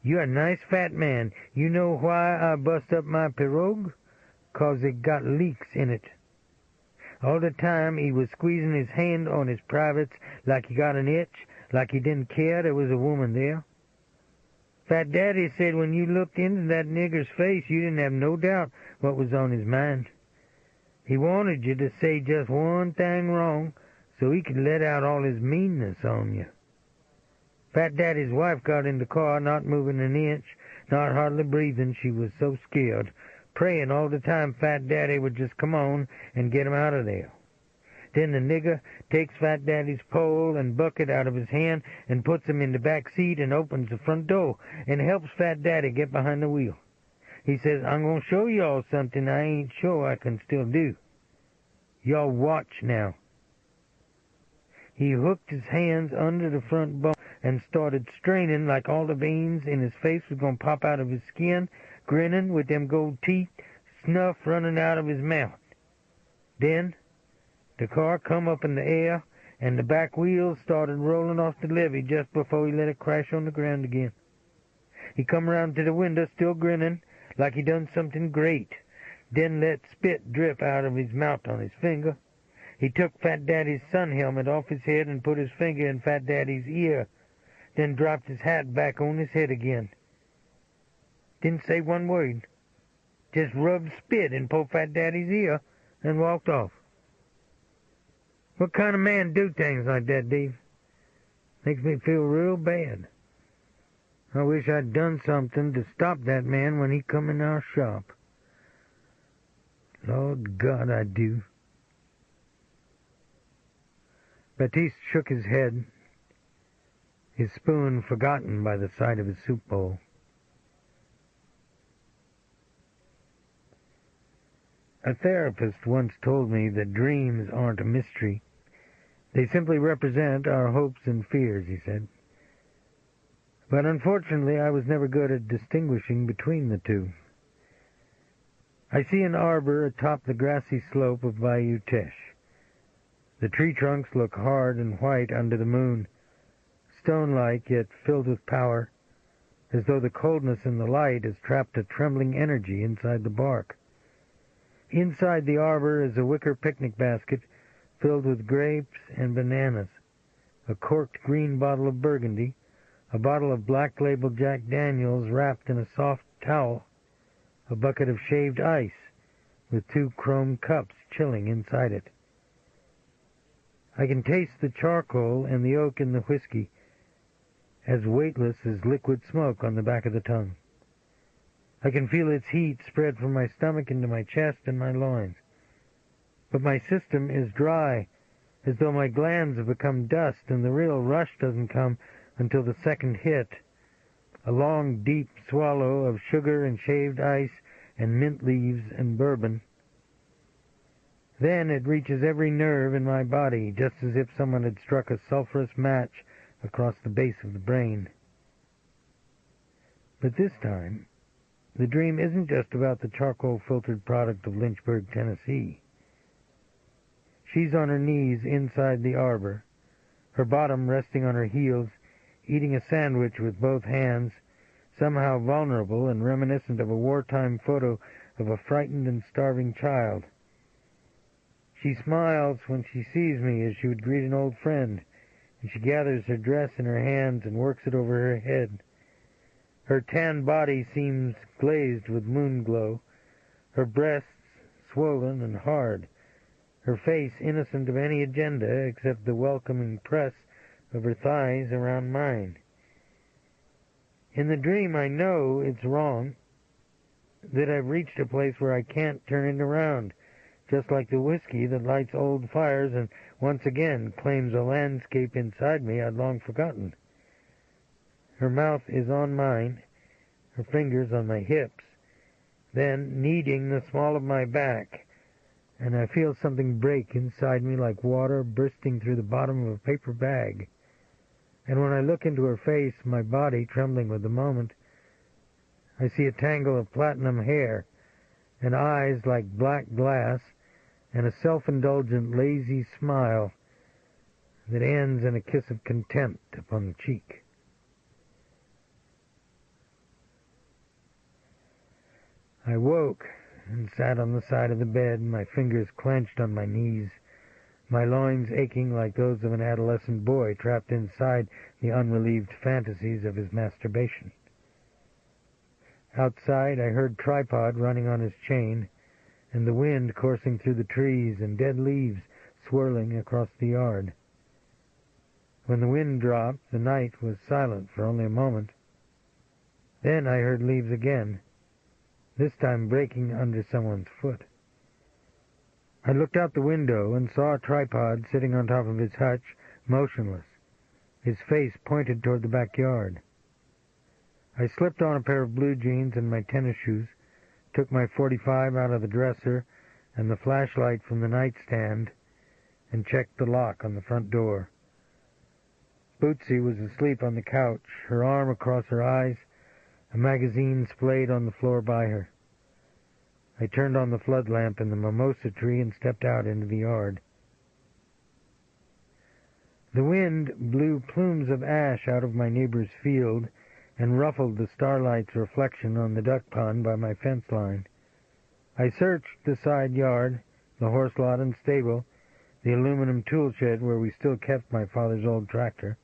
"You're a nice fat man. You know why I bust up my pirogue? 'Cause it got leaks in it." All the time he was squeezing his hand on his privates like he got an itch, like he didn't care there was a woman there. Fat Daddy said when you looked into that nigger's face, you didn't have no doubt what was on his mind. He wanted you to say just one thing wrong so he could let out all his meanness on you. Fat Daddy's wife got in the car, not moving an inch, not hardly breathing. She was so scared, praying all the time Fat Daddy would just come on and get him out of there. Then the nigger takes Fat Daddy's pole and bucket out of his hand and puts him in the back seat and opens the front door and helps Fat Daddy get behind the wheel. He says, "I'm going to show y'all something I ain't sure I can still do. Y'all watch now." He hooked his hands under the front bumper and started straining like all the veins in his face was going to pop out of his skin, grinning with them gold teeth, snuff running out of his mouth. Then the car come up in the air, and the back wheels started rolling off the levee just before he let it crash on the ground again. He come around to the window, still grinning, like he done something great, then let spit drip out of his mouth on his finger. He took Fat Daddy's sun helmet off his head and put his finger in Fat Daddy's ear, then dropped his hat back on his head again. Didn't say one word, just rubbed spit in poor Fat Daddy's ear and walked off. What kind of man do things like that, Dave? Makes me feel real bad. I wish I'd done something to stop that man when he come in our shop. Lord God, I do. Baptiste shook his head, his spoon forgotten by the side of his soup bowl. A therapist once told me that dreams aren't a mystery. They simply represent our hopes and fears, he said. But unfortunately, I was never good at distinguishing between the two. I see an arbor atop the grassy slope of Bayou Teche. The tree trunks look hard and white under the moon, stone-like yet filled with power, as though the coldness in the light has trapped a trembling energy inside the bark. Inside the arbor is a wicker picnic basket filled with grapes and bananas, a corked green bottle of Burgundy, a bottle of Black Label Jack Daniels wrapped in a soft towel, a bucket of shaved ice with 2 chrome cups chilling inside it. I can taste the charcoal and the oak in the whiskey, as weightless as liquid smoke on the back of the tongue. I can feel its heat spread from my stomach into my chest and my loins. But my system is dry, as though my glands have become dust, and the real rush doesn't come until the second hit, a long, deep swallow of sugar and shaved ice and mint leaves and bourbon. Then it reaches every nerve in my body, just as if someone had struck a sulphurous match across the base of the brain. But this time, the dream isn't just about the charcoal-filtered product of Lynchburg, Tennessee. She's on her knees inside the arbor, her bottom resting on her heels, eating a sandwich with both hands, somehow vulnerable and reminiscent of a wartime photo of a frightened and starving child. She smiles when she sees me as she would greet an old friend, and she gathers her dress in her hands and works it over her head. Her tan body seems glazed with moon glow, her breasts swollen and hard, her face innocent of any agenda except the welcoming press of her thighs around mine. In the dream I know it's wrong, that I've reached a place where I can't turn it around, just like the whiskey that lights old fires and once again claims a landscape inside me I'd long forgotten. Her mouth is on mine, her fingers on my hips, then kneading the small of my back, and I feel something break inside me like water bursting through the bottom of a paper bag. And when I look into her face, my body trembling with the moment, I see a tangle of platinum hair, and eyes like black glass, and a self-indulgent, lazy smile that ends in a kiss of contempt upon the cheek. I woke and sat on the side of the bed, my fingers clenched on my knees, my loins aching like those of an adolescent boy trapped inside the unrelieved fantasies of his masturbation. Outside, I heard Tripod running on his chain, and the wind coursing through the trees and dead leaves swirling across the yard. When the wind dropped, the night was silent for only a moment. Then I heard leaves again, this time breaking under someone's foot. I looked out the window and saw a Tripod sitting on top of his hutch, motionless, his face pointed toward the backyard. I slipped on a pair of blue jeans and my tennis shoes, took my .45 out of the dresser and the flashlight from the nightstand, and checked the lock on the front door. Bootsy was asleep on the couch, her arm across her eyes, a magazine splayed on the floor by her. I turned on the flood lamp in the mimosa tree and stepped out into the yard. The wind blew plumes of ash out of my neighbor's field and ruffled the starlight's reflection on the duck pond by my fence line. I searched the side yard, the horse lot and stable, the aluminum tool shed where we still kept my father's old tractor.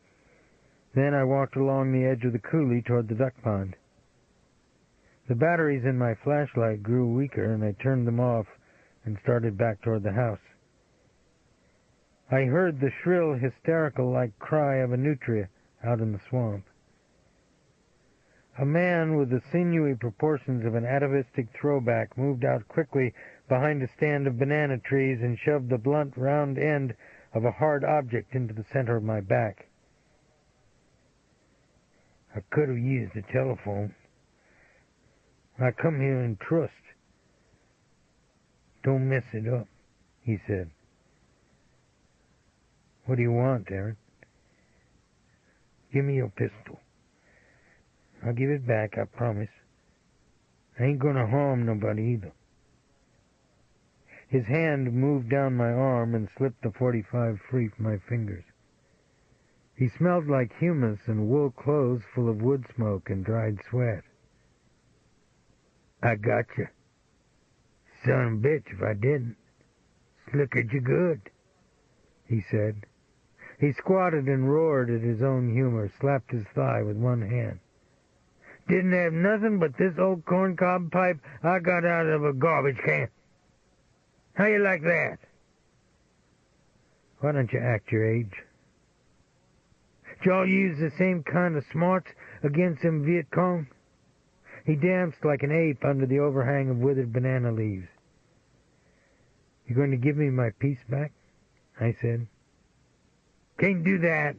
Then I walked along the edge of the coulee toward the duck pond. The batteries in my flashlight grew weaker, and I turned them off and started back toward the house. I heard the shrill, hysterical-like cry of a nutria out in the swamp. A man with the sinewy proportions of an atavistic throwback moved out quickly behind a stand of banana trees and shoved the blunt, round end of a hard object into the center of my back. I could have used the telephone. I come here in trust. Don't mess it up, he said. What do you want, Aaron? Give me your pistol. I'll give it back, I promise. I ain't gonna harm nobody either. His hand moved down my arm and slipped the .45 free from my fingers. He smelled like humus and wool clothes full of wood smoke and dried sweat. I gotcha. Son of a bitch if I didn't. Slickered you good, he said. He squatted and roared at his own humor, slapped his thigh with one hand. Didn't have nothing but this old corncob pipe I got out of a garbage can. How you like that? Why don't you act your age? Did y'all use the same kind of smarts against them Viet Cong? He danced like an ape under the overhang of withered banana leaves. You going to give me my piece back? I said. Can't do that.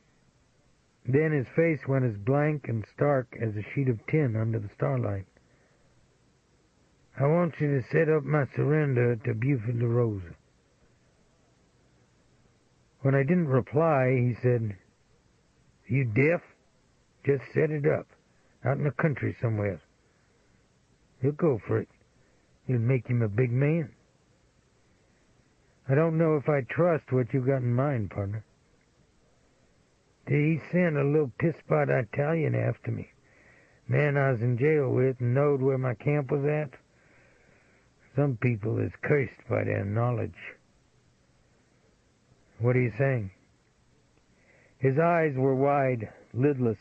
Then his face went as blank and stark as a sheet of tin under the starlight. I want you to set up my surrender to Buford LaRosa. When I didn't reply, he said, You deaf? Just set it up, out in the country somewhere. He'll go for it. It'll make him a big man. I don't know if I trust what you got in mind, partner. Did he send a little piss-pot Italian after me? Man I was in jail with and knowed where my camp was at? Some people is cursed by their knowledge. What are you saying? His eyes were wide, lidless,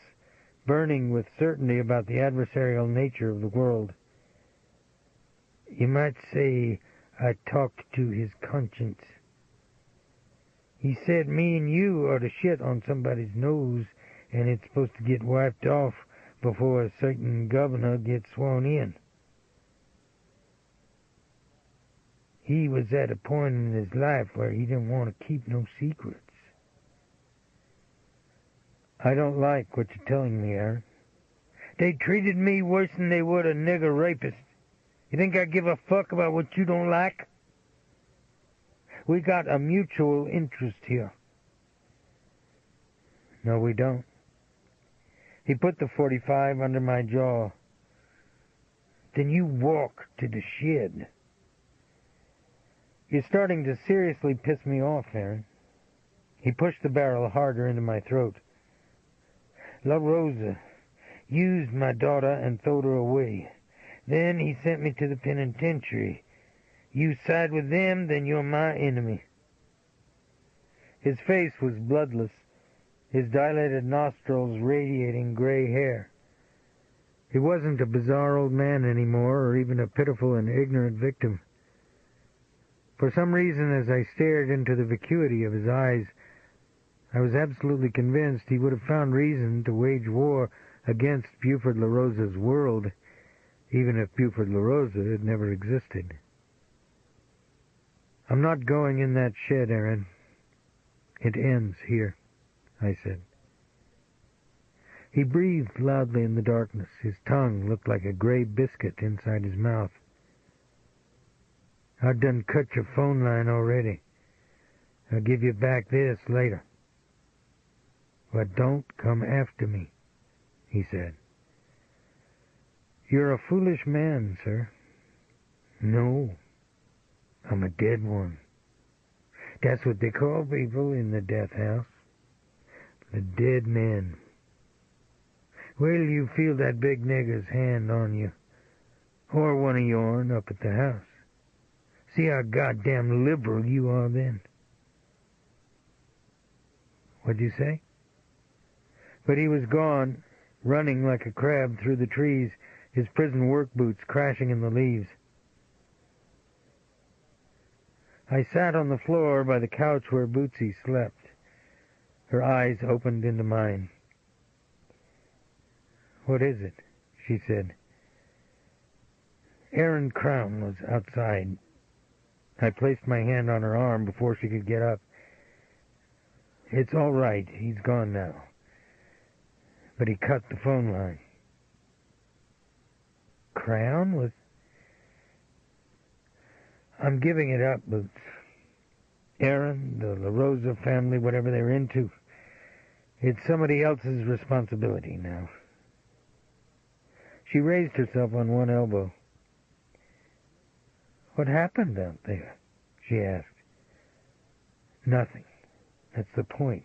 burning with certainty about the adversarial nature of the world. You might say I talked to his conscience. He said me and you are to shit on somebody's nose, and it's supposed to get wiped off before a certain governor gets sworn in. He was at a point in his life where he didn't want to keep no secrets. I don't like what you're telling me, Aaron. They treated me worse than they would a nigger rapist. You think I give a fuck about what you don't like? We got a mutual interest here. No, we don't. He put the .45 under my jaw. Then you walk to the shed. You're starting to seriously piss me off, Aaron. He pushed the barrel harder into my throat. La Rosa used my daughter and throwed her away. Then he sent me to the penitentiary. You side with them, then you're my enemy. His face was bloodless, his dilated nostrils radiating gray hair. He wasn't a bizarre old man anymore, or even a pitiful and ignorant victim. For some reason, as I stared into the vacuity of his eyes, I was absolutely convinced he would have found reason to wage war against Buford LaRosa's world, even if Buford LaRosa had never existed. I'm not going in that shed, Aaron. It ends here, I said. He breathed loudly in the darkness. His tongue looked like a gray biscuit inside his mouth. I done cut your phone line already. I'll give you back this later. But don't come after me, he said. You're a foolish man, sir. No, I'm a dead one. That's what they call people in the death house. The dead men. Wait till you feel that big nigger's hand on you, or one of yourn up at the house. See how goddamn liberal you are then. What'd you say? But he was gone, running like a crab through the trees, his prison work boots crashing in the leaves. I sat on the floor by the couch where Bootsy slept. Her eyes opened into mine. What is it? She said. Aaron Crown was outside. I placed my hand on her arm before she could get up. It's all right. He's gone now. But he cut the phone line. Crown was... I'm giving it up, Boots. Aaron, the La Rosa family, whatever they're into, it's somebody else's responsibility now. She raised herself on one elbow. What happened out there? She asked. Nothing. That's the point.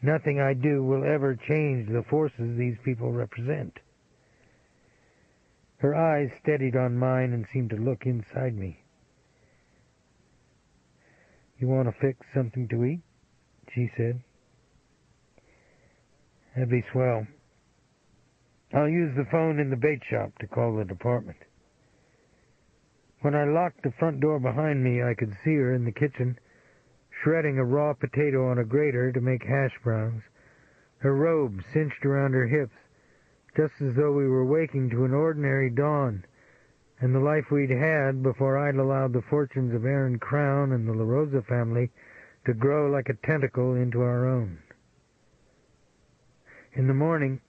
Nothing I do will ever change the forces these people represent. Her eyes steadied on mine and seemed to look inside me. You want to fix something to eat? She said. That'd be swell. I'll use the phone in the bait shop to call the department. When I locked the front door behind me, I could see her in the kitchen, shredding a raw potato on a grater to make hash browns, her robe cinched around her hips, just as though we were waking to an ordinary dawn, and the life we'd had before I'd allowed the fortunes of Aaron Crown and the La Rosa family to grow like a tentacle into our own. In the morning,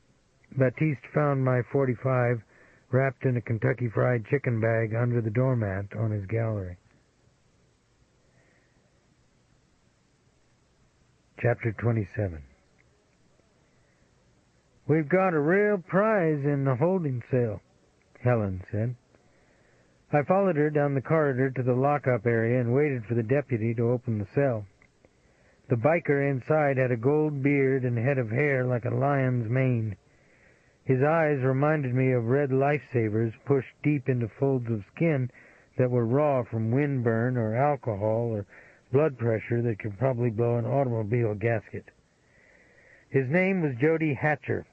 Baptiste found my .45 wrapped in a Kentucky Fried Chicken bag under the doormat on his gallery. Chapter 27. We've got a real prize in the holding cell, Helen said. I followed her down the corridor to the lockup area and waited for the deputy to open the cell. The biker inside had a gold beard and head of hair like a lion's mane. His eyes reminded me of red lifesavers pushed deep into folds of skin that were raw from windburn or alcohol or blood pressure that could probably blow an automobile gasket. His name was Jody Hatcher.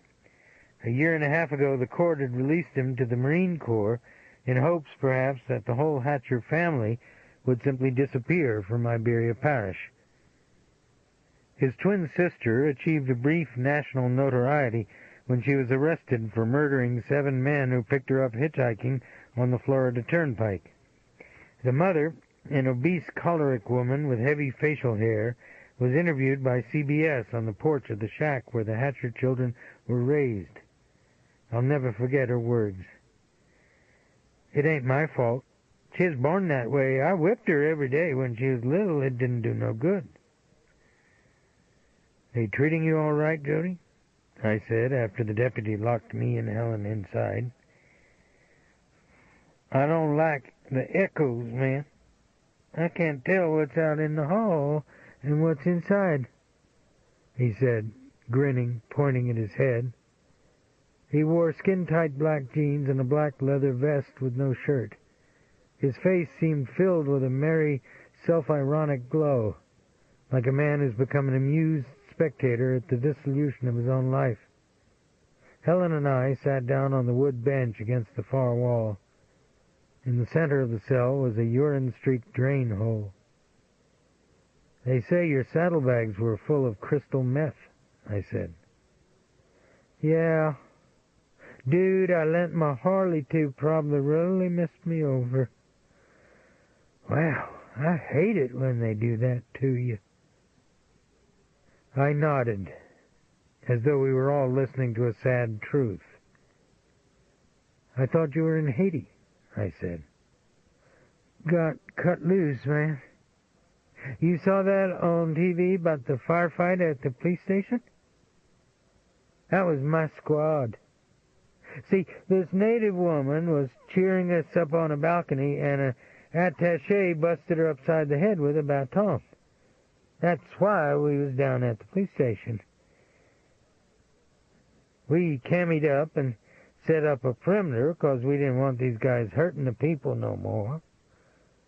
A year and a half ago, the court had released him to the Marine Corps in hopes, perhaps, that the whole Hatcher family would simply disappear from Iberia Parish. His twin sister achieved a brief national notoriety when she was arrested for murdering 7 men who picked her up hitchhiking on the Florida Turnpike. The mother, an obese choleric woman with heavy facial hair, was interviewed by CBS on the porch of the shack where the Hatcher children were raised. I'll never forget her words. "It ain't my fault. She was born that way. I whipped her every day when she was little. It didn't do no good." "They treating you all right, Jody?" I said, after the deputy locked me and Helen inside. "I don't like the echoes, man. I can't tell what's out in the hall and what's inside," he said, grinning, pointing at his head. He wore skin-tight black jeans and a black leather vest with no shirt. His face seemed filled with a merry, self-ironic glow, like a man who's become an amused spectator at the dissolution of his own life. Helen and I sat down on the wood bench against the far wall. In the center of the cell was a urine-streaked drain hole. "They say your saddlebags were full of crystal meth," I said. "Yeah. Dude I lent my Harley to probably really missed me over. Wow, I hate it when they do that to you." I nodded, as though we were all listening to a sad truth. "I thought you were in Haiti," I said. "Got cut loose, man. You saw that on TV about the firefight at the police station? That was my squad. See, this native woman was cheering us up on a balcony, and an attaché busted her upside the head with a baton. That's why we was down at the police station. We cammied up and set up a perimeter because we didn't want these guys hurting the people no more.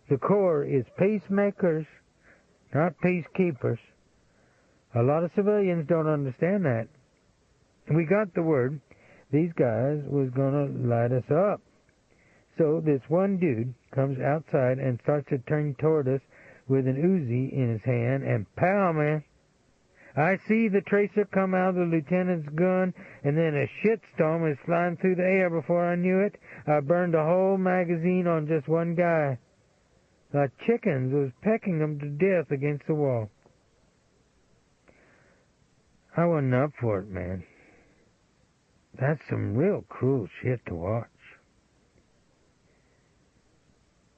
The Corps is peacemakers, not peacekeepers. A lot of civilians don't understand that. We got the word these guys was going to light us up. So this one dude comes outside and starts to turn toward us with an Uzi in his hand, and pow, man, I see the tracer come out of the lieutenant's gun, and then a shitstorm was flying through the air before I knew it. I burned a whole magazine on just one guy. The chickens was pecking him to death against the wall. I wasn't up for it, man. That's some real cruel shit to watch."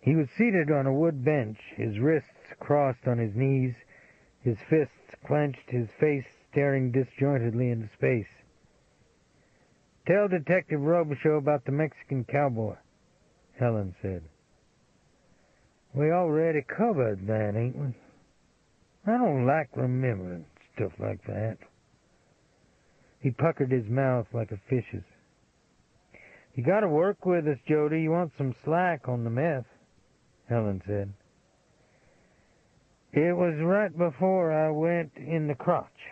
He was seated on a wood bench, his wrists crossed on his knees, his fists clenched, his face staring disjointedly into space. "Tell Detective Robicheaux about the Mexican cowboy," Helen said. "We already covered that, ain't we? I don't like remembering stuff like that." He puckered his mouth like a fish's. "You gotta work with us, Jody. You want some slack on the meth," Helen said. "It was right before I went in the crotch.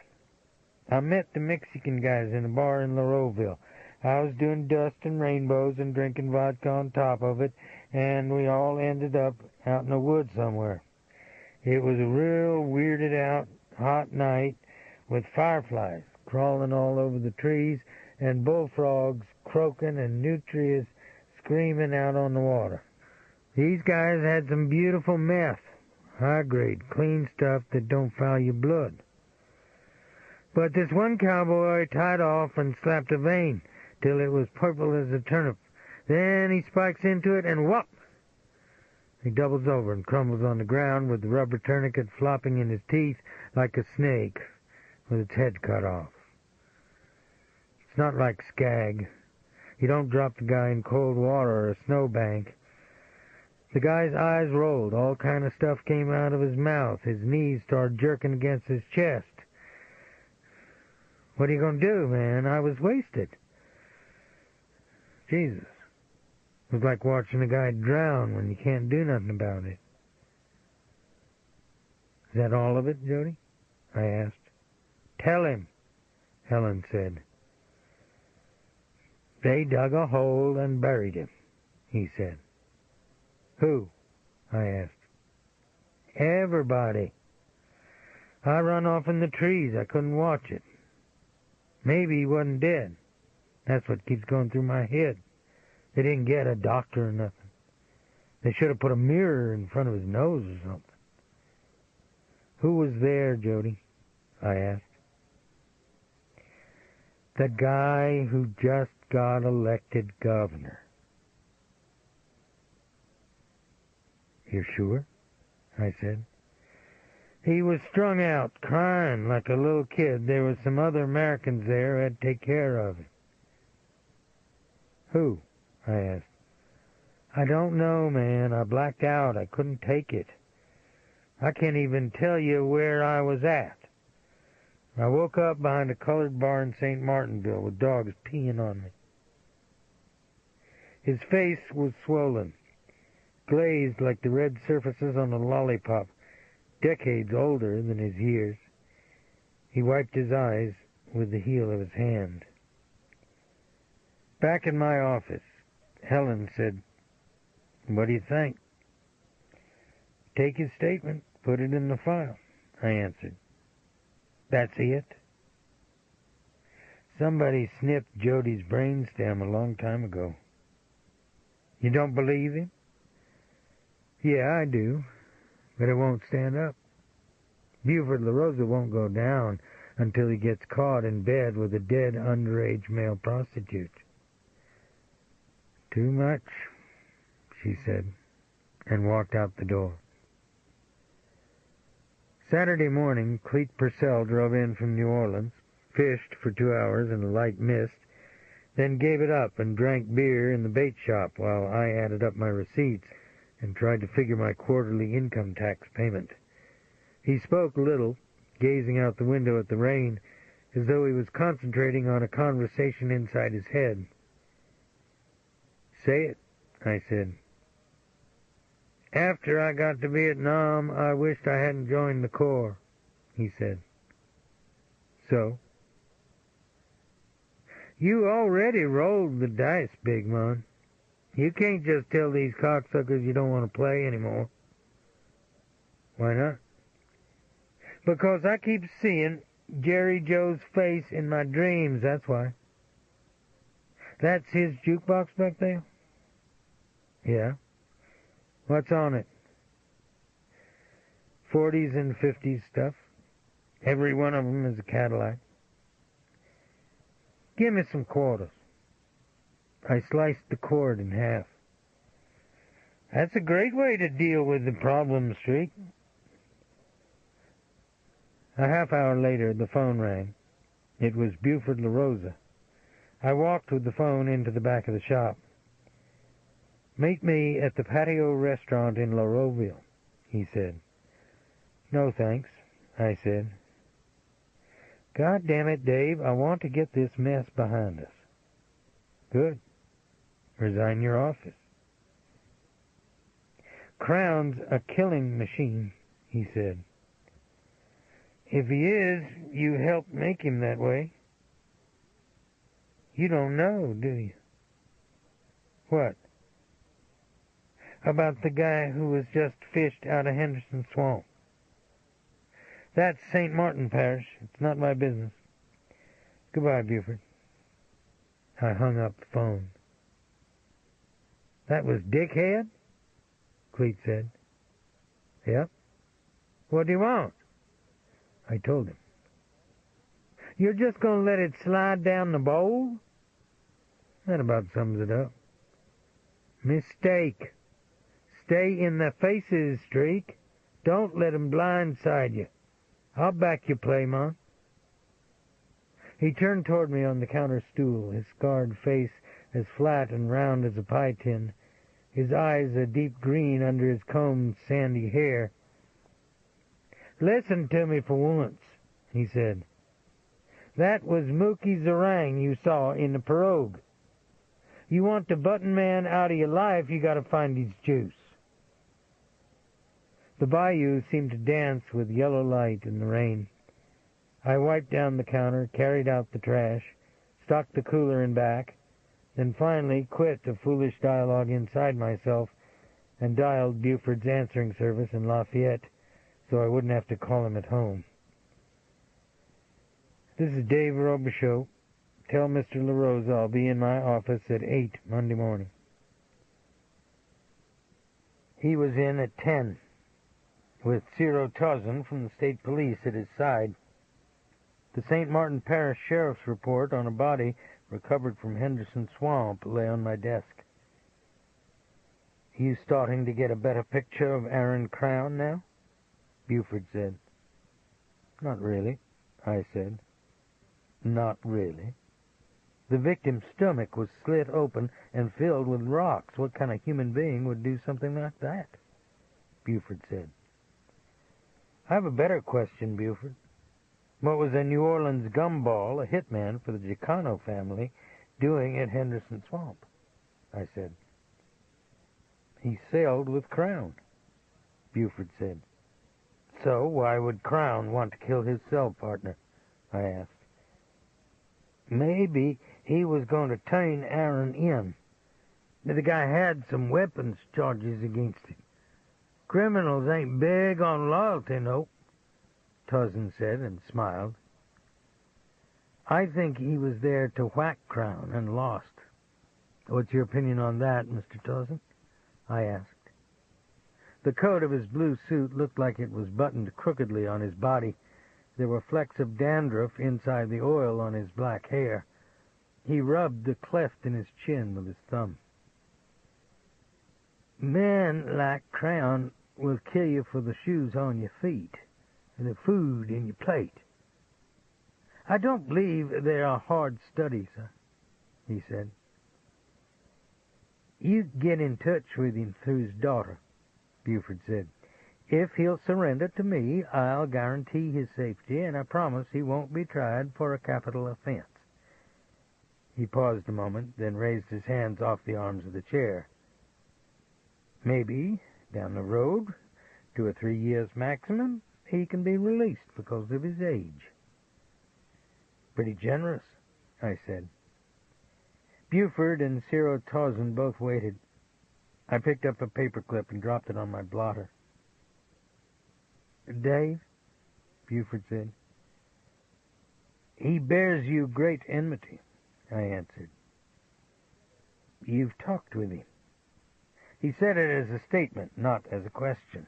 I met the Mexican guys in a bar in Laurelville. I was doing dust and rainbows and drinking vodka on top of it, and we all ended up out in the woods somewhere. It was a real weirded out, hot night with fireflies crawling all over the trees and bullfrogs croaking and nutrias screaming out on the water. These guys had some beautiful meth, high-grade, clean stuff that don't foul your blood. But this one cowboy tied off and slapped a vein till it was purple as a turnip. Then he spikes into it and whop! He doubles over and crumbles on the ground with the rubber tourniquet flopping in his teeth like a snake with its head cut off. It's not like skag. You don't drop the guy in cold water or a snowbank. The guy's eyes rolled. All kind of stuff came out of his mouth. His knees started jerking against his chest. What are you going to do, man? I was wasted. Jesus. It was like watching a guy drown when you can't do nothing about it. Is that all of it, Jody? I asked. Tell him, Helen said. They dug a hole and buried him, he said. Who? I asked. Everybody. I run off in the trees. I couldn't watch it. Maybe he wasn't dead. That's what keeps going through my head. They didn't get a doctor or nothing. They should have put a mirror in front of his nose or something. Who was there, Jody? I asked. The guy who just got elected governor. You're sure? I said. He was strung out, crying like a little kid. There were some other Americans there who had to take care of him. Who? I asked. I don't know, man. I blacked out. I couldn't take it. I can't even tell you where I was at. I woke up behind a colored bar in St. Martinville with dogs peeing on me. His face was swollen, glazed like the red surfaces on a lollipop, decades older than his years. He wiped his eyes with the heel of his hand. Back in my office, Helen said, "What do you think?" "Take his statement, put it in the file," I answered. "That's it?" "Somebody snipped Jody's brainstem a long time ago." "You don't believe him?" "Yeah, I do, but it won't stand up. Buford LaRosa won't go down until he gets caught in bed with a dead underage male prostitute." "Too much," she said, and walked out the door. Saturday morning, Clete Purcell drove in from New Orleans, fished for 2 hours in a light mist, then gave it up and drank beer in the bait shop while I added up my receipts and tried to figure my quarterly income tax payment. He spoke little, gazing out the window at the rain, as though he was concentrating on a conversation inside his head. "Say it," I said. "After I got to Vietnam, I wished I hadn't joined the Corps," he said. "So?" "You already rolled the dice, big man. You can't just tell these cocksuckers you don't want to play anymore." "Why not?" "Because I keep seeing Jerry Joe's face in my dreams, that's why." "That's his jukebox back there?" "Yeah." "What's on it?" "40s and 50s stuff. Every one of them is a Cadillac." "Give me some quarters." I sliced the cord in half. "That's a great way to deal with the problem streak." A half hour later, the phone rang. It was Buford LaRosa. I walked with the phone into the back of the shop. "Meet me at the Patio Restaurant in La Roville," he said. "No, thanks," I said. "God damn it, Dave, I want to get this mess behind us." "Good. Resign your office." "Crown's a killing machine," he said. "If he is, you helped make him that way." "You don't know, do you?" "What?" "About the guy who was just fished out of Henderson Swamp." "That's St. Martin Parish. It's not my business." "Goodbye, Buford." I hung up the phone. "That was Dickhead?" Clete said. "Yep." "What do you want?" I told him. "You're just going to let it slide down the bowl?" That about sums it up. "Mistake. Stay in the faces streak. Don't let 'em blindside you. I'll back you, Playmon." He turned toward me on the counter stool, his scarred face as flat and round as a pie tin, his eyes a deep green under his combed sandy hair. "Listen to me for once," he said. "That was Mookie Zarang you saw in the pirogue. You want the button man out of your life, you got to find his juice." The bayou seemed to dance with yellow light in the rain. I wiped down the counter, carried out the trash, stocked the cooler and back, then finally quit the foolish dialogue inside myself and dialed Buford's answering service in Lafayette so I wouldn't have to call him at home. "This is Dave Robicheaux. Tell Mr. LaRosa I'll be in my office at 8 Monday morning." He was in at 10, with Ciro Tozan from the state police at his side. The St. Martin Parish Sheriff's report on a body recovered from Henderson Swamp lay on my desk. "You starting to get a better picture of Aaron Crown now?" Buford said. "Not really," I said. "Not really. The victim's stomach was slit open and filled with rocks. What kind of human being would do something like that?" Buford said. "I have a better question, Buford. What was a New Orleans gumball, a hitman for the Gicano family, doing at Henderson Swamp?" I said. "He sailed with Crown," Buford said. "So why would Crown want to kill his cell partner?" I asked. "Maybe he was going to turn Aaron in. The guy had some weapons charges against him. Criminals ain't big on loyalty, no," Tozan said and smiled. "I think he was there to whack Crown and lost. What's your opinion on that, Mr. Tozan?" I asked. The coat of his blue suit looked like it was buttoned crookedly on his body. There were flecks of dandruff inside the oil on his black hair. He rubbed the cleft in his chin with his thumb. "Men like Crown will kill you for the shoes on your feet and the food in your plate. I don't believe they are hard studies, sir," he said. "You get in touch with him through his daughter," Buford said. "If he'll surrender to me, I'll guarantee his safety, and I promise he won't be tried for a capital offense." He paused a moment, then raised his hands off the arms of the chair. "Maybe, down the road, 2 or 3 years maximum, he can be released because of his age." "Pretty generous," I said. Buford and Ciro Tozan both waited. I picked up a paperclip and dropped it on my blotter. "Dave," Buford said. "He bears you great enmity," I answered. "You've talked with him." He said it as a statement, not as a question.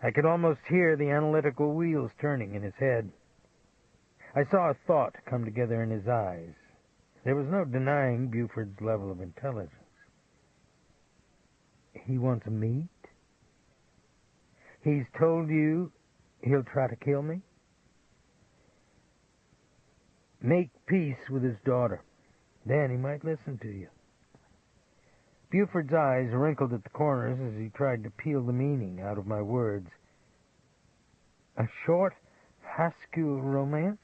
I could almost hear the analytical wheels turning in his head. I saw a thought come together in his eyes. There was no denying Buford's level of intelligence. "He wants a meet? He's told you he'll try to kill me?" "Make peace with his daughter. Then he might listen to you." Buford's eyes wrinkled at the corners as he tried to peel the meaning out of my words. "A short high school romance?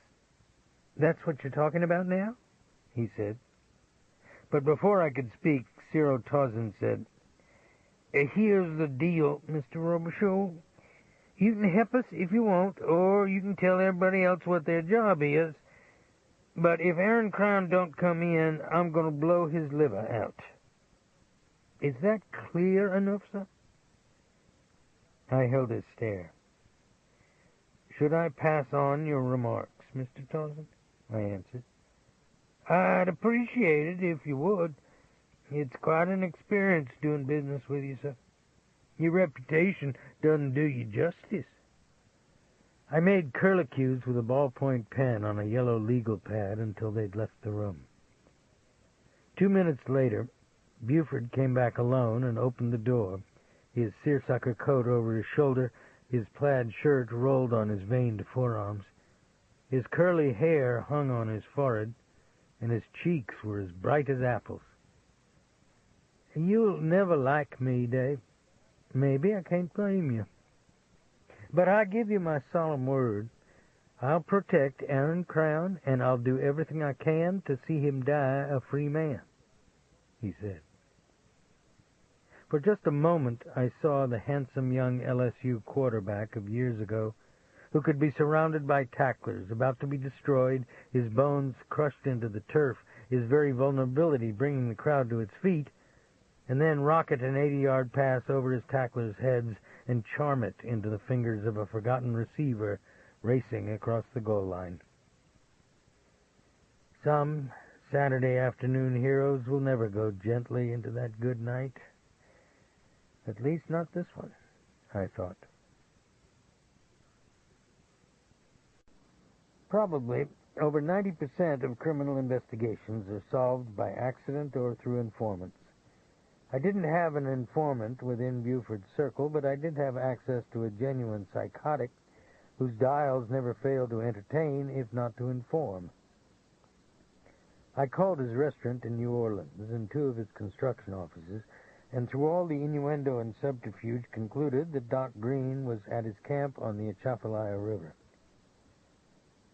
That's what you're talking about now?" he said. But before I could speak, Ciro Tozan said, "Here's the deal, Mr. Robicheaux. You can help us if you want, or you can tell everybody else what their job is. But if Aaron Crown don't come in, I'm going to blow his liver out. Is that clear enough, sir?" I held his stare. "Should I pass on your remarks, Mr. Tozan?" I answered. "I'd appreciate it if you would. It's quite an experience doing business with you, sir. Your reputation doesn't do you justice." I made curlicues with a ballpoint pen on a yellow legal pad until they'd left the room. 2 minutes later, Buford came back alone and opened the door, his seersucker coat over his shoulder, his plaid shirt rolled on his veined forearms. His curly hair hung on his forehead, and his cheeks were as bright as apples. "You'll never like me, Dave. Maybe I can't blame you. But I give you my solemn word, I'll protect Aaron Crown, and I'll do everything I can to see him die a free man," he said. For just a moment I saw the handsome young LSU quarterback of years ago, who could be surrounded by tacklers, about to be destroyed, his bones crushed into the turf, his very vulnerability bringing the crowd to its feet, and then rocket an 80-yard pass over his tacklers' heads and charm it into the fingers of a forgotten receiver racing across the goal line. Some Saturday afternoon heroes will never go gently into that good night. At least not this one, I thought. Probably over 90% of criminal investigations are solved by accident or through informants. I didn't have an informant within Buford's circle, but I did have access to a genuine psychotic whose dials never failed to entertain, if not to inform. I called his restaurant in New Orleans and two of his construction offices, and through all the innuendo and subterfuge concluded that Doc Green was at his camp on the Atchafalaya River.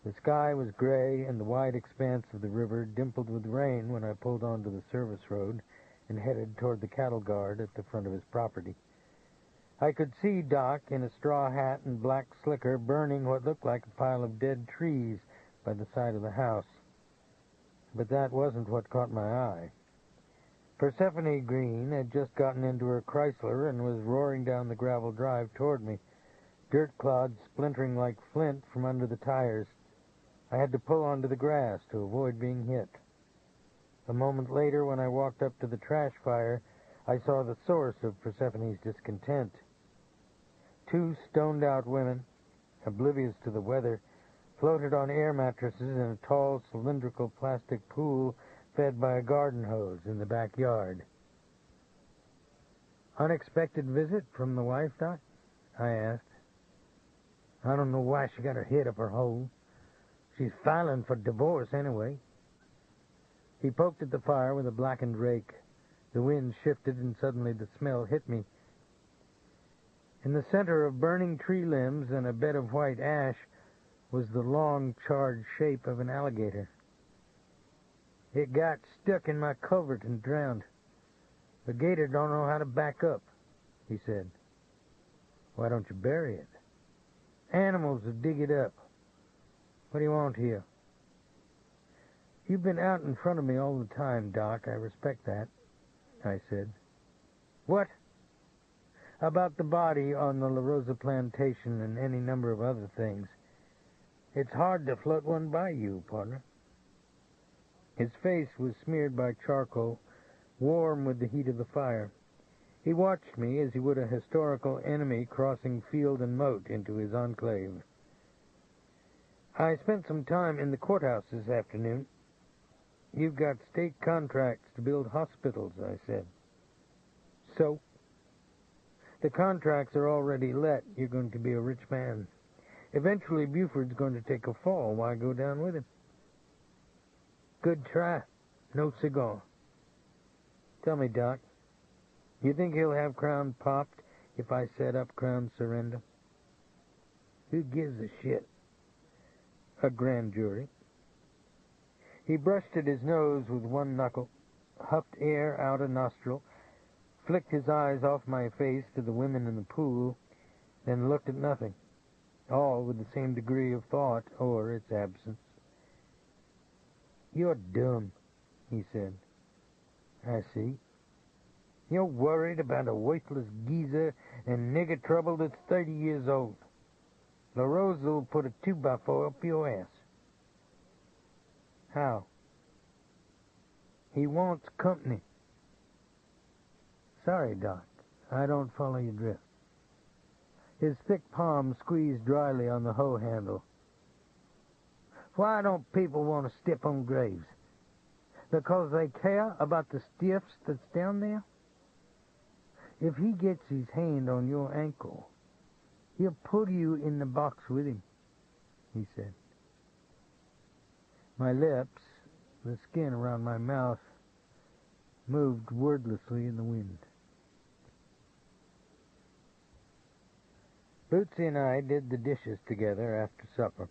The sky was gray, and the wide expanse of the river dimpled with rain when I pulled onto the service road and headed toward the cattle guard at the front of his property. I could see Doc in a straw hat and black slicker burning what looked like a pile of dead trees by the side of the house. But that wasn't what caught my eye. Persephone Green had just gotten into her Chrysler and was roaring down the gravel drive toward me, dirt clods splintering like flint from under the tires. I had to pull onto the grass to avoid being hit. A moment later, when I walked up to the trash fire, I saw the source of Persephone's discontent. Two stoned-out women, oblivious to the weather, floated on air mattresses in a tall, cylindrical plastic pool fed by a garden hose in the backyard. "Unexpected visit from the wife, Doc?" I asked. "I don't know why she got her head up her hole. She's filing for divorce anyway." He poked at the fire with a blackened rake. The wind shifted, and suddenly the smell hit me. In the center of burning tree limbs and a bed of white ash was the long, charred shape of an alligator. "It got stuck in my culvert and drowned. The gator don't know how to back up," he said. "Why don't you bury it?" "Animals will dig it up. What do you want here?" "You've been out in front of me all the time, Doc. I respect that," I said. "What?" "About the body on the La Rosa plantation and any number of other things. It's hard to float one by you, partner." His face was smeared by charcoal, warm with the heat of the fire. He watched me as he would a historical enemy crossing field and moat into his enclave. "I spent some time in the courthouse this afternoon. You've got state contracts to build hospitals," I said. "So?" "The contracts are already let. You're going to be a rich man. Eventually, Buford's going to take a fall. Why go down with him?" "Good try. No cigar." "Tell me, Doc, you think he'll have Crown popped if I set up Crown surrender?" "Who gives a shit?" "A grand jury." He brushed at his nose with one knuckle, huffed air out a nostril, flicked his eyes off my face to the women in the pool, then looked at nothing, all with the same degree of thought or its absence. "You're dumb," he said. "I see. You're worried about a worthless geezer and nigger trouble that's 30 years old. La Rosa'll put a 2x4 up your ass." "How?" "He wants company." "Sorry, Doc. I don't follow your drift." His thick palm squeezed dryly on the hoe handle. "Why don't people want to step on graves? Because they care about the stiffs that's down there? If he gets his hand on your ankle, he'll put you in the box with him," he said. My lips, the skin around my mouth, moved wordlessly in the wind. Bootsy and I did the dishes together after supper.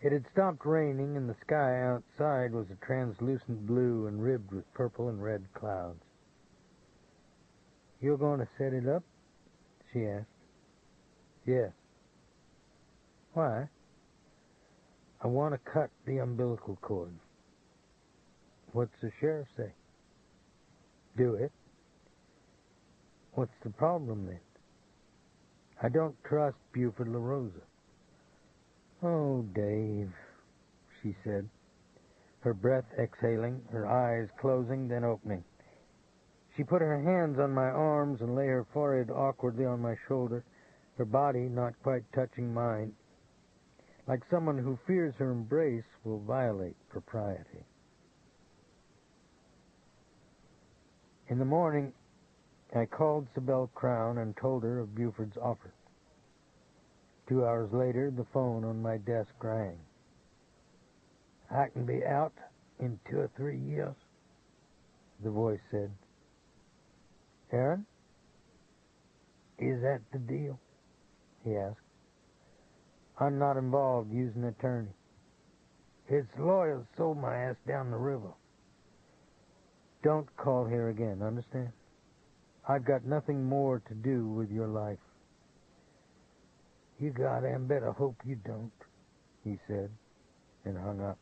It had stopped raining, and the sky outside was a translucent blue and ribbed with purple and red clouds. "You're going to set it up?" she asked. "Yes." "Why?" "I want to cut the umbilical cord." "What's the sheriff say?" "Do it." "What's the problem, then?" "I don't trust Buford La Rosa." "Oh, Dave," she said, her breath exhaling, her eyes closing, then opening. She put her hands on my arms and lay her forehead awkwardly on my shoulder, her body not quite touching mine, like someone who fears her embrace will violate propriety. In the morning, I called Sybil Crown and told her of Buford's offer. 2 hours later, the phone on my desk rang. "I can be out in 2 or 3 years," the voice said. "Aaron, is that the deal?" he asked. "I'm not involved. Use an attorney." "His lawyers sold my ass down the river." "Don't call here again, understand? I've got nothing more to do with your life." "You goddamn better hope you don't," he said, and hung up.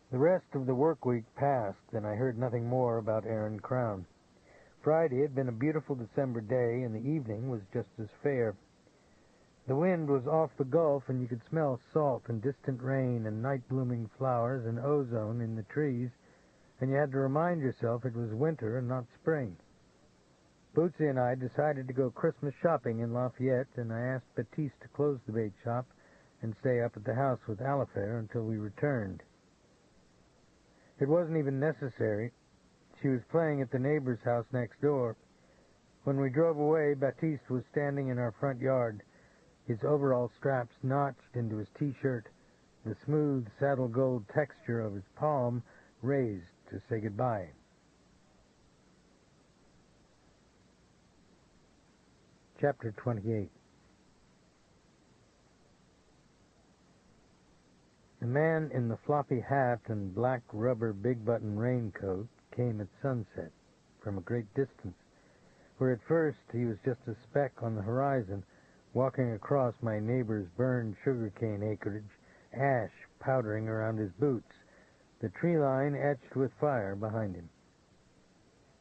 The rest of the work week passed, and I heard nothing more about Aaron Crown. Friday had been a beautiful December day, and the evening was just as fair. The wind was off the Gulf, and you could smell salt and distant rain and night-blooming flowers and ozone in the trees, and you had to remind yourself it was winter and not spring. Bootsy and I decided to go Christmas shopping in Lafayette, and I asked Baptiste to close the bait shop and stay up at the house with Alifair until we returned. It wasn't even necessary. She was playing at the neighbor's house next door. When we drove away, Baptiste was standing in our front yard, his overall straps notched into his T-shirt, the smooth saddle gold texture of his palm raised to say goodbye. Chapter 28. The man in the floppy hat and black rubber big-button raincoat came at sunset from a great distance, where at first he was just a speck on the horizon, walking across my neighbor's burned sugarcane acreage, ash powdering around his boots, the tree line etched with fire behind him.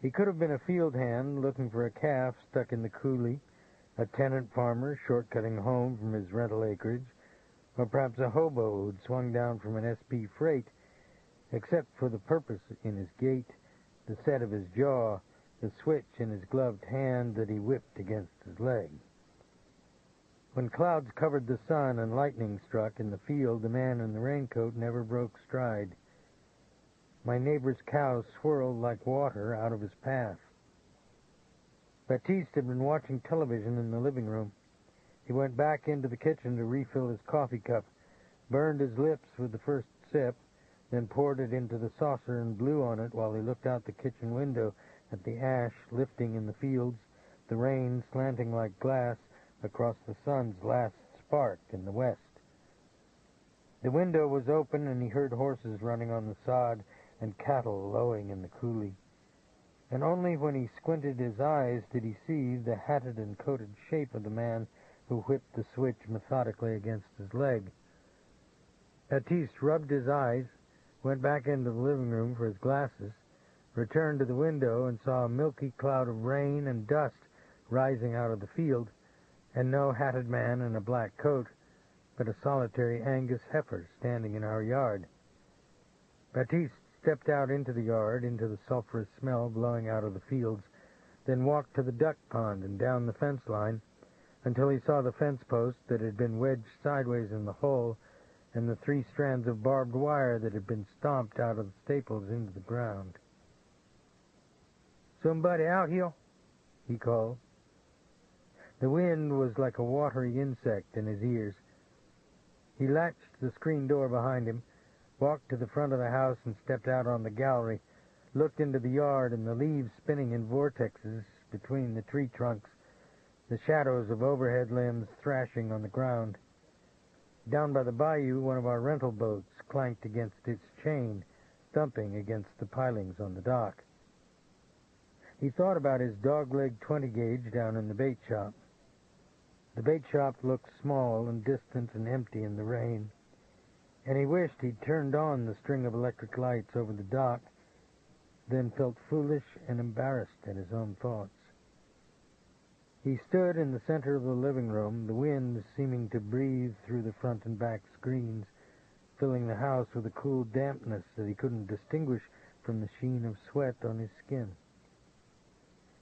He could have been a field hand looking for a calf stuck in the coulee, a tenant farmer short-cutting home from his rental acreage, or perhaps a hobo who'd swung down from an SP freight, except for the purpose in his gait, the set of his jaw, the switch in his gloved hand that he whipped against his leg. When clouds covered the sun and lightning struck in the field, the man in the raincoat never broke stride. My neighbor's cows swirled like water out of his path. Baptiste had been watching television in the living room. He went back into the kitchen to refill his coffee cup, burned his lips with the first sip, then poured it into the saucer and blew on it while he looked out the kitchen window at the ash lifting in the fields, the rain slanting like glass across the sun's last spark in the west. The window was open, and he heard horses running on the sod and cattle lowing in the coulee. And only when he squinted his eyes did he see the hatted and coated shape of the man who whipped the switch methodically against his leg. Baptiste rubbed his eyes, went back into the living room for his glasses, returned to the window and saw a milky cloud of rain and dust rising out of the field, and no hatted man in a black coat, but a solitary Angus heifer standing in our yard. Baptiste stepped out into the yard, into the sulphurous smell blowing out of the fields, then walked to the duck pond and down the fence line until he saw the fence post that had been wedged sideways in the hole and the 3 strands of barbed wire that had been stomped out of the staples into the ground. "Somebody out here?" he called. The wind was like a watery insect in his ears. He latched the screen door behind him, walked to the front of the house and stepped out on the gallery, looked into the yard and the leaves spinning in vortexes between the tree trunks, the shadows of overhead limbs thrashing on the ground. Down by the bayou, one of our rental boats clanked against its chain, thumping against the pilings on the dock. He thought about his dog-leg 20-gauge down in the bait shop. The bait shop looked small and distant and empty in the rain, and he wished he'd turned on the string of electric lights over the dock, then felt foolish and embarrassed at his own thoughts. He stood in the center of the living room, the wind seeming to breathe through the front and back screens, filling the house with a cool dampness that he couldn't distinguish from the sheen of sweat on his skin.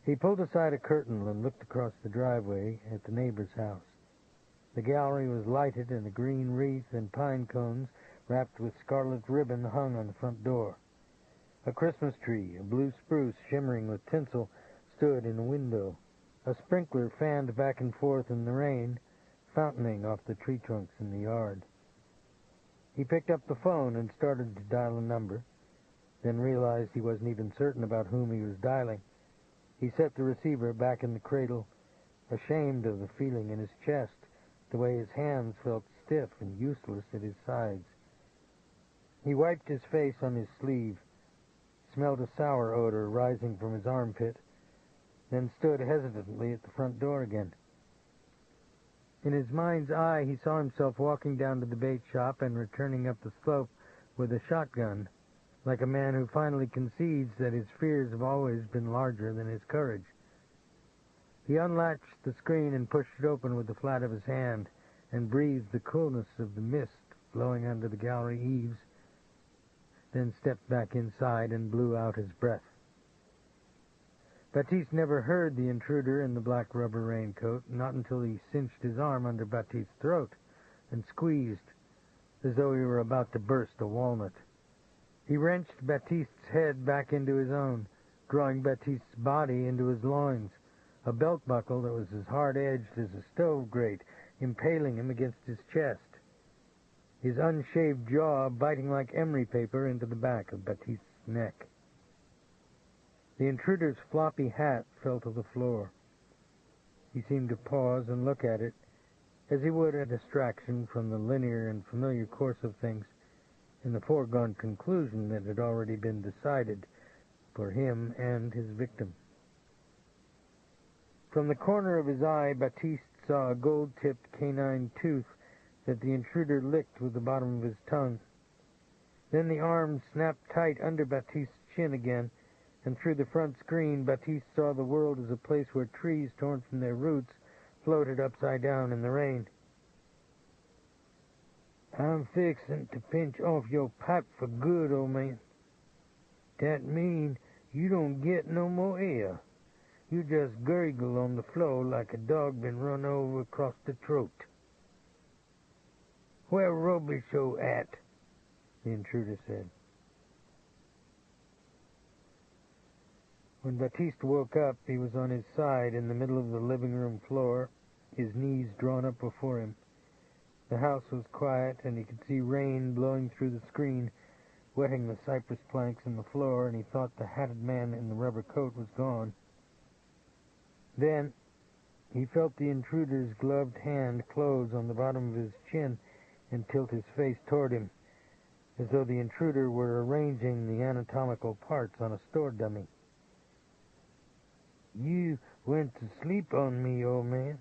He pulled aside a curtain and looked across the driveway at the neighbor's house. The gallery was lighted, and a green wreath and pine cones wrapped with scarlet ribbon hung on the front door. A Christmas tree, a blue spruce shimmering with tinsel, stood in a window. A sprinkler fanned back and forth in the rain, fountaining off the tree trunks in the yard. He picked up the phone and started to dial a number, then realized he wasn't even certain about whom he was dialing. He set the receiver back in the cradle, ashamed of the feeling in his chest, the way his hands felt stiff and useless at his sides. He wiped his face on his sleeve, smelled a sour odor rising from his armpit, then stood hesitantly at the front door again. In his mind's eye, he saw himself walking down to the bait shop and returning up the slope with a shotgun, like a man who finally concedes that his fears have always been larger than his courage. He unlatched the screen and pushed it open with the flat of his hand and breathed the coolness of the mist blowing under the gallery eaves, then stepped back inside and blew out his breath. Baptiste never heard the intruder in the black rubber raincoat, not until he cinched his arm under Baptiste's throat and squeezed, as though he were about to burst a walnut. He wrenched Baptiste's head back into his own, drawing Baptiste's body into his loins, a belt buckle that was as hard-edged as a stove grate, impaling him against his chest, his unshaved jaw biting like emery paper into the back of Baptiste's neck. The intruder's floppy hat fell to the floor. He seemed to pause and look at it, as he would a distraction from the linear and familiar course of things, and the foregone conclusion that had already been decided for him and his victim. From the corner of his eye, Baptiste saw a gold-tipped canine tooth that the intruder licked with the bottom of his tongue. Then the arm snapped tight under Baptiste's chin again, and through the front screen, Baptiste saw the world as a place where trees torn from their roots floated upside down in the rain. "I'm fixin' to pinch off your pipe for good, old man. That mean you don't get no more air. You just gurgle on the floor like a dog been run over across the throat." "Where Robicheaux at?" the intruder said. When Baptiste woke up, he was on his side in the middle of the living room floor, his knees drawn up before him. The house was quiet, and he could see rain blowing through the screen, wetting the cypress planks in the floor, and he thought the hatted man in the rubber coat was gone. Then he felt the intruder's gloved hand close on the bottom of his chin and tilt his face toward him, as though the intruder were arranging the anatomical parts on a store dummy. "You went to sleep on me, old man.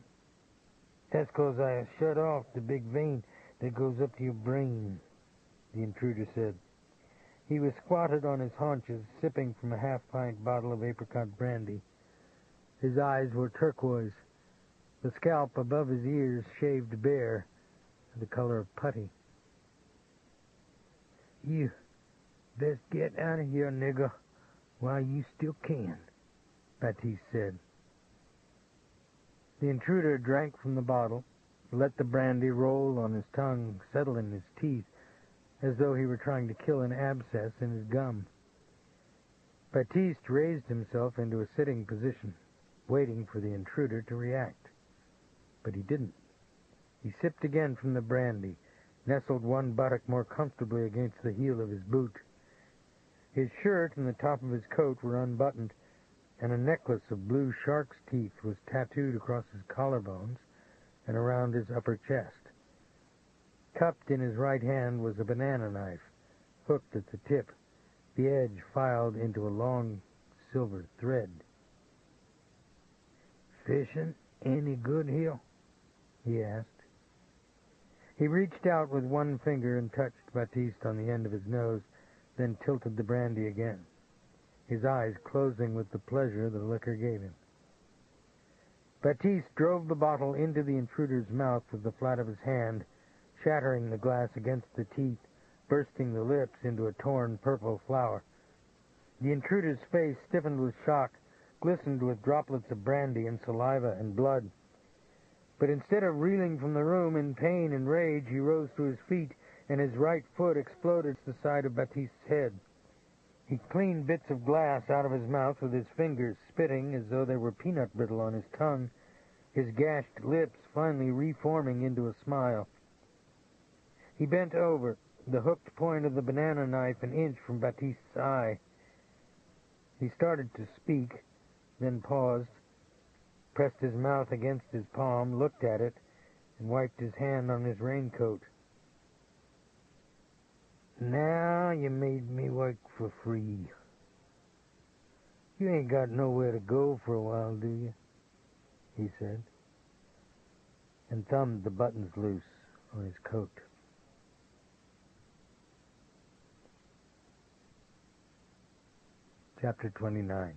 That's 'cause I shut off the big vein that goes up to your brain," the intruder said. He was squatted on his haunches, sipping from a half-pint bottle of apricot brandy. His eyes were turquoise, the scalp above his ears shaved bare, the color of putty. "You best get out of here, nigger, while you still can," Baptiste said. The intruder drank from the bottle, let the brandy roll on his tongue, settle in his teeth, as though he were trying to kill an abscess in his gum. Baptiste raised himself into a sitting position, waiting for the intruder to react. But he didn't. He sipped again from the brandy, nestled one buttock more comfortably against the heel of his boot. His shirt and the top of his coat were unbuttoned, and a necklace of blue shark's teeth was tattooed across his collarbones and around his upper chest. Cupped in his right hand was a banana knife, hooked at the tip, the edge filed into a long silver thread. "Fishing any good here?" he asked. He reached out with one finger and touched Baptiste on the end of his nose, then tilted the brandy again, his eyes closing with the pleasure the liquor gave him. Baptiste drove the bottle into the intruder's mouth with the flat of his hand, shattering the glass against the teeth, bursting the lips into a torn purple flower. The intruder's face, stiffened with shock, glistened with droplets of brandy and saliva and blood. But instead of reeling from the room in pain and rage, he rose to his feet, and his right foot exploded to the side of Baptiste's head. He cleaned bits of glass out of his mouth with his fingers, spitting as though they were peanut brittle on his tongue, his gashed lips finally reforming into a smile. He bent over, the hooked point of the banana knife an inch from Baptiste's eye. He started to speak, then paused, pressed his mouth against his palm, looked at it, and wiped his hand on his raincoat. "Now you made me work for free. You ain't got nowhere to go for a while, do you?" he said, and thumbed the buttons loose on his coat. Chapter 29.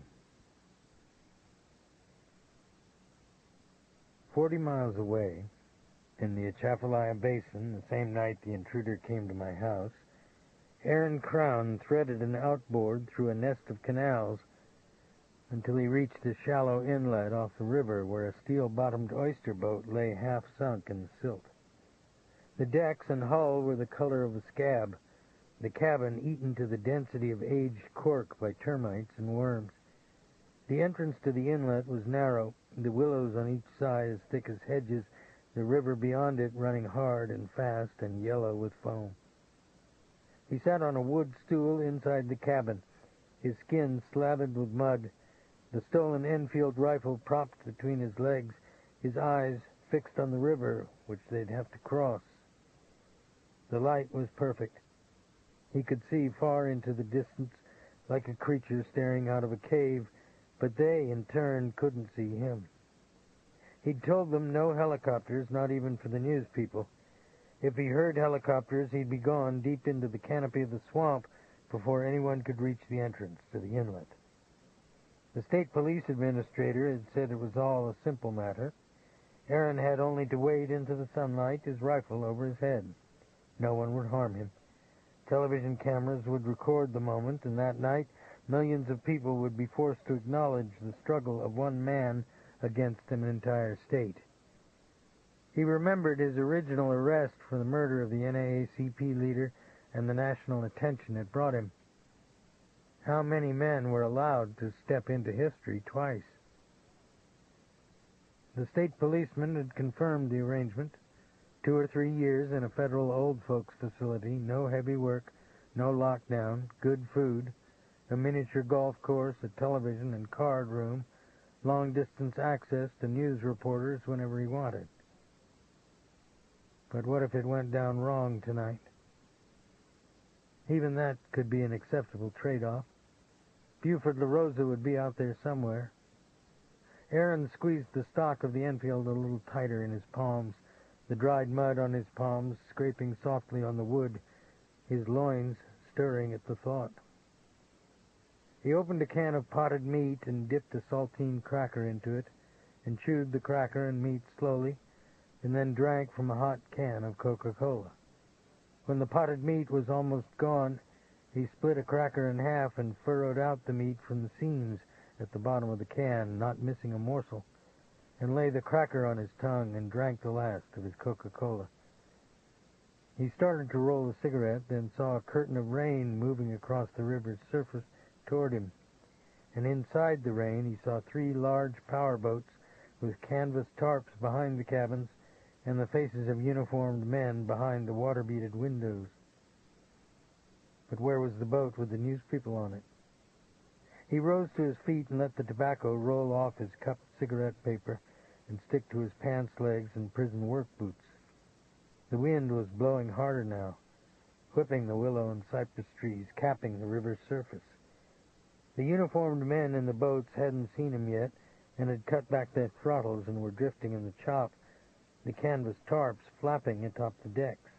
40 miles away, in the Atchafalaya Basin, the same night the intruder came to my house, Aaron Crown threaded an outboard through a nest of canals until he reached a shallow inlet off the river where a steel-bottomed oyster boat lay half-sunk in the silt. The decks and hull were the color of a scab, the cabin eaten to the density of aged cork by termites and worms. The entrance to the inlet was narrow, the willows on each side as thick as hedges, the river beyond it running hard and fast and yellow with foam. He sat on a wood stool inside the cabin, his skin slathered with mud, the stolen Enfield rifle propped between his legs, his eyes fixed on the river, which they'd have to cross. The light was perfect. He could see far into the distance, like a creature staring out of a cave, but they, in turn, couldn't see him. He'd told them no helicopters, not even for the news people. If he heard helicopters, he'd be gone deep into the canopy of the swamp before anyone could reach the entrance to the inlet. The state police administrator had said it was all a simple matter. Aaron had only to wade into the sunlight, his rifle over his head. No one would harm him. Television cameras would record the moment, and that night millions of people would be forced to acknowledge the struggle of one man against an entire state. He remembered his original arrest for the murder of the NAACP leader and the national attention it brought him. How many men were allowed to step into history twice? The state policeman had confirmed the arrangement. 2 or 3 years in a federal old folks facility, no heavy work, no lockdown, good food, a miniature golf course, a television and card room, long-distance access to news reporters whenever he wanted. But what if it went down wrong tonight? Even that could be an acceptable trade-off. Buford LaRosa would be out there somewhere. Aaron squeezed the stock of the Enfield a little tighter in his palms, the dried mud on his palms scraping softly on the wood, his loins stirring at the thought. He opened a can of potted meat and dipped a saltine cracker into it, and chewed the cracker and meat slowly, and then drank from a hot can of Coca-Cola. When the potted meat was almost gone, he split a cracker in half and furrowed out the meat from the seams at the bottom of the can, not missing a morsel, and lay the cracker on his tongue and drank the last of his Coca-Cola. He started to roll a cigarette, then saw a curtain of rain moving across the river's surface toward him, and inside the rain he saw 3 large power boats with canvas tarps behind the cabins and the faces of uniformed men behind the water-beaded windows. But where was the boat with the news people on it? He rose to his feet and let the tobacco roll off his cupped cigarette paper and stick to his pants legs and prison work boots. The wind was blowing harder now, whipping the willow and cypress trees, capping the river's surface. The uniformed men in the boats hadn't seen him yet and had cut back their throttles and were drifting in the chop, the canvas tarps flapping atop the decks.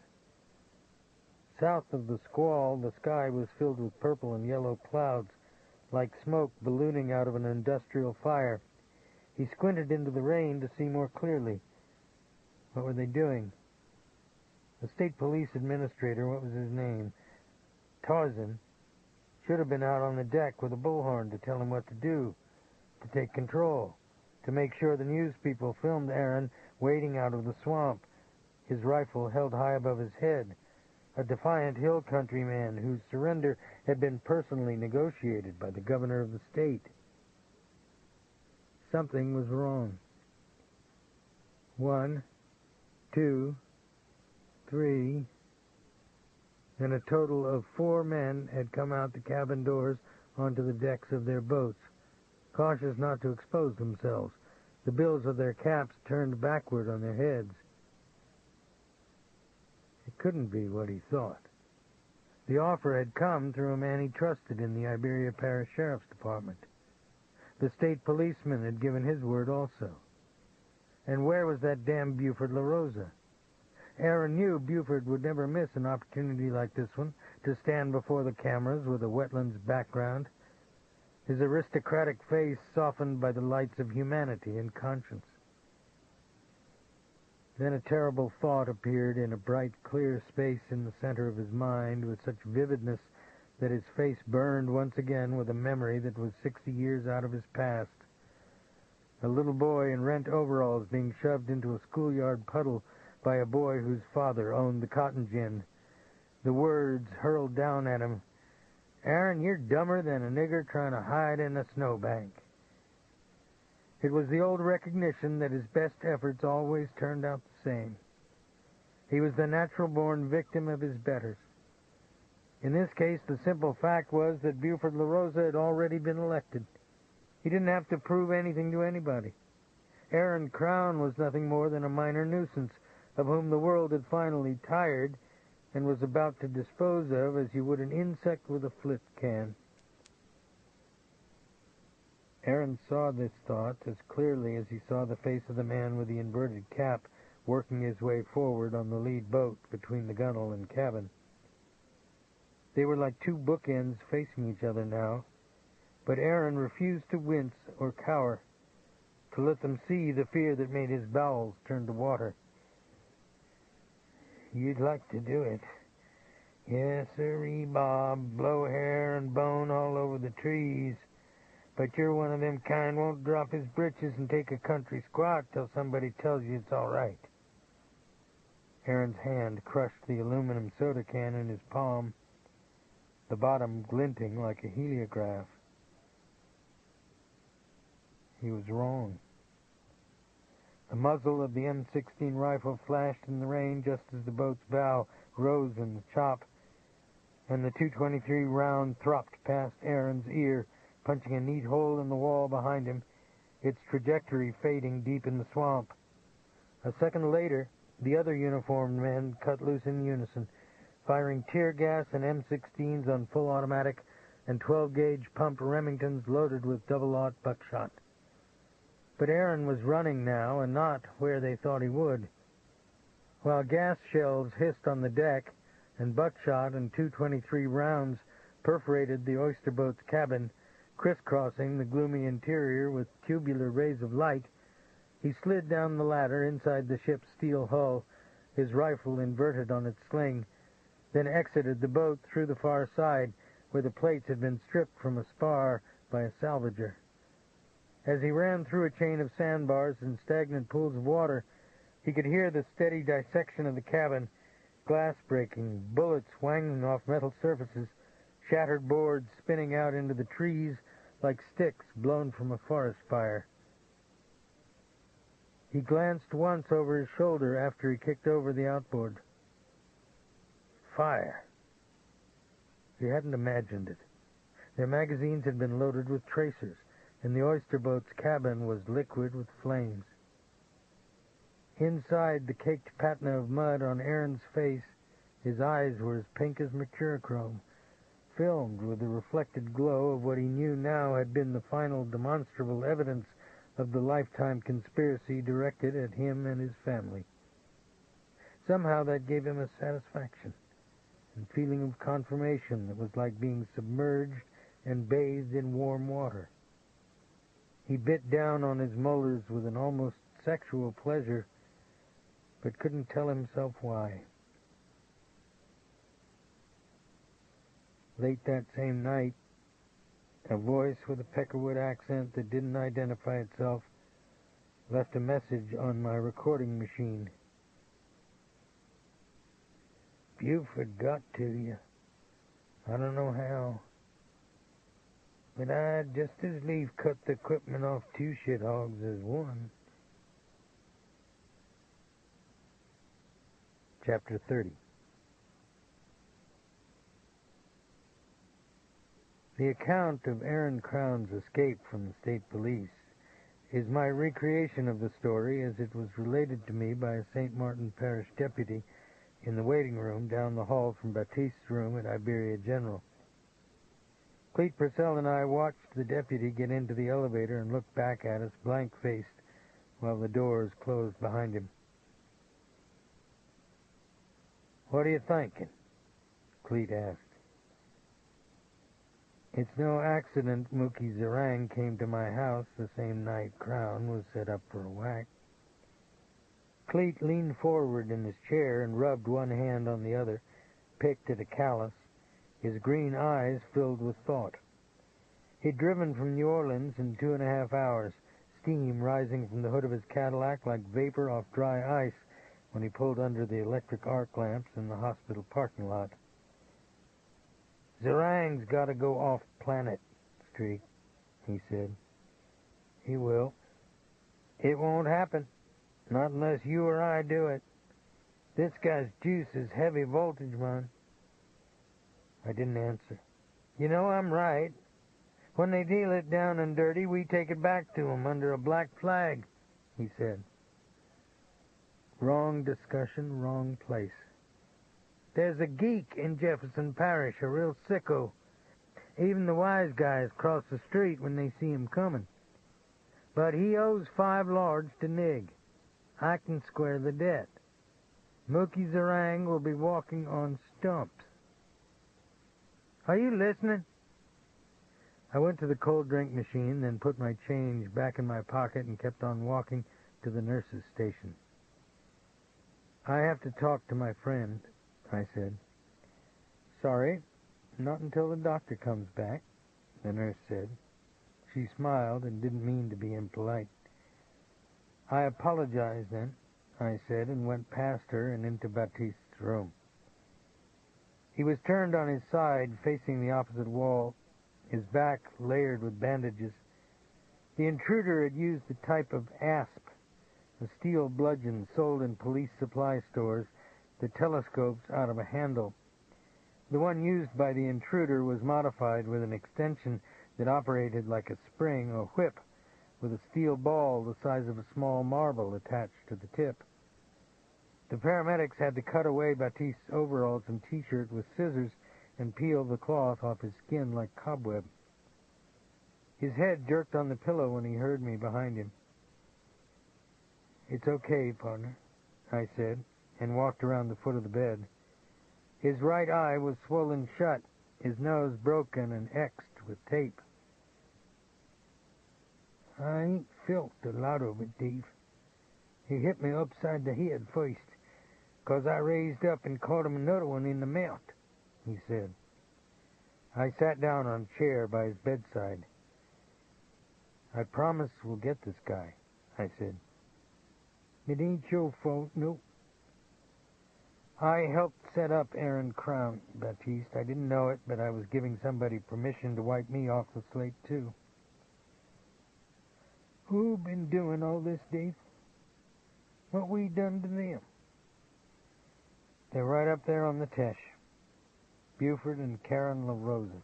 South of the squall, the sky was filled with purple and yellow clouds, like smoke ballooning out of an industrial fire. He squinted into the rain to see more clearly. What were they doing? The state police administrator, what was his name? Tarzan, Should have been out on the deck with a bullhorn to tell him what to do, to take control, to make sure the news people filmed Aaron wading out of the swamp, his rifle held high above his head, a defiant hill country man whose surrender had been personally negotiated by the governor of the state. Something was wrong. 1, 2, 3, and a total of 4 men had come out the cabin doors onto the decks of their boats, cautious not to expose themselves, the bills of their caps turned backward on their heads. It couldn't be what he thought. The offer had come through a man he trusted in the Iberia Parish Sheriff's Department. The state policeman had given his word also. And where was that damn Buford LaRosa? Aaron knew Buford would never miss an opportunity like this one to stand before the cameras with a wetlands background, his aristocratic face softened by the lights of humanity and conscience. Then a terrible thought appeared in a bright, clear space in the center of his mind with such vividness that his face burned once again with a memory that was 60 years out of his past. A little boy in rent overalls being shoved into a schoolyard puddle by a boy whose father owned the cotton gin. The words hurled down at him, "Aaron, you're dumber than a nigger trying to hide in a snowbank." It was the old recognition that his best efforts always turned out the same. He was the natural-born victim of his betters. In this case, the simple fact was that Buford LaRosa had already been elected. He didn't have to prove anything to anybody. Aaron Crown was nothing more than a minor nuisance of whom the world had finally tired and was about to dispose of as you would an insect with a flip can. Aaron saw this thought as clearly as he saw the face of the man with the inverted cap working his way forward on the lead boat between the gunwale and cabin. They were like 2 bookends facing each other now, but Aaron refused to wince or cower, to let them see the fear that made his bowels turn to water. "You'd like to do it." "Yes, sirree, Bob, blow hair and bone all over the trees. But you're one of them kind won't drop his britches and take a country squat till somebody tells you it's all right." Aaron's hand crushed the aluminum soda can in his palm, the bottom glinting like a heliograph. He was wrong. The muzzle of the M16 rifle flashed in the rain just as the boat's bow rose in the chop, and the .223 round thropped past Aaron's ear, punching a neat hole in the wall behind him, its trajectory fading deep in the swamp. A second later, the other uniformed men cut loose in unison, firing tear gas and M16s on full automatic and 12-gauge pump Remingtons loaded with double-aught buckshot. But Aaron was running now, and not where they thought he would. While gas shells hissed on the deck, and buckshot and .223 rounds perforated the oyster boat's cabin, crisscrossing the gloomy interior with tubular rays of light, he slid down the ladder inside the ship's steel hull, his rifle inverted on its sling, then exited the boat through the far side, where the plates had been stripped from a spar by a salvager. As he ran through a chain of sandbars and stagnant pools of water, he could hear the steady dissection of the cabin, glass breaking, bullets whanging off metal surfaces, shattered boards spinning out into the trees like sticks blown from a forest fire. He glanced once over his shoulder after he kicked over the outboard. Fire. He hadn't imagined it. Their magazines had been loaded with tracers, and the oyster boat's cabin was liquid with flames. Inside the caked patina of mud on Aaron's face, his eyes were as pink as mercurochrome, filmed with the reflected glow of what he knew now had been the final demonstrable evidence of the lifetime conspiracy directed at him and his family. Somehow that gave him a satisfaction and feeling of confirmation that was like being submerged and bathed in warm water. He bit down on his molars with an almost sexual pleasure, but couldn't tell himself why. Late that same night, a voice with a Peckerwood accent that didn't identify itself left a message on my recording machine. Buford got to you. I don't know how, but I'd just as lief cut the equipment off 2 shithogs as 1. Chapter 30. The account of Aaron Crown's escape from the state police is my recreation of the story as it was related to me by a St. Martin Parish deputy in the waiting room down the hall from Baptiste's room at Iberia General. Cleet Purcell and I watched the deputy get into the elevator and look back at us blank-faced while the doors closed behind him. "What are you thinking?" Cleet asked. "It's no accident Mookie Zerang came to my house the same night Crown was set up for a whack." Cleet leaned forward in his chair and rubbed one hand on the other, picked at a callus, his green eyes filled with thought. He'd driven from New Orleans in 2.5 hours, steam rising from the hood of his Cadillac like vapor off dry ice when he pulled under the electric arc lamps in the hospital parking lot. "Zerang's got to go off-planet, Streak," he said. "He will. It won't happen. Not unless you or I do it. This guy's juice is heavy voltage, man." I didn't answer. "You know I'm right. When they deal it down and dirty, we take it back to 'em under a black flag," he said. Wrong discussion, wrong place. "There's a geek in Jefferson Parish, a real sicko. Even the wise guys cross the street when they see him coming. But he owes 5 lords to Nig. I can square the debt. Mookie Zerang will be walking on stumps. Are you listening?" I went to the cold drink machine, then put my change back in my pocket and kept on walking to the nurse's station. "I have to talk to my friend," I said. "Sorry, not until the doctor comes back," the nurse said. She smiled and didn't mean to be impolite. "I apologize, then," I said, and went past her and into Baptiste's room. He was turned on his side, facing the opposite wall, his back layered with bandages. The intruder had used the type of asp, a steel bludgeon sold in police supply stores that telescopes out of a handle. The one used by the intruder was modified with an extension that operated like a spring or whip, with a steel ball the size of a small marble attached to the tip. The paramedics had to cut away Baptiste's overalls and T-shirt with scissors and peel the cloth off his skin like cobweb. His head jerked on the pillow when he heard me behind him. "It's okay, partner," I said, and walked around the foot of the bed. His right eye was swollen shut, his nose broken and X'd with tape. "I ain't felt a lot of it, Dave. He hit me upside the head first, 'cause I raised up and caught him another one in the mouth," he said. I sat down on a chair by his bedside. "I promise we'll get this guy," I said. "It ain't your fault, no." "I helped set up Aaron Crown, Baptiste. I didn't know it, but I was giving somebody permission to wipe me off the slate, too." "Who been doing all this, Dave? What we done to them?" "They're right up there on the Tesh. Buford and Karen LaRosa."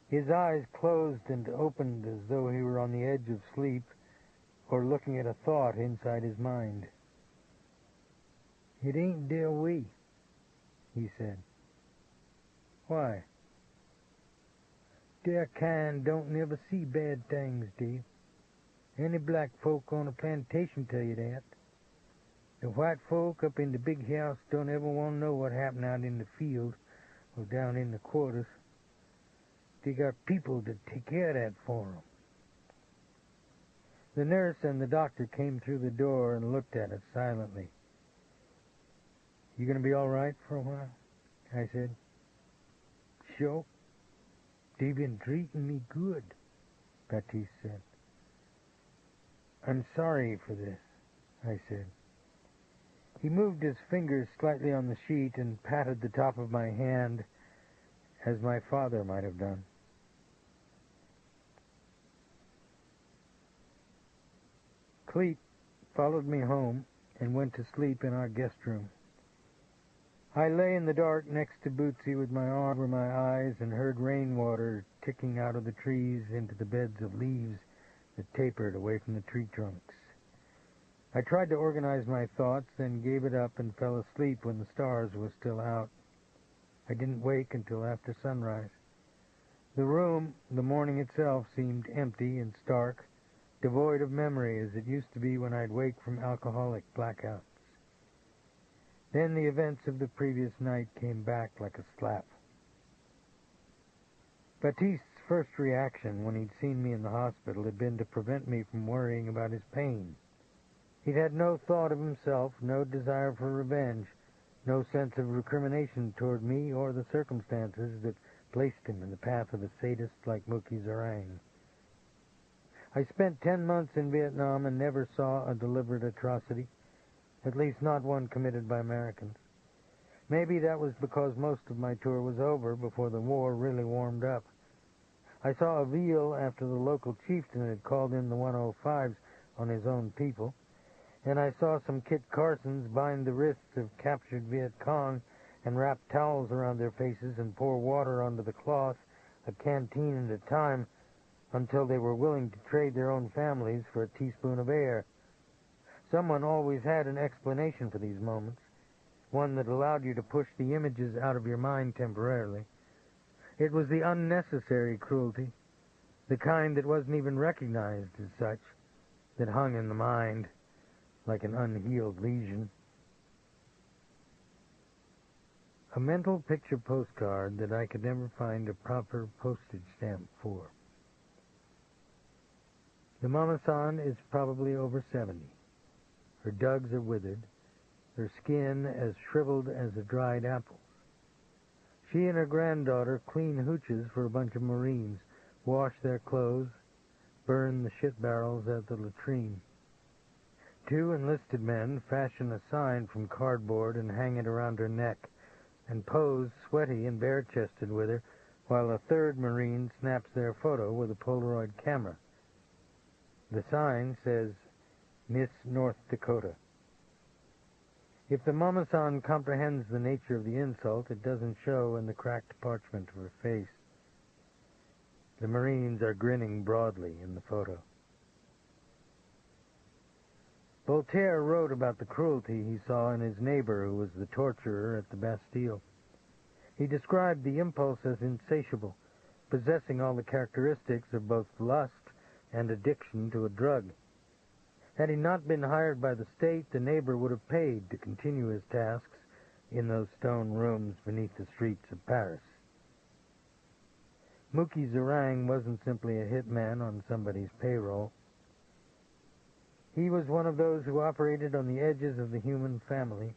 His eyes closed and opened as though he were on the edge of sleep or looking at a thought inside his mind. "It ain't their way," he said. "Why?" "Their kind don't never see bad things, Dave. Any black folk on a plantation tell you that. The white folk up in the big house don't ever want to know what happened out in the field or down in the quarters. They got people to take care of that for them." The nurse and the doctor came through the door and looked at us silently. "You going to be all right for a while?" I said. Robicheaux. They've been treating me good, Baptiste said. I'm sorry for this, I said. He moved his fingers slightly on the sheet and patted the top of my hand as my father might have done. Cleet followed me home and went to sleep in our guest room. I lay in the dark next to Bootsy with my arm over my eyes and heard rainwater ticking out of the trees into the beds of leaves that tapered away from the tree trunks. I tried to organize my thoughts, then gave it up and fell asleep when the stars were still out. I didn't wake until after sunrise. The room, the morning itself, seemed empty and stark, devoid of memory as it used to be when I'd wake from alcoholic blackouts. Then the events of the previous night came back like a slap. Baptiste's first reaction when he'd seen me in the hospital had been to prevent me from worrying about his pain. He'd had no thought of himself, no desire for revenge, no sense of recrimination toward me or the circumstances that placed him in the path of a sadist like Mookie Zarang. I spent 10 months in Vietnam and never saw a deliberate atrocity, at least not one committed by Americans. Maybe that was because most of my tour was over before the war really warmed up. I saw a veal after the local chieftain had called in the 105s on his own people, and I saw some Kit Carsons bind the wrists of captured Viet Cong and wrap towels around their faces and pour water onto the cloth, a canteen at a time, until they were willing to trade their own families for a teaspoon of air. Someone always had an explanation for these moments, one that allowed you to push the images out of your mind temporarily. It was the unnecessary cruelty, the kind that wasn't even recognized as such, that hung in the mind like an unhealed lesion. A mental picture postcard that I could never find a proper postage stamp for. The Mama-san is probably over 70. Her dugs are withered, her skin as shriveled as a dried apple. She and her granddaughter clean hooches for a bunch of Marines, wash their clothes, burn the shit barrels at the latrine. 2 enlisted men fashion a sign from cardboard and hang it around her neck, and pose sweaty and bare-chested with her, while a 3rd Marine snaps their photo with a Polaroid camera. The sign says, Miss North Dakota. If the Mama-san comprehends the nature of the insult, it doesn't show in the cracked parchment of her face. The Marines are grinning broadly in the photo. Voltaire wrote about the cruelty he saw in his neighbor who was the torturer at the Bastille. He described the impulse as insatiable, possessing all the characteristics of both lust and addiction to a drug. Had he not been hired by the state, the neighbor would have paid to continue his tasks in those stone rooms beneath the streets of Paris. Mookie Zarang wasn't simply a hitman on somebody's payroll. He was one of those who operated on the edges of the human family,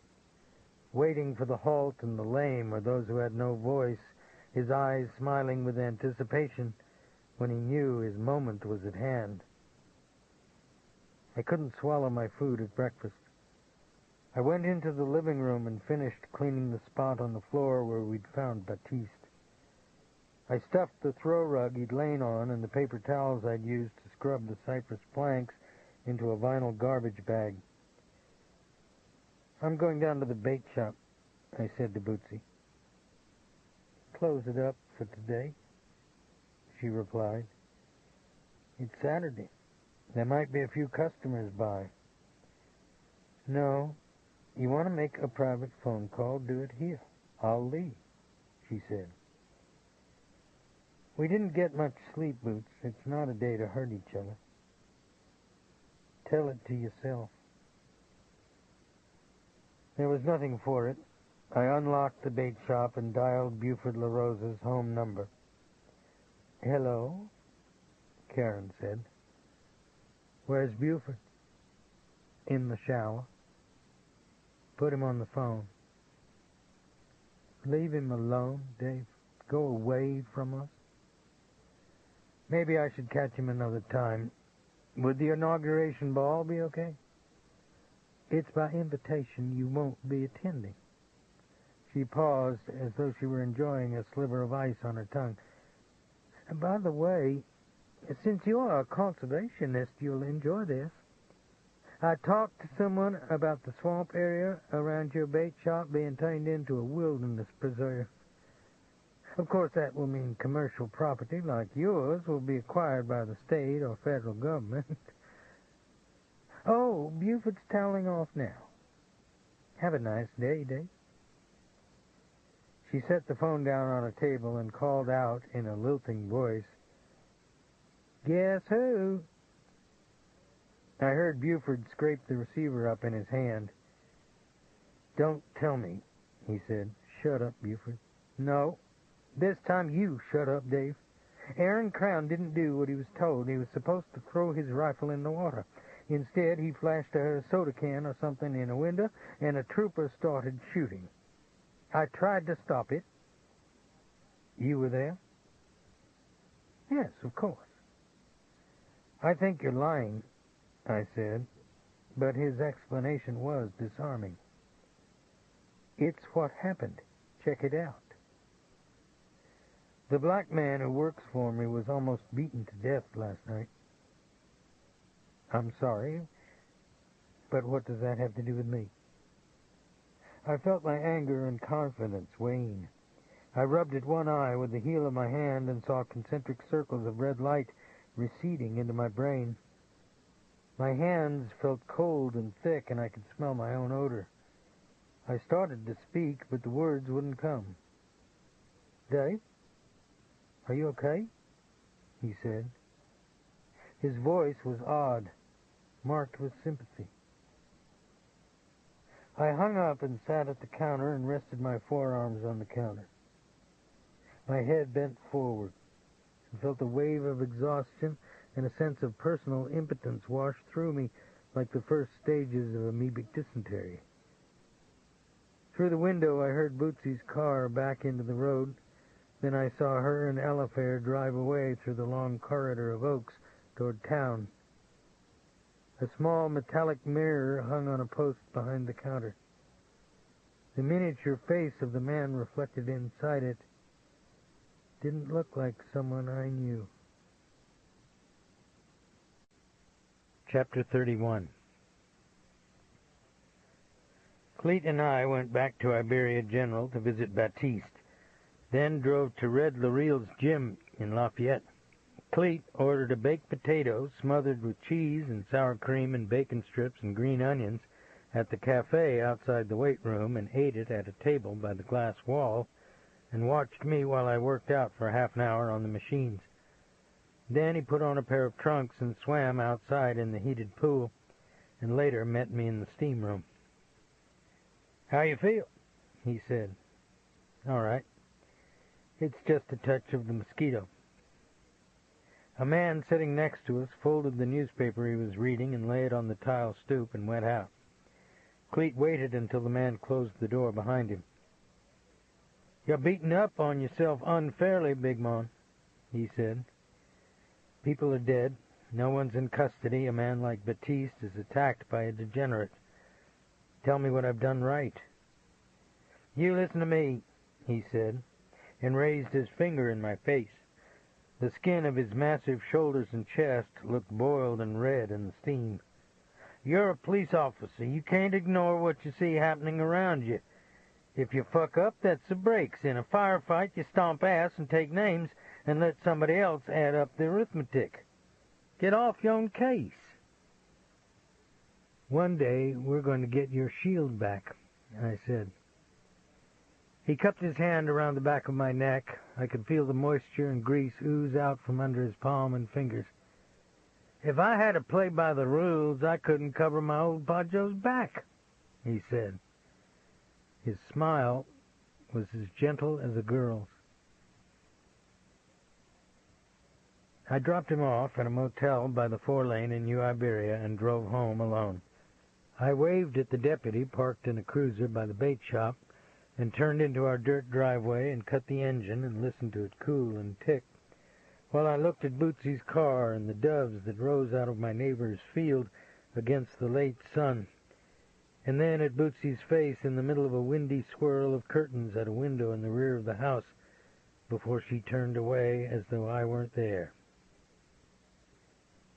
waiting for the halt and the lame or those who had no voice, his eyes smiling with anticipation when he knew his moment was at hand. I couldn't swallow my food at breakfast. I went into the living room and finished cleaning the spot on the floor where we'd found Baptiste. I stuffed the throw rug he'd lain on and the paper towels I'd used to scrub the cypress planks into a vinyl garbage bag. I'm going down to the bait shop, I said to Bootsy. Close it up for today, she replied. It's Saturday. There might be a few customers by. No, you want to make a private phone call, do it here. I'll leave, she said. We didn't get much sleep, Boots. It's not a day to hurt each other. Tell it to yourself. There was nothing for it. I unlocked the bait shop and dialed Buford LaRosa's home number. Hello, Karen said. Where's Buford? In the shower. Put him on the phone. Leave him alone, Dave. go away from us? Maybe I should catch him another time. Would the inauguration ball be okay? It's by invitation. You won't be attending. She paused as though she were enjoying a sliver of ice on her tongue. And by the way, since you are a conservationist, you'll enjoy this. I talked to someone about the swamp area around your bait shop being turned into a wilderness preserve. Of course, that will mean commercial property like yours will be acquired by the state or federal government. Oh, Buford's toweling off now. Have a nice day, Dave. She set the phone down on a table and called out in a lilting voice, "Guess who?" I heard Buford scrape the receiver up in his hand. "Don't tell me," he said. "Shut up, Buford." "No. This time you shut up, Dave. Aaron Crown didn't do what he was told. He was supposed to throw his rifle in the water. Instead, he flashed a soda can or something in a window, and a trooper started shooting. I tried to stop it." "You were there?" "Yes, of course." "I think you're lying," I said, but his explanation was disarming. "It's what happened. Check it out." "The black man who works for me was almost beaten to death last night." "I'm sorry, but what does that have to do with me?" I felt my anger and confidence wane. I rubbed at one eye with the heel of my hand and saw concentric circles of red light receding into my brain. My hands felt cold and thick, and I could smell my own odor. I started to speak, but the words wouldn't come. "Dave, are you okay?" he said. His voice was odd, marked with sympathy. I hung up and sat at the counter and rested my forearms on the counter. My head bent forward. I felt a wave of exhaustion and a sense of personal impotence wash through me like the first stages of amoebic dysentery. Through the window I heard Bootsy's car back into the road. Then I saw her and Elifair drive away through the long corridor of oaks toward town. A small metallic mirror hung on a post behind the counter. The miniature face of the man reflected inside it didn't look like someone I knew. Chapter 31. Cleet and I went back to Iberia General to visit Baptiste, then drove to Red Laurel's gym in Lafayette. Cleet ordered a baked potato smothered with cheese and sour cream and bacon strips and green onions at the cafe outside the weight room and ate it at a table by the glass wall and watched me while I worked out for half an hour on the machines. Then he put on a pair of trunks and swam outside in the heated pool and later met me in the steam room. "How you feel?" he said. "All right. It's just a touch of the mosquito." A man sitting next to us folded the newspaper he was reading and lay it on the tile stoop and went out. Cleet waited until the man closed the door behind him. "You're beating up on yourself unfairly, Big Mon," he said. "People are dead. No one's in custody. A man like Baptiste is attacked by a degenerate. Tell me what I've done right." "You listen to me," he said, and raised his finger in my face. The skin of his massive shoulders and chest looked boiled and red in the steam. "You're a police officer. You can't ignore what you see happening around you. If you fuck up, that's the breaks. In a firefight, you stomp ass and take names and let somebody else add up the arithmetic. Get off your own case." "One day, we're going to get your shield back," I said. He cupped his hand around the back of my neck. I could feel the moisture and grease ooze out from under his palm and fingers. "If I had to play by the rules, I couldn't cover my old Pajo's back," he said. His smile was as gentle as a girl's. I dropped him off at a motel by the 4-lane in New Iberia and drove home alone. I waved at the deputy parked in a cruiser by the bait shop and turned into our dirt driveway and cut the engine and listened to it cool and tick, while I looked at Bootsy's car and the doves that rose out of my neighbor's field against the late sun, and then at Bootsy's face in the middle of a windy swirl of curtains at a window in the rear of the house before she turned away as though I weren't there.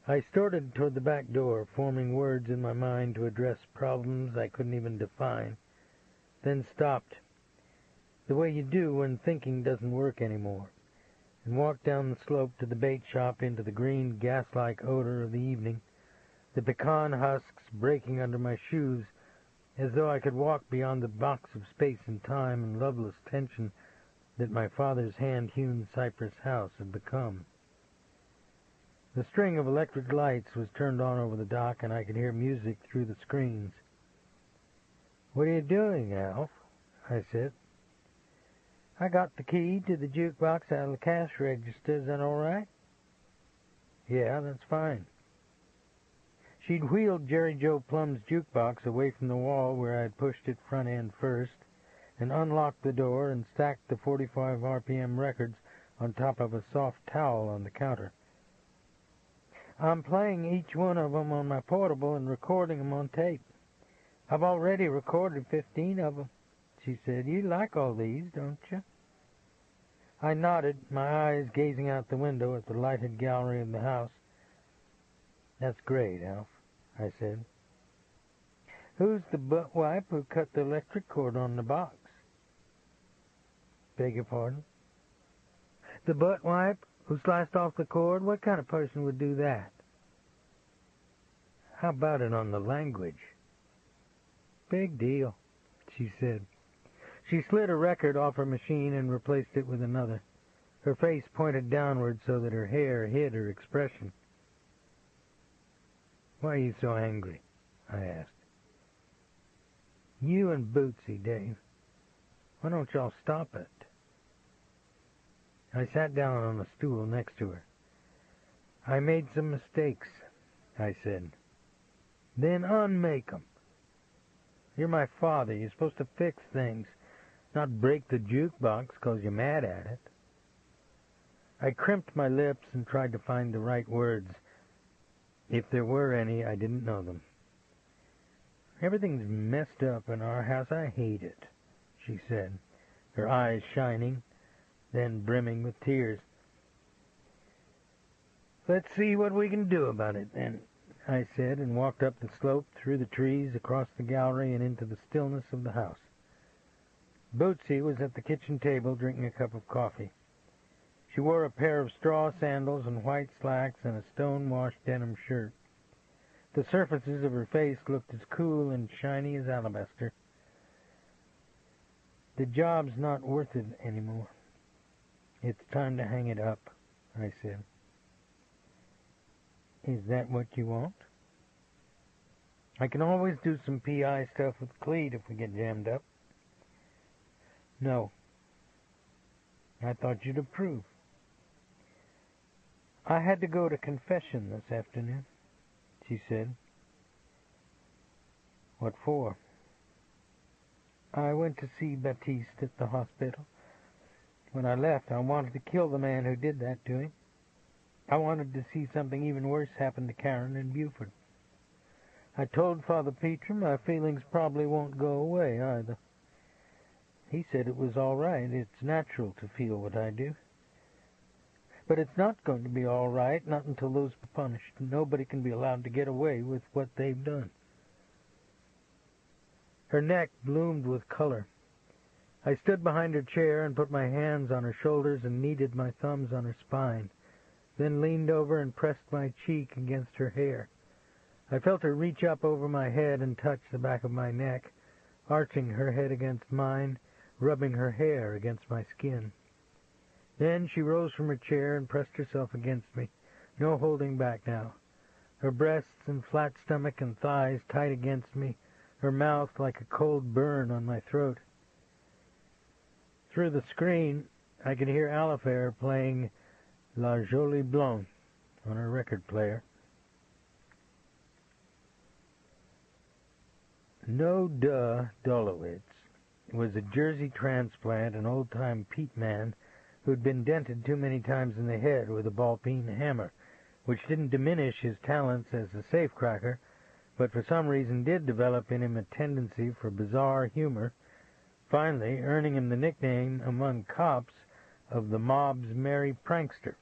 I started toward the back door, forming words in my mind to address problems I couldn't even define, then stopped, the way you do when thinking doesn't work anymore, and walked down the slope to the bait shop into the green gas-like odor of the evening, the pecan husks breaking under my shoes, as though I could walk beyond the box of space and time and loveless tension that my father's hand-hewn cypress house had become. The string of electric lights was turned on over the dock, and I could hear music through the screens. "What are you doing, Alf?" I said. "I got the key to the jukebox out of the cash register. Is that all right?" "Yeah, that's fine." She'd wheeled Jerry Joe Plum's jukebox away from the wall where I had pushed it front end first, and unlocked the door and stacked the 45 RPM records on top of a soft towel on the counter. "I'm playing each one of them on my portable and recording them on tape. I've already recorded 15 of them," she said. "You like all these, don't you?" I nodded, my eyes gazing out the window at the lighted gallery of the house. "That's great, Alf," I said. "Who's the butt wipe who cut the electric cord on the box?" "Beg your pardon?" "The butt wipe who sliced off the cord? What kind of person would do that?" "How about it on the language?" "Big deal," she said. She slid a record off her machine and replaced it with another. Her face pointed downward so that her hair hid her expression. "Why are you so angry?" I asked. "You and Bootsy, Dave. Why don't y'all stop it?" I sat down on a stool next to her. "I made some mistakes," I said. "Then unmake 'em. You're my father. You're supposed to fix things, not break the jukebox 'cause you're mad at it." I crimped my lips and tried to find the right words. If there were any, I didn't know them. "Everything's messed up in our house. I hate it," she said, her eyes shining, then brimming with tears. "Let's see what we can do about it, then," I said, and walked up the slope, through the trees, across the gallery, and into the stillness of the house. Bootsy was at the kitchen table drinking a cup of coffee. She wore a pair of straw sandals and white slacks and a stone-washed denim shirt. The surfaces of her face looked as cool and shiny as alabaster. "The job's not worth it anymore. It's time to hang it up," I said. "Is that what you want?" "I can always do some PI stuff with Clete if we get jammed up." "No. I thought you'd approve." "I had to go to confession this afternoon," she said. "What for?" "I went to see Baptiste at the hospital. When I left, I wanted to kill the man who did that to him. I wanted to see something even worse happen to Karen in Buford. I told Father Peter my feelings probably won't go away either. He said it was all right. It's natural to feel what I do. But it's not going to be all right, not until those are punished. Nobody can be allowed to get away with what they've done." Her neck bloomed with color. I stood behind her chair and put my hands on her shoulders and kneaded my thumbs on her spine, then leaned over and pressed my cheek against her hair. I felt her reach up over my head and touch the back of my neck, arching her head against mine, rubbing her hair against my skin. Then she rose from her chair and pressed herself against me, no holding back now, her breasts and flat stomach and thighs tight against me, her mouth like a cold burn on my throat. Through the screen, I could hear Alifair playing La Jolie Blonde on her record player. No duh, Dolowitz. was a Jersey transplant, an old-time Pete man who'd been dented too many times in the head with a ball-peen hammer, which didn't diminish his talents as a safecracker, but for some reason did develop in him a tendency for bizarre humor, finally earning him the nickname among cops of the mob's merry prankster.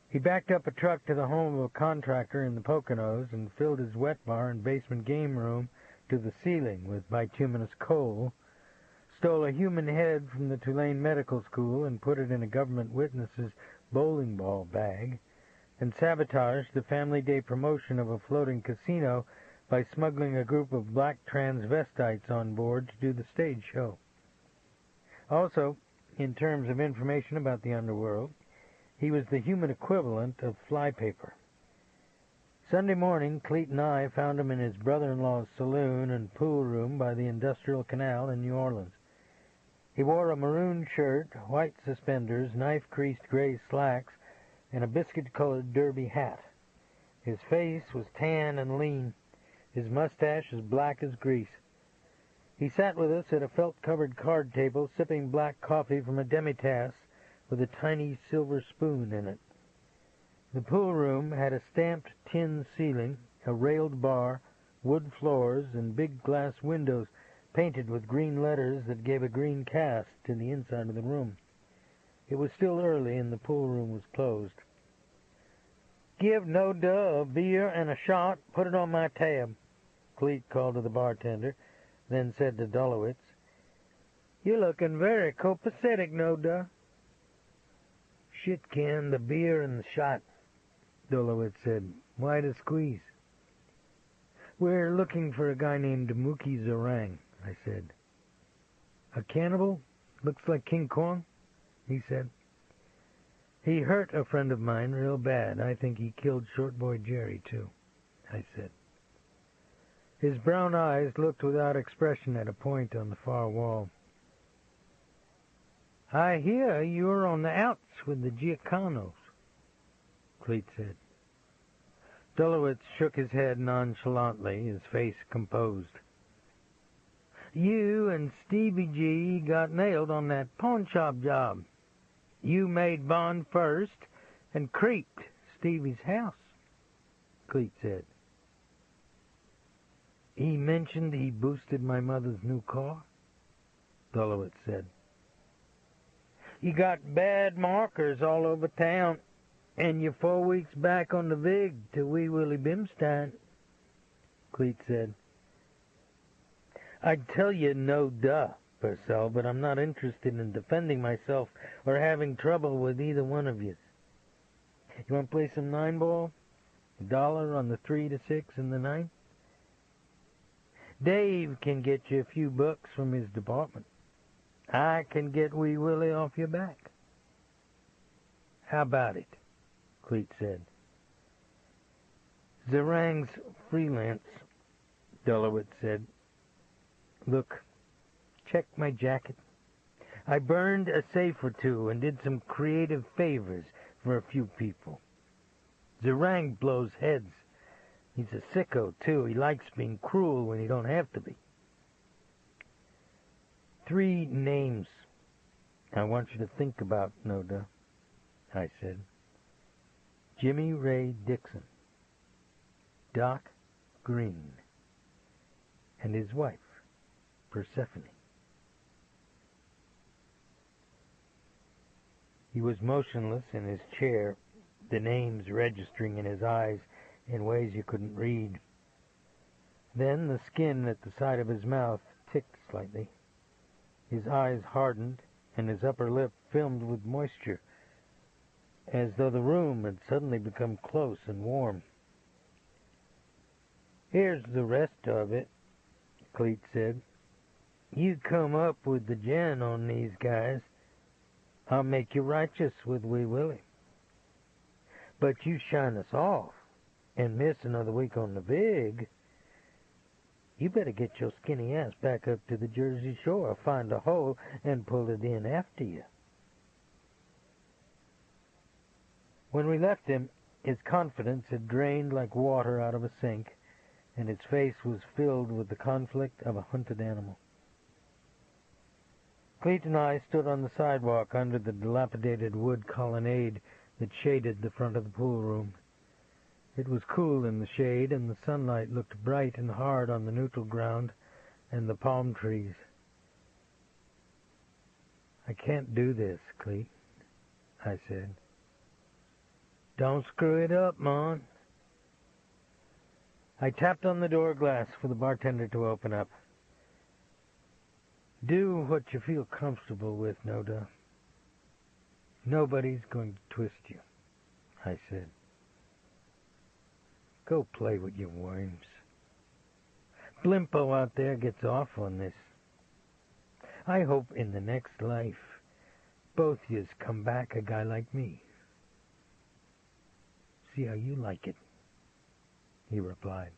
He backed up a truck to the home of a contractor in the Poconos and filled his wet bar and basement game room to the ceiling with bituminous coal, stole a human head from the Tulane Medical School and put it in a government witness's bowling ball bag, and sabotaged the family day promotion of a floating casino by smuggling a group of black transvestites on board to do the stage show. Also, in terms of information about the underworld, he was the human equivalent of flypaper. Sunday morning, Cleet and I found him in his brother-in-law's saloon and pool room by the Industrial Canal in New Orleans. He wore a maroon shirt, white suspenders, knife-creased gray slacks, and a biscuit-colored derby hat. His face was tan and lean, his mustache as black as grease. He sat with us at a felt-covered card table, sipping black coffee from a demitasse with a tiny silver spoon in it. The pool room had a stamped tin ceiling, a railed bar, wood floors, and big glass windows painted with green letters that gave a green cast to the inside of the room. It was still early, and the pool room was closed. "Give No Duh a beer and a shot. Put it on my tab," Cleet called to the bartender, then said to Dolowitz, "You're looking very copacetic, No Duh." "Shit, Ken, the beer and the shot," Dolowitz said. "Why to squeeze?" "We're looking for a guy named Mookie Zarang," I said. "A cannibal? Looks like King Kong?" he said. "He hurt a friend of mine real bad. I think he killed Short Boy Jerry, too," I said. His brown eyes looked without expression at a point on the far wall. "I hear you're on the outs with the Giaconos," Cleet said. Dolowitz shook his head nonchalantly, his face composed. "You and Stevie G got nailed on that pawn shop job. You made bond first and creeped Stevie's house," Cleet said. "He mentioned he boosted my mother's new car," Dolowitz said. "You got bad markers all over town, and you're 4 weeks back on the Vig to Wee Willie Bimstein," Cleet said. "I'd tell you No Duh, Purcell, but I'm not interested in defending myself or having trouble with either one of you. You want to play some 9-ball? $1 on the 3 to 6 and the 9? Dave can get you a few bucks from his department. I can get Wee Willie off your back." "How about it?" Cleet said. "Zarang's freelance," Dolowitz said. "Look, check my jacket. I burned a safe or two and did some creative favors for a few people. Zarang blows heads. He's a sicko, too. He likes being cruel when he don't have to be. 3 names I want you to think about, No Duh," I said. "Jimmy Ray Dixon, Doc Green, and his wife, Persephone." He was motionless in his chair, the names registering in his eyes in ways you couldn't read. Then the skin at the side of his mouth ticked slightly. His eyes hardened, and his upper lip filmed with moisture, as though the room had suddenly become close and warm. "Here's the rest of it," Cleet said. "You come up with the gin on these guys, I'll make you righteous with Wee Willie. But you shine us off and miss another week on the Vig, you better get your skinny ass back up to the Jersey Shore, find a hole, and pull it in after you." When we left him, his confidence had drained like water out of a sink, and his face was filled with the conflict of a hunted animal. Cleet and I stood on the sidewalk under the dilapidated wood colonnade that shaded the front of the pool room. It was cool in the shade, and the sunlight looked bright and hard on the neutral ground and the palm trees. "I can't do this, Cleet," I said. "Don't screw it up, Mon." I tapped on the door glass for the bartender to open up. "Do what you feel comfortable with, Noda. Nobody's going to twist you," I said. "Go play with your worms. Blimpo out there gets off on this. I hope in the next life both yous come back a guy like me. See how you like it," he replied.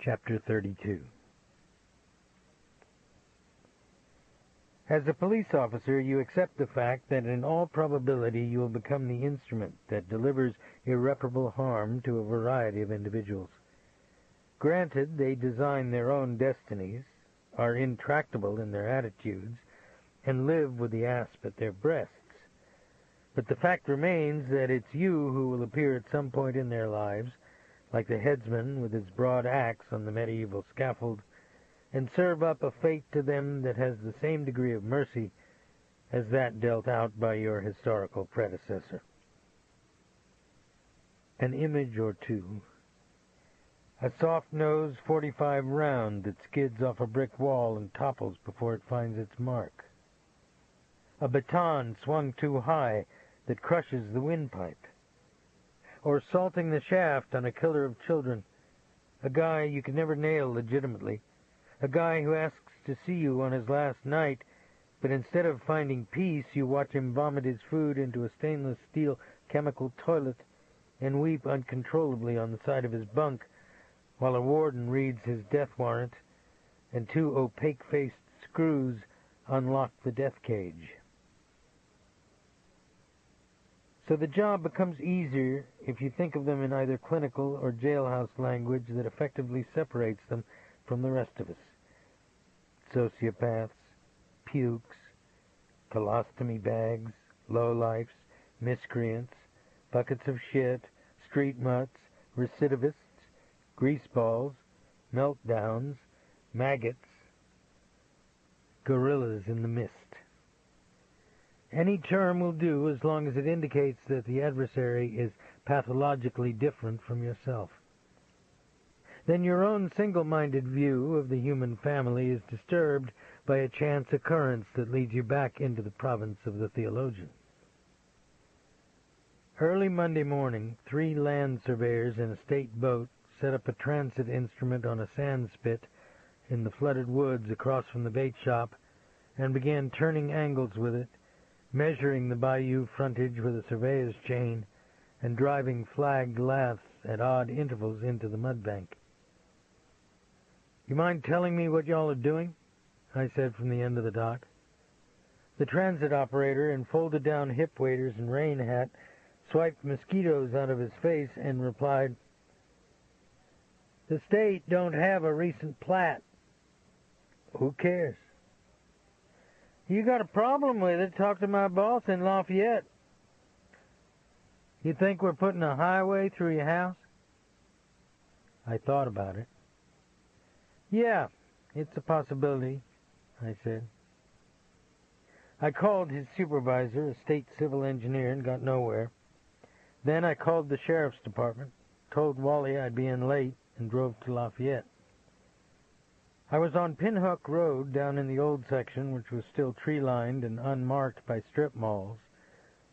Chapter 32. As a police officer, you accept the fact that in all probability you will become the instrument that delivers irreparable harm to a variety of individuals. Granted, they design their own destinies, are intractable in their attitudes, and live with the asp at their breasts. But the fact remains that it's you who will appear at some point in their lives, like the headsman with his broad axe on the medieval scaffold, and serve up a fate to them that has the same degree of mercy as that dealt out by your historical predecessor. An image or two. A soft-nosed .45 round that skids off a brick wall and topples before it finds its mark. A baton swung too high that crushes the windpipe. Or salting the shaft on a killer of children. A guy you could never nail legitimately. A guy who asks to see you on his last night, but instead of finding peace, you watch him vomit his food into a stainless steel chemical toilet and weep uncontrollably on the side of his bunk while a warden reads his death warrant and two opaque-faced screws unlock the death cage. So the job becomes easier if you think of them in either clinical or jailhouse language that effectively separates them from the rest of us. Sociopaths, pukes, colostomy bags, lowlifes, miscreants, buckets of shit, street mutts, recidivists, greaseballs, meltdowns, maggots, gorillas in the mist. Any term will do as long as it indicates that the adversary is pathologically different from yourself. Then your own single-minded view of the human family is disturbed by a chance occurrence that leads you back into the province of the theologian. Early Monday morning, 3 land surveyors in a state boat set up a transit instrument on a sand spit in the flooded woods across from the bait shop and began turning angles with it, measuring the bayou frontage with a surveyor's chain, and driving flagged laths at odd intervals into the mudbank. "You mind telling me what y'all are doing?" I said from the end of the dock. The transit operator, in folded-down hip waders and rain hat, swiped mosquitoes out of his face and replied, "The state don't have a recent plat." "Who cares?" "You got a problem with it, talk to my boss in Lafayette." "You think we're putting a highway through your house?" I thought about it. "Yeah, it's a possibility," I said. I called his supervisor, a state civil engineer, and got nowhere. Then I called the sheriff's department, told Wally I'd be in late, and drove to Lafayette. I was on Pinhook Road down in the old section, which was still tree-lined and unmarked by strip malls,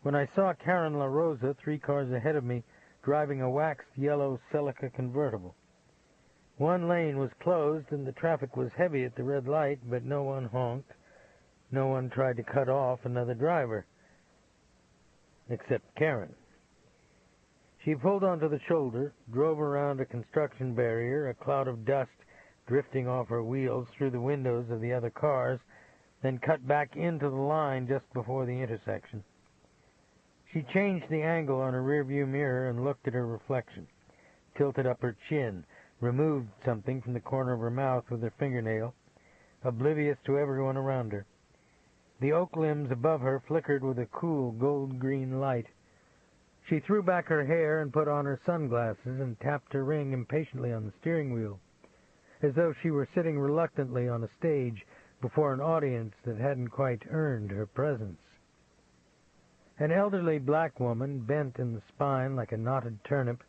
when I saw Karen La Rosa 3 cars ahead of me driving a waxed yellow Celica convertible. One lane was closed and the traffic was heavy at the red light, but no one honked. No one tried to cut off another driver, except Karen. She pulled onto the shoulder, drove around a construction barrier, a cloud of dust drifting off her wheels through the windows of the other cars, then cut back into the line just before the intersection. She changed the angle on her rearview mirror and looked at her reflection, tilted up her chin, removed something from the corner of her mouth with her fingernail, oblivious to everyone around her. The oak limbs above her flickered with a cool gold-green light. She threw back her hair and put on her sunglasses and tapped her ring impatiently on the steering wheel, as though she were sitting reluctantly on a stage before an audience that hadn't quite earned her presence. An elderly black woman, bent in the spine like a knotted turnip,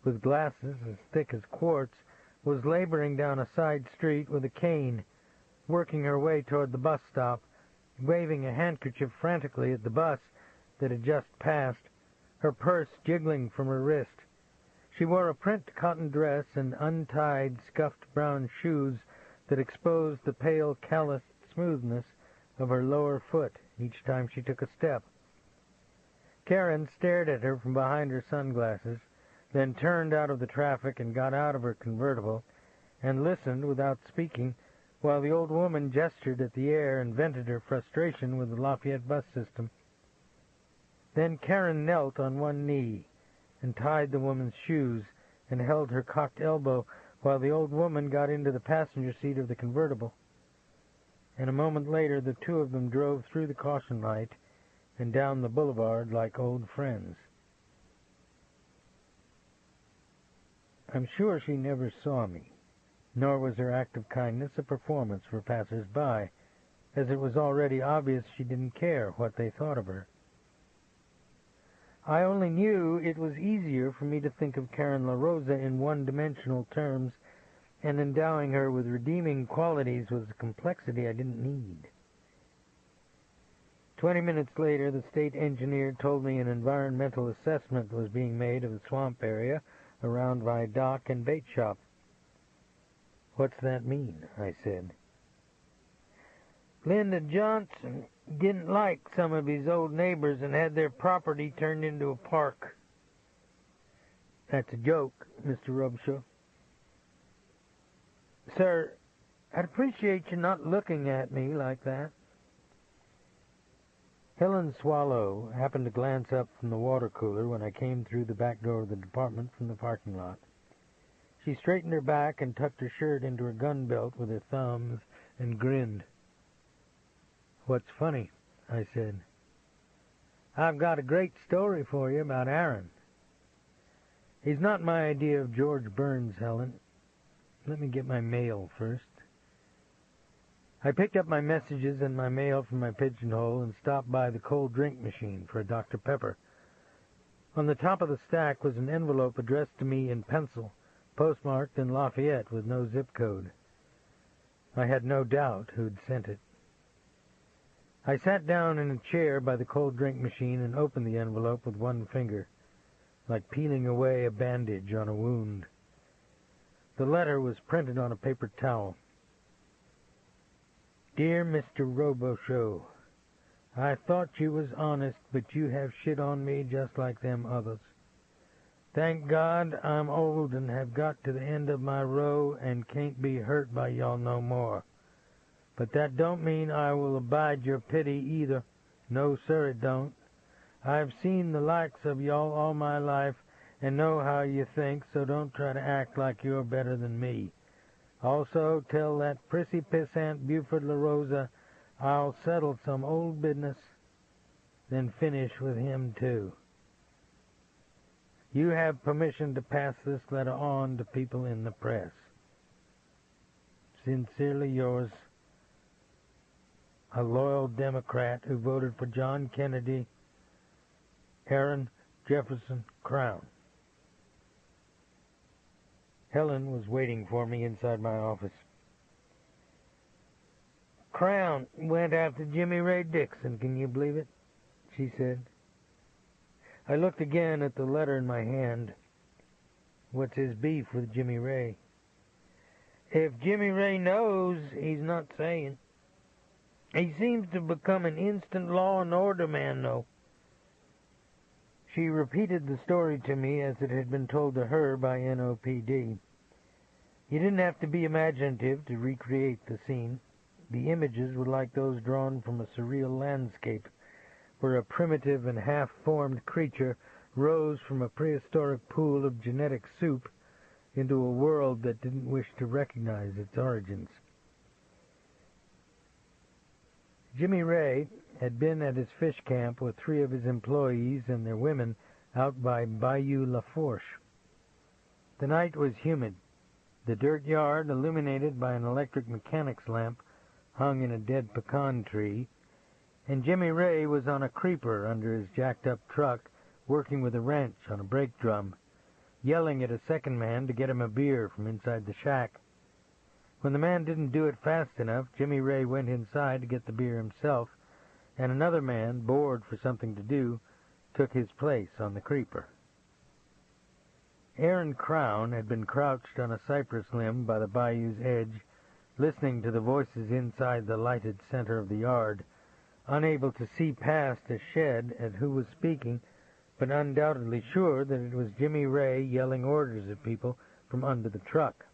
with glasses as thick as quartz, was laboring down a side street with a cane, working her way toward the bus stop, waving a handkerchief frantically at the bus that had just passed, her purse jiggling from her wrist. She wore a print cotton dress and untied, scuffed brown shoes that exposed the pale, calloused smoothness of her lower foot each time she took a step. Karen stared at her from behind her sunglasses, then turned out of the traffic and got out of her convertible, and listened without speaking, while the old woman gestured at the air and vented her frustration with the Lafayette bus system. Then Karen knelt on one knee and tied the woman's shoes and held her cocked elbow while the old woman got into the passenger seat of the convertible. And a moment later the two of them drove through the caution light and down the boulevard like old friends. I'm sure she never saw me, nor was her act of kindness a performance for passers-by, as it was already obvious she didn't care what they thought of her. I only knew it was easier for me to think of Karen LaRosa in one-dimensional terms, and endowing her with redeeming qualities was a complexity I didn't need. 20 minutes later, the state engineer told me an environmental assessment was being made of the swamp area around my dock and bait shop. What's that mean? I said. Linda Johnson didn't like some of his old neighbors and had their property turned into a park. That's a joke, Mr. Robicheaux. Sir, I'd appreciate you not looking at me like that. Helen Swallow happened to glance up from the water cooler when I came through the back door of the department from the parking lot. She straightened her back and tucked her shirt into her gun belt with her thumbs and grinned. What's funny? I said. I've got a great story for you about Aaron. He's not my idea of George Burns, Helen. Let me get my mail first. I picked up my messages and my mail from my pigeonhole and stopped by the cold drink machine for a Dr. Pepper. On the top of the stack was an envelope addressed to me in pencil, postmarked in Lafayette with no zip code. I had no doubt who'd sent it. I sat down in a chair by the cold drink machine and opened the envelope with one finger, like peeling away a bandage on a wound. The letter was printed on a paper towel. Dear Mr. Robicheaux, I thought you was honest, but you have shit on me just like them others. Thank God I'm old and have got to the end of my row and can't be hurt by y'all no more. But that don't mean I will abide your pity either. No, sir, it don't. I've seen the likes of y'all all my life and know how you think, so don't try to act like you're better than me. Also, tell that prissy pissant Buford LaRosa I'll settle some old business, then finish with him too. You have permission to pass this letter on to people in the press. Sincerely yours, a loyal Democrat who voted for John Kennedy, Aaron Jefferson Crown. Helen was waiting for me inside my office. Crown went after Jimmy Ray Dixon, can you believe it? She said. I looked again at the letter in my hand. What's his beef with Jimmy Ray? If Jimmy Ray knows, he's not saying. He seems to become an instant law and order man, though. She repeated the story to me as it had been told to her by NOPD. You didn't have to be imaginative to recreate the scene. The images were like those drawn from a surreal landscape, where a primitive and half-formed creature rose from a prehistoric pool of genetic soup into a world that didn't wish to recognize its origins. Jimmy Ray had been at his fish camp with 3 of his employees and their women out by Bayou La Fourche. The night was humid, the dirt yard illuminated by an electric mechanics lamp hung in a dead pecan tree, and Jimmy Ray was on a creeper under his jacked-up truck, working with a wrench on a brake drum, yelling at a second man to get him a beer from inside the shack. When the man didn't do it fast enough, Jimmy Ray went inside to get the beer himself, and another man, bored for something to do, took his place on the creeper. Aaron Crown had been crouched on a cypress limb by the bayou's edge, listening to the voices inside the lighted center of the yard, unable to see past a shed at who was speaking, but undoubtedly sure that it was Jimmy Ray yelling orders at people from under the truck.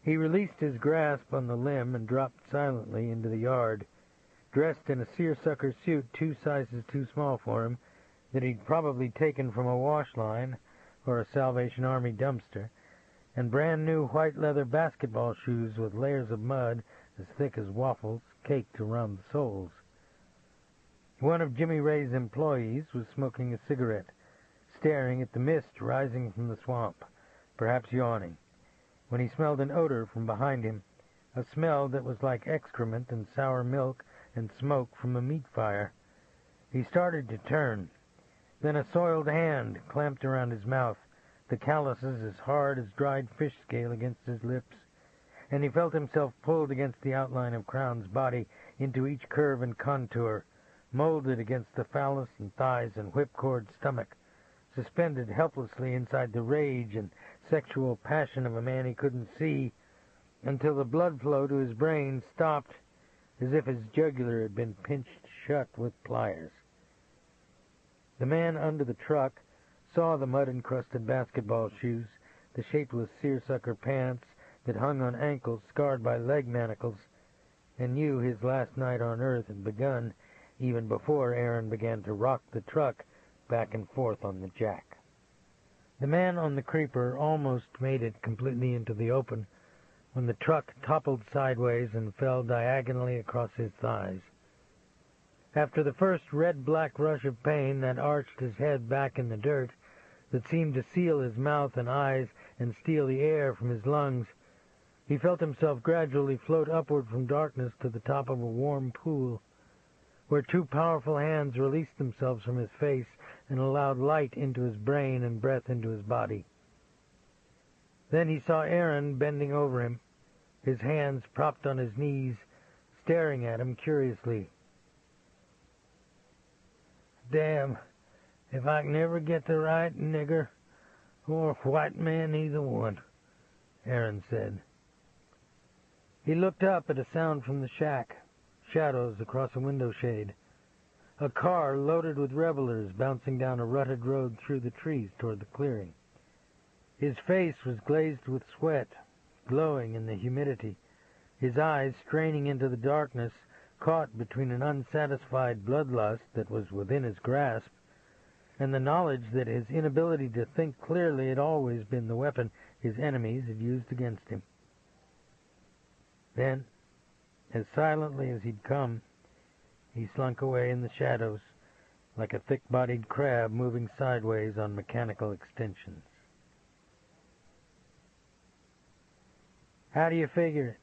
He released his grasp on the limb and dropped silently into the yard, dressed in a seersucker suit 2 sizes too small for him, that he'd probably taken from a wash line or a Salvation Army dumpster, and brand-new white leather basketball shoes with layers of mud as thick as waffles caked around the soles. One of Jimmy Ray's employees was smoking a cigarette, staring at the mist rising from the swamp, perhaps yawning, when he smelled an odor from behind him, a smell that was like excrement and sour milk and smoke from a meat fire. He started to turn. Then a soiled hand clamped around his mouth, the calluses as hard as dried fish scale against his lips, and he felt himself pulled against the outline of Crown's body into each curve and contour, molded against the phallus and thighs and whipcord stomach, suspended helplessly inside the rage and sexual passion of a man he couldn't see, until the blood flow to his brain stopped as if his jugular had been pinched shut with pliers. The man under the truck saw the mud-encrusted basketball shoes, the shapeless seersucker pants that hung on ankles scarred by leg manacles, and knew his last night on earth had begun even before Aaron began to rock the truck back and forth on the jack. The man on the creeper almost made it completely into the open when the truck toppled sideways and fell diagonally across his thighs. After the first red-black rush of pain that arched his head back in the dirt, that seemed to seal his mouth and eyes and steal the air from his lungs, he felt himself gradually float upward from darkness to the top of a warm pool, where 2 powerful hands released themselves from his face and allowed light into his brain and breath into his body. Then he saw Aaron bending over him, his hands propped on his knees, staring at him curiously. "Damn, if I can ever get the right nigger or white man, either one," Aaron said. He looked up at a sound from the shack, shadows across a window shade. A car loaded with revelers bouncing down a rutted road through the trees toward the clearing. His face was glazed with sweat, glowing in the humidity, his eyes straining into the darkness, caught between an unsatisfied bloodlust that was within his grasp and the knowledge that his inability to think clearly had always been the weapon his enemies had used against him. Then, as silently as he'd come, he slunk away in the shadows, like a thick-bodied crab moving sideways on mechanical extensions. "How do you figure it?"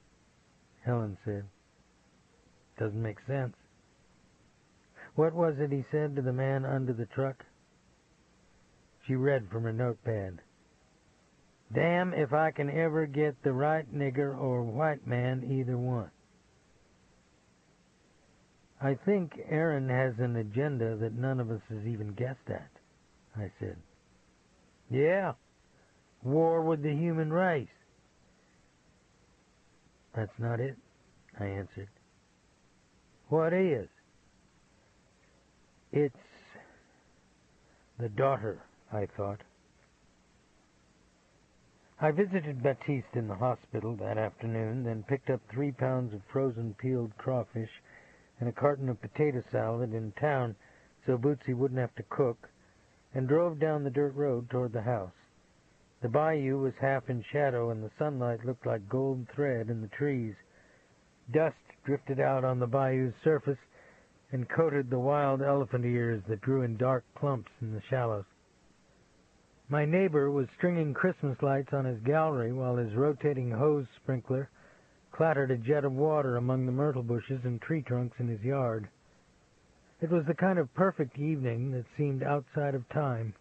Helen said. "Doesn't make sense." What was it he said to the man under the truck? She read from her notepad. "Damn if I can ever get the right nigger or white man, either one." "I think Aaron has an agenda that none of us has even guessed at," I said. "Yeah, war with the human race." "That's not it," I answered. "What is?" "It's the daughter," I thought. I visited Baptiste in the hospital that afternoon, then picked up 3 pounds of frozen peeled crawfish and a carton of potato salad in town so Bootsy wouldn't have to cook, and drove down the dirt road toward the house. The bayou was half in shadow, and the sunlight looked like gold thread in the trees. Dust drifted out on the bayou's surface and coated the wild elephant ears that grew in dark clumps in the shallows. My neighbor was stringing Christmas lights on his gallery while his rotating hose sprinkler clattered a jet of water among the myrtle bushes and tree trunks in his yard. It was the kind of perfect evening that seemed outside of time,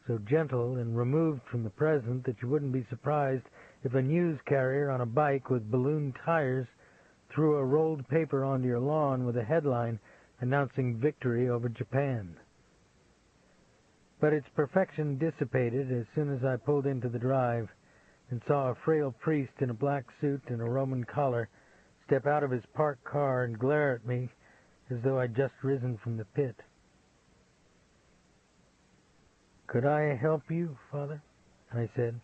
so gentle and removed from the present that you wouldn't be surprised if a news carrier on a bike with balloon tires threw a rolled paper onto your lawn with a headline announcing victory over Japan. But its perfection dissipated as soon as I pulled into the drive and saw a frail priest in a black suit and a Roman collar step out of his parked car and glare at me as though I'd just risen from the pit. "Could I help you, Father?" I said.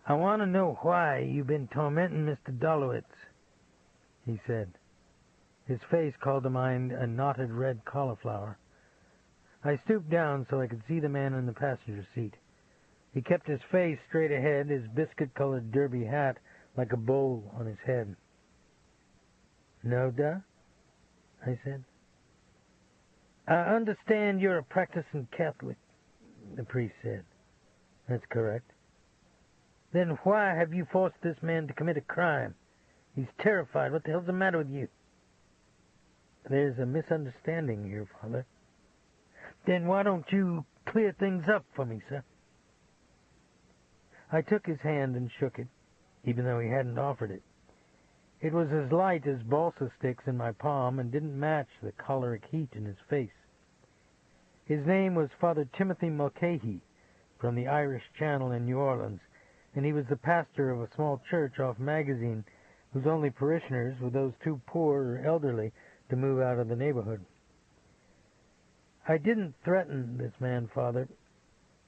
"I want to know why you've been tormenting Mr. Dolowitz," he said. His face called to mind a knotted red cauliflower. I stooped down so I could see the man in the passenger seat. He kept his face straight ahead, his biscuit-colored derby hat like a bowl on his head. "No, duh?" I said. "I understand you're a practicing Catholic," the priest said. "That's correct." "Then why have you forced this man to commit a crime? He's terrified. What the hell's the matter with you?" "There's a misunderstanding here, Father." "Then why don't you clear things up for me, sir?" I took his hand and shook it, even though he hadn't offered it. It was as light as balsa sticks in my palm and didn't match the choleric heat in his face. His name was Father Timothy Mulcahy, from the Irish Channel in New Orleans, and he was the pastor of a small church off Magazine whose only parishioners were those too poor or elderly to move out of the neighborhood. "I didn't threaten this man, Father.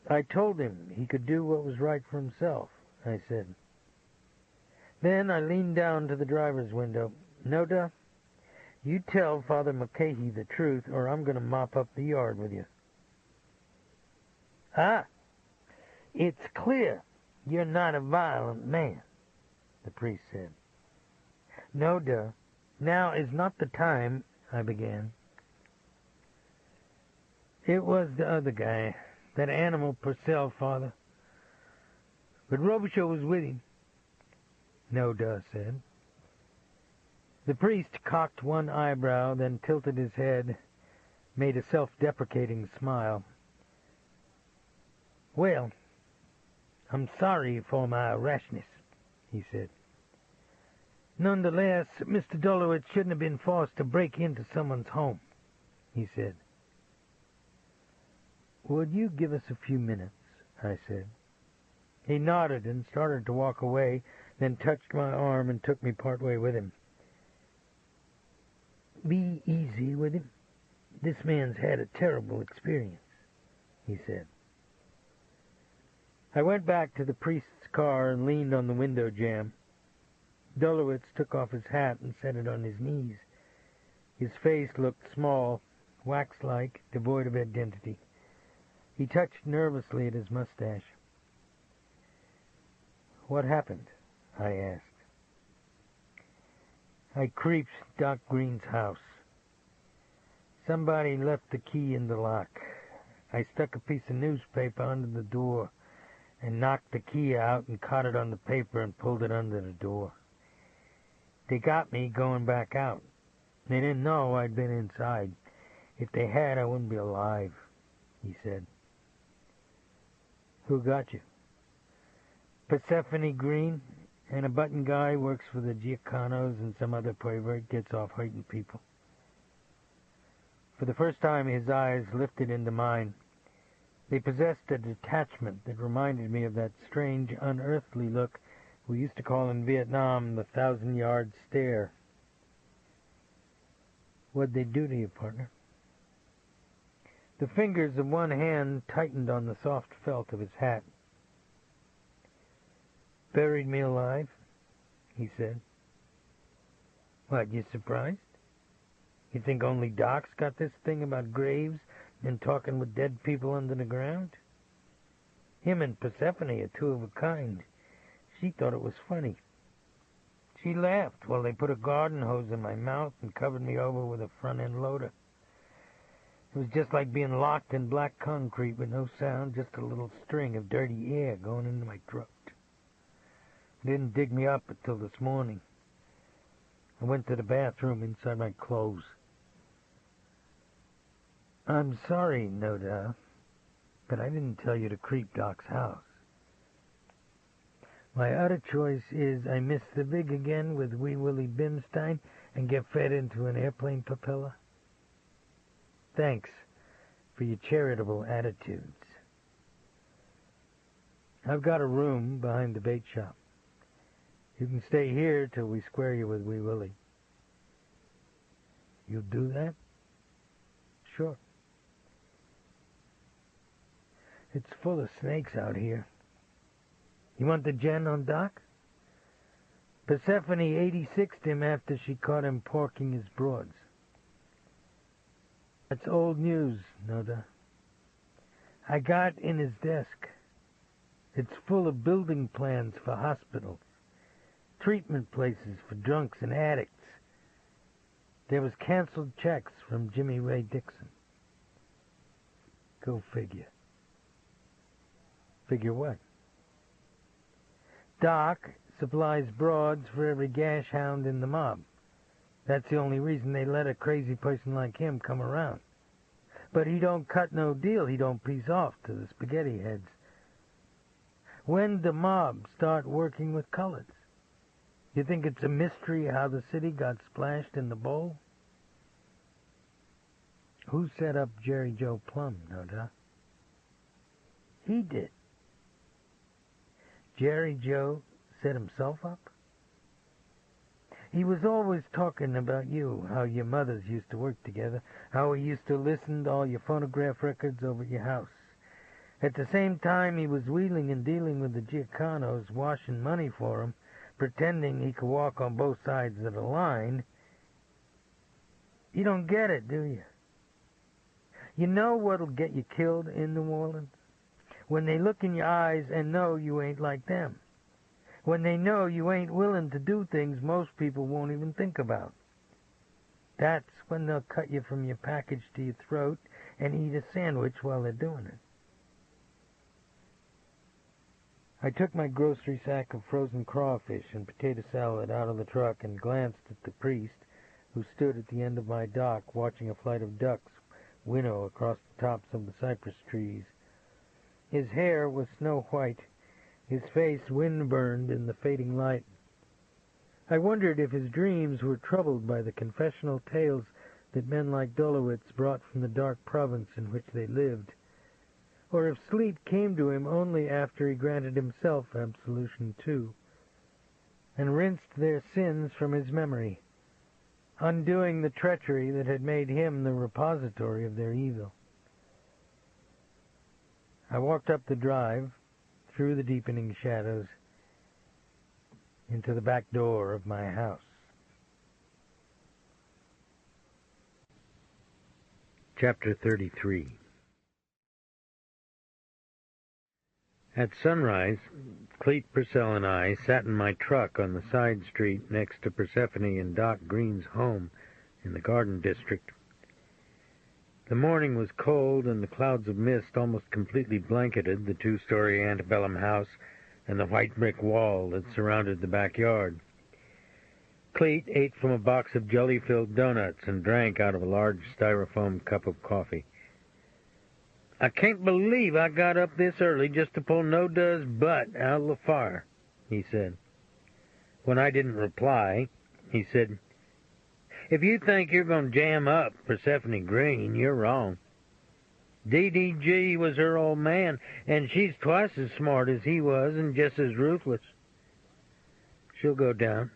I told him he could do what was right for himself," I said. Then I leaned down to the driver's window. "Noda, you tell Father Mulcahy the truth, or I'm going to mop up the yard with you." "Ah, it's clear you're not a violent man," the priest said. "Noda, now is not the time," I began. "It was the other guy, that animal Purcell, Father. But Robicheaux was with him," Noda said. The priest cocked one eyebrow, then tilted his head, made a self-deprecating smile. "Well, I'm sorry for my rashness," he said. "Nonetheless, Mr. Dolowitz shouldn't have been forced to break into someone's home," he said. "Would you give us a few minutes?" I said. He nodded and started to walk away, then touched my arm and took me part way with him. "Be easy with him. This man's had a terrible experience," he said. I went back to the priest's car and leaned on the window jamb. Dolowitz took off his hat and set it on his knees. His face looked small, wax-like, devoid of identity. He touched nervously at his mustache. "What happened?" I asked. "I creeped Doc Green's house. Somebody left the key in the lock. I stuck a piece of newspaper under the door and knocked the key out and caught it on the paper and pulled it under the door. They got me going back out. They didn't know I'd been inside. If they had, I wouldn't be alive," he said. "Who got you?" "Persephone Green, and a button guy works for the Giaconos, and some other pervert gets off hurting people." For the first time his eyes lifted into mine. They possessed a detachment that reminded me of that strange, unearthly look we used to call in Vietnam the 1,000-yard stare. "What'd they do to you, partner?" The fingers of one hand tightened on the soft felt of his hat. "Buried me alive," he said. "What, you surprised? You think only Doc's got this thing about graves and talking with dead people under the ground?" Him and Persephone are two of a kind. She thought it was funny. She laughed while they put a garden hose in my mouth and covered me over with a front-end loader. It was just like being locked in black concrete with no sound, just a little string of dirty air going into my throat. It didn't dig me up until this morning. I went to the bathroom inside my clothes. I'm sorry, Noda, but I didn't tell you to creep Doc's house. My other choice is I miss the vig again with Wee Willie Bimstein and get fed into an airplane propeller. Thanks for your charitable attitudes. I've got a room behind the bait shop. You can stay here till we square you with Wee Willie. You'll do that? Sure. It's full of snakes out here. You want the gen on Doc? Persephone 86'd him after she caught him porking his broads. That's old news, Noda. I got in his desk. It's full of building plans for hospitals, treatment places for drunks and addicts. There was canceled checks from Jimmy Ray Dixon. Go figure. Figure what? Doc supplies broads for every gash hound in the mob. That's the only reason they let a crazy person like him come around. But he don't cut no deal. He don't piece off to the spaghetti heads. When the mob start working with colors? You think it's a mystery how the city got splashed in the bowl? Who set up Jerry Joe Plum, Noda? He did. Jerry Joe set himself up? He was always talking about you, how your mothers used to work together, how he used to listen to all your phonograph records over at your house. At the same time, he was wheeling and dealing with the Giaconos, washing money for him, pretending he could walk on both sides of the line. You don't get it, do you? You know what'll get you killed in New Orleans? When they look in your eyes and know you ain't like them. When they know you ain't willing to do things most people won't even think about. That's when they'll cut you from your package to your throat and eat a sandwich while they're doing it. I took my grocery sack of frozen crawfish and potato salad out of the truck and glanced at the priest, who stood at the end of my dock watching a flight of ducks winnow across the tops of the cypress trees. His hair was snow white, his face wind-burned in the fading light. I wondered if his dreams were troubled by the confessional tales that men like Dolowitz brought from the dark province in which they lived, or if sleep came to him only after he granted himself absolution too, and rinsed their sins from his memory, undoing the treachery that had made him the repository of their evil. I walked up the drive, through the deepening shadows, into the back door of my house. Chapter 33. At sunrise, Cleet Purcell and I sat in my truck on the side street next to Persephone and Doc Green's home in the Garden District. The morning was cold, and the clouds of mist almost completely blanketed the two-story antebellum house and the white brick wall that surrounded the backyard. Cleet ate from a box of jelly-filled donuts and drank out of a large styrofoam cup of coffee. "I can't believe I got up this early just to pull Noda's butt out of the fire," he said. When I didn't reply, he said, "If you think you're going to jam up Persephone Green, you're wrong. DDG was her old man, and she's twice as smart as he was and just as ruthless. She'll go down,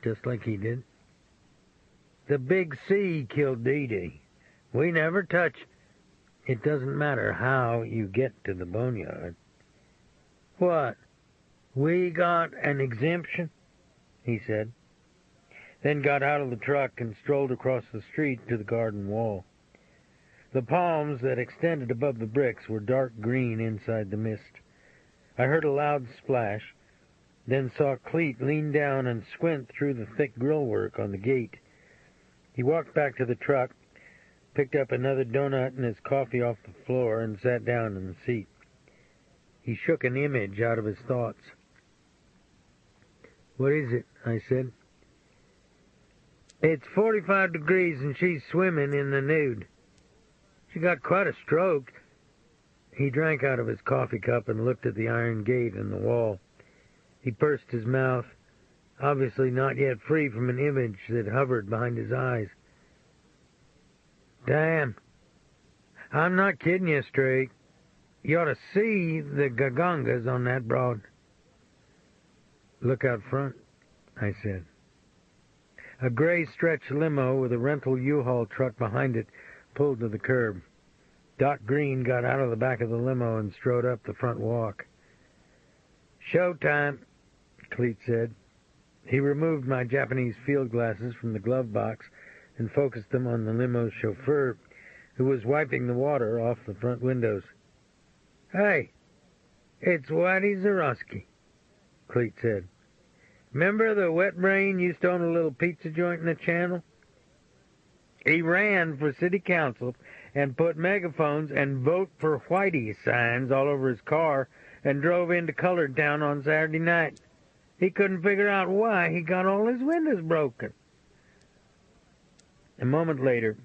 just like he did. The big C killed Dee Dee. We never touched. It doesn't matter how you get to the boneyard." "What? We got an exemption?" he said, then got out of the truck and strolled across the street to the garden wall. The palms that extended above the bricks were dark green inside the mist. I heard a loud splash, then saw Cleet lean down and squint through the thick grillwork on the gate. He walked back to the truck, picked up another donut and his coffee off the floor, and sat down in the seat. He shook an image out of his thoughts. "What is it?" I said. "It's 45 degrees and she's swimming in the nude. She got quite a stroke." He drank out of his coffee cup and looked at the iron gate in the wall. He pursed his mouth, obviously not yet free from an image that hovered behind his eyes. "Damn. I'm not kidding you straight. You ought to see the gagangas on that broad." "Look out front," I said. A gray stretch limo with a rental U-Haul truck behind it pulled to the curb. Doc Green got out of the back of the limo and strode up the front walk. "Showtime," Cleet said. He removed my Japanese field glasses from the glove box and focused them on the limo's chauffeur, who was wiping the water off the front windows. "Hey, it's Whitey Zarowski," Cleet said. "Remember the wet brain used to own a little pizza joint in the channel? He ran for city council and put megaphones and vote for Whitey signs all over his car and drove into Colored Town on Saturday night. He couldn't figure out why he got all his windows broken." A moment later,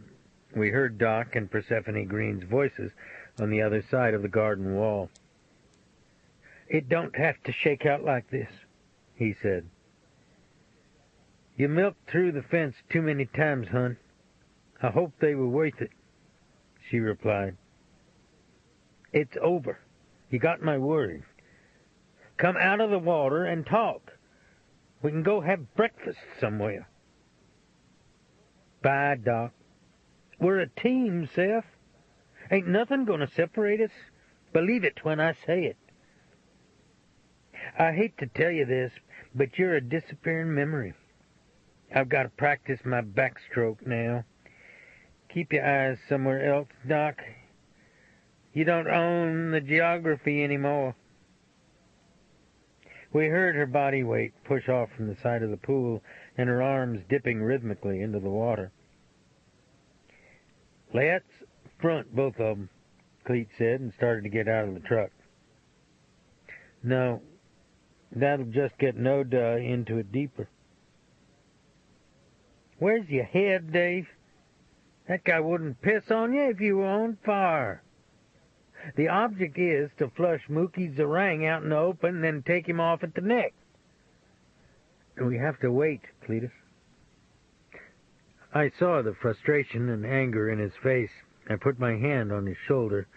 we heard Doc and Persephone Green's voices on the other side of the garden wall. "It don't have to shake out like this," he said. "You milked through the fence too many times, hon. I hope they were worth it," she replied. "It's over. You got my word. Come out of the water and talk. We can go have breakfast somewhere." "Bye, Doc. We're a team, Seth. Ain't nothing gonna separate us. Believe it when I say it. I hate to tell you this, but you're a disappearing memory. I've got to practice my backstroke now. Keep your eyes somewhere else, Doc. You don't own the geography anymore." We heard her body weight push off from the side of the pool and her arms dipping rhythmically into the water. "Let's front both of 'em," Cleet said, and started to get out of the truck. "No, that'll just get no-duh into it deeper." "Where's your head, Dave? That guy wouldn't piss on you if you were on fire. The object is to flush Mookie Zarang out in the open and then take him off at the neck." "We have to wait, Cletus." I saw the frustration and anger in his face. I put my hand on his shoulder.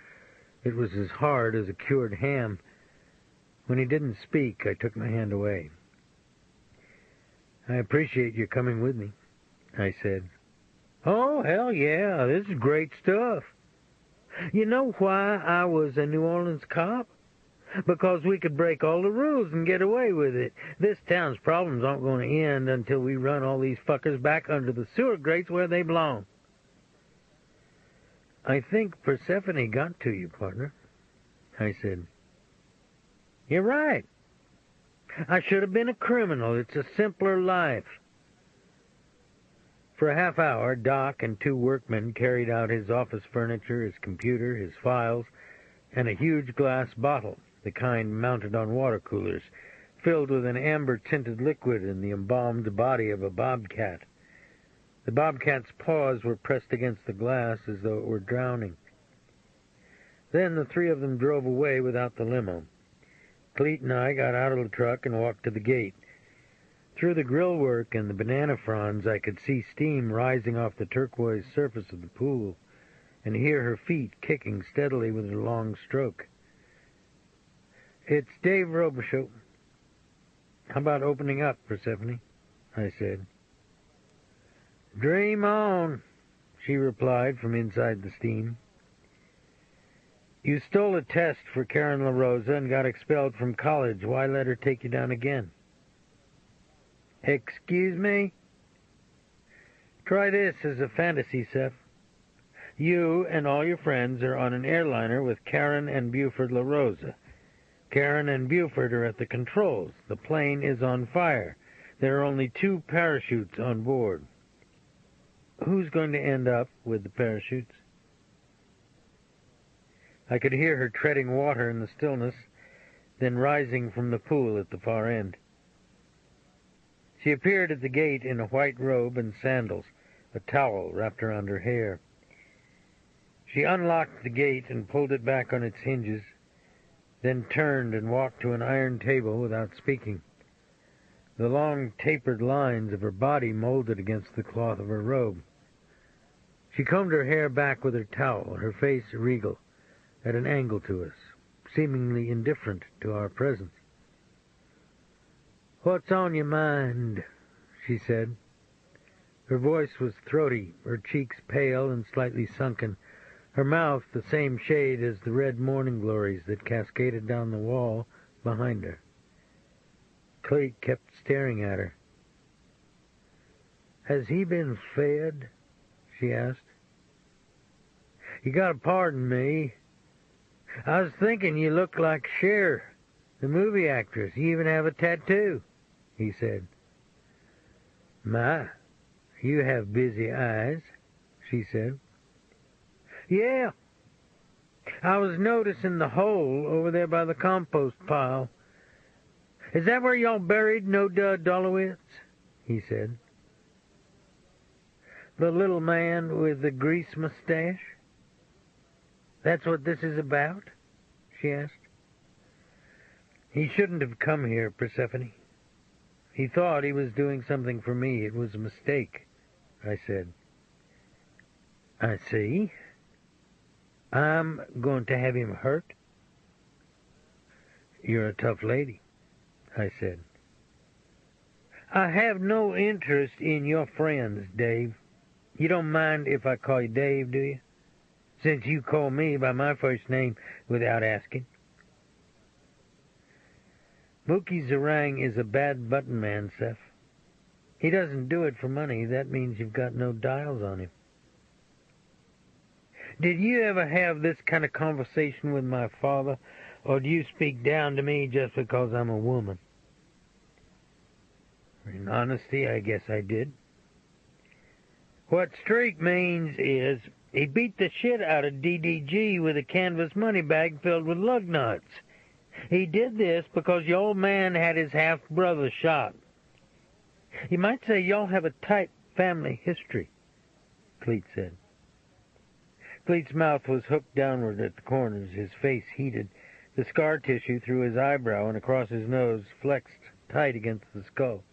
It was as hard as a cured ham. When he didn't speak, I took my hand away. "I appreciate your coming with me," I said. "Oh, hell yeah, this is great stuff. You know why I was a New Orleans cop? Because we could break all the rules and get away with it. This town's problems aren't going to end until we run all these fuckers back under the sewer grates where they belong." "I think Persephone got to you, partner," I said. "You're right. I should have been a criminal. It's a simpler life." For a half hour, Doc and two workmen carried out his office furniture, his computer, his files, and a huge glass bottle, the kind mounted on water coolers, filled with an amber-tinted liquid in the embalmed body of a bobcat. The bobcat's paws were pressed against the glass as though it were drowning. Then the three of them drove away without the limo. Cleet and I got out of the truck and walked to the gate. Through the grillwork and the banana fronds, I could see steam rising off the turquoise surface of the pool and hear her feet kicking steadily with her long stroke. "It's Dave Robicheaux. How about opening up, Persephone?" I said. "Dream on," she replied from inside the steam. "You stole a test for Karen La Rosa and got expelled from college. Why let her take you down again?" "Excuse me?" "Try this as a fantasy, Seth. You and all your friends are on an airliner with Karen and Buford La Rosa. Karen and Buford are at the controls. The plane is on fire. There are only 2 parachutes on board. Who's going to end up with the parachutes? I could hear her treading water in the stillness, then rising from the pool at the far end. She appeared at the gate in a white robe and sandals, a towel wrapped around her hair. She unlocked the gate and pulled it back on its hinges, then turned and walked to an iron table without speaking. The long tapered lines of her body molded against the cloth of her robe. She combed her hair back with her towel, her face regal, at an angle to us, seemingly indifferent to our presence. "What's on your mind?" she said. Her voice was throaty, her cheeks pale and slightly sunken, her mouth the same shade as the red morning glories that cascaded down the wall behind her. Cleet kept staring at her. "Has he been fed?" she asked. "You gotta pardon me. I was thinking you looked like Cher, the movie actress. You even have a tattoo," he said. "My, you have busy eyes," she said. "Yeah. I was noticing the hole over there by the compost pile. Is that where y'all buried Noda Dolowitz?" he said. "The little man with the grease mustache? That's what this is about?" she asked. "He shouldn't have come here, Persephone. He thought he was doing something for me. It was a mistake," I said. "I see. I'm going to have him hurt?" "You're a tough lady," I said. "I have no interest in your friends, Dave. You don't mind if I call you Dave, do you? Since you call me by my first name without asking." "Mookie Zarang is a bad button man, Seth. He doesn't do it for money. That means you've got no dials on him." "Did you ever have this kind of conversation with my father, or do you speak down to me just because I'm a woman?" "In honesty, I guess I did." "What Streak means is he beat the shit out of DDG with a canvas money bag filled with lug nuts. He did this because your old man had his half-brother shot. You might say y'all have a tight family history," Cleet said. Cleet's mouth was hooked downward at the corners, his face heated. The scar tissue through his eyebrow and across his nose flexed tight against the skull.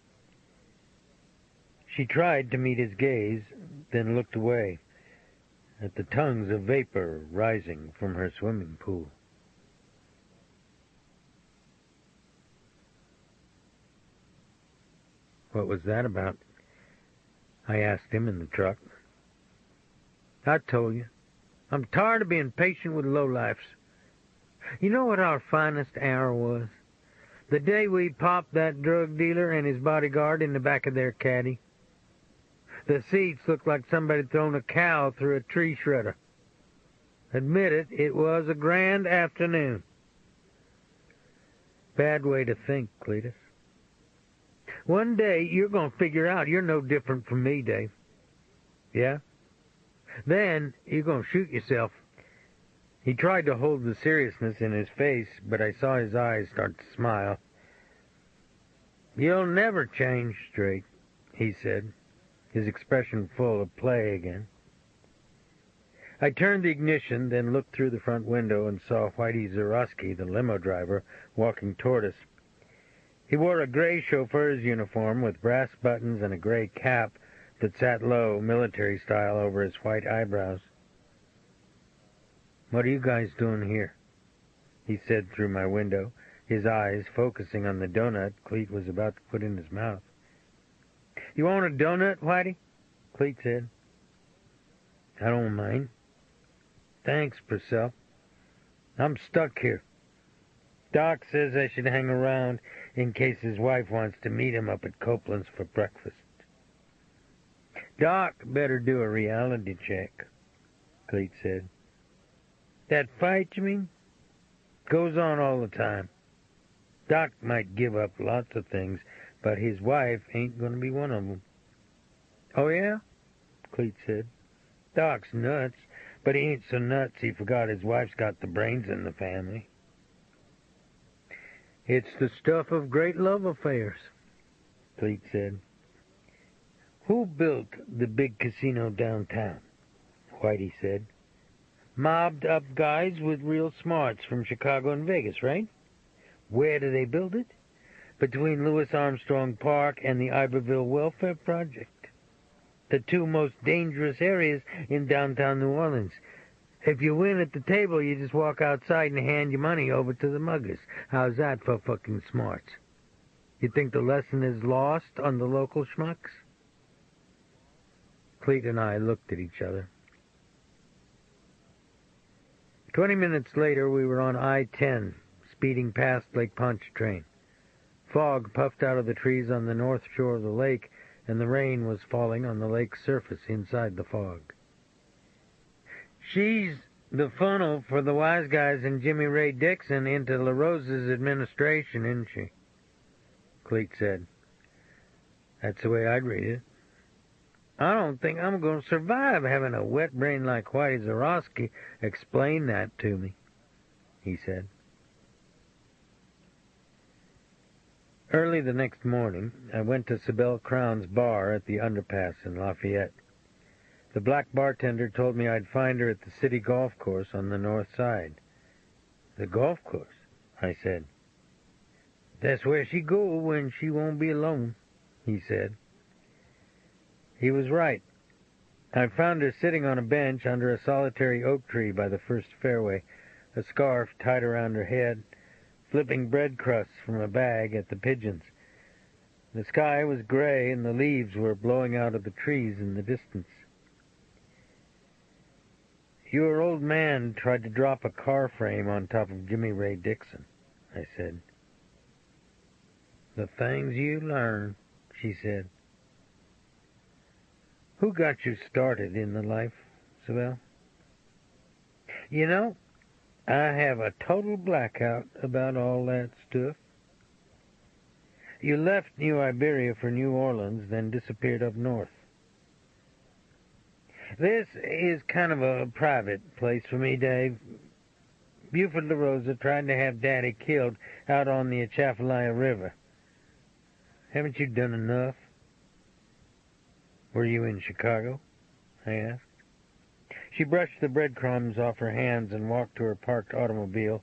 She tried to meet his gaze, then looked away at the tongues of vapor rising from her swimming pool. "What was that about?" I asked him in the truck. "I told you. I'm tired of being patient with lowlifes. You know what our finest hour was? The day we popped that drug dealer and his bodyguard in the back of their caddy. The seats looked like somebody had thrown a cow through a tree shredder. Admit it, it was a grand afternoon." "Bad way to think, Cletus." "One day you're going to figure out you're no different from me, Dave." "Yeah? Then you're going to shoot yourself." He tried to hold the seriousness in his face, but I saw his eyes start to smile. "You'll never change, Drake," he said, his expression full of play again. I turned the ignition, then looked through the front window and saw Whitey Zarowski, the limo driver, walking toward us. He wore a gray chauffeur's uniform with brass buttons and a gray cap that sat low, military style, over his white eyebrows. "What are you guys doing here?" he said through my window, his eyes focusing on the donut Cleet was about to put in his mouth. "You want a donut, Whitey?" Cleet said. "I don't mind." "Thanks, Purcell. I'm stuck here. Doc says I should hang around in case his wife wants to meet him up at Copeland's for breakfast." "Doc better do a reality check," Cleet said. "That fight, you mean? Goes on all the time. Doc might give up lots of things, but his wife ain't going to be one of them. Oh, yeah? Cleet said. Doc's nuts, but he ain't so nuts he forgot his wife's got the brains in the family. It's the stuff of great love affairs, Cleet said. Who built the big casino downtown? Whitey said. Mobbed up guys with real smarts from Chicago and Vegas, right? Where do they build it? Between Louis Armstrong Park and the Iberville Welfare Project, the two most dangerous areas in downtown New Orleans. If you win at the table, you just walk outside and hand your money over to the muggers. How's that for fucking smarts? You think the lesson is lost on the local schmucks? Cleet and I looked at each other. 20 minutes later, we were on I-10, speeding past Lake Pontchartrain. Fog puffed out of the trees on the north shore of the lake, and the rain was falling on the lake's surface inside the fog. She's the funnel for the wise guys and Jimmy Ray Dixon into La Rosa's administration, isn't she? Cleet said. That's the way I'd read it. I don't think I'm going to survive having a wet brain like Whitey Zarowski explain that to me, he said. Early the next morning, I went to Sibel Crown's bar at the underpass in Lafayette. The black bartender told me I'd find her at the city golf course on the north side. The golf course? I said. That's where she go when she won't be alone, he said. He was right. I found her sitting on a bench under a solitary oak tree by the first fairway, a scarf tied around her head, flipping bread crusts from a bag at the pigeons. The sky was gray and the leaves were blowing out of the trees in the distance. Your old man tried to drop a car frame on top of Jimmy Ray Dixon, I said. The things you learn, she said. Who got you started in the life, Sibel? You know, I have a total blackout about all that stuff. You left New Iberia for New Orleans, then disappeared up north. This is kind of a private place for me, Dave. Buford La Rosa tried to have Daddy killed out on the Atchafalaya River. Haven't you done enough? Were you in Chicago? I asked. She brushed the breadcrumbs off her hands and walked to her parked automobile,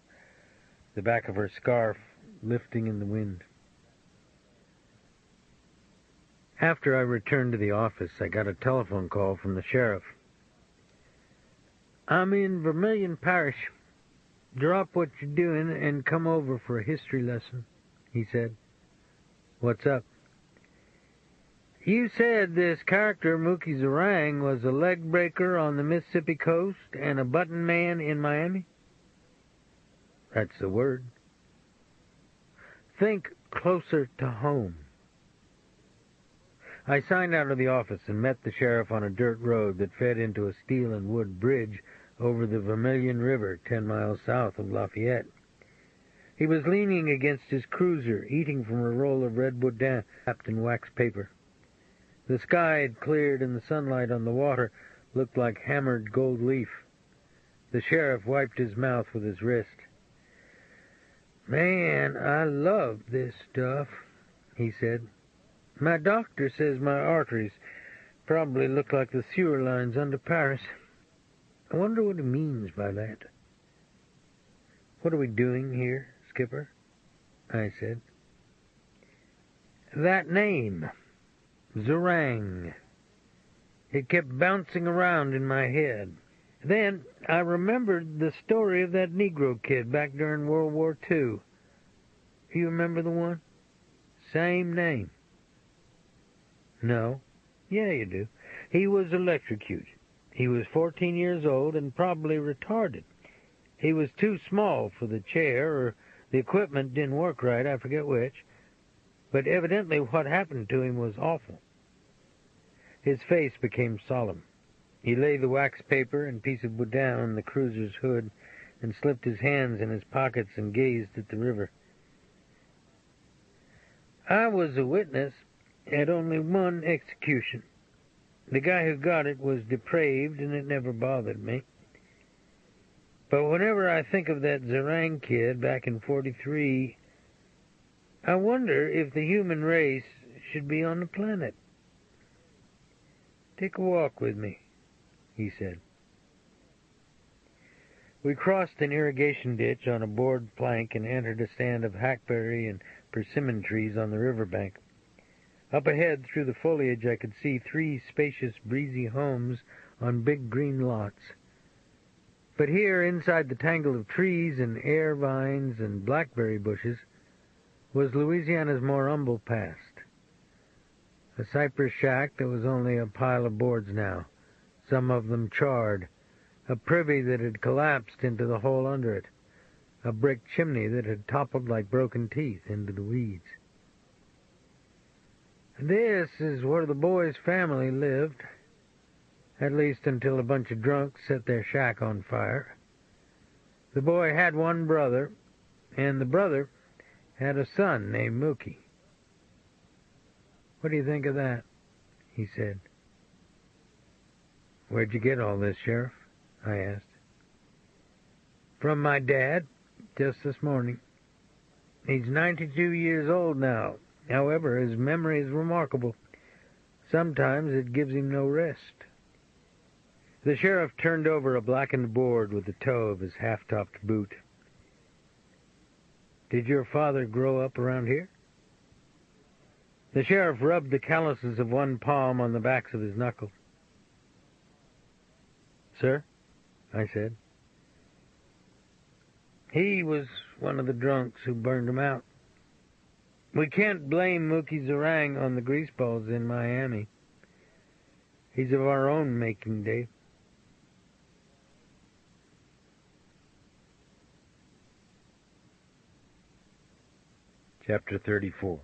the back of her scarf lifting in the wind. After I returned to the office, I got a telephone call from the sheriff. I'm in Vermilion Parish. Drop what you're doing and come over for a history lesson, he said. What's up? You said this character, Mookie Zarang, was a leg breaker on the Mississippi coast and a button man in Miami? That's the word. Think closer to home. I signed out of the office and met the sheriff on a dirt road that fed into a steel and wood bridge over the Vermilion River 10 miles south of Lafayette. He was leaning against his cruiser, eating from a roll of red boudin wrapped in wax paper. The sky had cleared and the sunlight on the water looked like hammered gold leaf. The sheriff wiped his mouth with his wrist. Man, I love this stuff, he said. My doctor says my arteries probably look like the sewer lines under Paris. I wonder what he means by that. What are we doing here, Skipper? I said. That name. Zarang. It kept bouncing around in my head. Then I remembered the story of that Negro kid back during World War II. You remember the one? Same name. No. Yeah, you do. He was electrocuted. He was 14 years old and probably retarded. He was too small for the chair, or the equipment didn't work right, I forget which. But evidently what happened to him was awful. His face became solemn. He laid the wax paper and piece of boudin on the cruiser's hood and slipped his hands in his pockets and gazed at the river. I was a witness at only one execution. The guy who got it was depraved, and it never bothered me. But whenever I think of that Zerang kid back in 43, I wonder if the human race should be on the planet. Take a walk with me, he said. We crossed an irrigation ditch on a board plank and entered a stand of hackberry and persimmon trees on the riverbank. Up ahead, through the foliage, I could see 3 spacious, breezy homes on big green lots. But here, inside the tangle of trees and air vines and blackberry bushes, was Louisiana's more humble past. A cypress shack that was only a pile of boards now, some of them charred, a privy that had collapsed into the hole under it, a brick chimney that had toppled like broken teeth into the weeds. This is where the boy's family lived, at least until a bunch of drunks set their shack on fire. The boy had one brother, and the brother had a son named Mookie. What do you think of that? He said. Where'd you get all this, Sheriff? I asked. From my dad, just this morning. He's 92 years old now. However, his memory is remarkable. Sometimes it gives him no rest. The sheriff turned over a blackened board with the toe of his half-topped boot. Did your father grow up around here? The sheriff rubbed the calluses of one palm on the backs of his knuckles. Sir? I said. He was one of the drunks who burned him out. We can't blame Mookie Zerang on the greaseballs in Miami. He's of our own making, Dave. Chapter 34.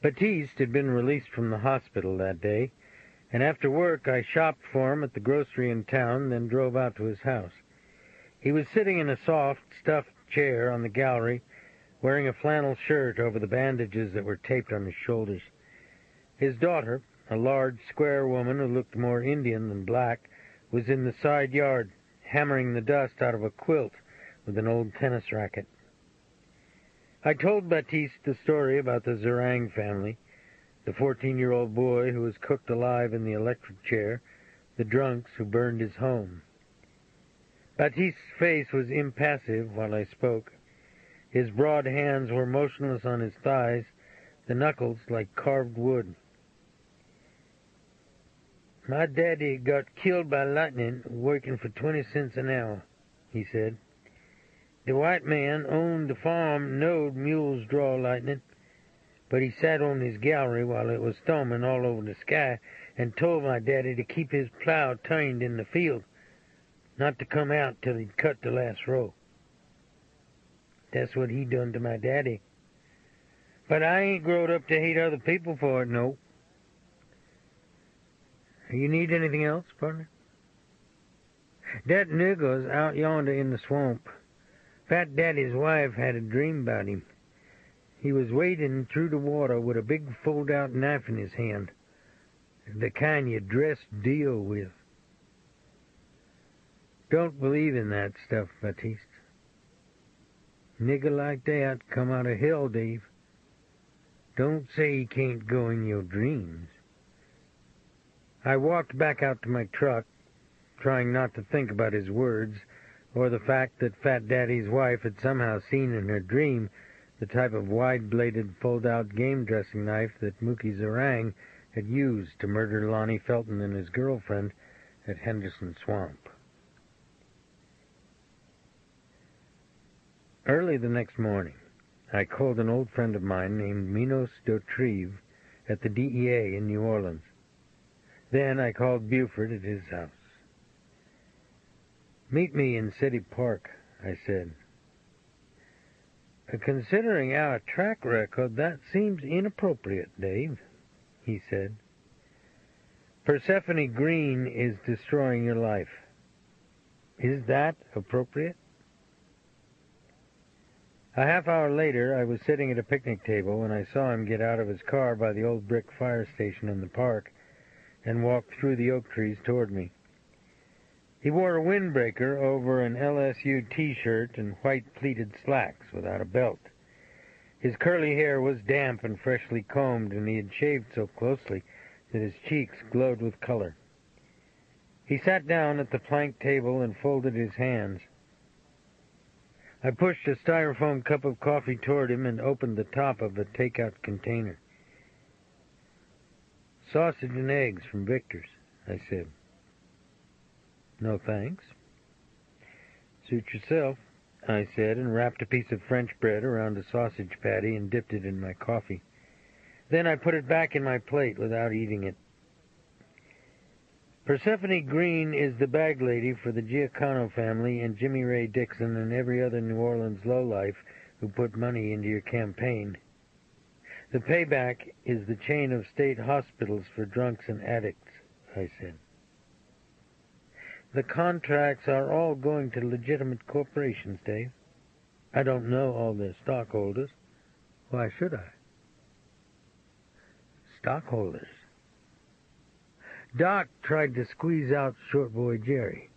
Batiste had been released from the hospital that day, and after work I shopped for him at the grocery in town, then drove out to his house. He was sitting in a soft, stuffed chair on the gallery, wearing a flannel shirt over the bandages that were taped on his shoulders. His daughter, a large, square woman who looked more Indian than black, was in the side yard, hammering the dust out of a quilt with an old tennis racket. I told Batiste the story about the Zerang family, the 14-year-old boy who was cooked alive in the electric chair, the drunks who burned his home. Batiste's face was impassive while I spoke. His broad hands were motionless on his thighs, the knuckles like carved wood. My daddy got killed by lightning working for 20 cents an hour, he said. The white man owned the farm, knowed mules draw lightning, but he sat on his gallery while it was storming all over the sky and told my daddy to keep his plow turned in the field, not to come out till he'd cut the last row. That's what he done to my daddy. But I ain't growed up to hate other people for it, no. You need anything else, partner? That nigger's out yonder in the swamp. Fat Daddy's wife had a dream about him. He was wading through the water with a big fold-out knife in his hand, the kind you dress deal with. Don't believe in that stuff, Batiste. Nigger like that come out of hell, Dave. Don't say he can't go in your dreams. I walked back out to my truck, trying not to think about his words, or the fact that Fat Daddy's wife had somehow seen in her dream the type of wide-bladed, fold-out game dressing knife that Mookie Zerang had used to murder Lonnie Felton and his girlfriend at Henderson Swamp. Early the next morning, I called an old friend of mine named Minos Dautrive at the DEA in New Orleans. Then I called Buford at his house. Meet me in City Park, I said. Considering our track record, that seems inappropriate, Dave, he said. Persephone Green is destroying your life. Is that appropriate? A half hour later, I was sitting at a picnic table when I saw him get out of his car by the old brick fire station in the park and walk through the oak trees toward me. He wore a windbreaker over an LSU t-shirt and white pleated slacks without a belt. His curly hair was damp and freshly combed, and he had shaved so closely that his cheeks glowed with color. He sat down at the plank table and folded his hands. I pushed a styrofoam cup of coffee toward him and opened the top of a takeout container. "Sausage and eggs from Victor's," I said. "No thanks." "Suit yourself," I said, and wrapped a piece of French bread around a sausage patty and dipped it in my coffee. Then I put it back in my plate without eating it. Persephone Green is the bag lady for the Giacono family and Jimmy Ray Dixon and every other New Orleans lowlife who put money into your campaign. The payback is the chain of state hospitals for drunks and addicts, I said. The contracts are all going to legitimate corporations, Dave. I don't know all their stockholders. Why should I? Stockholders. Doc tried to squeeze out Short Boy Jerry.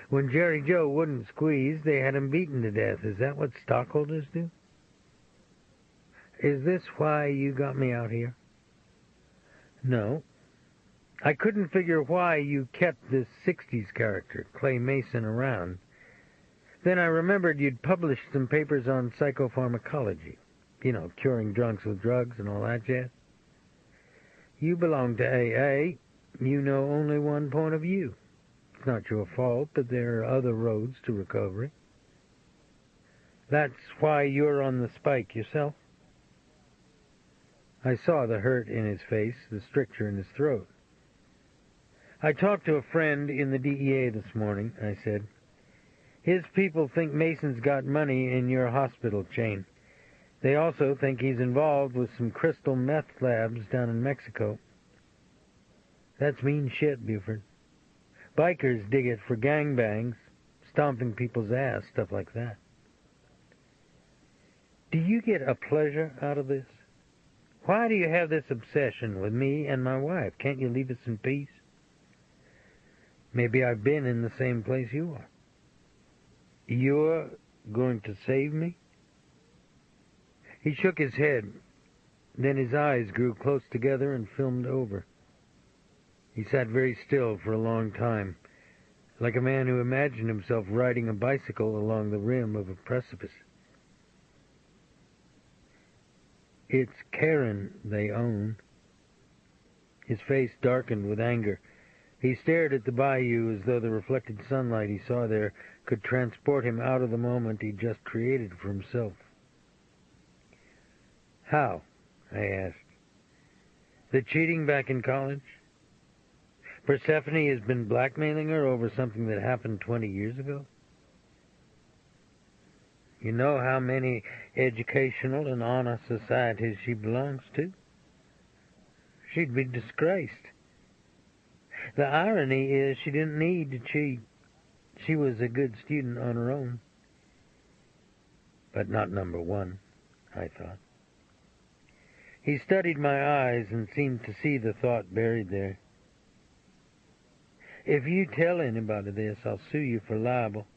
When Jerry Joe wouldn't squeeze, they had him beaten to death. Is that what stockholders do? Is this why you got me out here? No. I couldn't figure why you kept this 60s character, Clay Mason, around. Then I remembered you'd published some papers on psychopharmacology. You know, curing drunks with drugs and all that jazz. You belong to AA. You know only one point of view. It's not your fault, but there are other roads to recovery. That's why you're on the spike yourself? I saw the hurt in his face, the stricture in his throat. I talked to a friend in the DEA this morning, I said. His people think Mason's got money in your hospital chain. They also think he's involved with some crystal meth labs down in Mexico. That's mean shit, Buford. Bikers dig it for gangbangs, stomping people's ass, stuff like that. Do you get a pleasure out of this? Why do you have this obsession with me and my wife? Can't you leave us in peace? Maybe I've been in the same place you are. You're going to save me? He shook his head. Then his eyes grew close together and filmed over. He sat very still for a long time, like a man who imagined himself riding a bicycle along the rim of a precipice. It's Karen they own. His face darkened with anger. He stared at the bayou as though the reflected sunlight he saw there could transport him out of the moment he'd just created for himself. How? I asked. The cheating back in college? Persephone has been blackmailing her over something that happened 20 years ago? You know how many educational and honor societies she belongs to? She'd be disgraced. The irony is she didn't need to cheat. She was a good student on her own. But not number one, I thought. He studied my eyes and seemed to see the thought buried there. If you tell anybody this, I'll sue you for libel.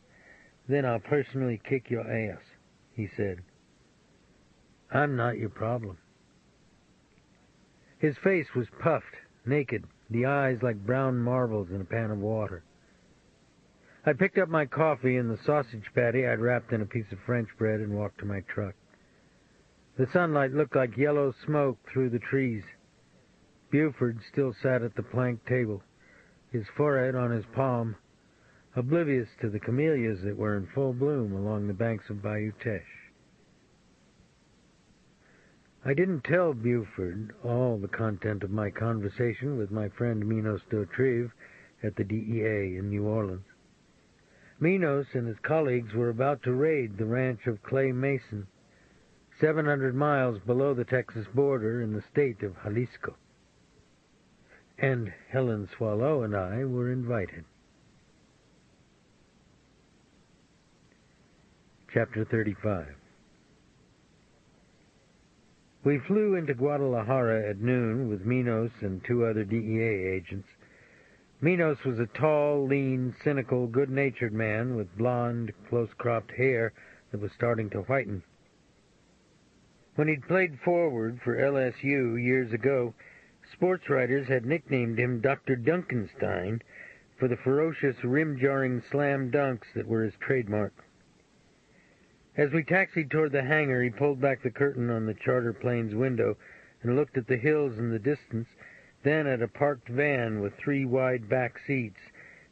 Then I'll personally kick your ass, he said. I'm not your problem. His face was puffed, naked, the eyes like brown marbles in a pan of water. I picked up my coffee and the sausage patty I'd wrapped in a piece of French bread and walked to my truck. The sunlight looked like yellow smoke through the trees. Buford still sat at the plank table, his forehead on his palm, oblivious to the camellias that were in full bloom along the banks of Bayou Teche. I didn't tell Buford all the content of my conversation with my friend Minos Dautrive at the DEA in New Orleans. Minos and his colleagues were about to raid the ranch of Clay Mason, 700 miles below the Texas border in the state of Jalisco. And Helen Swallow and I were invited. Chapter 35. We flew into Guadalajara at noon with Minos and 2 other DEA agents. Minos was a tall, lean, cynical, good-natured man with blonde, close-cropped hair that was starting to whiten. When he'd played forward for LSU years ago, sports writers had nicknamed him Dr. Dunkenstein for the ferocious, rim-jarring slam dunks that were his trademark. As we taxied toward the hangar, he pulled back the curtain on the charter plane's window and looked at the hills in the distance, then at a parked van with 3 wide back seats,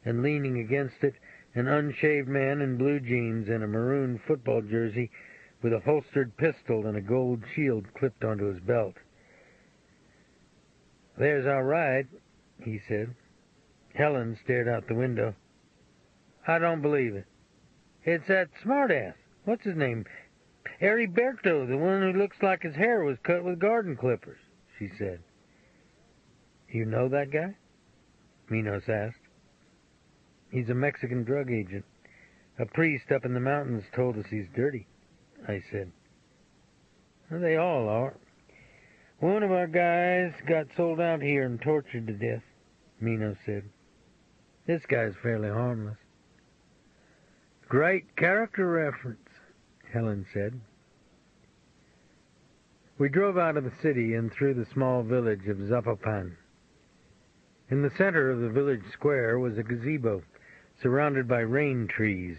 and leaning against it, an unshaved man in blue jeans and a maroon football jersey with a holstered pistol and a gold shield clipped onto his belt. "There's our ride," he said. Helen stared out the window. "I don't believe it. It's that smartass. What's his name? Heriberto, the one who looks like his hair was cut with garden clippers," she said. "You know that guy?" Minos asked. "He's a Mexican drug agent. A priest up in the mountains told us he's dirty," I said. "Well, they all are. One of our guys got sold out here and tortured to death," Minos said. "This guy's fairly harmless." "Great character reference," Helen said. We drove out of the city and through the small village of Zapopan. In the center of the village square was a gazebo, surrounded by rain trees,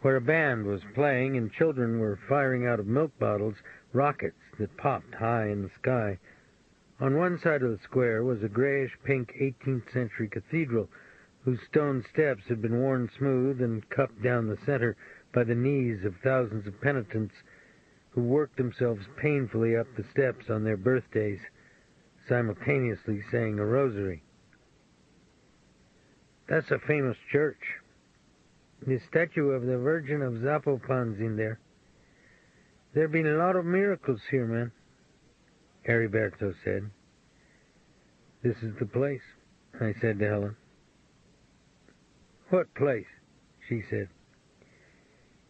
where a band was playing and children were firing out of milk bottles rockets that popped high in the sky. On one side of the square was a grayish-pink 18th century cathedral, whose stone steps had been worn smooth and cupped down the center by the knees of thousands of penitents who worked themselves painfully up the steps on their birthdays, simultaneously saying a rosary. "That's a famous church. The statue of the Virgin of Zapopan's in there. There have been a lot of miracles here, man," Heriberto said. "This is the place," I said to Helen. "What place?" she said.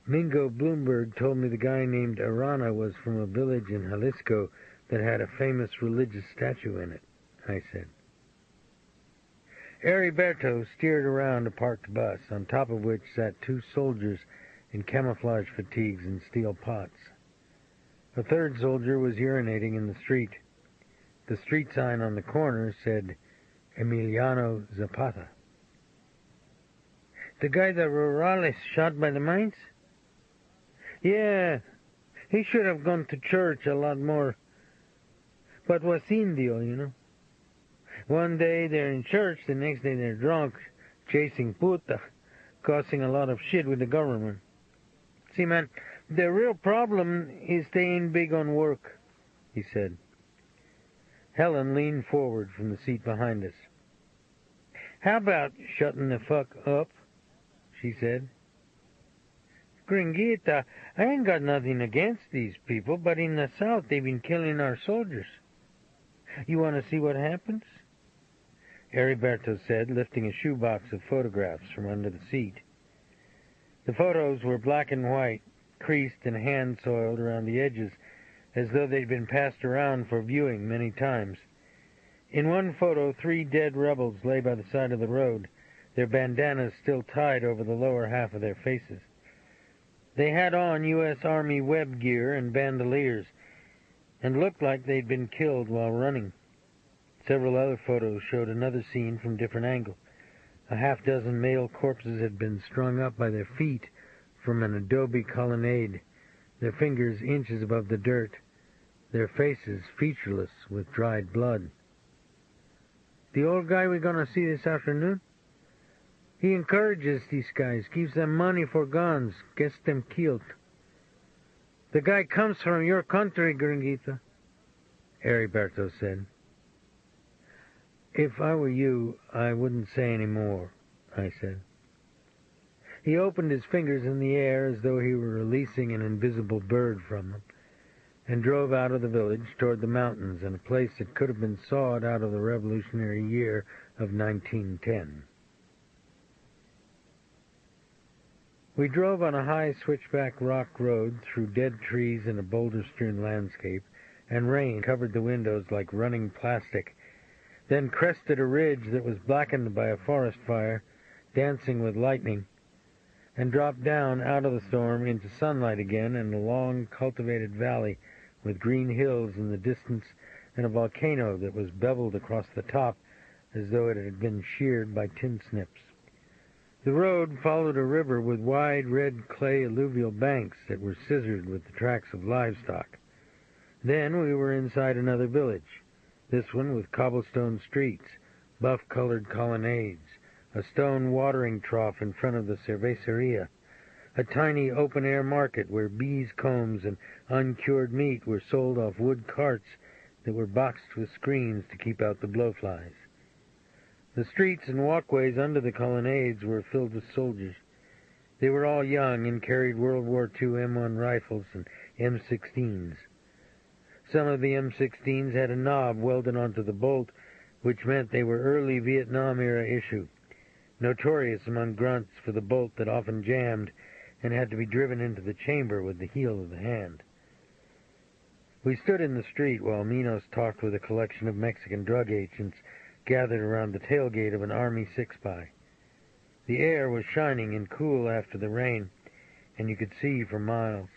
"Mingo Bloomberg told me the guy named Arana was from a village in Jalisco that had a famous religious statue in it," I said. Heriberto steered around a parked bus, on top of which sat 2 soldiers in camouflage fatigues and steel pots. A third soldier was urinating in the street. The street sign on the corner said, "Emiliano Zapata." "The guy that Rurales shot by the mines?" "Yeah, he should have gone to church a lot more. But was Indio, you know. One day they're in church, the next day they're drunk, chasing puta, causing a lot of shit with the government. See, man, the real problem is they ain't big on work," he said. Helen leaned forward from the seat behind us. "How about shutting the fuck up?" she said. "Gringuita, I ain't got nothing against these people, but in the South they've been killing our soldiers. You want to see what happens?" Heriberto said, lifting a shoebox of photographs from under the seat. The photos were black and white, creased and hand-soiled around the edges, as though they'd been passed around for viewing many times. In one photo, 3 dead rebels lay by the side of the road, their bandanas still tied over the lower half of their faces. They had on U.S. Army web gear and bandoliers, and looked like they'd been killed while running. Several other photos showed another scene from different angles. A half-dozen male corpses had been strung up by their feet from an adobe colonnade, their fingers inches above the dirt, their faces featureless with dried blood. "The old guy we're going to see this afternoon? He encourages these guys, gives them money for guns, gets them killed. The guy comes from your country, Gringuita," Heriberto said. "If I were you, I wouldn't say any more," I said. He opened his fingers in the air as though he were releasing an invisible bird from them, and drove out of the village toward the mountains in a place that could have been sawed out of the revolutionary year of 1910. We drove on a high switchback rock road through dead trees and a boulder-strewn landscape and rain covered the windows like running plastic, then crested a ridge that was blackened by a forest fire, dancing with lightning, and dropped down out of the storm into sunlight again and a long cultivated valley with green hills in the distance and a volcano that was beveled across the top as though it had been sheared by tin snips. The road followed a river with wide red clay alluvial banks that were scissored with the tracks of livestock. Then we were inside another village, this one with cobblestone streets, buff-colored colonnades, a stone watering trough in front of the cerveceria, a tiny open-air market where bees' combs and uncured meat were sold off wood carts that were boxed with screens to keep out the blowflies. The streets and walkways under the colonnades were filled with soldiers. They were all young and carried World War II M1 rifles and M16s. Some of the M16s had a knob welded onto the bolt, which meant they were early Vietnam-era issue, notorious among grunts for the bolt that often jammed and had to be driven into the chamber with the heel of the hand. We stood in the street while Minos talked with a collection of Mexican drug agents gathered around the tailgate of an Army 6x. The air was shining and cool after the rain, and you could see for miles.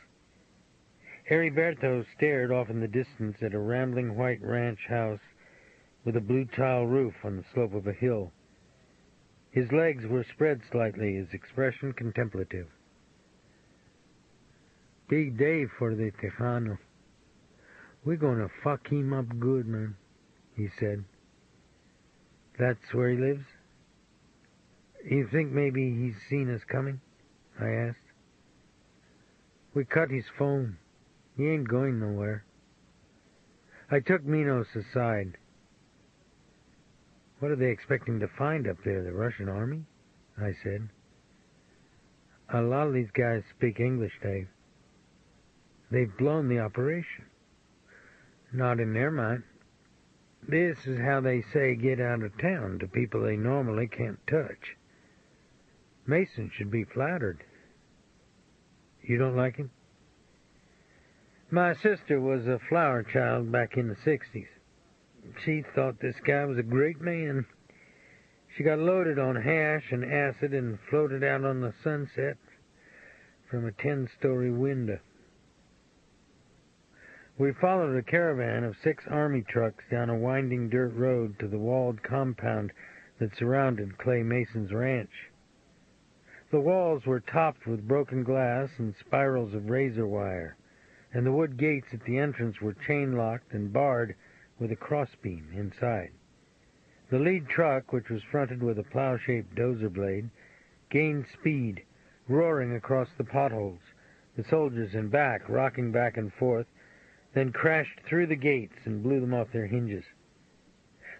Heriberto stared off in the distance at a rambling white ranch house with a blue tile roof on the slope of a hill. His legs were spread slightly, his expression contemplative. Big day for the Tejano. We're going to fuck him up good, man, he said. That's where he lives? You think maybe he's seen us coming? I asked. We cut his phone. He ain't going nowhere. I took Minos aside. What are they expecting to find up there, the Russian army? I said. A lot of these guys speak English, Dave. They've blown the operation. Not in their mind. This is how they say get out of town to people they normally can't touch. Mason should be flattered. You don't like him? My sister was a flower child back in the 60s. She thought this guy was a great man. She got loaded on hash and acid and floated out on the sunset from a 10-story window. We followed a caravan of 6 army trucks down a winding dirt road to the walled compound that surrounded Clay Mason's ranch. The walls were topped with broken glass and spirals of razor wire, and the wood gates at the entrance were chain-locked and barred with a crossbeam inside. The lead truck, which was fronted with a plow-shaped dozer blade, gained speed, roaring across the potholes, the soldiers in back rocking back and forth, then crashed through the gates and blew them off their hinges.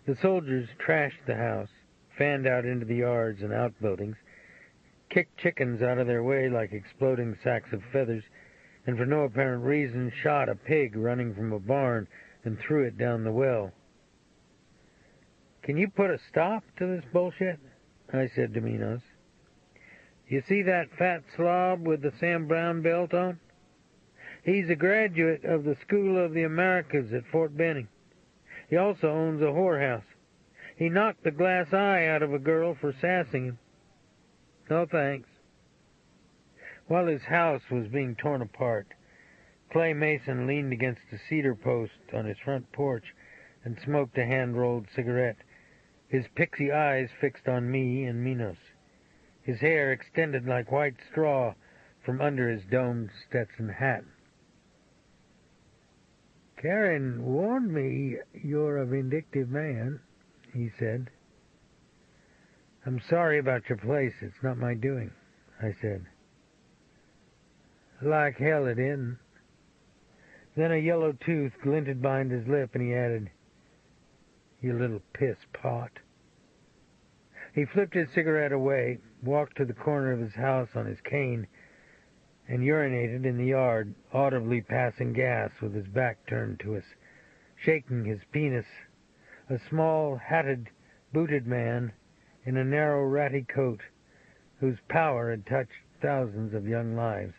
The soldiers trashed the house, fanned out into the yards and outbuildings, kicked chickens out of their way like exploding sacks of feathers, and for no apparent reason shot a pig running from a barn and threw it down the well. Can you put a stop to this bullshit? I said to Minos. You see that fat slob with the Sam Brown belt on? He's a graduate of the School of the Americas at Fort Benning. He also owns a whorehouse. He knocked the glass eye out of a girl for sassing him. No thanks. While his house was being torn apart, Clay Mason leaned against a cedar post on his front porch and smoked a hand-rolled cigarette, his pixie eyes fixed on me and Minos. His hair extended like white straw from under his domed Stetson hat. Karen warned me you're a vindictive man, he said. I'm sorry about your place. It's not my doing, I said. Like hell it isn't. Then a yellow tooth glinted behind his lip, and he added, You little piss pot. He flipped his cigarette away, walked to the corner of his house on his cane, and urinated in the yard, audibly passing gas with his back turned to us, shaking his penis, a small, hatted, booted man in a narrow, ratty coat whose power had touched thousands of young lives.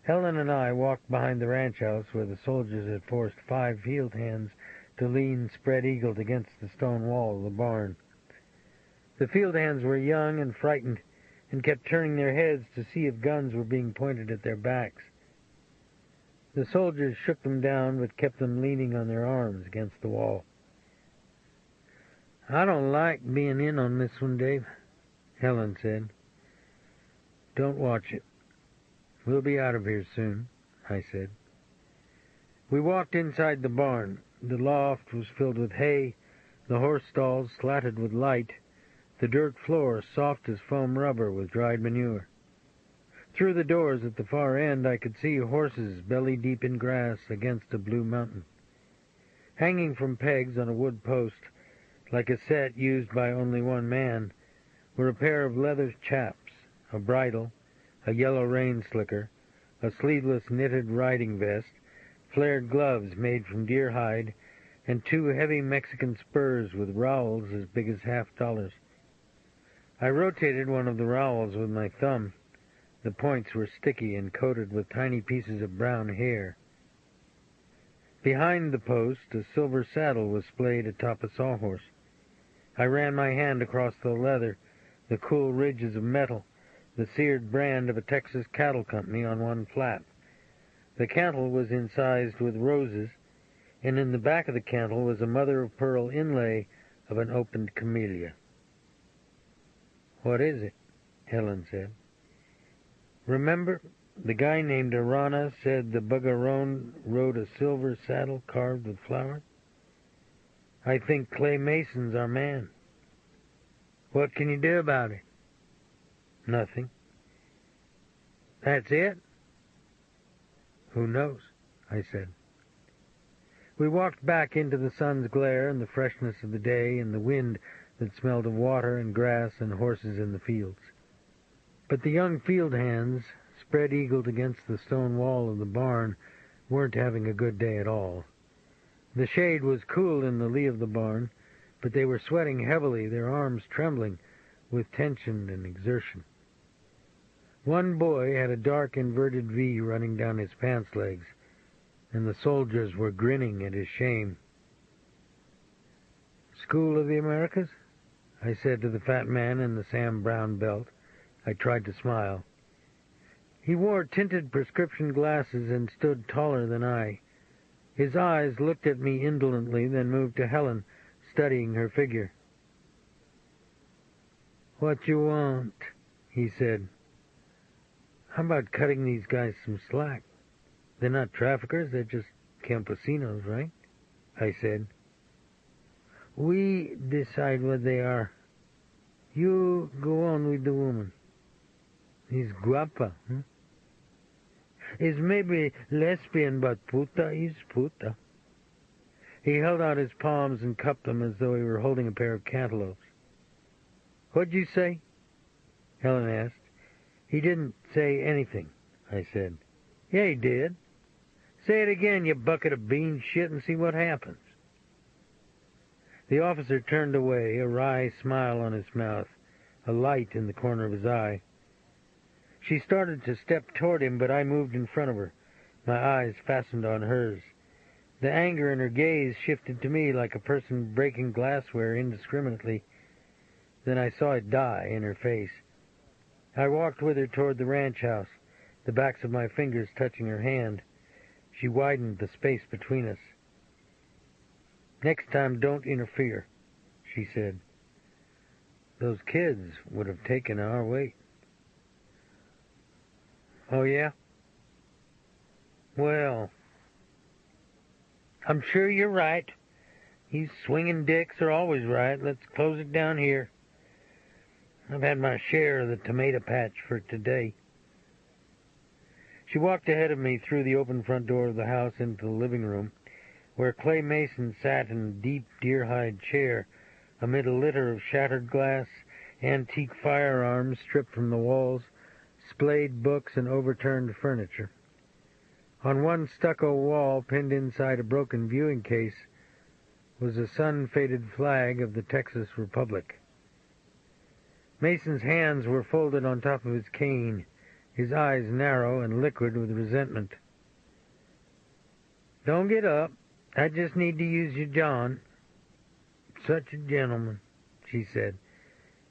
Helen and I walked behind the ranch house where the soldiers had forced 5 field hands to lean spread-eagled against the stone wall of the barn. The field hands were young and frightened and kept turning their heads to see if guns were being pointed at their backs. The soldiers shook them down but kept them leaning on their arms against the wall. "I don't like being in on this one, Dave," Helen said. "Don't watch it. We'll be out of here soon," I said. We walked inside the barn. The loft was filled with hay, the horse stalls slatted with light, the dirt floor soft as foam rubber with dried manure. Through the doors at the far end I could see horses belly deep in grass against a blue mountain. Hanging from pegs on a wood post, like a set used by only one man, were a pair of leather chaps, a bridle, a yellow rain slicker, a sleeveless knitted riding vest, flared gloves made from deer hide, and 2 heavy Mexican spurs with rowels as big as $half. I rotated one of the rowels with my thumb. The points were sticky and coated with tiny pieces of brown hair. Behind the post, a silver saddle was splayed atop a sawhorse. I ran my hand across the leather, the cool ridges of metal, the seared brand of a Texas cattle company on one flap. The cantle was incised with roses, and in the back of the cantle was a mother-of-pearl inlay of an opened camellia. "What is it?" Helen said. "Remember, the guy named Arana said the bugarone rode a silver saddle carved with flowers? I think Clay Mason's our man." "What can you do about it?" "Nothing." "That's it?" "Who knows?" I said. We walked back into the sun's glare and the freshness of the day and the wind that smelled of water and grass and horses in the fields. But the young field hands, spread-eagled against the stone wall of the barn, weren't having a good day at all. The shade was cool in the lee of the barn, but they were sweating heavily, their arms trembling with tension and exertion. One boy had a dark inverted V running down his pants legs, and the soldiers were grinning at his shame. "School of the Americas?" I said to the fat man in the Sam Brown belt. I tried to smile. He wore tinted prescription glasses and stood taller than I. His eyes looked at me indolently, then moved to Helen, studying her figure. "What you want?" he said. "How about cutting these guys some slack? They're not traffickers, they're just campesinos, right?" I said. "We decide what they are. You go on with the woman. Is guapa, huh? Is maybe lesbian, but puta is puta." He held out his palms and cupped them as though he were holding a pair of cantaloupes. "What'd you say?" Helen asked. "He didn't say anything," I said. "Yeah, he did. Say it again, you bucket of bean shit, and see what happens." The officer turned away, a wry smile on his mouth, a light in the corner of his eye. She started to step toward him, but I moved in front of her, my eyes fastened on hers. The anger in her gaze shifted to me like a person breaking glassware indiscriminately. Then I saw it die in her face. I walked with her toward the ranch house, the backs of my fingers touching her hand. She widened the space between us. "Next time, don't interfere," she said. "Those kids would have taken our weight." "Oh, yeah? Well, I'm sure you're right. These swinging dicks are always right. Let's close it down here. I've had my share of the tomato patch for today." She walked ahead of me through the open front door of the house into the living room, where Clay Mason sat in a deep deer-hide chair amid a litter of shattered glass, antique firearms stripped from the walls, splayed books, and overturned furniture. On one stucco wall, pinned inside a broken viewing case, was a sun-faded flag of the Texas Republic. Mason's hands were folded on top of his cane, his eyes narrow and liquid with resentment. "Don't get up. I just need to use your John." "Such a gentleman," she said,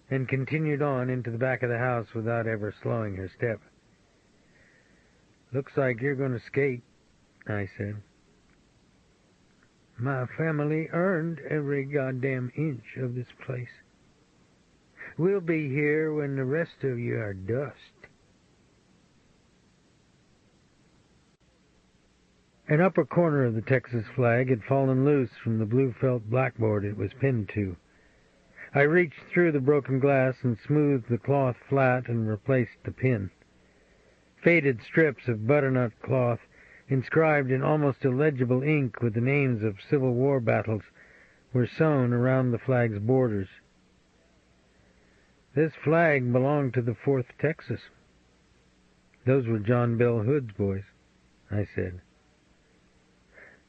and continued on into the back of the house without ever slowing her step. "Looks like you're going to skate," I said. "My family earned every goddamn inch of this place. We'll be here when the rest of you are dust." An upper corner of the Texas flag had fallen loose from the blue felt blackboard it was pinned to. I reached through the broken glass and smoothed the cloth flat and replaced the pin. Faded strips of butternut cloth, inscribed in almost illegible ink with the names of Civil War battles, were sewn around the flag's borders. "This flag belonged to the 4th Texas. Those were John Bell Hood's boys," I said.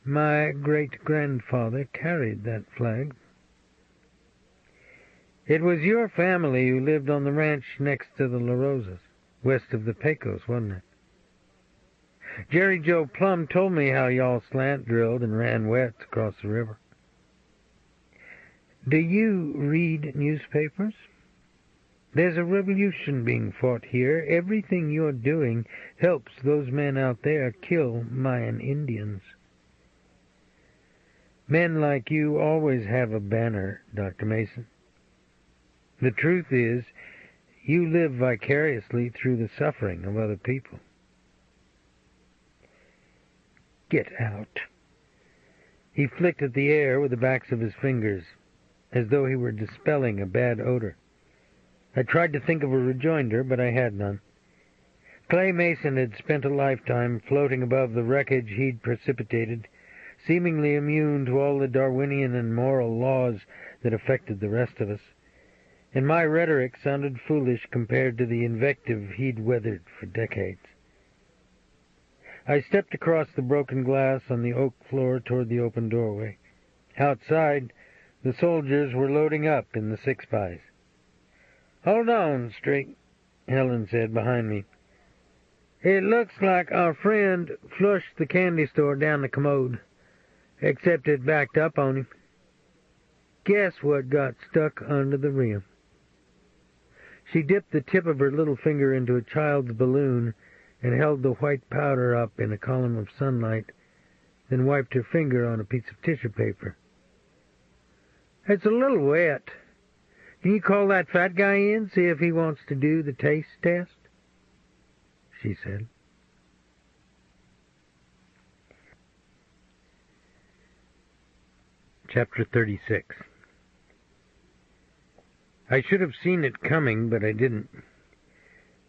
"My great-grandfather carried that flag." "It was your family who lived on the ranch next to the La Rosas, west of the Pecos, wasn't it? Jerry Joe Plum told me how y'all slant drilled and ran wet across the river." "Do you read newspapers? There's a revolution being fought here. Everything you're doing helps those men out there kill Mayan Indians." "Men like you always have a banner, Dr. Mason. The truth is, you live vicariously through the suffering of other people." "Get out." He flicked at the air with the backs of his fingers, as though he were dispelling a bad odor. I tried to think of a rejoinder, but I had none. Clay Mason had spent a lifetime floating above the wreckage he'd precipitated, seemingly immune to all the Darwinian and moral laws that affected the rest of us, and my rhetoric sounded foolish compared to the invective he'd weathered for decades. I stepped across the broken glass on the oak floor toward the open doorway. Outside, the soldiers were loading up in the 6-bys. "Hold on, Streak," Helen said behind me. "It looks like our friend flushed the candy store down the commode, except it backed up on him. Guess what got stuck under the rim?" She dipped the tip of her little finger into a child's balloon and held the white powder up in a column of sunlight, then wiped her finger on a piece of tissue paper. "It's a little wet. Can you call that fat guy in, see if he wants to do the taste test?" she said. Chapter 36. I should have seen it coming, but I didn't.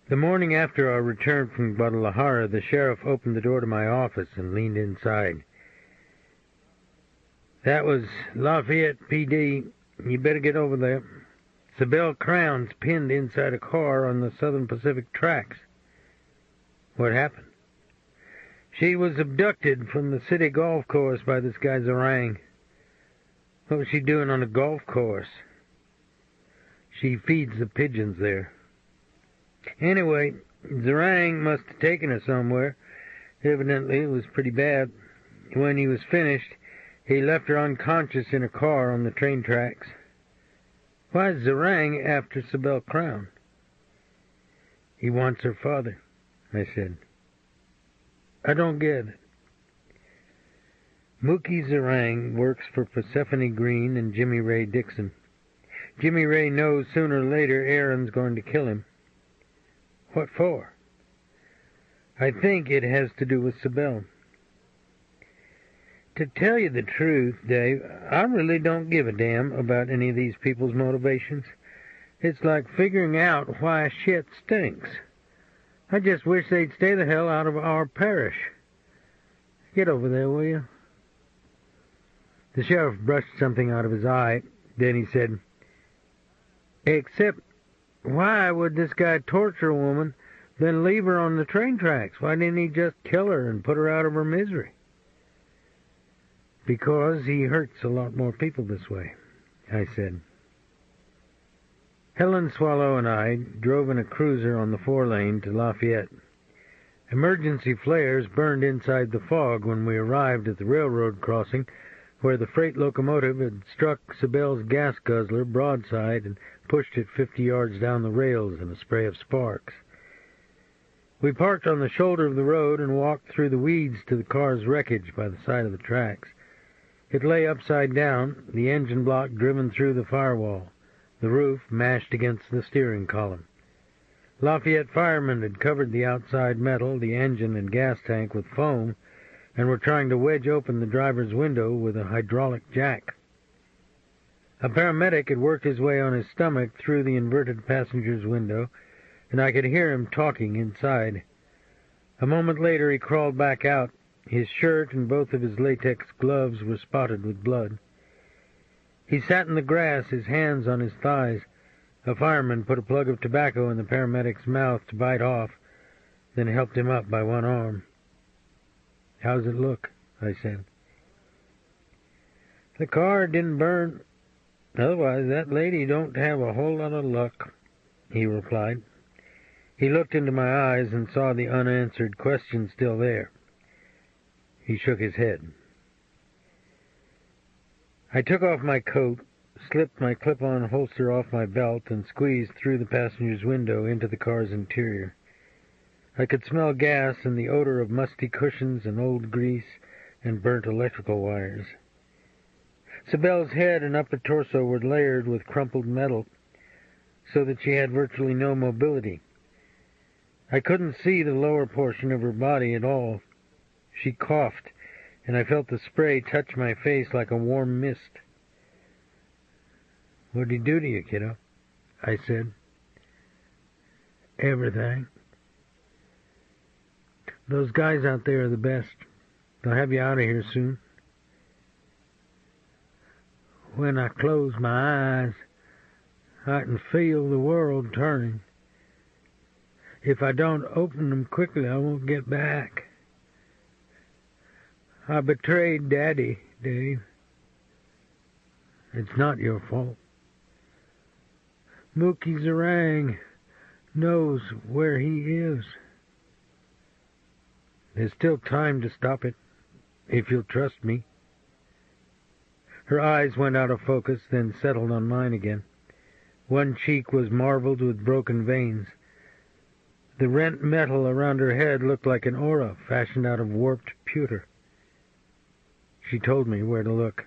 The morning after our return from Guadalajara, the sheriff opened the door to my office and leaned inside. "That was Lafayette PD. You better get over there. Sybil Crown's pinned inside a car on the Southern Pacific tracks." "What happened?" "She was abducted from the city golf course by this guy Zarang." "What was she doing on a golf course?" "She feeds the pigeons there." "Anyway, Zarang must have taken her somewhere. Evidently it was pretty bad. When he was finished, he left her unconscious in a car on the train tracks." "Why is Zarang after Sybil Crown?" "He wants her father," I said. "I don't get it." "Mookie Zarang works for Persephone Green and Jimmy Ray Dixon. Jimmy Ray knows sooner or later Aaron's going to kill him." "What for?" "I think it has to do with Sybil." "To tell you the truth, Dave, I really don't give a damn about any of these people's motivations. It's like figuring out why shit stinks. I just wish they'd stay the hell out of our parish. Get over there, will you?" The sheriff brushed something out of his eye. Then he said, "Except, why would this guy torture a woman, then leave her on the train tracks? Why didn't he just kill her and put her out of her misery?" "Because he hurts a lot more people this way," I said. Helen Swallow and I drove in a cruiser on the 4-lane to Lafayette. Emergency flares burned inside the fog when we arrived at the railroad crossing where the freight locomotive had struck Sibel's gas guzzler broadside and pushed it 50 yards down the rails in a spray of sparks. We parked on the shoulder of the road and walked through the weeds to the car's wreckage by the side of the tracks. It lay upside down, the engine block driven through the firewall, the roof mashed against the steering column. Lafayette firemen had covered the outside metal, the engine and gas tank with foam, and were trying to wedge open the driver's window with a hydraulic jack. A paramedic had worked his way on his stomach through the inverted passenger's window, and I could hear him talking inside. A moment later he crawled back out. His shirt and both of his latex gloves were spotted with blood. He sat in the grass, his hands on his thighs. A fireman put a plug of tobacco in the paramedic's mouth to bite off, then helped him up by one arm. "How's it look?" I said. "The car didn't burn. Otherwise, that lady don't have a whole lot of luck," he replied. He looked into my eyes and saw the unanswered question still there. He shook his head. I took off my coat, slipped my clip-on holster off my belt, and squeezed through the passenger's window into the car's interior. I could smell gas and the odor of musty cushions and old grease and burnt electrical wires. Sibel's head and upper torso were layered with crumpled metal, so that she had virtually no mobility. I couldn't see the lower portion of her body at all. She coughed, and I felt the spray touch my face like a warm mist. "What'd he do to you, kiddo?" I said. "Everything. Those guys out there are the best. They'll have you out of here soon. When I close my eyes, I can feel the world turning. If I don't open them quickly, I won't get back. I betrayed Daddy, Dave. It's not your fault. Mookie Zarang knows where he is. There's still time to stop it, if you'll trust me." Her eyes went out of focus, then settled on mine again. One cheek was marbled with broken veins. The rent metal around her head looked like an aura fashioned out of warped pewter. She told me where to look.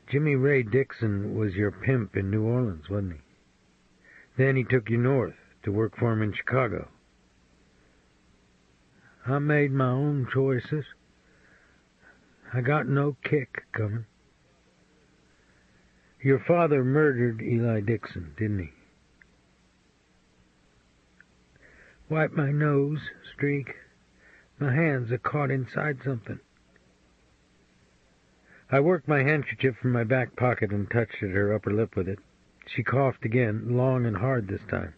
"Jimmy Ray Dixon was your pimp in New Orleans, wasn't he? Then he took you north to work for him in Chicago." "I made my own choices. I got no kick coming." "Your father murdered Eli Dixon, didn't he?" "Wipe my nose, Streak. My hands are caught inside something." I worked my handkerchief from my back pocket and touched at her upper lip with it. She coughed again, long and hard this time,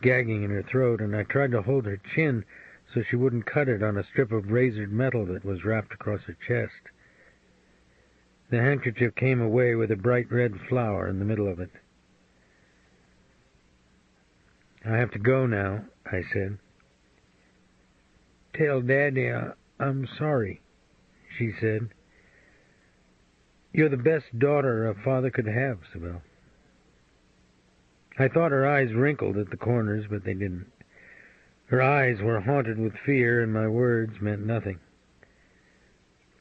gagging in her throat, and I tried to hold her chin so she wouldn't cut it on a strip of razored metal that was wrapped across her chest. The handkerchief came away with a bright red flower in the middle of it. "I have to go now," I said. "Tell Daddy I'm sorry," she said. "You're the best daughter a father could have, Sibel." I thought her eyes wrinkled at the corners, but they didn't. Her eyes were haunted with fear, and my words meant nothing.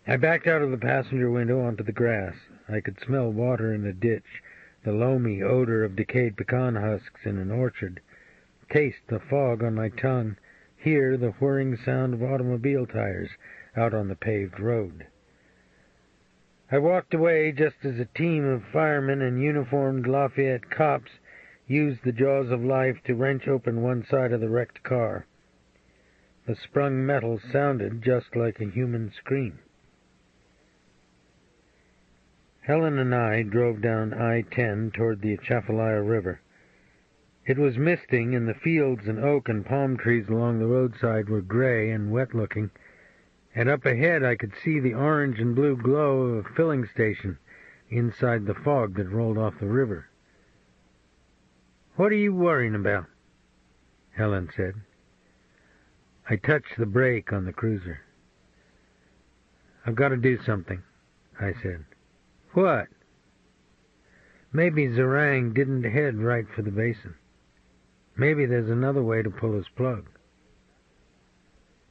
I backed out of the passenger window onto the grass. I could smell water in a ditch, the loamy odor of decayed pecan husks in an orchard, taste the fog on my tongue, hear the whirring sound of automobile tires out on the paved road. I walked away just as a team of firemen and uniformed Lafayette cops used the jaws of life to wrench open one side of the wrecked car. The sprung metal sounded just like a human scream. Helen and I drove down I-10 toward the Atchafalaya River. It was misting, and the fields and oak and palm trees along the roadside were gray and wet-looking, and up ahead I could see the orange and blue glow of a filling station inside the fog that rolled off the river. What are you worrying about? Helen said. I touched the brake on the cruiser. I've got to do something, I said. What? Maybe Zerang didn't head right for the basin. Maybe there's another way to pull his plug.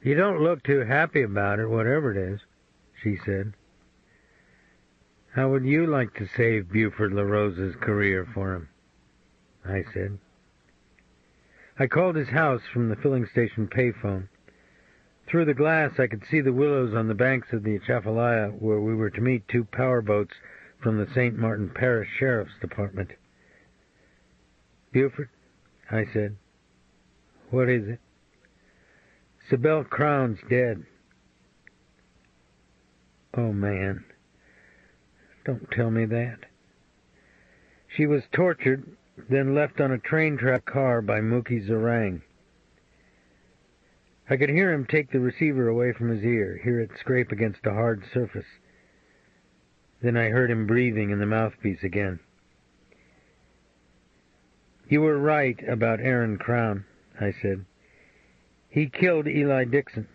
You don't look too happy about it, whatever it is, she said. How would you like to save Buford LaRosa's career for him? I said. I called his house from the filling station payphone. Through the glass I could see the willows on the banks of the Atchafalaya, where we were to meet 2 powerboats from the St. Martin Parish Sheriff's Department. Buford, I said. What is it? Sybil Crown's dead. Oh, man. Don't tell me that. She was tortured, then left on a train-track car by Mookie Zerang. I could hear him take the receiver away from his ear, hear it scrape against a hard surface. Then I heard him breathing in the mouthpiece again. You were right about Aaron Crown, I said. He killed Eli Dixon,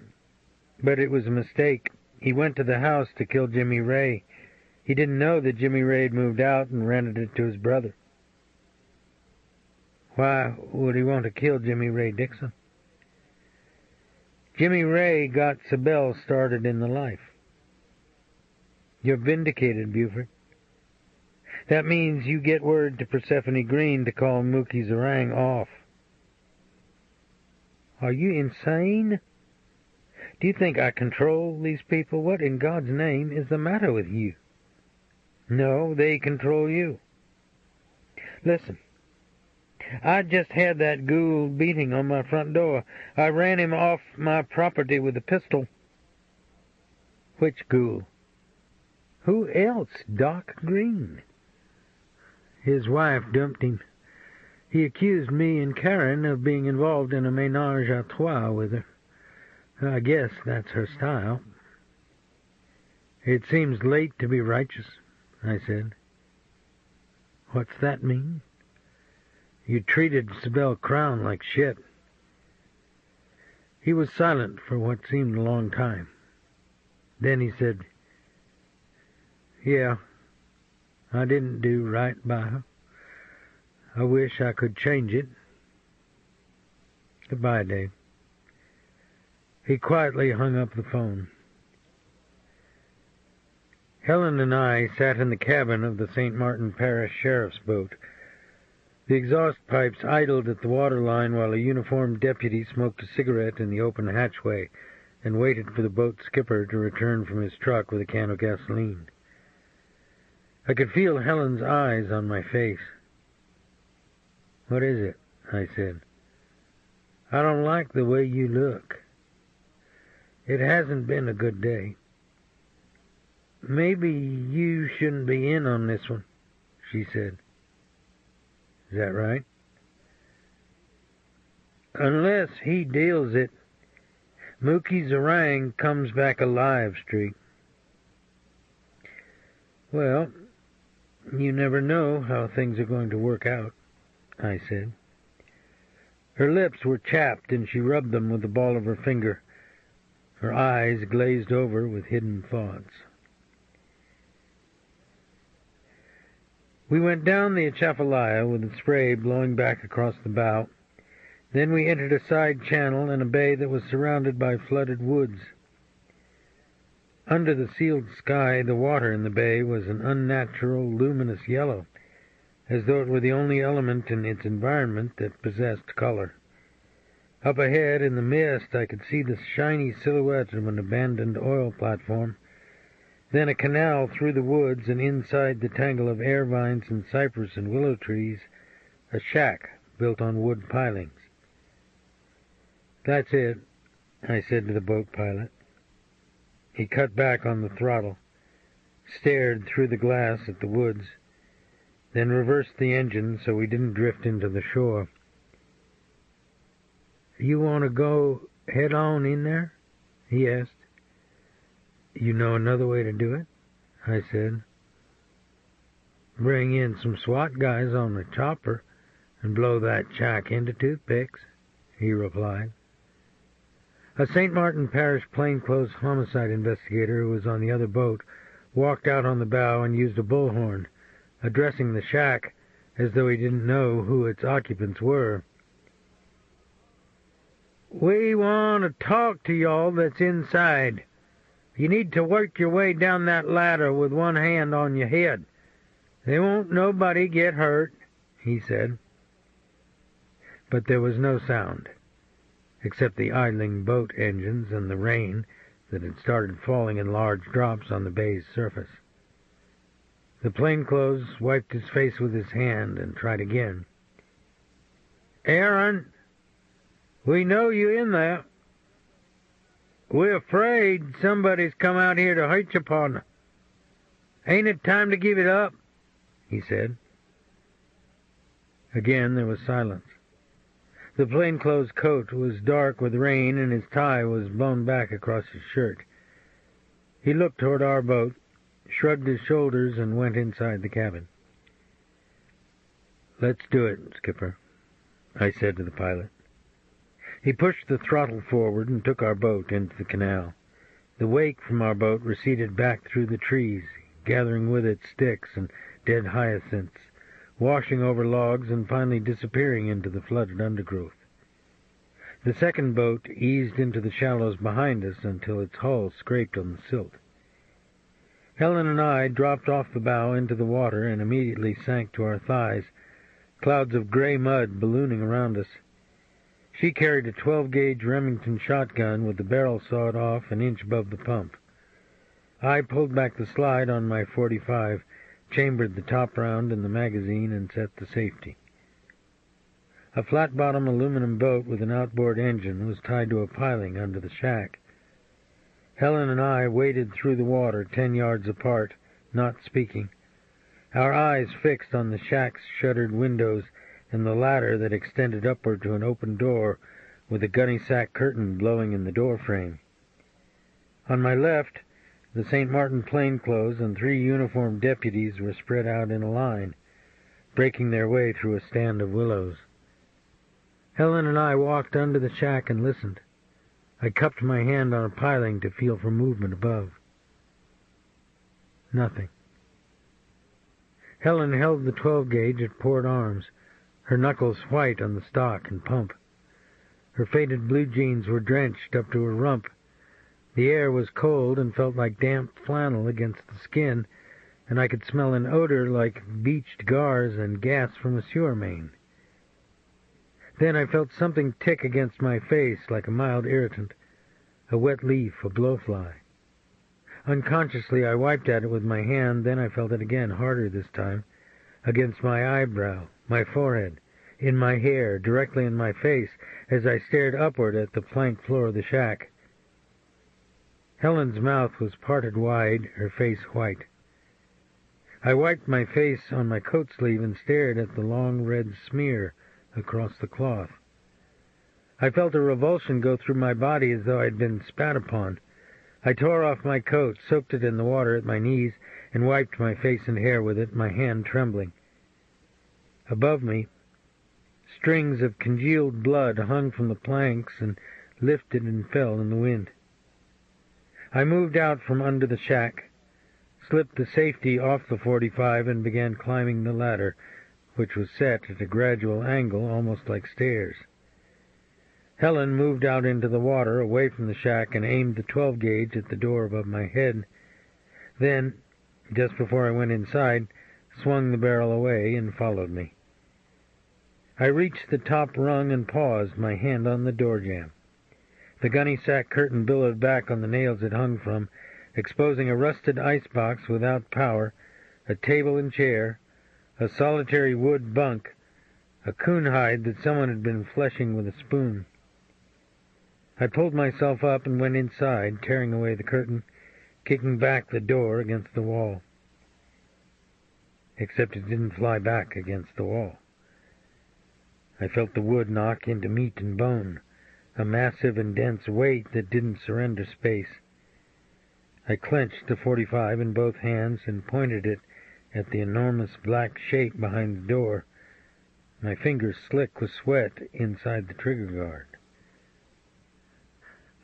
but it was a mistake. He went to the house to kill Jimmy Ray. He didn't know that Jimmy Ray had moved out and rented it to his brother. Why would he want to kill Jimmy Ray Dixon? Jimmy Ray got Sybil started in the life. You're vindicated, Buford. That means you get word to Persephone Green to call Mookie Zerang off. Are you insane? Do you think I control these people? What in God's name is the matter with you? No, they control you. Listen, I just had that ghoul beating on my front door. I ran him off my property with a pistol. Which ghoul? Who else? Doc Green. His wife dumped him. He accused me and Karen of being involved in a ménage à trois with her. I guess that's her style. It seems late to be righteous, I said. What's that mean? You treated Sybil Crown like shit. He was silent for what seemed a long time. Then he said, Yeah, I didn't do right by her. I wish I could change it. Goodbye, Dave. He quietly hung up the phone. Helen and I sat in the cabin of the St. Martin Parish Sheriff's boat. The exhaust pipes idled at the waterline while a uniformed deputy smoked a cigarette in the open hatchway and waited for the boat's skipper to return from his truck with a can of gasoline. I could feel Helen's eyes on my face. What is it? I said. I don't like the way you look. It hasn't been a good day. Maybe you shouldn't be in on this one, she said. Is that right? Unless he deals it, Mookie Zerang comes back alive, Street. Well, you never know how things are going to work out, I said. Her lips were chapped, and she rubbed them with the ball of her finger. Her eyes glazed over with hidden thoughts. We went down the Atchafalaya with the spray blowing back across the bow. Then we entered a side channel in a bay that was surrounded by flooded woods. Under the sealed sky, the water in the bay was an unnatural, luminous yellow, as though it were the only element in its environment that possessed color. Up ahead, in the mist, I could see the shiny silhouette of an abandoned oil platform, then a canal through the woods, and inside the tangle of air vines and cypress and willow trees, a shack built on wood pilings. That's it, I said to the boat pilot. He cut back on the throttle, stared through the glass at the woods, then reversed the engine so we didn't drift into the shore. You want to go head-on in there? He asked. You know another way to do it? I said. Bring in some SWAT guys on the chopper, and blow that shack into toothpicks," he replied. A St. Martin Parish plainclothes homicide investigator who was on the other boat walked out on the bow and used a bullhorn, addressing the shack as though he didn't know who its occupants were. "We want to talk to y'all that's inside. You need to work your way down that ladder with one hand on your head. There won't nobody get hurt," he said. But there was no sound, except the idling boat engines and the rain that had started falling in large drops on the bay's surface. The plainclothes wiped his face with his hand and tried again. "Aaron, we know you in there. We're afraid somebody's come out here to hurt your partner. Ain't it time to give it up?" he said. Again there was silence. The plainclothes coat was dark with rain, and his tie was blown back across his shirt. He looked toward our boat, shrugged his shoulders, and went inside the cabin. "Let's do it, Skipper," I said to the pilot. He pushed the throttle forward and took our boat into the canal. The wake from our boat receded back through the trees, gathering with it sticks and dead hyacinths, washing over logs and finally disappearing into the flooded undergrowth. The second boat eased into the shallows behind us until its hull scraped on the silt. Helen and I dropped off the bow into the water and immediately sank to our thighs, clouds of gray mud ballooning around us. She carried a 12-gauge Remington shotgun with the barrel sawed off an inch above the pump. I pulled back the slide on my .45, chambered the top round in the magazine, and set the safety. A flat-bottom aluminum boat with an outboard engine was tied to a piling under the shack. Helen and I waded through the water 10 yards apart, not speaking, our eyes fixed on the shack's shuttered windows and the ladder that extended upward to an open door with a gunny sack curtain blowing in the door frame. On my left, the St. Martin plainclothes and 3 uniformed deputies were spread out in a line, breaking their way through a stand of willows. Helen and I walked under the shack and listened. I cupped my hand on a piling to feel for movement above. Nothing. Helen held the 12-gauge at port arms, her knuckles white on the stock and pump. Her faded blue jeans were drenched up to her rump. The air was cold and felt like damp flannel against the skin, and I could smell an odor like beached gars and gas from a sewer main. Then I felt something tick against my face like a mild irritant, a wet leaf, a blowfly. Unconsciously I wiped at it with my hand, then I felt it again, harder this time, against my eyebrow, my forehead, in my hair, directly in my face, as I stared upward at the plank floor of the shack. Helen's mouth was parted wide, her face white. I wiped my face on my coat sleeve and stared at the long red smear across the cloth. I felt a revulsion go through my body as though I'd been spat upon. I tore off my coat, soaked it in the water at my knees, and wiped my face and hair with it, my hand trembling. Above me, strings of congealed blood hung from the planks and lifted and fell in the wind. I moved out from under the shack, slipped the safety off the .45, and began climbing the ladder, which was set at a gradual angle, almost like stairs. Helen moved out into the water, away from the shack, and aimed the 12-gauge at the door above my head. Then, just before I went inside, swung the barrel away and followed me. I reached the top rung and paused, my hand on the door jamb. The gunny sack curtain billowed back on the nails it hung from, exposing a rusted icebox without power, a table and chair, a solitary wood bunk, a coon hide that someone had been fleshing with a spoon. I pulled myself up and went inside, tearing away the curtain, kicking back the door against the wall. Except it didn't fly back against the wall. I felt the wood knock into meat and bone, a massive and dense weight that didn't surrender space. I clenched the .45 in both hands and pointed it at the enormous black shape behind the door, my fingers slick with sweat inside the trigger guard.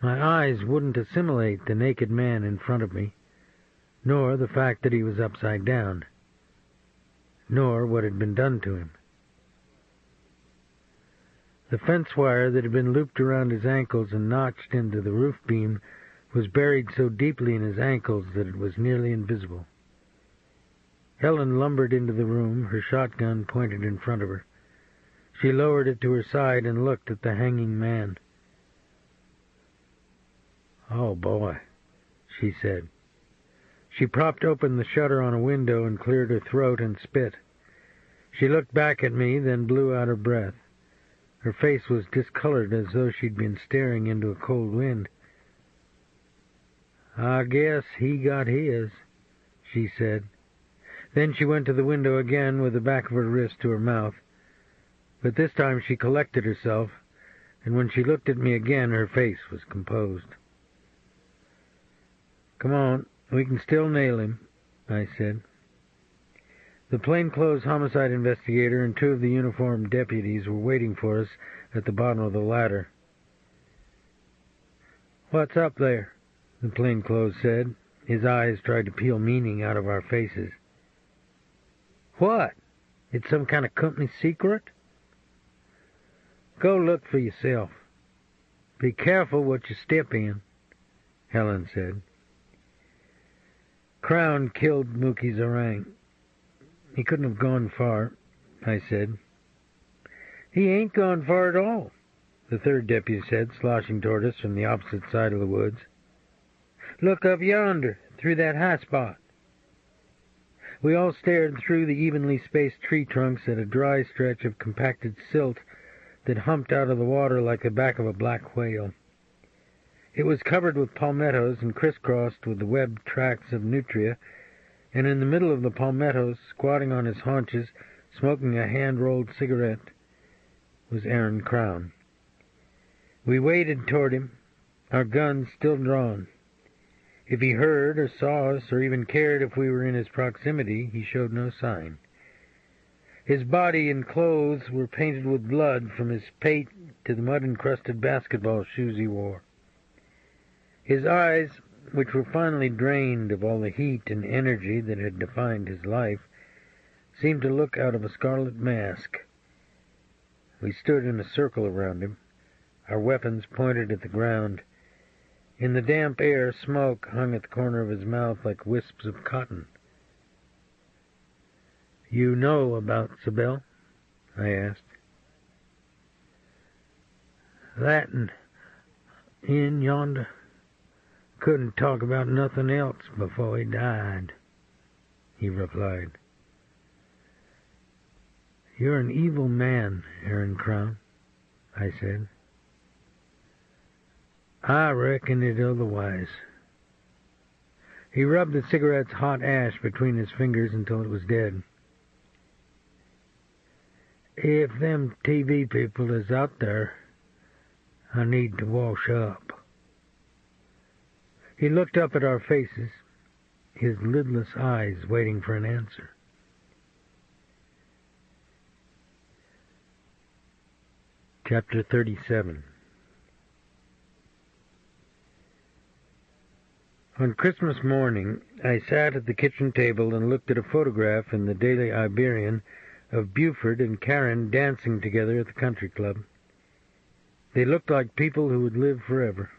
My eyes wouldn't assimilate the naked man in front of me, nor the fact that he was upside down, nor what had been done to him. The fence wire that had been looped around his ankles and notched into the roof beam was buried so deeply in his ankles that it was nearly invisible. Helen lumbered into the room, her shotgun pointed in front of her. She lowered it to her side and looked at the hanging man. "Oh, boy," she said. She propped open the shutter on a window and cleared her throat and spit. She looked back at me, then blew out her breath. Her face was discolored as though she'd been staring into a cold wind. "I guess he got his," she said. Then she went to the window again with the back of her wrist to her mouth. But this time she collected herself, and when she looked at me again, her face was composed. "Come on, we can still nail him," I said. The plainclothes homicide investigator and two of the uniformed deputies were waiting for us at the bottom of the ladder. "What's up there?" the plainclothes said. His eyes tried to peel meaning out of our faces. "What? It's some kind of company secret?" "Go look for yourself. Be careful what you step in," Helen said. "Crown killed Mookie's orang. He couldn't have gone far," I said. "He ain't gone far at all," the third deputy said, sloshing toward us from the opposite side of the woods. "Look up yonder, through that high spot." We all stared through the evenly spaced tree trunks at a dry stretch of compacted silt that humped out of the water like the back of a black whale. It was covered with palmettos and crisscrossed with the webbed tracks of nutria, and in the middle of the palmettos, squatting on his haunches, smoking a hand-rolled cigarette, was Aaron Crown. We waded toward him, our guns still drawn. If he heard or saw us or even cared if we were in his proximity, he showed no sign. His body and clothes were painted with blood from his pate to the mud-encrusted basketball shoes he wore. His eyes, which were finally drained of all the heat and energy that had defined his life, seemed to look out of a scarlet mask. We stood in a circle around him, our weapons pointed at the ground. In the damp air, smoke hung at the corner of his mouth like wisps of cotton. "You know about Sibel?" I asked. "That and in yonder. Couldn't talk about nothing else before he died," he replied. "You're an evil man, Aaron Crown," I said. "I reckon it otherwise." He rubbed the cigarette's hot ash between his fingers until it was dead. "If them TV people is out there, I need to wash up." He looked up at our faces, his lidless eyes waiting for an answer. Chapter 37. On Christmas morning, I sat at the kitchen table and looked at a photograph in the Daily Iberian of Buford and Karen dancing together at the country club. They looked like people who would live forever.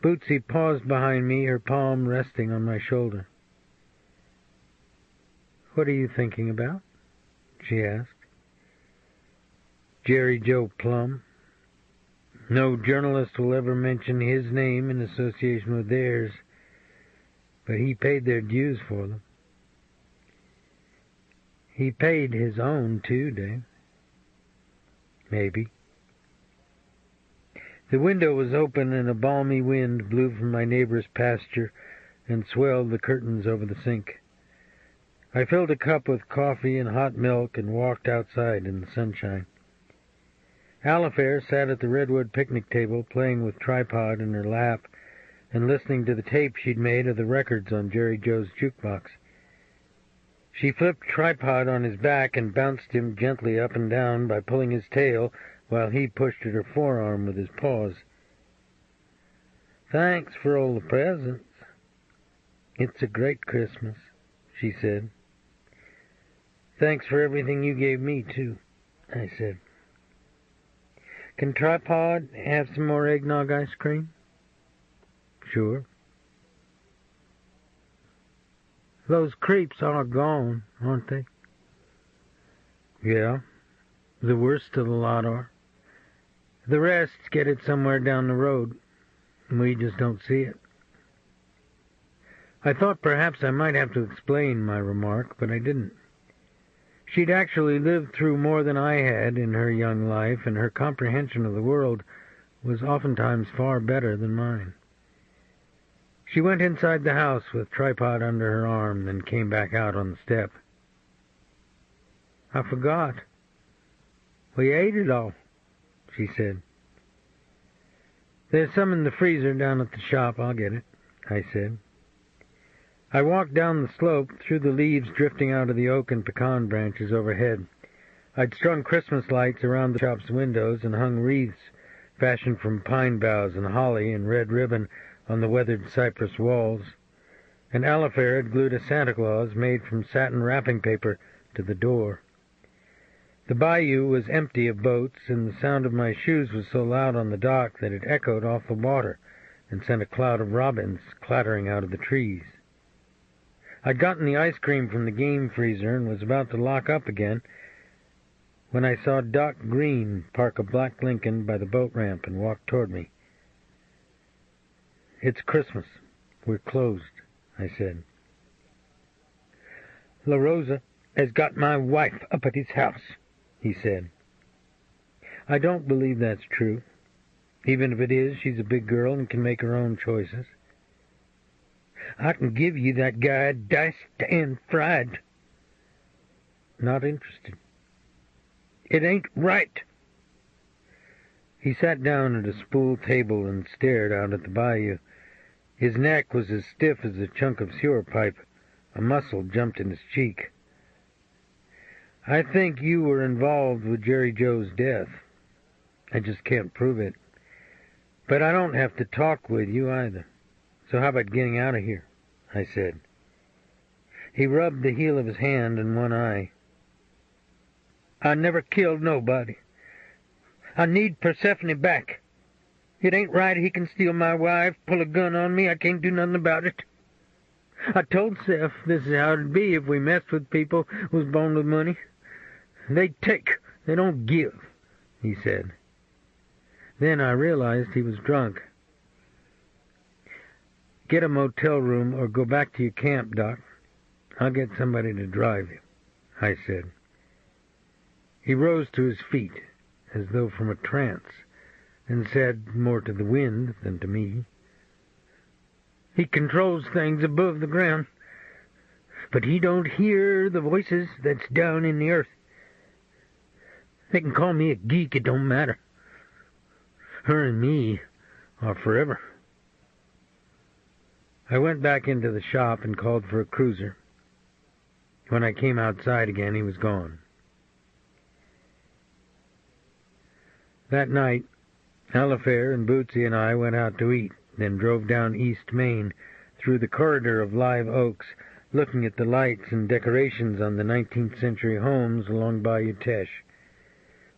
Bootsy paused behind me, her palm resting on my shoulder. "What are you thinking about?" she asked. "Jerry Joe Plum. No journalist will ever mention his name in association with theirs, but he paid their dues for them." "He paid his own, too, Dave." "Maybe." The window was open and a balmy wind blew from my neighbor's pasture and swelled the curtains over the sink. I filled a cup with coffee and hot milk and walked outside in the sunshine. Alifair sat at the redwood picnic table playing with tripod in her lap and listening to the tape she'd made of the records on Jerry Joe's jukebox. She flipped tripod on his back and bounced him gently up and down by pulling his tail while he pushed at her forearm with his paws. "Thanks for all the presents." "It's a great Christmas," she said. "Thanks for everything you gave me, too," I said. "Can Tripod have some more eggnog ice cream?" "Sure." "Those creeps are gone, aren't they?" "Yeah, the worst of the lot are. The rest get it somewhere down the road. We just don't see it." I thought perhaps I might have to explain my remark, but I didn't. She'd actually lived through more than I had in her young life, and her comprehension of the world was oftentimes far better than mine. She went inside the house with Tripod under her arm, then came back out on the step. "I forgot. We ate it all," she said. "There's some in the freezer down at the shop. I'll get it," I said. I walked down the slope, through the leaves drifting out of the oak and pecan branches overhead. I'd strung Christmas lights around the shop's windows and hung wreaths fashioned from pine boughs and holly and red ribbon on the weathered cypress walls, and Alifair had glued a Santa Claus made from satin wrapping paper to the door. The bayou was empty of boats, and the sound of my shoes was so loud on the dock that it echoed off the water and sent a cloud of robins clattering out of the trees. I'd gotten the ice cream from the game freezer and was about to lock up again when I saw Doc Green park a black Lincoln by the boat ramp and walk toward me. "It's Christmas. We're closed," I said. "La Rosa has got my wife up at his house," he said. "I don't believe that's true. Even if it is, she's a big girl and can make her own choices." "I can give you that guy diced and fried." "Not interested." "It ain't right." He sat down at a spool table and stared out at the bayou. His neck was as stiff as a chunk of sewer pipe. A muscle jumped in his cheek. "I think you were involved with Jerry Joe's death. I just can't prove it. But I don't have to talk with you either. So how about getting out of here?" I said. He rubbed the heel of his hand in one eye. "I never killed nobody. I need Persephone back. It ain't right he can steal my wife, pull a gun on me. I can't do nothing about it. I told Seth this is how it'd be if we messed with people who was born with money. They take, they don't give," he said. Then I realized he was drunk. "Get a motel room or go back to your camp, Doc. I'll get somebody to drive you," I said. He rose to his feet, as though from a trance, and said, more to the wind than to me, "He controls things above the ground, but he don't hear the voices that's down in the earth. They can call me a geek, it don't matter. Her and me are forever." I went back into the shop and called for a cruiser. When I came outside again, he was gone. That night, Alifair and Bootsy and I went out to eat, then drove down East Main through the corridor of live oaks, looking at the lights and decorations on the 19th century homes along Bayou Teche.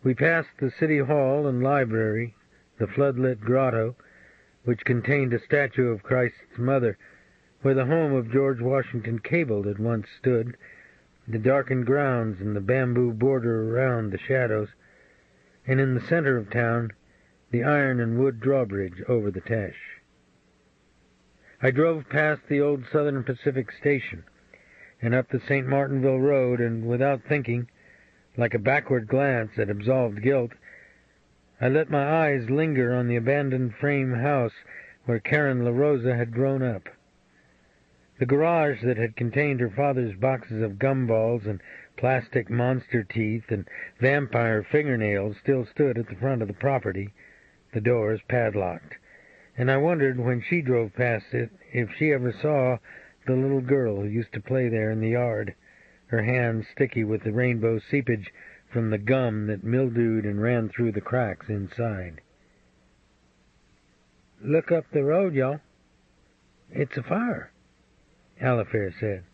We passed the city hall and library, the floodlit grotto, which contained a statue of Christ's mother, where the home of George Washington Cable had once stood, the darkened grounds and the bamboo border around the shadows, and in the center of town, the iron and wood drawbridge over the Teche. I drove past the old Southern Pacific station and up the St. Martinville Road, and without thinking, like a backward glance that absolved guilt, I let my eyes linger on the abandoned frame house where Karen La Rosa had grown up. The garage that had contained her father's boxes of gumballs and plastic monster teeth and vampire fingernails still stood at the front of the property, the doors padlocked, and I wondered when she drove past it if she ever saw the little girl who used to play there in the yard, her hands sticky with the rainbow seepage from the gum that mildewed and ran through the cracks inside. "Look up the road, y'all. It's a fire," Alifair said.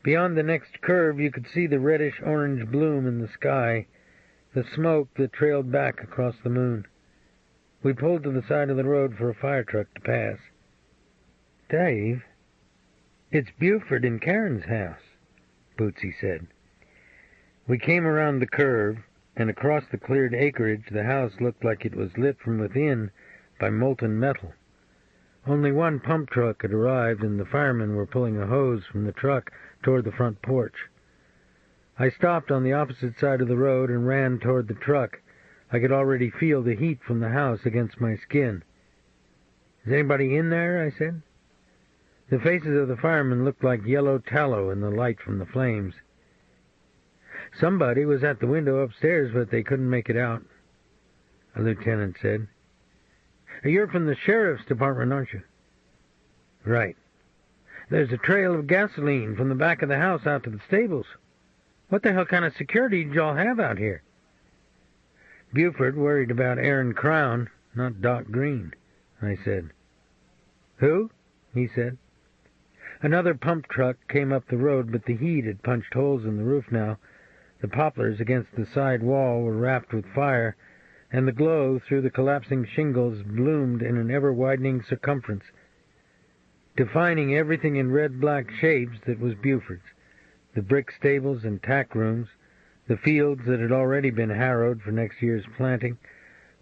Beyond the next curve you could see the reddish-orange bloom in the sky, the smoke that trailed back across the moon. We pulled to the side of the road for a fire truck to pass. "Dave, it's Buford and Karen's house," Bootsy said. We came around the curve, and across the cleared acreage the house looked like it was lit from within by molten metal. Only one pump truck had arrived, and the firemen were pulling a hose from the truck toward the front porch. I stopped on the opposite side of the road and ran toward the truck. I could already feel the heat from the house against my skin. "Is anybody in there?" I said. The faces of the firemen looked like yellow tallow in the light from the flames. "Somebody was at the window upstairs, but they couldn't make it out," a lieutenant said. "You're from the sheriff's department, aren't you?" "Right. There's a trail of gasoline from the back of the house out to the stables. What the hell kind of security did y'all have out here?" "Buford worried about Aaron Crown, not Doc Green," I said. "Who?" he said. Another pump truck came up the road, but the heat had punched holes in the roof now. The poplars against the side wall were wrapped with fire, and the glow through the collapsing shingles bloomed in an ever-widening circumference, defining everything in red-black shapes that was Buford's, the brick stables and tack rooms, the fields that had already been harrowed for next year's planting,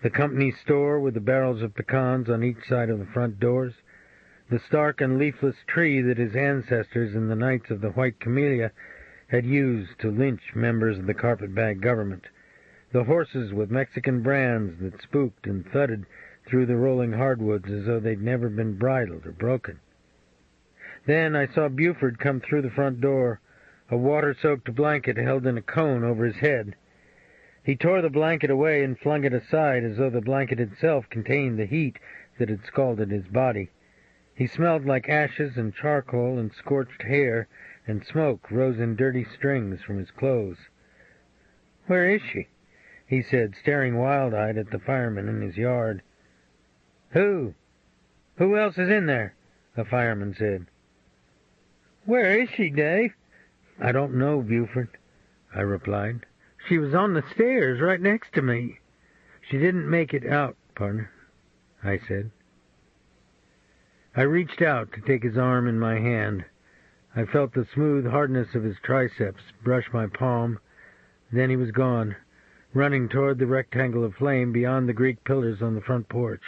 the company store with the barrels of pecans on each side of the front doors, the stark and leafless tree that his ancestors in the Knights of the White Camellia had used to lynch members of the carpetbag government, the horses with Mexican brands that spooked and thudded through the rolling hardwoods as though they'd never been bridled or broken. Then I saw Buford come through the front door, a water-soaked blanket held in a cone over his head. He tore the blanket away and flung it aside as though the blanket itself contained the heat that had scalded his body. He smelled like ashes and charcoal and scorched hair, and smoke rose in dirty strings from his clothes. "Where is she?" he said, staring wild-eyed at the firemen in his yard. "Who? Who else is in there?" a fireman said. "Where is she, Dave?" "I don't know, Buford," I replied. "She was on the stairs right next to me." "She didn't make it out, partner," I said. I reached out to take his arm in my hand. I felt the smooth hardness of his triceps brush my palm. Then he was gone, running toward the rectangle of flame beyond the Greek pillars on the front porch.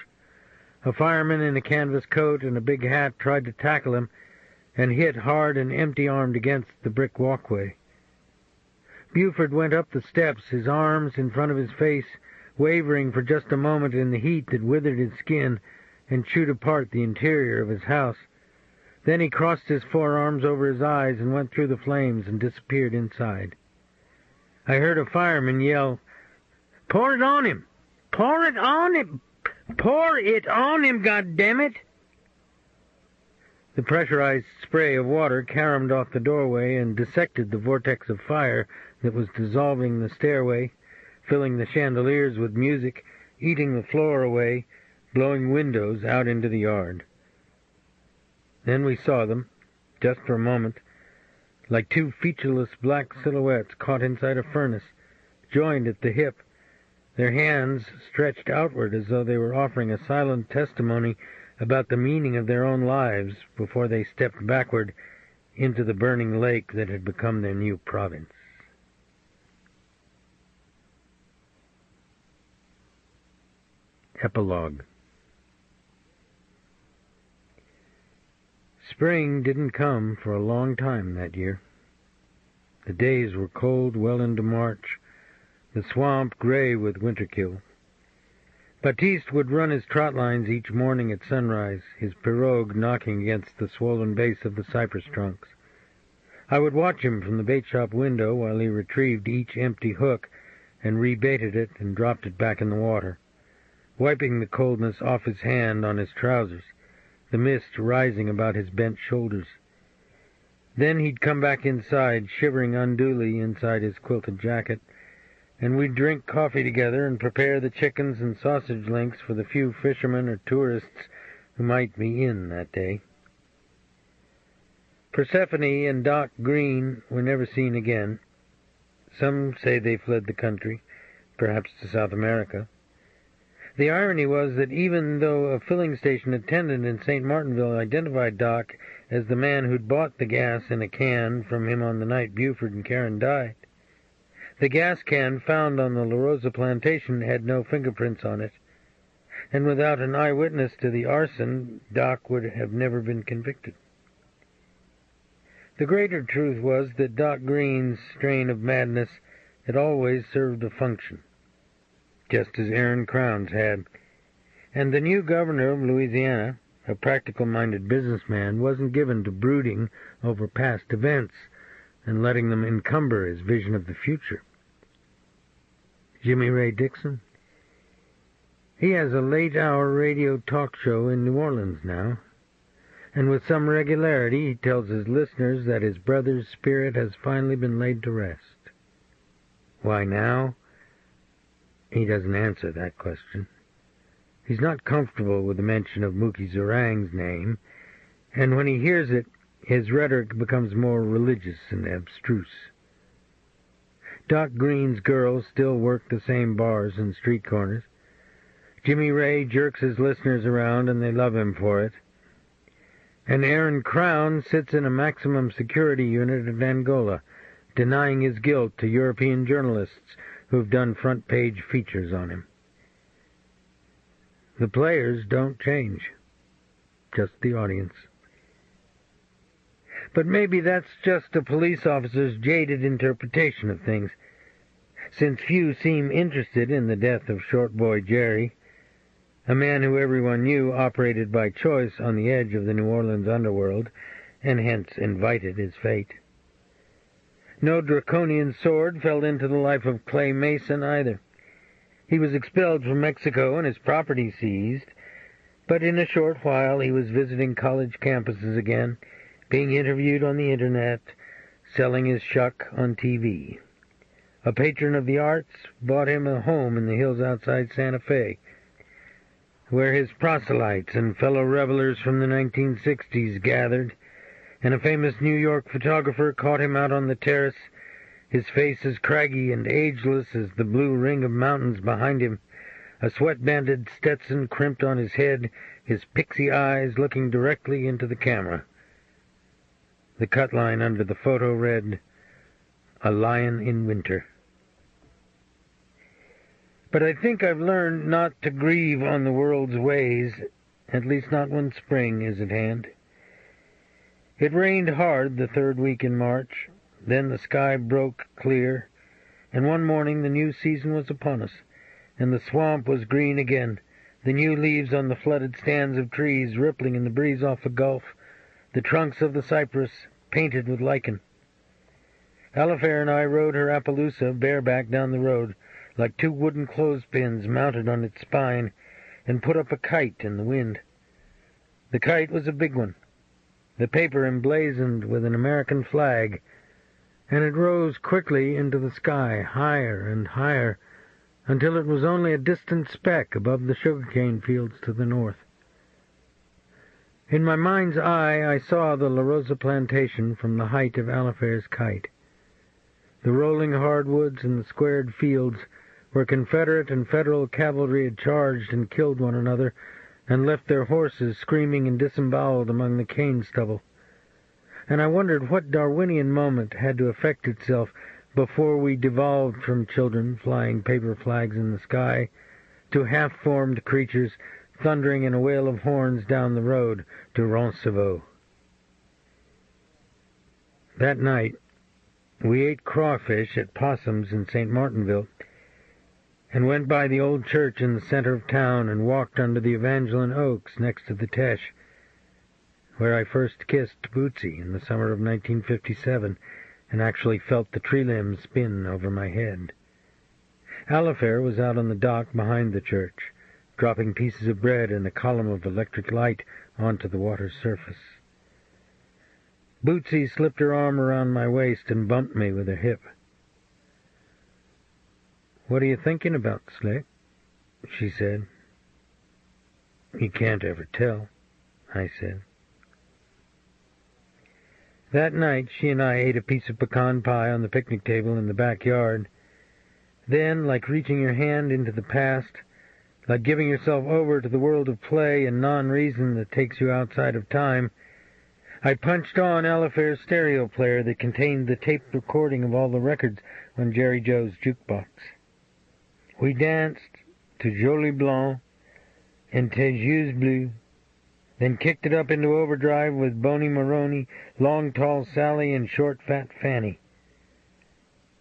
A fireman in a canvas coat and a big hat tried to tackle him and hit hard and empty-armed against the brick walkway. Buford went up the steps, his arms in front of his face, wavering for just a moment in the heat that withered his skin and chewed apart the interior of his house. Then he crossed his forearms over his eyes and went through the flames and disappeared inside. I heard a fireman yell, "Pour it on him! Pour it on him! Pour it on him, goddammit!" The pressurized spray of water caromed off the doorway and dissected the vortex of fire that was dissolving the stairway, filling the chandeliers with music, eating the floor away, blowing windows out into the yard. Then we saw them, just for a moment, like two featureless black silhouettes caught inside a furnace, joined at the hip, their hands stretched outward as though they were offering a silent testimony about the meaning of their own lives before they stepped backward into the burning lake that had become their new province. Epilogue. Spring didn't come for a long time that year. The days were cold well into March, the swamp gray with winter-kill. Baptiste would run his trot lines each morning at sunrise, his pirogue knocking against the swollen base of the cypress trunks. I would watch him from the bait-shop window while he retrieved each empty hook and rebaited it and dropped it back in the water, wiping the coldness off his hand on his trousers, the mist rising about his bent shoulders. Then he'd come back inside, shivering unduly inside his quilted jacket, and we'd drink coffee together and prepare the chickens and sausage links for the few fishermen or tourists who might be in that day. Persephone and Doc Green were never seen again. Some say they fled the country, perhaps to South America. The irony was that even though a filling station attendant in St. Martinville identified Doc as the man who'd bought the gas in a can from him on the night Buford and Karen died, the gas can found on the La Rosa plantation had no fingerprints on it, and without an eyewitness to the arson, Doc would have never been convicted. The greater truth was that Doc Green's strain of madness had always served a function, just as Aaron Crown's had, and the new governor of Louisiana, a practical-minded businessman, wasn't given to brooding over past events and letting them encumber his vision of the future. Jimmy Ray Dixon? He has a late-hour radio talk show in New Orleans now, and with some regularity he tells his listeners that his brother's spirit has finally been laid to rest. Why now? He doesn't answer that question. He's not comfortable with the mention of Mookie Zerang's name, and when he hears it, his rhetoric becomes more religious and abstruse. Doc Green's girls still work the same bars and street corners. Jimmy Ray jerks his listeners around, and they love him for it. And Aaron Crown sits in a maximum security unit at Angola, denying his guilt to European journalists who've done front-page features on him. The players don't change, just the audience. But maybe that's just a police officer's jaded interpretation of things, since few seem interested in the death of Short Boy Jerry, a man who everyone knew operated by choice on the edge of the New Orleans underworld, and hence invited his fate. No draconian sword fell into the life of Clay Mason either. He was expelled from Mexico and his property seized, but in a short while he was visiting college campuses again, being interviewed on the internet, selling his shuck on TV. A patron of the arts bought him a home in the hills outside Santa Fe, where his proselytes and fellow revelers from the 1960s gathered, and a famous New York photographer caught him out on the terrace, his face as craggy and ageless as the blue ring of mountains behind him, a sweat-banded Stetson crimped on his head, his pixie eyes looking directly into the camera. The cut line under the photo read, "A Lion in Winter." But I think I've learned not to grieve on the world's ways, at least not when spring is at hand. It rained hard the third week in March, then the sky broke clear, and one morning the new season was upon us, and the swamp was green again, the new leaves on the flooded stands of trees rippling in the breeze off the gulf, the trunks of the cypress painted with lichen. Alifair and I rode her Appaloosa bareback down the road, like two wooden clothespins mounted on its spine, and put up a kite in the wind. The kite was a big one, the paper emblazoned with an American flag, and it rose quickly into the sky, higher and higher, until it was only a distant speck above the sugarcane fields to the north. In my mind's eye I saw the La Rosa plantation from the height of Alifair's kite. The rolling hardwoods and the squared fields where Confederate and Federal cavalry had charged and killed one another, and left their horses screaming and disemboweled among the cane stubble. And I wondered what Darwinian moment had to effect itself before we devolved from children flying paper flags in the sky to half-formed creatures thundering in a wail of horns down the road to Roncevaux. That night we ate crawfish at Possum's in St. Martinville, and went by the old church in the center of town and walked under the Evangeline oaks next to the Teche, where I first kissed Bootsy in the summer of 1957 and actually felt the tree limbs spin over my head. Alifair was out on the dock behind the church, dropping pieces of bread and a column of electric light onto the water's surface. Bootsy slipped her arm around my waist and bumped me with her hip. "What are you thinking about, Slick?" she said. "You can't ever tell," I said. That night she and I ate a piece of pecan pie on the picnic table in the backyard. Then, like reaching your hand into the past, like giving yourself over to the world of play and non-reason that takes you outside of time, I punched on Elifair's stereo player that contained the taped recording of all the records on Jerry Joe's jukebox. We danced to Jolie Blanc and Tes Yeux Bleus, then kicked it up into overdrive with Boney Maroney, Long Tall Sally, and Short Fat Fanny.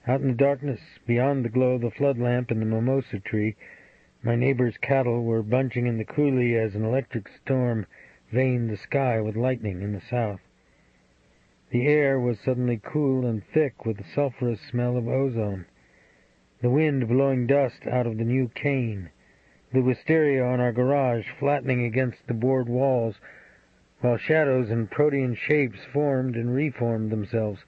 Out in the darkness, beyond the glow of the flood lamp and the mimosa tree, my neighbor's cattle were bunching in the coulee as an electric storm veined the sky with lightning in the south. The air was suddenly cool and thick with the sulphurous smell of ozone, the wind blowing dust out of the new cane, the wisteria on our garage flattening against the board walls, while shadows and protean shapes formed and reformed themselves,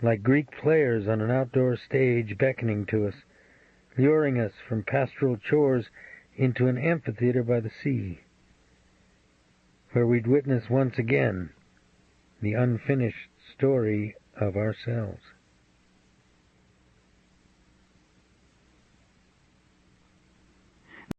like Greek players on an outdoor stage beckoning to us, luring us from pastoral chores into an amphitheater by the sea, where we'd witness once again the unfinished story of ourselves.